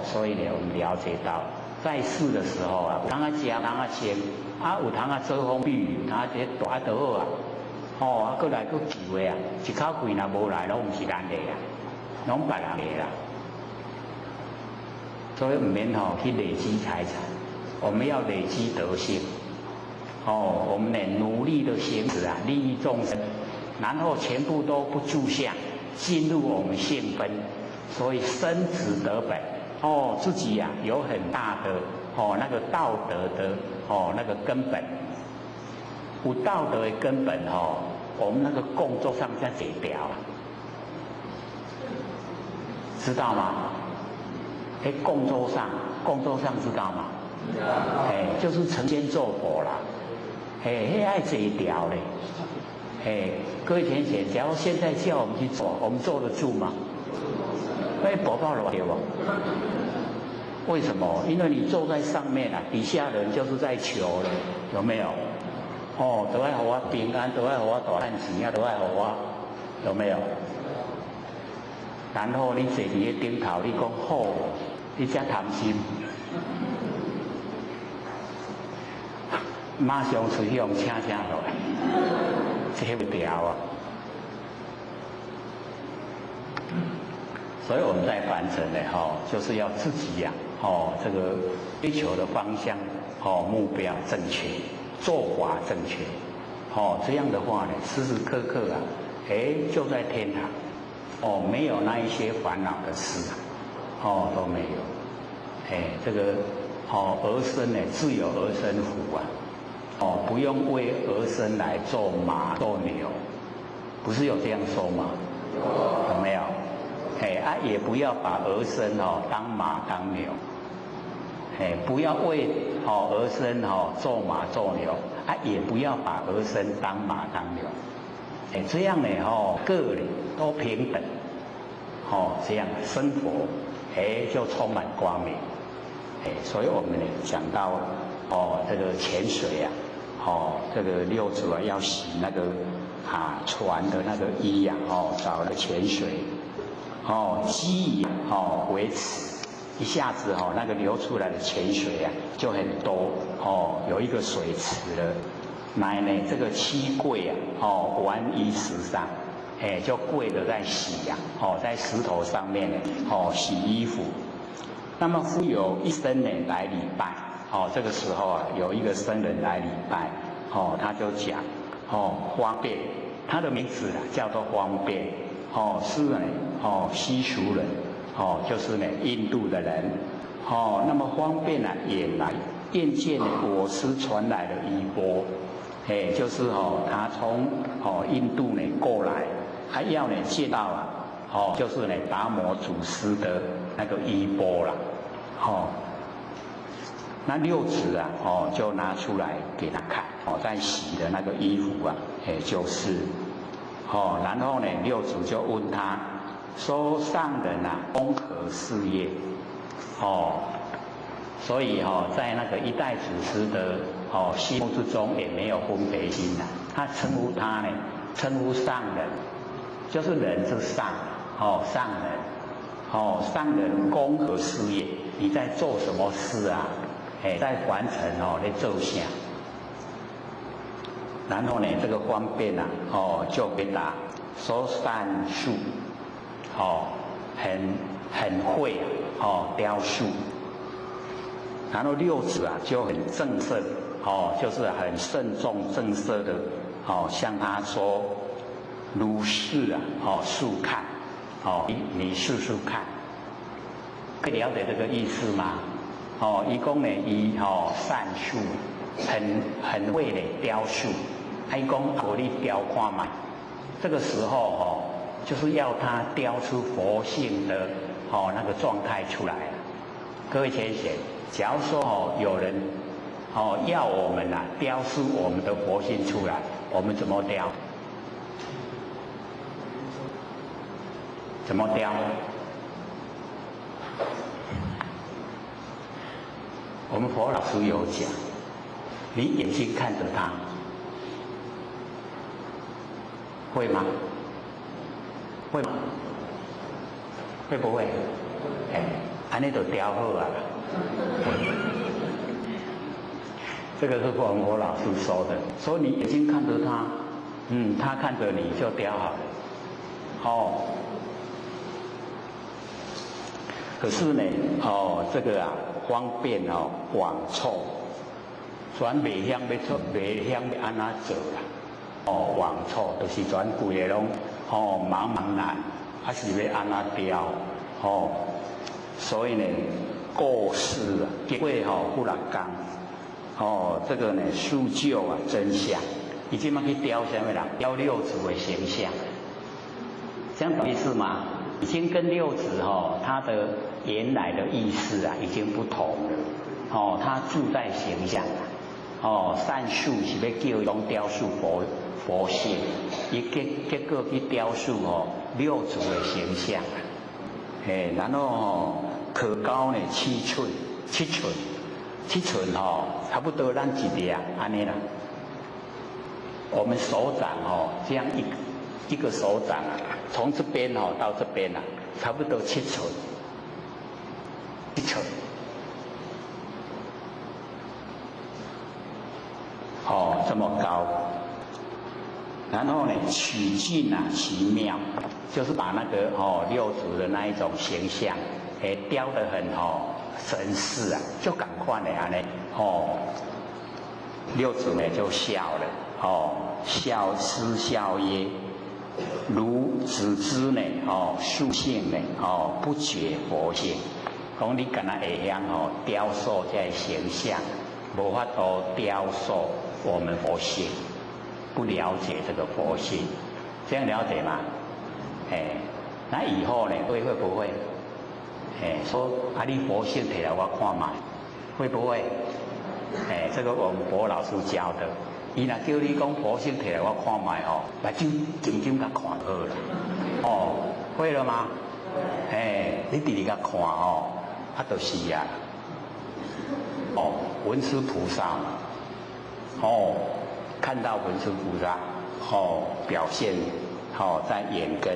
所以呢，我们了解到，在世的时候有通食，有通穿，有通遮风避雨，有通这大就好啊，过来佫救的啊，一口气若无来，拢毋是咱的啊，拢别人的啦。所以唔免去累积财产，我们要累积德性。我们呢努力的行止啊，利益众生，然后全部都不住相，进入我们性分，所以生子得本。自己呀有很大的那个道德的那个根本，有道德的根本我们那个工作上才解掉，知道吗？工作上知道吗？就是成仙做佛啦。爱这一条嘞，各位田姐，假如现在叫我们去做，我们坐得住吗？会爆爆了对不？为什么？因为你坐在上面啊，底下人就是在求了，有没有？都爱给我平安，都爱给我大汉钱啊，都爱给我，有没有？然后你坐伫个顶头，你讲好，你才贪心。马上出去用请落来，这不掉啊！所以我们在凡尘呢，就是要自己呀，这个追求的方向，目标正确，做法正确，这样的话呢，时时刻刻啊，就在天堂，没有那一些烦恼的事啊，都没有，这个儿孙呢，自有儿孙福啊。不用为儿孙来做马做牛，不是有这样说吗？有没有？也不要把儿孙当马当牛，不要为儿孙做马做牛，也不要把儿孙当马当牛，这样呢个人都平等，这样生活就充满光明，所以我们呢讲到这个潜水啊。这个六祖啊要洗那个船的那个衣呀，找那个泉水，积为池，一下子那个流出来的泉水啊就很多，有一个水池了，乃呢这个七跪啊，玩于石上，就跪着在洗呀，在石头上面呢，洗衣服。那么复有一僧呢来礼拜。这个时候啊，有一个僧人来礼拜，他就讲，方便，他的名字啊叫做方便，是呢，西蜀人，就是呢印度的人，那么方便呢也来验见我师传来的衣钵，就是他从印度呢过来，还要呢见到啊，就是呢达摩祖师的那个衣钵啦，那六子啊，就拿出来给他看，在洗的那个衣服啊，就是，然后呢，六子就问他，说上人啊，公何事业？所以在那个一代祖师的心目之中也没有分别心呐，他称呼他呢，称呼上人，就是人之上，上人，上人公何事业？你在做什么事啊？在凡尘在做啥？然后呢，这个方便啊，就回答说善术，很会雕塑。然后六子啊就很正色，就是很慎重正色的，向他说，如是啊，速看，你试试看，可以了解这个意思吗？伊讲呢，伊善术，很会呢雕塑，伊讲我你雕看嘛，这个时候就是要他雕出佛性的那个状态出来。各位先贤，假如说有人要我们雕塑我们的佛性出来，我们怎么雕？怎么雕？我们佛老师有讲，你眼睛看着他，会吗？会吗？会不会？安尼就雕好啊。这个是我们佛老师说的，说你眼睛看着他，他看着你就雕好了。可是呢，这个方便往错，转袂晓要做，袂晓要安怎做啦。往错就是转规个拢茫茫然，还是要安怎雕？所以呢，过世结果不人讲，这个呢塑就真相，已经去雕什么人？雕六祖的形象，这样懂意思吗？已经跟六祖他的原来的意思已经不同了。他住在形象善术是要叫讲雕塑佛性，伊结果去雕塑六祖的形象。然后可高呢七寸，差不多咱一粒安尼啦。我们手掌这样一个手掌从这边到这边差不多7寸，1寸。这么高。然后呢，曲径奇妙，就是把那个六祖的那一种形象，雕得很神似就赶快的安尼六祖呢就笑了，失笑曰：如子之呢素性呢不觉佛性，讲你敢若会晓雕塑这形象，无法度雕塑我们佛性。不了解这个佛性，这样了解吗？那以后呢，会不会？说你佛性摕来我看嘛，会不会？这个我们佛老师教的，伊若叫你讲佛性摕来我看卖那就静静甲看好了。会了吗？你直直甲看就是文殊菩萨看到文殊菩萨表现在眼根。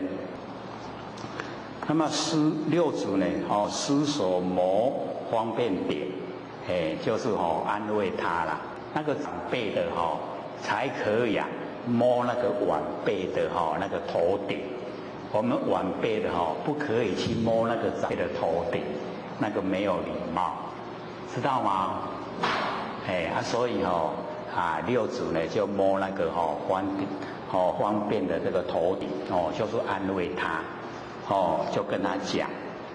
那么六祖呢师所谋方便点，就是安慰他啦。那个长辈的才可以摸那个晚辈的那个头顶。我们晚辈的不可以去摸那个长辈的头顶，那个没有礼貌，知道吗？所以六祖呢就摸那个方便的这个头顶就是安慰他就跟他讲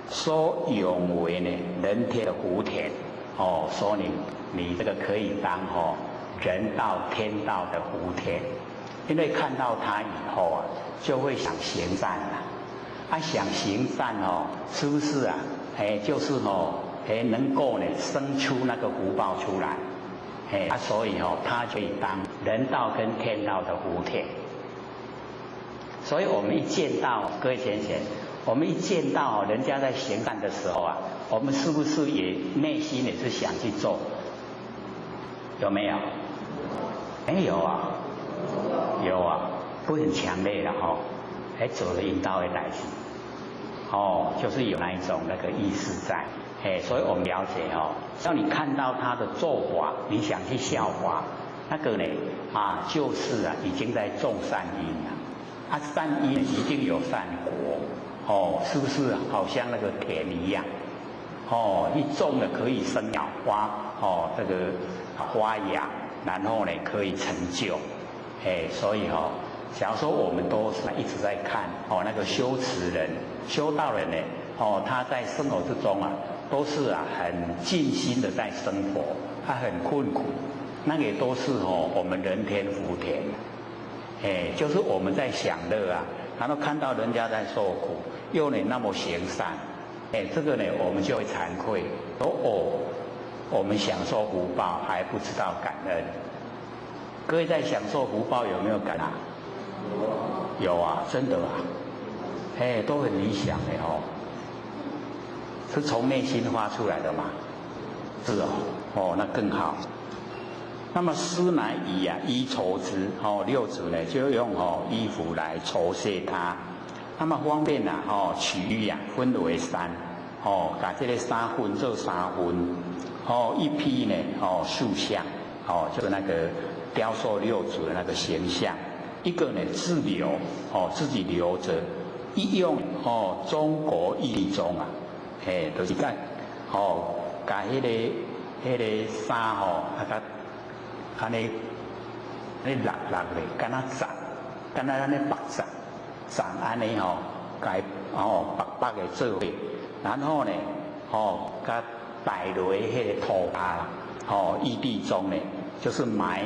说永为呢人天的福田说你这个可以当人道天道的福田，因为看到他以后就会想行善想行善是不是就是能够呢生出那个福报出来。所以他可以当人道跟天道的福田。所以我们一见到各位先贤，我们一见到人家在行善的时候我们是不是也内心也是想去做？有没有？没有有不很强烈的做了引导的代志就是有那一种那个意识在。所以我们了解只要你看到他的做法，你想去效法，那个呢就是已经在种善因了。善因一定有善果是不是好像那个田一样一种了可以生鸟花这个花芽，然后呢可以成就所以假如说我们都是一直在看那个修持人修道人呢他在生活之中都是很尽心的在生活，他很困苦，那个都是我们人天福田，就是我们在享乐啊，然后看到人家在受苦，又那么行善，这个呢我们就会惭愧，说我们享受福报还不知道感恩。各位在享受福报有没有感啊？有啊，真的啊，都很理想是从内心发出来的嘛？是那更好。那么施乃衣衣筹之，六祖呢就用衣服来酬谢他。那么方便取衣分为三，把这个三分做三分，一批呢塑像，就是那个雕塑六祖的那个形象，一个呢自留，自己留着，一用中国义中啊，就是讲把迄个衫安尼落咧，敢若长，敢若安尼白长安尼该白的做伙，然后呢甲摆落迄个土骹，义地中呢就是埋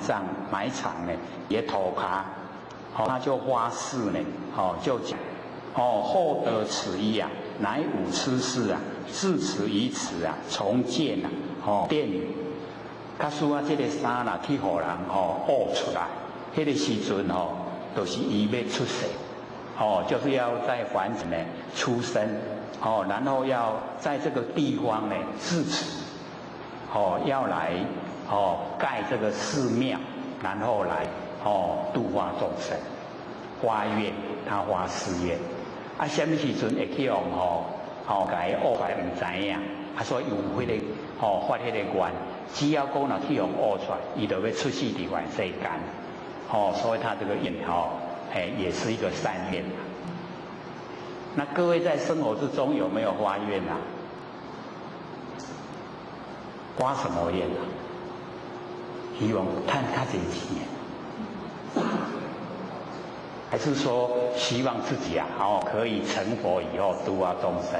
藏呢也土骹，他就发誓呢，就讲厚得此衣乃吾痴事自此以此重建殿宇。假使这个衫去互人挖出来，迄个时阵就是伊要出世，就是要在凡尘呢出生，然后要在这个地方呢自此，要来盖这个寺庙，然后来度化众生，发愿，他发誓愿。什么时阵会去用甲伊挖出来唔知影，所以有迄个发迄个愿。只要讲去用挖出来，伊就要出世伫凡世间，所以他这个愿也是一个善愿。那各位在生活之中有没有发愿啊？发什么愿啊？希望赚较侪钱，还是说希望自己可以成佛以后度化众生？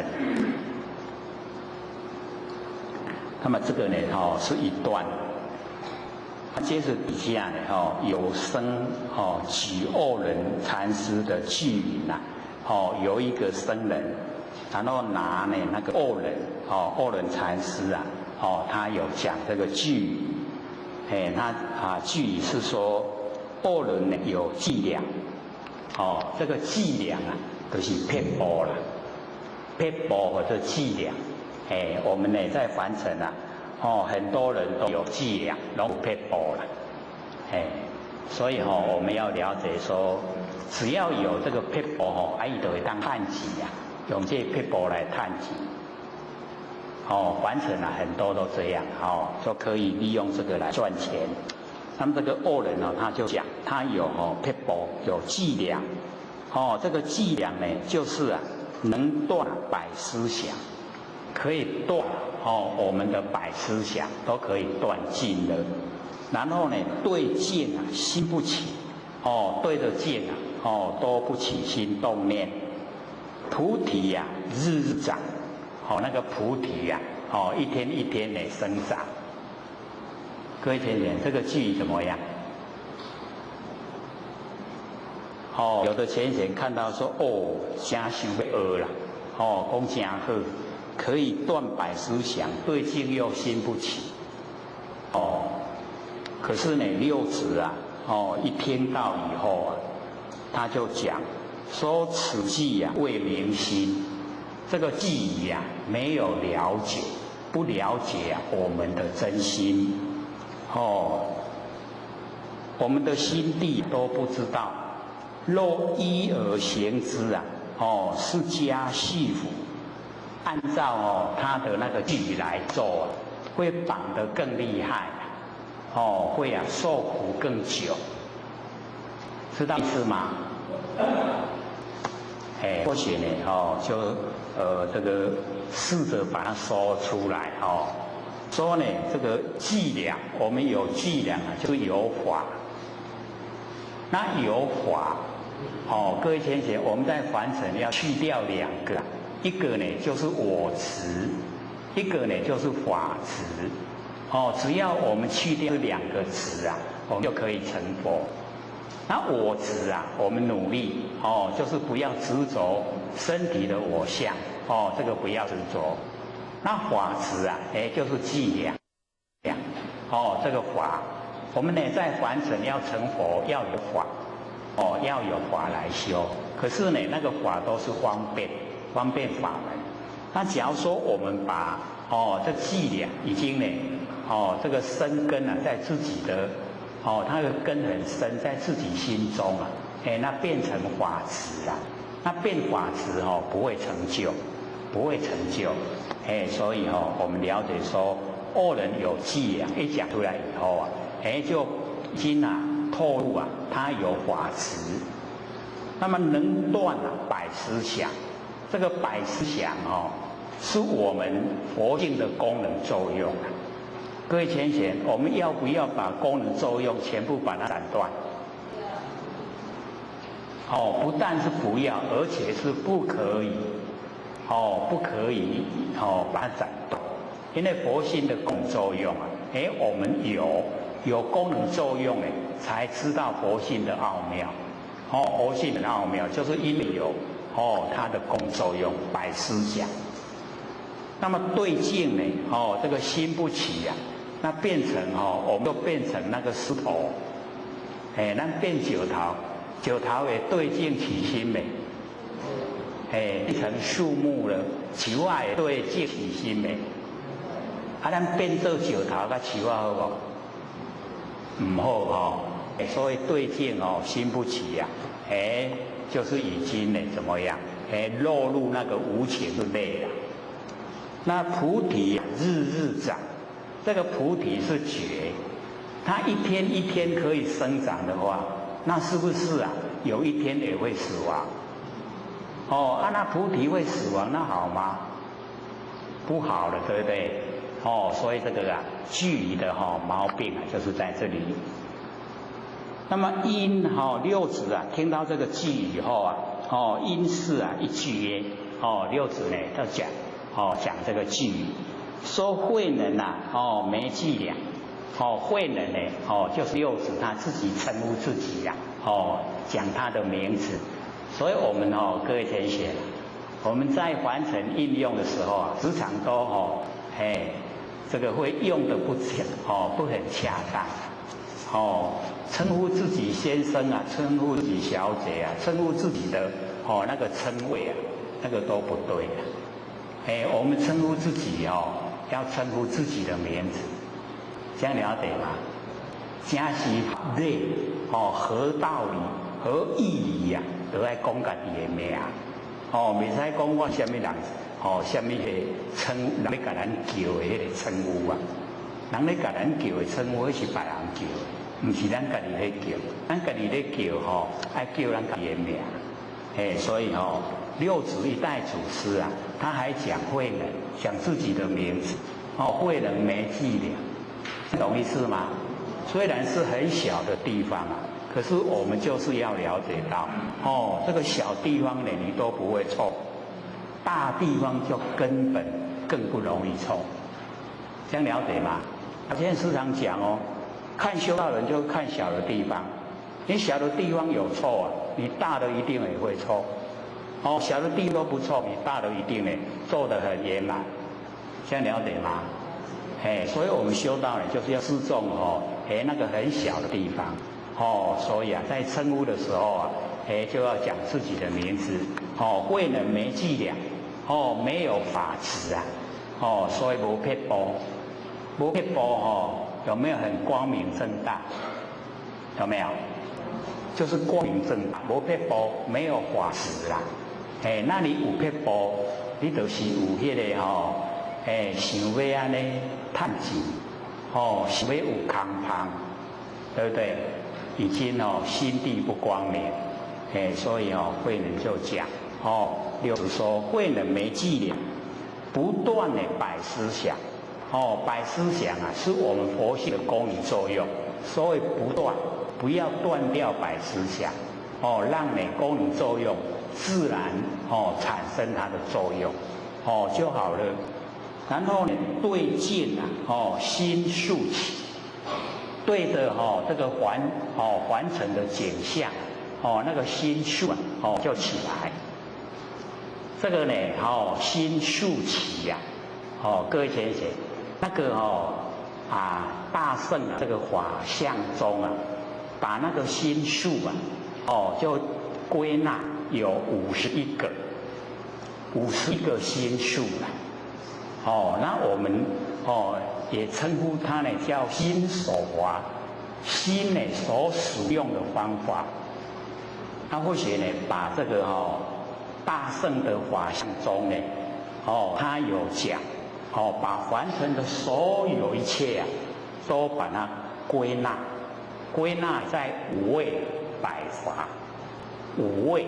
那么这个呢，是一段。接着底下呢，有僧举恶人禅师的句云有一个僧人，然后拿呢那个恶人禅师他有讲这个句语，他句语是说恶人呢有伎俩，这个伎俩就是骗步啦，骗步或者伎俩。我们呢在凡尘很多人都有伎俩，拢有撇步啦，所以我们要了解说，只要有这个撇步伊就会当赚钱用这撇步来赚钱，凡尘很多都这样，就可以利用这个来赚钱。那么这个恶人他就讲，他有撇步，有伎俩，这个伎俩呢，就是能断百思想。可以断我们的百思想都可以断尽了，然后呢对剑心不起，对着剑都不起心动念，菩提日日长，那个菩提一天一天的生长。各位同学，这个句怎么样？有的前贤看到说真想要学啦，讲真好。可以断百思想，对境又心不起。可是呢，六祖一听到以后他就讲说此偈未明心，这个偈语没有了解，不了解我们的真心。我们的心地都不知道，若依而行之是加系缚。按照他的那个句来做会绑得更厉害，会受苦更久，知道意思吗？或许呢，就这个试着把它说出来说呢这个伎俩，我们有伎俩就是有法。那有法各位先生，我们在凡尘要去掉两个。一个呢就是我执，一个呢就是法执。哦，只要我们去掉两个执啊，我们就可以成佛。那我执啊，我们努力哦，就是不要执着身体的我相哦，这个不要执着。那法执啊，就是伎俩，哦，这个法，我们呢在凡尘要成佛要有法，哦，要有法来修。可是呢，那个法都是方便法门。那假如说我们把这伎俩已经呢，这个生根啊，在自己的。它的根很深，在自己心中啊，那变成法执啊，那变法执不会成就，不会成就，所以我们了解说，恶人有伎俩，一讲出来以后啊，就已经透露啊，他有法执，那么能断百思想，这个百思想是我们佛性的功能作用啊。各位贤贤，我们要不要把功能作用全部把它斩断？不但是不要，而且是不可以，不可以，把它斩断。因为佛性的功能作用啊，我们有功能作用才知道佛性的奥妙。佛性的奥妙，就是因为有它的功能作用，百思想。那么对境呢？这个心不起呀。那变成我们就变成那个石头，咱变石头，石头的对境起心没，变成树木了，树啊的对境起心没，咱变做石头，甲树啊好无？唔好所以对境心不起呀，就是已经呢怎么样？落入那个无情之内了。那菩提日日长。这个菩提是觉，它一天一天可以生长的话，那是不是啊？有一天也会死亡。那菩提会死亡，那好吗？不好了，对不对？所以这个句疑的毛病就是在这里。那么因六子啊，听到这个句以后啊，因是一句曰，六子呢就讲这个句疑。说慧能没伎俩，慧能呢，就是六子他自己称呼自己呀，讲他的名字。所以我们各位贤贤，我们在凡尘应用的时候啊，时常都这个会用的不很恰当，称呼自己先生啊，称呼自己小姐啊，称呼自己的那个称谓啊，那个都不对啊。我们称呼自己要称呼自己的名字，这样了解吗？真是累何道理、何意义啊？都要讲家己的名，袂使讲我什么人，什么个称，人咧甲咱叫的迄个称呼啊，人咧甲咱叫的称呼，那是别人叫的，唔是咱家己咧叫，咱家己咧叫爱叫咱家己的名，所以六祖一代祖师啊，他还讲慧能，讲自己的名字，慧能没伎俩，懂意思吗？虽然是很小的地方啊，可是我们就是要了解到，这个小地方呢你都不会错，大地方就根本更不容易错，这样了解吗？现在时常讲看修道人就看小的地方，你小的地方有错啊，你大的一定也会错。小的地方都不错，你大的一定呢做得很圆满，这样了解吗？所以我们修道呢，就是要注重那个很小的地方，所以在称呼的时候啊，就要讲自己的名字，慧能没伎俩，没有法执啊，所以无撇步，无撇步有没有很光明正大？有没有？就是光明正大，无撇步，没有法执啦。那你有撇步，你就是有迄个想要安尼趁钱，想要有空芳，对不对？已经心地不光明，所以慧能就讲六祖说慧能没伎俩，不断的百思想，百思想啊是我们佛性的功能作用，所以不断，不要断掉百思想，让你功能作用自然产生它的作用就好了。然后呢，对镜心竖起，对着这个环城的景象那个心竖就起来。这个呢心竖起呀各位先生，那个大圣这个法相中把那个心数就归纳有51个心数那我们也称呼它呢叫心手法，心呢所使用的方法。那或许呢把这个大圣的法相中呢他有讲把凡尘的所有一切都把它归纳在5位百法。5位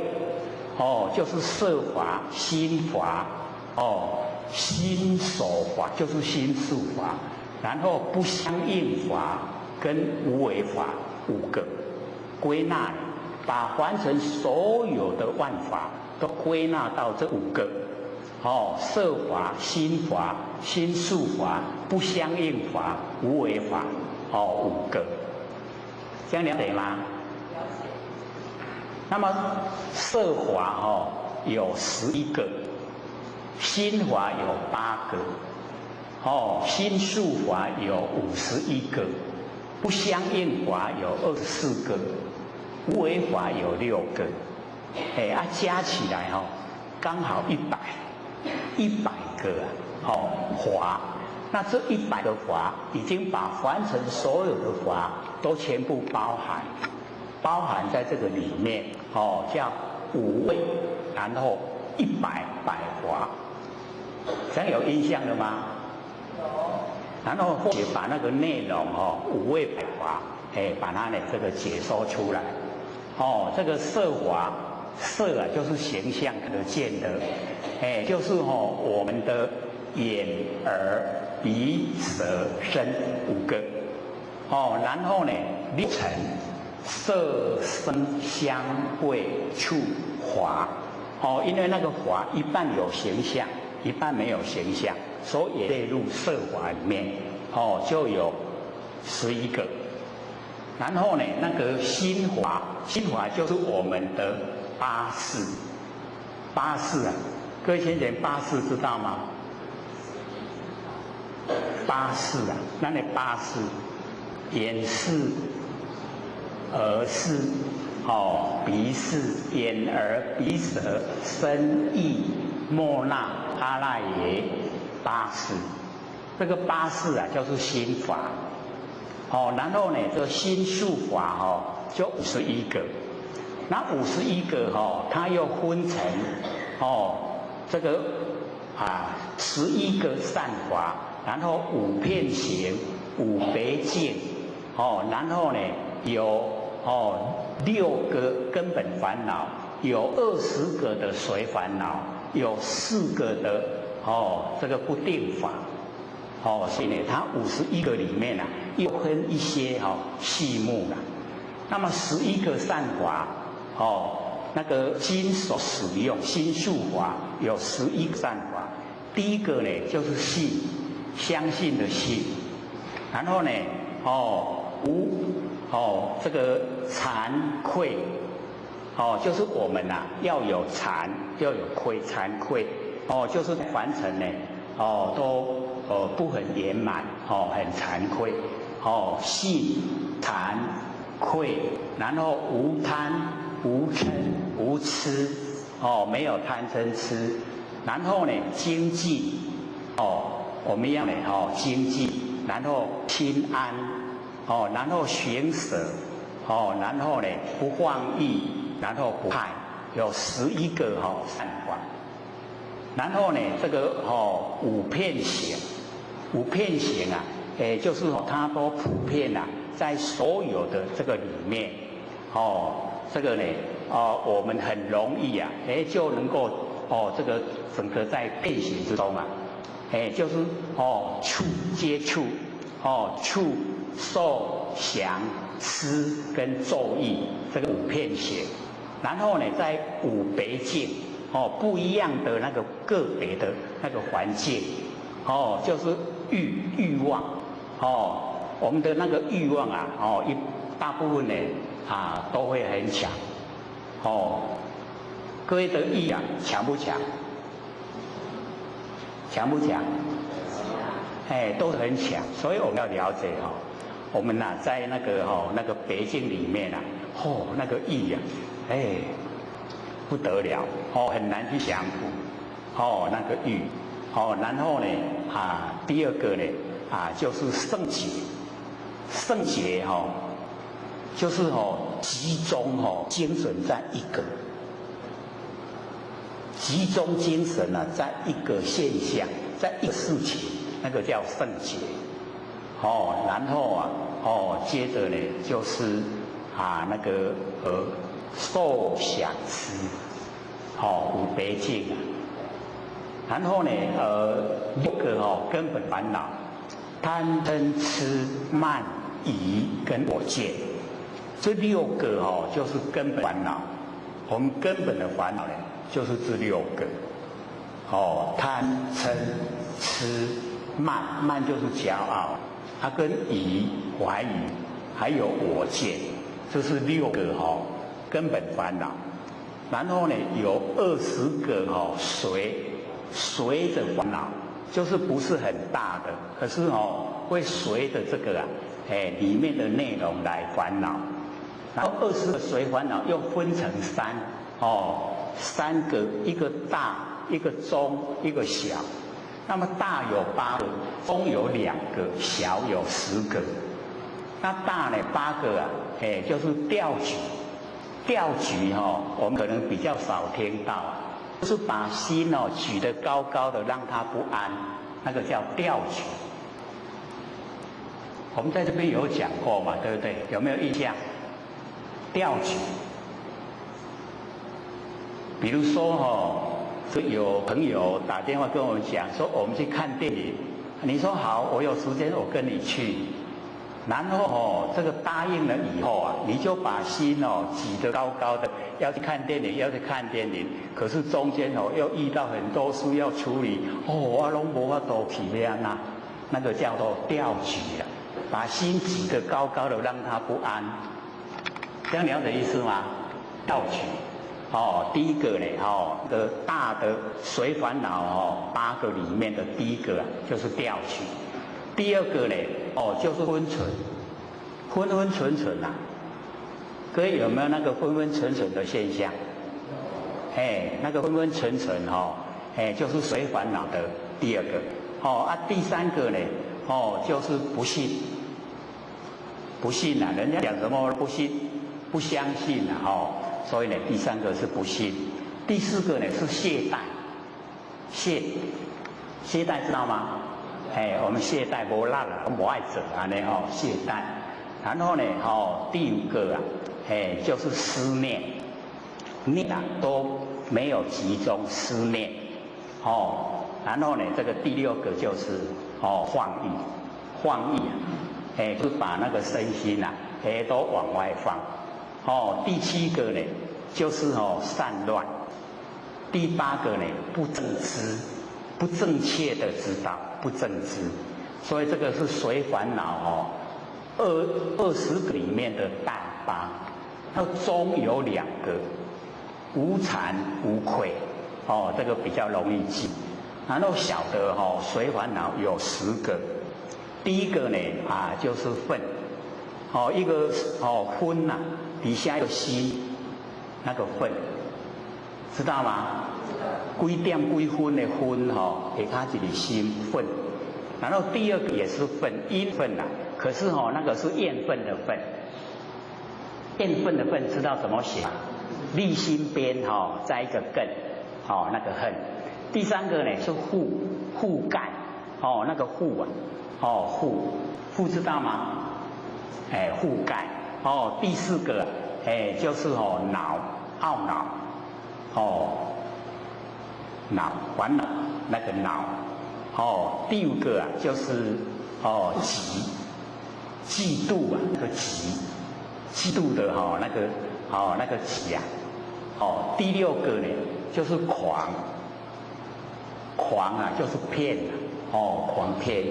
就是色法、心法心手法就是心术法，然后不相应法跟无为法5个归纳，把凡尘所有的万法都归纳到这5个色法、心法、心术法、不相应法、无为法5个，这样了解吗？了解。那么色法有11个，心法有8个心术法有51个，不相应法有24个，无为法有6个，加起来刚好100个法。那这100个法已经把凡尘所有的法都全部包含在这个里面叫5位，然后100百法，这样有印象了吗？有。然后或许把那个内容5位百法把它呢这个解说出来这个色法，色就是形象可见的就是我们的眼、耳、鼻、舌、身5个然后呢6尘，色、声、香、味、触、法因为那个法一半有形象，一半没有形象，所以也列入色法里面就有11个。然后呢那个心法就是我们的8识各位先生8识知道吗？8识那你8识眼识、耳识鼻识、眼耳鼻舌身意莫那阿赖耶8识，这个8识就是心法然后呢这个心术法就51个，那51个它又分成这个11个善法，然后5遍行、5别境然后呢有6个根本烦恼，有20个的随烦恼，有4个的这个不定法所以呢它51个里面又分一些细目了。那么11个善法那个心所使用心术法有11个善法。第一个呢就是信，相信的信，然后呢这个惭愧就是我们要有惭要有愧，惭愧就是凡尘呢都不很圆满很惭愧信、惭、愧，然后无贪、无嗔、无痴没有贪嗔痴，然后呢精进我们要呢精进，然后心安然后行舍然后呢不放逸，然后不害，有11个善法。然后呢这个5遍行，5遍行就是它都普遍在所有的这个里面这个呢我们很容易就能够这个整个在遍行之中就是触接触触受想思跟咒意，这个5遍行然后呢，在五别境哦，不一样的那个个别的那个环境哦，就是欲望哦，我们的那个欲望啊哦，大部分呢都会很强哦。各位的欲啊强不强？强不强？都很强，所以我们要了解哦。我们在那个别境里面那个欲啊，不得了哦，很难去降服哦，那个欲哦。然后呢第二个呢就是圣洁，圣洁就是集中精神在一个。集中精神在一个现象，在一个事情，那个叫圣洁。然后接着呢就是那个受想思，五别境然后呢六个根本烦恼，贪嗔痴慢疑跟我见，这六个就是根本烦恼。我们根本的烦恼呢，就是这六个贪嗔痴慢就是骄傲，跟疑怀疑，还有我见，这是六个根本烦恼。然后呢，有20个随着烦恼，就是不是很大的，可是会随着这个里面的内容来烦恼。然后20个随烦恼又分成3个，一个大，一个中，一个小。那么大有8个，中有2个，小有10个。那大呢8个就是调举。调举我们可能比较少听到，就是把心举得高高的，让它不安，那个叫调举。我们在这边有讲过嘛，对不对？有没有印象？调举，比如说有朋友打电话跟我们讲说，我们去看电影，你说好，我有时间我跟你去，然后这个答应了以后你就把心举得高高的，要去看电影，要去看电影，可是中间又遇到很多事要处理，我都没法度去那，那个叫做调举了，把心举得高高的，让它不安。这样了解意思吗？调举第一个呢的大的随烦恼8个里面的第一个就是调举。第二个呢就是昏沉，昏昏沉沉各位有没有那个昏昏沉沉的现象？那个昏昏沉沉就是随烦恼的第二个第三个呢就是不信，不信人家讲什么不信，不相信所以呢第三个是不信。第四个呢是懈怠，懈怠知道吗？我们懈怠不懒了，不爱做懈怠。然后呢第5个就是思念，念都没有集中思念然后呢这个第6个就是放逸就是把那个身心都往外放第7个呢就是散乱。第8个呢不正知，不正确的知道，不正知。所以这个是随烦恼20个里面的第8。那中有2个，无惭无愧这个比较容易记。然后小的随烦恼有10个。第一个呢就是愤一个昏底下有心，那个愤知道吗？几点几分的分下它就是心愤。然后第2个也是愤，阴愤可是那个是厌愤的愤。厌愤的愤知道怎么写吗？立心边再一个艮那个恨。第3个呢是覆盖那个覆覆知道吗？覆盖第4个就是恼，懊恼恼烦恼那个恼第5个就是嫉妒那个嫉妒的那个嫉哦，第6个呢就是狂，狂啊就是骗啊，哦，狂骗，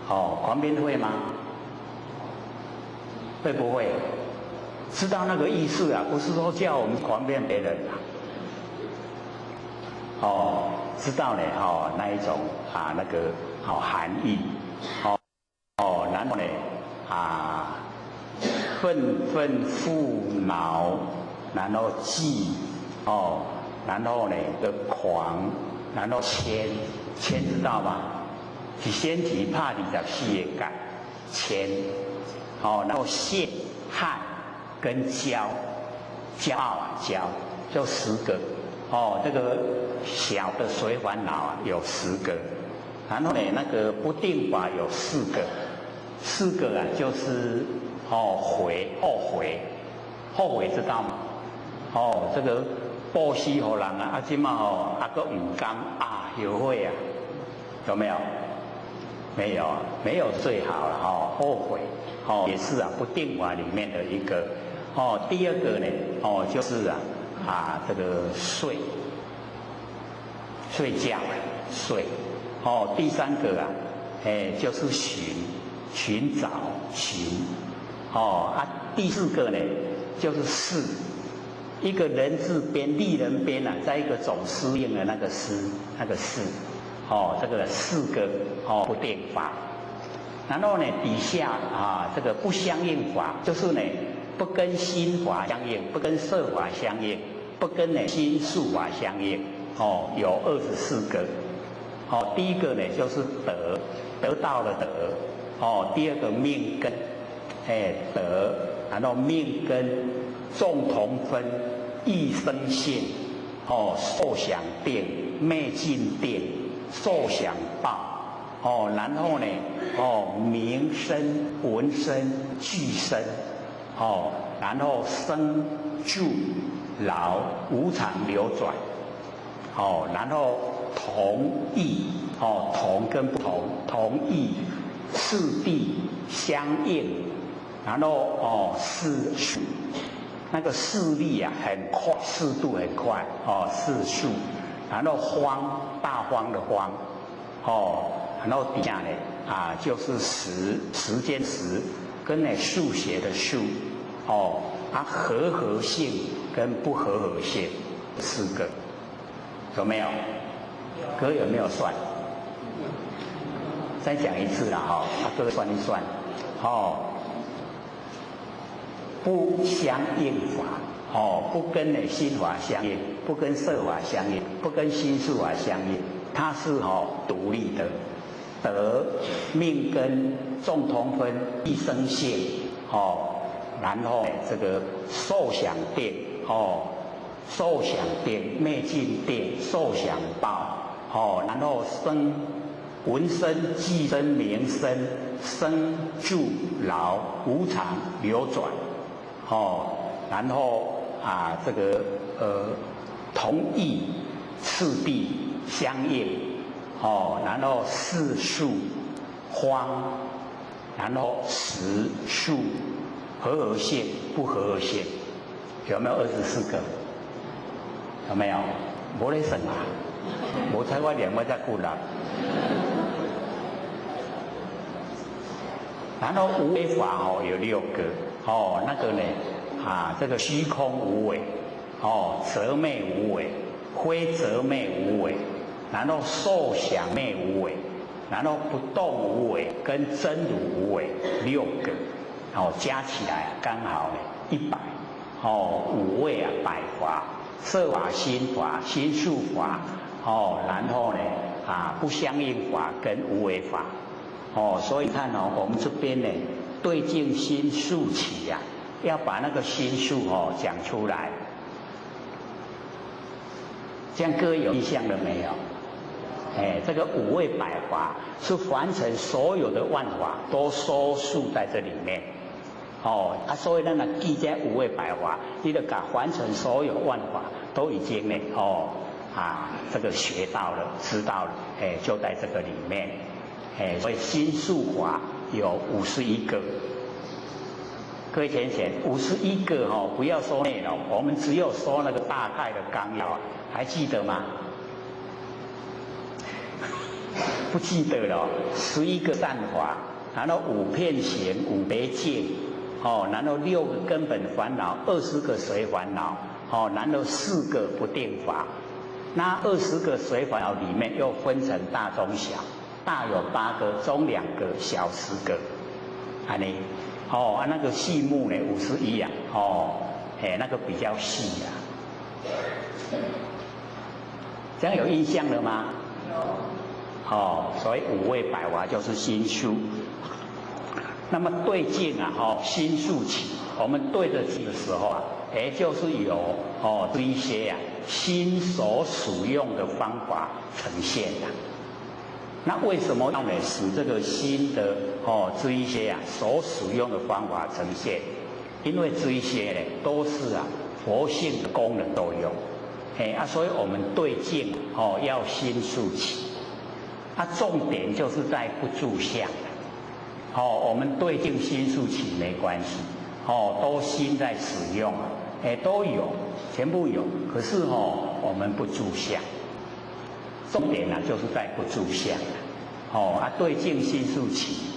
哦，狂骗会吗？会不会？知道那个意思啊？不是说叫我们狂骗别人啊。哦，知道呢，哦，那一种啊，那个含义，哦，然后呢，愤愤负恼，然后忌，哦，然后呢的狂，然后谦知道吗？是先提怕你的事业感，谦，哦，然后陷害跟骄傲啊，骄就10个，哦，这个小的随烦恼啊有10个，然后呢那个不定法有4个，4个啊就是后悔，后悔知道吗？哦，这个报喜予人啊，今嘛哦个唔甘啊，后悔啊，有没有？没有，没有最好了哦，后悔哦也是啊不定法里面的一个哦。第2个呢哦就是这个睡觉睡哦。第3个就是寻找哦第4个呢就是事，一个人字边立人边啊，在一个总司令的那个事哦，这个4个哦不定法。然后呢底下这个不相应法，就是呢不跟心法相应，不跟色法相应，不跟呢心术法相应哦，有24个哦。第1个呢就是得到了得哦。第2个命根得，然后命根众同分异生性哦，受想定昧尽定受想报哦，然后呢名声闻声俱生哦，然后生住老无常流转哦，然后同义哦，同跟不同，同义次第相应，然后世数，那个视力啊很快，视度很快哦，视数，然后荒大荒的荒哦，然后底下呢就是时间时跟那数学的数哦，和合性跟不和合性4个，有没有？哥有没有算？再讲一次啦哈，哥算一算哦。不相应法哦，不跟呢心法相应，不跟色法相应，不跟心术法相应，它是独立的。得命根众同分一生性哦，然后这个受想定哦，受想定昧尽定受想报哦，然后生闻声俱生名声生住老无常流转哦，然后这个同义次第相应哦，然后世数荒，然后时数和合性不和合性，有没有24个？有没有？没得算啊，没猜我2位在顾了。然后无为法有6个哦，那个呢这个虚空无为哦，则昧无为，非则昧无为，然后受想昧无为，然后不动无为跟真如无为6个哦，加起来刚好呢100哦，5位百法，色法、心法、心术法哦，然后呢不相应法跟无为法哦，所以看我们这边呢对境心术起呀，要把那个心术讲出来，这样各位有印象了没有？这个5位百法是凡尘所有的万法都收束在这里面哦，所以咱记这5位百法，你就把凡尘所有万法都已经呢这个学到了，知道了，就在这个里面，所以心术法有51个各位浅显，51个不要说内容，我们只有说那个大概的纲要，还记得吗？不记得了，11个善法，然后5遍行，5别境，然后6个根本烦恼，20个随烦恼，然后4个不定法。那20个随烦恼里面又分成大、中、小，大有8个，中2个，小10个，安尼。那个细目呢51啊，那个比较细啊。这样有印象了吗？有。所以5位百华就是心数。那么对境啊，心数起，我们对着境的时候啊，就是有这一些心所使用的方法呈现的。那为什么要使这个心的这一些所使用的方法呈现？因为这一些呢都是佛性的功能都有，所以我们对境要心数起，重点就是在不住相的，我们对境心数起没关系，都心在使用，都有，全部有，可是我们不住相。重点就是在不住相，对境心数起，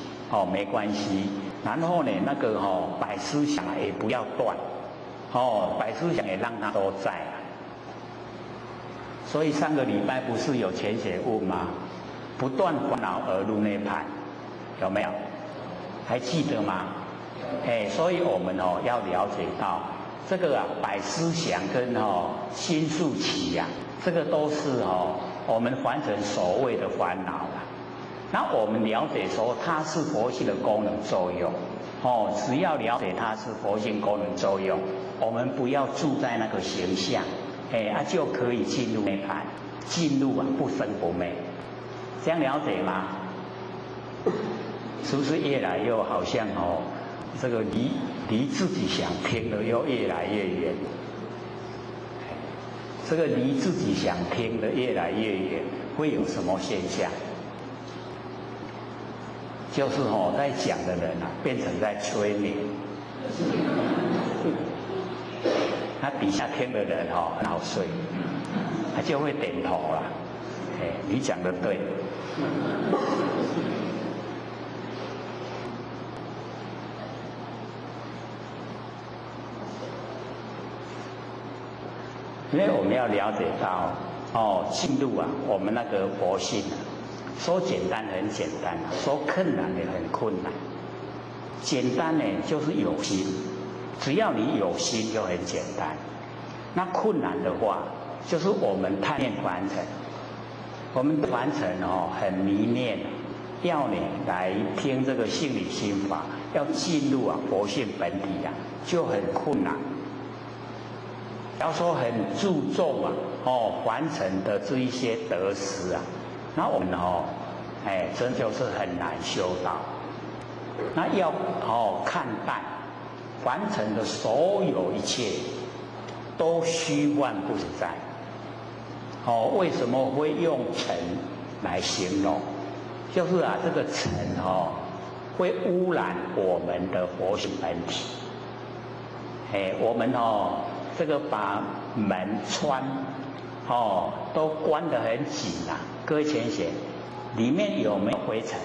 没关系。然后呢，那个百思想也不要断，百思想也让它都在。所以上个礼拜不是有浅显问吗？不断烦恼而入涅槃，有没有？还记得吗？所以我们要了解到这个百思想跟心数起这个都是我们凡尘所谓的烦恼啦。那我们了解说它是佛性的功能作用，只要了解它是佛性功能作用，我们不要住在那个形象，就可以进入涅槃，进入不生不灭。这样了解吗？是不是越来越好像这个离自己想听的又越来越远？这个离自己想听的越来越远，会有什么现象？就是在讲的人变成在催眠，他底下听的人很好睡，他就会点头了。你讲的对。因为我们要了解到进入我们那个佛性说简单很简单，说困难也很困难。简单呢就是有心，只要你有心就很简单。那困难的话，就是我们贪念凡尘，我们凡尘很迷恋，要你来听这个性理心法，要进入佛性本体就很困难。要说很注重凡尘的这一些得失那我们真就是很难修到。那要看待凡尘的所有一切都虚幻不实在。为什么会用尘来形容？就是这个尘会污染我们的佛性本体。我们这个把门窗都关得很紧各位浅显，里面有没有灰尘？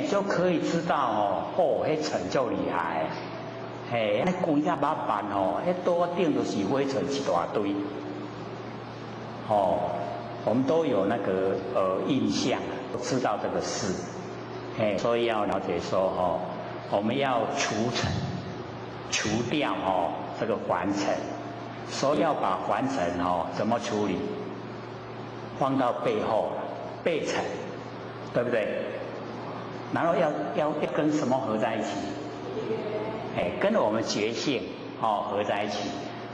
就可以知道那尘就厉害。那规下把板那桌顶都是灰尘一大堆。我们都有那个印象，都知道这个事。所以要了解说我们要除尘，除掉这个凡尘，所以要把凡尘怎么处理？放到背后，背尘，对不对？然后要跟什么合在一起？跟我们觉性合在一起，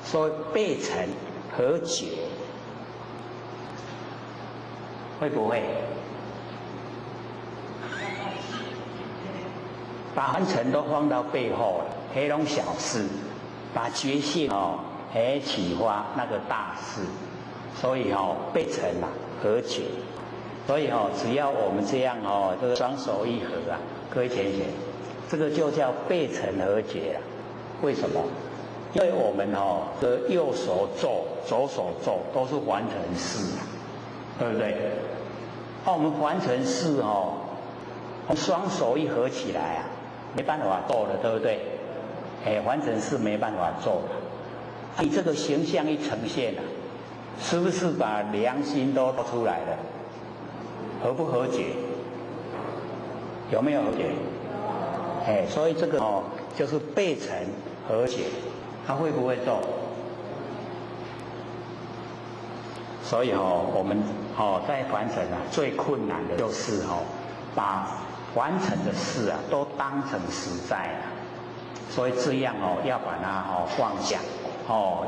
所以背尘和觉，会不会？把凡尘都放到背后了，那种小事。把觉性启发那个大事，所以背尘和觉，所以只要我们这样这个双手一合各位浅显，这个就叫背尘和解了。为什么？因为我们的右手做、左手做都是凡尘事，对不对？我们凡尘事双手一合起来啊，没办法做了，对不对？凡尘事没办法做了。你这个形象一呈现啊，是不是把良心都出来了？和不和解？有没有和解？所以这个就是背尘和解，它会不会动？所以我们在凡尘啊，最困难的就是把凡尘的事啊都当成实在了。所以这样要把它放下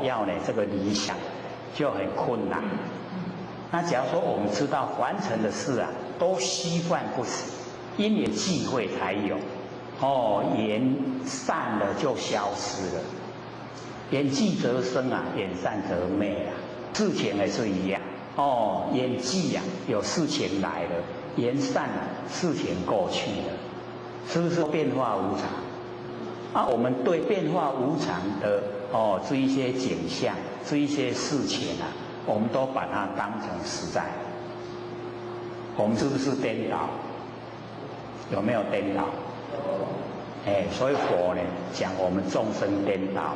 要这个理想就很困难。那假如说我们知道凡尘的事啊都虚幻不实，因缘际会才有，缘散了就消失了，缘聚则生啊，缘散则灭啊。事情也是一样缘聚啊有事情来了，缘散了事情过去了，是不是变化无常？我们对变化无常的这一些景象、这一些事情啊，我们都把它当成实在。我们是不是颠倒？有没有颠倒？所以佛呢讲我们众生颠倒，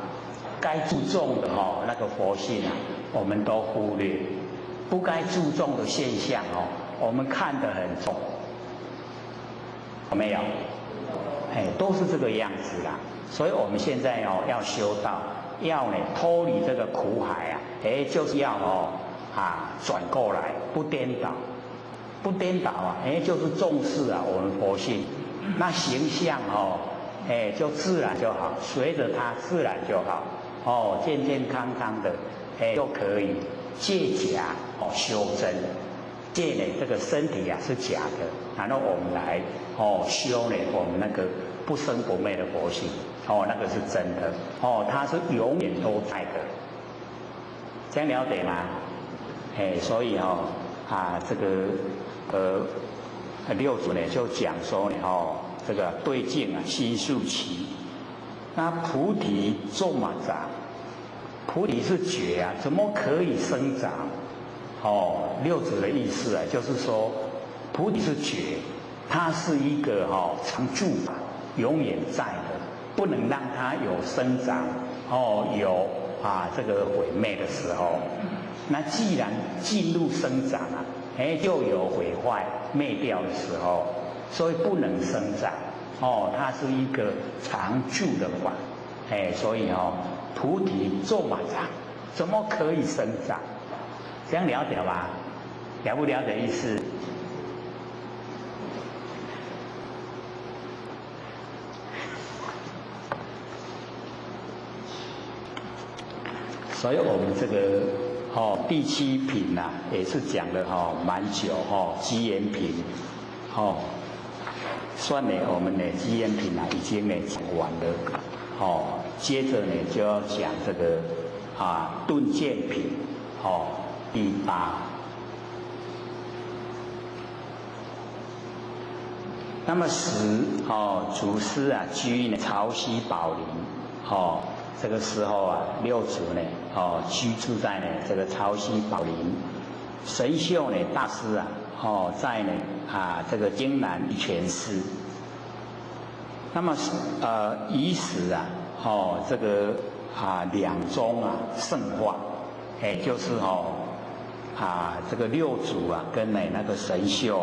该注重的那个佛性啊，我们都忽略；不该注重的现象我们看得很重。有没有？都是这个样子啦。所以我们现在要修道，要脱离这个苦海啊，就是要转过来，不颠倒，不颠倒啊，就是重视啊我们佛性，那形象就自然就好，随着它自然就好，健健康康的，就可以借假修真，借这个身体啊是假的，然后我们来修我们那个不生不灭的佛性，那个是真的，它是永远都在的，这样了解吗？所以这个六祖呢就讲说这个对境啊心速起，那菩提种嘛长，菩提是觉啊，怎么可以生长？六祖的意思啊，就是说菩提是觉，它是一个常住法，永远在的，不能让它有生长有这个毁灭的时候。那既然进入生长啊，就有毁坏灭掉的时候，所以不能生长它是一个常住的法，所以菩提种嘛长，怎么可以生长？这样了解吧？了不了解意思？所以我们这个第七品啊，也是讲了蛮久机缘品算呢我们的机缘品啊已经讲完了接着呢就要讲这个顿渐品第八。那么祖师啊居潮汐宝林这个时候啊，六祖呢居住在这个潮汐宝林，神秀呢大师啊在这个京南泉寺。那么以时啊这个两宗啊盛化，就是这个六祖啊跟那个神秀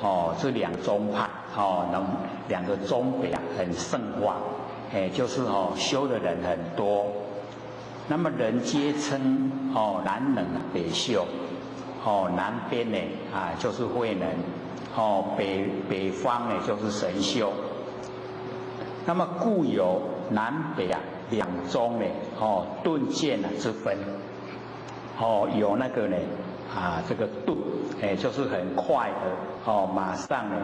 啊这两宗派两个宗北啊很盛化。就是修的人很多，那么人皆称南能北秀，南边呢就是慧能，北方呢就是神秀。那么故有南北两宗呢顿渐之分，有那个呢这个顿就是很快的马上呢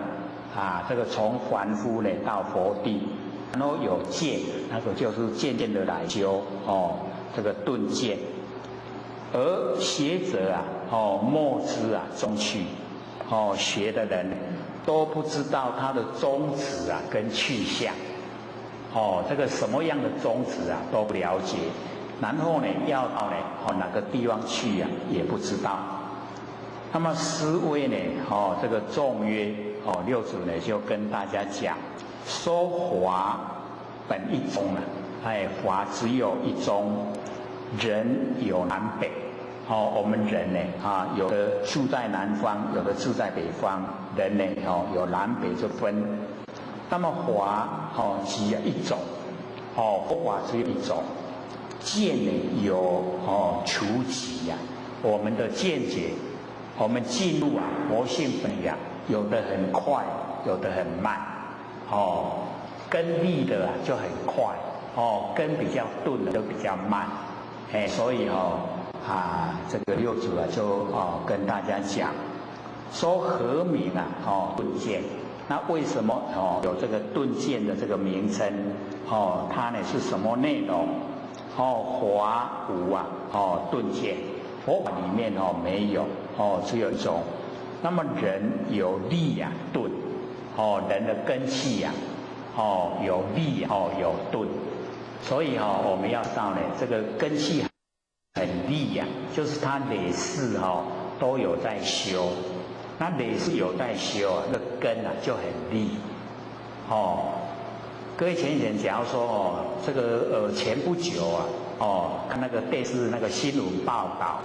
这个从凡夫呢到佛地。然后有渐，那个就是渐渐的来修这个顿渐，而学者莫知终去，学的人都不知道他的宗旨跟去向，这个什么样的宗旨啊都不了解，然后呢要到呢哪个地方去啊也不知道。那么师威呢这个众曰六祖呢就跟大家讲，说法本一宗啊，法只有一宗，人有南北。我们人呢有的住在南方，有的住在北方，人呢有南北之分。那么法只有一种，法只有一种，见呢有除己呀，我们的见解，我们进入佛性本呀，有的很快，有的很慢，根利的就很快，根比较钝的就比较慢，所以这个六祖就跟大家讲，说何名顿见？那为什么有这个顿见的这个名称？它呢是什么内容？法无顿见，佛法里面没有，只有一种。那么人有力顿，人的根气有力有顿，所以我们要到呢这个根气很利就是他累世都有在修，那累世有在修那个根就很利。各位前人假如说这个前不久看那个电视那个新闻报道，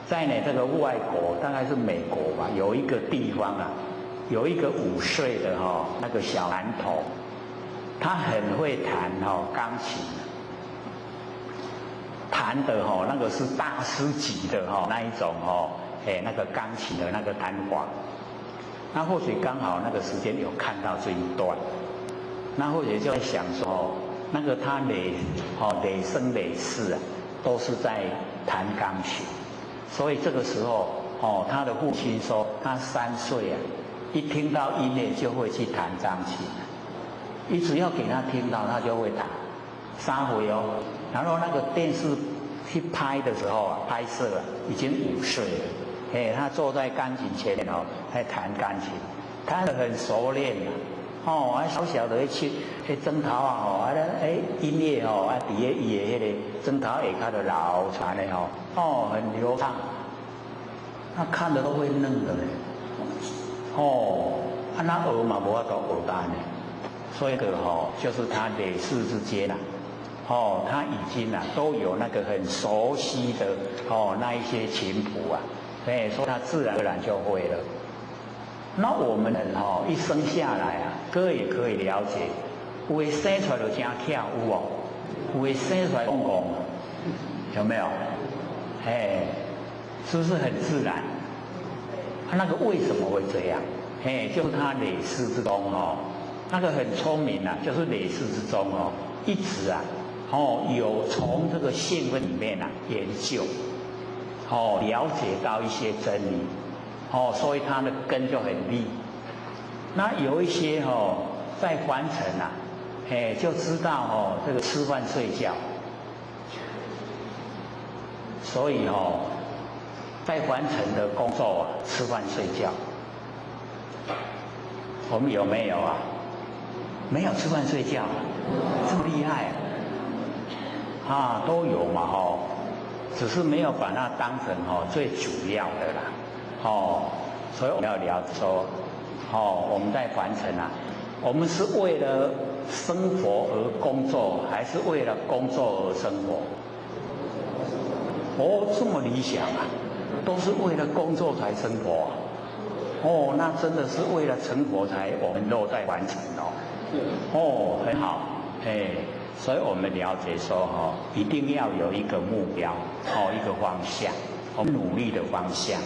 在呢这个外国大概是美国吧，有一个地方有一个5岁的那个小男童，他很会弹钢琴。弹的那个是大师级的那一种那个钢琴的那个弹法。那或许刚好那个时间有看到这一段，那或许就在想说，那个他累生累世都是在弹钢琴，所以这个时候他的父亲说他3岁一听到音乐就会去弹钢琴，你只要给他听到他就会弹，3回然后那个电视去拍的时候拍摄已经5岁了，他坐在钢琴前面在弹钢琴，弹得很熟练小小的去枕头音乐底下伊的迄个枕头下骹就流传的很流畅，那看的都会愣的嘞，那学嘛无法度学单的，所以就是他累世之间他已经都有那个很熟悉的那一些琴谱所以他自然而然就会了。那我们人一生下来各位也可以了解，有的生出来就真巧有的生出来公公，有没有？是不是很自然？那个为什么会这样？就是他累世之中那个很聪明就是累世之中一直有从这个性分里面研究，了解到一些真理，所以他的根就很利。那有一些在凡尘就知道这个吃饭睡觉，所以在凡尘的工作吃饭睡觉，我们有没有没有吃饭睡觉，这么厉害都有嘛只是没有把它当成最主要的啦所以我们要了解说我们在凡尘我们是为了生活而工作，还是为了工作而生活？这么理想都是为了工作才生活那真的是为了成佛才我们都在完成很好所以我们了解说一定要有一个目标一个方向，我们努力的方向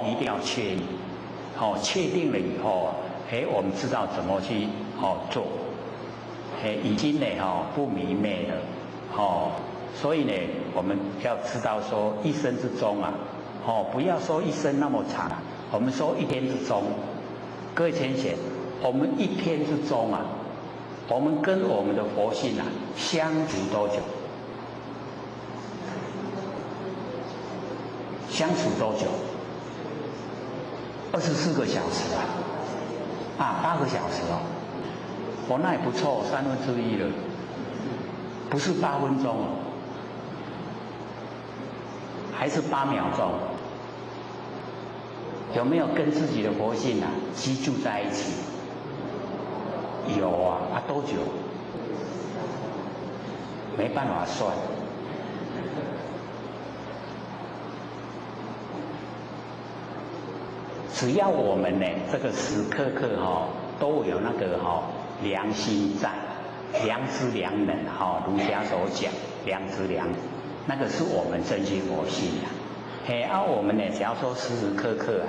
一定要确立确定了以后我们知道怎么去做已经呢不迷昧了所以呢我们要知道说一生之中不要说一生那么长我们说一天之中，各位浅显，我们一天之中我们跟我们的佛性相处多久？相处多久？24个小时8个小时哦，那也不错，1/3了，不是8分钟哦，还是8秒钟。有没有跟自己的佛性居住在一起？有啊，多久？没办法算。只要我们呢，这个时刻刻都有那个良心在，良知良能儒家所讲良知良能，那个是我们真心佛性我们呢，只要说时时刻刻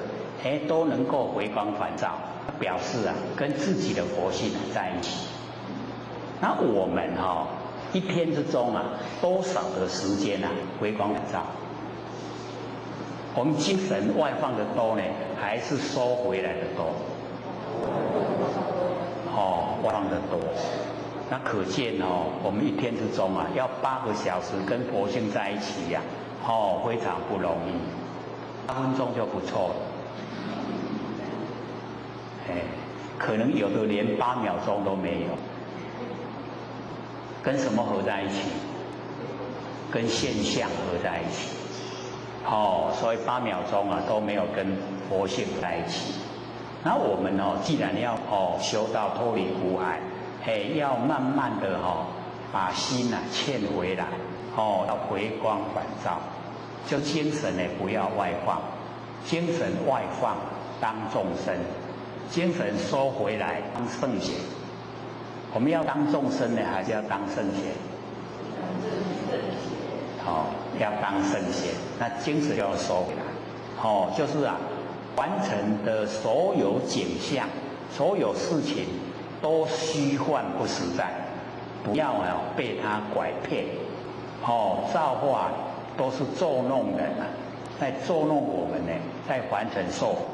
都能够回光返照，表示跟自己的佛性在一起。那我们一天之中多少的时间回光返照？我们精神外放的多呢，还是收回来的多？外放的多。那可见我们一天之中要8个小时跟佛性在一起非常不容易，8分钟就不错了。可能有的连8秒钟都没有。跟什么合在一起？跟现象合在一起。所以8秒钟都没有跟佛性在一起。那我们既然要修到脱离苦海，要慢慢的把心欠回来，要回光返照，就精神呢不要外放，精神外放当众生，精神收回来当圣贤。我们要当众生呢，还是要当圣贤？要当圣贤，那精神就要收回来。就是完成的所有景象、所有事情都虚幻不实在，不要被他拐骗。造化都是捉弄人在捉弄我们呢，在凡尘受苦。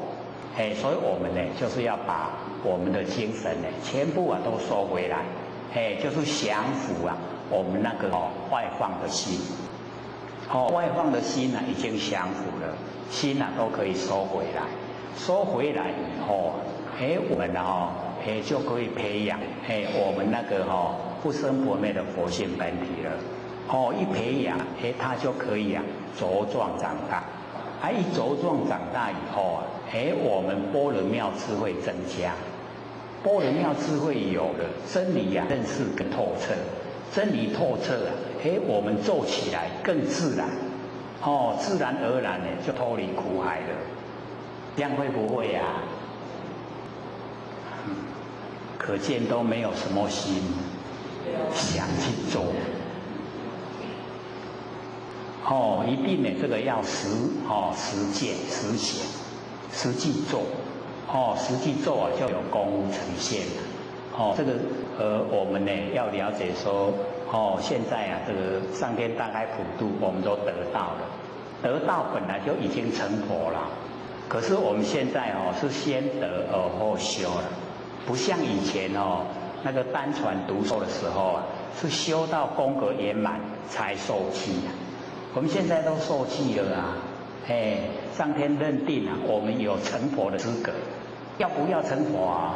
所以我们呢，就是要把我们的精神呢，全部都收回来，就是降服我们那个外放的心。外放的心已经降服了，心都可以收回来。收回来以后我们就可以培养我们那个不生不灭的佛性本体了。一培养它就可以茁壮长大。一茁壮长大以后我们般若妙智慧增加。般若妙智慧有了，真理认识更透彻。真理透彻我们做起来更自然。自然而然就脱离苦海了。这样会不会可见都没有什么心想去做。一定呢，这个要实践、实行、实际做。实际做就有功夫呈现了。这个我们呢要了解说，现在这个上天大开普度，我们都得到了，得到本来就已经成佛了。可是我们现在是先得而后修了，不像以前那个单传独授的时候是修到功格圆满才受记我们现在都受记了上天认定我们有成佛的资格，要不要成佛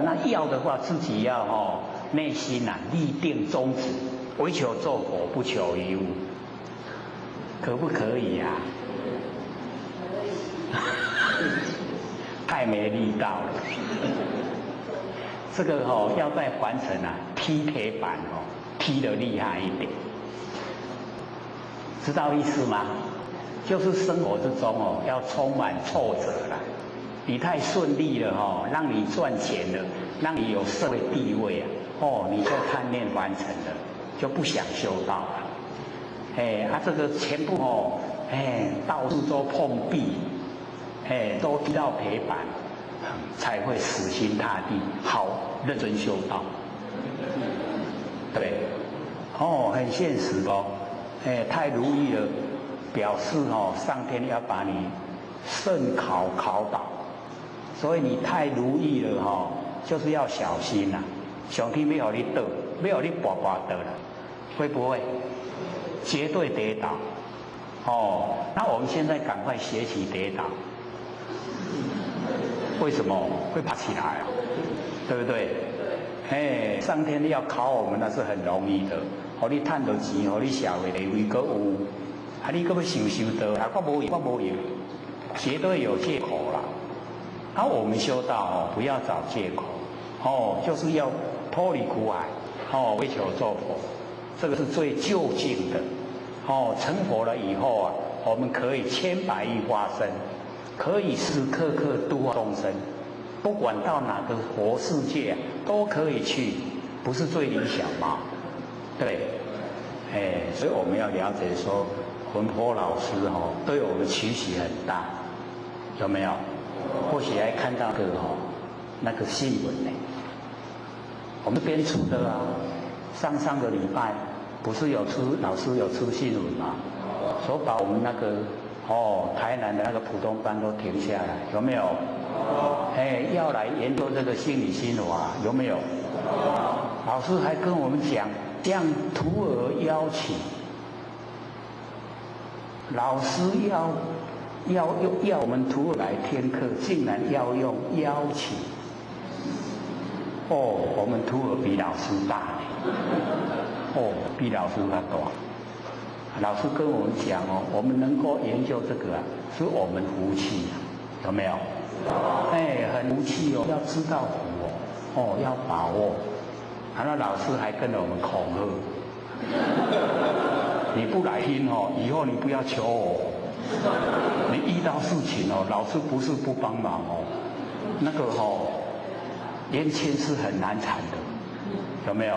那要的话，自己要内心立定宗旨，唯求做佛，不求于物，可不可以太没力道了。这个要在凡尘踢铁板踢得厉害一点，知道意思吗？就是生活之中要充满挫折了。你太顺利了让你赚钱了，让你有社会地位你就贪恋凡尘了，就不想修道了。这个全部到处都碰壁，都踢到铁板，才会死心塌地，好认真修道。对，很现实太如意了，表示上天要把你慎考倒。所以你太如意了就是要小心上天要你倒，要你跋得了，会不会？绝对跌倒。那我们现在赶快学习跌倒。为什么会爬起来对不对？哎，上天要考我们那是很容易的，互你赚到钱，互你社会地位搁有，啊你搁要受到，啊我无用，绝对有借口啦。啊，我们修道哦，不要找借口，哦，就是要脱离苦海，哦，为求做佛，这个是最究竟的。哦，成佛了以后啊，我们可以千百亿化身，可以时时刻刻度化众生，不管到哪个佛世界啊，都可以去，不是最理想吗？对，哎，所以我们要了解说，文波老师哦，对我们期许很大，有没有？或许还看到那个新闻呢，我们编出的啊，上个礼拜不是老师有出新闻吗？说把我们那个台南的那个普通班都停下来，有没有？哎，要来研究这个心理心法，有没有？老师还跟我们讲，向徒儿邀请，老师要我们徒儿来听课，竟然要用邀请。哦，我们徒儿比老师大呢，哦，比老师还大。老师跟我们讲哦，我们能够研究这个啊，是我们福气啊，有没有？哎，很福气哦，要知道福哦，要把握。那老师还跟着我们恐吓，你不来听哦，以后你不要求我。你遇到事情哦，老师不是不帮忙哦，那个冤亲是很难缠的，有没有？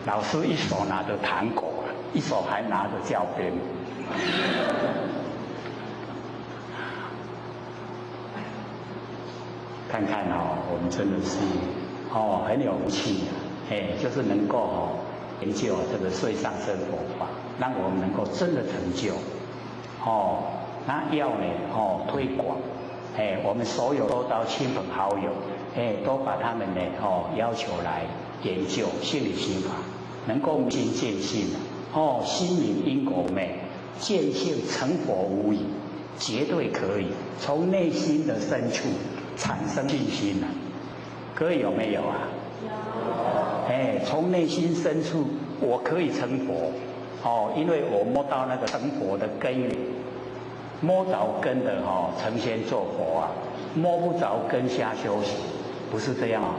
老师一手拿着糖果，一手还拿着教鞭。看看我们真的是很有福气啊，哎，就是能够研究这个最上乘佛法，让我们能够真的成就。那要呢推广，哎，我们所有都到亲朋好友，哎，都把他们呢要求来研究心理心法，能够明心见性，心明因果昧，见性成佛无疑，绝对可以从内心的深处产生信心啊！各位有没有啊？有。哎，从内心深处，我可以成佛，因为我摸到那个成佛的根源，摸着根的成仙做佛啊，摸不着根下修行，不是这样啊？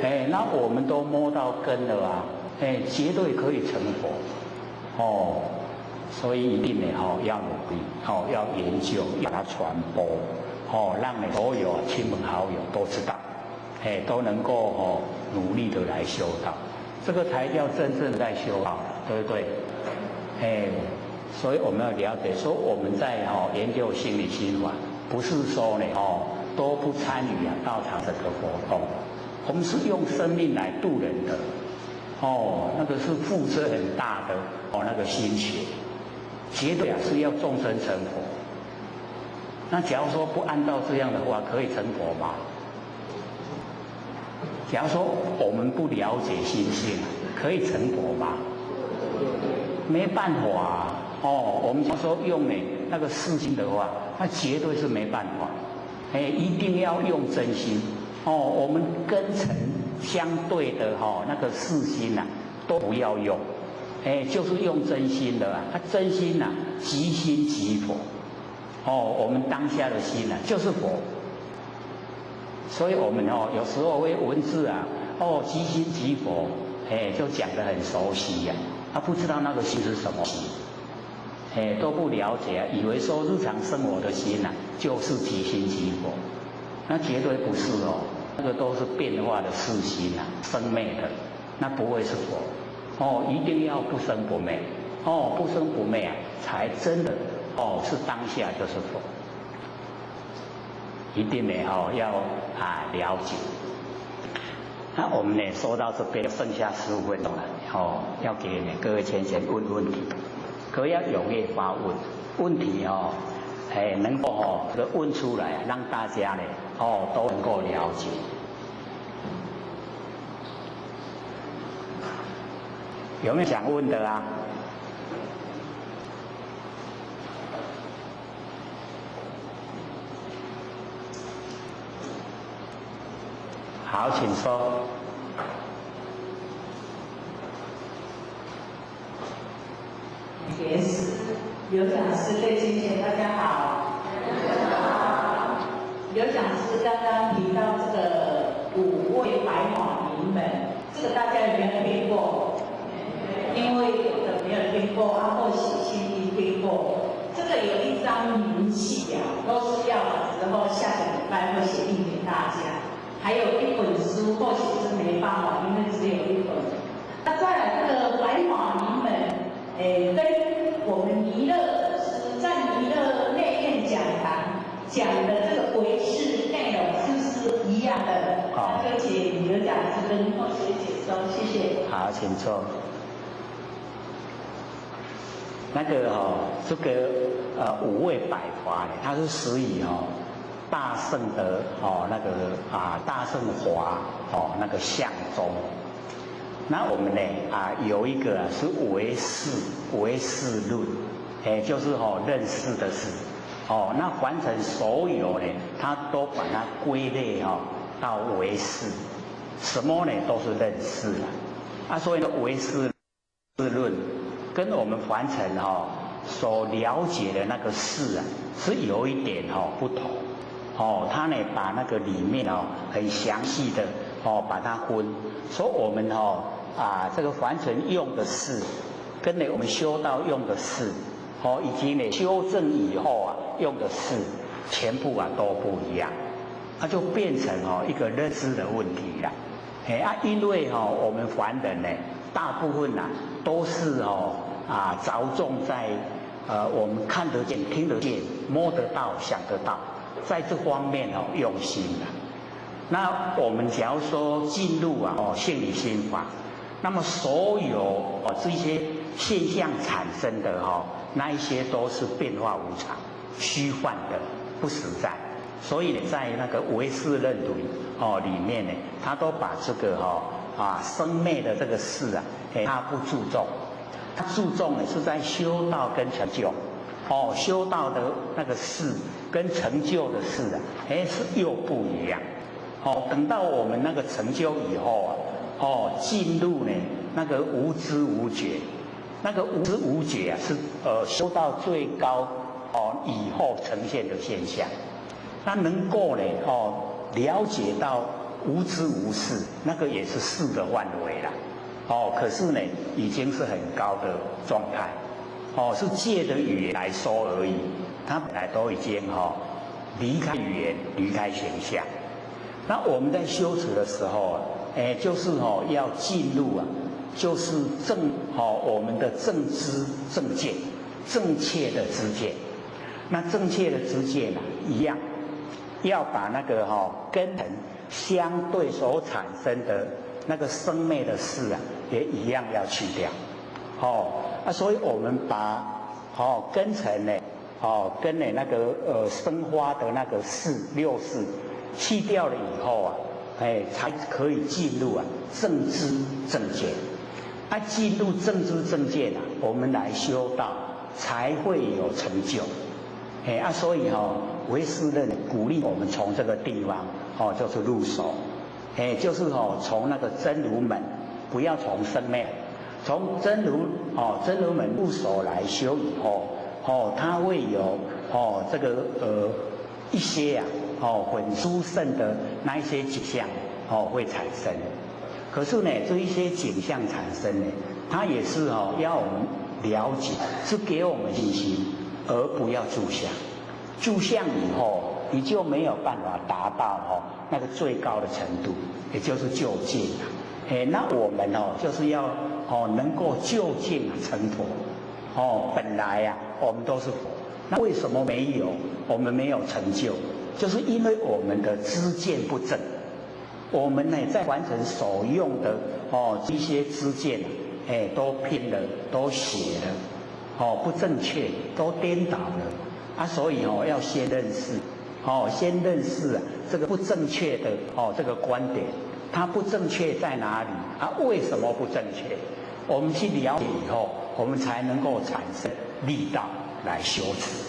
哎，那我们都摸到根了啊，哎，绝对可以成佛，所以一定呢要努力，要研究，要把它传播。让你所有亲朋好友都知道，哎，都能够努力的来修道，这个才叫真正在修道，对不对？哎，所以我们要了解说，我们在研究心理心法，不是说呢都不参与道场这个活动，我们是用生命来度人的，那个是付出很大的那个心血，绝对是要众生成佛。那假如说不按照这样的话，可以成佛吗？假如说我们不了解心性，可以成佛吗？没办法啊！我们说用那个世心的话，那绝对是没办法。哎，一定要用真心。我们根尘相对的那个世心啊，都不要用。哎，就是用真心的啊，它真心啊，即心即佛。我们当下的心啊，就是佛。所以我们有时候会文字啊，即心即佛，哎，就讲得很熟悉呀，不知道那个心是什么心，哎，都不了解，以为说日常生活的心啊，就是即心即佛，那绝对不是哦，那个都是变化的世心啊，生灭的，那不会是佛。一定要不生不灭，不生不灭啊，才真的。是当下就是佛，一定呢要了解。那我们呢说到这边，剩下15分钟了，要给各位先生问问题，各位要踊跃发问，问题哎能够这个问出来，让大家呢都能够了解。有没有想问的啊？好，请说。也是刘讲师对金贤大家好。刘讲师刚刚提到这个5味白马名门，这个大家有没有听过？因为有的没有听过，或许新一听过。这个有一张明细表，都是要的时候下个礼拜会写印给大家。还有一本书，或许是没办法，因为只有1本。那再来这个白马名门。跟我们弥勒在弥勒内院讲堂讲的这个唯识内容是不是一样的？好，那就请刘讲师跟后学解说，谢谢。好，请坐。那个这个5味百华呢，它是始于大圣的那个大圣华那个相宗。那我们呢有一个是唯识论，就是认识的识，那凡尘所有呢，它都把它归类到唯识，什么呢都是认识了，所以呢唯识论跟我们凡尘所了解的那个识是有一点不同，它呢把那个里面很详细的把它分，所以我们这个凡尘用的识，跟我们修道用的识，以及呢修正以后用的识，全部都不一样，它就变成一个认知的问题了。因为我们凡人呢，大部分都是着重在我们看得见、听得见、摸得到、想得到，在这方面用心了。那我们假如说进入性理心法，那么所有这些现象产生的那一些都是变化无常、虚幻的、不实在。所以呢，在那个唯识论里面呢，他都把这个生灭的这个事他不注重，他注重呢是在修道跟成就。修道的那个事跟成就的事是又不一样。等到我们那个成就以后进入呢那个无知无觉，那个无知无觉是修到最高以后呈现的现象。那能够呢了解到无知无事，那个也是事的范围了。可是呢已经是很高的状态。是借着语言来说而已，它本来都已经离开语言，离开形象。那我们在修持的时候就是要进入就是我们的正知正见，正确的知见。那正确的知见一样，要把那个根尘相对所产生的那个生灭的事也一样要去掉。所以我们把根尘呢跟那个生花的那个6识去掉了以后才可以进入正知正见。进入正知正见我们来修道才会有成就。所以唯识论鼓励我们从这个地方就是入手，就是从那个真如门，不要从生灭。从真如门入手来修以后，它会有这个一些很殊胜的那一些景象会产生。可是呢，这一些景象产生呢，它也是要我们了解，是给我们信心，而不要住相。住相以后，你就没有办法达到那个最高的程度，也就是究竟那我们就是要能够究竟成佛。本来我们都是佛，那为什么没有？我们没有成就，就是因为我们的知见不正。我们呢在完成所用的这些知见都偏了，都邪了，不正确，都颠倒了所以要先认识，先认识这个不正确的这个观点。它不正确在哪里为什么不正确？我们去了解以后，我们才能够产生力道来修持。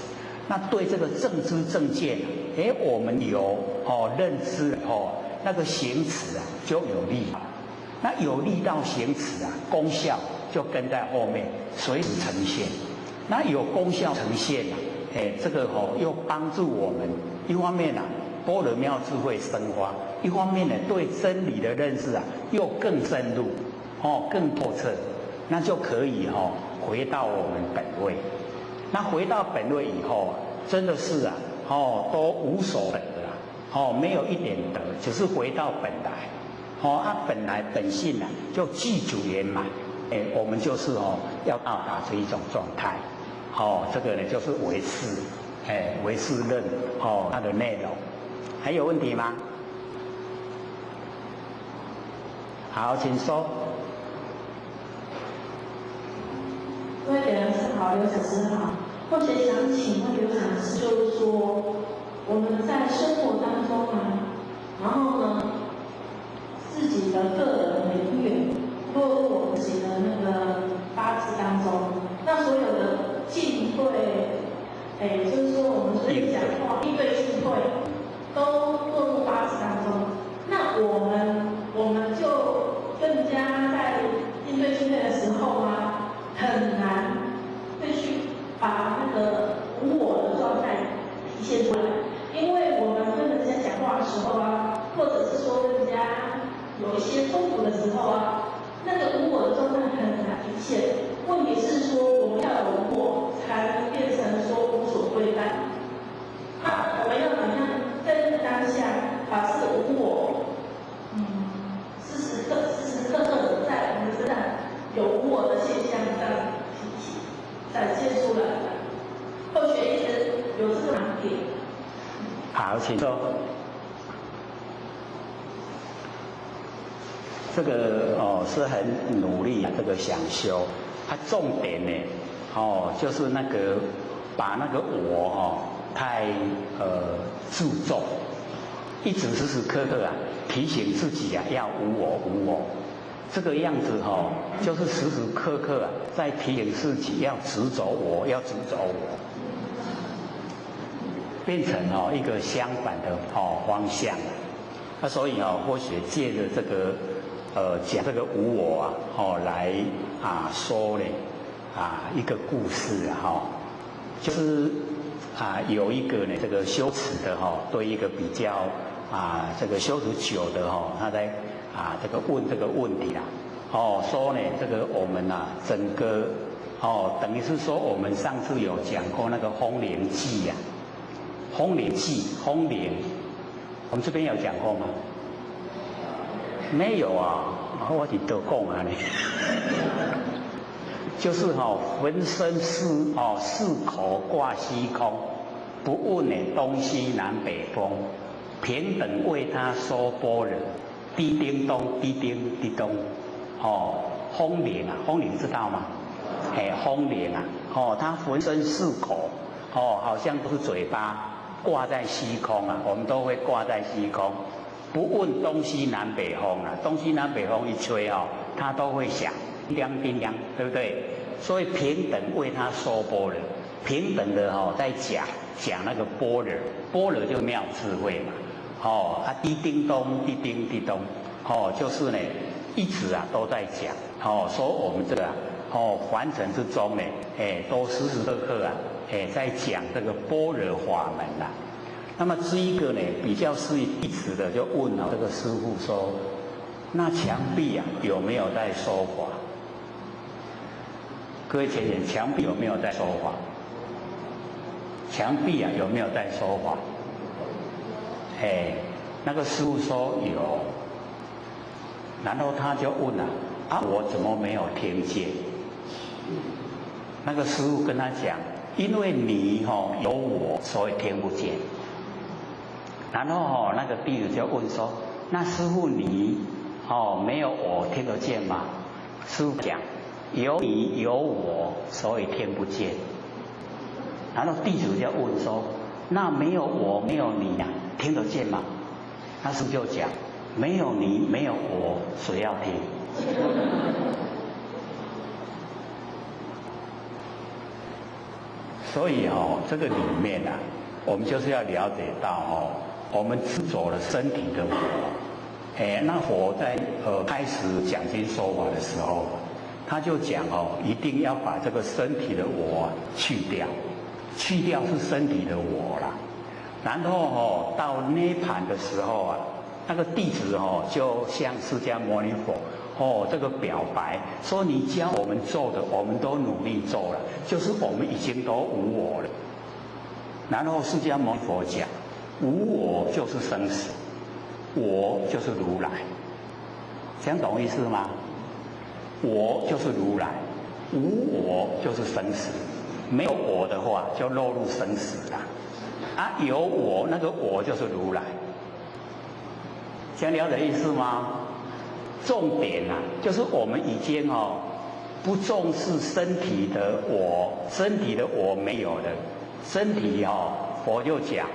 那对这个正知正见我们有认知以后，那个行持啊就有力，那有力道行持啊，功效就跟在后面随时呈现。那有功效呈现啊，这个又帮助我们一方面啊，般若妙智慧生发；一方面呢，对真理的认识啊又更深入，更透彻，那就可以回到我们本位。那回到本位以后啊，真的是啊，都无所得了，没有一点得，只是回到本来，本来本性啊就具足圆满，我们就是要到达这一种状态，这个呢就是唯识，唯识论，它的内容，还有问题吗？好，请说。各位给人是好，刘老师好。或者想请问刘老师，就是说我们在生活当中啊，然后呢，自己的个人的因缘落入我们自己的那个八字当中，那所有的进退，就是说我们所以讲话应对进退都落入八字当中，那我们就更加在应对进退的时候啊，很难会去把那个无我的状态体现出来，因为我们跟人家讲话的时候啊，或者是说人家有一些冲突的时候啊，那个无我的状态很难体现。问题是说，我们要有无我，才能变成说无所对待。那我们要怎么样在这个当下把这个无我，时时刻刻的在我们身上有无我的现象这样展现出来的？或许一直有这个盲点。好，请说。这个是很努力，这个想修，它重点呢，就是那个把那个我太注重，一直时时刻刻啊提醒自己啊要无我无我，这个样子就是时时刻刻啊在提醒自己要执着我，要执着我，变成一个相反的方向。那所以或许借着这个讲这个无我来说呢一个故事就是有一个呢这个修持的对一个比较这个修持久的他在这个问这个问题啦说呢这个我们整个等于是说我们上次有讲过那个风铃记呀，风铃记风铃，我们这边有讲过吗？没有啊，我是都讲啊呢，就是浑身四口挂虚空，不问呢东西南北风，平等为他说般若，滴叮咚滴叮滴咚，风铃啊，风铃知道吗？风铃啊，他浑身四口，好像都是嘴巴挂在虚空啊，我们都会挂在虚空。不问东西南北风东西南北风一吹它都会响，叮当叮当，对不对？所以平等为他说般若，平等的在讲那个般若，般若就是妙智慧嘛，滴叮咚滴叮滴咚，就是呢一直都在讲，说我们这个凡尘之中呢，都时时刻刻在讲这个般若法门啦。那么这一个呢，比较是弟子的，就问这个师父说：“那墙壁有没有在说法？”各位前人，墙壁有没有在说法？墙壁有没有在说法？那个师父说有，然后他就问我怎么没有听见？那个师父跟他讲：“因为你有我，所以听不见。”然后那个弟子就问说：“那师父你没有我听得见吗？”师父讲：“有你有我，所以听不见。”然后弟子就问说：“那没有我没有你听得见吗？”那师父就讲：“没有你没有我，谁要听？”所以这个里面我们就是要了解到我们执着了身体的我，那佛在开始讲经说法的时候，他就讲一定要把这个身体的我去掉，去掉是身体的我啦。然后到涅盘的时候啊，那个弟子就向释迦牟尼佛这个表白说：“你教我们做的，我们都努力做了，就是我们已经都无我了。”然后释迦牟尼佛讲：“无我就是生死，我就是如来。”这样懂意思吗？我就是如来，无我就是生死，没有我的话就落入生死了。有我，那个我就是如来。这样了解意思吗？重点就是我们已经不重视身体的我，身体的我没有了，身体佛就讲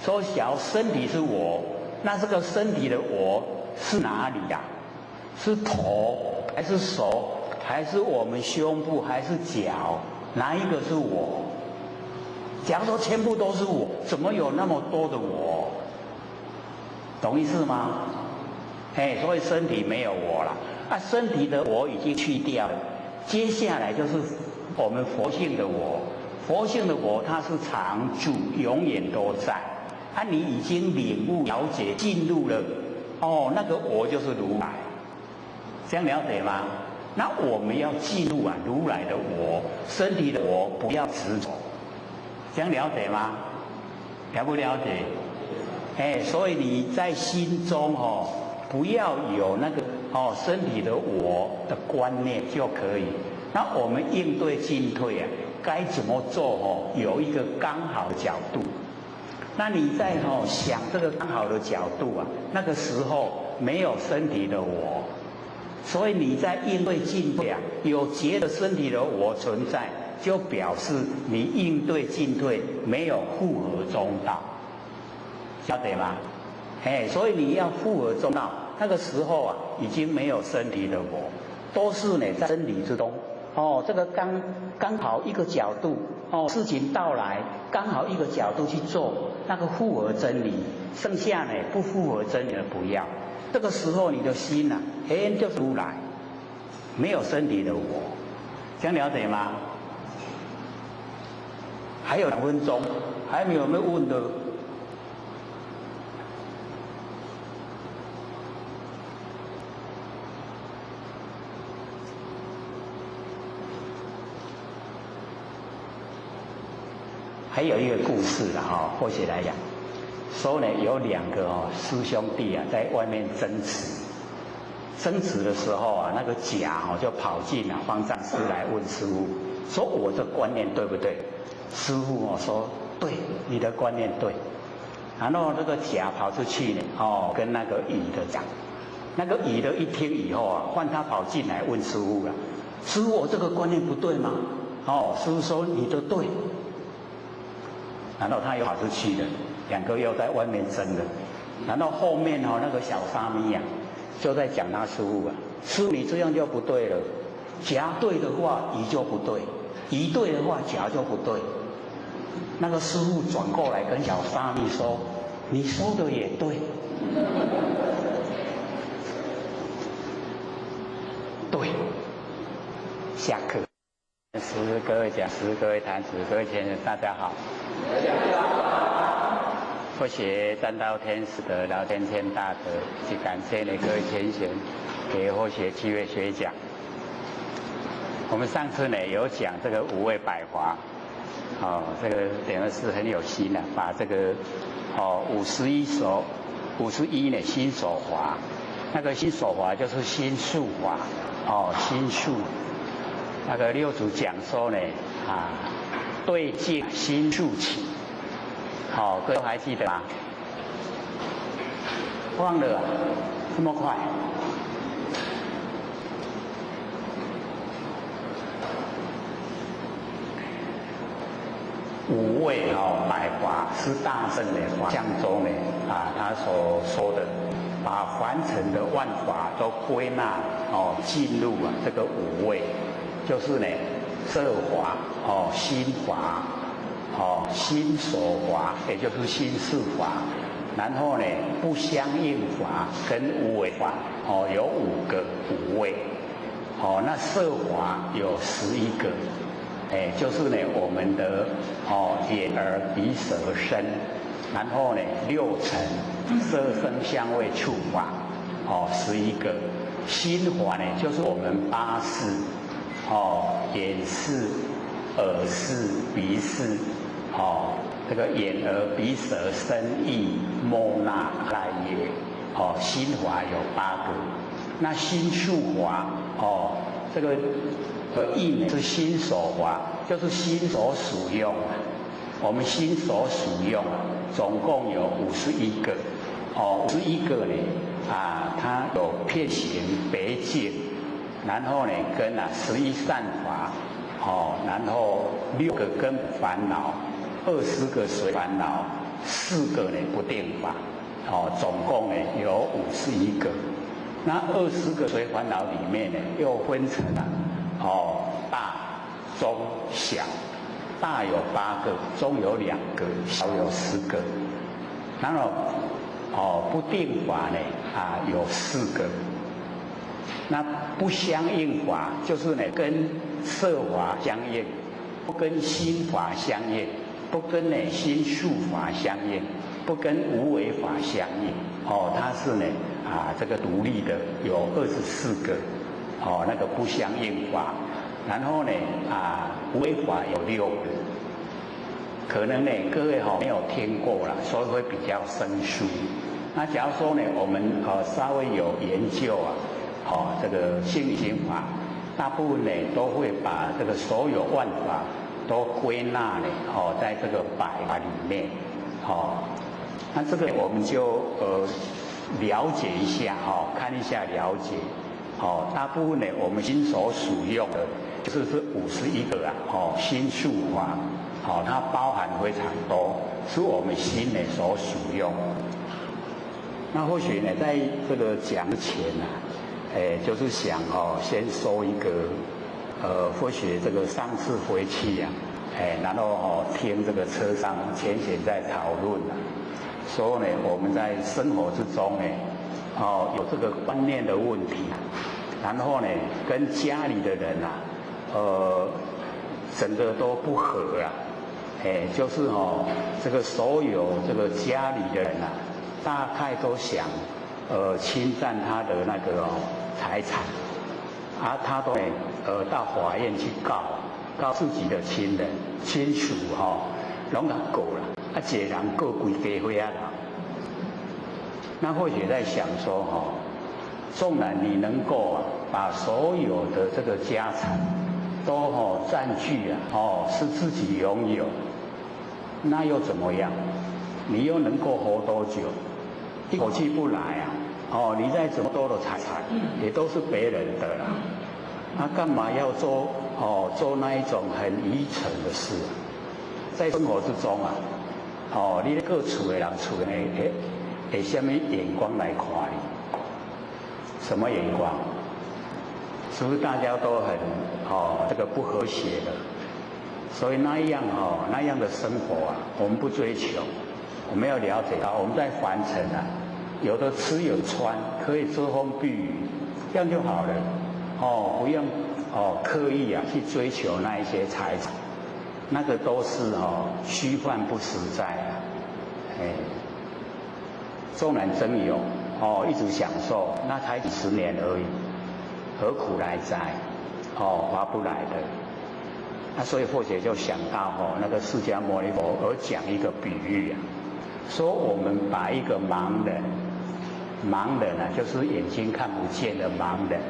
说，假如身体是我，那这个身体的我是哪里呀？是头还是手，还是我们胸部，还是脚？哪一个是我？假如说全部都是我，怎么有那么多的我？懂意思吗？所以身体没有我了，身体的我已经去掉了，接下来就是我们佛性的我。佛性的我，它是常住，永远都在。你已经领悟、了解、进入了，那个我就是如来。这样了解吗？那我们要进入如来的我，身体的我不要执着。这样了解吗？了不了解？所以你在心中不要有那个身体的我的观念就可以。那我们应对进退该怎么做有一个刚好的角度。那你在想这个刚好的角度那个时候没有身体的我，所以你在应对进退有觉得身体的我存在，就表示你应对进退没有复合中道，晓得吗？所以你要复合中道，那个时候已经没有身体的我，都是在真理之中。这个刚好一个角度事情到来刚好一个角度去做那个复合真理，剩下不复合真理的不要。这个时候你的心就出来，没有身体的我，这样了解吗？还有2分钟，还没有没有问的？还有一个故事或许来讲，说有2个师兄弟在外面争执的时候那个甲就跑进方丈室来问师父，说我这观念对不对？师父说对，你的观念对。然后这个甲跑出去跟那个乙的讲，那个乙的一听以后换他跑进来问师父了，师父我这个观念不对吗？师父说你的对。然后他又跑出去了，2个又在外面争了。然后后面那个小沙弥就在讲他师父师父你这样就不对了，甲对的话乙就不对，乙对的话甲就不对。那个师父转过来跟小沙弥说，你说的也对。对，下课。各位讲师、各位坛子、各位前人，大家好。佛学占道天使的老天天大德，以及感谢各位前贤给佛学机会学讲。我们上次有讲这个5位百华，这个等于是很有心把这个51心所华，那个心所华就是心术华心术。那个六祖讲说对境心术起，各位还记得吗？忘了这么快？5位百华是大圣法相中他所说的，把凡尘的万法都归纳进入这个5位。就是色华心华心所华，也就是心事华然后呢不相应法跟无为法有5个5位，那色法有11个，就是呢我们的眼耳鼻舌身，然后呢6尘色声香味触法11个，心法呢就是我们8识，眼识、耳识、鼻识，这个眼耳鼻舌身意摸那来也，心法有8个。那心术法这个意呢是心所法，就是心所使用，我们心所使用总共有51个，51个呢它有遍行别境，然后呢跟11善法，然后6个根烦恼，20个随烦恼，4个呢不定法，总共呢有51个。那20个随烦恼里面呢，又分成大、中、小。大有8个，中有2个，小有10个。然后不定法呢有4个。那不相应法就是呢跟色法相应，不跟心法相应，不跟呢心术法相应，不跟无为法相应。它是呢这个独立的有24个，那个不相应法。然后呢无为法有6个。可能呢各位没有听过啦，所以会比较生疏。那假如说呢我们稍微有研究这个心理心法，大部分呢都会把这个所有万法都归纳呢在这个百法里面。那这个我们就了解一下看一下了解。大部分呢我们心所使用的就是51个心术法，它包含非常多，是我们心呢所使用。那或许呢在这个讲前就是想先说一个或许这个上次回去然后听这个车上前贤在讨论说呢我们在生活之中呢有这个观念的问题，然后呢跟家里的人整个都不合就是这个所有这个家里的人大概都想侵占他的那个财产，他都到法院去告自己的亲人亲属拢甲告啦，一个人告规家伙人。那或许在想说纵然你能够把所有的这个家产都占据是自己拥有，那又怎么样？你又能够活多久？一口气不来你再怎么多的财产也都是别人的啦。那干嘛要做那一种很愚蠢的事？在生活之中你各处的人处的以什么眼光来看你？什么眼光？是不是大家都很这个不和谐的？所以那样的生活我们不追求，我们要了解到我们在凡尘有的吃有穿，可以遮风避雨，这样就好了不用刻意去追求那一些财产，那个都是虚幻不实在纵然真有一直享受，那才几10年而已，何苦来哉？划不来的。那所以或许就想到那个释迦牟尼佛而讲一个比喻说我们把一个盲人就是眼睛看不见的盲人，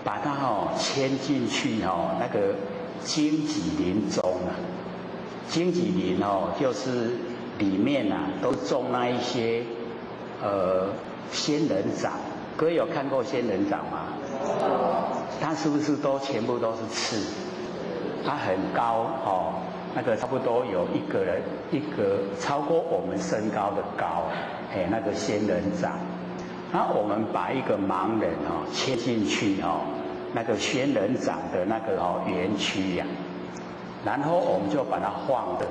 把他牵进去那个荆棘林中荆棘林就是里面都种那一些仙人掌。各位有看过仙人掌吗？它是不是全部都是刺？它很高那个差不多有一个超过我们身高的高那个仙人掌。那我们把一个盲人切进去那个仙人掌的那个园区然后我们就把它放着，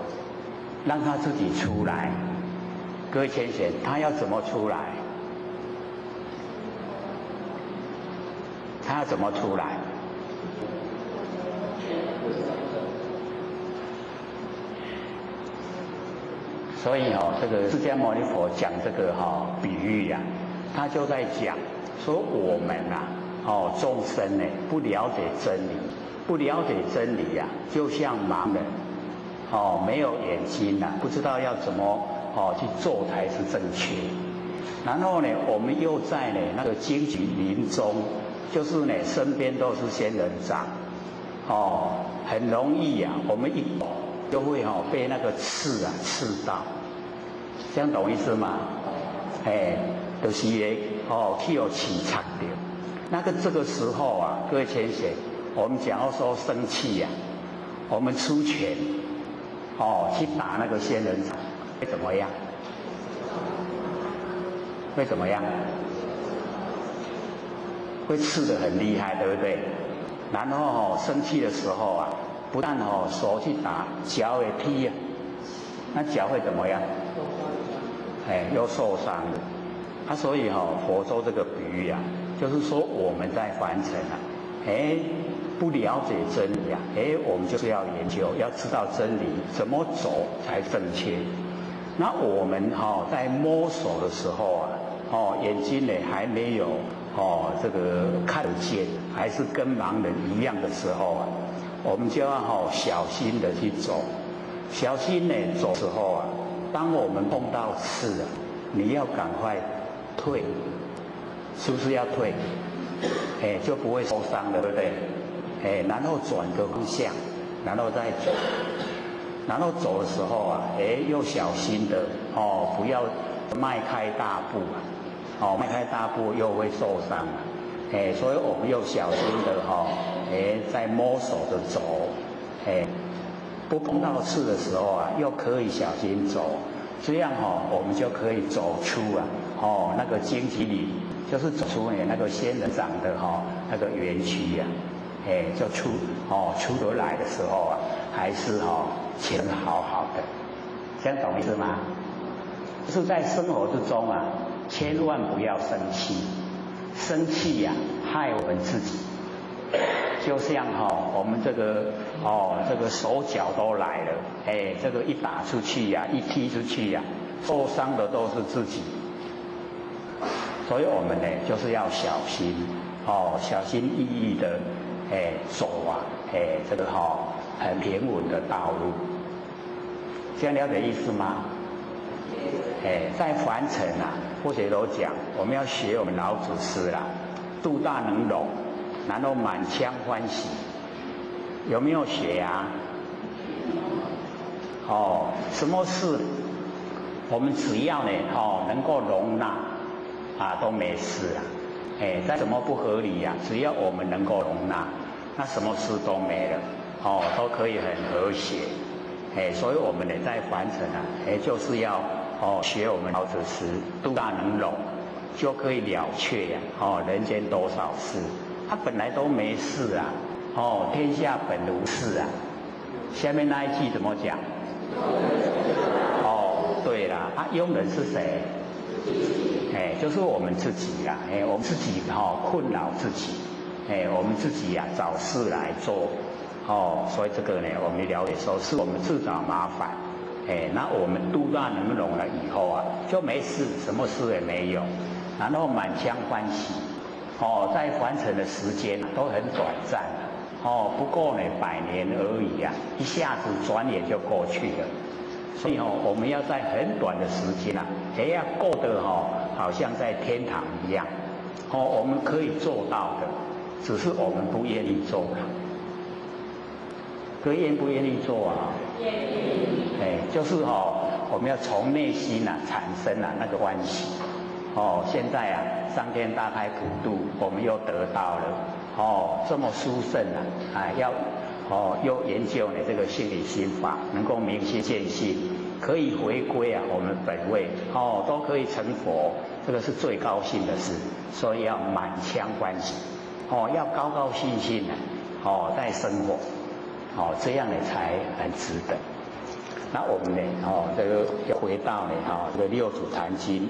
让它自己出来。各位浅显，他要怎么出来？他要怎么出来？所以这个释迦牟尼佛讲这个比喻呀，他就在讲说我们众生呢不了解真理，不了解真理呀，就像盲人没有眼睛不知道要怎么去做才是正确。然后呢，我们又在那个荆棘林中，就是呢身边都是仙人掌，很容易我们一走就会被那个刺刺到，这样懂意思吗？就是去有起擦掉。那个这个时候各位浅显，我们假如说生气我们出拳去打那个仙人掌，会怎么样？会怎么样？会刺得很厉害，对不对？然后生气的时候不但手去打，脚也踢那脚会怎么样？又受伤了。所以佛说这个比喻就是说我们在凡尘不了解真理我们就是要研究，要知道真理怎么走才正确。那我们在摸索的时候眼睛呢还没有这个看得见，还是跟盲人一样的时候我们就要小心的去走，小心呢走的时候当我们碰到刺你要赶快退，是不是要退？就不会受伤了，对不对？然后转个方向，然后再走，然后走的时候又小心的不要迈开大步迈开大步又会受伤所以我们又小心的在摸索着走，不碰到刺的时候又可以小心走，这样我们就可以走出那个荆棘里，就是走出那个仙人掌的那个园区就出得来的时候还是前好好的，这样懂意思吗？就是在生活之中千万不要生气，生气害我们自己。就像我们这个这个手脚都来了，这个一打出去一踢出去受伤的都是自己。所以我们呢就是要小心小心翼翼的走这个很平稳的道路。这样了解意思吗？在凡尘或者都讲，我们要学我们老祖师度大能容，然后满腔欢喜。有没有学什么事我们只要呢能够容纳都没事再怎么不合理只要我们能够容纳，那什么事都没了都可以很和谐。所以我们呢在凡尘就是要学我们老祖师度大能容，就可以了却人间多少事，本来都没事天下本无事下面那一句怎么讲？对了，庸人是谁？就是我们自己我们自己困扰自己，我们自己找事来做所以这个呢我们了解说是我们自找麻烦。那我们度大能容了以后就没事，什么事也没有，然后满腔欢喜在凡尘的时间都很短暂不过呢100年而已一下子转眼就过去了。所以我们要在很短的时间要过得好像在天堂一样我们可以做到的，只是我们不愿意做各位愿不愿意做愿意。就是我们要从内心产生那个欢喜现在上天大开普度，我们又得到了这么殊胜要又研究这个心理心法，能够明心见性，可以回归我们本位都可以成佛，这个是最高兴的事。所以要满腔欢喜要高高兴兴在生活这样才很值得。那我们呢，这个要回到呢，这个六祖坛经。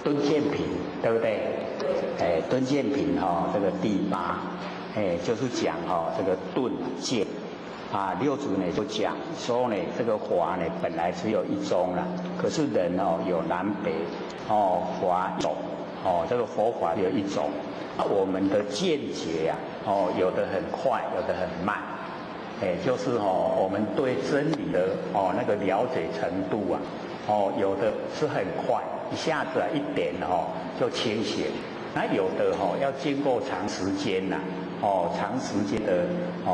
敦鉴品，对不对？敦鉴品这个第8，就是讲这个敦鉴。六祖呢就讲说呢，这个法呢本来只有一宗啦，可是人有南北法一种，这个佛法有一种，我们的见解呀，有的很快，有的很慢，就是我们对真理的那个了解程度啊，有的是很快，一下子一点就清醒，那有的要经过长时间呐，长时间的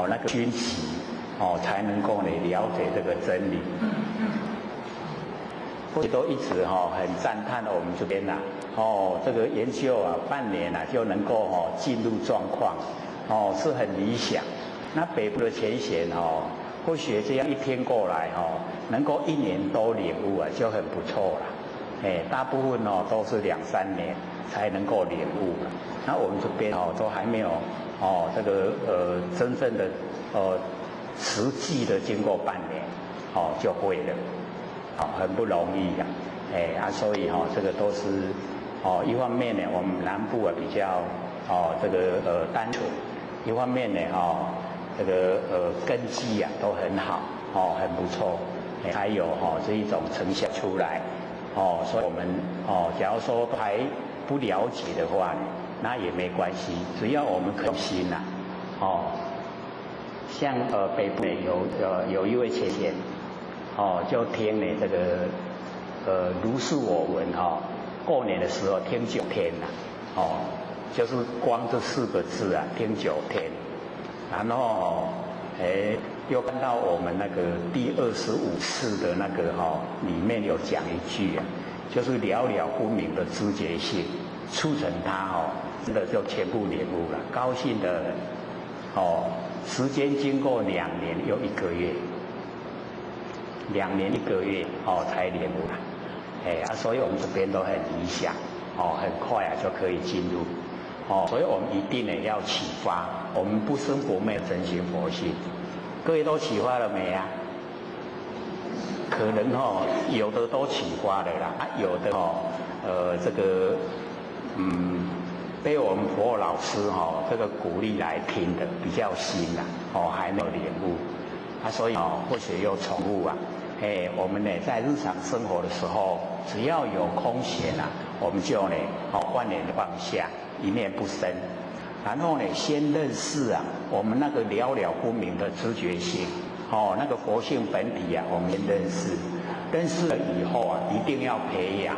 那个熏习。才能够呢了解这个真理，所以都一直很赞叹我们这边呐，这个研究半年就能够进入状况，是很理想。那北部的前贤或许这样一天过来能够1年都领悟就很不错了，大部分都是2、3年才能够领悟。那我们这边都还没有这个真正的实际的经过半年，就会了，很不容易呀，所以这个都是一方面呢，我们南部比较这个单纯，一方面呢这个根基都很好，很不错，还有这一种成效出来，所以我们假如说还不了解的话呢，那也没关系，只要我们肯心呐，像北部有一位前贤，就听呢这个如是我闻过年的时候听9天呐，就是光这4个字听9天，然后又看到我们那个第25次的那个里面有讲一句就是了了分明的知觉性，促成他真的就全部领悟了，高兴的时间经过2年又1个月，2年1个月才领悟了，所以我们这边都很理想，很快就可以进入，所以我们一定呢要启发，我们不生不灭真心佛性，各位都启发了没啊？可能有的都启发了啦，有的这个被我们佛老师这个鼓励来听的比较新啦，还没有领悟，所以或许又重复我们呢在日常生活的时候，只要有空闲我们就呢万念放下，一念不生，然后呢先认识我们那个了了分明的知觉性，那个佛性本体我们先认识，认识了以后一定要培养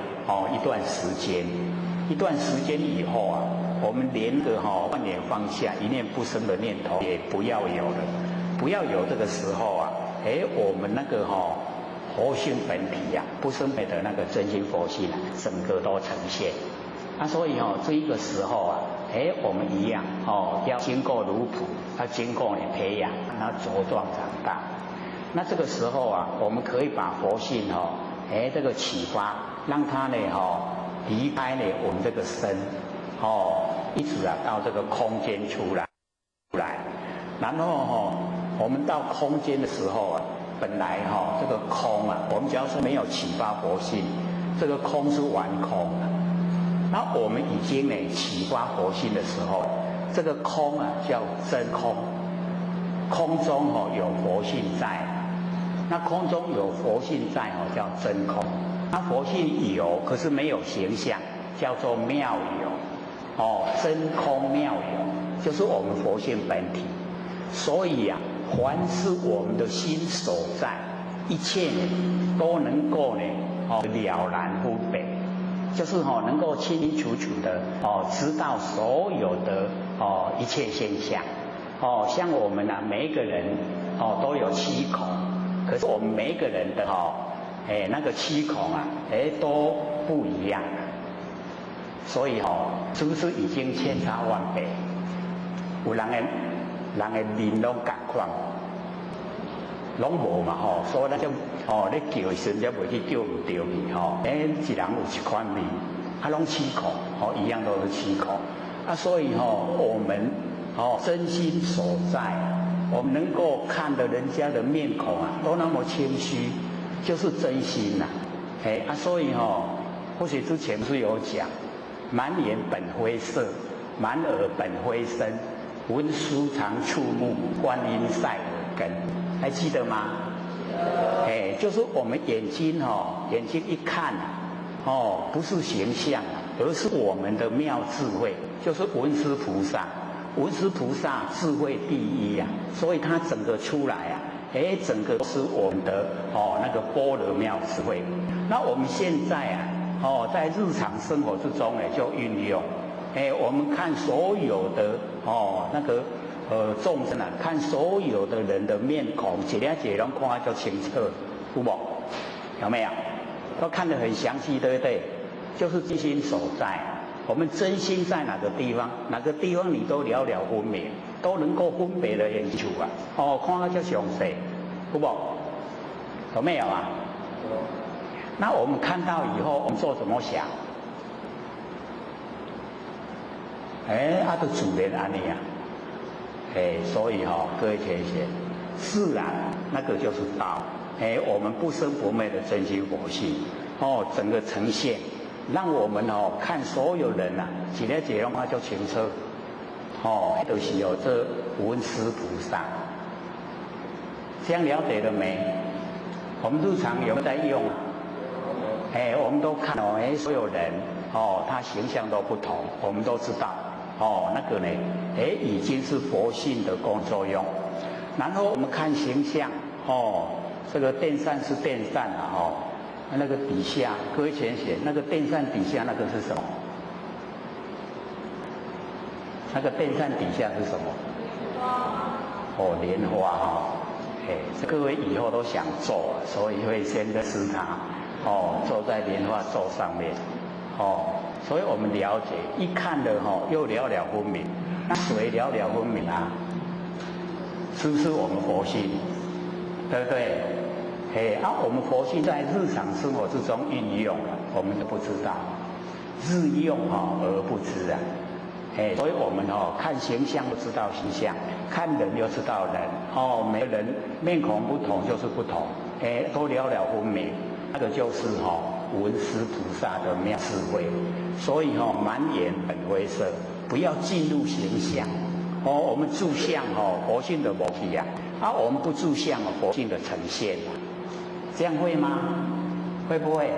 一段时间。一段时间以后我们连个万念放下、一念不生的念头也不要有了，不要有这个时候我们那个佛性本体不生灭的那个真心佛性整个都呈现。所以这一个时候我们一样要经过奴仆，要经过培养，让它茁壮长大。那这个时候我们可以把佛性这个启发，让它呢离开呢我们这个身，一直到这个空间出来，然后我们到空间的时候本来这个空我们只要是没有启发佛性，这个空是完空的。那我们已经呢启发佛性的时候，这个空叫真空，空中有佛性在，那空中有佛性在叫真空。那佛性有，可是没有形象，叫做妙有，真空妙有，就是我们佛性本体。所以凡是我们的心所在，一切都能够呢了然分别，就是能够清清楚楚的知道所有的一切现象。像我们每一个人都有7孔，可是我们每一个人的那个7孔都不一样，所以是不是已经千差万别？有人的面拢同款，拢无嘛吼，所以咱就咧叫的时阵，才袂去叫唔对去吼。一人有一款命，拢7口，一样都是7口。所以我们真心所在，我们能够看得人家的面孔都那么谦虚，就是真心呐。所以或许之前是有讲，满眼本灰色，满耳本灰身，文书常触目，观音赛耳根，还记得吗？就是我们眼睛一看不是形象，而是我们的妙智慧，就是文殊菩萨。文殊菩萨智慧第一呀，所以他整个出来整个是我们的那个般若妙智慧。那我们现在在日常生活之中就运用，我们看所有的那个众生看所有的人的面孔，一个一个拢看得清楚，有无？有没有？都看得很详细，对不对？就是真心所在。我们真心在哪个地方，哪个地方你都了了分明，都能够分别的清楚看得较详细，有无？有没有啊？那我们看到以后，我们做怎么想？都自然安尼所以各位同学，自然那个就是道，我们不生不灭的真心佛性，整个呈现。让我们看所有人一个一个拢就清楚，就是这文殊菩萨，这样了解了没？我们日常有没有在用？我们都看所有人他形象都不同，我们都知道那个呢，已经是佛性的功作用。然后我们看形象这个电扇是电扇那个底下，各位前写那个电扇底下那个是什么？那个电扇底下是什么？莲花各位以后都想做，所以会先认识它坐在莲花座上面所以我们了解，一看了又了了分明。那谁了了分明啊？是不是我们佛性？对不对？我们佛性在日常生活之中运用我们都不知道，日用而不知所以我们看形象就知道形象，看人就知道人每个人面孔不同就是不同，都了了分明，那个就是文殊菩萨的妙智慧。所以满眼本灰色，不要进入形象我们住相佛性的模体我们不住相佛性的呈现这样会吗？会不会？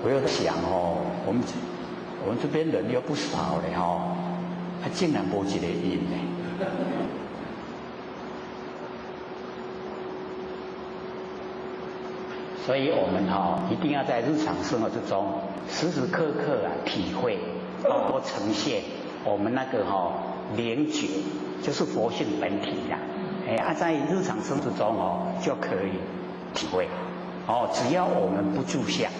我又在想我们这边人又不少嘞还竟然没一个印呢。所以我们一定要在日常生活之中，时时刻刻体会，多呈现我们那个灵觉，就是佛性本体在日常生活之中就可以体会只要我们不住相。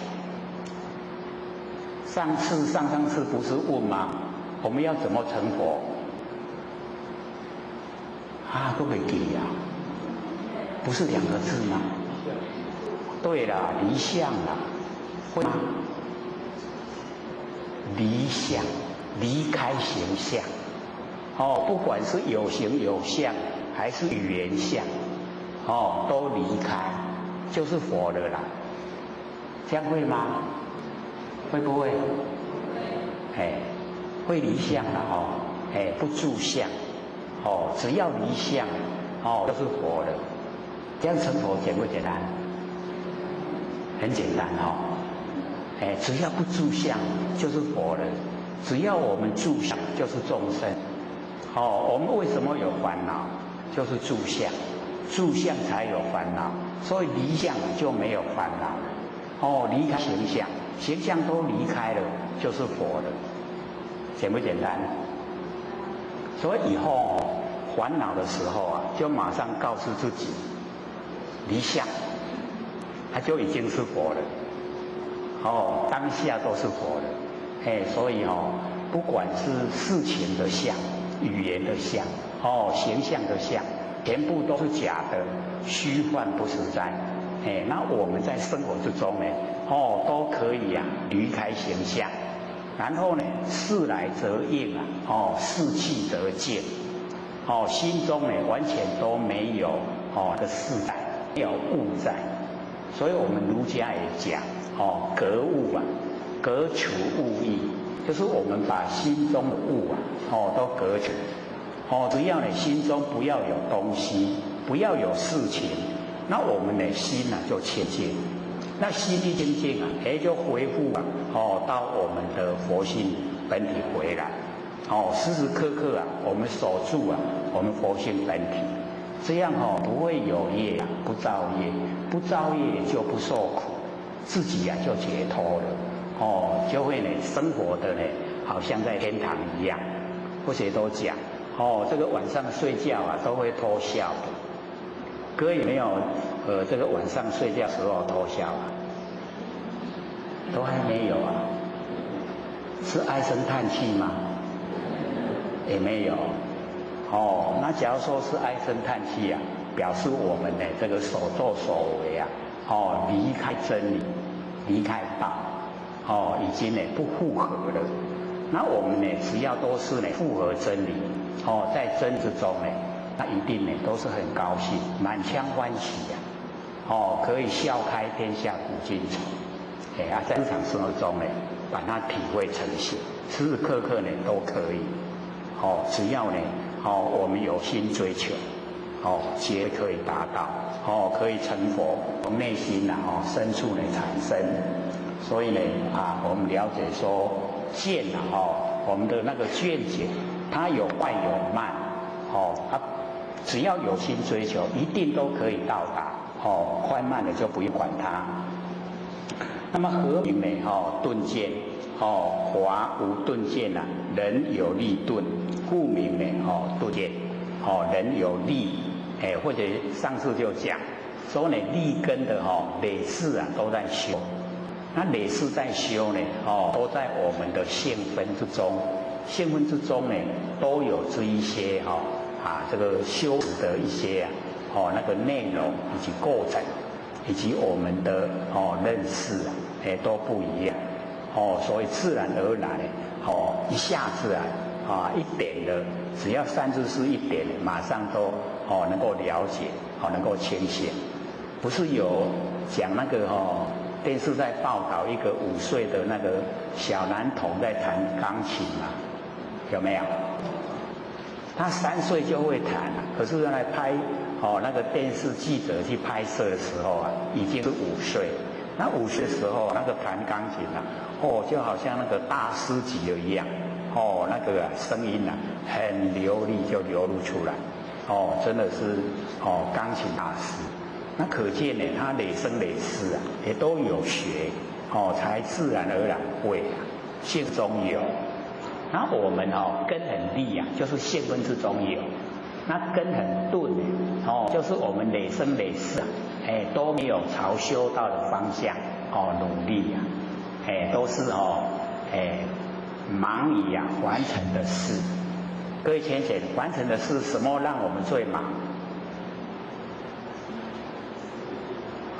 上次不是问吗？我们要怎么成佛？都没记不是2个字吗？对了，离相会吗？离相，离开形象不管是有形有相还是语言相都离开，就是佛了啦。这样会吗？会不会？会离相了不住相只要离相就是佛了。这样成佛简不简单？很简单只要不住相就是佛了。只要我们住相就是众生我们为什么有烦恼？就是住相，住相才有烦恼，所以离相就没有烦恼离开形象，形象都离开了就是佛了。简不简单？所以以后烦恼的时候就马上告诉自己离相，他就已经是佛了当下都是佛了所以不管是事情的相语言的相，形象的相，全部都是假的，虚幻不实在。那我们在生活之中呢，都可以离开形象，然后呢，事来则应事去则静，心中呢完全都没有的事在，没有物在。所以我们儒家也讲，格物格除物意，就是我们把心中的物都隔除。只要你心中不要有东西，不要有事情，那我们的心就清净。那心一清净就恢复到我们的佛性本体回来。时时刻刻我们守住我们佛性本体，这样不会有业不造业，不造业就不受苦，自己就解脱了。就会生活的好像在天堂一样。或者都讲这个晚上睡觉都会偷笑的。各位有没有这个晚上睡觉时候偷笑都还没有是唉声叹气吗？也没有。那假如说是唉声叹气表示我们这个所作所为离开真理，离开道，已经不符合了。那我们只要都是符合真理，在真之中那一定都是很高兴，满腔欢喜可以笑开天下古今愁。在日常生活中把它体会成型，时时刻刻都可以。只要我们有心追求，皆可以达到，可以成佛，从内心深处产生。所以我们了解说见我们的那个见解，它有快有慢，只要有心追求，一定都可以到达。快慢的就不用管它。那么和平顿见，华无顿见人有力顿，故名顿见。人有力，或者上次就讲说立根的累世都在修。那累世在修都在我们的性分之中，性分之中都有这一些这个修持的一些那个内容以及构成，以及我们的认识都不一样。所以自然而然一下子一点的，只要三知识一点，马上都能够了解，能够清醒。不是有讲那个电视在报道一个5岁的那个小男童在弹钢琴嘛？有没有？他3岁就会弹可是来拍那个电视记者去拍摄的时候已经是5岁。那5岁的时候那个弹钢琴就好像那个大师级的一样，那个声音很流利就流露出来，真的是钢琴大师。那可见他累生累世也都有学，才自然而然会性中有。那我们根很利就是性分之中有。那根很钝就是我们累生累世都没有朝修道的方向努力都是忙于完成的事。各位浅显，完成的事什么让我们最忙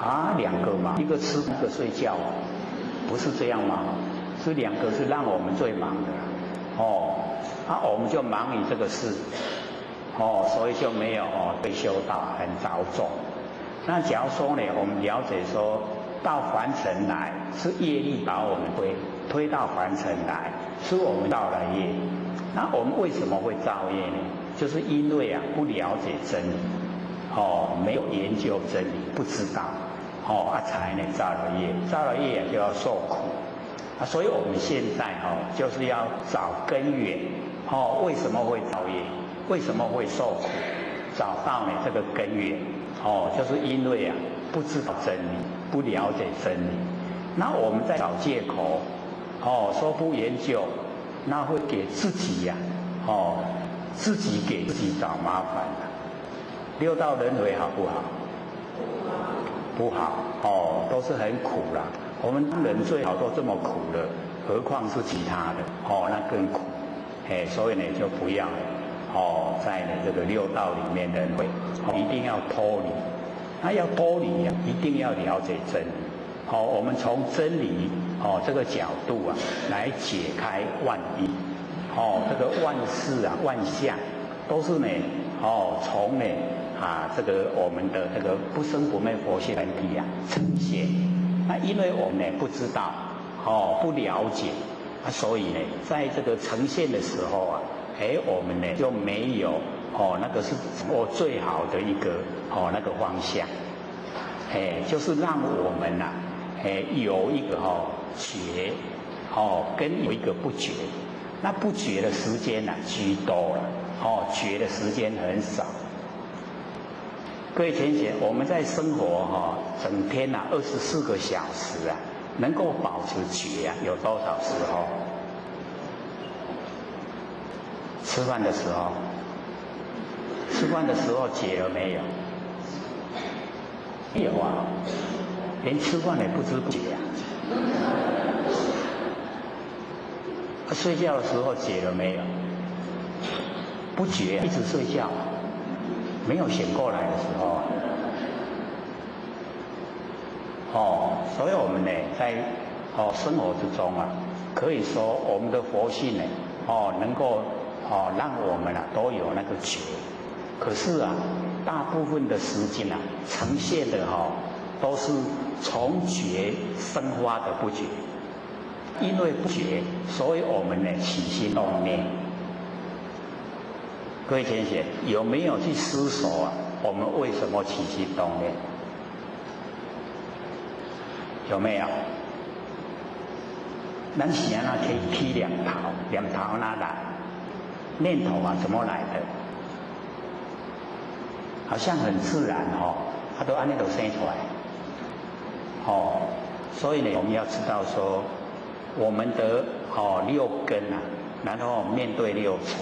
？2个嘛，一个吃，一个睡觉，不是这样吗？是2个是让我们最忙的我们就忙于这个事所以就没有对修道很着重。那假如说我们了解说到凡尘来是业力把我们推到凡尘来，是我们造了业。那我们为什么会造业呢？就是因为不了解真理没有研究真理，不知道才造了业，造了业就要受苦所以我们现在就是要找根源为什么会造业，为什么会受苦，找到这个根源就是因为不知道真理，不了解真理。那我们在找借口说不研究，那会给自己自己给自己找麻烦6道轮回好不好？不好都是很苦啦。我们人最好都这么苦了，何况是其他的那更苦所以就不要在这个六道里面的人会一定要脱离。那要脱离啊，一定要了解真理。我们从真理这个角度啊，来解开万一。这个万事啊、万象，都是呢，从呢这个我们的这个不生不灭佛性本体啊呈现。那因为我们呢不知道，不了解，所以呢，在这个呈现的时候啊，我们呢就没有那个是我最好的一个那个方向，就是让我们呐有一个觉，跟有一个不觉。那不觉的时间呢居多了，觉的时间很少。各位同学，我们在生活整天啊24个小时啊，能够保持觉啊，有多少时候？吃饭的时候，吃饭的时候觉了没有？没有啊，连吃饭也不知不觉啊。睡觉的时候觉了没有？不觉，一直睡觉，没有醒过来的时候。所以我们呢，在生活之中啊，可以说我们的佛性呢，能够让我们啊都有那个觉。可是啊，大部分的时间啊，呈现的都是从觉生发的不觉。因为不觉，所以我们呢起心动念。各位同学，有没有去思索啊？我们为什么起心动念？有没有？咱是安怎起念头？念头哪来？念头啊，怎么来的？好像很自然它都按那都生出来。所以呢，我们要知道说。我们的六根啊，然后面对六尘，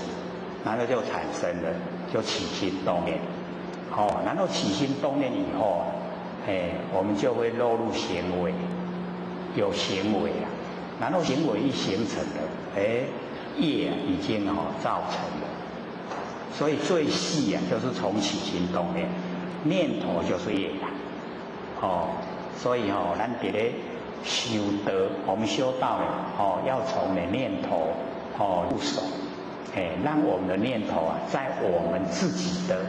然后就产生了，就起心动念，然后起心动念以后，我们就会落入行为，行为啊，然后行为一形成了，业已经造成了，所以最细啊，就是从起心动念，念头就是业啦，所以咱伫咧。修德，我们修道呢，要从念头入手，让我们的念头啊，在我们自己的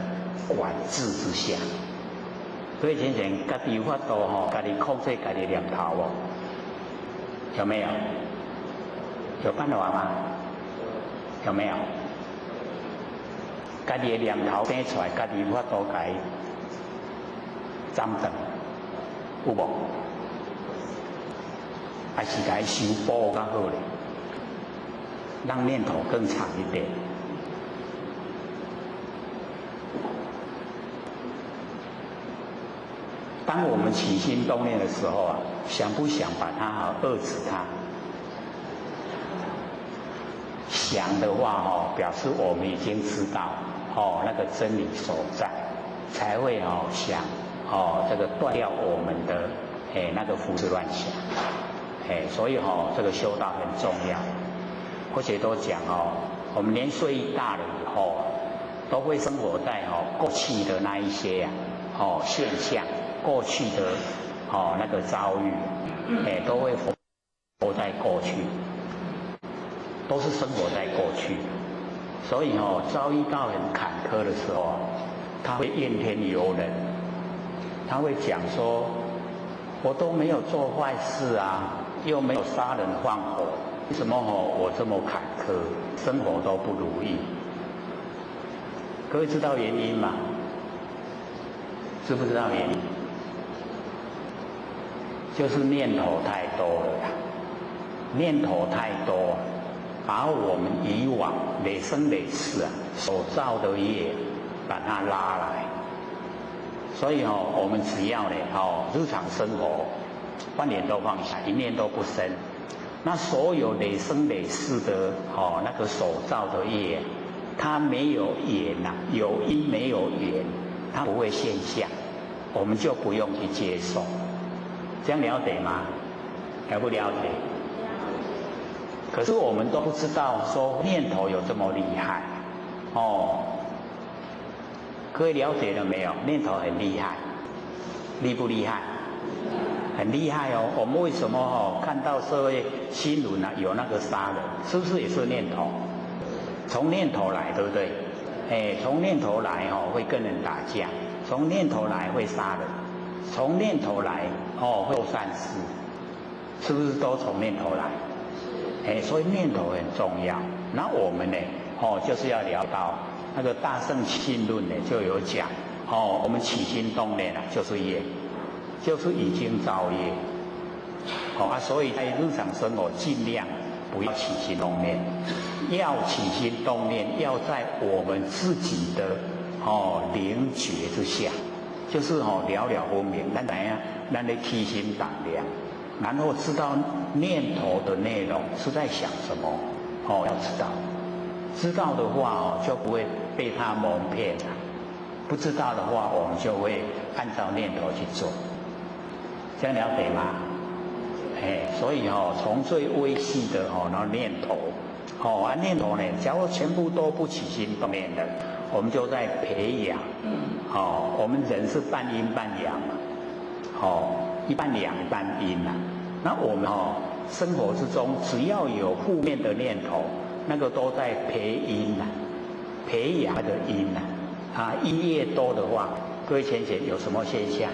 管制之下。所以先生，家己有法度家己控制家己的念头有没有？有办法吗？有没有？家己的念头生出来，家己有法度家己斩断，有无？还是该修补较好咧，让念头更长一点。当我们起心动念的时候啊，想不想把它遏制它？想的话表示我们已经知道那个真理所在，才会想这个断掉我们的那个胡思乱想。所以这个修道很重要。或者都讲我们年岁大了以后，都会生活在过去的那一些现象，过去的那个遭遇，都会活在过去，都是生活在过去。所以遭遇到很坎坷的时候，他会怨天尤人，他会讲说，我都没有做坏事啊。又没有杀人放火，为什么我这么坎坷，生活都不如意？各位知道原因吗？知不知道原因？就是念头太多了呀，念头太多，把我们以往累生累世所造的业，把它拉来。所以我们只要呢日常生活。万念都放下，一念都不生。那所有累生累世的那个所造的业，它没有缘呐，有因没有缘，它不会现象，我们就不用去接受。这样了解吗？了不了解？可是我们都不知道说念头有这么厉害，各位了解了没有？念头很厉害，厉不厉害？很厉害哦。我们为什么看到社会新闻啊有那个杀人，是不是也是念头？从念头来，对不对？从念头来会跟人打架，从念头来会杀人，从念头来会做善事，是不是都从念头来？所以念头很重要。那我们呢，就是要聊到那个《大圣心论》呢，就有讲，我们起心动念啊，就是业，就是已经造业。所以在日常生活尽量不要起心动念，要起心动念，要在我们自己的灵觉之下，就是了了分明，咱的起心动念，然后知道念头的内容是在想什么，要知道的话就不会被它蒙骗了，不知道的话我们就会按照念头去做，这样了解吗？所以从最微细的那念头，念头呢，假如全部都不起心动念的，我们就在培养，我们人是半阴半阳嘛，一半阳一半阴啊。那我们生活之中只要有负面的念头，那个都在培阴啊，培养的阴啊，阴越多的话，各位浅浅有什么现象？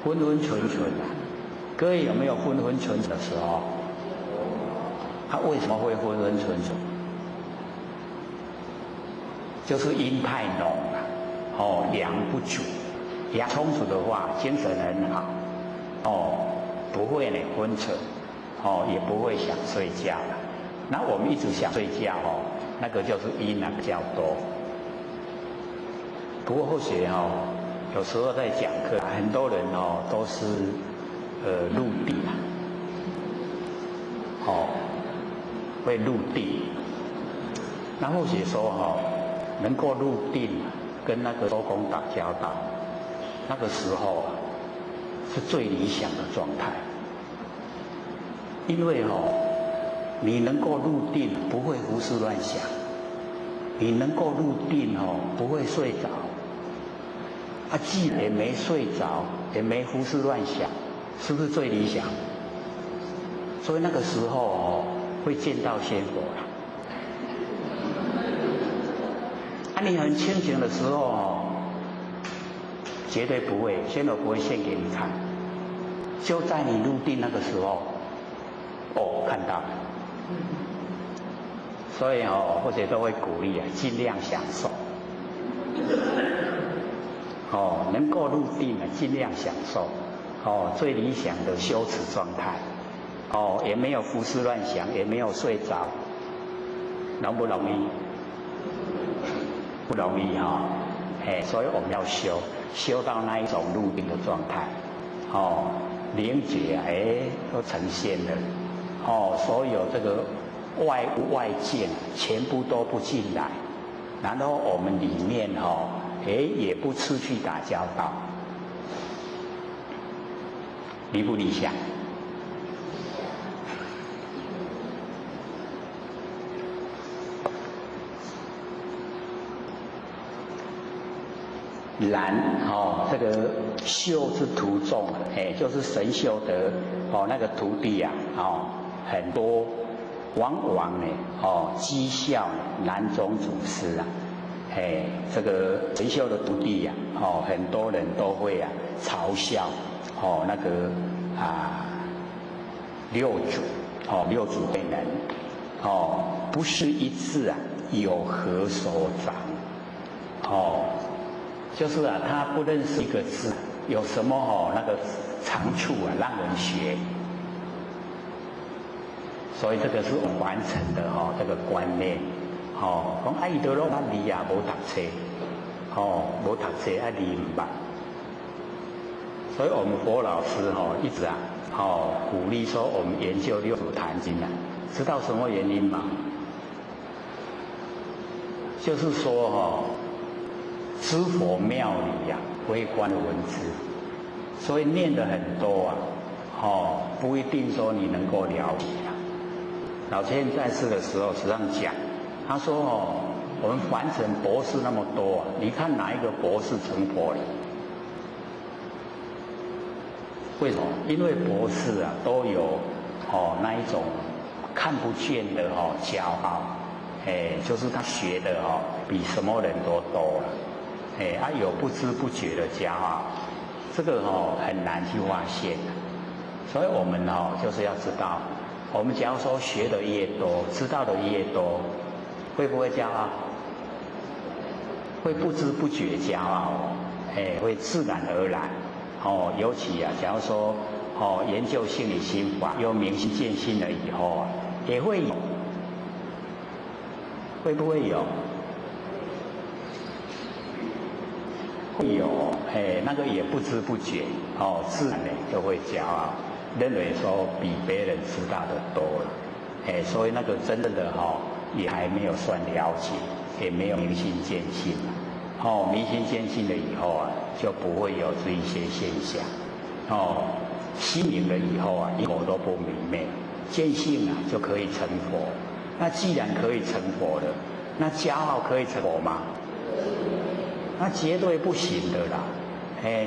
昏昏沉沉啊。各位有没有昏昏沉沉的时候？为什么会昏昏沉沉？就是阴太浓了，阳不足。阳充足的话，精神很好，不会呢昏沉，也不会想睡觉了。那我们一直想睡觉那个就是阴比较多。不过或许有时候在讲课，很多人都是入地会入地。那或许说能够入定，跟那个周公打交道，那个时候是最理想的状态。因为你能够入定，不会胡思乱想；你能够入定不会睡着。既也没睡着，也没胡思乱想，是不是最理想？所以那个时候会见到仙佛了。你很清醒的时候绝对不会，仙佛不会现给你看。就在你入定那个时候，看到了。所以或者都会鼓励尽量享受。能够入定尽量享受。最理想的修持状态。也没有胡思乱想，也没有睡着，容不容易？不容易所以我们要修到那一种入定的状态，灵觉都呈现了，所有这个外物外境全部都不进来，然后我们里面也不出去打交道，理不理想？然这个修之徒众就是神修的那个徒弟很多，往往呢讥笑南宗祖师这个神修的徒弟很多人都会嘲笑那个六祖慧能不是一字有何所长就是他不认识一个字，有什么那个长处让人学，所以这个是完成的这个观念讲伊都拢捌字无读册无读册字唔捌，所以我们佛老师一直鼓励说我们研究六祖坛经知道什么原因吗？就是说知佛妙理微观的文字，所以念的很多不一定说你能够了解老千在世的时候实际上讲他说哦，我们凡尘博士那么多啊，你看哪一个博士成佛了？为什么？因为博士啊都有那一种看不见的骄傲，就是他学的比什么人都多了，有不知不觉的骄傲，这个很难去发现。所以我们就是要知道，我们假如说学的越多，知道的越多，会不会骄傲？会不知不觉骄傲，会自然而然。尤其啊，假如说研究心理心法，有明心见性了以后啊，也会有，会不会有？会有，那个也不知不觉，自然的就会骄傲，认为说比别人知道的多了，所以那个真正的也还没有算了解，也没有明心见性。明心见性了以后啊，就不会有这一些现象。心明了以后啊，一口都不明媚，见性啊就可以成佛。那既然可以成佛了，那骄傲可以成佛吗？那绝对不行的啦。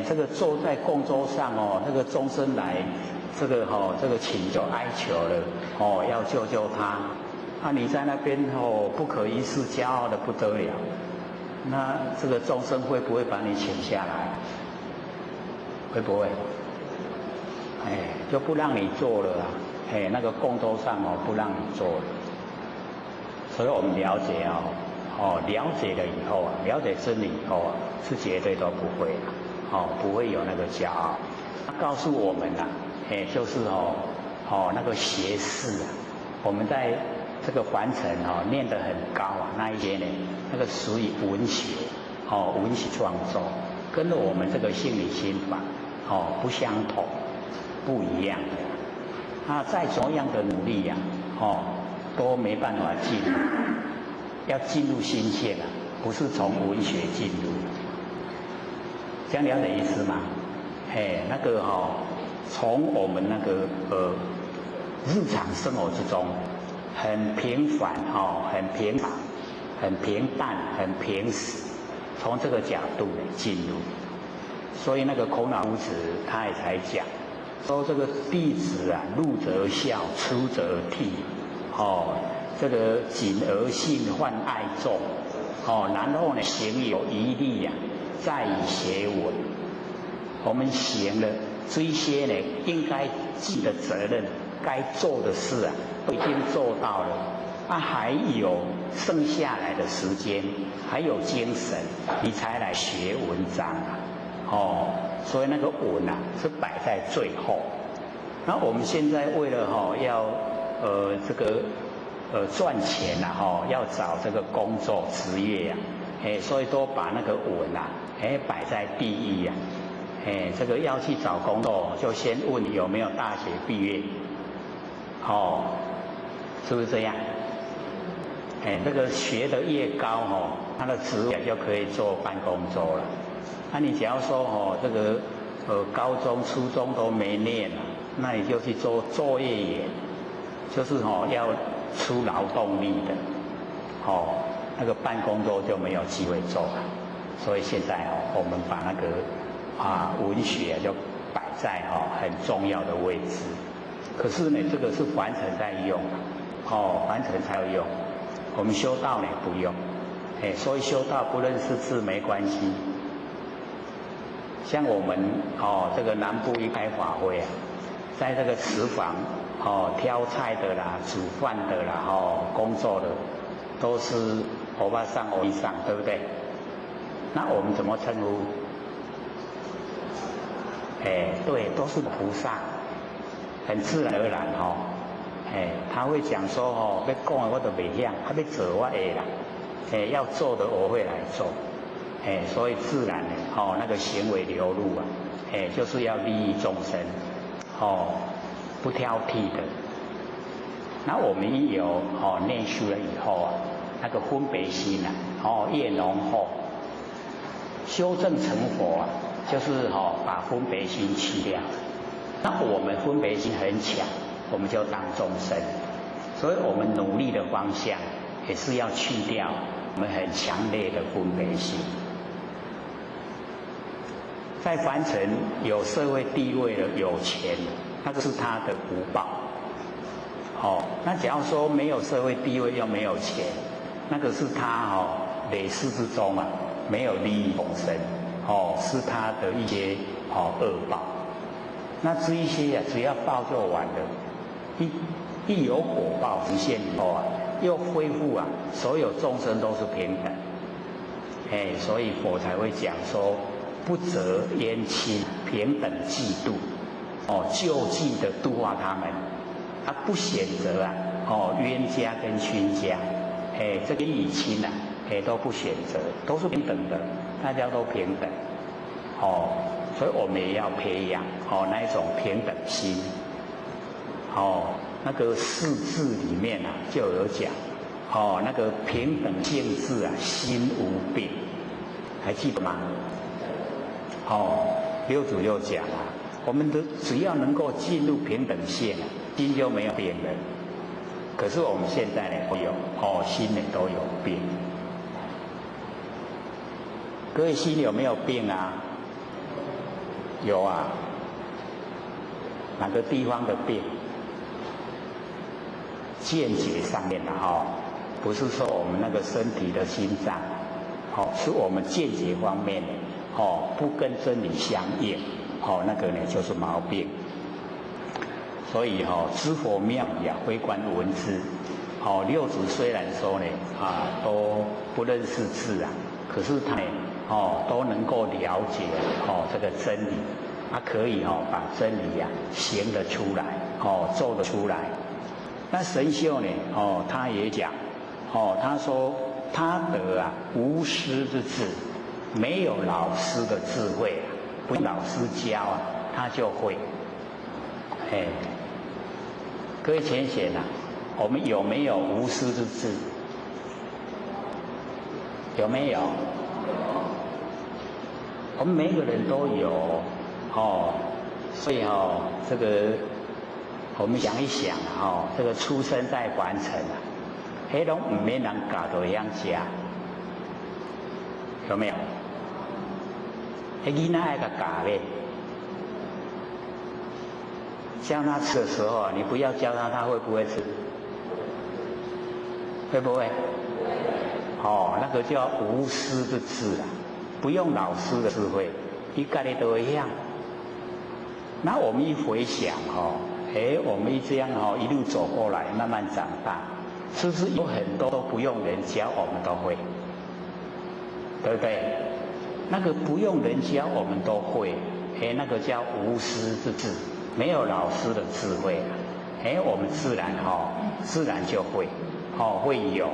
这个坐在供桌上那个众生来，这个请求哀求了，要救救他。你在那边不可一世，骄傲的不得了。那这个众生会不会把你请下来？会不会？就不让你做了啊！那个供桌上不让你做了。所以我们了解了解了以后啊，了解真理以后啊，是绝对都不会不会有那个骄傲。他告诉我们就是那个学识啊，我们在这个凡尘念得很高啊，那一些呢，那个属于文学文学创作，跟我们这个心理心法不相同，不一样的。那再怎么样的努力呀都没办法进入，要进入心性啊，不是从文学进入。这样了解意思吗？那个从我们那个日常生活之中。很平凡很平常，很平淡，很平实，从这个角度进入。所以那个孔老夫子他也才讲，说这个弟子啊，入则孝，出则悌，这个谨而信，患爱众，然后呢，行有余力啊，再以学文。我们行了这些呢，应该尽的责任，该做的事啊，都已经做到了，还有剩下来的时间，还有精神，你才来学文章啊，所以那个文啊是摆在最后。那我们现在为了要这个赚钱啊，要找这个工作职业啊，所以都把那个文啊，摆在第一啊，这个要去找工作，就先问你有没有大学毕业，是不是这样？这个学得越高他的职位就可以做办公桌了。你只要说这个高中、初中都没念了，那你就去做作业员，就是要出劳动力的，那个办公桌就没有机会做了。所以现在我们把那个文学就摆在很重要的位置。可是呢，这个是凡尘在用，凡尘才有用。我们修道呢不用，所以修道不认识字没关系。像我们这个南部一开法会啊，在这个厨房挑菜的啦、煮饭的啦、工作的，都是欧巴桑、欧姨桑，对不对？那我们怎么称呼？对，都是菩萨。很自然而然他会讲说要讲的我都袂晓，要做我会啦，要做的我会来做，所以自然的那个行为流露啊，就是要利益众生，不挑剔的。那我们有念书了以后啊，那个分别心啊，越浓厚，修正成佛啊，就是把分别心去掉。那我们分别心很强，我们就当众生，所以我们努力的方向也是要去掉我们很强烈的分别心。在凡尘有社会地位的、有钱，那个是他的福报。那假如说没有社会地位又没有钱，那个是他累世之中没有利益众生，是他的一些恶报。那这一些只要报就完了，一有果报实现以后又恢复所有众生都是平等。所以佛才会讲说，不择冤亲，平等嫉妒，就近的度化他们，不选择冤家跟亲家，这个义亲都不选择，都是平等的，大家都平等，所以我们也要培养那一种平等心。那个四字里面就有讲，那个平等性质心无病，还记得吗？六祖又讲我们只要能够进入平等线心就没有病了。可是我们现在都有心都有病。各位心有没有病啊？有啊。哪个地方的病？见解上面的不是说我们那个身体的心脏，是我们见解方面的不跟真理相应，那个就是毛病。所以知佛妙理微观文字，六祖虽然说都不认识字可是他都能够了解这个真理，可以把真理行得出来，做得出来。那神秀呢他也讲他说他得无师之智，没有老师的智慧不用老师教他就会。各位浅显我们有没有无师之智？有没有？我们每个人都有所以这个我们想一想这个出生在凡尘迄拢唔免人教就会晓食，有没有？囡仔爱个教咧，教他吃的时候你不要教他，他会不会吃？会不会？那个叫无师之智不用老师的智慧，他自己都会晓。那我们一回想我们这样一路走过来，慢慢长大，是不是有很多都不用人教我们都会？对不对？那个不用人教我们都会，那个叫无师之智，没有老师的智慧我们自然就会会有。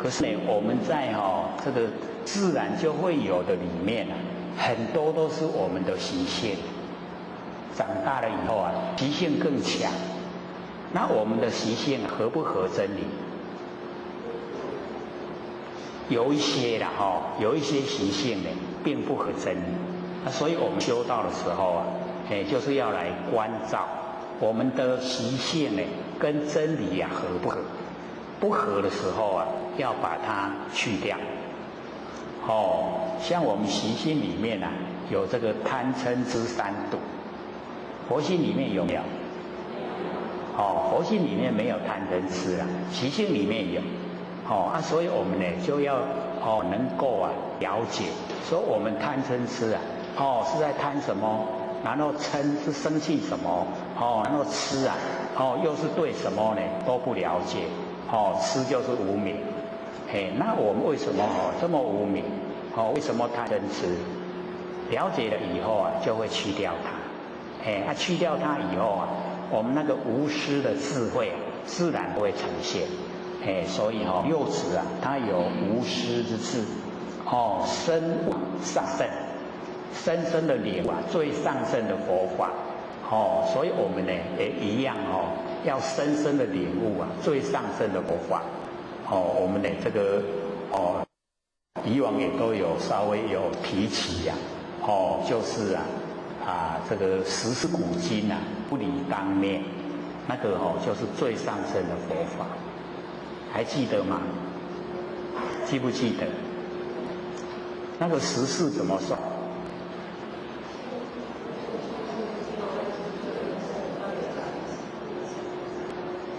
可是我们在这个自然就会有的里面很多都是我们的习性。长大了以后习性更强。那我们的习性合不合真理？有一些有一些习性并不合真理。所以我们修道的时候就是要来关照我们的习性跟真理合不合？不合的时候要把它去掉。像我们习性里面有这个贪嗔痴三毒。佛性里面有没有？佛性里面没有贪嗔痴习性里面有。所以我们就要能够了解，说我们贪嗔痴是在贪什么？然后嗔是生气什么？然后痴又是对什么呢？都不了解。痴就是无明。那我们为什么这么无明？为什么贪嗔痴？了解了以后就会去掉它。去掉它以后我们那个无师的智慧自然会呈现。所以六祖他有无师之智，深上圣，深深的领悟最上圣的佛法。所以我们也一样要深深的领悟最上圣的佛法。我们这个以往也都有稍微有提起就是这个十四古今不离当念，那个就是最上圣的佛法，还记得吗？记不记得？那个时事怎么算？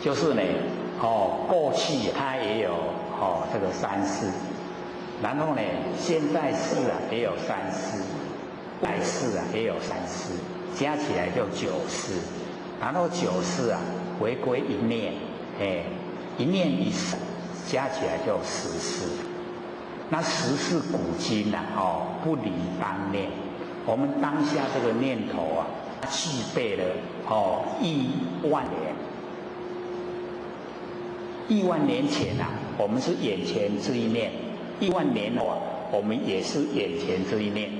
就是呢，过去它也有这个3世，然后呢，现在世啊也有3世，来世啊也有3世，加起来就9世，然后9世啊回归一念，一念一世，加起来就10世。那10世古今啊，不离当念。我们当下这个念头啊，具备了1万年。1万年前啊，我们是眼前这一念；1万年后啊，我们也是眼前这一念。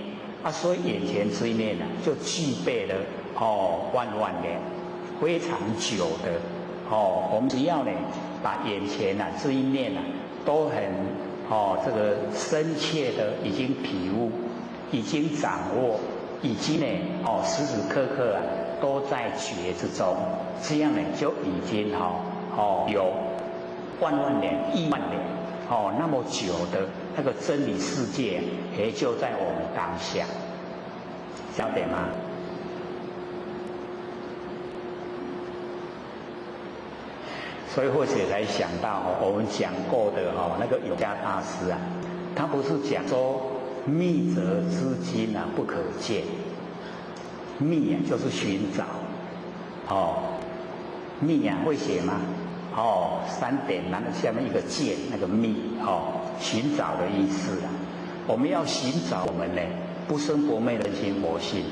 所以眼前这一念啊，就具备了万年，非常久的我们只要呢，把眼前啊这一念啊，都很这个深切的已经体悟，已经掌握，已经呢时时刻刻啊都在觉之中，这样呢就已经有万年、1万年那么久的那个真理世界，也就在我们当下，晓得吗？所以或许才想到我们讲过的那个有家大师啊，他不是讲说密则之经啊不可见，密啊就是寻找，密啊会写吗？3点然后下面一个见，那个密寻找的意思啊。我们要寻找我们呢不生不灭人心佛性，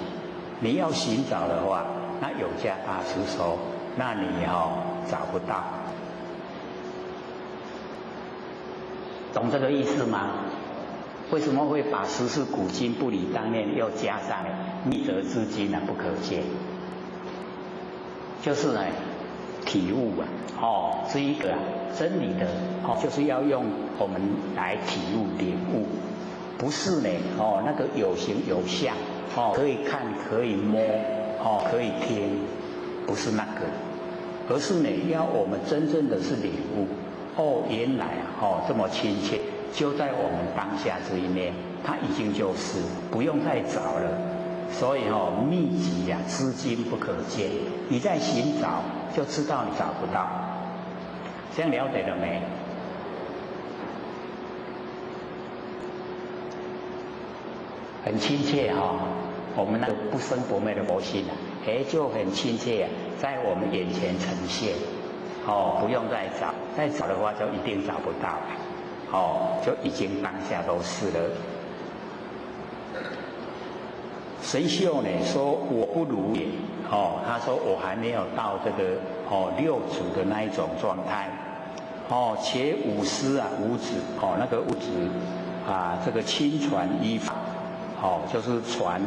你要寻找的话，那有家大师说，那你找不到。懂这个意思吗？为什么会把10世古今不离当念又加上密则之经啊不可见？就是呢体悟啊，这一个真理的就是要用我们来体悟领悟，不是呢那个有形有相可以看可以摸可以听，不是那个，而是呢要我们真正的是领悟。原来这么亲切，就在我们当下这一念，它已经就是不用再找了。所以秘籍啊，资金不可见，你在寻找就知道你找不到。这样了解了没？很亲切我们那个不生不灭的佛性啊，就很亲切在我们眼前呈现。不用再找，再找的话就一定找不到了，就已经当下都是了。神秀呢说我不如也，他说我还没有到这个六祖的那一种状态，且五师啊五子那个五子啊这个亲传依法，就是传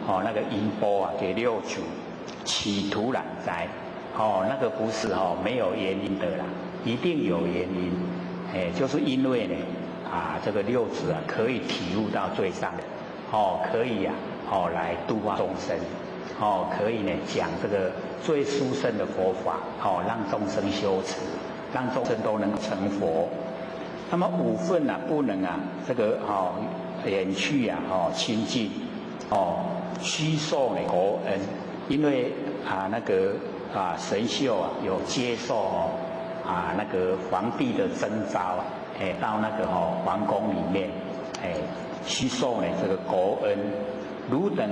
那个音波啊给六祖，企图染灾。那个不是没有原因的啦，一定有原因，就是因为呢这个六子啊可以体悟到最上的，可以来度化众生，可以呢讲这个最殊胜的佛法，让众生修持，让众生都能成佛。那么五分不能这个远去亲近，虚受呢国恩，因为那个神秀有接受那个皇帝的征召到那个皇宫里面虚受呢这个国恩，汝等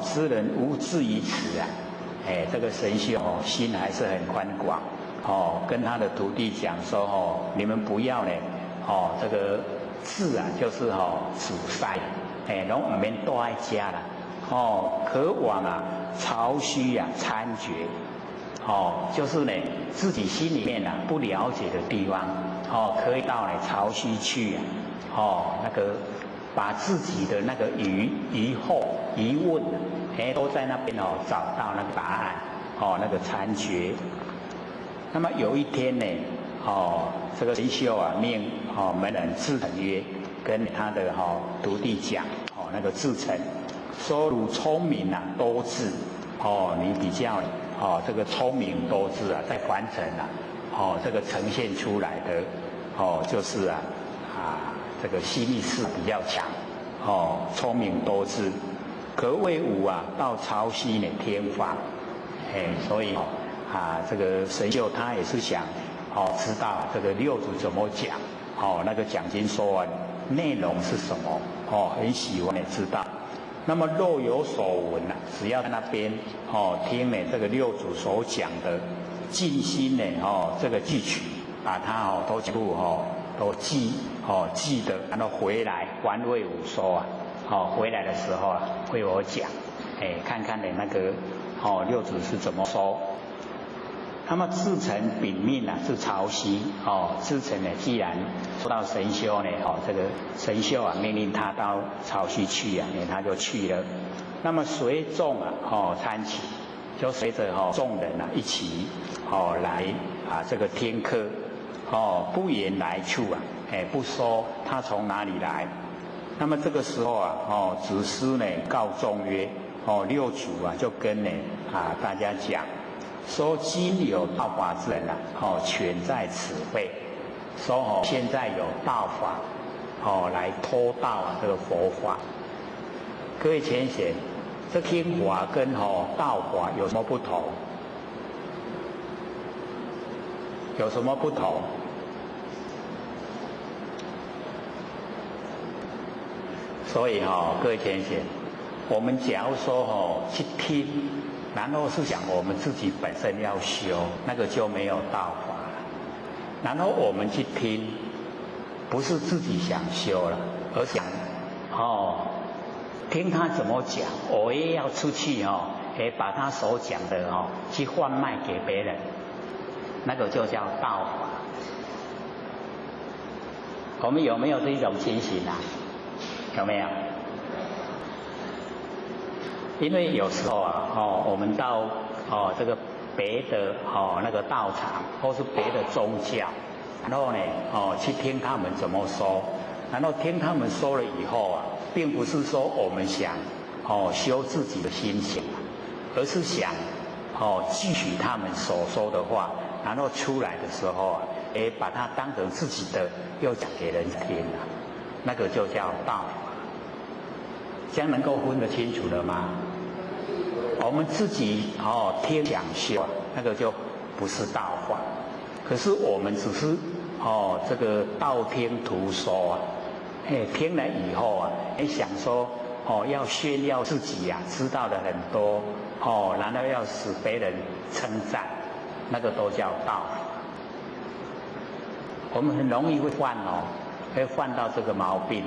之人无志于此这个神秀心还是很宽广跟他的徒弟讲说你们不要呢这个志就是主塞拢唔免多爱家啦可往曹虚参决就是呢自己心里面不了解的地方可以到曹虚去那个把自己的那个疑惑疑问都在那边找到那个答案那个参决。那么有一天呢这个神秀命门人智成曰，跟他的徒弟讲那个智成说汝聪明多智你比较这个聪明多智在凡尘这个呈现出来的就是这个心意识比较强，聪明多智。可魏武啊，到潮汐呢天法，所以这个神秀他也是想知道这个六祖怎么讲，那个讲经说完内容是什么，很喜欢的知道。那么若有所闻啊，只要在那边听呢这个六祖所讲的静心呢这个记取，把它都全部都记得，然后回来还魏武说啊。回来的时候啊，为我讲，看看那个六祖是怎么说。那么至诚禀命啊，是潮汐至诚呢，既然说到神秀呢，这个神秀啊命令他到潮汐去啊，他就去了。那么随众啊，参起，就随着众人啊一起来这个听课，不言来处啊，不说他从哪里来。那么这个时候啊，子师呢告众曰，六祖啊就跟呢大家讲，说今有道法之人啊，全在此会。说现在有道法，来托道这个佛法。各位浅显，这听法跟道法有什么不同？有什么不同？所以各位浅显，我们假如说去听，然后是想我们自己本身要修，那个就没有道法了。然后我们去听，不是自己想修了，而想听他怎么讲，我也要出去把他所讲的去贩卖给别人，那个就叫道法。我们有没有这种情形啊？有没有？因为有时候啊，我们到这个别的那个道场，或是别的宗教，然后呢去听他们怎么说，然后听他们说了以后啊，并不是说我们想修自己的心性，而是想汲取他们所说的话，然后出来的时候啊，把它当成自己的，又讲给人听了，那个就叫道法。这样能够分得清楚了吗？我们自己听讲修，那个就不是道法。可是我们只是这个道听途说啊，听了以后啊，想说要炫耀自己啊，知道的很多然后要使别人称赞，那个都叫道法。我们很容易会犯会犯到这个毛病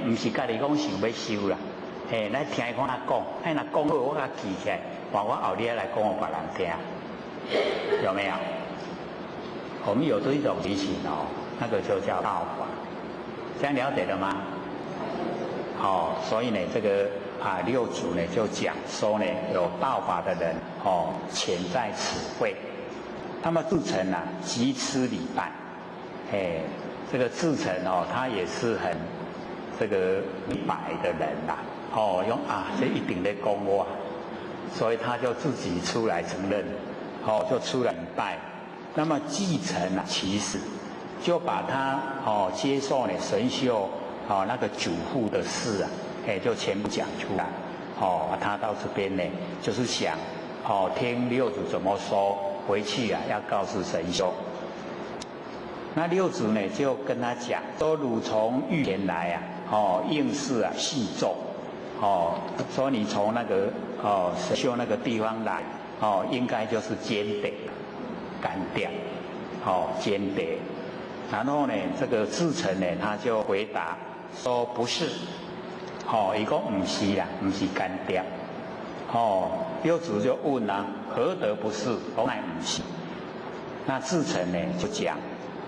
不是家己讲想要修啦，来听伊讲他讲，若讲好我甲记起来，话我后日来讲给别人听，有没有？我们有这一种情形那个就叫道法，这样了解了吗？所以呢，这个六祖呢就讲说呢，有道法的人潜在此会，那么至诚啊，即吃礼拜，这个至诚他也是很这个明白的人啦，用这一定在讲我，所以他就自己出来承认，就出来礼拜。那么继承啊，其实就把他接受呢神秀那个嘱咐的事啊，就全部讲出来。他到这边呢，就是想听六祖怎么说，回去啊要告诉神秀。那六祖呢就跟他讲说，汝从玉田来应是细奏，说你从那个神秀那个地方来，应该就是坚得干掉，坚得。然后呢，这个至诚呢他就回答说不是，伊讲不是啦，不是干掉。六祖就问啊，何得不是？我乃不是。那至诚呢就讲。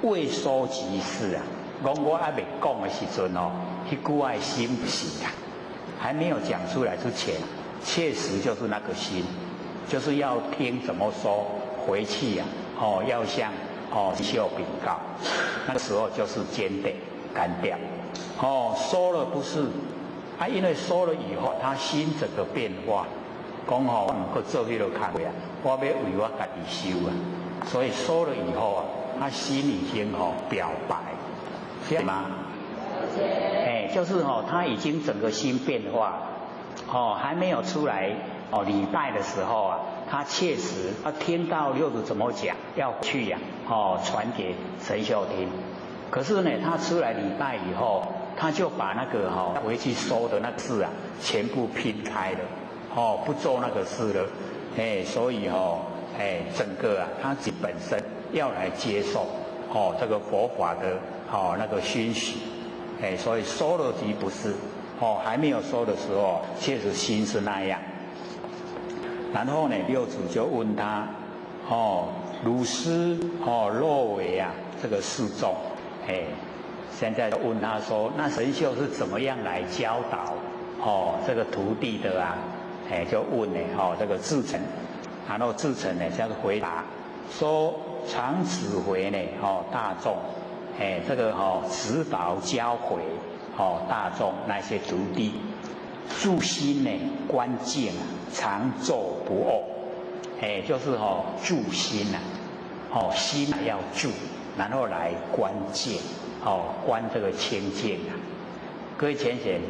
未说即是啊，讲我还没讲的时阵那句爱心不是啊，还没有讲出来之前，确实就是那个心，就是要听怎么说，回去啊，要向秀禀告，那个时候就是坚定干掉，说了不是，因为说了以后，他心整个变化，讲我唔去做迄个工啊，我要为我家己修啊，所以说了以后啊。他心已经表白，这样吗？就是他已经整个心变化，还没有出来礼拜的时候啊，他确实听到六祖怎么讲，要去呀，传给神秀听。可是呢，他出来礼拜以后，他就把那个回去收的那个事啊，全部拼开了，不做那个事了，所以整个啊，他自己本身要来接受这个佛法的那个熏习。所以收了即不是，还没有收的时候，确实心是那样。然后呢，六祖就问他，如师若为啊，这个示众，现在就问他说，那神秀是怎么样来教导这个徒弟的啊？就问呢，这个智澄，然后智澄呢，这样回答说，常指挥呢，大众。这个指导教诲大众那些徒弟，住心呢关键啊，常咒不恶，就是住心啊，心啊要住，然后来关键，关这个清净啊。各位浅显，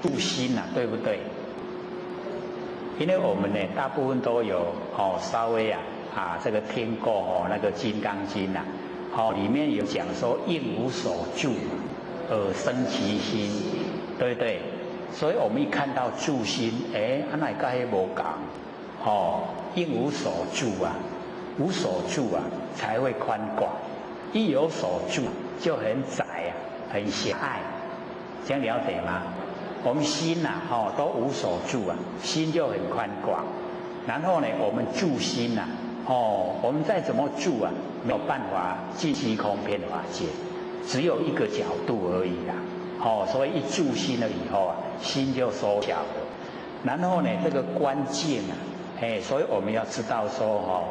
住心啊，对不对？因为我们呢，大部分都有稍微这个听过那个《金刚经》啊。里面有讲说应无所住，而生其心，对不对？所以我们一看到住心，那个还无讲，应无所住啊，无所住啊才会宽广，一有所住就很窄啊，很狭隘，这样了解吗？我们心呐，都无所住啊，心就很宽广。然后呢，我们住心呐，我们再怎么住啊，没有办法尽虚空遍法界，只有一个角度而已啦。所以一住心了以后啊，心就缩小了。然后呢，这个关键啊，所以我们要知道说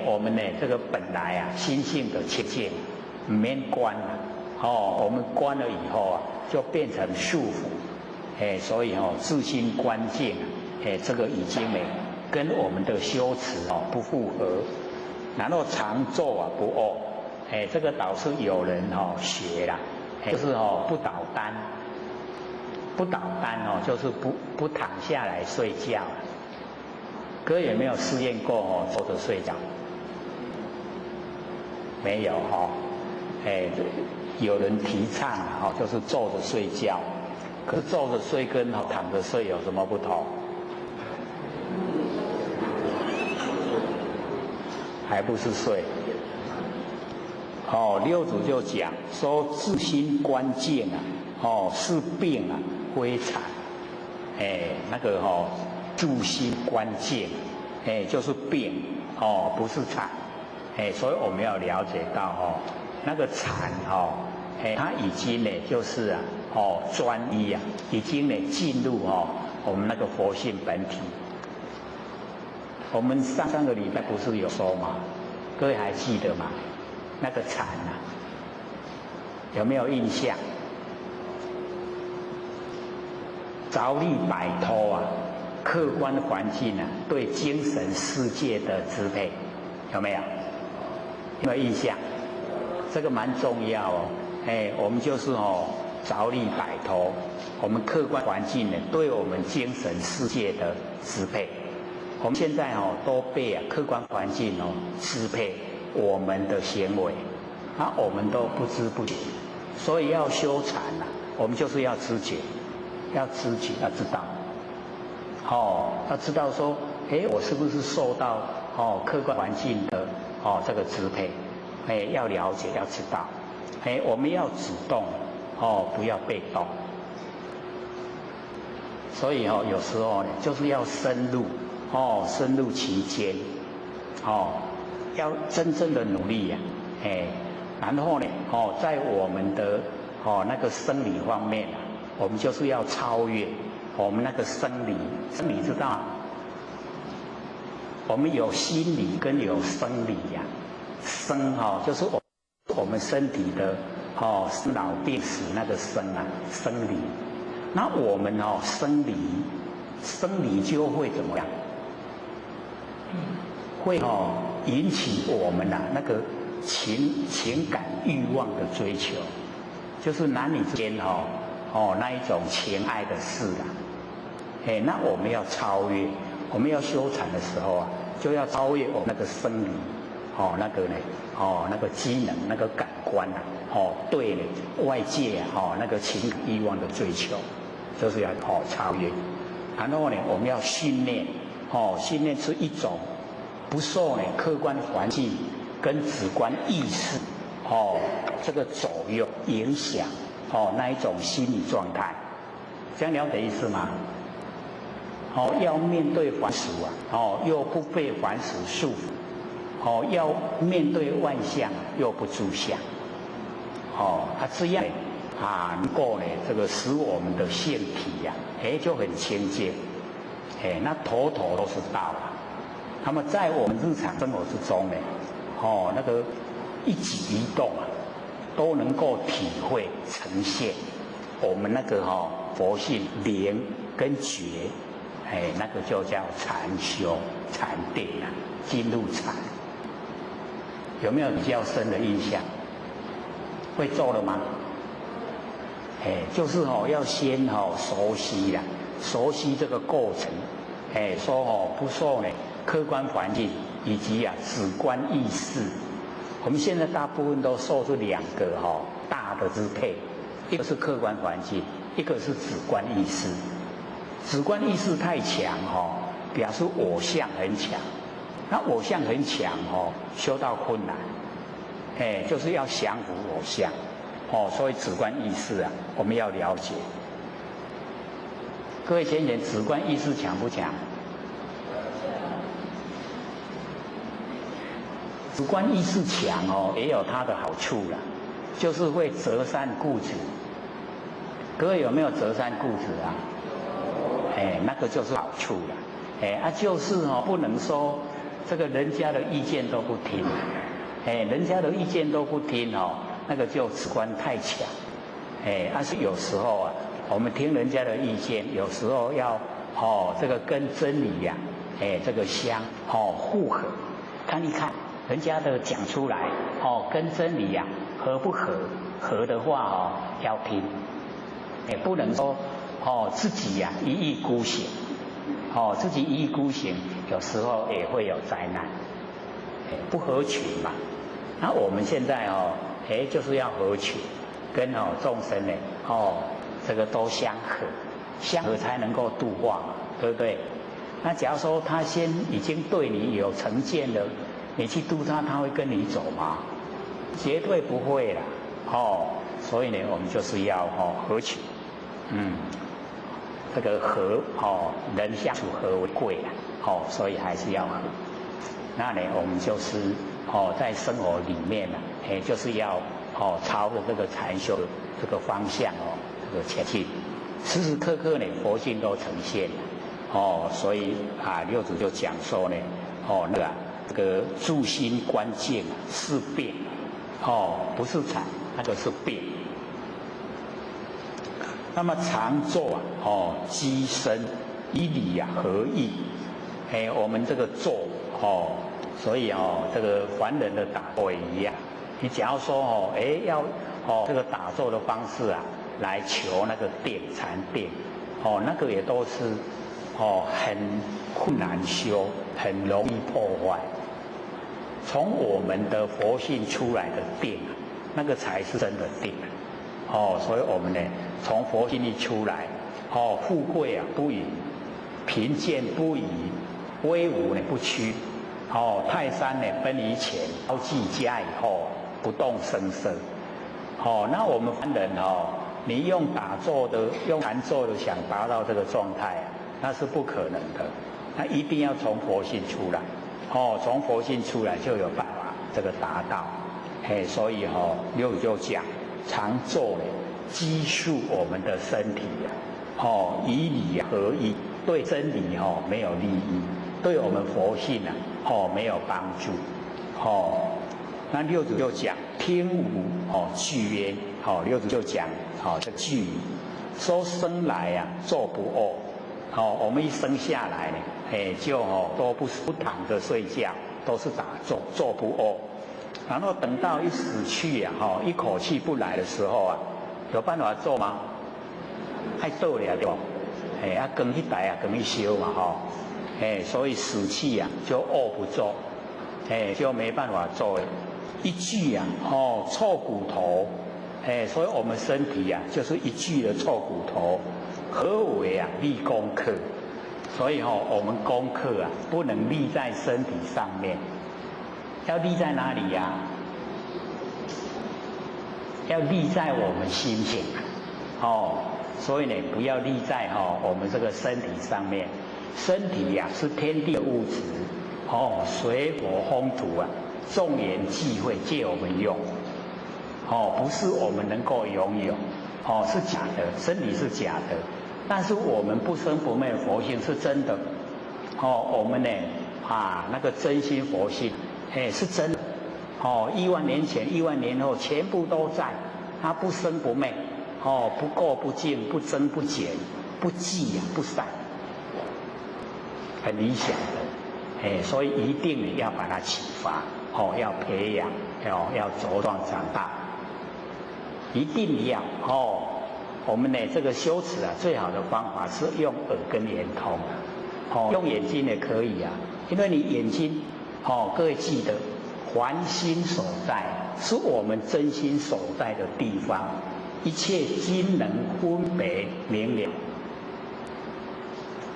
我们呢这个本来啊心性的清净，免关了，我们关了以后啊，就变成束缚，所以自心关键啊，这个已经呢跟我们的修持不符合。然后常咒啊不恶，这个倒是有人学啦，就是不倒单，不倒单就是不躺下来睡觉。各位有没有试验过坐着睡觉？没有有人提倡就是坐着睡觉，可是坐着睡跟躺着睡有什么不同？还不是睡。六祖就讲说自心关键啊，是病啊，非常，那个住心关键，就是病不是禅，所以我们要了解到那个禅它已经呢就是专一啊，已经呢进入我们那个佛性本体。我们上个礼拜不是有说吗？各位还记得吗？那个禅啊，有没有印象？着力摆脱啊，客观环境啊对精神世界的支配，有没有？有没有印象？这个蛮重要我们就是着力摆脱我们客观环境呢对我们精神世界的支配。我们现在都被客观环境支配我们的行为，我们都不知不觉。所以要修禅我们就是要知觉，要知觉，要知道，要知道说，我是不是受到客观环境的这个支配？要了解，要知道，我们要主动，不要被动。所以有时候呢，就是要深入。深入其间，要真正的努力呀，然后呢，在我们的那个生理方面我们就是要超越我们那个生理知道，我们有心理跟有生理呀，生就是我们身体的生老病死那个生理，那我们生理就会怎么样？会引起我们那个情感欲望的追求，就是男女之间那一种情爱的事啊。那我们要超越，我们要修禅的时候啊，就要超越我们那个生理，那个呢，那个机能，那个感官啊，对呢外界那个情感欲望的追求，就是要超越。然后呢，我们要训练，训练出一种不受呢客观环境跟主观意识这个左右影响那一种心理状态，这样了解意思吗？要面对凡俗啊，又不被凡俗束缚，要面对万象又不住相，这样能够呢这个使我们的性体呀，就很清净，那头头都是道啊。那么在我们日常生活之中呢，那个一举一动啊，都能够体会呈现我们那个佛性灵跟觉，那个就叫禅修禅定啊，进入禅。有没有比较深的印象？会做了吗？就是要先熟悉啦，熟悉这个过程，说不受呢客观环境以及主观意识。我们现在大部分都受这两个大的支配，一个是客观环境，一个是主观意识。主观意识太强表示我相很强，那我相很强修到困难，就是要降服我相。所以主观意识啊，我们要了解。各位先生，主观意识强不强？主观意识强也有它的好处啦，就是会择善固执。各位有没有择善固执啊？那个就是好处啦。就是不能说这个人家的意见都不听，人家的意见都不听那个就主观太强，是有时候啊，我们听人家的意见，有时候要这个跟真理呀，这个相互合，看一看人家的讲出来跟真理呀合不合？合的话要听，不能说自己呀一意孤行，自己一意孤行，有时候也会有灾难，不合群嘛。那我们现在就是要合群，跟众生呢这个都相合，相合才能够度化嘛，对不对？那假如说他先已经对你有成见了，你去度他，他会跟你走吗？绝对不会啦，所以呢，我们就是要合群，这个和人相处和为贵啦，所以还是要和。那呢，我们就是在生活里面呢，就是要朝着这个禅修的这个方向这个前进，时时刻刻呢佛性都呈现了所以六祖就讲说呢那个这个住心观境是变不是禅，那个是变。那么常坐机身以理合意，我们这个坐所以这个凡人的打坐也一样。你假如说要这个打坐的方式来求那个定禅定那个也都是很困难修，很容易破坏。从我们的佛性出来的定那个才是真的定所以我们呢从佛性里出来富贵不移，贫贱不移，威武呢不屈泰山呢崩于前，刀既加以后，不动声色那我们凡人你用打坐的用禅坐的想达到这个状态那是不可能的，那一定要从佛性出来从佛性出来就有办法这个达到所以六祖就讲常坐呢积束我们的身体以理合意，对真理没有利益，对我们佛性没有帮助那六祖就讲听无具焉六祖就讲这具说生来坐不卧我们一生下来呢就都不躺着睡觉，都是打坐，坐不卧。然后等到一死去一口气不来的时候有办法做吗？爱做了对不？光去台光去烧嘛吼，所以死气就握不住，就没办法做。一具臭骨头，所以我们身体就是一具的臭骨头。何为立功课？所以我们功课不能立在身体上面，要立在哪里呀？要立在我们心情所以呢，不要立在我们这个身体上面。身体是天地的物质水火风土众缘际会借我们用不是我们能够拥有是假的，身体是假的，但是我们不生不灭的佛性是真的我们呢那个真心佛性是真的1万年前1万年后全部都在，它不生不灭不垢不净，不增不减，不寂不散，很理想的所以一定要把它启发要培养要茁壮长大，一定要我们呢这个修持最好的方法是用耳根圆通用眼睛也可以因为你眼睛各位记得凡心所在是我们真心所在的地方，一切均能分别明了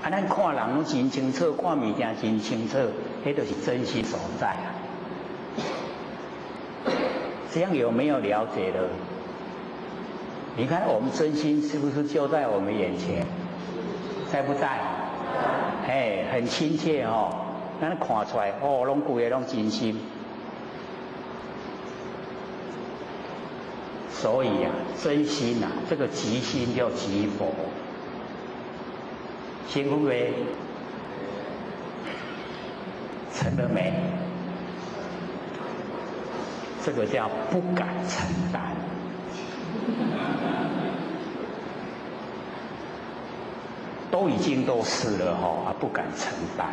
咱看人拢真清楚，看物件真清楚，那就是真心所在这样有没有了解了？你看我们真心是不是就在我们眼前？在不在？很亲切咱看出来拢规个拢真心。所以真心这个即心就即佛，辛苦没？成了没？这个叫不敢承担。都已经都是了不敢承担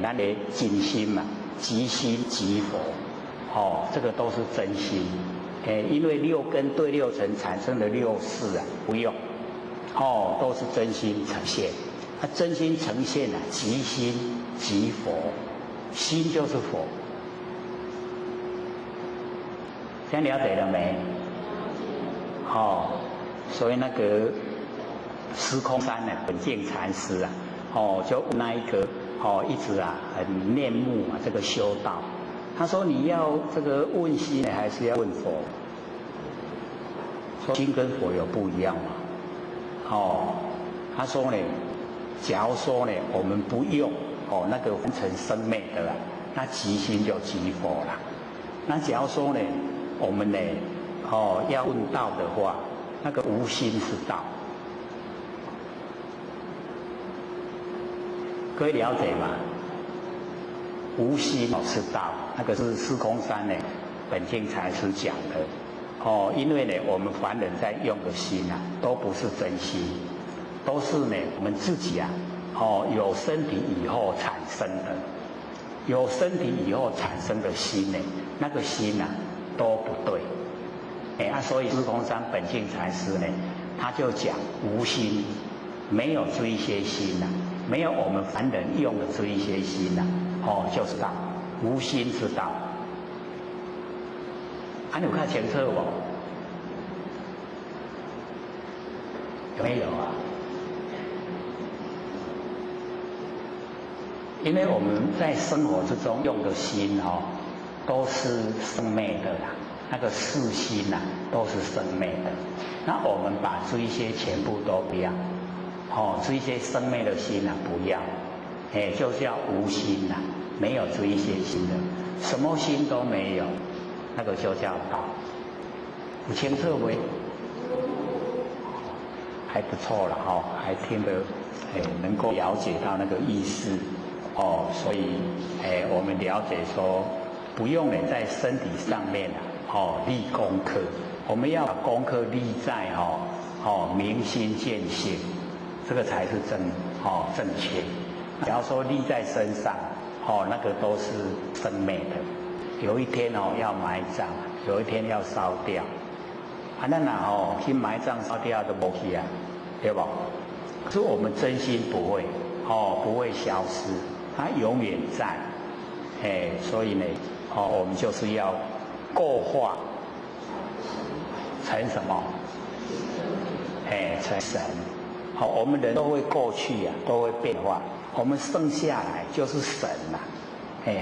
咱的真心嘛，即心即佛这个都是真心因为6根对6尘产生的6识不用都是真心呈现。真心呈现即心即佛，心就是佛。这样了解了没？所以那个司空山本净禅师就那一个一直很念慕这个修道。他说你要这个问心还是要问佛？说心跟佛有不一样嘛？他说呢，假如说呢我们不用那个分成生灭的那即心就即佛了。那假如说呢我们呢要问道的话，那个无心是道。各位了解吗？无心是道，那个是司空山本净禅师讲的因为呢我们凡人在用的心都不是真心，都是呢我们自己有身体以后产生的，有身体以后产生的心那个心都不对所以司空山本净禅师他就讲无心，没有这一些心没有我们凡人用的这一些心就是道，无心之道。你有看清楚不？有没有因为我们在生活之中用的心都是生灭的啦，那个四心都是生灭的。那我们把这一些全部都不要这一些生灭的心不要就叫无心没有这一些心的，什么心都没有，那个就叫道。有清楚没？还不错了还听得能够了解到那个意思所以我们了解说不用在身体上面立功课，我们要把功课立在明心见性，这个才是正确。只要说立在身上那个都是生灭的，有一天要埋葬，有一天要烧掉咱去埋葬烧掉都没去啊，对不？可是我们真心不会，不会消失，它永远在，所以呢，我们就是要过化成什么？成神。我们人都会过去啊，都会变化，我们生下来就是神呐。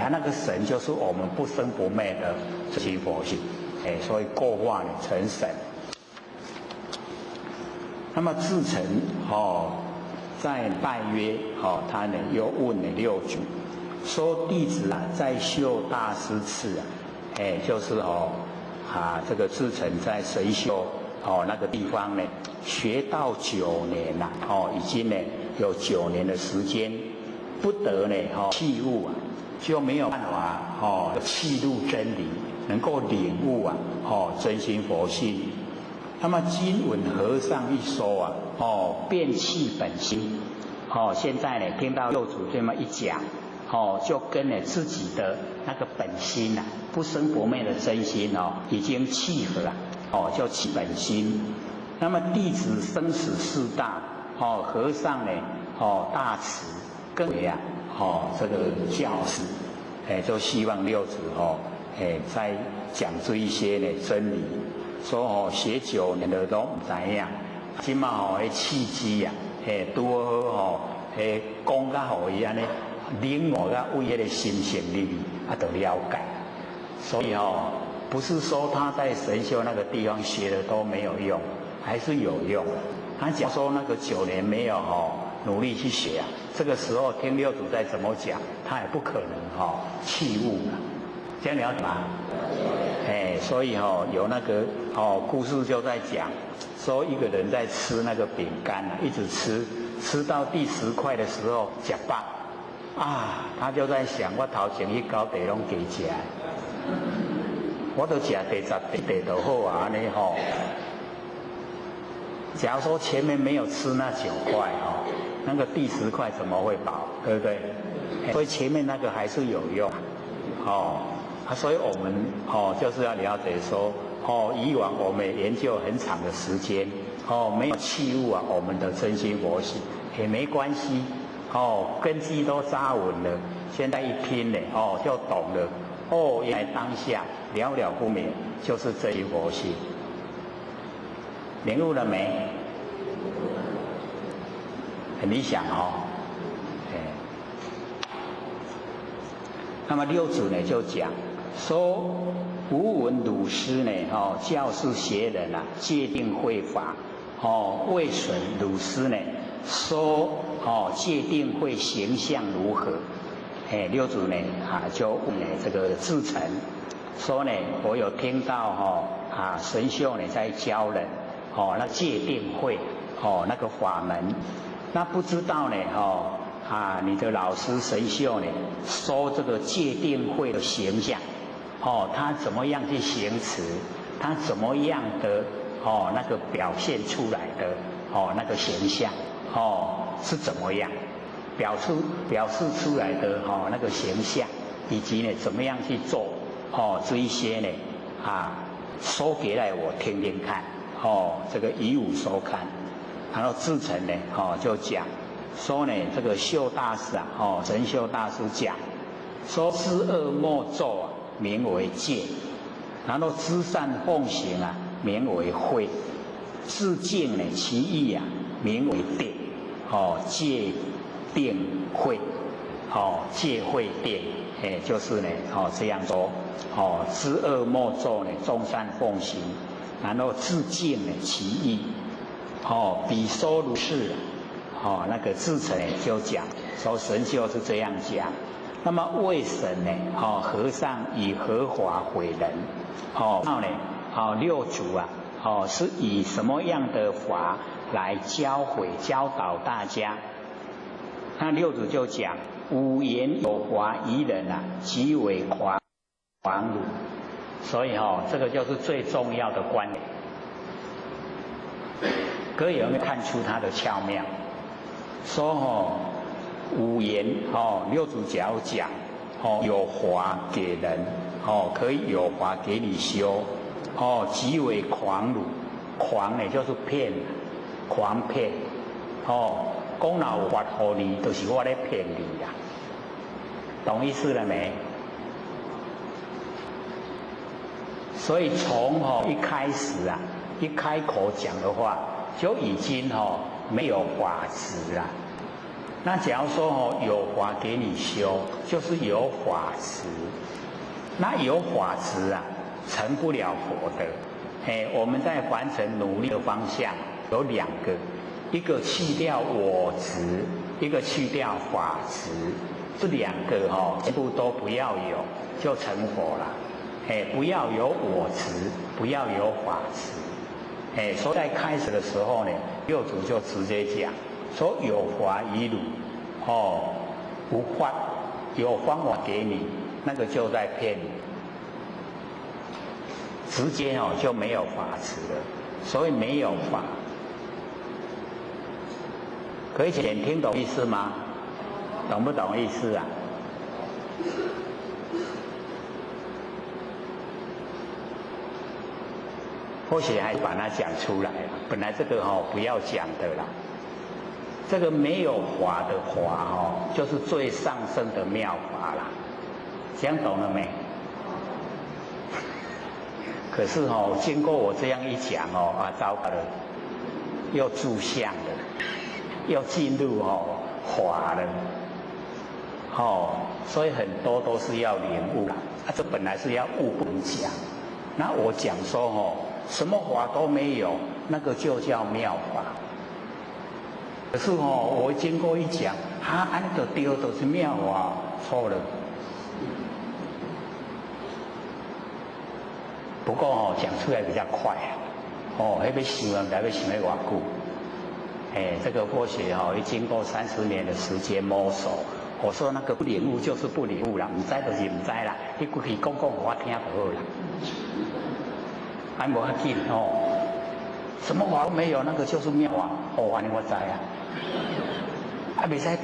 那个神就是我们不生不灭的自性佛性，所以过化呢成神。那么至诚在拜约他呢又问了六祖，说弟子在秀大师寺就是这个至诚在神秀那个地方呢学道9年了已经呢有9年的时间，不得呢弃悟就没有办法契入真理，能够领悟真心佛性。那么今闻和尚一说变弃本心，现在呢听到六祖这么一讲，就跟自己的那个本心不生不灭的真心已经契合了，就起本心。那么弟子生死事大，和尚呢大慈，更为这个教师，就希望六祖再讲出一些呢真理。说学9年的都唔知影，今嘛契机啊，拄好讲甲互伊安尼领悟甲为迄个心性里面就了解。所以不是说他在神秀那个地方学的都没有用，还是有用。他讲说那个9年没有努力去学这个时候听六祖再怎么讲，他也不可能弃悟了。这样了解吗？所以有那个故事就在讲，说一个人在吃那个饼干一直吃到第10块的时候吃饱他就在想，我头前去高地拢加吃，我都吃第10地就好安尼假如说前面没有吃那9块那个第10块怎么会饱，对不对？所以前面那个还是有用所以我们就是要了解说以往我们研究很长的时间没有契悟我们的真心佛性也没关系根基都扎稳了，现在一拼呢就懂了原来当下了了不灭就是真心佛性，领悟了没？很理想那么六祖呢就讲说，吾闻鲁师呢教示学人戒定慧法未损鲁师呢说戒定慧形象如何？六祖呢就问这个至诚说呢，我有听到神秀呢在教人那戒定慧那个法门，那不知道呢你的老师神秀呢说这个戒定慧的形象他怎么样去行持，他怎么样的那个表现出来的那个形象是怎么样表示出来的那个形象，以及呢怎么样去做这一些呢说给来我听听看这个以吾收看。然后至诚呢就讲说呢，这个秀大师神秀大师讲说，知恶莫作名为戒，然后知善奉行名为慧，自净呢其意名为定戒定慧戒慧定就是呢这样说知恶莫作呢众善奉行，然后自净呢其意比说如是那个至诚就讲说神秀是这样讲。那么为神呢和尚以何法毁人那呢六祖是以什么样的法来教导大家？那六祖就讲五言有华疑人即为狂儒。所以这个就是最重要的观点。各位有没有看出他的巧妙？说五言六祖假如讲有华给人可以有华给你修即为狂儒诳呢就是骗，诳骗，哦，讲若有法互你，就是我咧骗你呀，懂意思了没？所以从一开始啊，一开口讲的话，就已经没有法执啊。那假如说有法给你修，就是有法执。那有法执啊，成不了佛的。我们在凡尘努力的方向有两个，一个去掉我执，一个去掉法执。这两个全部都不要有，就成佛了。不要有我执，不要有法执。所以在开始的时候呢，六祖就直接讲说：有法于汝，无法，有方法给你，那个就在骗你。直接就没有法执了，所以没有法。可以听懂意思吗？懂不懂意思啊？或许还把它讲出来了。本来这个不要讲的啦。这个没有法的法就是最上升的妙法啦。这样懂了没？可是经过我这样一讲糟糕了，又住相了，又进入法了。所以很多都是要领悟啦。这本来是要悟不能讲。那我讲说什么法都没有，那个就叫妙法。可是我经过一讲，安尼就对，就是妙法，错了。不过讲出来比较快那要想啊，要想要偌久。这个或许要经过30年的时间摸索。我说那个不领悟就是不领悟啦，唔知就是唔知啦，你过去讲我听就好啦。无要紧什么法都没有，那个就是妙法。安尼我知啊。袂使带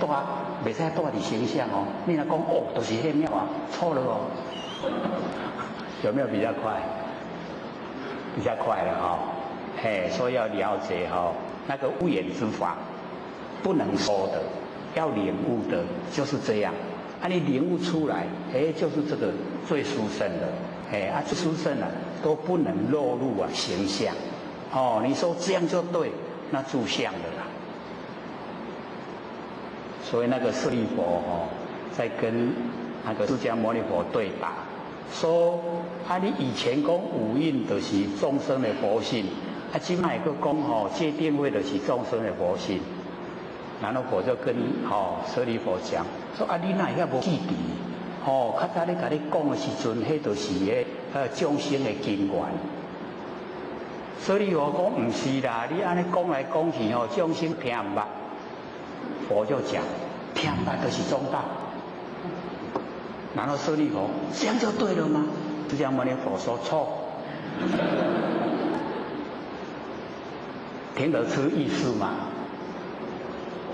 伫形象你若讲就是迄妙法，错了有没有比较快？比较快了所以要了解那个无眼之法不能说的，要领悟的就是这样。你领悟出来，就是这个最殊胜的。最殊胜了都不能落入形象。你说这样就对，那住相的啦。所以那个舍利佛在跟那个释迦牟尼佛对答，说你以前讲五蕴就是众生的佛性，现在又讲戒定慧就是众生的佛性。然后佛就跟舍利佛讲说你哪会无记忆？较早咧甲你讲的时阵，迄就是众生的根源。舍利佛讲唔是啦，你安尼讲来讲去众生听唔捌。佛就讲听唔捌就是中道。然后舍利佛这样就对了吗？释迦牟尼佛说错。听得出意思吗？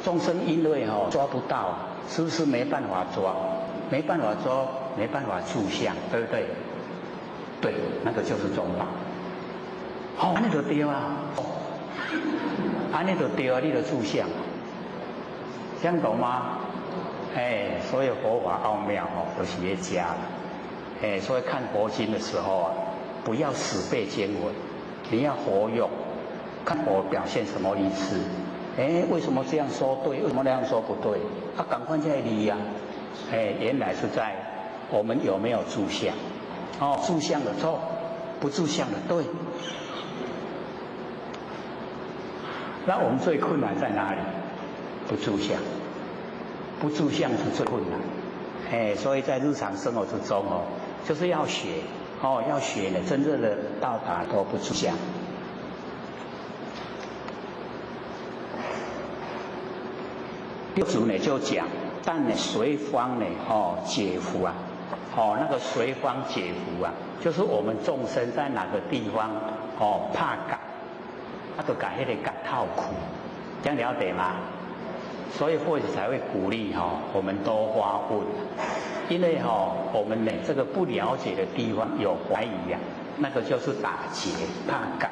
众生因为抓不到，是不是没办法抓？没办法抓，没办法住相，对不对？对，那个就是中道。安尼就对啊，安尼就对啊，你就住相，这样懂吗？所以佛法奥妙都是在家了。所以看佛经的时候不要死背经文，你要活用，看佛表现什么意思。为什么这样说对？为什么那样说不对？赶快在理呀。原来是在我们有没有住相？住相的错，不住相的对。那我们最困难在哪里？不住相，不住相是最困难。所以在日常生活之中就是要学要学呢，真正的到达都不住相。六祖呢就讲，但呢随方呢解伏啊，那个随方解伏啊，就是我们众生在哪个地方怕感，就把那个感套苦，这样了解吗？所以或许才会鼓励我们多发问，因为我们呢这个不了解的地方有怀疑那个就是打结怕感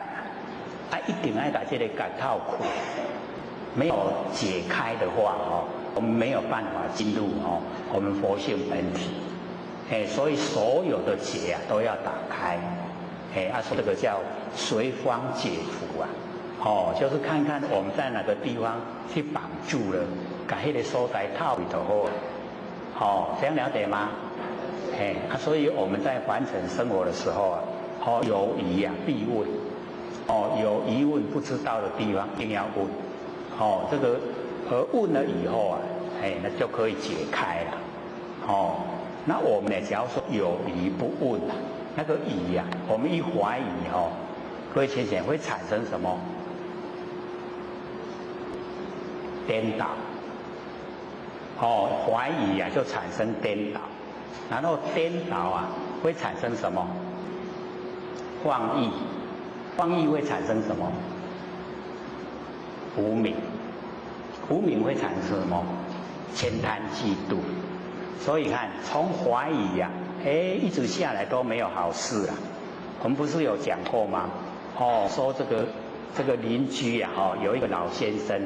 一定要把这个感套苦，没有解开的话我们没有办法进入我们佛性本体。所以所有的结都要打开。说这个叫随方解缚啊。就是看看我们在哪个地方去绑住了，把那个所在套里头好。这样了解吗？所以我们在凡尘生活的时候有疑必问。有疑问不知道的地方一定要问。这个问了以后那就可以解开了。那我们呢，假如说有疑不问那个疑我们一怀疑各位浅浅会产生什么？颠倒。怀疑就产生颠倒，然后颠倒会产生什么？妄意。妄意会产生什么？无明。无明会产生什么？悭贪嫉妒。所以看，从怀疑一直下来都没有好事我们不是有讲过吗？说这个邻居有一个老先生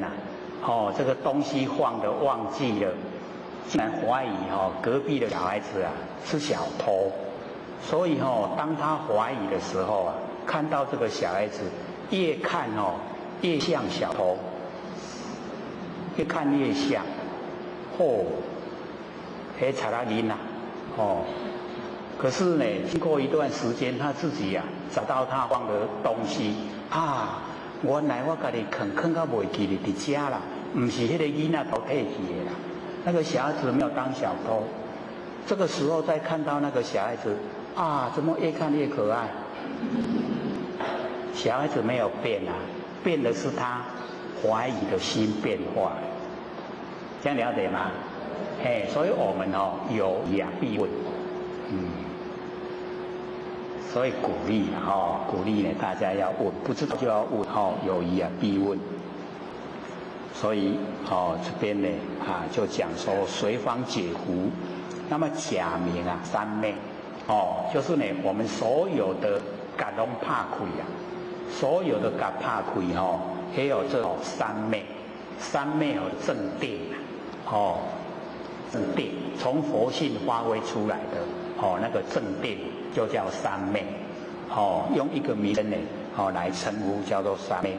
这个东西放的忘记了，竟然怀疑隔壁的小孩子是小偷。所以当他怀疑的时候看到这个小孩子越看越像小偷，越看越像。查拉林可是呢，经过一段时间，他自己找到他放的东西原来我家己坑到袂记哩伫家啦，不是那个囡仔偷摕去的啦。那个小孩子没有当小偷。这个时候再看到那个小孩子怎么越看越可爱？小孩子没有变变的是他怀疑的心变化。这样了解吗？所以我们有疑必问。所以鼓励鼓励呢大家要问，不知道就要问有疑必问。所以这边呢就讲说随方解缚。那么假名三昧就是呢我们所有的甲拢拍开所有的甲拍开也有这种三昧。三昧正定正定从佛性发挥出来的那个正定就叫三昧。用一个名称呢来称呼叫做三昧。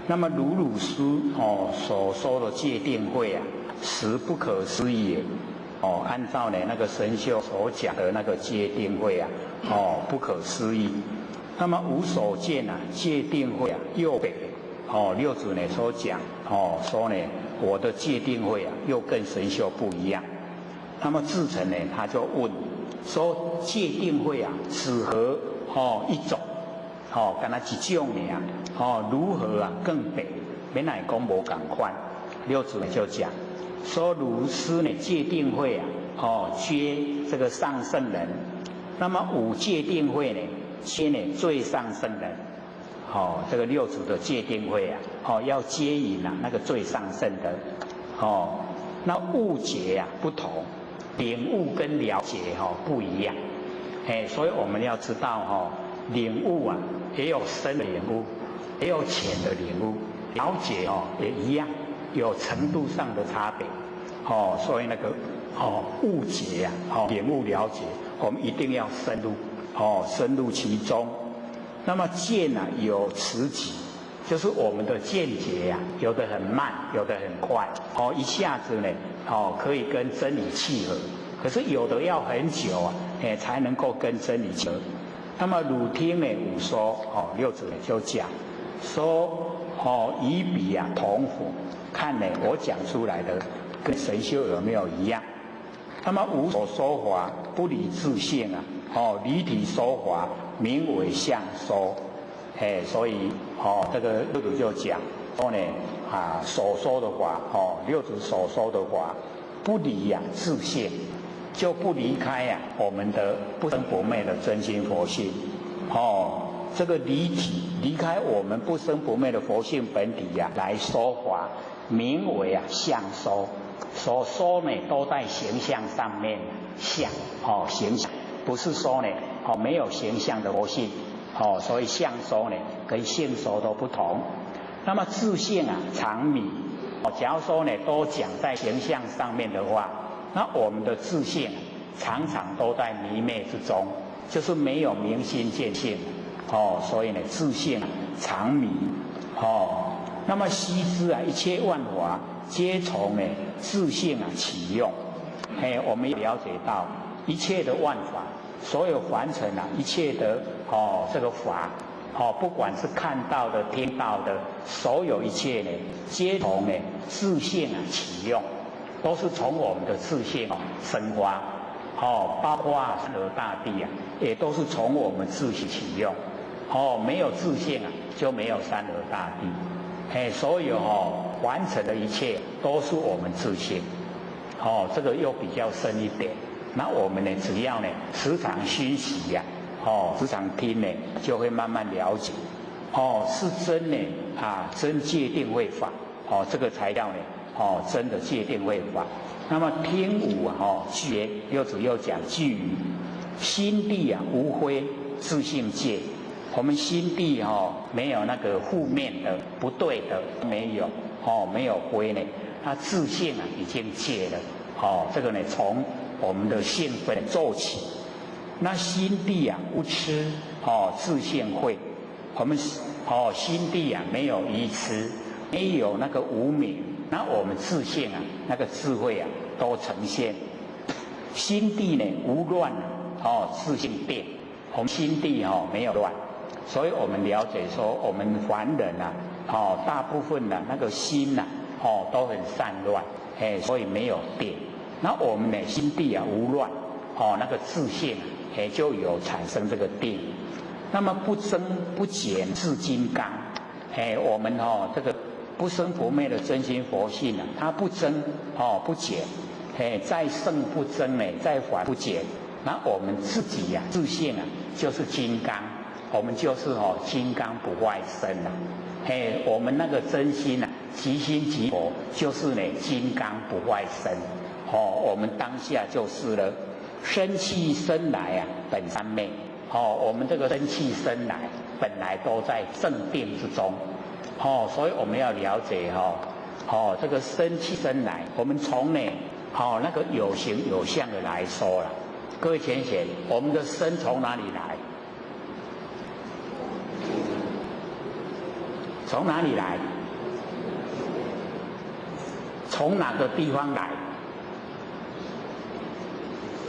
那么鲁鲁师所说的戒定慧实不可思议也。按照呢那个神秀所讲的那个戒定慧不可思议。那么无所见戒定慧又北六祖呢所讲说呢我的戒定慧又跟神秀不一样。那么智澄呢他就问说戒定慧只何一种敢若一种尔如何更北？免来讲无同款。六祖呢就讲说如师呢戒定慧接这个上圣人，那么五戒定慧呢接呢最上圣人。这个六祖的戒定慧要接引那个最上圣的那悟解不同，领悟跟了解不一样。所以我们要知道领悟也有深的领悟，也有浅的领悟，了解也一样，有程度上的差别。所以那个悟解领悟了解，我们一定要深入深入其中。那么见有此己，就是我们的见解有的很慢，有的很快一下子呢可以跟真理契合，可是有的要很久才能够跟真理契合。那么汝听呢吾说六祖呢就讲说以彼同符，看呢我讲出来的跟神修有没有一样。那么无所说法不离自性离体说法名为相说。所以这个六祖就讲说呢所说的法六祖所说的法不离自性，就不离开我们的不生不灭的真心佛性。这个离体离开我们不生不灭的佛性本体来说法，名为相说。所说呢都在形象上面，相形象不是说呢没有形象的佛性所以相说呢跟性说都不同。那么自性啊常迷，假如说呢都讲在形象上面的话，那我们的自性常常都在迷昧之中，就是没有明心见性，所以呢自性常迷，那么须知啊，一切万法皆从呢自性起用，我们了解到一切的万法，所有凡尘啊，一切的这个法，不管是看到的、听到的，所有一切呢，皆从呢自性起用，都是从我们的自性生发，包括山河大地啊，也都是从我们自性起用，没有自性啊，就没有山河大地。所有完成的一切都是我们自性，这个又比较深一点。那我们呢，只要呢时常熏习呀，时常听呢，就会慢慢了解，是真呢真界定慧法，这个才叫呢真的界定慧法。那么听五句又主要讲句语，心地无非自性界。我们心地没有那个负面的、不对的，没有没有灰呢，它自性已经戒了，这个呢从我们的性分做起。那心地无痴，自性慧。我们心地没有愚痴，没有那个无明，那我们自性那个智慧都呈现。心地呢无乱，自性定。我们心地没有乱。所以我们了解说，我们凡人大部分那个心都很散乱，所以没有定。那我们呢，心地无乱，那个自性就有产生这个定。那么不增不减自金刚，我们这个不生不灭的真心佛性它不增不减，再胜不增呢，再反不减。那我们自己自性就是金刚。我们就是金刚不坏身我们那个真心即心即佛，就是呢金刚不坏身，我们当下就是了。生气生来本三昧，我们这个生气生来本来都在正定之中，所以我们要了解这个生气生来，我们从呢那个有形有相的来说了。各位浅显，我们的身从哪里来？从哪里来？从哪个地方来？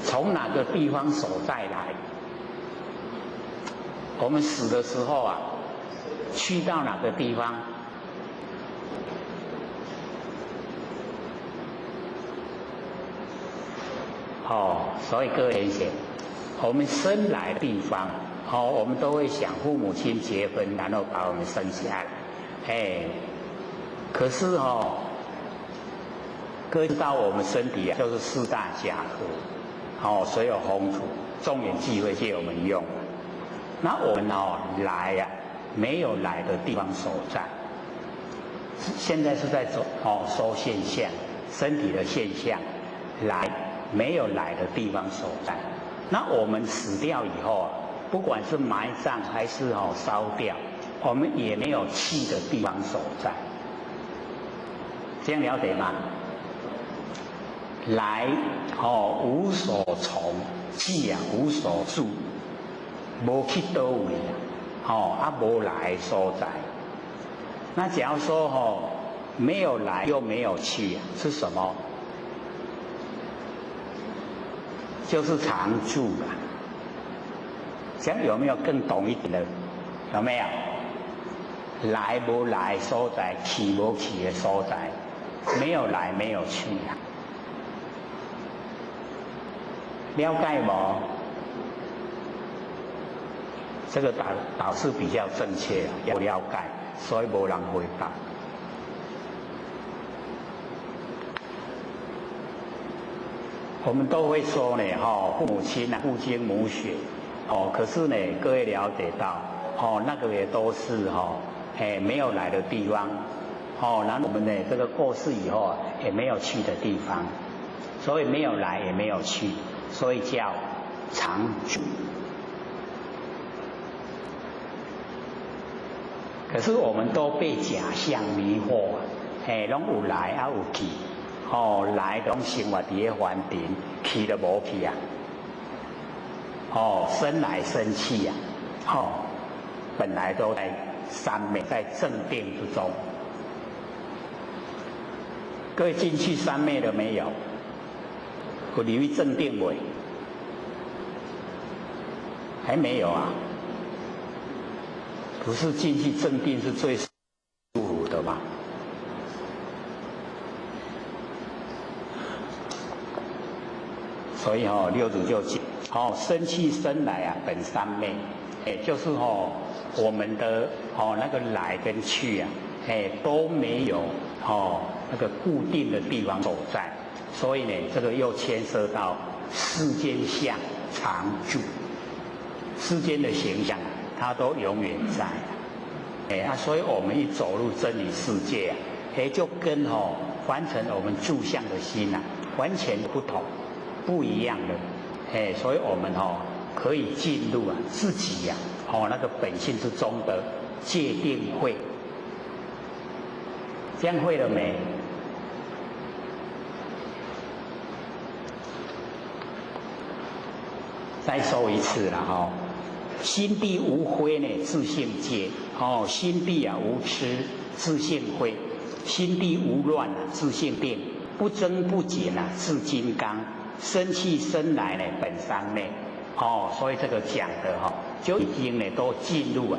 从哪个地方所在来？我们死的时候去到哪个地方？所以各位先生，我们生来的地方，我们都会想父母亲结婚，然后把我们生下来。可是各位知道我们身体就是四大假合，所有红土众缘际会借我们用。那我们来没有来的地方所在。现在是在说现象，身体的现象，来没有来的地方所在。那我们死掉以后不管是埋葬还是烧掉，我们也没有去的地方所在。这样了解吗？来无所从，去无所住，无去倒位无来所在。那假如说没有来又没有去是什么？就是常住了。这样有没有更懂一点的？有没有？来无来所在，去无去的所在，没有来没有去了解无？这个导是比较正确要了解，所以无人回答。我们都会说呢，父母亲父精母血，可是呢，各位了解到，那个也都是没有来的地方，然后我们呢，这个过世以后也没有去的地方，所以没有来也没有去，所以叫常住。可是我们都被假象迷惑啊，拢有来啊有去，来拢生活伫个凡尘，去都无去啊，生来生去啊，本来都在三昧，在正定之中。各位进去三昧了没有？有离于正定未？还没有啊？不是进去正定是最舒服的吗？所以六祖就讲，生去生来啊，本三昧，就是我们的那个来跟去啊，都没有那个固定的地方所在，所以呢，这个又牵涉到世间相常住，世间的形象它都永远在，所以我们一走入真理世界啊，就跟完成我们住相的心啊，完全不同，不一样的，所以我们可以进入啊自己呀，那个本性之中的界定会，这样会了没？再说一次了心地无灰呢，自性界；心地啊无痴，自性慧；心地无乱啊，自性定；不增不减啊，自金刚；生去生来呢，本三昧。所以这个讲的就已经呢都进入啊